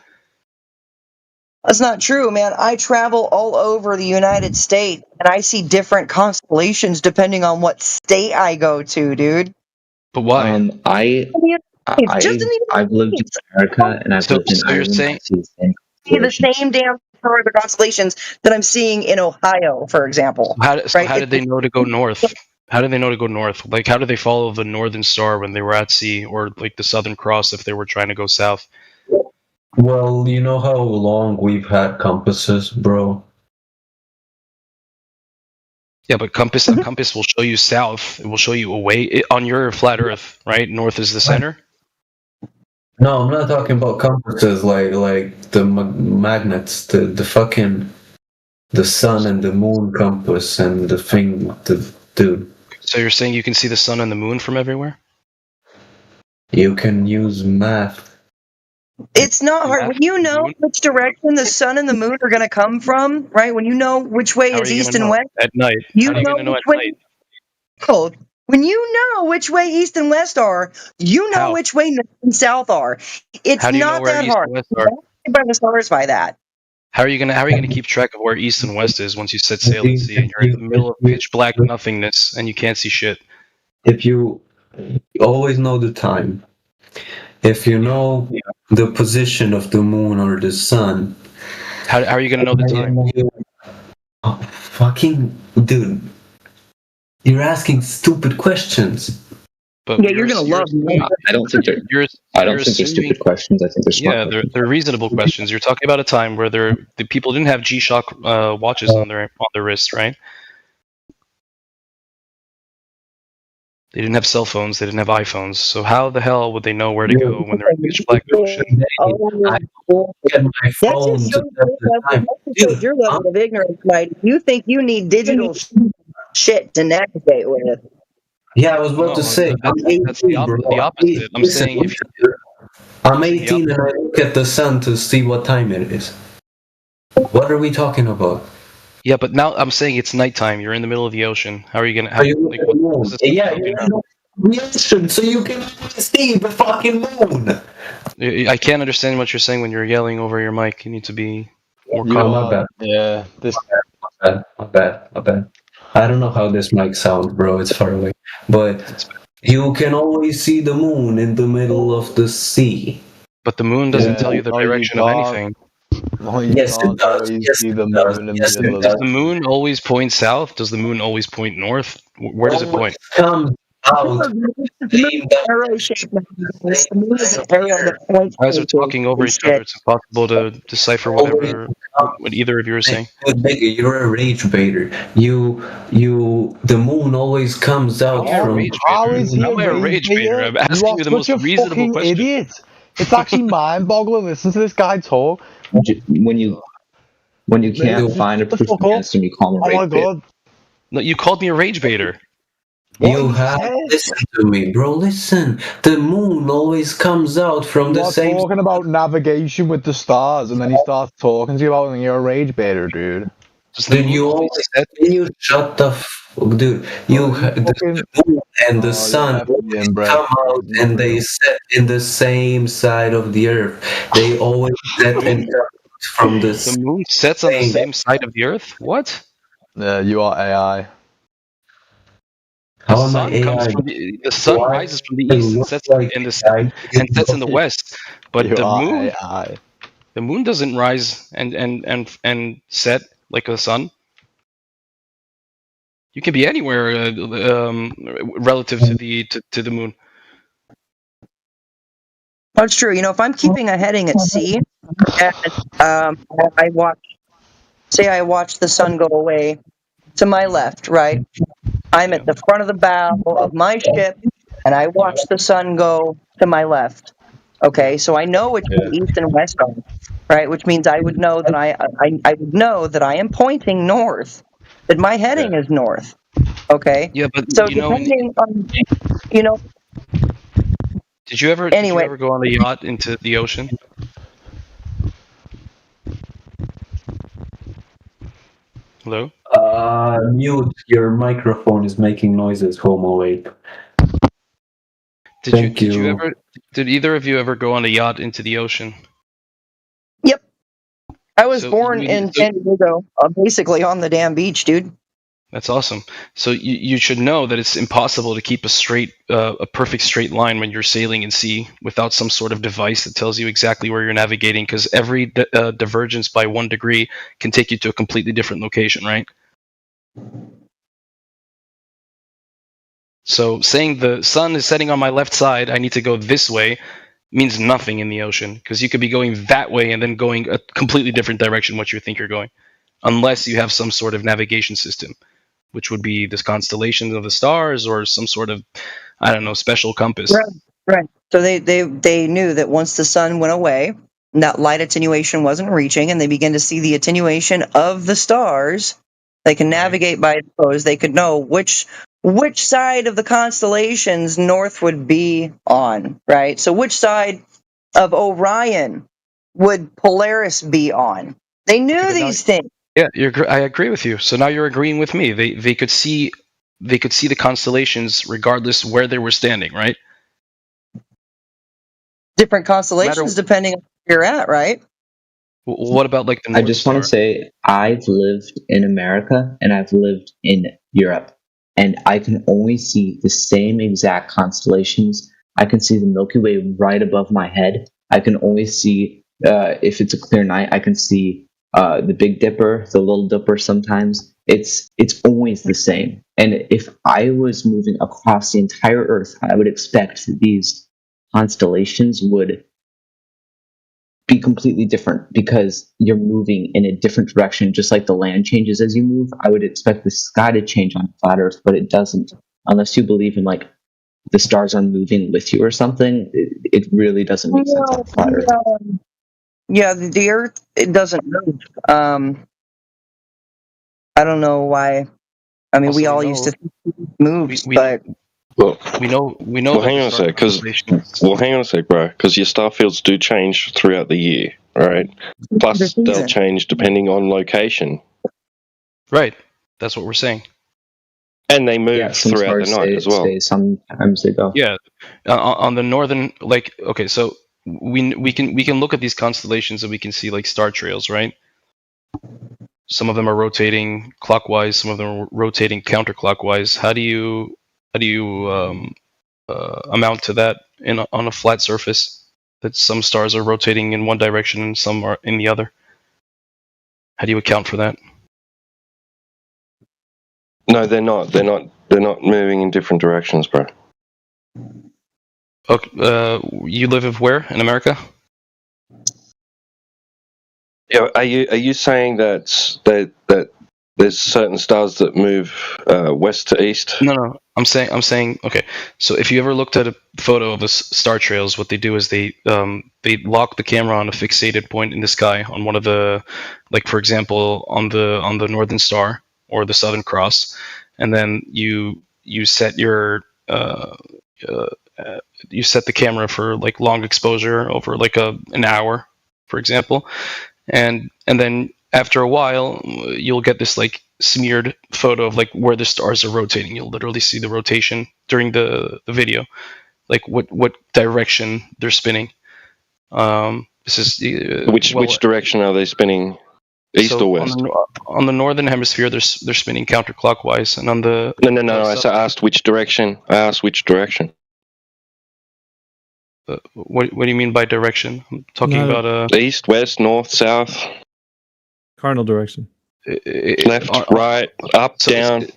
That's not true, man. I travel all over the United States, and I see different constellations depending on what state I go to, dude. But why? I've lived in America and I've lived in Ireland. See the same damn the constellations that I'm seeing in Ohio, for example. How did they know to go north? How did they know to go north? Like, how did they follow the Northern Star when they were at sea, or like the Southern Cross if they were trying to go south? Well, you know how long we've had compasses, bro? Yeah, but a compass will show you south. It will show you away on your flat Earth, right? North is the center. No, I'm not talking about compasses like the magnets, the fucking the sun and the moon compass and the thing, dude. So you're saying you can see the sun and the moon from everywhere? You can use math. It's not hard. When you know which direction the sun and the moon are going to come from, right? When you know which way is east and west. At night. You How are you know going to know which at way. night? Cold. When you know which way east and west are, you know which way north and south are. It's How do you know not where that east hard. and west are? By the stars by that. How are you gonna keep track of where east and west is once you set sail at sea and you're in the middle of pitch black nothingness and you can't see shit? If you always know the time, if you know the position of the moon or the sun, how are you gonna know the time? Oh, fucking dude, you're asking stupid questions. But yeah, you're gonna love me. I don't think they're stupid questions. I think they're smart. Yeah, they're reasonable questions. You're talking about a time where the people didn't have G-Shock watches on their wrists, right? They didn't have cell phones. They didn't have iPhones. So how the hell would they know where to go when they're in pitch black ocean? My phone That's your level of ignorance, Mike. You think you need digital shit to navigate with. Yeah, I was about to say. That's the opposite. I'm saying if I'm 18 and I look at the sun to see what time it is. What are we talking about? Yeah, but now I'm saying it's nighttime. You're in the middle of the ocean. How are you gonna? radiation, so you can see the fucking moon. I can't understand what you're saying when you're yelling over your mic. You need to be more calm. My bad. Yeah, this. My bad. I don't know how this mic sounds, bro. It's far away. But you can always see the moon in the middle of the sea. But the moon doesn't tell you the direction of anything. No, you Yes, it can't does. always Yes, see the it does. moon in Yes, the it middle of Does the the moon always point south? Does the moon always point north? Where does it point? Comes out. Arrow-shaped mountains. The moon is an arrow that points You guys are places talking over each other. It's impossible to decipher what either of you are saying. Nigga, you're a rage baiter. The moon always comes out from. How is he How a am I a rage baiter? I'm You asking are you the such most a reasonable fucking question. idiot. It's actually mind-boggling. Listen to this guy talk. When you can't Just find a shut the proof fuck up. against him, you call him a Oh my rage bait. god. No, you called me a rage baiter. You have listen to me, bro. Listen, the moon always comes out from You the are same. talking about navigation with the stars, and then he starts talking to you about, and you're a rage baiter, dude. Dude, you always can you shut the fuck, dude? The moon and the sun always come out and they set in the same side of the earth. They always set and come out from the. The moon sets on the same side of the earth? What? Yeah, you are AI. How am I AI? The sun Why rises from the do I east and look sets like in the AI? and sets in the west. But You the are moon, AI. the moon doesn't rise and set like the sun. You can be anywhere relative to the moon. That's true. You know, if I'm keeping a heading at sea, and I watch the sun go away to my left, right? I'm at the front of the bow of my ship, and I watch the sun go to my left. Okay, so I know which way east and west are, right? Which means I would know that I would know that I am pointing north, that my heading is north. Okay. Yeah, but So you know, depending on, you know, did you ever go on a yacht into the ocean? Hello? Mute. Your microphone is making noises, Homo ape. Thank you. Did either of you ever go on a yacht into the ocean? Yep. I was So born in San Diego, basically on the damn beach, dude. That's awesome. So you should know that it's impossible to keep a perfect straight line when you're sailing in sea without some sort of device that tells you exactly where you're navigating, because every divergence by 1 degree can take you to a completely different location, right? So saying the sun is setting on my left side, I need to go this way, means nothing in the ocean, because you could be going that way and then going a completely different direction what you think you're going, unless you have some sort of navigation system, which would be this constellation of the stars or some sort of, I don't know, special compass. Right. So they knew that once the sun went away, that light attenuation wasn't reaching, and they began to see the attenuation of the stars. They can navigate by those. They could know which side of the constellations north would be on, right? So which side of Orion would Polaris be on? They knew these things. Yeah, I agree with you. So now you're agreeing with me. They could see the constellations regardless where they were standing, right? Different constellations depending on where you're at, right? What about like the I just want to say I've lived in America and I've lived in Europe, and I can only see the same exact constellations. I can see the Milky Way right above my head. I can only see, if it's a clear night, I can see the Big Dipper, the Little Dipper sometimes. It's always the same. And if I was moving across the entire Earth, I would expect that these constellations would be completely different because you're moving in a different direction, just like the land changes as you move. I would expect the sky to change on flat Earth, but it doesn't. Unless you believe in like the stars are moving with you or something, it really doesn't make sense on flat Earth. Yeah, the Earth, it doesn't move. I don't know why. I mean, we all used to think it moves, but Well, we know. Well, hang on a sec, bro. Because your star fields do change throughout the year, right? Plus, they'll change depending on location. Right. That's what we're saying. And they move Yeah, some throughout the stars night as well. stay, sometimes they go. Yeah, on the northern, like, okay, so we can look at these constellations and we can see like star trails, right? Some of them are rotating clockwise, some of them are rotating counterclockwise. How do you amount to that on a flat surface? That some stars are rotating in one direction and some are in the other. How do you account for that? No, they're not. They're not moving in different directions, bro. Okay, you live where in America? Yeah, are you saying that there's certain stars that move west to east? No. I'm saying. Okay. So if you ever looked at a photo of star trails, what they do is they lock the camera on a fixated point in the sky on one of the, like for example, on the Northern Star or the Southern Cross, and then you set your you set the camera for like long exposure over like an hour, for example, and then after a while you'll get this like smeared photo of like where the stars are rotating. You'll literally see the rotation during the video, like what direction they're spinning. This is which direction are they spinning? East or west? On the northern hemisphere, they're spinning counterclockwise, and on the no. I asked which direction. What do you mean by direction? I'm talking about east, west, north, south. Cardinal direction. Left, right, up, down.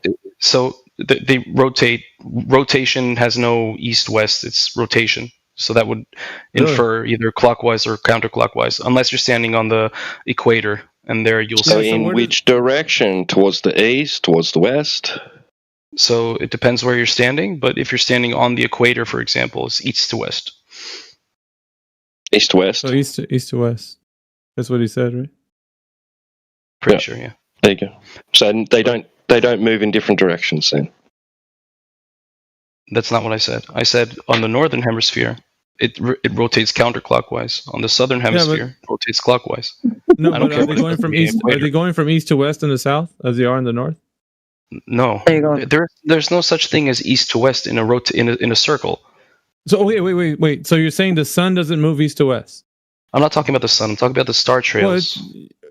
So they rotate. Rotation has no east-west. It's rotation. So that would infer either clockwise or counterclockwise, unless you're standing on the equator, and there you'll see. So in which direction? Towards the east? Towards the west? So it depends where you're standing, but if you're standing on the equator, for example, it's east to west. East to west? So east to west. That's what he said, right? Pretty sure, yeah. There you go. So they don't move in different directions then. That's not what I said. I said on the northern hemisphere, it rotates counterclockwise. On the southern hemisphere, it rotates clockwise. No, but are they going from east? Are they going from east to west in the south as they are in the north? No, there's no such thing as east to west in a circle. So wait. So you're saying the sun doesn't move east to west? I'm not talking about the sun. I'm talking about the star trails.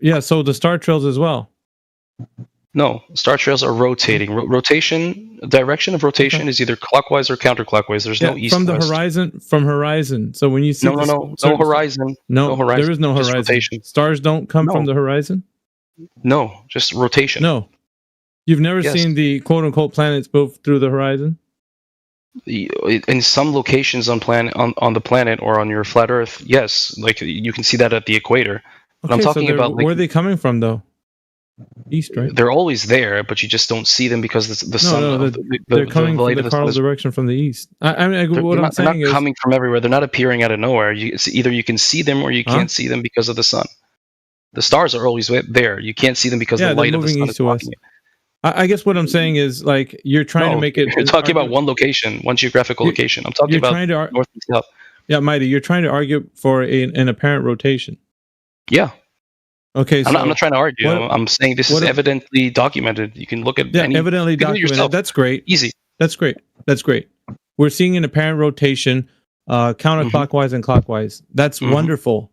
Yeah, so the star trails as well. No, star trails are rotating. Direction of rotation is either clockwise or counterclockwise. There's no east from the west. horizon. From horizon. So when you see no horizon. No horizon. There is no horizon. Rotation. Stars don't come from the horizon. No, just rotation. No, you've never seen the quote unquote planets move through the horizon. In some locations on the planet or on your flat Earth, yes, like you can see that at the equator. But I'm talking about where are they coming from though? East, right? They're always there, but you just don't see them because the sun. They're coming from the cardinal direction from the east. I mean, what I'm saying is they're not coming from everywhere. They're not appearing out of nowhere. It's either you can see them or you can't see them because of the sun. The stars are always there. You can't see them because the light of the sun is blocking it. I guess what I'm saying is like you're trying to make it. You're talking about one location, one geographical location. I'm talking about north and south. Yeah, Mighty, you're trying to argue for an apparent rotation. Yeah. Okay, so I'm not trying to argue. I'm saying this is evidently documented. You can look at evidently documented. Yourself. That's great. Easy. That's great. We're seeing an apparent rotation, counterclockwise and clockwise. That's wonderful.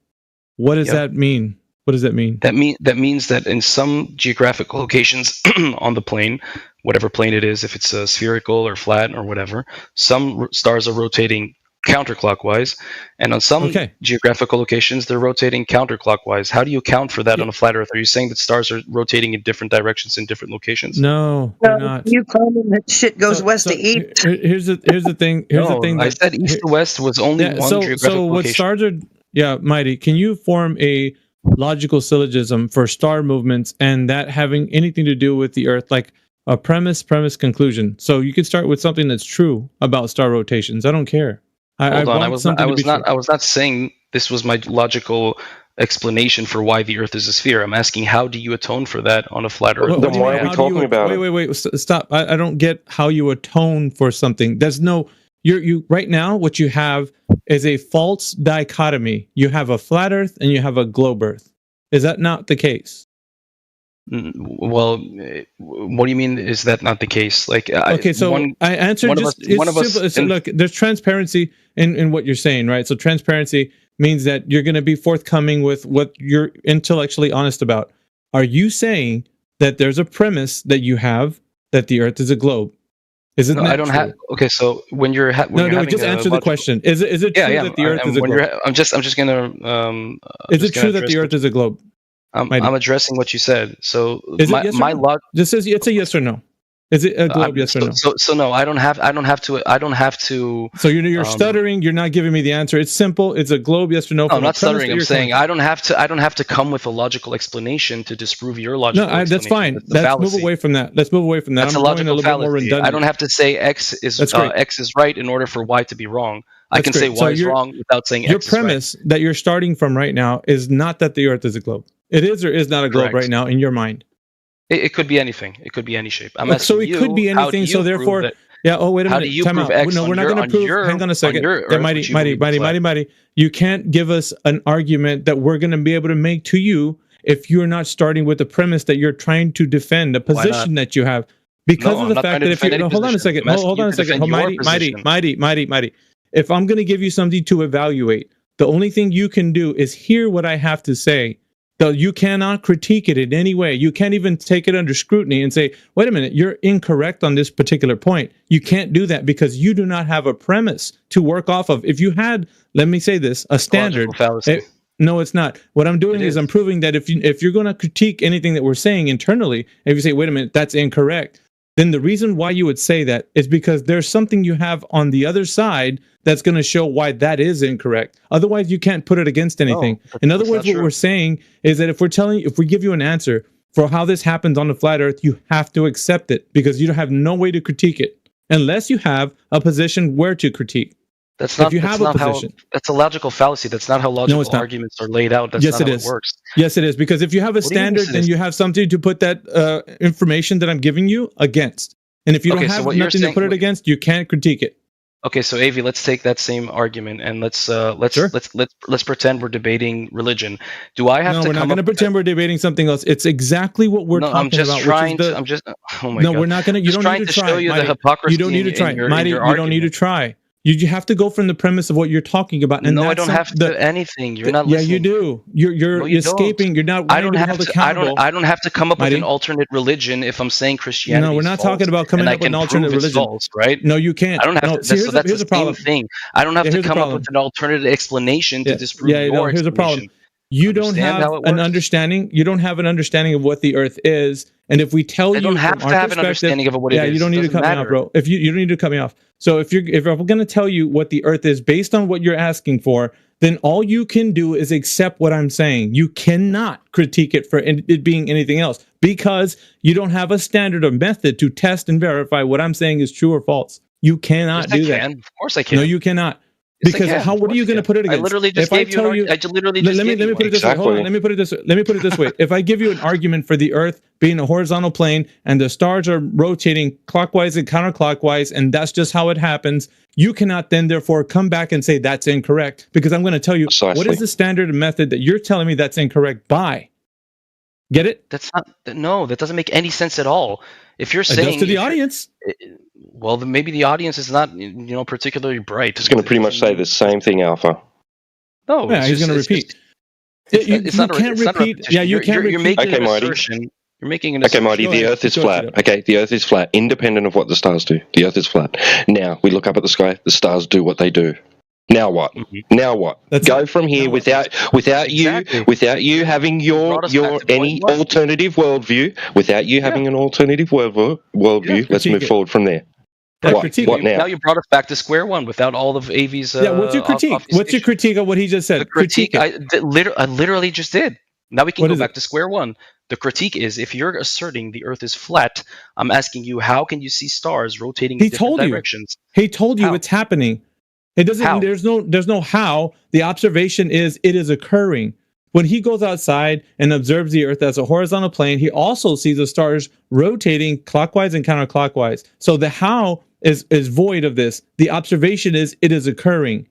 What does that mean? What does that mean? That means that in some geographical locations on the plane, whatever plane it is, if it's spherical or flat or whatever, some stars are rotating counterclockwise, and on some geographical locations they're rotating counterclockwise. How do you account for that on a flat Earth? Are you saying that stars are rotating in different directions in different locations? No, they're not. You claiming that shit goes west to east? Here's the thing. Here's the thing. I said east to west was only one geographical so what location. Stars are? Mighty, can you form a logical syllogism for star movements and that having anything to do with the Earth, like a premise, conclusion? So you could start with something that's true about star rotations. I don't care. Hold on, I was not saying this was my logical explanation for why the Earth is a sphere. I'm asking, how do you atone for that on a flat Earth? Then why are we talking about it? Wait, stop. I don't get how you atone for something. There's no, you right now, what you have is a false dichotomy. You have a flat Earth and you have a globe Earth. Is that not the case? Well, what do you mean? Is that not the case? Like, Okay, so I answered one of just us- one of us simple. So in- look, there's transparency in what you're saying, right? So transparency means that you're going to be forthcoming with what you're intellectually honest about. Are you saying that there's a premise that you have that the Earth is a globe? Is it? No, I don't have. Okay, so when you're No, just answer the question. Is it true that the Earth is a globe? I'm just gonna. Is it true that the Earth is a globe? I'm addressing what you said. So Is my it yes or my no? log. Just says it's a yes or no. Is it a globe? Yes or no? So no, I don't have to. So you're stuttering. You're not giving me the answer. It's simple. It's a globe. Yes or no? No, from I'm a not premise stuttering. that I'm you're saying coming I don't have to come with a logical explanation to disprove your logical. No, that's fine. That's a Let's fallacy. move away from that. Let's move away from that. That's I'm a going logical little bit more fallacy. redundant. I don't have to say X is right in order for Y to be wrong. I That's can say great. So Y is you're- wrong without saying Your X is right. premise that you're starting from right now is not that the Earth is a globe. It is or is not a globe Correct. right now in your mind. It could be anything. It could be any shape. I'm So asking it you, could be how do anything. you So prove therefore, that- yeah. Oh, wait a how minute. do you Time prove out. X No, on we're not your- going to on prove. your- Hang on a second. on your Yeah, Earth, Mighty, which you Mighty, believe Mighty, is Mighty, flat? Mighty. You can't give us an argument that we're going to be able to make to you if you're not starting with the premise that you're trying to defend a Why not? position that you have. Because No, of I'm the not fact trying to that if you defend any hold on a position. second, I'm asking hold you on a to second, defend your Mighty. If I'm going to give you something to evaluate, the only thing you can do is hear what I have to say. So you cannot critique it in any way. You can't even take it under scrutiny and say, wait a minute, you're incorrect on this particular point. You can't do that because you do not have a premise to work off of. If you had, let me say this, a standard. No, it's not. What I'm doing is I'm proving that if you're going to critique anything that we're saying internally, if you say, wait a minute, that's incorrect, then the reason why you would say that is because there's something you have on the other side that's going to show why that is incorrect. Otherwise, you can't put it against anything. In other words, what we're saying is that if we give you an answer for how this happens on the flat Earth, you have to accept it because you don't have no way to critique it unless you have a position where to critique. That's not. If you that's have a not how. position. That's a logical fallacy. That's not how logical it's not. arguments are laid out. That's Yes, not it how is. it works. Yes, it is. Because if you have a What do you mean standard, yes, it then is? you have something to put that information that I'm giving you against. And if you Okay, don't so have what you're nothing to saying- put it against, you can't critique it. Okay, so Avi, let's take that same argument and let's pretend we're debating religion. Do I have No, to we're not come going to up? pretend we're debating something else. It's exactly what we're No, talking I'm just about. trying which is to. the, I'm just. Oh my no, god. we're not going to. You Just don't trying need to to try. show you the Mighty. hypocrisy You don't need to in try. your- in Mighty, your you don't need to try. You have to go from the premise of what you're talking about. And No, I that's don't some- have to do anything. You're not Yeah, listening. you do. You're No, you escaping. don't. You're not. I don't wanting to be have held to. accountable. I don't have to come up Mighty. with an alternate religion if I'm saying Christianity. No, we're not talking about coming up with an alternate religion. False, right? No, you can't. I don't have No, to. see, So that's here's the the problem. same thing. I don't have Yeah, to here's the come up problem. with an alternative explanation to disprove no, your here's the problem. explanation. You don't Understand have how it an works? understanding. You don't have an understanding of what the Earth is. And if we tell I don't you have from to our have an perspective- understanding of what it yeah, is. you don't It need to doesn't cut me matter. off, bro. If you don't need to cut me off. So if we're going to tell you what the Earth is based on what you're asking for, then all you can do is accept what I'm saying. You cannot critique it for it being anything else because you don't have a standard or method to test and verify what I'm saying is true or false. You cannot Yes, do I that. can. Of course I can. No, you cannot. Yes, I Because can. how? Of What are you course I going to can. put it I against? literally just If I gave you an tell arg- you, I literally just let me gave you put it one. this way. Hold on. Let me put it this way. Let me put it this way. If I give you an argument for the Earth being a horizontal plane and the stars are rotating clockwise and counterclockwise, and that's just how it happens, you cannot then therefore come back and say that's incorrect because I'm going to tell you what is the standard method that you're telling me that's incorrect by. Get it? That's not. No, that doesn't make any sense at all. If you're It does saying to the if you're- audience. well, then maybe the audience is not, particularly bright. It's going to pretty much say the same thing, Alpha. No, Yeah, it's he's just- going to it's repeat. just- It's, You- it's you not a, can't it's not a repeat- repetition. yeah, you You're- can't you're, you're repeat- making Okay, an Marty. assertion. You're making an Okay, assertion. Marty, the Earth is flat. Okay, the Earth is flat, independent of what the stars do. The Earth is flat. Now, we look up at the sky, the stars do what they do. Now what? Now what? Go from here without you having your any alternative worldview, without you having an alternative worldview. Let's move forward from there. What now? Now you brought us back to square one without all of Avi's. Yeah, what's your critique? What's your critique of what he just said? The critique, it. I literally just did. Now we can What go is back to square one. The critique is if you're asserting the Earth is flat, I'm asking you how can you see stars rotating in He different told you. directions? He told you How? it's happening. It doesn't. How? There's no how. The observation is it is occurring. When he goes outside and observes the Earth as a horizontal plane, he also sees the stars rotating clockwise and counterclockwise. So the how is void of this. The observation is it is occurring.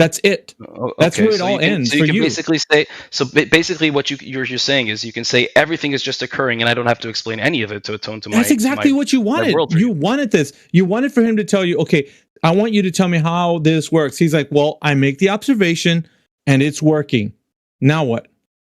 That's it. That's Okay, where it so all you can, ends so you for can you. basically say, so basically what you're saying is you can say everything is just occurring and I don't have to explain any of it to atone to my That's exactly what you my wanted. worldview. You wanted this. You wanted for him to tell you, okay, I want you to tell me how this works. He's like, well, I make the observation and it's working. Now what?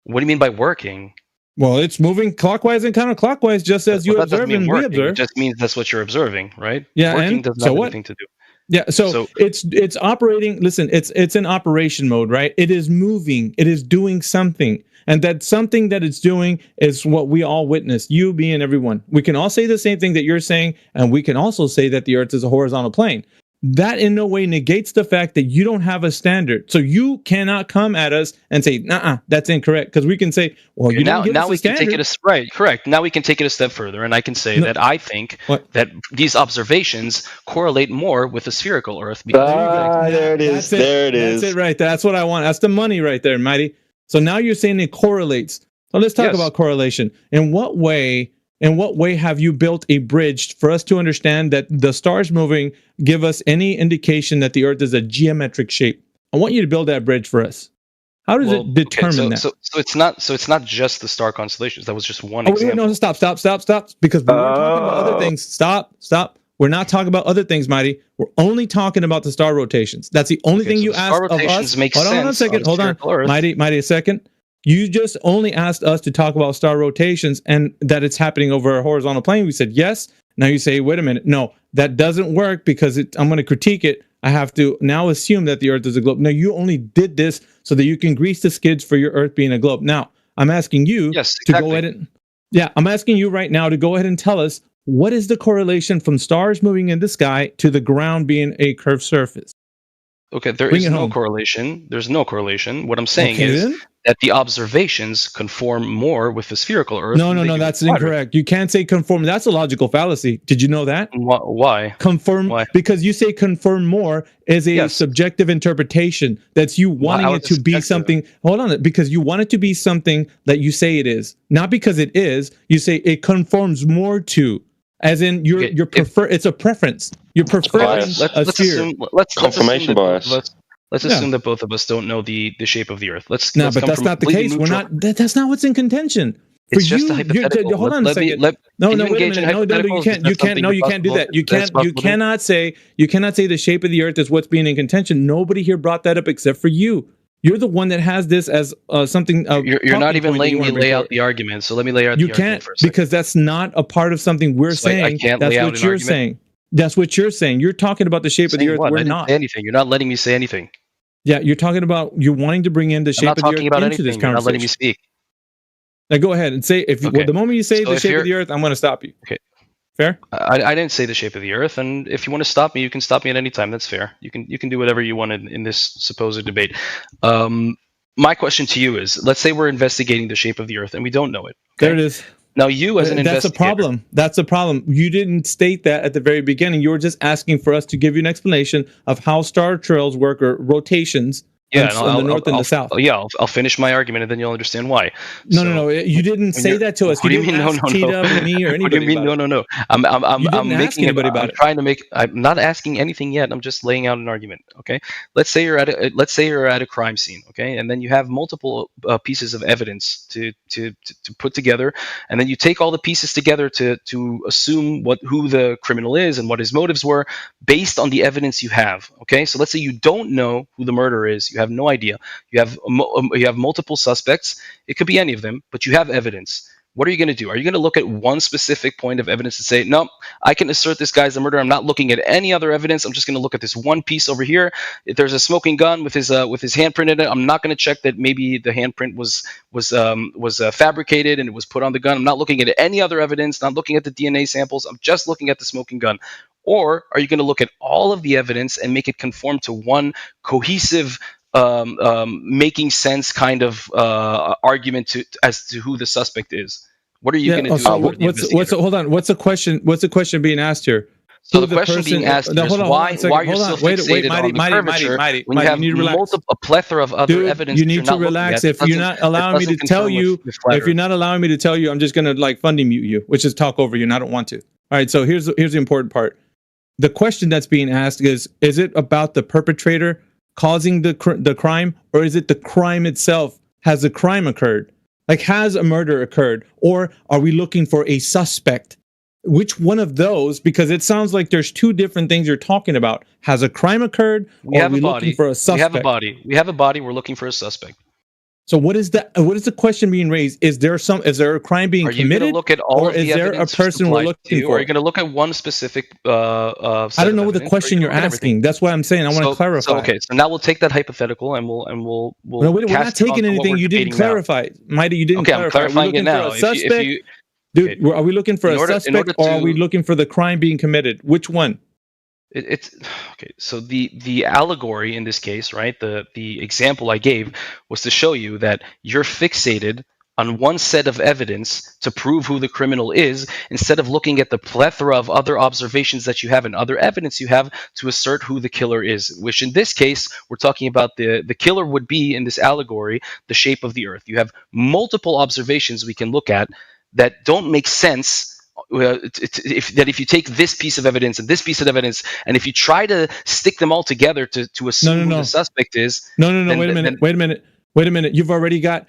What do you mean by working? Well, it's moving clockwise and counterclockwise, just as you Well, that doesn't observe mean and we working. observe. It just means that's what you're observing, right? Yeah, Working and doesn't so have what? anything to do. Yeah, so it's operating. Listen, it's in operation mode, right? It is moving. It is doing something, and that something that it's doing is what we all witness. You, me, and everyone. We can all say the same thing that you're saying, and we can also say that the Earth is a horizontal plane. That in no way negates the fact that you don't have a standard. So you cannot come at us and say, "Nah, that's incorrect," because we can say, "Well, you now, didn't give now us we a can take standard." it right, correct. Now we can take it a step further, and I can say that I think that these observations correlate more with the spherical Earth because there it is. There it is. That's it right there. That's what I want. That's the money right there, Mighty. So now you're saying it correlates. So let's talk about correlation. In what way have you built a bridge for us to understand that the stars moving give us any indication that the Earth is a geometric shape? I want you to build that bridge for us. How does it determine that? So it's not just the star constellations. That was just one Oh, example. no, stop. Because we weren't talking about other things. Stop. We're not talking about other things, Mighty. We're only talking about the star rotations. That's the only thing you the asked star of rotations us. make Hold on a sense second. on Hold on. spherical Earth. Mighty, a second. You just only asked us to talk about star rotations and that it's happening over a horizontal plane. We said yes. Now you say, wait a minute. No, that doesn't work because I'm going to critique it. I have to now assume that the Earth is a globe. No, you only did this so that you can grease the skids for your Earth being a globe. Now, I'm asking you to go ahead and... Yeah, I'm asking you right now to go ahead and tell us what is the correlation from stars moving in the sky to the ground being a curved surface? Okay, there is no correlation. There's no correlation. What I'm saying is that the observations conform more with the spherical Earth. No, that's incorrect. You can't say conform. That's a logical fallacy. Did you know that? Why? Conform. Why? Because you say conform more is a subjective interpretation. That's you wanting it to be something. Hold on, because you want it to be something that you say it is, not because it is. You say it conforms more to, as in your prefer. It's a preference. You're preferring a sphere. Confirmation bias. Let's assume that both of us don't know the shape of the Earth. But that's not the case. We're not. That's not what's in contention. It's just a hypothetical. Hold on a second. No, wait a minute. No, you can't. You can't do that. You cannot say the shape of the Earth is what's being in contention. Nobody here brought that up except for you. You're the one that has this as something. You're not even letting me lay out the argument. So let me lay out. You can't, because that's not a part of something we're saying. That's what you're saying. That's what you're saying. You're talking about the shape of the Earth. We're not. Say anything. You're not letting me say anything. Yeah, you're talking about you wanting to bring in the shape of the Earth into this conversation. You're not letting me speak. Now go ahead and say the moment you say the shape of the Earth, I'm going to stop you. Okay. Fair? I didn't say the shape of the Earth, and if you want to stop me, you can stop me at any time. That's fair. You can do whatever you want in this supposed debate. My question to you is: let's say we're investigating the shape of the Earth and we don't know it. Okay? There it is. Now, you as an investigator... That's a problem. You didn't state that at the very beginning. You were just asking for us to give you an explanation of how star trails work or rotations in the north and the south. Yeah, I'll finish my argument and then you'll understand why. No. You didn't say that to us. What do you mean? No. Or me or anybody. What do you mean? No. I'm making anybody about it. I'm not asking anything yet. I'm just laying out an argument. Okay. Let's say you're at a crime scene. Okay, and then you have multiple pieces of evidence to put together, and then you take all the pieces together to assume who the criminal is and what his motives were based on the evidence you have. Okay, so let's say you don't know who the murderer is. You have no idea. You have multiple suspects. It could be any of them, but you have evidence. What are you going to do? Are you going to look at one specific point of evidence and say, no, I can assert this guy's the murderer. I'm not looking at any other evidence. I'm just going to look at this one piece over here. If there's a smoking gun with his handprint in it, I'm not going to check that maybe the handprint was fabricated and it was put on the gun. I'm not looking at any other evidence. Not looking at the DNA samples. I'm just looking at the smoking gun. Or are you going to look at all of the evidence and make it conform to one cohesive, making sense kind of argument as to who the suspect is? What are you going to do? Hold on. What's the question? What's the question being asked here? So the question being asked is why you're so fixated on the curvature when you have a plethora of other evidence. You need to relax. If you're not allowing me to tell you, I'm just going to funding mute you, which is talk over you, and I don't want to. All right. So here's the important part. The question that's being asked is it about the perpetrator causing the crime, or is it the crime itself? Has a crime occurred? Like, has a murder occurred, or are we looking for a suspect? Which one of those? Because it sounds like there's two different things you're talking about. Has a crime occurred, or are we looking for a suspect? We have a body. We have a body. We're looking for a suspect. So what is the question being raised? Is there a crime being committed? Are you going to look at all or of the is there a evidence person we're looking for? Or are you going to look at one specific set I don't know what the question you're asking. That's what I'm saying. I want to clarify. So now we'll take that hypothetical and we'll no, we're not taking anything. You didn't clarify. Mighty, you didn't clarify. I'm clarifying it now. Dude, are we looking for a suspect, or are we looking for the crime being committed? Which one? It's okay. So the allegory in this case, right? The example I gave was to show you that you're fixated on one set of evidence to prove who the criminal is, instead of looking at the plethora of other observations that you have and other evidence you have to assert who the killer is. Which in this case, we're talking about the killer would be, in this allegory, the shape of the earth. You have multiple observations we can look at that don't make sense. If you take this piece of evidence and this piece of evidence, and if you try to stick them all together to assume who the suspect is, wait a minute. You've already got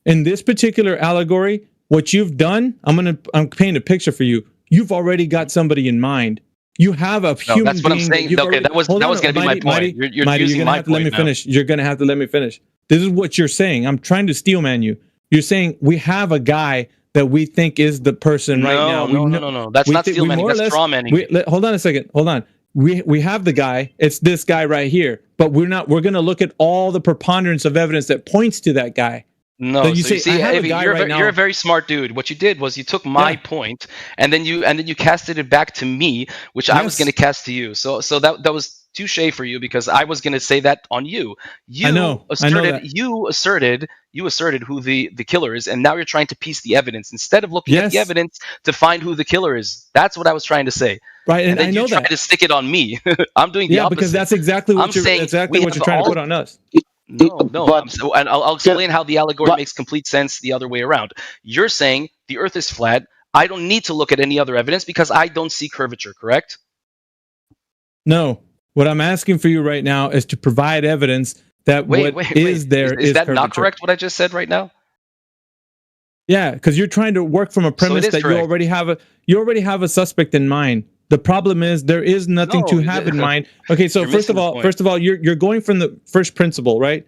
in this particular allegory. What you've done, I'm painting a picture for you. You've already got somebody in mind. You have a human. That's what I'm saying. That was going to be my point. You're using my point. You're going to have to let me finish. This is what you're saying. I'm trying to steelman you. You're saying we have a guy that we think is the person right now. No. That's not steel manning. That's straw manning. Hold on a second. Hold on. We have the guy. It's this guy right here. But we're going to look at all the preponderance of evidence that points to that guy. No, so you see, Avi, you're a very smart dude. What you did was you took my point and then you casted it back to me, which I was going to cast to you. So that was touche for you, because I was going to say that on you. You asserted who the killer is, and now you're trying to piece the evidence instead of looking at the evidence to find who the killer is. That's what I was trying to say. Right, and then I know you try to stick it on me. I'm doing the opposite. Because that's exactly what you're trying to put on us. No. And I'll explain how the allegory makes complete sense the other way around. You're saying the Earth is flat. I don't need to look at any other evidence because I don't see curvature, correct? No. What I'm asking for you right now is to provide evidence that is there is that curvature. Not correct, what I just said right now? Yeah, because you're trying to work from a premise that you already have a suspect in mind. The problem is there is nothing to have in mind. Okay, so first of all, you're going from the first principle, right?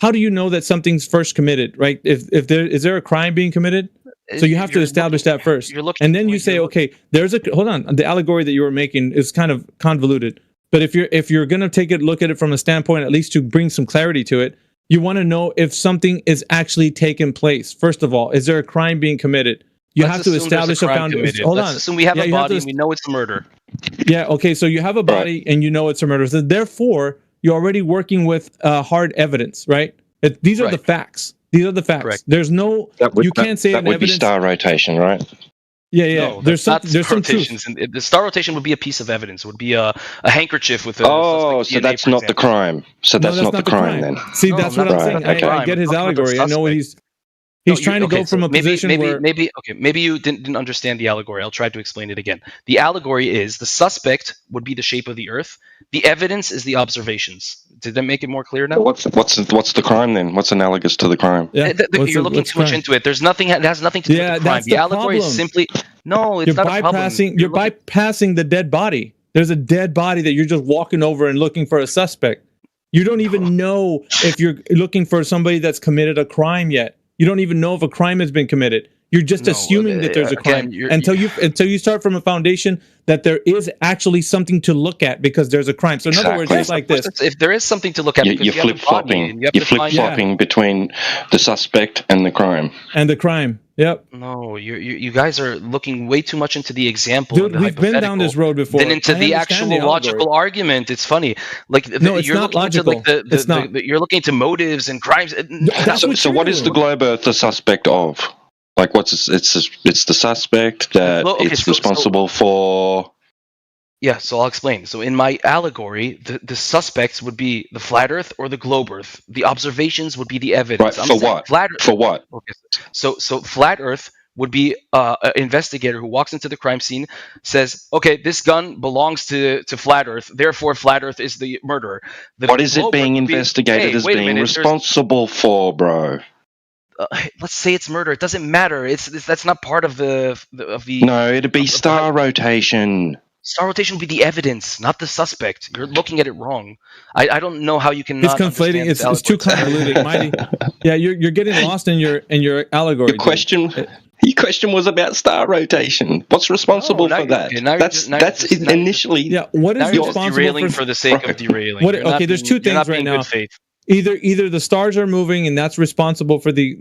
How do you know that something's first committed, right? If there a crime being committed? So you have to establish that first. And then you say, okay, hold on. The allegory that you were making is kind of convoluted. But if you're going to look at it from a standpoint, at least to bring some clarity to it, you want to know if something is actually taking place. First of all, is there a crime being committed? You have to establish a foundation. Hold on. Let's assume we have a body and we know it's a murder. Yeah, okay, so you have a body and you know it's a murder. So therefore, you're already working with hard evidence, right? These are the facts. These are the facts. Correct. There's no... you can't say that would be star rotation, right? Yeah. No, there's some rotations. truth. The star rotation would be a piece of evidence. It would be a handkerchief with a... so that's not the crime. So that's not the crime then. See, that's what I'm saying. I get his allegory. I know what he's trying to go from a position where... Maybe you didn't understand the allegory. I'll try to explain it again. The allegory is the suspect would be the shape of the earth. The evidence is the observations. Did that make it more clear now? What's the crime then? What's analogous to the crime? Yeah. You're looking too much into it. There's nothing. It has nothing to do with the crime. The allegory is simply... No, it's not a problem. You're bypassing the dead body. There's a dead body that you're just walking over and looking for a suspect. You don't even know if you're looking for somebody that's committed a crime yet. You don't even know if a crime has been committed. You're just assuming that there's a crime until you start from a foundation that there is actually something to look at because there's a crime. So in other words, it's like this: if there is something to look at, you're flip-flopping. You're flip-flopping between the suspect and the crime. Yep. No, you guys are looking way too much into the example. Dude, we've been down this road before. Than into the actual logical argument. It's funny. It's not logical. It's not. You're looking into motives and crimes. So what is the globe Earth the suspect of? Like, it's the suspect that it's responsible for. Yeah, so I'll explain. So in my allegory, the suspects would be the flat Earth or the globe Earth. The observations would be the evidence. Right. For what? For what? Okay. So flat Earth would be an investigator who walks into the crime scene, says, "Okay, this gun belongs to Flat Earth, therefore Flat Earth is the murderer." What is it being investigated as being responsible for, bro? Let's say it's murder. It doesn't matter. That's not part of the. No, it'd be star rotation. Star rotation would be the evidence, not the suspect. You're looking at it wrong. I don't know how you can. It's conflating. It's too convoluted, Mighty. Yeah, you're getting lost in your allegory. Your question was about star rotation. What's responsible for that? That's initially. Yeah, what is responsible derailing for the sake of derailing? Okay, there's two things right now. Either the stars are moving and that's responsible for the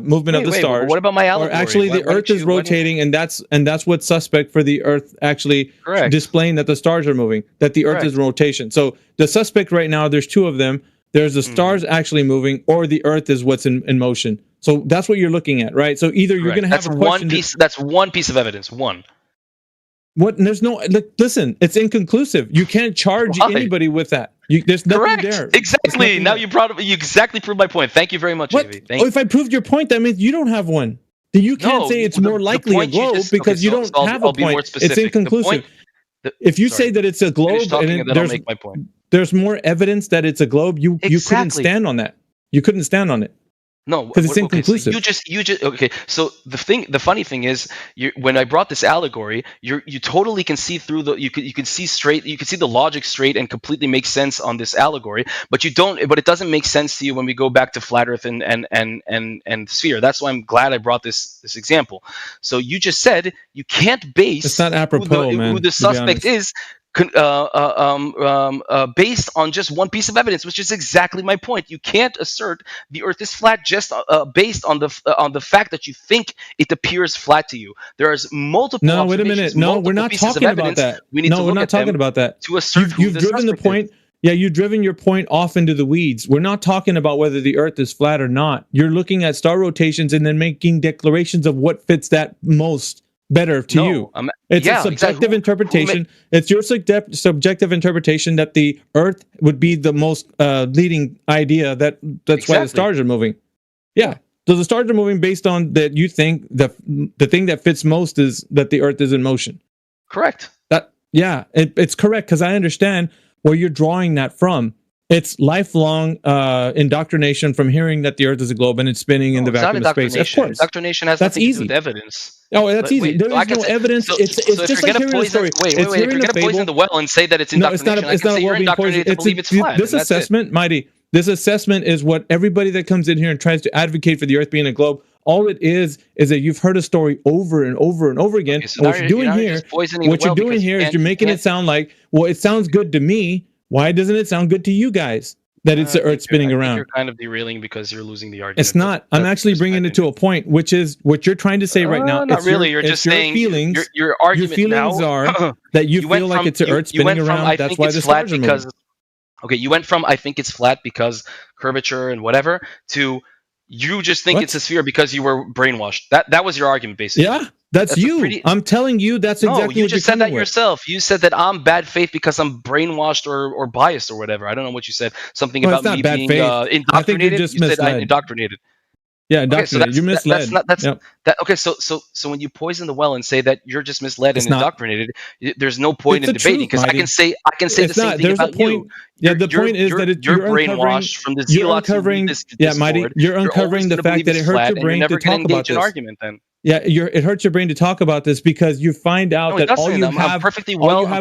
movement of the stars. What about my allegory? Or actually, the Earth is rotating, and that's what's suspect for the Earth actually displaying that the stars are moving, that the Earth is in rotation. So the suspect right now, there's two of them. There's the stars actually moving, or the Earth is what's in motion. So that's what you're looking at, right? So either you're going to have a question. That's one piece of evidence. One. What? There's no. Listen, it's inconclusive. You can't charge anybody with that. There's nothing there. Exactly. Now you exactly proved my point. Thank you very much, Davey. If I proved your point, that means you don't have one. Then you can't say it's more likely a globe because you don't have a point. It's inconclusive. If you say that it's a globe and there's more evidence that it's a globe, you couldn't stand on that. You couldn't stand on it. No, because it's inconclusive. So you just okay. So the funny thing is, when I brought this allegory, you totally can see through you can see straight. You can see the logic straight and completely make sense on this allegory. But you don't. But it doesn't make sense to you when we go back to flat Earth and sphere. That's why I'm glad I brought this example. So you just said you can't base. It's not apropos, who the suspect is. Based on just one piece of evidence, which is exactly my point. You can't assert the Earth is flat just based on the fact that you think it appears flat to you. There's multiple. No, wait a minute. No, we're not talking about that. We need to we're not talking about that. To assert you've driven the point. Yeah, you've driven your point off into the weeds. We're not talking about whether the Earth is flat or not. You're looking at star rotations and then making declarations of what fits that most better to you. It's a subjective interpretation. It's your subjective interpretation that the Earth would be the most leading idea. That's why the stars are moving. Yeah. So the stars are moving based on that. You think the thing that fits most is that the Earth is in motion. Correct. It's correct because I understand where you're drawing that from. It's lifelong indoctrination from hearing that the Earth is a globe and it's spinning in the vacuum of space. Of course, indoctrination has nothing to do with evidence. Oh, that's easy. There is no evidence. It's just like hearing a story. Wait. If you're going to poison the well and say that it's indoctrination, it's not a well being poisoned. It's flat. This assessment, Mighty, this assessment is what everybody that comes in here and tries to advocate for the Earth being a globe, all it is that you've heard a story over and over and over again. So what you're doing here is you're making it sound like, well, it sounds good to me. Why doesn't it sound good to you guys? That it's the Earth spinning around. You're kind of derailing because you're losing the argument. It's not. I'm actually bringing it to a point, which is what you're trying to say right now. Not really. You're just saying feelings. Your argument feelings now, are that you feel like it's the Earth spinning around. That's why the stars are moving. Okay, you went from I think it's flat because curvature and whatever to you just think it's a sphere because you were brainwashed. That was your argument basically. Yeah. That's you. I'm telling you, that's exactly what you just said that yourself. You said that I'm bad faith because I'm brainwashed or biased or whatever. I don't know what you said. Something about me being indoctrinated. I think you're just misled. Said I'm indoctrinated. Yeah, indoctrinated. Okay, so you're misled. Okay, so when you poison the well and say that you're just misled and indoctrinated, there's no point in debating because I can say the same thing about you. Yeah, the point is that you're brainwashed from the zealots. Yeah, Mighty, you're uncovering the fact that it hurts your brain to talk about this. Argument then. Yeah, it hurts your brain to talk about this because you find out that all you have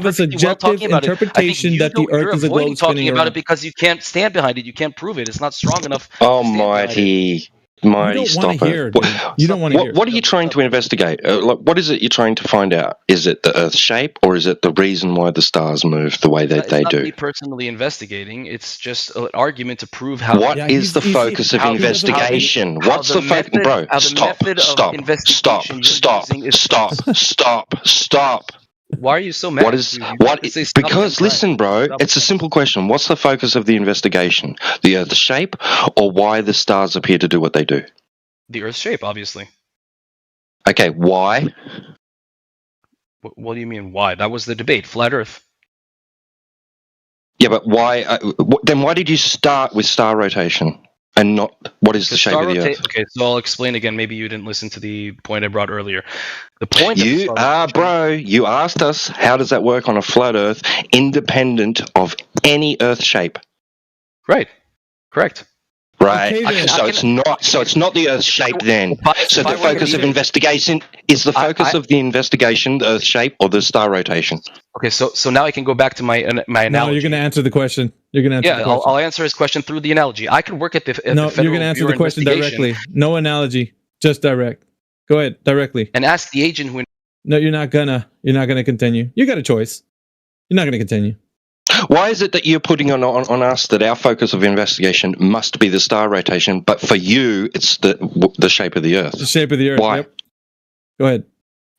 is subjective interpretation that the Earth is a globe spinning around. About it because you can't stand behind it. You can't prove it. It's not strong enough. Oh, Mighty, stop it. You don't want to hear. What are you trying to investigate? What is it you're trying to find out? Is it the Earth's shape, or is it the reason why the stars move the way that they do? It's not me personally investigating. It's just an argument to prove how. What is the focus of investigation? What's the focus, bro? Stop. Why are you so mad? Because listen, bro, it's a simple question. What's the focus of the investigation? The Earth's shape, or why the stars appear to do what they do? The Earth's shape, obviously. Okay, why? What do you mean why? That was the debate. Flat Earth. Yeah, but why? Then why did you start with star rotation? and not what is the shape star of the rotate. Earth? Okay, so I'll explain again. Maybe you didn't listen to the point I brought earlier. The point of the You star bro. You asked us how does that work on a flat Earth, independent of any Earth shape. Right. Correct. Right. Okay, then. So it's not. So it's not the Earth shape then. So the if I were to focus of leave it- investigation is the focus of the investigation the Earth shape or the star rotation. Okay, so now I can go back to my analogy. No, you're going to answer the question. You're going to answer Yeah, the question. I'll answer his question through the analogy. I could work at the No, Federal you're going to answer Bureau the question Investigation directly. No analogy, just direct. Go ahead, directly. and ask the agent who. No, you're not gonna. You're not gonna continue. You got a choice. You're not gonna continue. Why is it that you're putting on us that our focus of investigation must be the star rotation, but for you it's the shape of the Earth? The shape of the Earth. Why? Yep. Go ahead.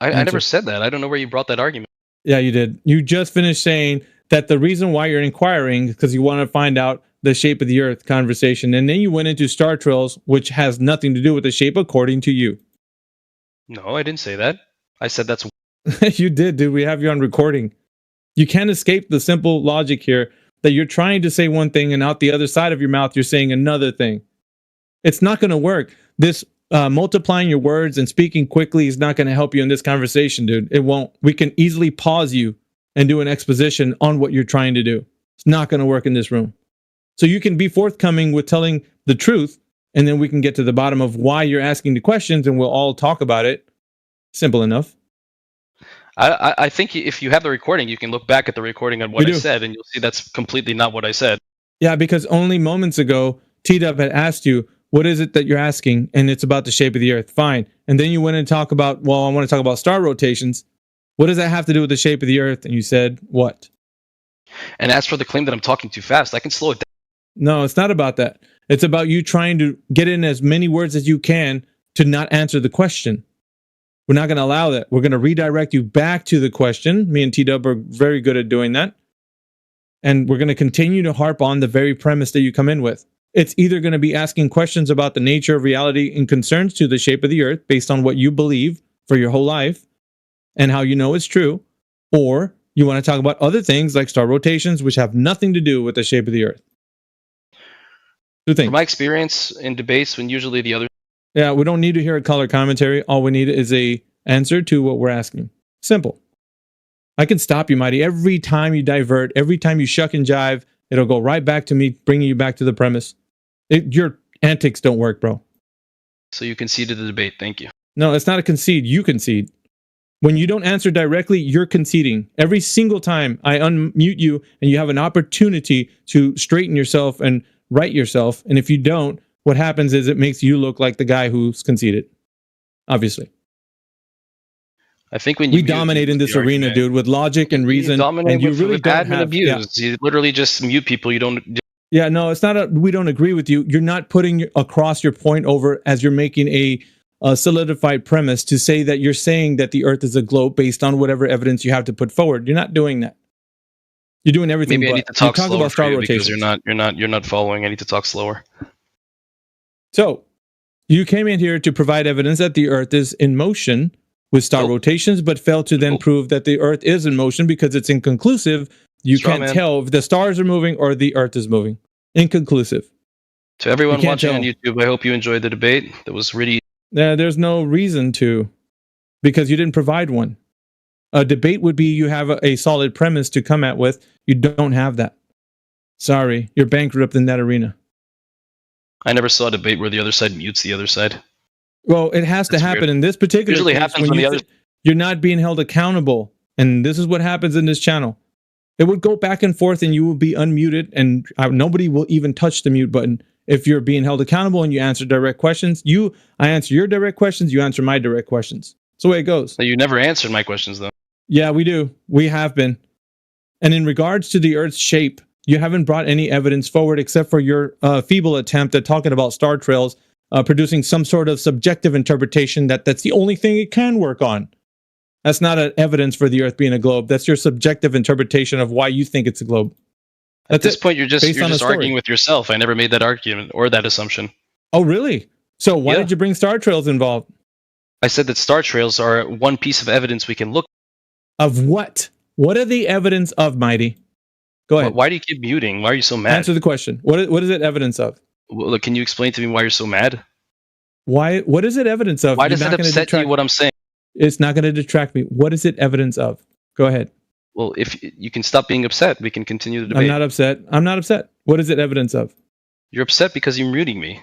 I Answer. never said that. I don't know where you brought that argument. Yeah, you did. You just finished saying that the reason why you're inquiring is because you want to find out the shape of the Earth conversation, and then you went into star trails, which has nothing to do with the shape, according to you. No, I didn't say that. I said that's. You did, dude. We have you on recording. You can't escape the simple logic here that you're trying to say one thing and out the other side of your mouth you're saying another thing. It's not going to work. This multiplying your words and speaking quickly is not going to help you in this conversation, dude. It won't. We can easily pause you and do an exposition on what you're trying to do. It's not going to work in this room. So you can be forthcoming with telling the truth, and then we can get to the bottom of why you're asking the questions, and we'll all talk about it. Simple enough. I think if you have the recording, you can look back at the recording on what We I do. said, and you'll see that's completely not what I said. Yeah, because only moments ago, T-Dub had asked you, what is it that you're asking? And it's about the shape of the Earth. Fine. And then you went and talk about, well, I want to talk about star rotations. What does that have to do with the shape of the Earth? And you said, what? And as for the claim that I'm talking too fast, I can slow it down. No, it's not about that. It's about you trying to get in as many words as you can to not answer the question. We're not going to allow that. We're going to redirect you back to the question. Me and T-Dub are very good at doing that. And we're going to continue to harp on the very premise that you come in with. It's either going to be asking questions about the nature of reality and concerns to the shape of the Earth based on what you believe for your whole life and how you know it's true, or you want to talk about other things like star rotations, which have nothing to do with the shape of the Earth. From my experience in debates, when usually the other Yeah, we don't need to hear a color commentary. All we need is a answer to what we're asking. Simple. I can stop you, Mighty. Every time you divert, every time you shuck and jive, it'll go right back to me, bringing you back to the premise. Your antics don't work, bro. So you conceded the debate. Thank you. No, it's not a concede. You concede. When you don't answer directly, you're conceding. Every single time I unmute you and you have an opportunity to straighten yourself and right yourself, and if you don't, what happens is it makes you look like the guy who's conceded. Obviously. I think when we dominate in this arena, dude, with logic and reason, and you really don't admin have abuse. You literally just mute people. You don't. Yeah, no, it's not. We don't agree with you. You're not putting across your point over as you're making a solidified premise to say that you're saying that the Earth is a globe based on whatever evidence you have to put forward. You're not doing that. You're doing everything. Maybe I but need to talk you talk slower about star for you because rotations. you're not following. I need to talk slower. So you came in here to provide evidence that the Earth is in motion with star rotations, but failed to then prove that the Earth is in motion because it's inconclusive. You Straw can't man. tell if the stars are moving or the Earth is moving. Inconclusive. To everyone You can't watching on tell. YouTube, I hope you enjoyed the debate. That was really There's no reason to, because you didn't provide one. A debate would be you have a solid premise to come at with. You don't have that. Sorry, you're bankrupt in that arena. I never saw a debate where the other side mutes the other side. Well, it has to That's happen weird. in this particular Usually case happens when you the other- you're not being held accountable. And this is what happens in this channel. It would go back and forth and you will be unmuted and nobody will even touch the mute button if you're being held accountable and you answer direct questions. I answer your direct questions, you answer my direct questions. That's the way it goes. You never answered my questions though. Yeah, we do. We have been. And in regards to the Earth's shape, you haven't brought any evidence forward except for your feeble attempt at talking about star trails, producing some sort of subjective interpretation that's the only thing it can work on. That's not an evidence for the Earth being a globe. That's your subjective interpretation of why you think it's a globe. At this point, you're just Based on a story. arguing with yourself. I never made that argument or that assumption. Oh, really? So why did you bring star trails involved? I said that star trails are one piece of evidence we can look. Of what? What are the evidence of, Mighty? Go ahead. Why do you keep muting? Why are you so mad? Answer the question. What is it evidence of? Well, look, can you explain to me why you're so mad? Why? What is it evidence of? Why You're does it not gonna upset you detract- what I'm saying? It's not going to detract me. What is it evidence of? Go ahead. Well, if you can stop being upset, we can continue the I'm debate. not upset. I'm not upset. What is it evidence of? You're upset because you're muting me.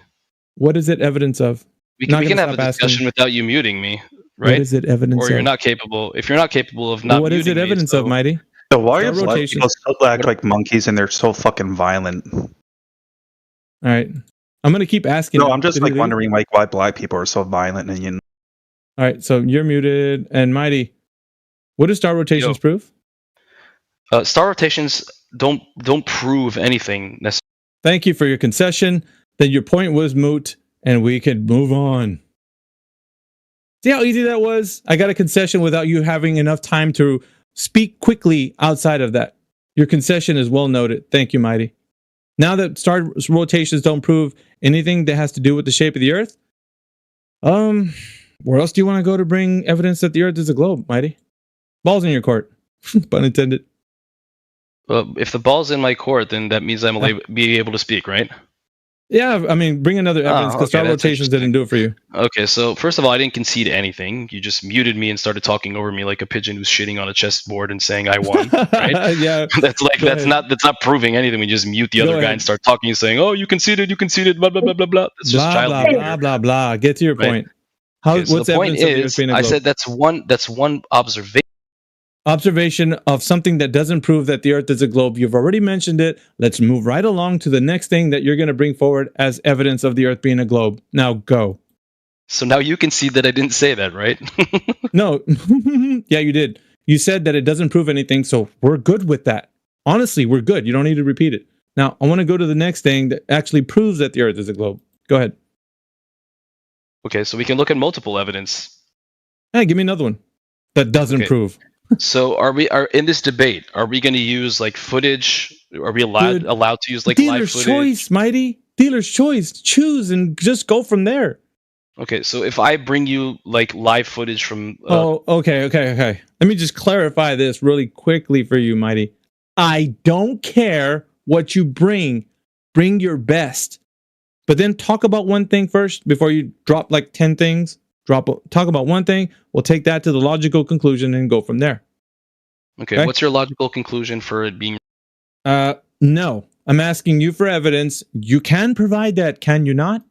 What is it evidence of? We Not can gonna have a stop discussion asking. without you muting me, right? What is it evidence Or you're of? not capable. If you're not capable of not What is muting it me, evidence so- of, Mighty? So why Start are black rotation. people so act like monkeys and they're so fucking violent? All right. I'm going to keep asking. No, him. I'm just Did he like leave? wondering like why black people are so violent and you know. All right. So you're muted. And Mighty, what does star rotations prove? Star rotations don't prove anything necessarily. Thank you for your concession. Then your point was moot, and we could move on. See how easy that was? I got a concession without you having enough time to speak quickly outside of that. Your concession is well noted. Thank you, Mighty. Now that star rotations don't prove anything that has to do with the shape of the Earth, where else do you want to go to bring evidence that the Earth is a globe, Mighty? Ball's in your court. Pun intended. If the ball's in my court, then that means I'm be able to speak, right? Yeah, I mean, bring another evidence because star that's rotations didn't do it for you. Okay, so first of all, I didn't concede anything. You just muted me and started talking over me like a pigeon who's shitting on a chessboard and saying I won. Right? Yeah. That's Go not proving anything. We just mute the Go other guy ahead. and start talking and saying, "Oh, you conceded, blah blah blah blah blah." That's just Blah, child blah, behavior. blah, blah, blah. Get to your Right. point. How, Okay, so what's the point evidence of the Earth is, being a I globe? said that's one observation. Observation of something that doesn't prove that the Earth is a globe. You've already mentioned it. Let's move right along to the next thing that you're going to bring forward as evidence of the Earth being a globe. Now go. So now you concede that I didn't say that, right? No. Yeah, you did. You said that it doesn't prove anything, so we're good with that. Honestly, we're good. You don't need to repeat it. Now, I want to go to the next thing that actually proves that the Earth is a globe. Go ahead. Okay, so we can look at multiple evidence. Hey, give me another one that doesn't Okay. prove. So are in this debate? Are we going to use like footage? Are we allowed to use like live Dealer's footage? choice, Mighty. Dealer's choice. Choose and just go from there. Okay, so if I bring you like live footage from Okay. Let me just clarify this really quickly for you, Mighty. I don't care what you bring. Bring your best. But then talk about one thing first before you drop like 10 things. Talk about one thing. We'll take that to the logical conclusion and go from there. Okay, what's your logical conclusion for it being? No. I'm asking you for evidence. You can provide that, can you not?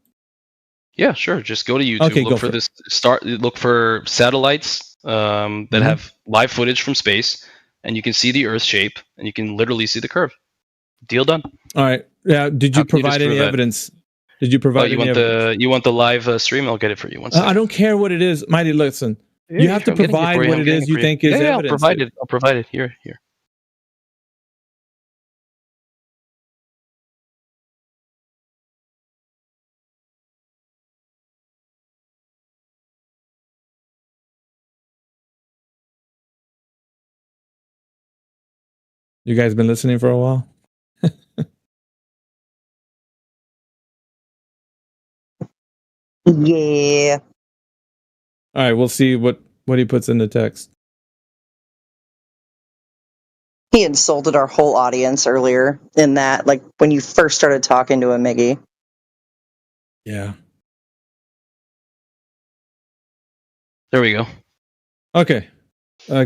Yeah, sure. Just go to YouTube. Okay, go look for for it. this. Look for satellites that have live footage from space, and you can see the Earth shape, and you can literally see the curve. Deal done. All right. Yeah. Did you How can you provide any disprove that? evidence? Did you provide you any want evidence? you want the live stream? I'll get it for you. One second. I don't care what it is. Mighty, listen. Yeah, You have to I'm getting provide for you. what I'm it getting is you for think is yeah, evidence. I'll provide it. I'll provide it. Here. You guys been listening for a while? Yeah. All right, we'll see what he puts in the text. He insulted our whole audience earlier in that, like when you first started talking to him, Miggy. Yeah. There we go. Okay.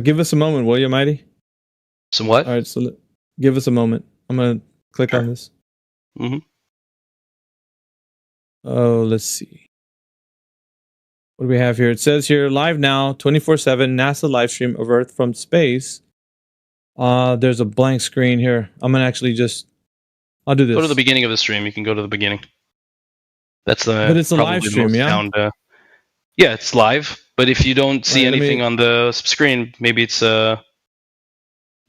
Give us a moment, will you, Mighty? Some what? All right, so give us a moment. I'm going to click on this. Mm-hmm. Oh, let's see. What do we have here? It says here, live now, 24/7, NASA live stream of Earth from space. There's a blank screen here. I'm going to actually I'll do this. Go to the beginning of the stream. You can go to the beginning. That's the. But it's a probably live the stream, most yeah? sound, yeah, it's live. But if you don't see Alright, let me- anything on the screen, maybe it's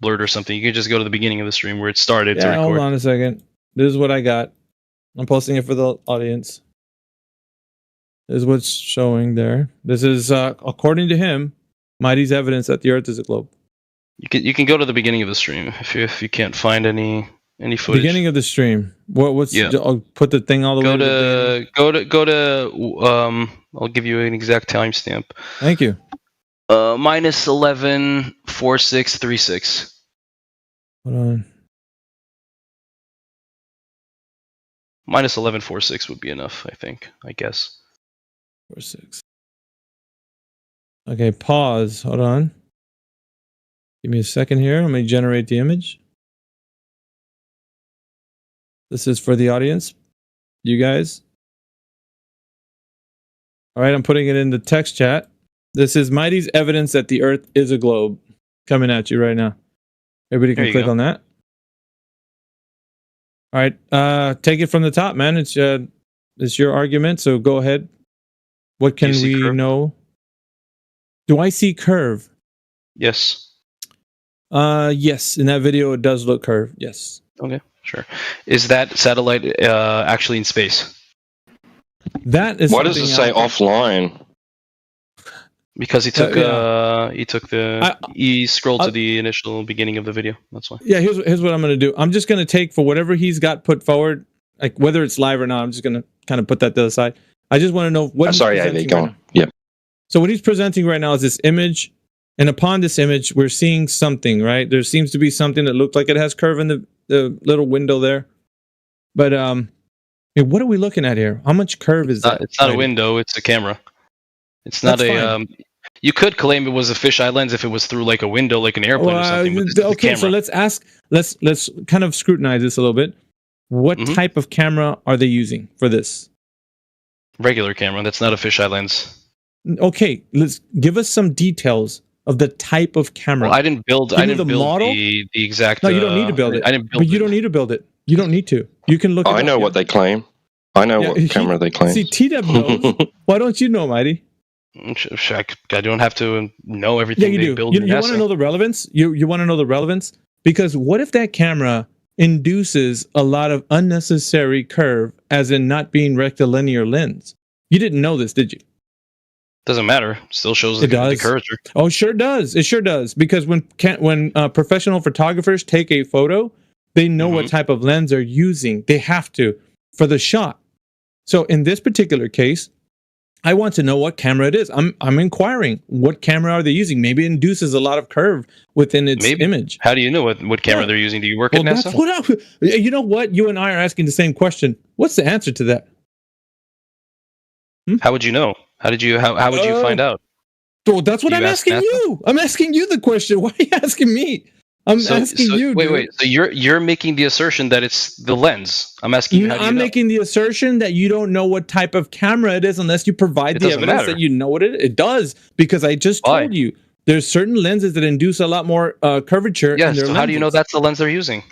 blurred or something. You can just go to the beginning of the stream where it started to Yeah, record. hold on a second. This is what I got. I'm posting it for the audience. This is what's showing there. This is, according to him, Mighty's evidence that the Earth is a globe. You can go to the beginning of the stream if you can't find any footage. Beginning of the stream. What's? Yeah. I'll put the thing all the way. Go to I'll give you an exact timestamp. Thank you. Minus 11:4636. Hold on. Minus 11.46 would be enough, I think. I guess. 4.6. Okay, pause. Hold on. Give me a second here. Let me generate the image. This is for the audience. You guys. All right, I'm putting it in the text chat. This is Mighty's evidence that the Earth is a globe. Coming at you right now. Everybody can click on that. All right, take it from the top, man. It's your argument, so go ahead. What can we know? Do I see curve? Yes. Yes. In that video, it does look curved. Yes. Okay, sure. Is that satellite actually in space? That is. Why does it say offline? Because he took he scrolled to the initial beginning of the video. That's why. Yeah, here's what I'm going to do. I'm just going to take for whatever he's got put forward, like whether it's live or not. I'm just going to kind of put that to the side. I just want to know what. Sorry, Ivy, go on. Yep. So what he's presenting right now is this image, and upon this image, we're seeing something. Right? There seems to be something that looks like it has curve in the little window there. But what are we looking at here? How much curve is that? It's not a window. It's a camera. It's not you could claim it was a fisheye lens if it was through like a window, like an airplane or something. But this is a camera. So let's kind of scrutinize this a little bit. What type of camera are they using for this? Regular camera. That's not a fisheye lens. Okay, let's give us some details of the type of camera. Well, I didn't build the exact. No, you don't need to build it. I didn't build but you don't need to build it. You don't need to. You can look. I know what they claim. I know what camera they claim. See, T-Dub knows. Why don't you know, Mighty? I don't have to know everything they build. You want to know the relevance? You want to know the relevance? Because what if that camera induces a lot of unnecessary curve, as in not being rectilinear lens? You didn't know this, did you? Doesn't matter. Still shows the curvature. Oh, sure does. It sure does. Because when professional photographers take a photo, they know what type of lens they're using. They have to for the shot. So in this particular case, I want to know what camera it is. I'm inquiring what camera are they using. Maybe it induces a lot of curve within its image. How do you know what camera they're using? Do you work at NASA? That's what you know what? You and I are asking the same question. What's the answer to that? How would you know? How would you find out? Well, that's what I'm asking you. I'm asking you the question. Why are you asking me? I'm asking you. Wait. So you're making the assertion that it's the lens. I'm asking you. I'm making the assertion that you don't know what type of camera it is unless you provide the evidence that you know what it is. It does, because I just told you there's certain lenses that induce a lot more curvature. Yes. So how do you know that's the lens they're using?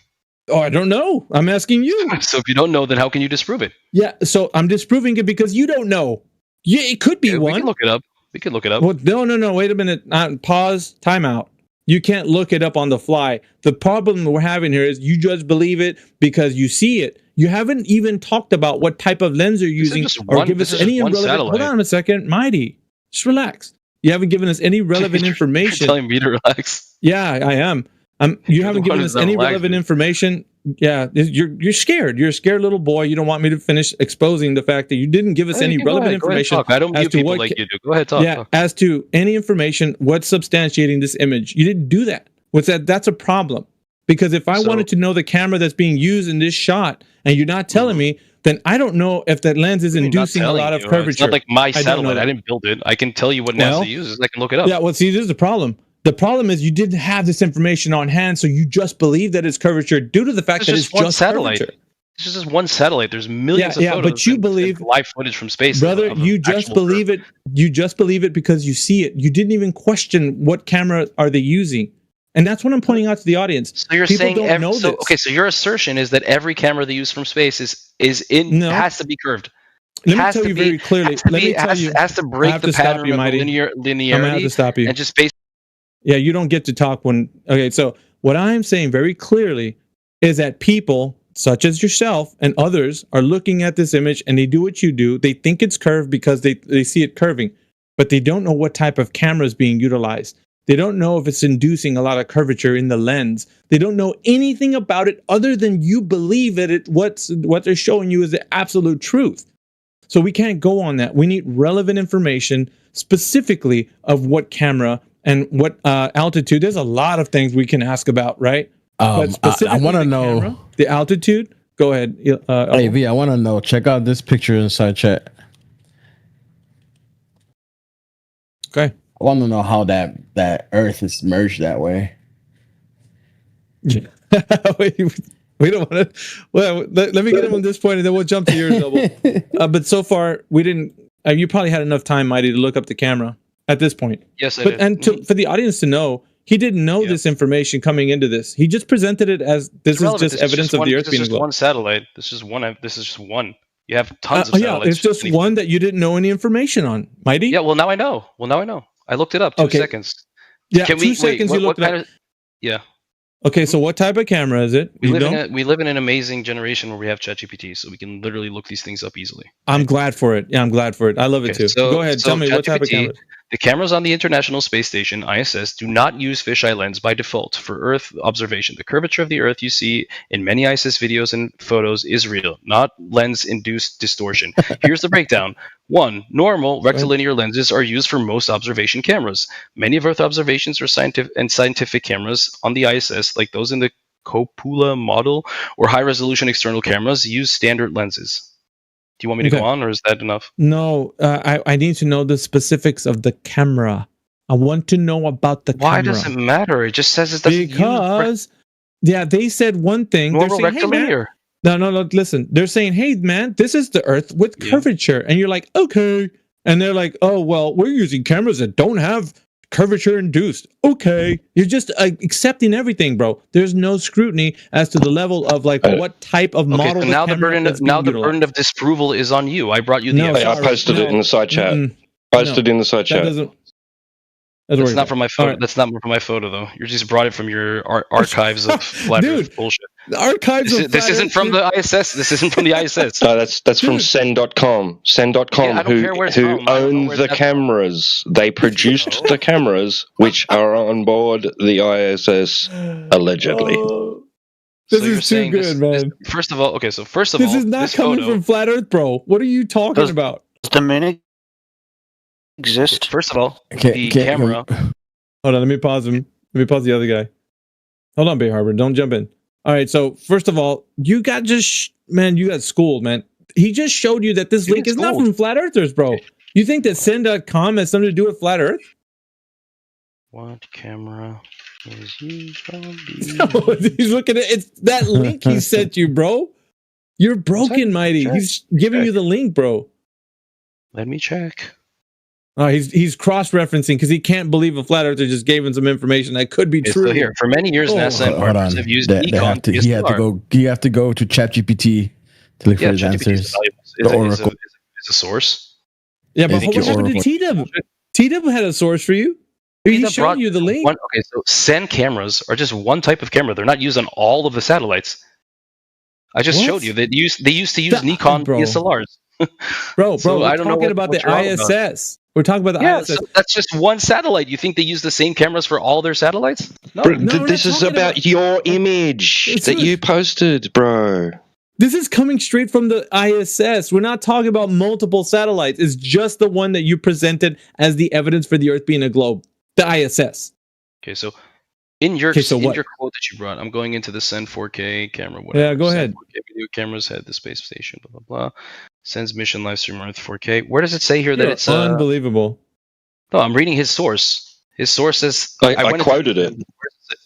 Oh, I don't know. I'm asking you. So if you don't know, then how can you disprove it? Yeah. So I'm disproving it because you don't know. Yeah, it could be one. We can look it up. Well, no. Wait a minute. Pause. Time out. You can't look it up on the fly. The problem we're having here is you just believe it because you see it. You haven't even talked about what type of lens you're using or give us any irrelevant. Hold on a second, Mighty. Just relax. You haven't given us any relevant information. You're telling me to relax. Yeah, I am. You haven't given us any relevant information. Yeah, you're scared. You're a scared little boy. You don't want me to finish exposing the fact that you didn't give us any relevant information. I don't mute people like you do. Go ahead, talk. Yeah, as to any information, what's substantiating this image. You didn't do that. What's that? That's a problem. Because if I wanted to know the camera that's being used in this shot, and you're not telling me, then I don't know if that lens is inducing a lot of curvature. It's not like my satellite. I didn't build it. I can tell you what NASA uses. I can look it up. Yeah, well, see, this is the problem. The problem is you didn't have this information on hand, so you just believe that it's curvature due to the fact that it's just satellite. Curvature. This is just one satellite. There's millions of photos. But you believe live footage from space, brother. You just believe it. You just believe it because you see it. You didn't even question what camera are they using, and that's what I'm pointing out to the audience. So you're saying so your assertion is that every camera they use from space has to be curved. Let me tell you very clearly. Has to break the pattern of linearity. I'm gonna have to stop you. And just space. Yeah, you don't get to talk when. Okay, so what I'm saying very clearly is that people such as yourself and others are looking at this image and they do what you do. They think it's curved because they see it curving, but they don't know what type of camera is being utilized. They don't know if it's inducing a lot of curvature in the lens. They don't know anything about it other than you believe that what they're showing you is the absolute truth. So we can't go on that. We need relevant information specifically of what camera and what altitude. There's a lot of things we can ask about, right? I want to know the altitude. Go ahead. Hey V, I want to know. Check out this picture inside chat. Okay. I want to know how that Earth is merged that way. We don't want to. Well, let me get him on this point, and then we'll jump to yours, Double. But so far, we didn't. You probably had enough time, Mighty, to look up the camera at this point. Yes, I but did. And for the audience to know, he didn't know this information coming into this. He just presented it as this is just evidence of the Earth being a globe. One satellite. This is one. This is just one. You have tons of satellites. Yeah, it's just one that you didn't know any information on, Mighty. Yeah, well now I know. I looked it up. 2 seconds. Yeah, 2 seconds. You looked it up. Yeah. Okay, so what type of camera is it? We live in an amazing generation where we have ChatGPT, so we can literally look these things up easily. I'm glad for it. Yeah, I'm glad for it. I love it too. So, go ahead, tell me what type of camera. The cameras on the International Space Station, ISS, do not use fisheye lens by default for Earth observation. The curvature of the Earth you see in many ISS videos and photos is real, not lens-induced distortion. Here's the breakdown. 1. Normal rectilinear lenses are used for most observation cameras. Many of Earth observations or scientific cameras on the ISS, like those in the Coppola model or high-resolution external cameras, use standard lenses. Do you want me to go on, or is that enough? No, I need to know the specifics of the camera. I want to know about the camera. Why does it matter? It just says it doesn't because they said one thing. Normal they're saying, rectilinear. Hey, no, listen. They're saying, hey, man, this is the Earth with curvature. And you're like, okay. And they're like, oh, well, we're using cameras that don't have curvature induced. Okay. You're just accepting everything, bro. There's no scrutiny as to the level of like what type of model. So now the burden of disapproval is on you. I brought you the I posted it in the side chat. Posted in the side chat. That's not from my photo. That's not from my photo, though. You just brought it from your archives of flat Earth bullshit. The archives this isn't from the ISS. This isn't from the ISS. No, that's from Sen.com. Sen.com, who own the cameras. They produced the cameras, which are on board the ISS allegedly. This is too good, man. First of all, this is not coming from flat Earth, bro. What are you talking about? Does the moon exist? First of all, the camera. Hold on, let me pause him. Let me pause the other guy. Hold on, Bay Harbor. Don't jump in. All right, so first of all, you got schooled, man. He just showed you that this link is not from flat earthers, bro. You think that Sen.com has something to do with flat Earth? What camera is used on He's looking at it's that link he sent you, bro. You're broken, Mighty. He's giving you the link, bro. Let me check. He's cross-referencing because he can't believe a flat earther just gave him some information that could be true. So here, for many years, NASA and partners have used Nikon. You have to go to ChatGPT to look for his answers. The Oracle is a source. Yeah, but what happened to T-Dub? T-Dub had a source for you. He showed you the link. So Sen cameras are just one type of camera. They're not used on all of the satellites. I just showed you that they used to use Nikon DSLRs. Bro, we're talking about the ISS. We're talking about the ISS. So that's just one satellite. You think they use the same cameras for all their satellites? No. This is about your image that you posted, bro. This is coming straight from the ISS. We're not talking about multiple satellites. It's just the one that you presented as the evidence for the Earth being a globe. The ISS. Okay, so in your quote that you brought, I'm going into the Sen 4K camera. Whatever. Yeah, go ahead. 4K video cameras head the space station. Blah blah blah. Sen's mission live stream Earth 4K. Where does it say here that it's unbelievable? No, I'm reading his source. His source says I quoted it.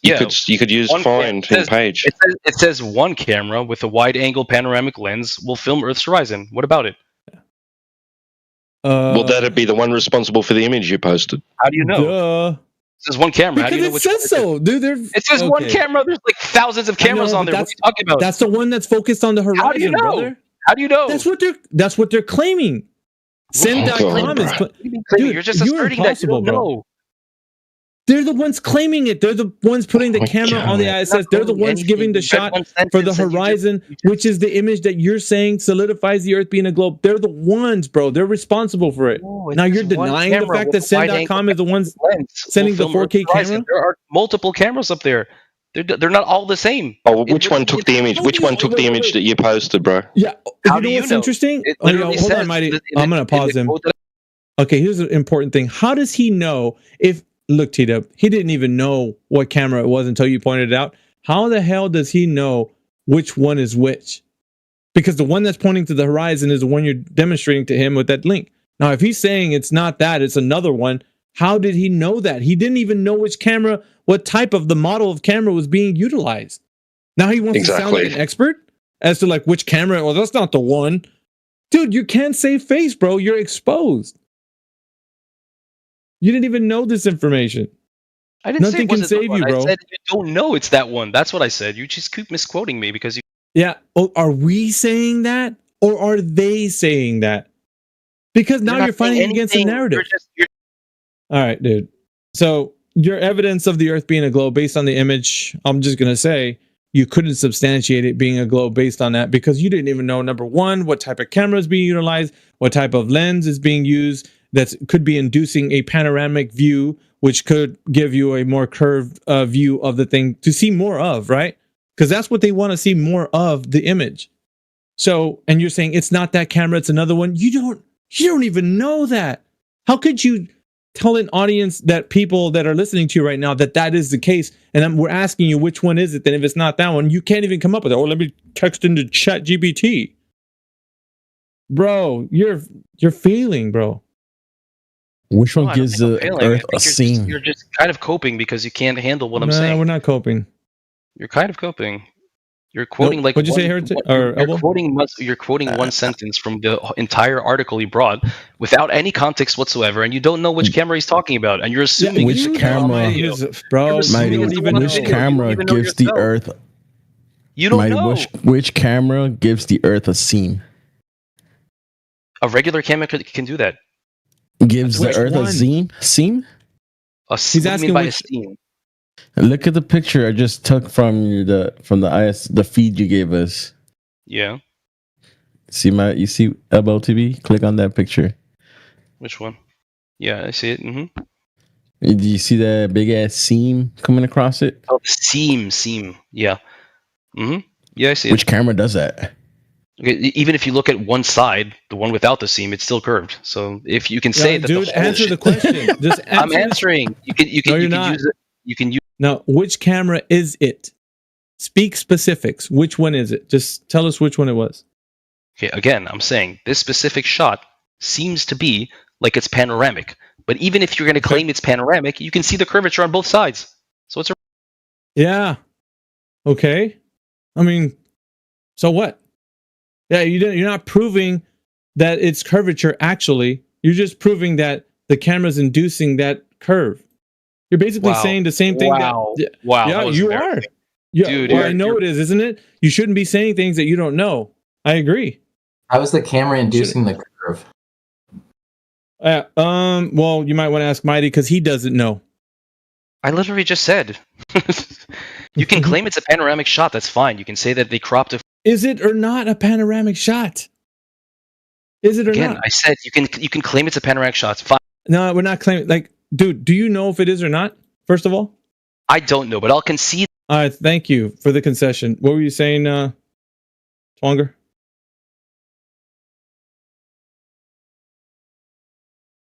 You could use find in page. It says one camera with a wide-angle panoramic lens will film Earth's horizon. What about it? Well, that'd be the one responsible for the image you posted. How do you know? It says one camera. How do you know which one? It says so, dude. It says one camera. There's like thousands of cameras on there. What are you talking about? That's the one that's focused on the horizon, How do you know? brother. How do you know? That's what they're claiming. Sen.com is dude, you're just asserting that you don't know. They're the ones claiming it. They're the ones putting the camera on the ISS. They're the ones giving the shot for the horizon, which is the image that you're saying solidifies the Earth being a globe. They're the ones, bro. They're responsible for it. Now you're denying the fact that Sen.com is the ones sending the 4K camera? There are multiple cameras up there. They're not all the same. Oh, which one took the image? Which one took the image that you posted, bro? Yeah. You know what's interesting? Hold on, Mighty. I'm going to pause him. Okay, here's an important thing. How does he know if... Look, T-Dub, he didn't even know what camera it was until you pointed it out. How the hell does he know which one is which? because the one that's pointing to the horizon is the one you're demonstrating to him with that link. Now, if he's saying it's not that, it's another one, how did he know that? He didn't even know which camera, what type of the model of camera was being utilized. Now he wants to sound like an expert as to like which camera. Well, that's not the one. Dude, you can't save face, bro. You're exposed. You didn't even know this information. I didn't Nothing say it can wasn't save that you, one. bro. I said you don't know it's that one. That's what I said. You just keep misquoting me because you. Yeah. Oh, are we saying that, or are they saying that? Because now you're fighting against a narrative. All right, dude. So your evidence of the Earth being a globe based on the image, I'm just gonna say you couldn't substantiate it being a globe based on that because you didn't even know, number one, what type of camera is being utilized, what type of lens is being used that could be inducing a panoramic view, which could give you a more curved view of the thing to see more of, right? Because that's what they want to see more of, the image. So, and you're saying it's not that camera, it's another one. You don't even know that. How could you tell an audience, that people that are listening to you right now, that that is the case? And we're asking you which one is it. Then if it's not that one, you can't even come up with it. Oh, let me text into ChatGPT. Bro, you're failing, bro. Which one No, I don't gives think I'm the failing. I Earth think a seam? You're just kind of coping because you can't handle what I'm Nah, saying. we're not coping. You're kind of coping. You're quoting Nope. like What'd you say, one- Heretic? one- Or you're Elbow? quoting one sentence from the entire article he brought without any context whatsoever, and you don't know which camera he's talking about, and you're assuming Which it's the camera, one on the video. bro? You're assuming Mighty, it's the one on the which video. You don't camera even know gives the yourself. Earth? You don't Mighty, know. which camera gives the Earth a seam? A regular camera can do that. Gives the Which Earth one? a seam? Seam? What do you mean by a seam? Look at the picture I just took from the feed you gave us. Yeah. You see Elbow TV? Click on that picture. Which one? Yeah, I see it. Do you see that big ass seam coming across it? Oh, seam. Yeah. Yeah, I see Which it. camera does that? Okay, even if you look at one side, the one without the seam, it's still curved. So if you can say that, Dude, the whole answer the question. Just I'm answer answering. You can No, you you're can not. use it. You can use. Now, which camera is it? Speak specifics. Which one is it? Just tell us which one it was. Okay, again, I'm saying this specific shot seems to be like it's panoramic. But even if you're going to claim it's panoramic, you can see the curvature on both sides. So it's a Yeah. Okay. I mean, so what? Yeah, you're not proving that it's curvature actually. You're just proving that the camera's inducing that curve. You're basically Wow. saying the same thing Wow. that Wow, Yeah, that was you are. embarrassing. Yeah, Dude, well, you're- I know it is, isn't it? You shouldn't be saying things that you don't know. I agree. How is the camera inducing the curve? Well, you might want to ask Mighty because he doesn't know. I literally just said. You can claim it's a panoramic shot. That's fine. You can say that they cropped it. Is it or not a panoramic shot? Is it or Again, not? I said you can claim it's a panoramic shot. It's fine. No, we're not claiming. Like, dude, do you know if it is or not? First of all, I don't know, but I'll concede. all right. Thank you for the concession. What were you saying, Twonger?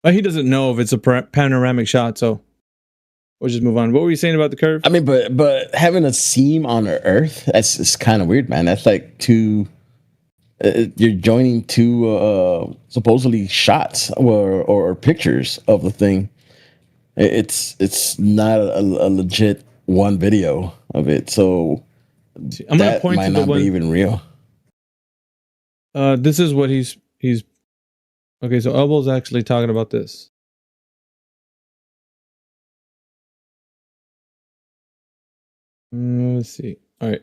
He doesn't know if it's a panoramic shot, so we'll just move on. What were you saying about the curve? I mean, but having a seam on the Earth, that's it's kind of weird, man. That's like two. You're joining two supposedly shots or pictures of the thing. It's not a legit one video of it, so I'm gonna that point might to the not one. be even real. This is what he's. Okay, so Elbow's actually talking about this. Let's see. All right.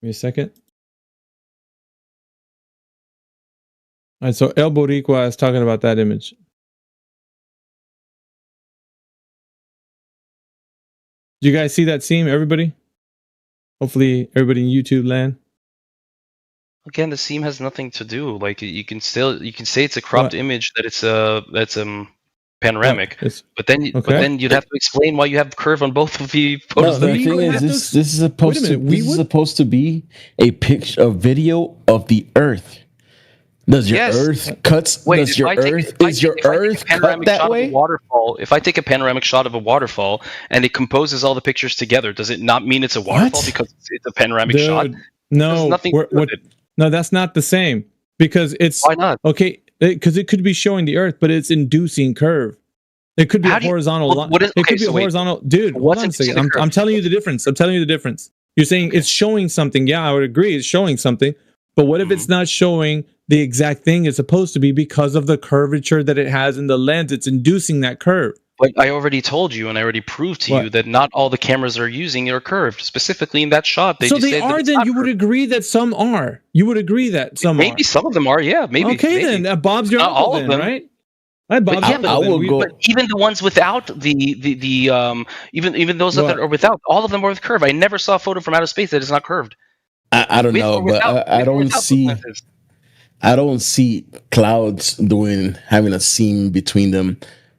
Give me a second. All right, so El Boricua is talking about that image. Do you guys see that seam, everybody? Hopefully everybody in YouTube land. Again, the seam has nothing to do. Like you can say it's a cropped image that it's panoramic, but then you'd have to explain why you have curve on both of the photos. No, the thing is, this is supposed to be a picture, a video of the Earth. Does your Earth cuts? Wait, does your Earth is your Earth cut that way? Waterfall. If I take a panoramic shot of a waterfall and it composes all the pictures together, does it not mean it's a waterfall because it's a panoramic shot? No, nothing we're- to do with what- no, that's not the same because it's Why not? okay. Because it could be showing the Earth, but it's inducing curve. It could be a horizontal line. It could be a horizontal. Dude, hold on a second. I'm telling you the difference. I'm telling you the difference. You're saying it's showing something. Yeah, I would agree. It's showing something. But what if it's not showing the exact thing it's supposed to be because of the curvature that it has in the lens? It's inducing that curve. But I already told you, and I already proved to you that not all the cameras are using are curved. Specifically in that shot, So they are. Then you would agree that some are. You would agree that some maybe some of them are. Yeah, maybe. Okay, maybe. then Bob's your Not uncle, all of then, them. right? Right, Bob's But, your uncle. but even the ones without even those that are without, all of them are with curve. I never saw a photo from outer space that is not curved. I don't With know, or but without- I with or don't without see. those lenses. I don't see clouds having a seam between them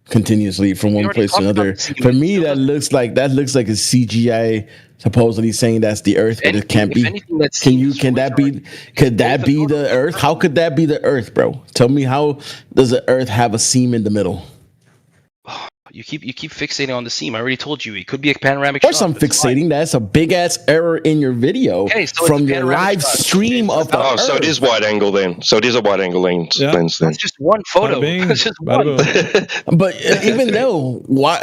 continuously from one place to another. For me, that looks like a CGI supposedly saying that's the Earth, but it can't be. Could that be the Earth? How could that be the Earth, bro? Tell me, how does the Earth have a seam in the middle? You keep fixating on the seam. I already told you it could be a panoramic. Of course, I'm fixating. That's a big ass error in your video Okay, so it's from a your panoramic live shot. stream of the Oh, Earth. so it is wide angle then. So it is a wide angle lens then. That's just one photo. That's just one. But even though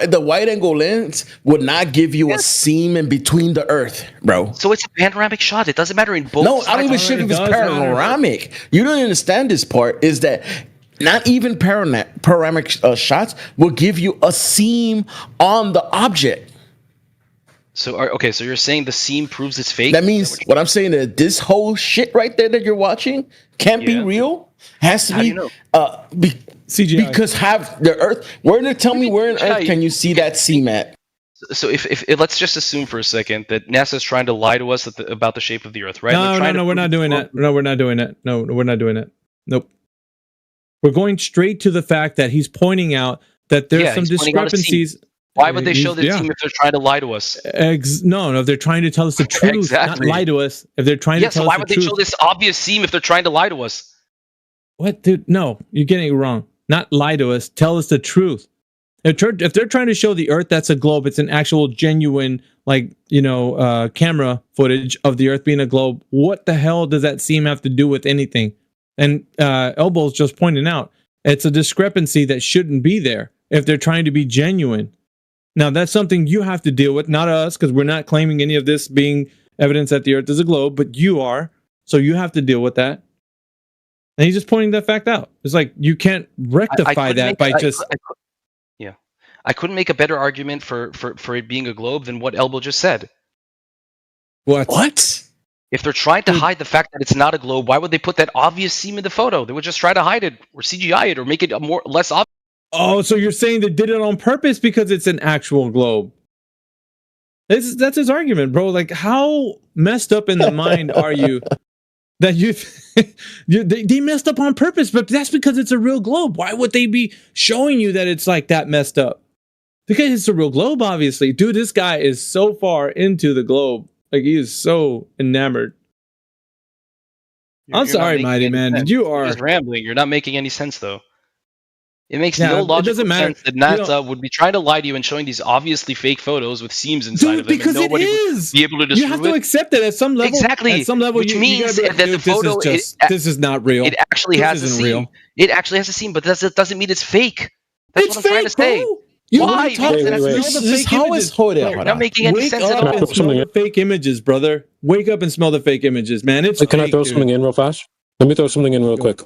the wide angle lens would not give you a seam in between the Earth, bro. So it's a panoramic shot. It doesn't matter in both. No, I sides. don't even sure if it's panoramic. You don't understand this part. Is that not even panoramic shots will give you a seam on the object. So okay, so you're saying the seam proves it's fake? That means what I'm saying is this whole shit right there that you're watching can't be real. Has to How be do you know? CGI. Because have the Earth. Tell me where on Earth can you see that seam at? So if let's just assume for a second that NASA is trying to lie to us about the shape of the Earth, right? No, we're not doing that. No, we're not doing that. No, we're not doing that. Nope. We're going straight to the fact that he's pointing out that there's some he's pointing out a seam. discrepancies. Why would they show the seam if they're trying to lie to us? No, if they're trying to tell us the truth, Exactly. not lie to us. If they're trying to Yeah, tell so why us would the they truth. show this obvious seam if they're trying to lie to us? What, dude? No, you're getting it wrong. Not lie to us. Tell us the truth. If they're trying to show the Earth that's a globe, it's an actual genuine, camera footage of the Earth being a globe. What the hell does that seam have to do with anything? And Elbow's just pointing out it's a discrepancy that shouldn't be there if they're trying to be genuine. Now that's something you have to deal with, not us, because we're not claiming any of this being evidence that the Earth is a globe, but you are, so you have to deal with that. And he's just pointing that fact out. It's like you can't rectify that by just. I couldn't make a better argument for it being a globe than what Elbow just said. What? If they're trying to hide the fact that it's not a globe, why would they put that obvious seam in the photo? They would just try to hide it or CGI it or make it less obvious. Oh, so you're saying they did it on purpose because it's an actual globe? That's his argument, bro. Like, how messed up in the mind are you that they messed up on purpose? But that's because it's a real globe. Why would they be showing you that it's like that messed up? Because it's a real globe, obviously. Dude, this guy is so far into the globe. Like, he is so enamored. I'm sorry, Mighty Man. You're just rambling. You're not making any sense, though. It makes no it logical doesn't matter. sense that NASA would be trying to lie to you and showing these obviously fake photos with seams inside Dude, of them, because and nobody it is. would be able to You disprove have to it. accept it at some level. Exactly. At some level, Which you means gotta be like, that the dude, photo this is not real. It actually This has a isn't seam. real. It actually has a seam, but that doesn't mean it's fake. That's what I'm trying to say. Why? You're not making any Wake sense at up all. and smell the fake images, brother. Wake up and smell the fake images, man. It's Can I fake, throw dude. something in real fast? Let me throw something in real quick.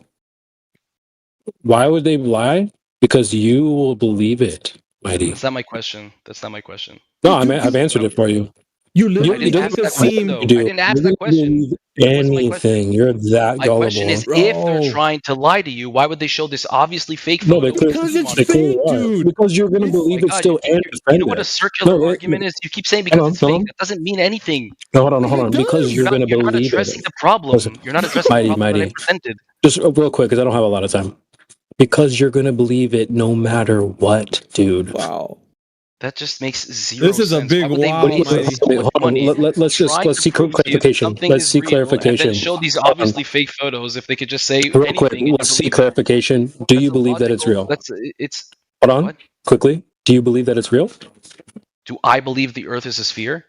Why would they lie? Because you will believe it, Mighty. That's not my question. No, I've answered it for you. You literally asked that question, though. I didn't ask that question. Anything. You're that My gullible. question is, if they're trying to lie to you, why would they show this obviously fake No, photo? they clearly are. Because you're going to believe it's still and You defend know what it. a circular argument is? You keep saying because it's fake. That doesn't mean anything. No, hold on. Because you're going to You're not believe addressing it. the problem. You're not addressing the problem that I presented. Just real quick, because I don't have a lot of time. Because you're going to believe it no matter what, dude. Wow. That just makes zero This is a sense. big Why would they wow. waste Wait, hold on. money Let's trying see to prove to you clarification. something Let's is see real and clarification. then show these obviously fake photos if they could just say Real quick, anything. let's see clarification. Do you believe that it's real? It's Hold on, quickly. Do you believe that it's real? Do I believe the Earth is a sphere?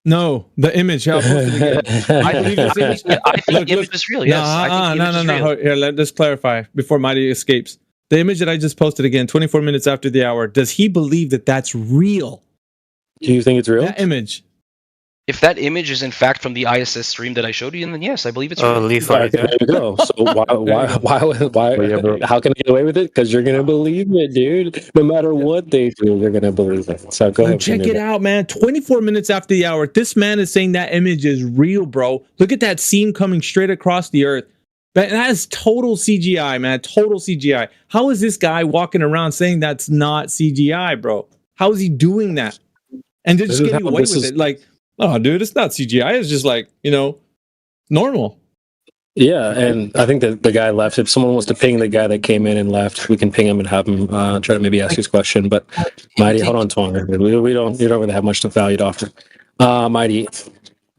No, the image. I'll post it again. I believe this image. I think the image is real. Yes, I think the image is real. Here, let us clarify before Mighty escapes. The image that I just posted again, 24 minutes after the hour. Does he believe that that's real? Do you think it's real? That image. If that image is in fact from the ISS stream that I showed you, then yes, I believe it's real. There you go. So why how can I get away with it? Because you're gonna believe it, dude. No matter what they do, you're gonna believe it. So go ahead. Check it out, man. 24 minutes after the hour, this man is saying that image is real, bro. Look at that seam coming straight across the earth. That is total CGI, man. Total CGI. How is this guy walking around saying that's not CGI, bro? How is he doing that? And they're just getting away with it. Like, oh, dude, it's not CGI. It's just like, normal. Yeah, and I think that the guy left. If someone wants to ping the guy that came in and left, we can ping him and have him try to maybe ask his question. But Mighty, hold on, Tonga. You don't really have much to value to offer. Mighty,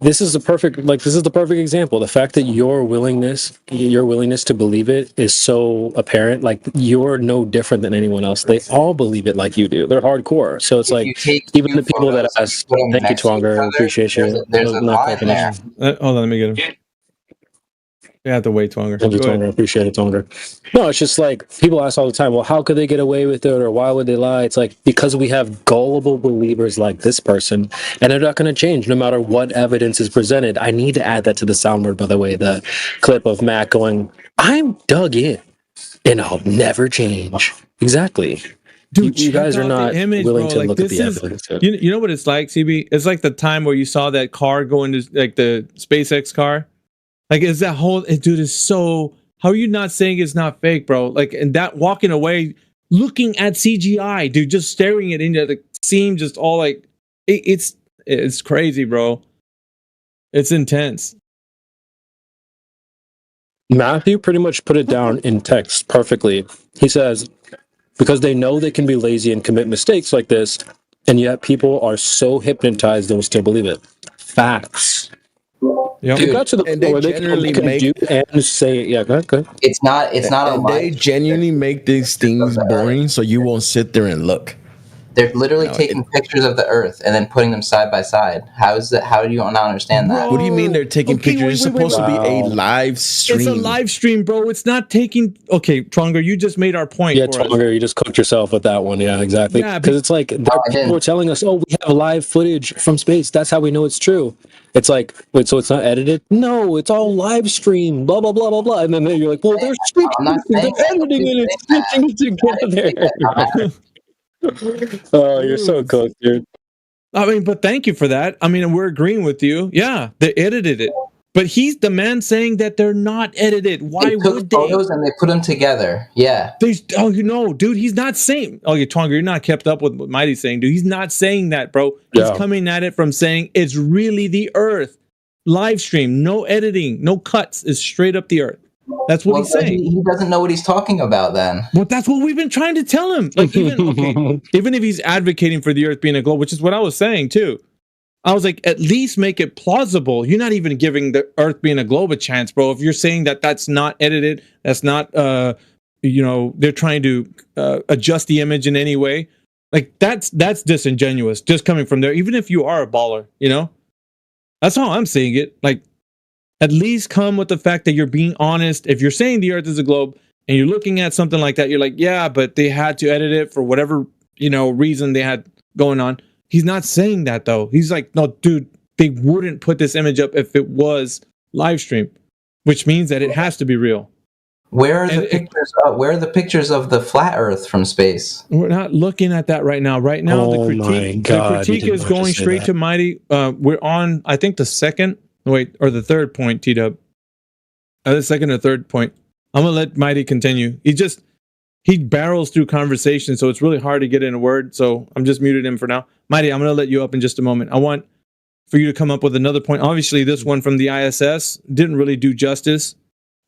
this is the perfect example. The fact that your willingness to believe it is so apparent. Like, you're no different than anyone else. They all believe it like you do. They're hardcore. So it's like even the people that ask, "Thank you, Tonga, appreciate you." There's a line there. Hold on, let me get him. You have to wait, Tonga. Thank you, Tonga. Appreciate it, Tonga. No, it's just like people ask all the time, well, how could they get away with it, or why would they lie? It's like, because we have gullible believers like this person, and they're not going to change no matter what evidence is presented. I need to add that to the soundboard, by the way, the clip of Matt going, "I'm dug in, and I'll never change." Exactly. Dude, you guys are not willing to look at the evidence. You know what it's like, CB? It's like the time where you saw that car go into, like, the SpaceX car. Like, is that whole dude is so? How are you not saying it's not fake, bro? Like, and that walking away, looking at CGI, dude, just staring it into the seam, just all like, it's crazy, bro. It's intense. Matthew pretty much put it down in text perfectly. He says, because they know they can be lazy and commit mistakes like this, and yet people are so hypnotized they will still believe it. Facts. Yep. Dude, got to the point where they can do and say, yeah, go ahead. It's not a lie. They genuinely make these things boring, so you won't sit there and look. They're literally taking pictures of the Earth and then putting them side by side. How is that? How do you not understand that? What do you mean they're taking pictures? It's supposed to be a live stream. It's a live stream, bro. It's not taking. Okay, Tronger, you just made our point. Yeah, Tronger, you just cooked yourself with that one. Yeah, exactly. Because it's like people are telling us, "Oh, we have live footage from space. That's how we know it's true." It's like, wait, so it's not edited? No, it's all live stream. Blah blah blah blah blah. And then you're like, "Well, they're editing it and stitching it together." Oh, you're so cooked, dude. I mean, but thank you for that. I mean, we're agreeing with you. Yeah, they edited it. But he's the man saying that they're not edited. Why would they? Photos and they put them together. Yeah. Dude, he's not saying. Okay, Tonga, you're not kept up with what Mighty's saying, dude. He's not saying that, bro. He's coming at it from saying it's really the Earth. Live stream, no editing, no cuts. It's straight up the Earth. That's what he's saying. He doesn't know what he's talking about then. Well, that's what we've been trying to tell him. Like, even if he's advocating for the Earth being a globe, which is what I was saying too. I was like, at least make it plausible. You're not even giving the Earth being a globe a chance, bro. If you're saying that that's not edited, that's not, they're trying to adjust the image in any way. Like, that's disingenuous, just coming from there. Even if you are a baller, that's how I'm seeing it. Like, at least come with the fact that you're being honest. If you're saying the Earth is a globe and you're looking at something like that, you're like, yeah, but they had to edit it for whatever, reason they had going on. He's not saying that, though. He's like, no, dude, they wouldn't put this image up if it was live stream, which means that it has to be real. Where are the pictures? Where are the pictures of the flat Earth from space? We're not looking at that right now. Right now, the critique is going straight to Mighty. We're on, I think, the third point, T-Dub. The second or third point. I'm going to let Mighty continue. He barrels through conversation, so it's really hard to get in a word. So I'm just muted him for now. Mighty, I'm going to let you up in just a moment. I want for you to come up with another point. Obviously, this one from the ISS didn't really do justice.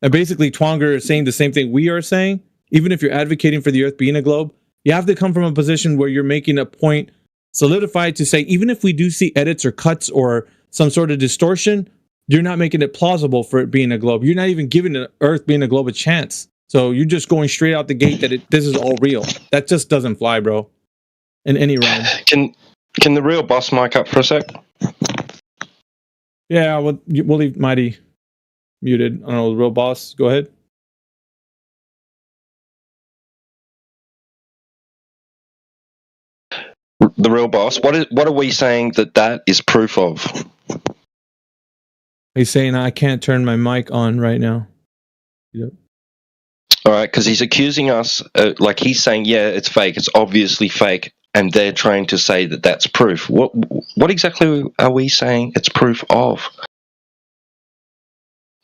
And basically, Twonger is saying the same thing we are saying. Even if you're advocating for the Earth being a globe, you have to come from a position where you're making a point solidified to say, even if we do see edits or cuts or some sort of distortion, you're not making it plausible for it being a globe. You're not even giving the Earth being a globe a chance. So you're just going straight out the gate that this is all real. That just doesn't fly, bro. In any realm. Can the real boss mic up for a sec? Yeah, we'll leave Mighty muted. I don't know, the real boss. Go ahead. The real boss. What are we saying that is proof of? He's saying I can't turn my mic on right now. Yep. All right, because he's accusing us, like he's saying, yeah, it's fake. It's obviously fake, and they're trying to say that that's proof. What exactly are we saying it's proof of?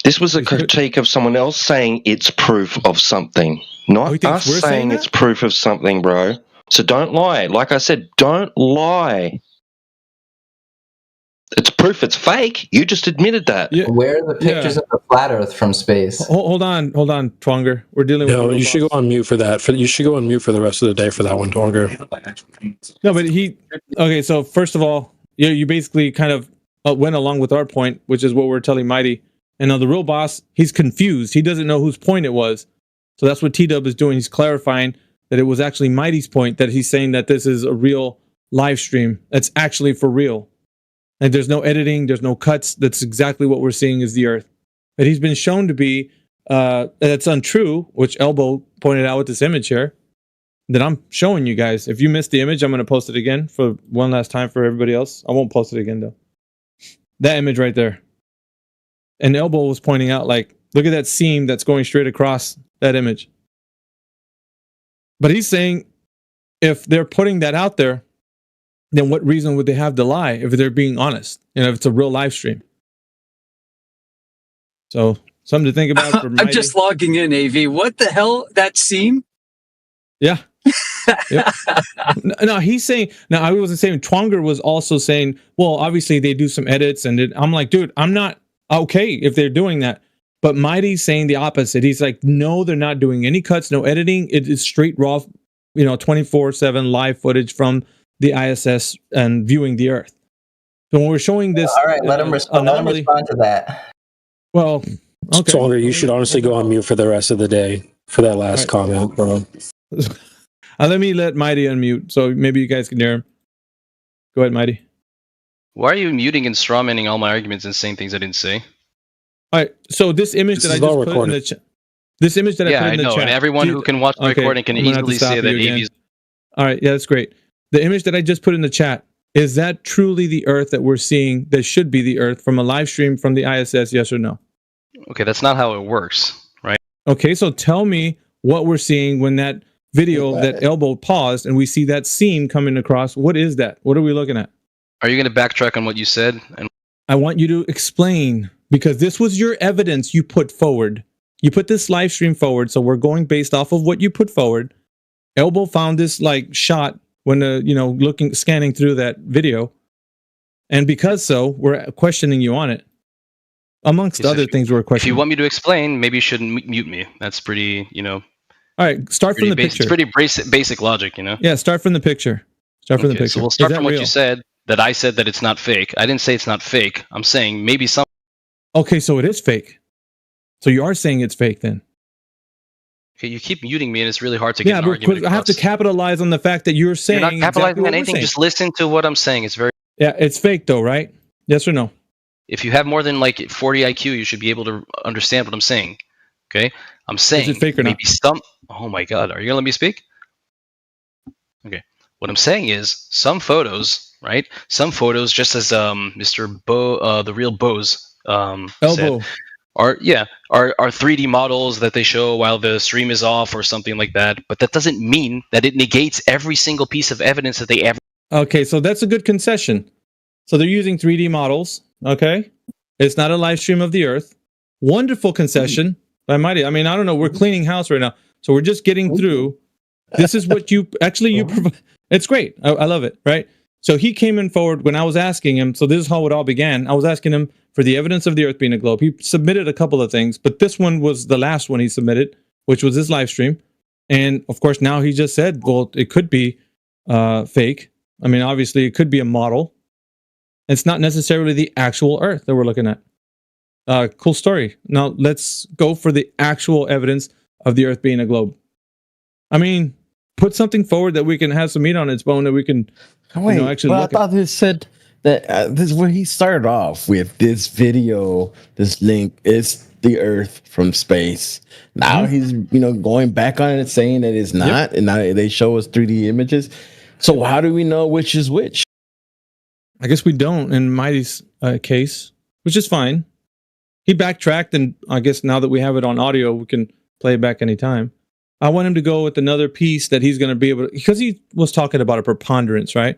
This was a critique of someone else saying it's proof of something, not us saying it's proof of something, bro. So don't lie. Like I said, don't lie. It's proof it's fake. You just admitted that. Yeah. Where are the pictures of the flat Earth from space? Hold on, Twonger. We're dealing with. No, you should go on mute for that. You should go on mute for the rest of the day for that one, Twonger. No, but okay. So first of all, you basically kind of went along with our point, which is what we're telling Mighty. And now the real boss, he's confused. He doesn't know whose point it was. So that's what T-Dub is doing. He's clarifying that it was actually Mighty's point, that he's saying that this is a real live stream. That's actually for real. Like there's no editing, there's no cuts. That's exactly what we're seeing is the Earth. But he's been shown to be that's untrue, which Elbow pointed out with this image here that I'm showing you guys. If you missed the image, I'm going to post it again for one last time for everybody else. I won't post it again though. That image right there. And Elbow was pointing out, like, look at that seam that's going straight across that image. But he's saying if they're putting that out there, then what reason would they have to lie if they're being honest? If it's a real live stream. So something to think about for Mighty. I'm just logging in, AV. What the hell? That seam? Yeah. Yep. No, he's saying. Now, I wasn't saying. Twonger was also saying. Well, obviously they do some edits, and I'm like, dude, I'm not okay if they're doing that. But Mighty's saying the opposite. He's like, no, they're not doing any cuts, no editing. It is straight raw, 24/7 live footage from the ISS and viewing the Earth. So when we're showing this, all right, let him respond to that. Well, okay. Twonger, you should honestly go on mute for the rest of the day for that last comment, bro. Let Mighty unmute, so maybe you guys can hear him. Go ahead, Mighty. Why are you muting and strawmanning all my arguments and saying things I didn't say? All right, so this image that I just put in the chat. This image that I put in the chat. And everyone who can watch the recording can easily say that AV's. All right, yeah, that's great. The image that I just put in the chat, is that truly the Earth that we're seeing that should be the Earth from a live stream from the ISS, yes or no? Okay, that's not how it works, right? Okay, so tell me what we're seeing when that video, that Elbow paused, and we see that seam coming across. What is that? What are we looking at? Are you going to backtrack on what you said? I want you to explain, because this was your evidence you put forward. You put this live stream forward, so we're going based off of what you put forward. Elbow found this shot when scanning through that video, and because so, we're questioning you on it. Amongst other things, we're questioning. If you want me to explain, maybe you shouldn't mute me. That's pretty, All right, start from the picture. It's pretty basic logic, Yeah, start from the picture. Start from the picture. So we'll start from what you said. That I said that it's not fake. I didn't say it's not fake. I'm saying maybe some. Okay, so it is fake. So you are saying it's fake then? Okay, you keep muting me, and it's really hard to get an argument across. I have to capitalize on the fact that you're saying. You're not capitalizing on anything. Just listen to what I'm saying. It's very. Yeah, it's fake though, right? Yes or no? If you have more than 40 IQ, you should be able to understand what I'm saying. Okay, I'm saying is it fake or maybe not? Oh my God, are you gonna let me speak? Okay, what I'm saying is some photos, right? Some photos, just as Mr. Bo, the real Bose said, are 3D models that they show while the stream is off or something like that. But that doesn't mean that it negates every single piece of evidence that they ever. Okay, so that's a good concession. So they're using 3D models. Okay, it's not a live stream of the Earth. Wonderful concession by Mighty. I mean, I don't know. We're cleaning house right now, so we're just getting through. This is what you provide. It's great. I love it. Right. So he came in forward when I was asking him. So this is how it all began. I was asking him for the evidence of the Earth being a globe. He submitted a couple of things, but this one was the last one he submitted, which was this live stream. And of course, now he just said, well, it could be fake. I mean, obviously, it could be a model. It's not necessarily the actual Earth that we're looking at. Cool story. Now let's go for the actual evidence of the Earth being a globe. I mean, put something forward that we can have some meat on its bone that we can actually look I thought it said this is where he started off with this video. This link is the Earth from space. Now he's going back on it and saying that it's not, and now they show us 3D images. So how do we know which is which? I guess we don't in Mighty's case, which is fine. He backtracked, and I guess now that we have it on audio, we can play it back anytime. I want him to go with another piece that he's going to be able to, because he was talking about a preponderance, right?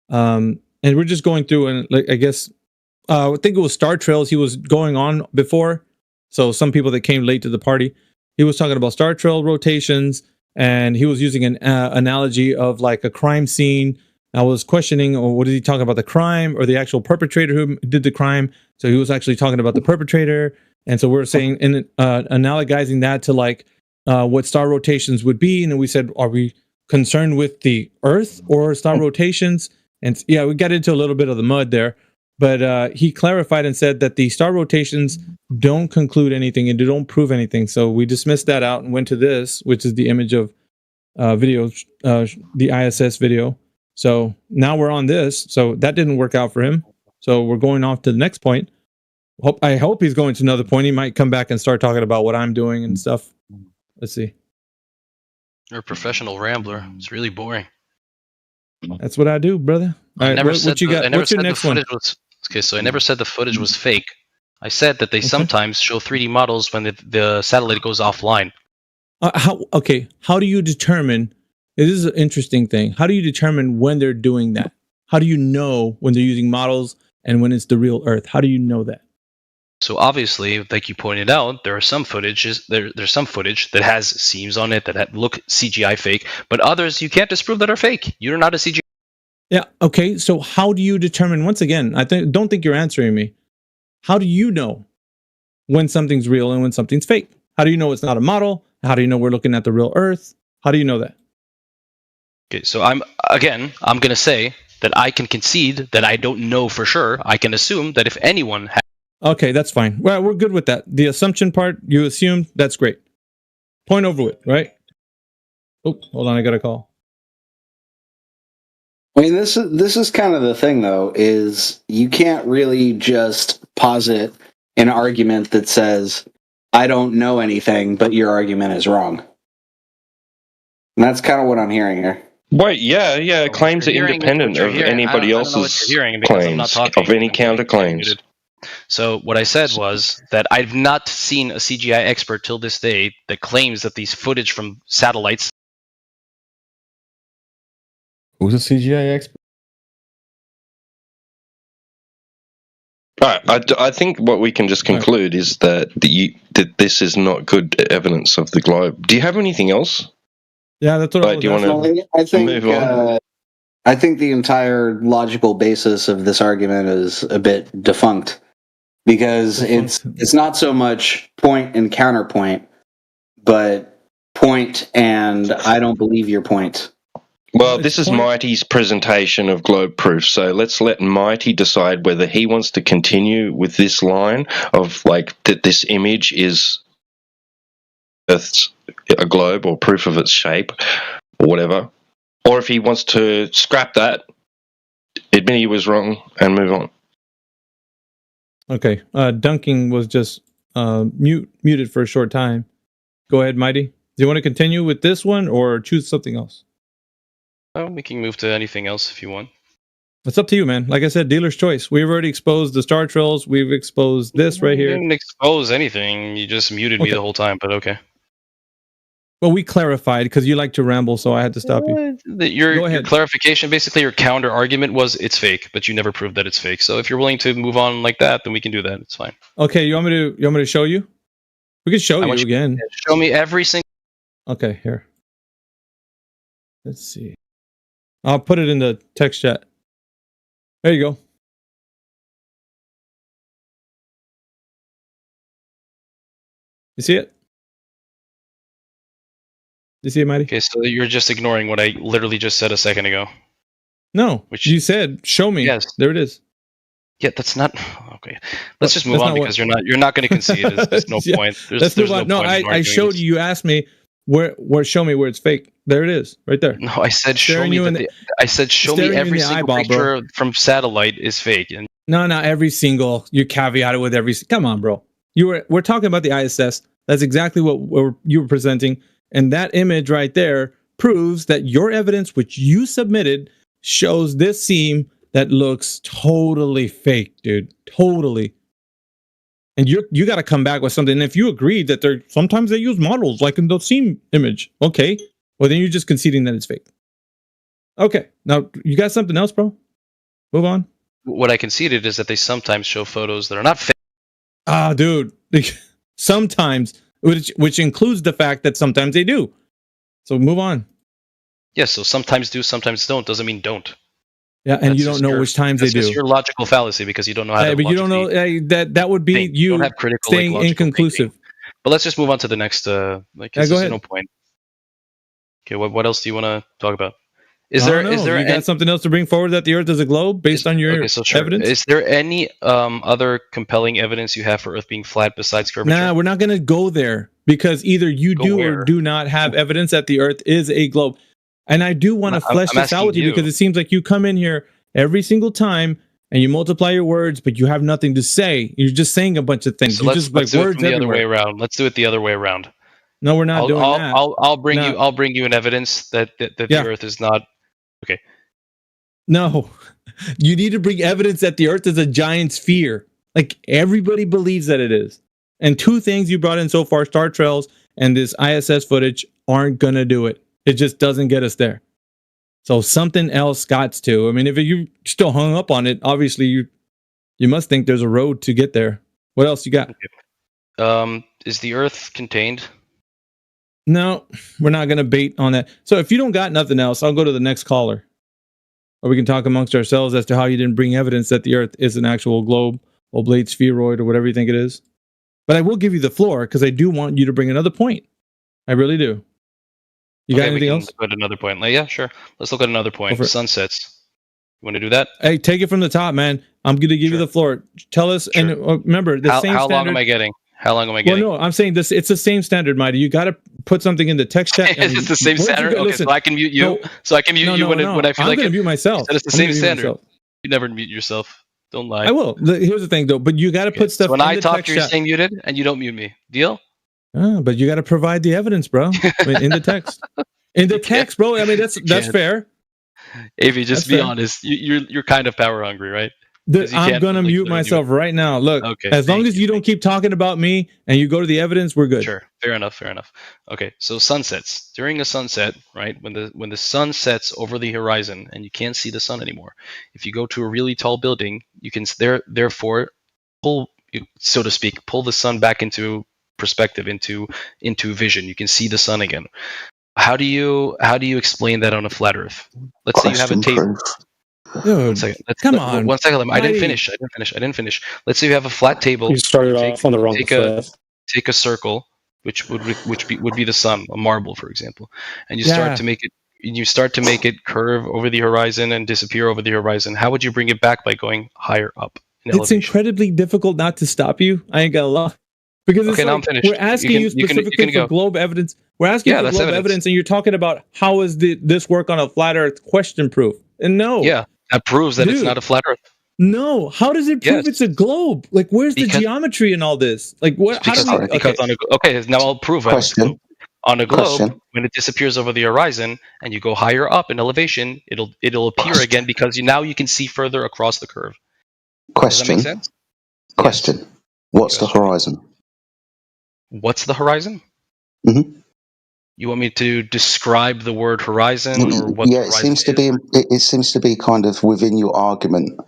And we're just going through, and like, I guess, I think it was Star Trails he was going on before. So some people that came late to the party, he was talking about Star Trail rotations, and he was using an analogy of like a crime scene. I was questioning, or what is he talking about, the crime or the actual perpetrator who did the crime? So he was actually talking about the perpetrator. And so we're saying, analogizing that to like what star rotations would be. And then we said, are we concerned with the Earth or star rotations? And yeah, we got into a little bit of the mud there. But he clarified and said that the star rotations don't conclude anything and they don't prove anything. So we dismissed that out and went to this, which is the image of video, the ISS video. So now we're on this. So that didn't work out for him. So we're going off to the next point. I hope he's going to another point. He might come back and start talking about what I'm doing and stuff. Let's see. You're a professional rambler. It's really boring. That's what I do, brother. All right, what you got? What's your next one? Okay, so I never said the footage was fake. I said that they sometimes show 3D models when the satellite goes offline. How do you determine? This is an interesting thing. How do you determine when they're doing that? How do you know when they're using models and when it's the real Earth? How do you know that? So obviously, like you pointed out, there are some footages. There's some footage that has seams on it that look CGI fake, but others you can't disprove that are fake. You're not a CGI. Yeah. Okay. So how do you determine? Once again, don't think you're answering me. How do you know when something's real and when something's fake? How do you know it's not a model? How do you know we're looking at the real Earth? How do you know that? Okay, so I'm going to say that I can concede that I don't know for sure. I can assume that if anyone has... Okay, that's fine. Well, we're good with that. The assumption part, you assumed, that's great. Point over with, right? Oh, hold on, I got a call. I mean, this is kind of the thing, though, is you can't really just posit an argument that says, I don't know anything, but your argument is wrong. And that's kind of what I'm hearing here. Wait, yeah, claims are independent of anybody else's claims, of any counterclaims. So what I said was that I've not seen a CGI expert till this day that claims that these footage from satellites... Who's a CGI expert? Right, I think what we can just conclude is that this is not good evidence of the globe. Do you have anything else? Yeah, that's what do you want to move on? I think the entire logical basis of this argument is a bit defunct because it's not so much point and counterpoint, but point and I don't believe your point. Well, this is Mighty's presentation of globe proof, so let's let Mighty decide whether he wants to continue with this line of like that this image is Earth's a globe or proof of its shape or whatever, or if he wants to scrap that, admit he was wrong, and move on. Okay, Dunking was just muted for a short time. Go ahead, Mighty. Do you want to continue with this one or choose something else? We can move to anything else if you want. It's up to you, man. Like I said, dealer's choice. We've already exposed the Star Trails. We've exposed this right here. You didn't expose anything. You just muted me the whole time, but okay. Well, we clarified because you like to ramble, so I had to stop you. Your clarification, basically your counter argument was it's fake, but you never proved that it's fake. So if you're willing to move on like that, then we can do that. It's fine. Okay, you want me to show you? We can show you again. Show me every single... Okay, here. Let's see. I'll put it in the text chat. There you go. You see it? You see it, Mighty? Okay, so you're just ignoring what I literally just said a second ago. No, which you said, show me. Yes. There it is. Yeah, that's not... Okay. Let's just move on because you're not going to concede. There's no point. Let's move on. No, I showed you. You asked me where show me where it's fake. There it is, right there. No, I said show Staring me you in that. the- I said show me staring you in every the single eyeball, bro. picture from satellite is fake. And No, not every single. You caveat it with every. Come on, bro. We're talking about the ISS. That's exactly what you were presenting, and that image right there proves that your evidence, which you submitted, shows this seam that looks totally fake, dude. Totally. And you got to come back with something. And if you agreed that sometimes they use models like in the seam image, okay, well then you're just conceding that it's fake. Okay, now you got something else, bro? Move on. what I conceded is that they sometimes show photos that are not fake. Ah, dude. Sometimes, which includes the fact that sometimes they do. So move on. Yes, so sometimes do, sometimes don't. Doesn't mean don't. Yeah, and That's you don't know which times they that's just do. your logical fallacy because you don't know how to. But you don't know that would be think. you don't have critical, staying logical inconclusive. thinking. But let's just move on to the next. Yeah, there's go ahead. no point. Okay, what else do you want to talk about? I don't know. You got something else to bring forward that the Earth is a globe based on your evidence? Is there any other compelling evidence you have for Earth being flat besides curvature? Nah, we're not going to go there because either you do where? or do not have evidence that the Earth is a globe. And I do want to flesh this out with you because it seems like you come in here every single time and you multiply your words, but you have nothing to say. You're just saying a bunch of things. So You let's just like do it words from the other way everywhere. around. Let's do it the other way around. No, we're not doing that. I'll bring No. you. I'll bring you an evidence that Yeah. the Earth is not. Okay. No, you need to bring evidence that the Earth is a giant sphere. Like everybody believes that it is. And two things you brought in so far, star trails and this ISS footage, aren't going to do it. It just doesn't get us there. So something else got to. I mean, if you still hung up on it, obviously you must think there's a road to get there. What else you got? Is the Earth contained? No, we're not going to bait on that. So if you don't got nothing else, I'll go to the next caller. Or we can talk amongst ourselves as to how you didn't bring evidence that the Earth is an actual globe, oblate, spheroid, or whatever you think it is. But I will give you the floor because I do want you to bring another point. I really do. You got anything else? Look at another point. Yeah, sure. Let's look at another point. Go for it. Sunsets. You want to do that? Hey, take it from the top, man. I'm going to give you the floor. Tell us, and remember, the same How standard. long am I getting? How long am I getting? Well, no, I'm saying this. It's the same standard, Mighty. You got to put something in the text chat. Is it the same standard? Okay, so I can mute you. No. So I can mute you when I feel I'm like going it. to mute myself. So it's the I'm same gonna mute standard. myself. You never mute yourself. Don't lie. I will. Here's the thing, though. But you got to put stuff So when in I the talk, text you're chat. staying muted, and you don't mute me. Deal? But you got to provide the evidence, bro. I mean, in the text. In the text, bro. I mean, that's can't. fair. Avi, just That's be fair. honest. You're kind of power hungry, right? 'Cause you I'm can't, going to like, mute literally myself right now. Look, Okay, as long as you don't keep talking about me and you go to the evidence, we're good. Sure. Fair enough. Okay, so sunsets. During a sunset, right, when the sun sets over the horizon and you can't see the sun anymore, if you go to a really tall building, you can therefore pull, so to speak, pull the sun back into perspective, into vision. You can see the sun again. How do you explain that on a flat Earth? Let's say you have a table. Dude, One second. come on. One second. I didn't Mighty. finish. Let's say you have a flat table. You started off on the wrong foot. Take a circle, which would be the sun, a marble, for example, and you Yeah. start to make it curve over the horizon and disappear over the horizon. How would you bring it back by going higher up in It's elevation? incredibly difficult not to stop you. I ain't gonna lie. Because it's Okay, now like, I'm finished. we're asking You you can- you can specifically go. for globe evidence. We're asking Yeah, for that's globe evidence. evidence, and you're talking about how is this work on a flat Earth question proof? And no. Yeah, that proves that it's Dude. not a flat Earth. No. How does it prove Yes. it's a globe? Like, where's the geometry in all this? Like, what? How do we? Because now I'll prove it. Question. On a globe, Question. when it disappears over the horizon and you go higher up in elevation, it'll appear again because now you can see further across the curve. Does that make Question. sense? Question. What's the horizon? What's the horizon? Mhm. You want me to describe the word horizon or what? Yeah, the it horizon seems to be. It seems to be kind of within your argument.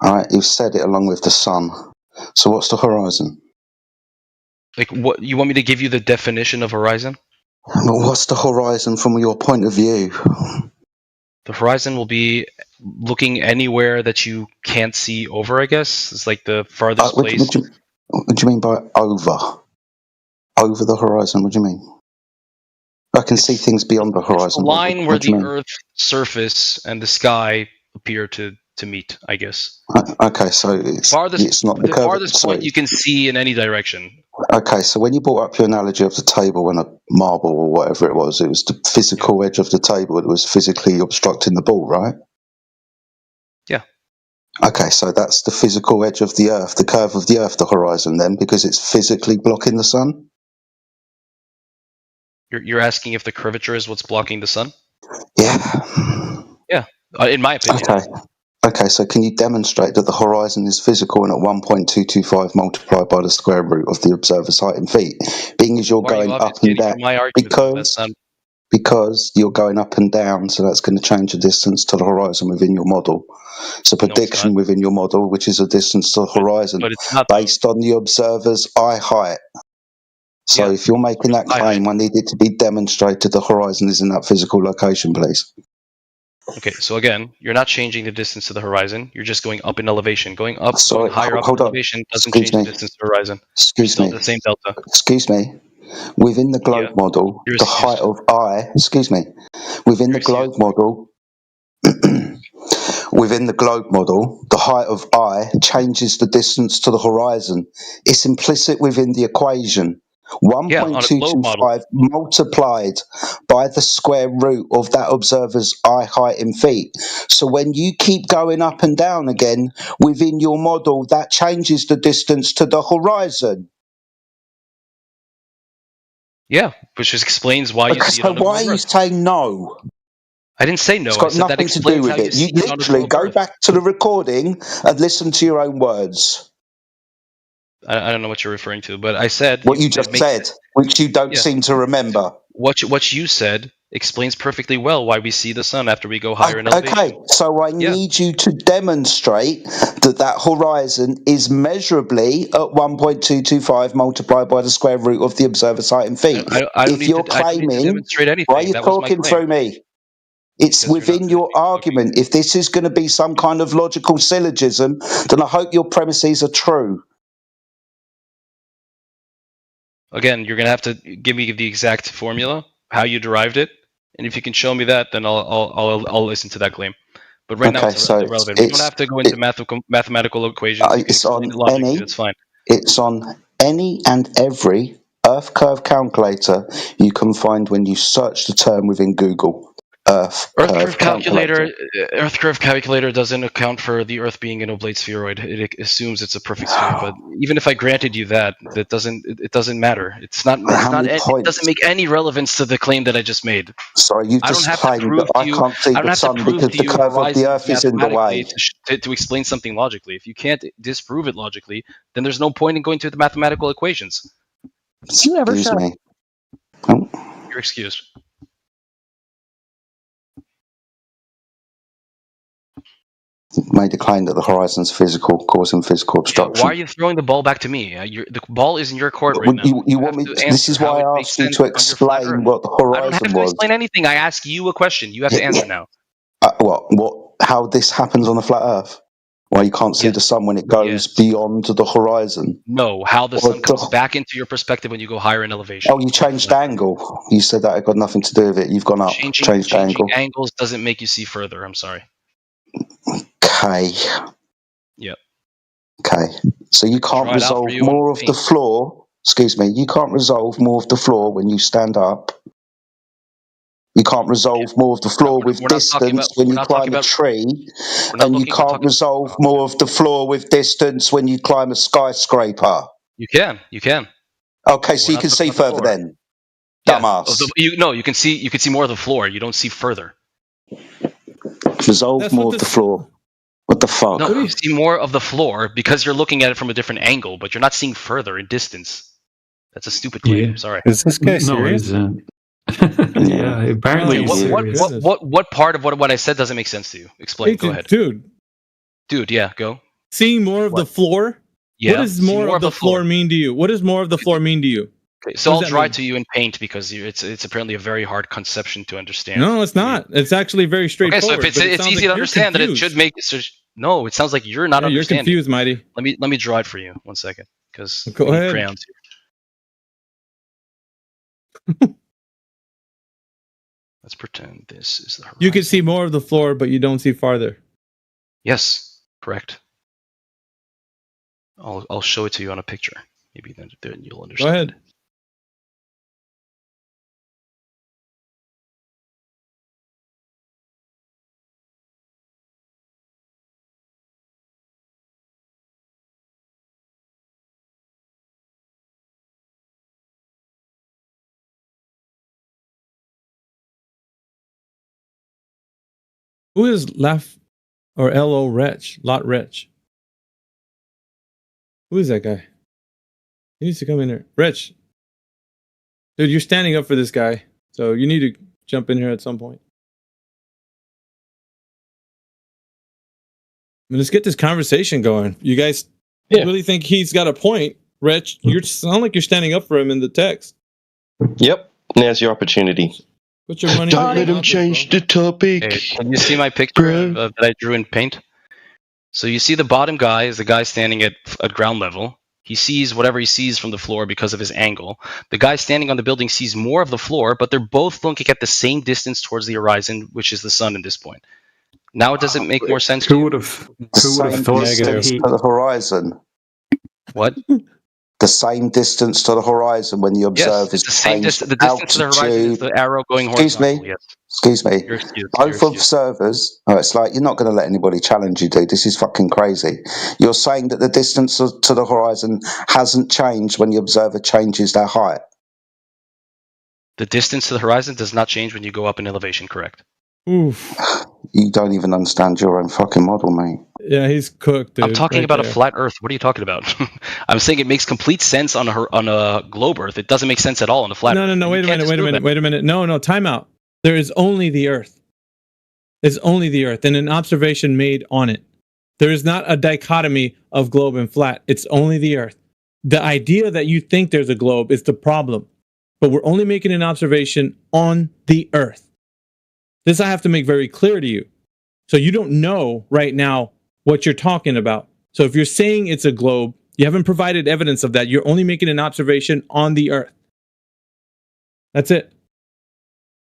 All right, you've said it along with the sun. So what's the horizon? Like, what you want me to give you the definition of horizon? Well, what's the horizon from your point of view? The horizon will be looking anywhere that you can't see over. I guess it's like the farthest What place. do you mean by over? Over the horizon? What do you mean? I can see things beyond the The horizon. line where What do the you mean? Earth's surface and the sky appear to meet. I guess. Okay, so it's Farthest, not the the curve. farthest point you can see in any direction. Okay, so when you brought up your analogy of the table and a marble or whatever it was the physical edge of the table that was physically obstructing the ball, right? Yeah. Okay, so that's the physical edge of the Earth, the curve of the Earth, the horizon then, because it's physically blocking the sun? You're asking if the curvature is what's blocking the sun? Yeah. Yeah, in my opinion. Okay. Okay, so can you demonstrate that the horizon is physical and at 1.225 multiplied by the square root of the observer's height in feet? Being as you're Why are you going up and obfuscating down, from my argument, though? That's not... because you're going up and down, so that's going to change the distance to the horizon within your model. It's a prediction within your model, which is a distance to the horizon but it's not, based on the observer's eye height. So if you're making that claim, I need it to be demonstrated the horizon is in that physical location, please. Okay, so again, you're not changing the distance to the horizon. You're just going up in elevation. Going higher up in elevation doesn't change the distance to the horizon. Excuse me. The same delta. Excuse me. Within the globe model, the height of eye. Excuse me. Within the globe model. Within the globe model, the height of eye changes the distance to the horizon. It's implicit within the equation. 1.225 multiplied by the square root of that observer's eye height in feet. So when you keep going up and down again within your model, that changes the distance to the horizon. Yeah, which just explains why you see it So on a why are you saying no? I didn't say no. It's got I said that nothing to do explains with how you it. see You it on a literally globe go Earth. back to the recording and listen to your own words. I don't know what you're referring to, but I said what you just said, which you don't seem to remember. What you said explains perfectly well why we see the sun after we go higher in elevation. Okay, so I need you to demonstrate that horizon is measurably at 1.225 multiplied by the square root of the observer's height in feet. I don't need to demonstrate anything. Why are you That was my talking claim. through me? It's within your argument. If this is going to be some kind of logical syllogism, then I hope your premises are true. Again, you're gonna have to give me the exact formula, how you derived it, and if you can show me that, then I'll listen to that claim. But right now it's irrelevant. We don't have to go into mathematical equations. You can explain it logically. That's fine. It's on any and every Earth curve calculator you can find when you search the term within Google. Earth curve calculator. Earth curve calculator doesn't account for the Earth being an oblate spheroid. It assumes it's a perfect sphere. But even if I granted you that, it doesn't matter. It doesn't make any relevance to the claim that I just made. Sorry, you've just claimed that I can't see the sun because the curve of the Earth is in the way. To explain something logically. If you can't disprove it logically, then there's no point in going to the mathematical equations. Excuse me. You're excused. Made a claim that the horizon's physical, causing physical obstruction. Why are you throwing the ball back to me? The ball is in your court right now. You want me? This is why I asked you to explain what the horizon was. I don't have to explain anything. I ask you a question. You have to answer now. What? How this happens on the flat Earth? Why you can't see the sun when it goes beyond the horizon? No, how the sun comes back into your perspective when you go higher in elevation. Oh, you changed angle. You said that it got nothing to do with it. You've gone up, changed angle. Changing angles doesn't make you see further. I'm sorry. Okay. Yep. Okay. So you can't resolve more of the floor. Excuse me. You can't resolve more of the floor when you stand up. You can't resolve more of the floor with distance when you climb a tree. And you can't resolve more of the floor with distance when you climb a skyscraper. You can. You can. Okay, so you can see further then. Dumbass. You can see more of the floor. You don't see further. Resolve more of the floor. What the fuck? No, you see more of the floor because you're looking at it from a different angle, but you're not seeing further in distance. That's a stupid claim. I'm sorry. Is this guy serious? Yeah, apparently. What part of what I said doesn't make sense to you? Explain. Go ahead. Dude, yeah, go. Seeing more of the floor? Yeah. What does more of the floor mean to you? What does more of the floor mean to you? Okay, so I'll draw it to you in paint because it's apparently a very hard conception to understand. No, it's not. It's actually very straightforward. Okay, so if it's easy to understand, then it should make. No, it sounds like you're not understanding. You're confused, Mighty. Let me draw it for you. 1 second, because go ahead. Crayons here. Let's pretend this is the horizon. You can see more of the floor, but you don't see farther. Yes, correct. I'll show it to you on a picture. Maybe then you'll Go understand. ahead. Who is Laugh or L.O. Wretch? Lot Wretch. Who is that guy? He needs to come in here. Wretch. Dude, you're standing up for this guy. So you need to jump in here at some point. I mean, let's get this conversation going. You guys really think he's got a point? Wretch, you sound like you're standing up for him in the text. Yep. Now's your opportunity. Put your money. Don't let him change the topic. Hey, can you see my picture that I drew in paint? So you see the bottom guy is the guy standing at ground level. He sees whatever he sees from the floor because of his angle. The guy standing on the building sees more of the floor, but they're both looking at the same distance towards the horizon, which is the sun at this point. Now does it make more sense? Who would have thought that to the horizon? What? The same distance to the horizon when you observe is the same distance. The distance to the horizon is the arrow going horizontal. Yes. Excuse me. Both observers. Oh, it's like you're not going to let anybody challenge you, dude. This is fucking crazy. You're saying that the distance to the horizon hasn't changed when the observer changes their height. The distance to the horizon does not change when you go up in elevation. Correct. Oof. You don't even understand your own fucking model, mate. Yeah, he's cooked, dude. I'm talking about a flat Earth. What are you talking about? I'm saying it makes complete sense on a globe Earth. It doesn't make sense at all on a flat Earth. No. Wait a minute. No. Time out. There is only the Earth. It's only the Earth and an observation made on it. There is not a dichotomy of globe and flat. It's only the Earth. The idea that you think there's a globe is the problem. But we're only making an observation on the Earth. This I have to make very clear to you. So you don't know right now what you're talking about. So if you're saying it's a globe, you haven't provided evidence of that. You're only making an observation on the Earth. That's it.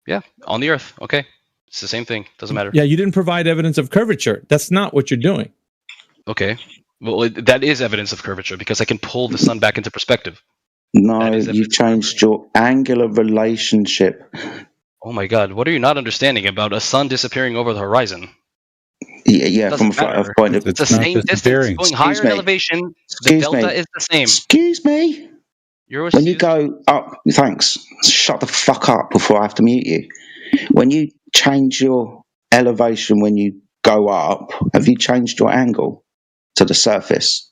Yeah, on the Earth. Okay. It's the same thing. Doesn't matter. Yeah, you didn't provide evidence of curvature. That's not what you're doing. Okay. Well, that is evidence of curvature because I can pull the sun back into perspective. No, you've changed your angular relationship. Oh my God. What are you not understanding about a sun disappearing over the horizon? Yeah, from a flat Earth point of view. It's the same distance. Going higher in elevation, the delta is the same. Excuse me. When you go up, thanks. Shut the fuck up before I have to mute you. When you change your elevation when you go up, have you changed your angle to the surface?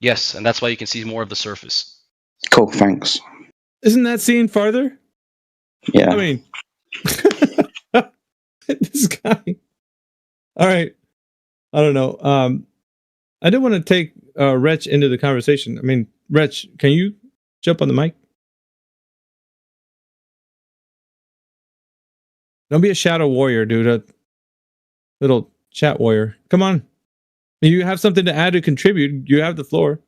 Yes, and that's why you can see more of the surface. Cool, thanks. Isn't that seen farther? Yeah. I mean, this guy. All right. I don't know. I did want to take Wretch into the conversation. I mean, Wretch, can you jump on the mic? Don't be a shadow warrior, dude. A little chat warrior. Come on. You have something to add or contribute. You have the floor.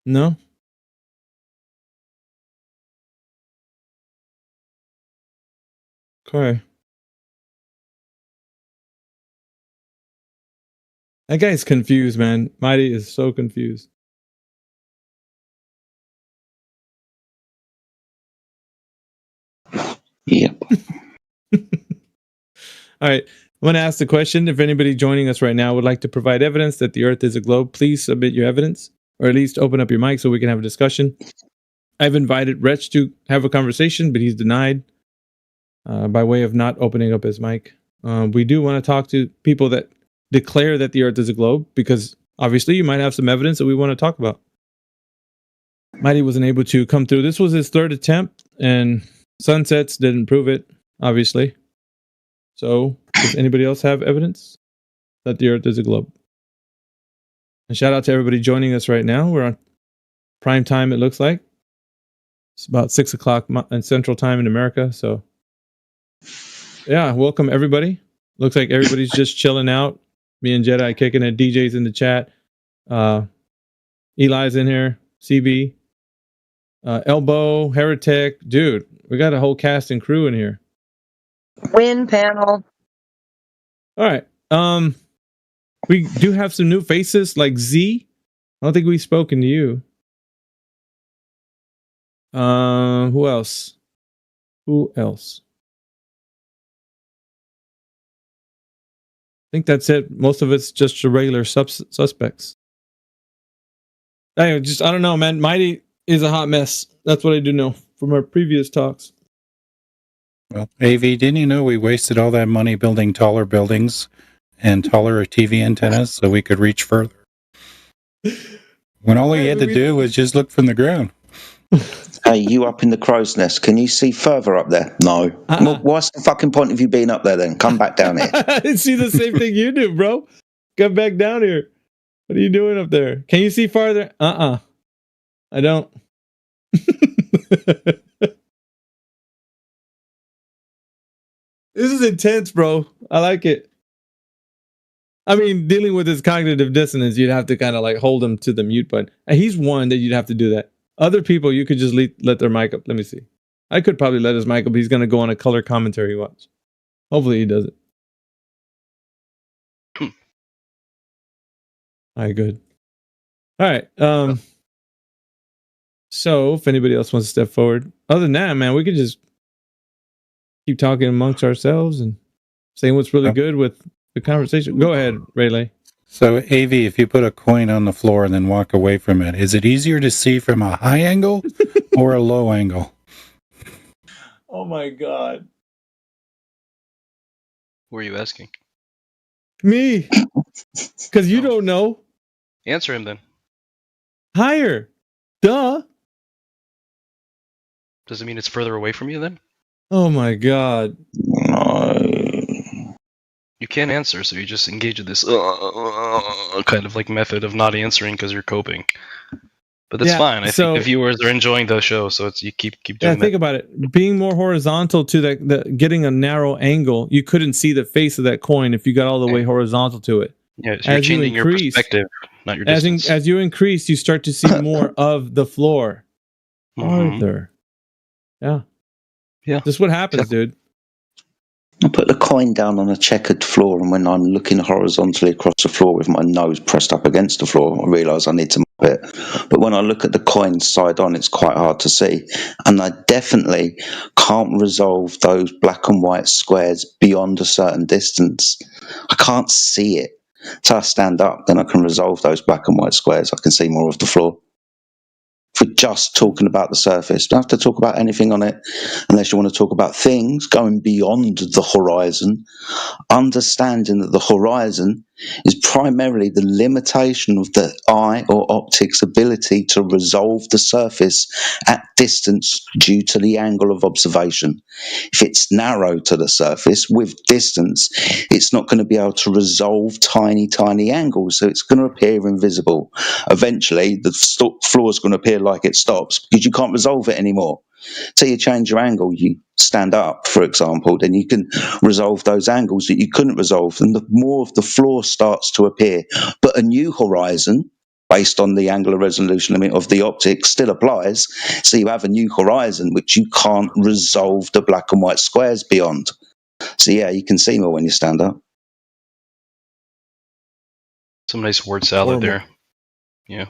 No? Okay. That guy's confused, man. Mighty is so confused. Yep. All right. I'm going to ask the question. If anybody joining us right now would like to provide evidence that the Earth is a globe, please submit your evidence, or at least open up your mic so we can have a discussion. I've invited Wretch to have a conversation, but he's denied by way of not opening up his mic. We do want to talk to people that declare that the Earth is a globe, because obviously you might have some evidence that we want to talk about. Mighty wasn't able to come through. This was his third attempt, and sunsets didn't prove it, obviously. So, does anybody else have evidence that the Earth is a globe? And shout out to everybody joining us right now. We're on prime time, it looks like. It's about 6 o'clock in Central Time in America. So, yeah, welcome everybody. Looks like everybody's just chilling out. Me and Jedi kicking it. DJ's in the chat. Eli's in here. CB. Elbow. Heretic. Dude, we got a whole cast and crew in here. Win panel. All right. We do have some new faces like Z. I don't think we've spoken to you. Who else? Who else? I think that's it. Most of it's just your regular suspects. Anyway, I don't know, man. Mighty is a hot mess. That's what I do know from our previous talks. Well, AV, didn't you know we wasted all that money building taller buildings and taller TV antennas so we could reach further? When all he had to do was just look from the ground. Hey, you up in the crow's nest? Can you see further up there? No. Well, what's the fucking point of you being up there then? Come back down here. I see the same thing you do, bro. Come back down here. What are you doing up there? Can you see farther? I don't. This is intense, bro. I like it. I mean, dealing with his cognitive dissonance, you'd have to kind of like hold him to the mute button. And he's one that you'd have to do that. Other people, you could just let their mic up. Let me see. I could probably let his mic up. He's going to go on a color commentary watch. Hopefully he does it. All right, good. All right. So if anybody else wants to step forward, other than that, man, we could just keep talking amongst ourselves and saying what's really good with the conversation. Go ahead, Rayleigh. So, AV, if you put a coin on the floor and then walk away from it, is it easier to see from a high angle or a low angle? Oh my God. Who are you asking? Me. Because you don't know. Answer him then. Higher. Duh. Does it mean it's further away from you then? Oh my God. You can't answer, so you just engage in this kind of like method of not answering because you're coping. But that's fine. I think the viewers are enjoying the show, so it's you keep doing that. Think about it. Being more horizontal to the getting a narrow angle, you couldn't see the face of that coin if you got all the way horizontal to it. Yeah, so you're changing your perspective, not your distance. As you increase, you start to see more of the floor. Farther. Yeah. This is what happens, dude. I put the coin down on a checkered floor, and when I'm looking horizontally across the floor with my nose pressed up against the floor, I realise I need to mop it. But when I look at the coin side on, it's quite hard to see. And I definitely can't resolve those black and white squares beyond a certain distance. I can't see it. So I stand up, then I can resolve those black and white squares. I can see more of the floor. If we're just talking about the surface, don't have to talk about anything on it unless you want to talk about things going beyond the horizon. Understanding that the horizon is primarily the limitation of the eye or optic's ability to resolve the surface at distance due to the angle of observation. If it's narrow to the surface with distance, it's not going to be able to resolve tiny angles, so it's going to appear invisible. Eventually, the floor is going to appear like it stops because you can't resolve it anymore. So you change your angle, you stand up, for example, then you can resolve those angles that you couldn't resolve, and the more of the floor starts to appear. But a new horizon, based on the angular resolution limit of the optic, still applies. So you have a new horizon which you can't resolve the black and white squares beyond. So yeah, you can see more when you stand up. Some nice word salad there. Yeah.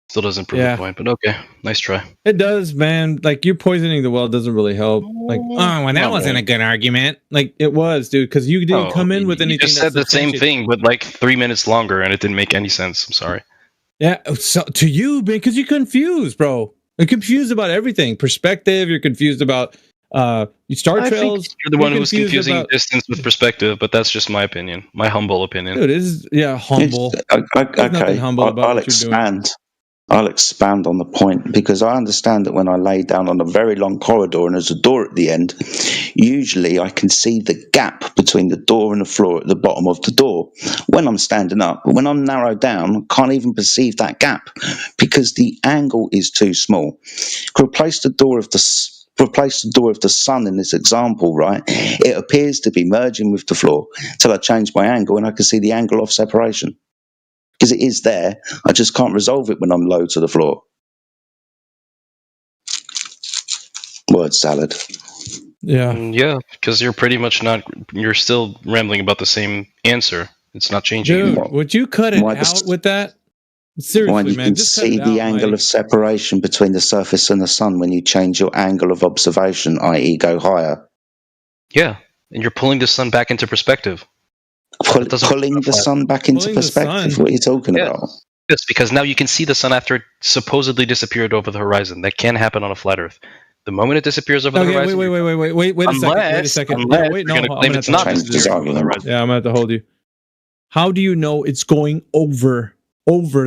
Still doesn't prove the point, but okay. Nice try. It does, man. Like, you poisoning the well doesn't really help. Like, well, that wasn't a good argument. Like, it was, dude, because you didn't come in with anything. You just said the same thing, but like 3 minutes longer, and it didn't make any sense. I'm sorry. Yeah, so to you, because you're confused, bro. You're confused about everything. Perspective, you're confused about Star Trails. You're the one who was confusing distance with perspective, but that's just my opinion. My humble opinion. Dude, it is, humble. Okay, I'll expand. I'll expand on the point, because I understand that when I lay down on a very long corridor and there's a door at the end, usually I can see the gap between the door and the floor at the bottom of the door when I'm standing up. But when I'm narrowed down, I can't even perceive that gap because the angle is too small. Replace the door of the sun in this example, right? It appears to be merging with the floor till I change my angle and I can see the angle of separation. Because it is there, I just can't resolve it when I'm low to the floor. Word salad. Yeah. Yeah, because you're pretty much not. You're still rambling about the same answer. It's not changing. Dude, anymore. would you cut it out with that? Seriously, you man, can just cut see it the out, angle Mighty. of separation between the surface and the sun when you change your angle of observation, i.e., go higher. Yeah, and you're pulling the sun back into perspective. Pulling the sun back into perspective. What are you talking about? Yes, because now you can see the sun after it supposedly disappeared over the horizon. That can happen on a flat Earth. The moment it disappears over the horizon. Wait a second. Unless Wait, you're no, going to I'm claim gonna it's have not to hold disappearing you. over the horizon. Yeah, I'm gonna have to hold you. How do you know it's going over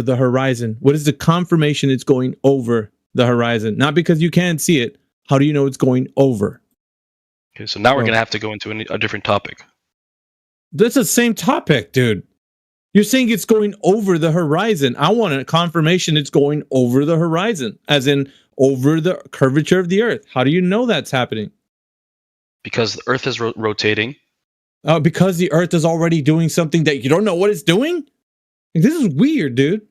the horizon? What is the confirmation it's going over the horizon? Not because you can't see it. How do you know it's going over? Okay, so now we're going to have to go into a different topic. That's the same topic, dude. You're saying it's going over the horizon. I want a confirmation it's going over the horizon, as in over the curvature of the Earth. How do you know that's happening? Because the Earth is rotating. Because the Earth is already doing something that you don't know what it's doing? Like, this is weird, dude.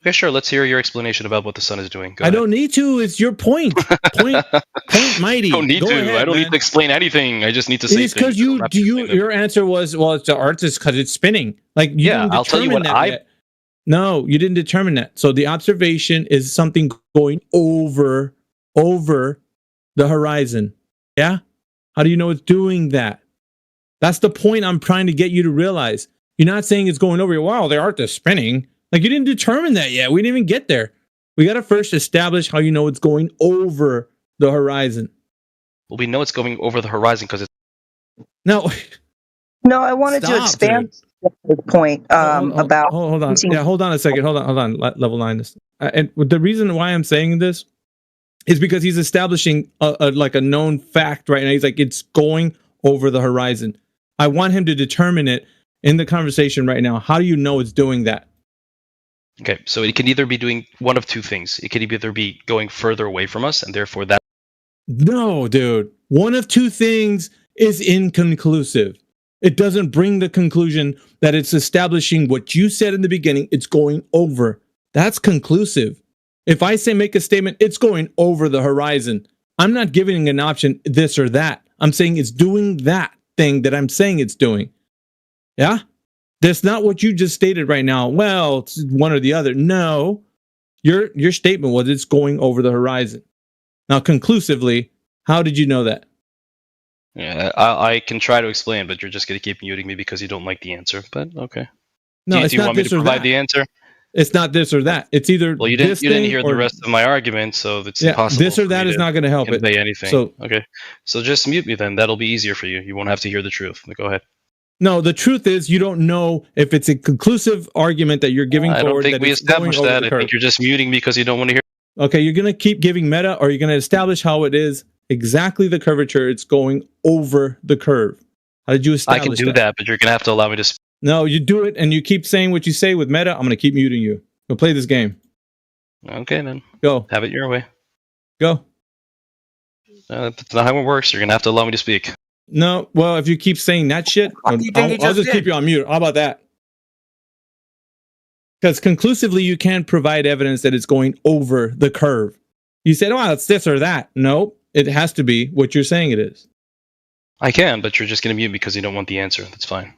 Okay, sure. Let's hear your explanation about what the sun is doing. Go I ahead. don't need to. It's your point. Point Mighty. I don't need Go to. ahead, I don't man. need to explain anything. I just need to say It's because things. your answer was, well, it's the Earth is because it's spinning. Like, you didn't I'll tell you determine what that yet. No, you didn't determine that. So the observation is something going over the horizon. Yeah? How do you know it's doing that? That's the point I'm trying to get you to realize. You're not saying it's going over. Wow, the Earth is spinning. Like, you didn't determine that yet. We didn't even get there. We got to first establish how you know it's going over the horizon. Well, we know it's going over the horizon because it's... No. No, I wanted to expand the point about... Hold on. Yeah, hold on a second. Hold on. Level 9 this. And the reason why I'm saying this is because he's establishing a known fact right now. He's like, it's going over the horizon. I want him to determine it in the conversation right now. How do you know it's doing that? Okay, so it can either be doing one of two things. It could either be going further away from us, and therefore that... No, dude. One of two things is inconclusive. It doesn't bring the conclusion that it's establishing what you said in the beginning. It's going over. That's conclusive. If I say make a statement, it's going over the horizon. I'm not giving an option this or that. I'm saying it's doing that thing that I'm saying it's doing. Yeah? That's not what you just stated right now. Well, it's one or the other. No. Your statement was it's going over the horizon. Now, conclusively, how did you know that? Yeah, I can try to explain, but you're just going to keep muting me because you don't like the answer. But okay. No, do it's you not want me this to or provide that. the answer? It's not this or that. It's either Well, you this didn't thing hear or the rest of my argument, so it's impossible. This or that is not going to help it. Convey anything. So okay, so just mute me then. That'll be easier for you. You won't have to hear the truth. Go ahead. No, the truth is you don't know if it's a conclusive argument that you're giving I forward. don't think we established that. I think you're just muting me because you don't want to hear. Okay, you're going to keep giving meta, or you're going to establish how it is exactly the curvature. It's going over the curve. How did you establish I can do that, but you're going to have to allow me to. No, you do it, and you keep saying what you say with meta. I'm going to keep muting you. Go play this game. Okay, then. Go. Have it your way. Go. That's not how it works. You're going to have to allow me to speak. No, well, if you keep saying that shit, I'll just keep you on mute. How about that? Because conclusively, you can't provide evidence that it's going over the curve. You said, well, it's this or that. No, it has to be what you're saying it is. I can, but you're just going to mute because you don't want the answer. That's fine.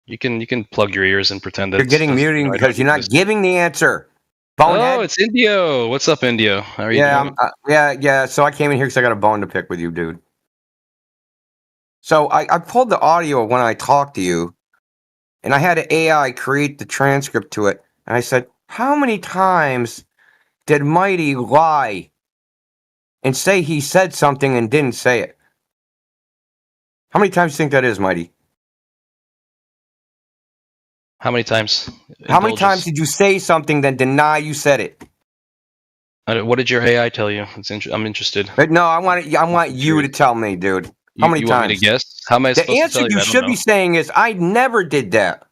You can plug your ears and pretend that you're getting muting because you're not giving the answer. Bonehead. Oh, it's Indio. What's up, Indio? How are you doing? Yeah. So I came in here because I got a bone to pick with you, dude. So I pulled the audio when I talked to you, and I had an AI create the transcript to it. And I said, how many times did Mighty lie and say he said something and didn't say it? How many times do you think that is, Mighty? How many times? How many times did you say something then deny you said it? What did your AI tell you? I'm interested. No, I want you to tell me, dude. How many you times? Want me to guess? How am I supposed the answer to tell you? You should be saying is, I never did that.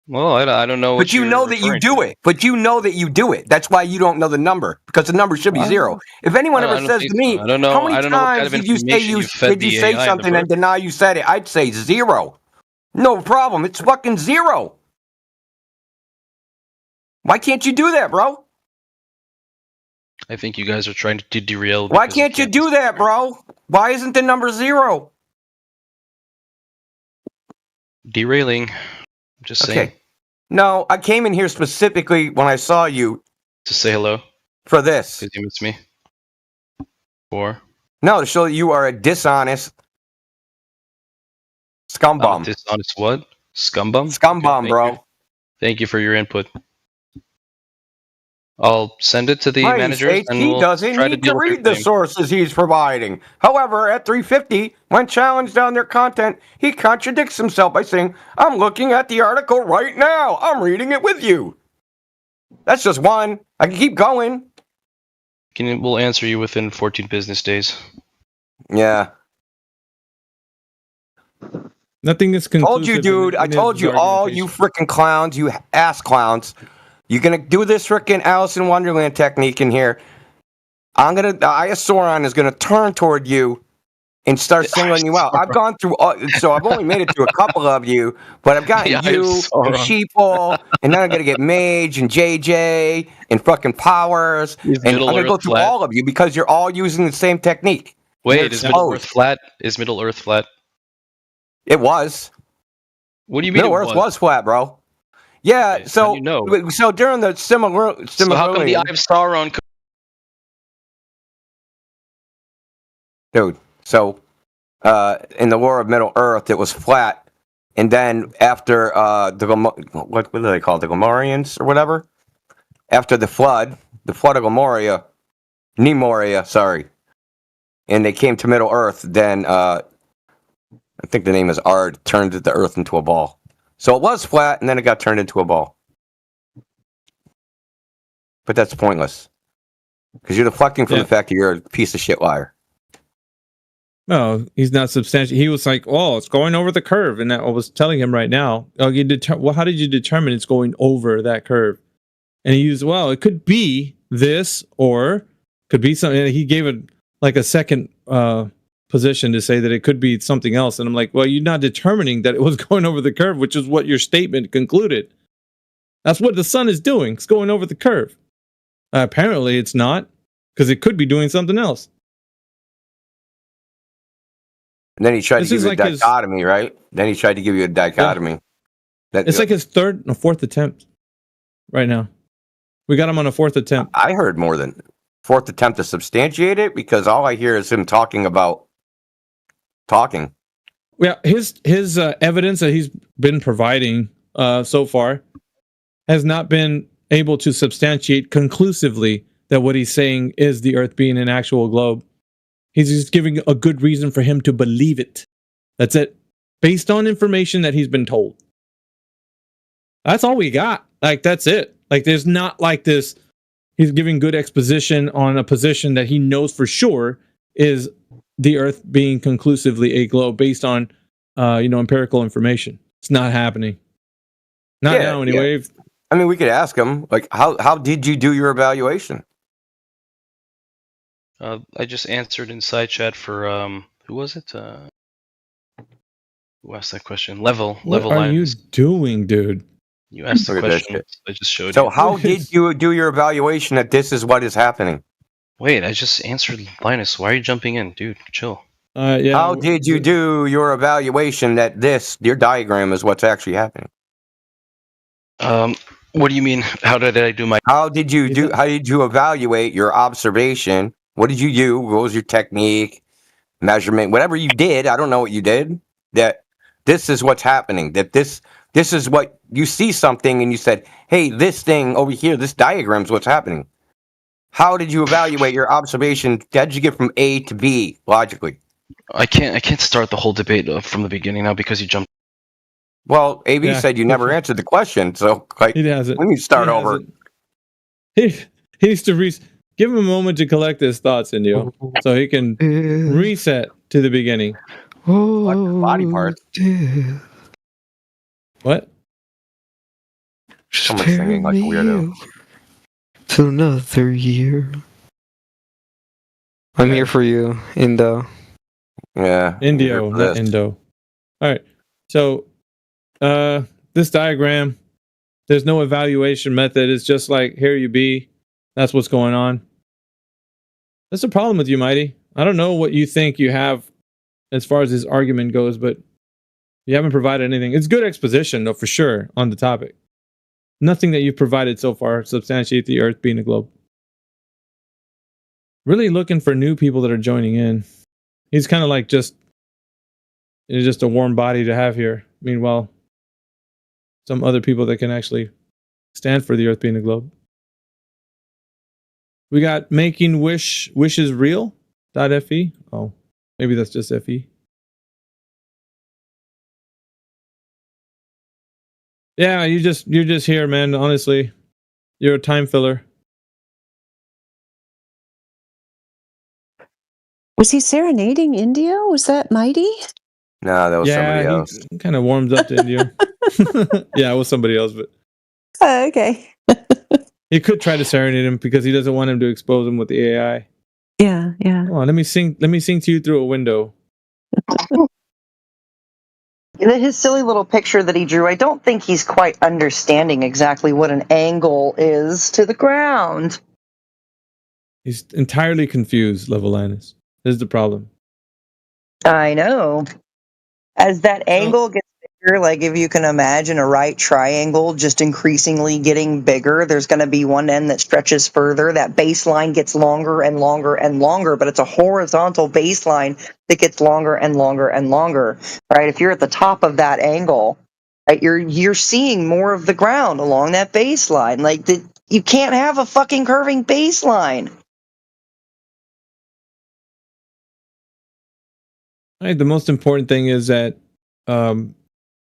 Well, I don't know. But you know that you do it. But you know that you do it. That's why you don't know the number, because the number should be zero. If anyone ever says to me, I don't know. How many I don't know times did you say something and deny you said it? I'd say zero. No problem. It's fucking zero. Why can't you do that, bro? I think you guys are trying to derail. Why can't you do that, bro? Why isn't the number 0? Derailing. Just saying. Okay. No, I came in here specifically when I saw you To say hello. for this. Because you missed me. Or No, to show that you are a dishonest scumbum. dishonest what? Scumbum? Scumbum, Okay, bro. Thank you for your input. I'll send it to the Right, managers and he we'll doesn't try to need deal to with your read the claim. sources he's providing. However, at 350, when challenged on their content, he contradicts himself by saying, I'm looking at the article right now. I'm reading it with you. That's just one. I can keep going. We'll answer you within 14 business days. Yeah. Nothing is conclusive. Told you, dude. I told you, all you freaking clowns, you ass clowns. You're going to do this freaking Alice in Wonderland technique in here. The Iosauron is going to turn toward you and start singling you out. I've gone through, so I've only made it to a couple of you, but I've gotten you and Sheeple, and then I'm going to get Mage and JJ and fucking Powers, and I'm going to go through all of you because you're all using the same technique. Wait, is Middle Earth flat? Is Middle Earth flat? It was. What do you mean Middle Earth was flat, bro. Yeah, Okay, so so during the similar So how come the Eye of Sauron? Dude, so in the War of Middle Earth, it was flat, and then after what do they call it, the Gomorians or whatever? After the flood of Nemoria, sorry, and they came to Middle Earth, then I think the name is Ard, turned the Earth into a ball. So it was flat, and then it got turned into a ball. But that's pointless. Because you're deflecting from the fact that you're a piece of shit liar. No, he's not substantial. He was like, "Oh, it's going over the curve," and I was telling him right now. How did you determine it's going over that curve? And he used, "Well, it could be this, or could be something." And he gave it like a second position to say that it could be something else. And I'm like, "Well, you're not determining that it was going over the curve, which is what your statement concluded. That's what the sun is doing. It's going over the curve. Apparently, it's not, because it could be doing something else." And then he tried to give you a dichotomy, right? Then he tried to give you a dichotomy. It's like his fourth attempt right now. We got him on a fourth attempt. I heard more than fourth attempt to substantiate it, because all I hear is him talking about talking. Yeah, his evidence that he's been providing so far has not been able to substantiate conclusively that what he's saying is the Earth being an actual globe. He's just giving a good reason for him to believe it. That's it. Based on information that he's been told. That's all we got. Like, that's it. Like, there's not like this. He's giving good exposition on a position that he knows for sure is the Earth being conclusively a globe based on, empirical information. It's not happening. Not now, anyway. Yeah. I mean, we could ask him, like, how did you do your evaluation? I just answered in side chat for who was it? Who asked that question? Level. What are you doing, dude? You asked the question. I just showed you. So how did you do your evaluation that this is what is happening? Wait, I just answered Linus. Why are you jumping in, dude? Chill. Yeah. How did you do your evaluation that your diagram is what's actually happening? What do you mean? How did I do my? How did you evaluate your observation? What did you do? What was your technique, measurement, whatever you did? I don't know what you did. That this is what's happening. That this is what you see something and you said, "Hey, this thing over here, this diagram is what's happening." How did you evaluate your observation? How did you get from A to B logically? I can't start the whole debate from the beginning now because you jumped. Well, AB said you never answered the question, so like, he hasn't. Let me start over. He needs to give him a moment to collect his thoughts, Indio, so he can reset to the beginning. Like the body parts. What? Someone's singing like a weirdo. To another year. I'm here for you, Indo. Yeah. Indio, not Indo. All right. So, this diagram, there's no evaluation method. It's just like, here you be. That's what's going on. That's the problem with you, Mighty. I don't know what you think you have as far as this argument goes, but you haven't provided anything. It's good exposition, though, for sure, on the topic. Nothing that you've provided so far substantiates the Earth being a globe. Really looking for new people that are joining in. He's kind of like just a warm body to have here. Meanwhile, some other people that can actually stand for the Earth being a globe. We got making wishes real. .fe. Oh, maybe that's just FE. Yeah, you're just here, man. Honestly, you're a time filler. Was he serenading India? Was that Mighty? No, that was somebody else. He kind of warms up to India. Yeah, it was somebody else, but Okay. you could try to serenade him because he doesn't want him to expose him with the AI. Yeah. Come on, let me sing to you through a window. His silly little picture that he drew, I don't think he's quite understanding exactly what an angle is to the ground. He's entirely confused, Levelinus. This is the problem. I know. As that angle gets bigger, like if you can imagine a right triangle just increasingly getting bigger, there's going to be one end that stretches further. That baseline gets longer and longer and longer, but it's a horizontal baseline that gets longer and longer and longer. Right? If you're at the top of that angle, right, you're seeing more of the ground along that baseline. Like you can't have a fucking curving baseline. Right, the most important thing is that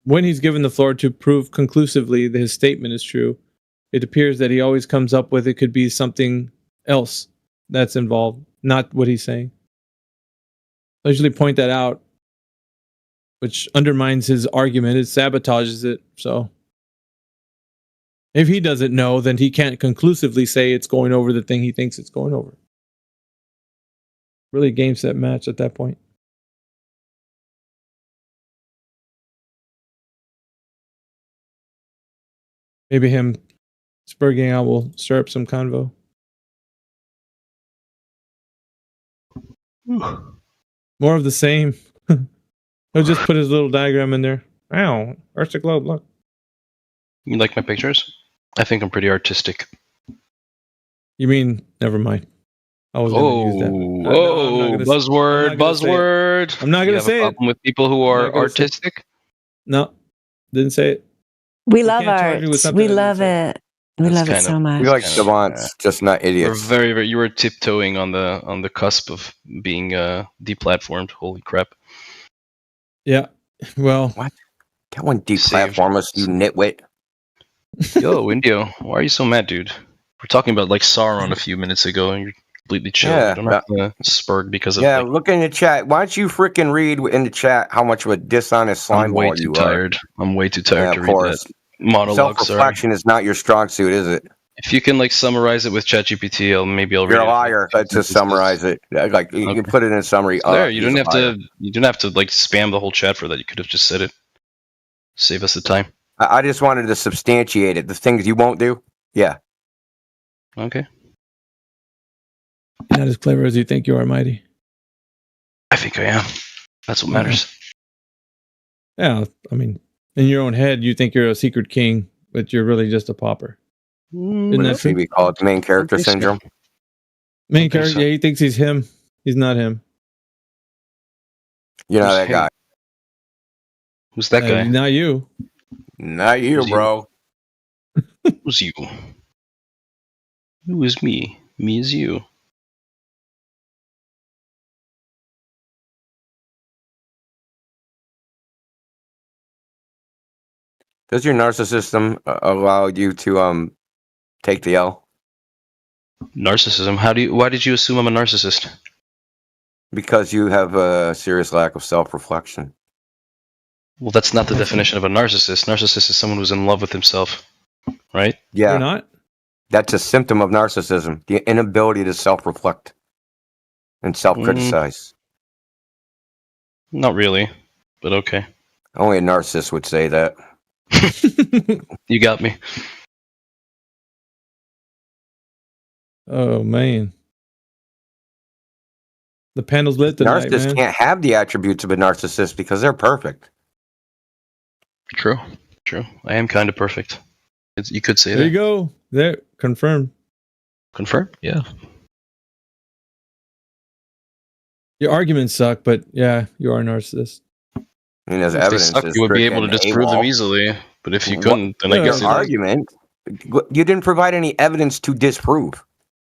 when he's given the floor to prove conclusively that his statement is true, it appears that he always comes up with it could be something else that's involved, not what he's saying. I usually point that out, which undermines his argument. It sabotages it. So if he doesn't know, then he can't conclusively say it's going over the thing he thinks it's going over. Really game, set, match at that point. Maybe him spurging out will stir up some convo. More of the same. He'll just put his little diagram in there. Wow, Earth's a globe, look. You like my pictures? I think I'm pretty artistic. You mean, never mind. I was going to use that. Buzzword. I'm not going to say it. Problem with people who are artistic? No, didn't say it. We love art. We love it. We love it so much. We like savants, just not idiots. You were tiptoeing on the cusp of being deplatformed. Holy crap! Yeah. Well, what? That one deplatform us, you nitwit. Yo, Indio, why are you so mad, dude? We're talking about like Sauron a few minutes ago, and you're completely chill. Yeah, you don't have to spurg because of. Yeah, look in the chat. Why don't you freaking read in the chat how much of a dishonest slime ball you are? I'm way too tired to read that. Self-reflection is not your strong suit, is it? If you can like summarize it with ChatGPT, I'll read it. You're a liar. Let's just summarize it. Like you can put it in a summary. There, you don't have to. You don't have to like spam the whole chat for that. You could have just said it. Save us the time. I just wanted to substantiate it. The things you won't do. Yeah. Okay. You're not as clever as you think you are, Mighty. I think I am. That's what matters. Yeah, I mean, in your own head, you think you're a secret king, but you're really just a pauper. Isn't that true? We call it the main character syndrome. Main character, so. Yeah, he thinks he's him. He's not him. You're not that guy. Who's that guy? Not you. Not you, bro. Who's you? Who is me? Me is you. Does your narcissism allow you to take the L? Narcissism? Why did you assume I'm a narcissist? Because you have a serious lack of self-reflection. Well, that's not the definition of a narcissist. Narcissist is someone who's in love with himself, right? Yeah. You're not? That's a symptom of narcissism. The inability to self-reflect and self-criticize. Not really, but okay. Only a narcissist would say that. You got me. Oh, man. The panel's lit tonight, Narcissists man. can't have the attributes of a narcissist because they're perfect. True. I am kind of perfect. You could say There that. you go. There, confirmed. Confirm? Yeah. Your arguments suck, but yeah, you are a narcissist. I mean, there's If they evidence. suck, you would be able to disprove them easily. But if you couldn't, then I guess your argument. You didn't provide any evidence to disprove.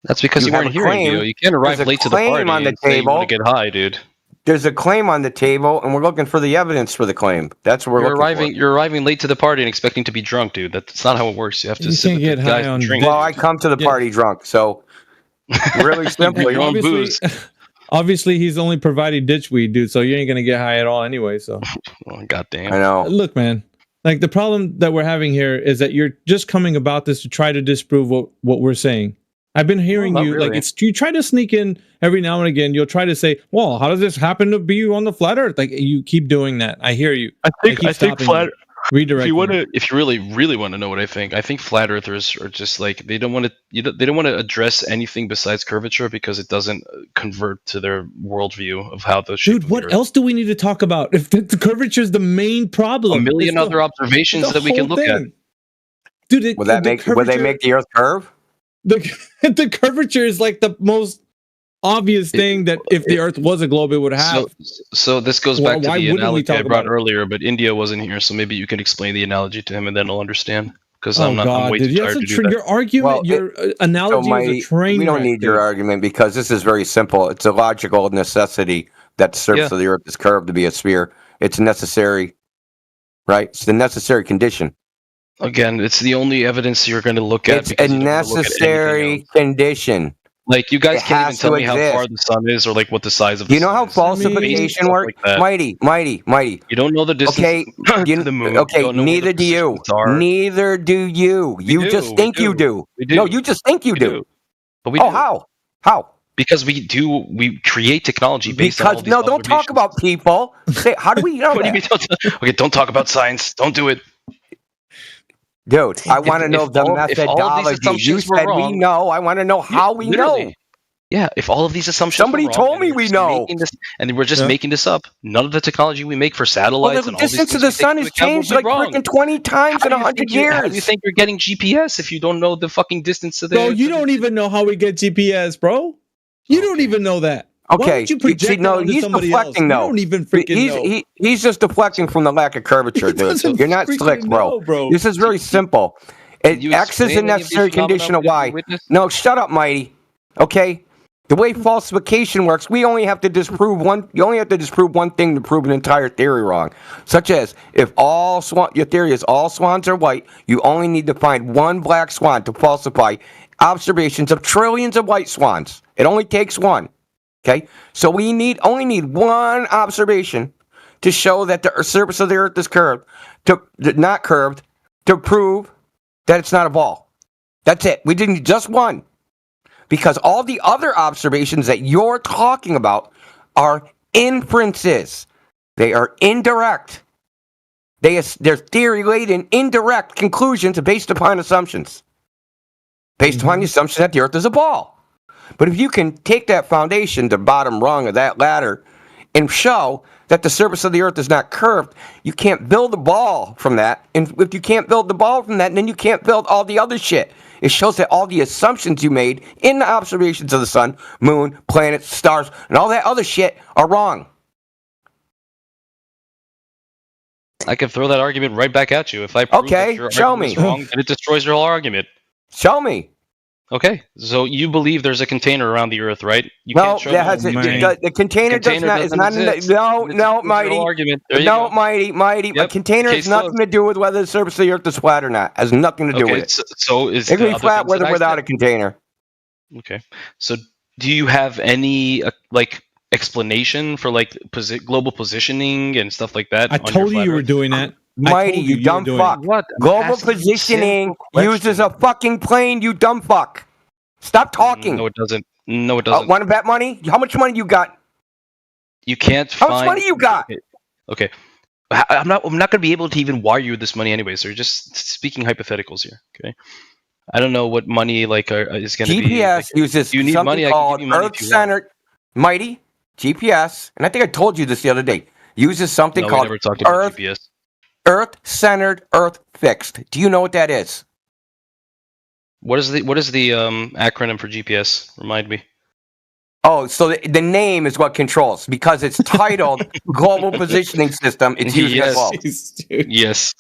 That's because you weren't hearing you. You can't arrive late to the party on the and say you table. want to get high, dude. There's a claim on the table, and we're looking for the evidence for the claim. That's what we're looking for. You're arriving late to the party and expecting to be drunk, dude. That's not how it works. You have to sit with the guys and drink. Well, I come to the party drunk, so really simply, on booze. Obviously, he's only providing ditch weed, dude. So you ain't gonna get high at all anyway. So, goddamn. I know. Look, man. Like the problem that we're having here is that you're just coming about this to try to disprove what we're saying. I've been hearing you really. like you try to sneak in every now and again. You'll try to say, "Well, how does this happen to be on the flat Earth?" Like you keep doing that. I hear you. I think flat. Redirect. If you really want to know what I think flat earthers are just like they don't want to address anything besides curvature because it doesn't convert to their worldview of how the shape. Dude, what else do we need to talk about? If the curvature is the main problem, a million other observations that we can look at. Dude, would they make the Earth curve? The curvature is like the most obvious thing that if the Earth was a globe, it would have. So this goes back to why the wouldn't we analogy talk I brought about it? earlier, but India wasn't here, so maybe you can explain the analogy to him and then he'll understand. Because Oh I'm God, way dude, too tired to do that. your argument, your analogy is a train we don't wreck, need dude. your argument because this is very simple. It's a logical necessity that the surface of the Earth is curved to be a sphere. It's necessary, right? It's the necessary condition. Again, it's the only evidence you're going to look at. It's a because you don't wanna look at anything necessary else. condition. Like you guys It can't even has tell to me how exist. far the sun is or like what the size of the You know sun how is. falsification works? Like that. Mighty. You don't know the distance to the moon. Okay, You don't know where neither the do you. positions are. Neither do you. You just think you do. No, you just think you do. But we Oh, do. How? Because we create technology based on all Because these no, don't talk about people. Say, how do we know What do you that? mean? Okay, don't talk about science. Don't do it. Dude, I want to know if the all of these methodology. You assumptions were said we wrong- know. I want to know how we know. Yeah, if all of these assumptions Somebody were wrong, told and me we're we just know. making this- and we're just making this up. None of the technology we make for satellites Well, the and all these distance things of the we take sun into has account will changed be like wrong. freaking 20 times in 100 years. How do you think you're getting GPS if you don't know the fucking distance to the? Bro, you don't even know how we get GPS, bro. You don't even know that. Why Okay, would you project see, no, that onto he's somebody deflecting else? though. You don't even freaking know. He's just deflecting from the lack of curvature, dude. doesn't You're not freaking slick, know, bro. This is very simple. X is a explain any of these necessary condition of phenomena Y. we witnessed? No, shut up, Mighty. Okay? The way falsification works, we only have to disprove one. You only have to disprove one thing to prove an entire theory wrong. Such as, if your theory is all swans are white, you only need to find one black swan to falsify observations of trillions of white swans. It only takes one. Okay, so we only need one observation to show that the surface of the Earth is curved, not curved, to prove that it's not a ball. That's it. We didn't just one, because all the other observations that you're talking about are inferences. They are indirect. They're theory-laden, indirect conclusions based upon assumptions. Based upon the assumption that the Earth is a ball. But if you can take that foundation, the bottom rung of that ladder, and show that the surface of the Earth is not curved, you can't build a ball from that. And if you can't build the ball from that, then you can't build all the other shit. It shows that all the assumptions you made in the observations of the sun, moon, planets, stars, and all that other shit are wrong. I can throw that argument right back at you if I prove that your show argument is me. wrong, and it destroys your whole argument. Show me. Okay, so you believe there's a container around the Earth, right? You No, can't show that me. has the container does not. Is doesn't not. exist. No, It's no, a Mighty. argument. There you No, go. Mighty. A container has Case nothing closed. to do with whether the surface of the Earth is flat or not. Has nothing to do Okay, with it. so is It can the be other flat things with that or I without said- a container. Okay, so do you have any explanation for like global positioning and stuff like that? I told you you were doing that. I Mighty, told you were dumb doing fuck. it. What? Global Asking positioning simple uses a fucking plane, you dumb fuck. Stop talking. No, it doesn't. No, it doesn't. Want to bet money? How much money you got? You can't How find. much money you got? Okay. I'm not going to be able to even wire you this money anyway. So you're just speaking hypotheticals here. Okay. I don't know what money is going to be. GPS uses you need something money. I can called give you money if you want. Earth-centered. Mighty, GPS, and I think I told you this the other day, uses something No, we called never talked about GPS. Earth-centered, Earth-fixed. Do you know what that is? What is the acronym for GPS? Remind me. Oh, so the name is what controls because it's titled Global Positioning System. It's used as well. Yes,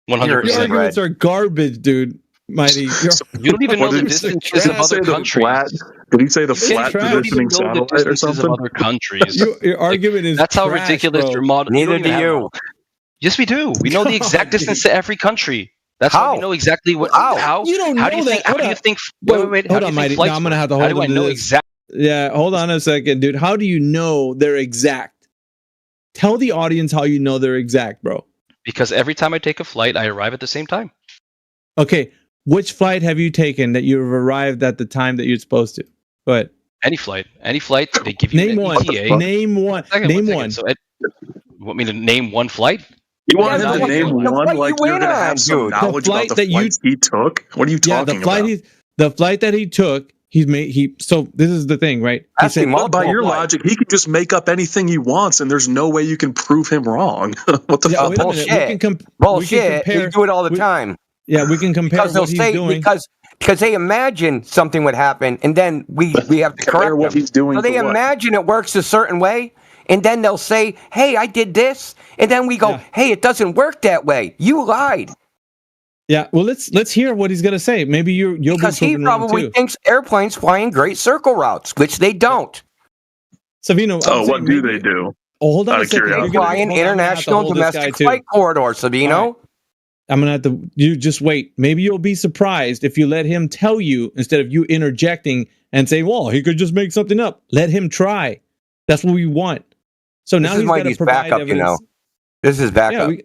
Your 100%. arguments are garbage, dude. Mighty, you don't even know the distances of other countries. Did he say the You flat don't even positioning know the satellite or distances of something? other countries. Your argument is That's how trash, ridiculous bro. your model. Neither do you. Yes, we do. We know the exact distance to every country. That's how we know exactly what. How? You don't How know do you think? that. How Hold do you on. think? Wait, Wait. hold How on, do you Mighty. think flights No, I'm gonna work? have to How hold do I him to know this. exactly? Yeah, hold on a second, dude. How do you know they're exact? Tell the audience how you know they're exact, bro. Because every time I take a flight, I arrive at the same time. Okay, which flight have you taken that you've arrived at the time that you're supposed to? Go ahead. Any flight, they give you Name an one. ETA. Name one. Second, Name second. one. So, you want me to name one flight? You want him Yeah, to the name flight one? Like you you're went gonna on, have some dude. knowledge about the flights he took? What are you Yeah, talking the flight about? the flight that he took. So this is the thing, right? He Asking said, Well, by multiple your flights. logic, he could just make up anything he wants, and there's no way you can prove him wrong. What the yeah, fuck? wait a minute. We can Bullshit. we Bullshit. can We compare. do it all the time. Yeah, we can compare Because they'll what he's say doing. because they imagine something would happen, and then we have to Compare correct what them. he's doing So they to what? imagine it works a certain way, and then they'll say, "Hey, I did this," and then we go, Yeah. "Hey, it doesn't work that way. You lied." Yeah, well, let's hear what he's gonna say. Maybe you'll Because be he proven wrong probably too. thinks airplanes fly in great circle routes, which they don't. Savino, Oh, what do they do? Oh, hold on Out a of second. curiosity. They fly in international domestic flight corridors, Sabino. I'm gonna have to. You just wait. Maybe you'll be surprised if you let him tell you instead of you interjecting and say, "Well, he could just make something up." Let him try. That's what we want. So now This is he's got to Mikey's provide backup, evidence. you know. This is backup. Yeah,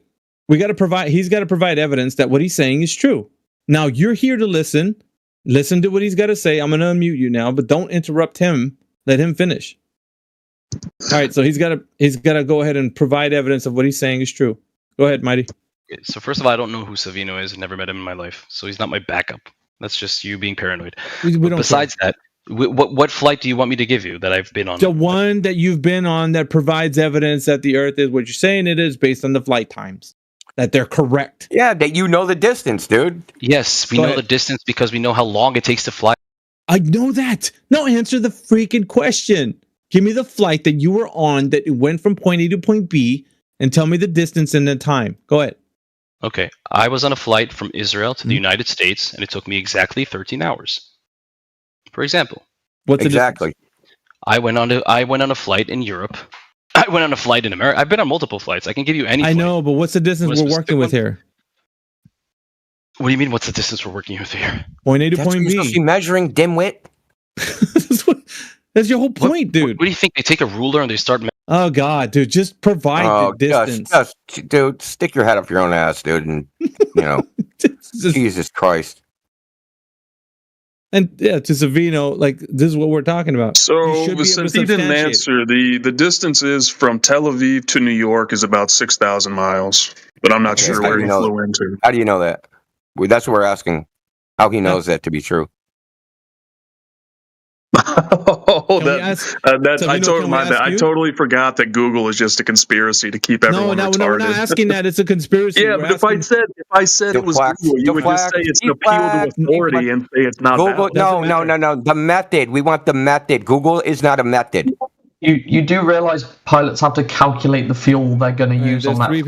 we got to provide. He's got to provide evidence that what he's saying is true. Now you're here to listen. Listen to what he's got to say. I'm gonna unmute you now, but don't interrupt him. Let him finish. All right. So he's got to go ahead and provide evidence of what he's saying is true. Go ahead, Mighty. Okay, so first of all, I don't know who Savino is. Never met him in my life, so he's not my backup. That's just you being paranoid. We don't Besides that, what flight do you want me to give you that I've been on? The one that you've been on that provides evidence that the Earth is what you're saying it is based on the flight times. That they're correct. Yeah, that you know the distance, dude. Yes, we Go know ahead. the distance because we know how long it takes to fly. I know that. No, answer the freaking question. Give me the flight that you were on that went from point A to point B and tell me the distance and the time. Go ahead. Okay, I was on a flight from Israel to the Mm-hmm. United States, and it took me exactly 13 hours. For example, What's the exactly? I went on a flight in Europe. I went on a flight in America. I've been on multiple flights. I can give you any. I flight. know, but what's the distance Want a we're specific working with one? here? What do you mean? What's the distance we're working with here? Point A to That's what point you're supposed to be B. measuring, dimwit. That's your whole point, dude. What do you think? They take a ruler and they start. Oh God, dude, just provide Oh, the distance. dude, stick your head up your own ass, dude, and you know, Jesus Christ. And yeah, to Savino, like this is what we're talking about. So, You should be able to since he didn't substantiate it. answer, the distance is from Tel Aviv to New York is about 6,000 miles, but I'm not Okay, sure how where do he you know flew that? into. How do you know that? Well, that's what we're asking. How he knows that to be true. Oh, Can we ask- I Savino, totally, can we my bad. ask I you? totally forgot that Google is just a conspiracy to keep No, everyone retarded. we're not asking that. It's a conspiracy. Yeah, We're but if I asking- said it was Google, you would just say it's an appeal to authority and say it's not Google. valid. No. The method. We want the method. Google is not a method. You do realize pilots have to calculate the fuel they're going to use on that flight.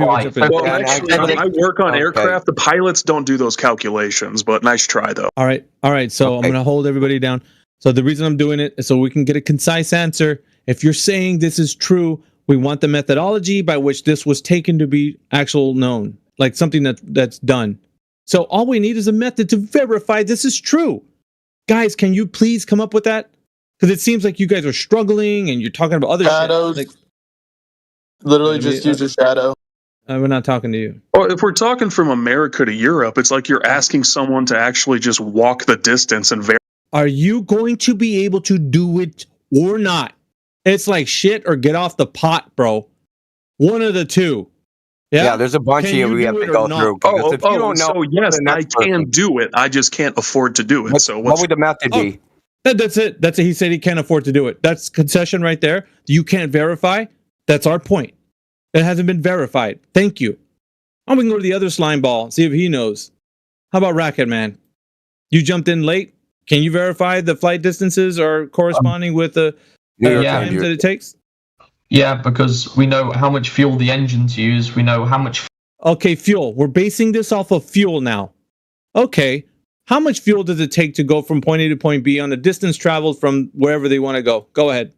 Well, actually, I work on aircraft. The pilots don't do those calculations, but nice try, though. All right. So I'm going to hold everybody down. So the reason I'm doing it is so we can get a concise answer. If you're saying this is true, we want the methodology by which this was taken to be actual known, like something that's done. So all we need is a method to verify this is true. Guys, can you please come up with that? Because it seems like you guys are struggling and you're talking about other Shadows. shit. Like, Literally just use a shadow. we're not talking to you. Well, if we're talking from America to Europe, it's like you're asking someone to actually just walk the distance and verify. Are you going to be able to do it or not? It's like shit or get off the pot, bro. One of the two. Yeah, there's a bunch Can here you we do have to it or go not? through. Because if you don't know, so yes, the I next can person- do it. I just can't afford to do it. So What would the method be? That's it. That's it. He said he can't afford to do it. That's concession right there. You can't verify. That's our point. It hasn't been verified. Thank you. I'm going to go to the other slime ball, see if he knows. How about Rocket Man? You jumped in late. Can you verify the flight distances are corresponding with the times that it takes? Yeah, because we know how much fuel the engines use. We know how much. Okay, fuel. We're basing this off of fuel now. Okay. How much fuel does it take to go from point A to point B on a distance traveled from wherever they want to go? Go ahead.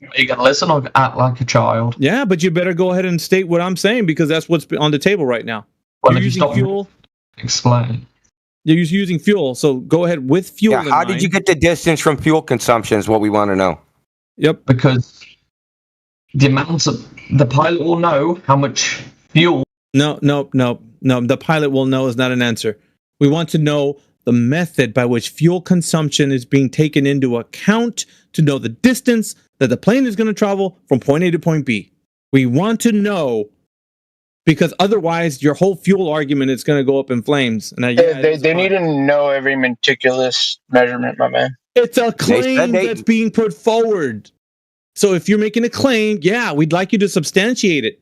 Are you going to listen or act like a child? Yeah, but you better go ahead and state what I'm saying because that's what's on the table right now. Well, You're using fuel. Explain. You're using fuel, so go ahead with fuel. Yeah, how did you get the distance from fuel consumption is what we want to know. Yep. Because the amounts of the pilot will know how much fuel. No. The pilot will know is not an answer. We want to know the method by which fuel consumption is being taken into account to know the distance that the plane is going to travel from point A to point B. We want to know because otherwise your whole fuel argument is going to go up in flames. And they need to know every meticulous measurement, my man. It's a claim that's being put forward. So if you're making a claim, yeah, we'd like you to substantiate it.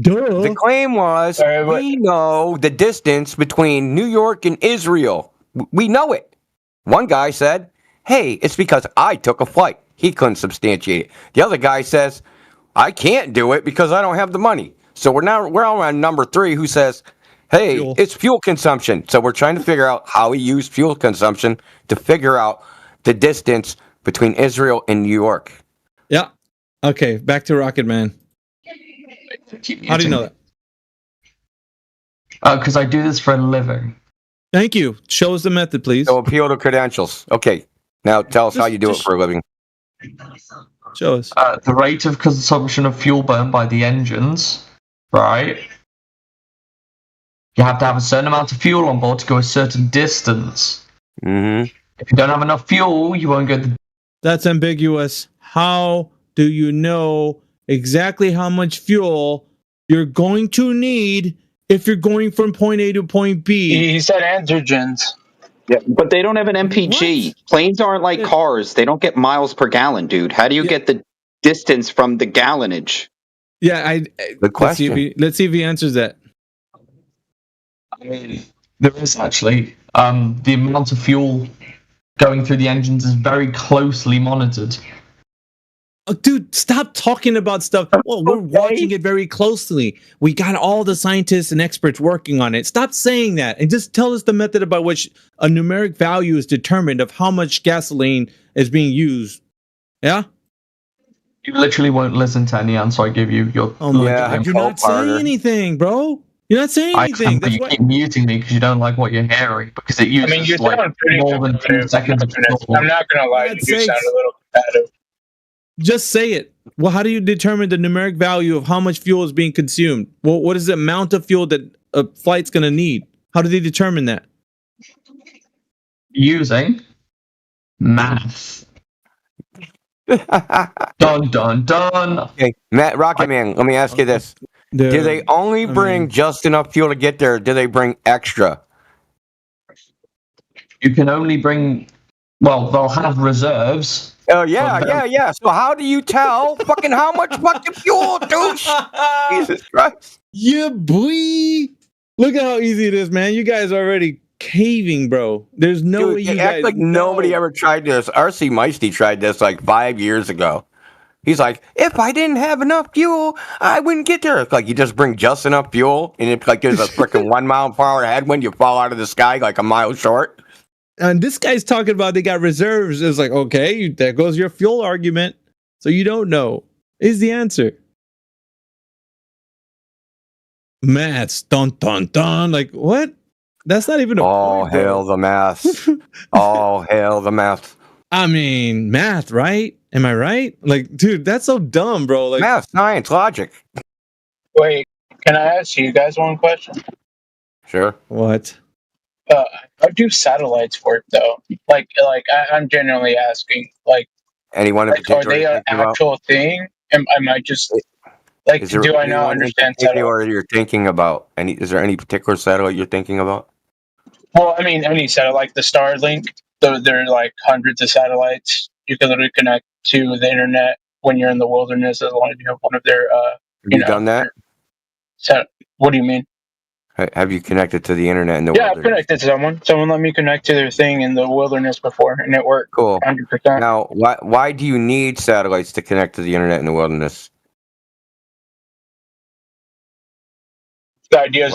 Duh. The claim was, we know the distance between New York and Israel. We know it. One guy said, hey, it's because I took a flight. He couldn't substantiate it. The other guy says, I can't do it because I don't have the money. So we're on number 3 who says, hey, it's fuel consumption. So we're trying to figure out how he used fuel consumption to figure out the distance between Israel and New York. Yeah. Okay, back to Rocket Man. How do you know that? Because I do this for a living. Thank you. Show us the method, please. So appeal to credentials. Okay. Now tell us how you do it for a living. Show us. The rate of consumption of fuel burn by the engines, right? You have to have a certain amount of fuel on board to go a certain distance. Mm-hmm. If you don't have enough fuel, you won't get the... That's ambiguous. How do you know exactly how much fuel you're going to need if you're going from point A to point B? He said androgens. Yeah, but they don't have an MPG. What? Planes aren't like cars. They don't get miles per gallon, dude. How do you get the distance from the gallonage? Yeah, good question. Let's see if he answers that. I mean, there is actually the amount of fuel going through the engines is very closely monitored. Oh, dude, stop talking about stuff. Well, we're watching it very closely. We got all the scientists and experts working on it. Stop saying that and just tell us the method by which a numeric value is determined of how much gasoline is being used. Yeah? You literally won't listen to any answer I give you. God. You're not saying anything, bro. You're not saying anything. That's you keep muting me because you don't like what you're hearing because it uses you're like more than 2 seconds of talk. I'm not going to lie. You do sound a little competitive. Just say it. Well, how do you determine the numeric value of how much fuel is being consumed? Well, what is the amount of fuel that a flight's going to need? How do they determine that? Using math. Dun, dun, dun. Okay, Rocket Man, let me ask you this. Do they only bring just enough fuel to get there? Or do they bring extra? You can only bring... Well, they'll have reserves. Oh, yeah. So how do you tell fucking how much fucking fuel, douche? Jesus Christ. Yeah, boy. Look at how easy it is, man. You guys are already caving, bro. There's no way you guys like nobody ever tried this. R.C. Meisty tried this like 5 years ago. He's like, if I didn't have enough fuel, I wouldn't get there. It's like you just bring just enough fuel, and it's like there's a freaking 1 mile per hour headwind, you fall out of the sky like a mile short. And this guy's talking about they got reserves. It's like, okay, there goes your fuel argument. So you don't know is the answer. Maths, dun dun dun. Like what? That's not even a point, hail the math. All hail the math. I mean, math, right? Am I right? Like, dude, that's so dumb, bro. Like math, science, logic. Wait, can I ask you guys one question? Sure. What? How do satellites work though? Like I'm genuinely asking. Like, anyone in particular? Are they an actual thing? Am I just like? Do I not understand satellites? You're thinking about any? Is there any particular satellite you're thinking about? Well, I mean, any satellite, like the Starlink there are like hundreds of satellites. You can literally connect to the internet when you're in the wilderness, as long as you have one of their. Have you done that? What do you mean? Have you connected to the internet in the Yeah, I've wilderness? connected to someone. Someone let me connect to their thing in the wilderness before, and it worked. Cool. 100%. Now, why do you need satellites to connect to the internet in the wilderness? The idea is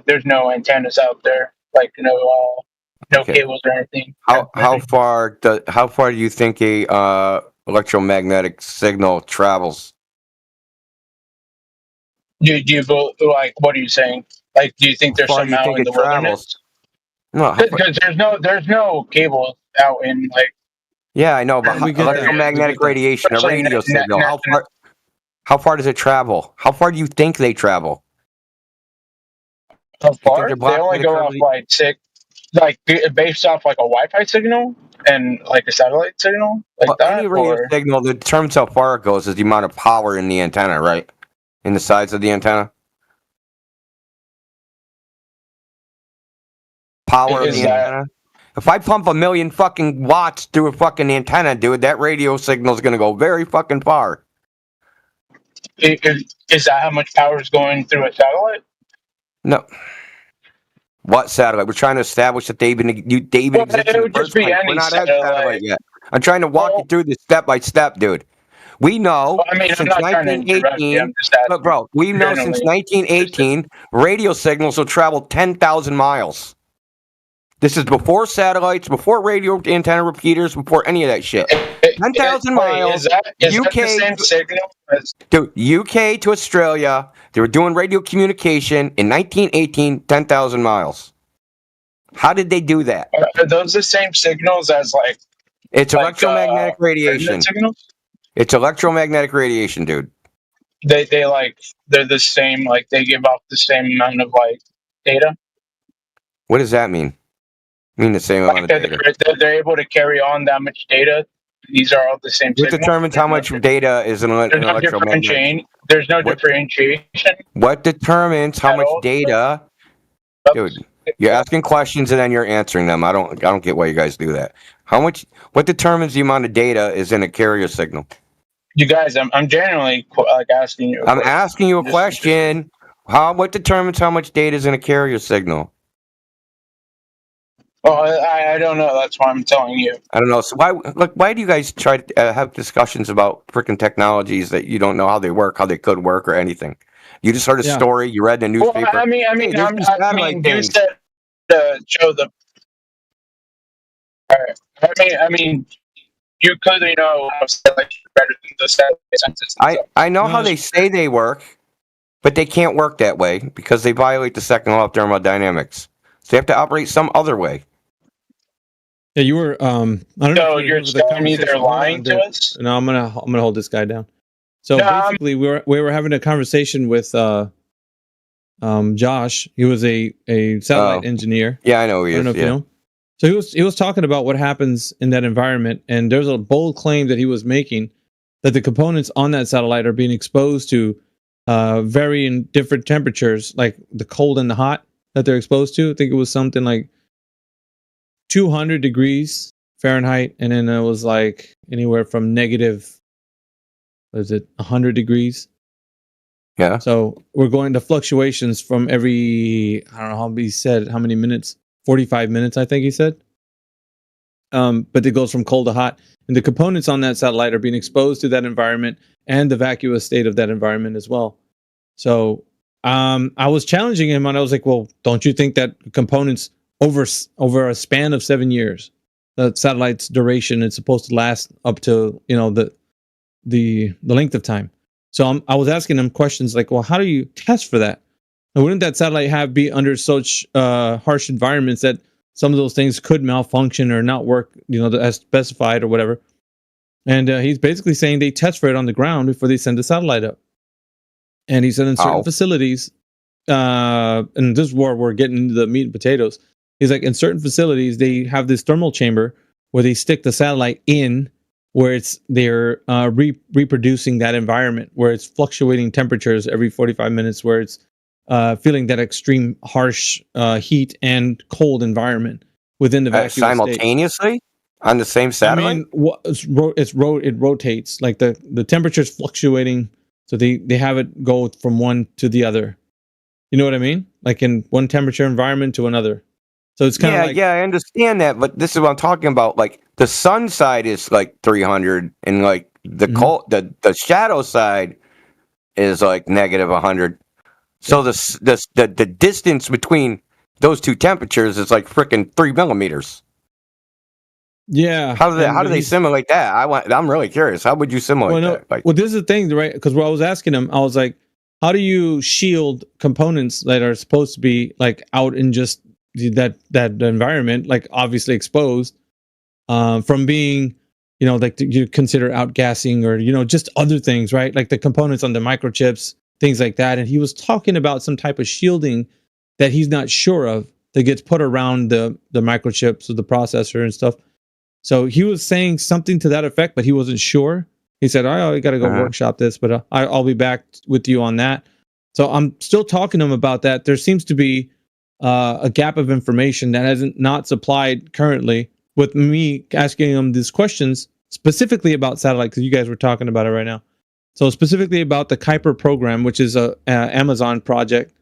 there's no antennas out there, like no cables or anything. How far do you think a electromagnetic signal travels? Do you both, like, what are you saying? Like, do you think there's far do you somehow think in it the wilderness? No, Because there's no cables out in like. yeah, I know, but We get that. electromagnetic We get that. radiation, a Especially radio signal. How far does it travel? How far do you think they travel? How far? they're They blocking only the go curve off of the- like based off like a Wi-Fi signal and like a satellite signal, like Well, that. any radio Or signal that determines how far it goes is the amount of power in the antenna, right? In the sides of the antenna. Power of Is the that- antenna. If I pump 1,000,000 fucking watts through a fucking antenna, dude, that radio signal is gonna go very fucking far. is that how much power is going through a satellite? No. What satellite? We're trying to establish that David Well, exists it in the would just first be place. We're any not at satellite. satellite yet. I'm trying to walk you through this step by step, dude. We know Well, I mean, I'm since not trying to interrupt you. 1918, I'm just asking. but bro, we know since generally. 1918, radio signals will travel 10,000 miles. This is before satellites, before radio antenna repeaters, before any of that shit. 10,000 miles. Is that the UK same signal? Dude, UK to Australia, they were doing radio communication in 1918, 10,000 miles. How did they do that? Are those the same signals as like? It's electromagnetic radiation. internet signals? It's electromagnetic radiation, dude. They're the same. Like they give off the same amount of like data. What does that mean? Mean the same amount Like of data. they're able to carry on that much data. These are all the same. What signals. determines how much data is an There's no electromagnetic? differentiation. There's no differentiation. What determines how At much all? data? Dude, you're asking questions and then you're answering them. I don't get why you guys do that. What determines the amount of data is in a carrier signal? You guys, I'm generally like asking you. I'm asking you a question. What determines how much data is in a carrier signal? Well, I don't know. That's why I'm telling you. I don't know. So why do you guys try to have discussions about freaking technologies that you don't know how they work, how they could work, or anything? You just heard a story, you read in the newspaper. Well, I mean, Hey, there's these satellite you things. said show the. I mean, you clearly know how satellites are better than the satellite sensors. I know how they say they work, but they can't work that way because they violate the second law of thermodynamics. So they have to operate some other way. Yeah, you were. I don't know. So if you're remember the telling me they're conversation. Hold lying on, to dude. us? No, I'm gonna hold this guy down. So No, basically, we were having a conversation with Josh. He was a satellite engineer. Yeah, I know he I don't is. know if you know. So he was talking about what happens in that environment, and there's a bold claim that he was making that the components on that satellite are being exposed to varying different temperatures, like the cold and the hot that they're exposed to. I think it was something like 200 degrees Fahrenheit, and then it was like anywhere from negative, what is it, 100 degrees. Yeah. So we're going to fluctuations from every, I don't know how he said, how many minutes, 45 minutes, I think he said. But it goes from cold to hot. And the components on that satellite are being exposed to that environment and the vacuous state of that environment as well. So I was challenging him, and I was like, well, don't you think that components over a span of 7 years, the satellite's duration is supposed to last up to, the length of time. So I was asking him questions like, well, how do you test for that? And wouldn't that satellite be under such harsh environments that some of those things could malfunction or not work, as specified or whatever? And he's basically saying they test for it on the ground before they send the satellite up. And he said in certain facilities, and this is where we're getting into the meat and potatoes. He's like, in certain facilities, they have this thermal chamber where they stick the satellite in, where they're reproducing that environment, where it's fluctuating temperatures every 45 minutes, where it's feeling that extreme harsh heat and cold environment, within the vacuous state. Simultaneously on the same satellite. I mean, it rotates, like the temperature's fluctuating, so they have it go from one to the other. You know what I mean? Like in one temperature environment to another. So it's kind of like, I understand that, but this is what I'm talking about. Like the sun side is like 300, and like the the shadow side is like negative 100. So the distance between those two temperatures is like freaking 3 millimeters. Yeah. How do they simulate that? I'm really curious. How would you simulate that? Like, well, this is the thing, right? Because I was asking him, I was like, how do you shield components that are supposed to be like out in just that environment, like obviously exposed, from being, like you consider outgassing or, just other things, right? Like the components on the microchips, things like that. And he was talking about some type of shielding that he's not sure of that gets put around the microchips of the processor and stuff. So he was saying something to that effect, but he wasn't sure. He said, I got to go workshop this, but I'll be back with you on that. So I'm still talking to him about that. There seems to be a gap of information that hasn't not supplied currently, with me asking him these questions specifically about satellite, because you guys were talking about it right now. So specifically about the Kuiper program, which is a Amazon project.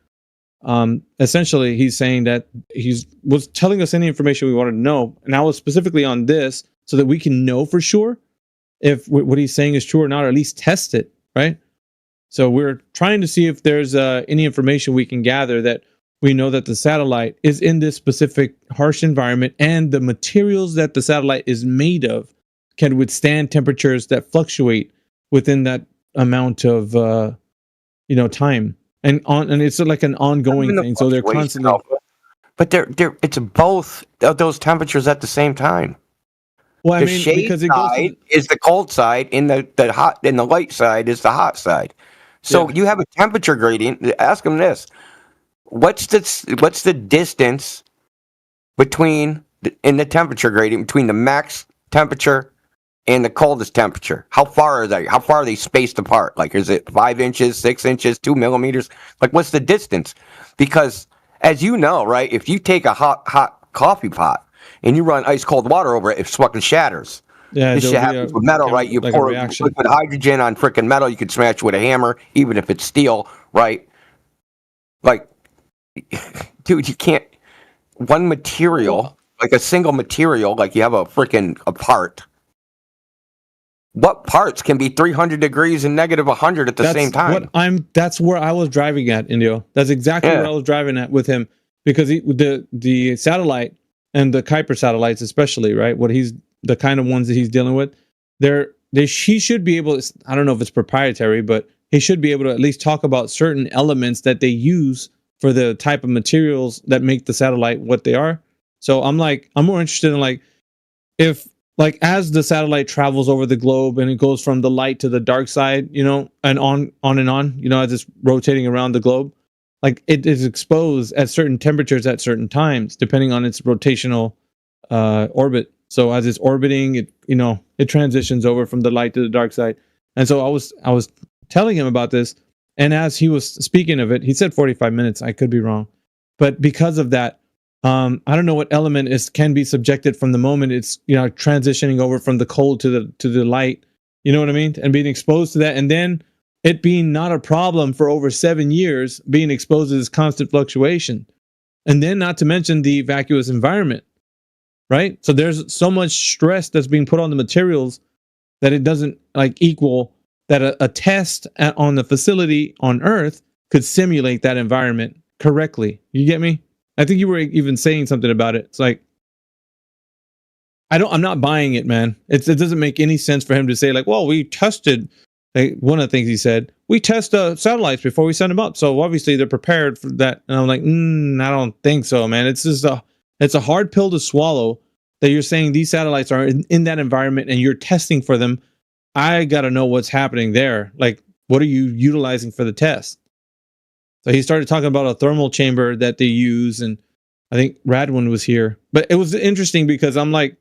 Essentially, he's saying that was telling us any information we wanted to know, and I was specifically on this so that we can know for sure if what he's saying is true or not, or at least test it, right? So we're trying to see if there's any information we can gather that we know that the satellite is in this specific harsh environment, and the materials that the satellite is made of can withstand temperatures that fluctuate within that amount of time. And it's like an ongoing thing. So they're constantly. But it's both of those temperatures at the same time. Well, the shade because side is the cold side, and the hot and the light side is the hot side. So you have a temperature gradient. Ask them this: what's the distance between in the temperature gradient between the max temperature and the coldest temperature? How far are they? How far are they spaced apart? Like, is it 5 inches, 6 inches, 2 millimeters? Like, what's the distance? Because, as you know, right, if you take a hot coffee pot and you run ice cold water over it, it fucking shatters. Yeah, this shit happens with metal, right? You pour liquid hydrogen on freaking metal, you can smash it with a hammer, even if it's steel, right? Like, dude, you can't. One material, like a single material, like you have a part. What parts can be 300 degrees and negative 100 at the same time? That's where I was driving at, Indio. That's exactly where I was driving at with him, because the satellite and the Kuiper satellites, especially, right? The kind of ones that he's dealing with, he should be able to, I don't know if it's proprietary, but he should be able to at least talk about certain elements that they use for the type of materials that make the satellite what they are. So I'm more interested in if as the satellite travels over the globe and it goes from the light to the dark side, and on and on, as it's rotating around the globe, like it is exposed at certain temperatures at certain times, depending on its rotational orbit. So as it's orbiting, it transitions over from the light to the dark side. And so I was telling him about this, and as he was speaking of it, he said 45 minutes. I could be wrong, but because of that, I don't know what element can be subjected from the moment it's transitioning over from the cold to the light. You know what I mean? And being exposed to that, and then it being not a problem for over 7 years, being exposed to this constant fluctuation, and then not to mention the vacuous environment. Right? So there's so much stress that's being put on the materials that it doesn't equal that a test on the facility on Earth could simulate that environment correctly. You get me? I think you were even saying something about it. It's like, I'm not buying it, man. It doesn't make any sense for him to say well, we tested, one of the things he said, we test satellites before we send them up. So obviously they're prepared for that. And I'm like, I don't think so, man. It's just it's a hard pill to swallow that you're saying these satellites are in that environment and you're testing for them. I got to know what's happening there. Like, what are you utilizing for the test? So he started talking about a thermal chamber that they use, and I think Radwin was here. But it was interesting because I'm like,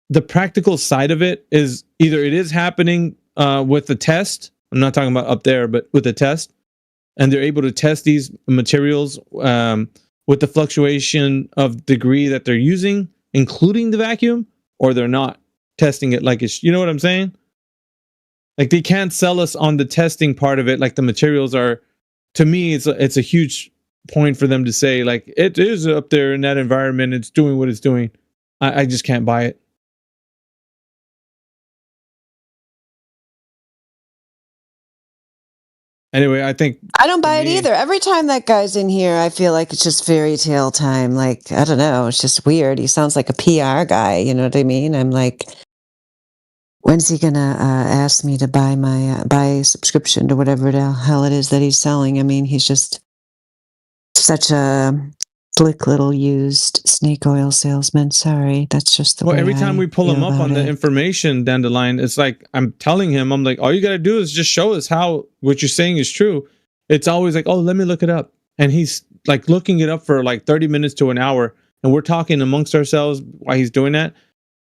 the practical side of it is either it is happening with the test. I'm not talking about up there, but with the test. And they're able to test these materials with the fluctuation of degree that they're using, including the vacuum, or they're not testing it like it's, you know what I'm saying? Like they can't sell us on the testing part of it. Like the materials are, to me, it's a huge point for them to say like it is up there in that environment. It's doing what it's doing. I just can't buy it. Anyway, I think I don't buy it either. Every time that guy's in here, I feel like it's just fairy tale time. Like, I don't know. It's just weird. He sounds like a PR guy. You know what I mean? I'm like, when's he gonna ask me to buy my buy a subscription to whatever the hell it is that he's selling? I mean, he's just such a slick little used snake oil salesman. Sorry, that's just the way. Well, every time we pull him up on the it. information down the line, it's like I'm telling him, I'm like, all you got to do is just show us how what you're saying is true. It's always like, oh, let me look it up, and he's like looking it up for like 30 minutes to an hour, and we're talking amongst ourselves while he's doing that,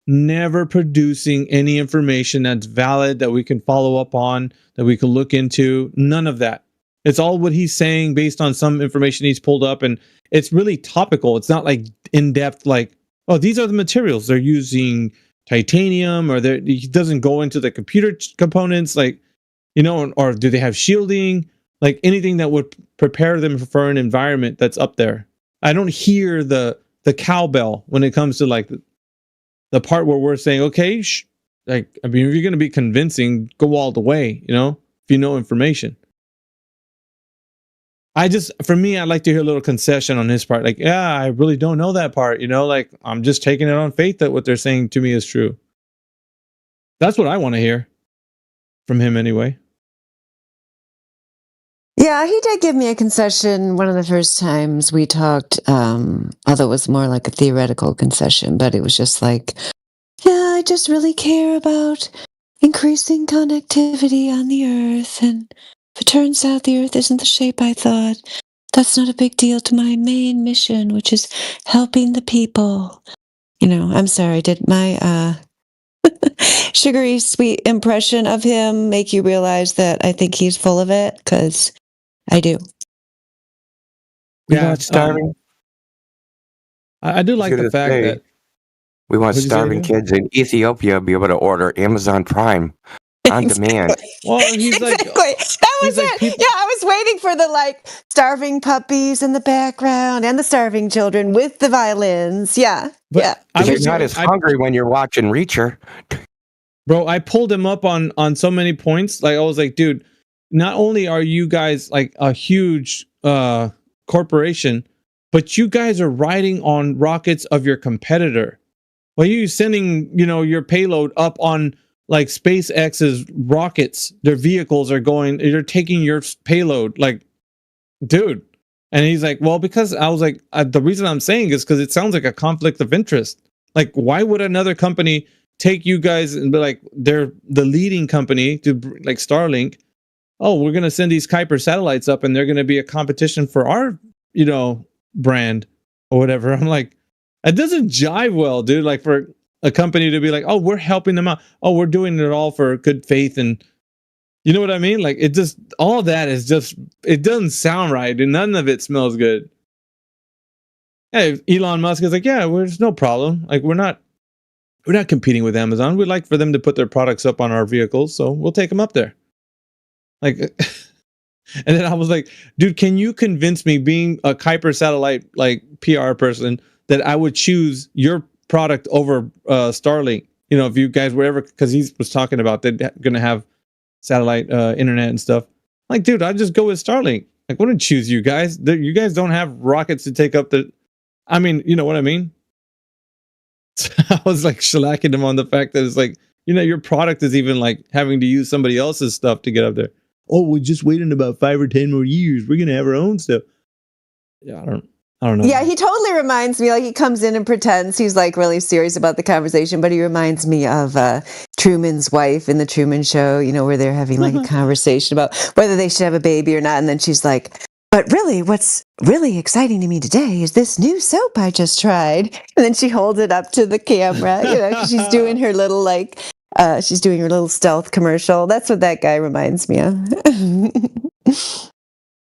never producing any information that's valid that we can follow up on, that we can look into. None of that. It's all what he's saying based on some information he's pulled up, and it's really topical. It's not like in depth, like, oh, these are the materials they're using, titanium, or he doesn't go into the computer components, like, you know, or do they have shielding, like anything that would prepare them for an environment that's up there. I don't hear the cowbell when it comes to like the part where we're saying, okay, like, I mean, if you're going to be convincing, go all the way, you know, if you know information. For me, I'd like to hear a little concession on his part. Like, yeah, I really don't know that part. You know, like I'm just taking it on faith that what they're saying to me is true. That's what I want to hear from him anyway. Yeah, he did give me a concession one of the first times we talked, although it was more like a theoretical concession, but it was just like, yeah, I just really care about increasing connectivity on the Earth, and if it turns out the Earth isn't the shape I thought, that's not a big deal to my main mission, which is helping the people. You know, I'm sorry, did my sugary sweet impression of him make you realize that I think he's full of it? Because I do. Yeah, starving. I do like the fact that we want starving kids in Ethiopia be able to order Amazon Prime on demand. Well, he's like, that was it. Yeah, I was waiting for the like starving puppies in the background and the starving children with the violins. Yeah, yeah. You're not as hungry when you're watching Reacher. Bro, I pulled him up on so many points. Like I was like, dude, not only are you guys like a huge corporation, but you guys are riding on rockets of your competitor. Well, you sending, you know, your payload up on like SpaceX's rockets. Their vehicles are going, they're taking your payload. Like, dude. And he's like, well, because I was like, the reason I'm saying is because it sounds like a conflict of interest. Like, why would another company take you guys and be like, they're the leading company to like Starlink? Oh, we're going to send these Kuiper satellites up and they're going to be a competition for our, you know, brand or whatever. I'm like, it doesn't jive well, dude. Like for a company to be like, oh, we're helping them out. Oh, we're doing it all for good faith. And you know what I mean? Like it just, all that is just, it doesn't sound right. And none of it smells good. Hey, Elon Musk is like, yeah, there's no problem. Like we're not competing with Amazon. We'd like for them to put their products up on our vehicles. So we'll take them up there. Like, and then I was like, dude, can you convince me, being a Kuiper satellite like PR person, that I would choose your product over Starlink? You know, if you guys were ever, because he was talking about they're going to have satellite internet and stuff. Like, dude, I'd just go with Starlink. Like, I wouldn't choose you guys. You guys don't have rockets to take up the. I mean, you know what I mean? I was like shellacking him on the fact that it's like, you know, your product is even like having to use somebody else's stuff to get up there. Oh, we're just waiting about 5 or 10 more years. We're gonna have our own stuff. Yeah, I don't know. Yeah, he totally reminds me. Like he comes in and pretends he's like really serious about the conversation, but he reminds me of Truman's wife in the Truman Show. You know, where they're having like a conversation about whether they should have a baby or not, and then she's like, "But really, what's really exciting to me today is this new soap I just tried." And then she holds it up to the camera. You know, 'cause she's doing her little like. She's doing her little stealth commercial. That's what that guy reminds me of.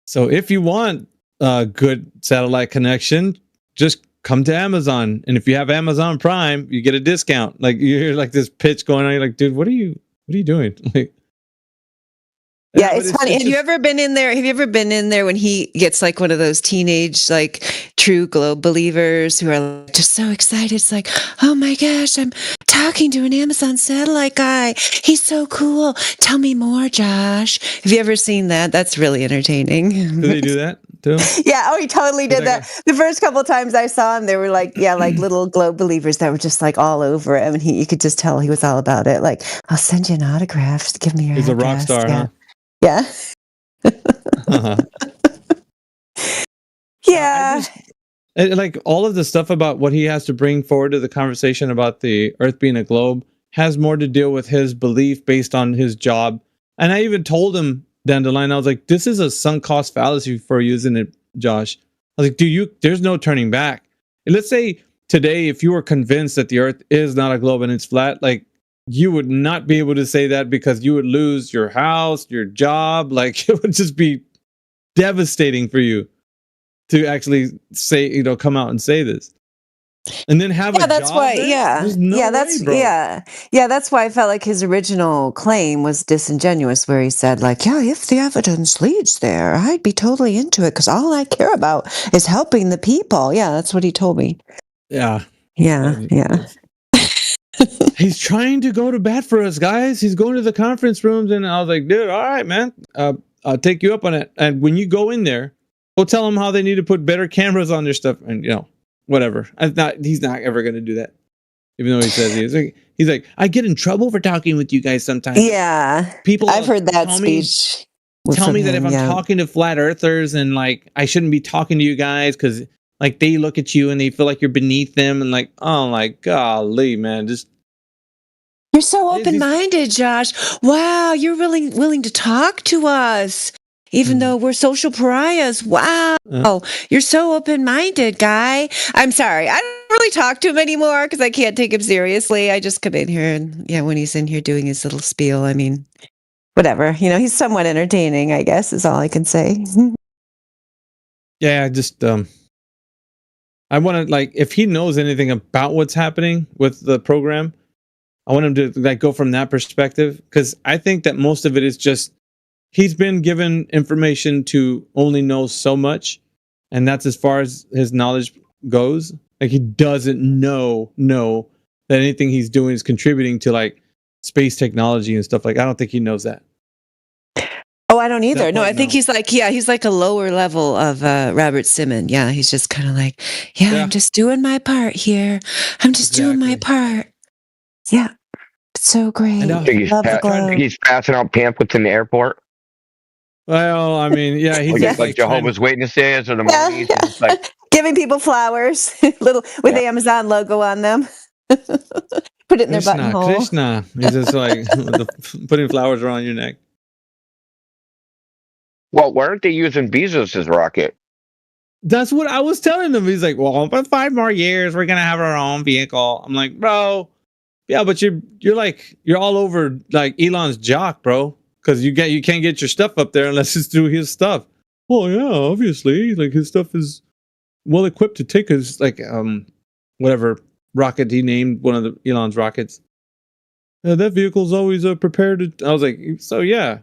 So if you want good satellite connection, just come to Amazon. And if you have Amazon Prime, you get a discount. Like you hear like this pitch going on. You're like, dude, what are you doing? Like, yeah, it's funny. Have you ever been in there? Have you ever been in there when he gets like one of those teenage, like true globe believers who are just so excited? It's like, oh my gosh, I'm talking to an Amazon satellite guy. He's so cool. Tell me more, Josh. Have you ever seen that? That's really entertaining. Do they do that too? Yeah. Oh, he totally did that. The first couple of times I saw him, they were like, yeah, like little globe believers that were just like all over him, and you could just tell he was all about it. Like, I'll send you an autograph. Just give me your. He's address. a rock star, yeah. huh? Yeah. Yeah. Like all of the stuff about what he has to bring forward to the conversation about the Earth being a globe has more to deal with his belief based on his job. And I even told him down the line, I was like, this is a sunk cost fallacy for you, isn't it, Josh? I was like, there's no turning back. And let's say today, if you were convinced that the Earth is not a globe and it's flat, like, you would not be able to say that because you would lose your house, your job. Like, it would just be devastating for you to actually say, come out and say this. And then have a that's job why. there? Yeah, There's no way, that's bro. yeah. That's why I felt like his original claim was disingenuous, where he said, like, yeah, if the evidence leads there, I'd be totally into it because all I care about is helping the people. Yeah, that's what he told me. Yeah. Yeah. He's trying to go to bat for us, guys. He's going to the conference rooms, and I was like, dude, all right, man. I'll take you up on it. And when you go in there, go tell them how they need to put better cameras on their stuff, and whatever. He's not ever going to do that, even though he says he is. He's like, I get in trouble for talking with you guys sometimes. Yeah, people. I've heard that speech. Tell me that if I'm talking to flat earthers and like I shouldn't be talking to you guys because like they look at you and they feel like you're beneath them, and like, oh my golly, man, you're so open-minded, Josh. Wow, you're really willing to talk to us, even though we're social pariahs. Wow, you're so open-minded, guy. I'm sorry, I don't really talk to him anymore because I can't take him seriously. I just come in here and when he's in here doing his little spiel, I mean, whatever. He's somewhat entertaining, I guess, is all I can say. Yeah, just I want to, like, if he knows anything about what's happening with the program, I want him to like go from that perspective, because I think that most of it is just he's been given information to only know so much, and that's as far as his knowledge goes. Like, he doesn't know that anything he's doing is contributing to like space technology and stuff. Like, I don't think he knows that. Oh, I don't either. No, I think he's like a lower level of Robert Simon. Yeah, he's just kind of like, I'm just doing my part here. I'm just doing my part. Yeah, it's so great. He's passing out pamphlets in the airport. Well, I mean, yeah, he's like Jehovah's Witnesses or the Mormons. Yeah. Like, giving people flowers, little with the Amazon logo on them. Put it in their buttonhole. Krishna. He's just like putting flowers around your neck. Well, why aren't they using Bezos's rocket? That's what I was telling him. He's like, well, for 5 more years, we're gonna have our own vehicle. I'm like, bro, yeah, but you're all over like Elon's jock, bro, because you can't get your stuff up there unless it's through his stuff. Well, yeah, obviously, like his stuff is well equipped to take his like whatever rocket he named one of the Elon's rockets. That vehicle's always prepared to. I was like, so yeah.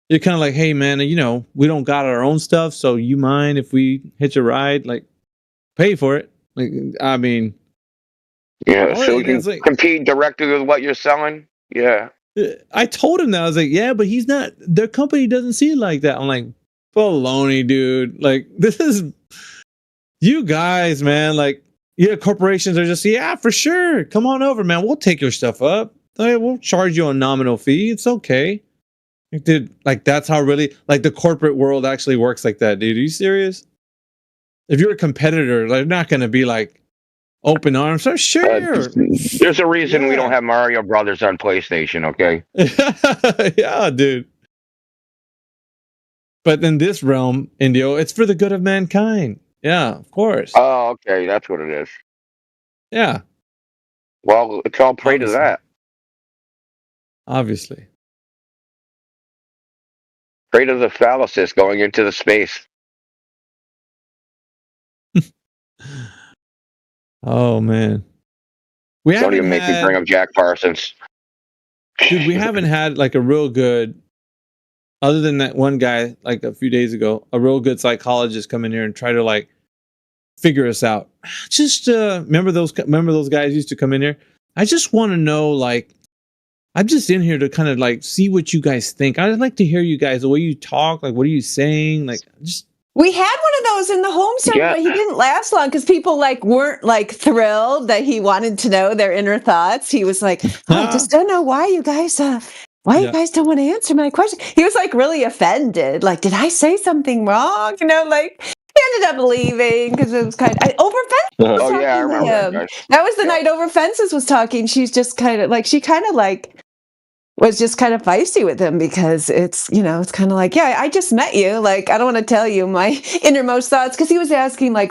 You're kind of like, hey man, we don't got our own stuff, so you mind if we hitch a ride? Like, pay for it. Like, I mean, yeah, so you can compete directly with what you're selling. Yeah, I told him that. I was like, yeah, but he's not. Their company doesn't see it like that. I'm like, baloney, dude. Like, this is you guys, man. Like, corporations are just, yeah, for sure. Come on over, man. We'll take your stuff up. We'll charge you a nominal fee. It's okay. Dude, like that's how really like the corporate world actually works like that, dude. Are you serious? If you're a competitor, they're not going to be like open arms. So sure. There's a reason we don't have Mario Brothers on PlayStation, okay? Yeah, dude. But in this realm, Indio, it's for the good of mankind. Yeah, of course. Oh, okay. That's what it is. Yeah. Well, it's all pray to that. Obviously. Pray to the phalluses going into the space. Oh man, we Don't haven't even make me had, bring up Jack Parsons. dude. We haven't had like a real good, other than that one guy like a few days ago, a real good psychologist come in here and try to like figure us out. Just remember those guys used to come in here. I just want to know, like, I'm just in here to kind of like see what you guys think. I'd like to hear you guys, the way you talk, like what are you saying, like just. We had one of those in the home server, but he didn't last long because people like weren't like thrilled that he wanted to know their inner thoughts. He was like, I just don't know why you guys you guys don't want to answer my question. He was like really offended. Like, did I say something wrong? You know, like he ended up leaving because it was kind of over Fences was talking I remember to him. that, That was the night Over Fences was talking. She's just kind of like was just kind of feisty with him because it's, you know, it's kind of like, yeah, I just met you. Like, I don't want to tell you my innermost thoughts because he was asking like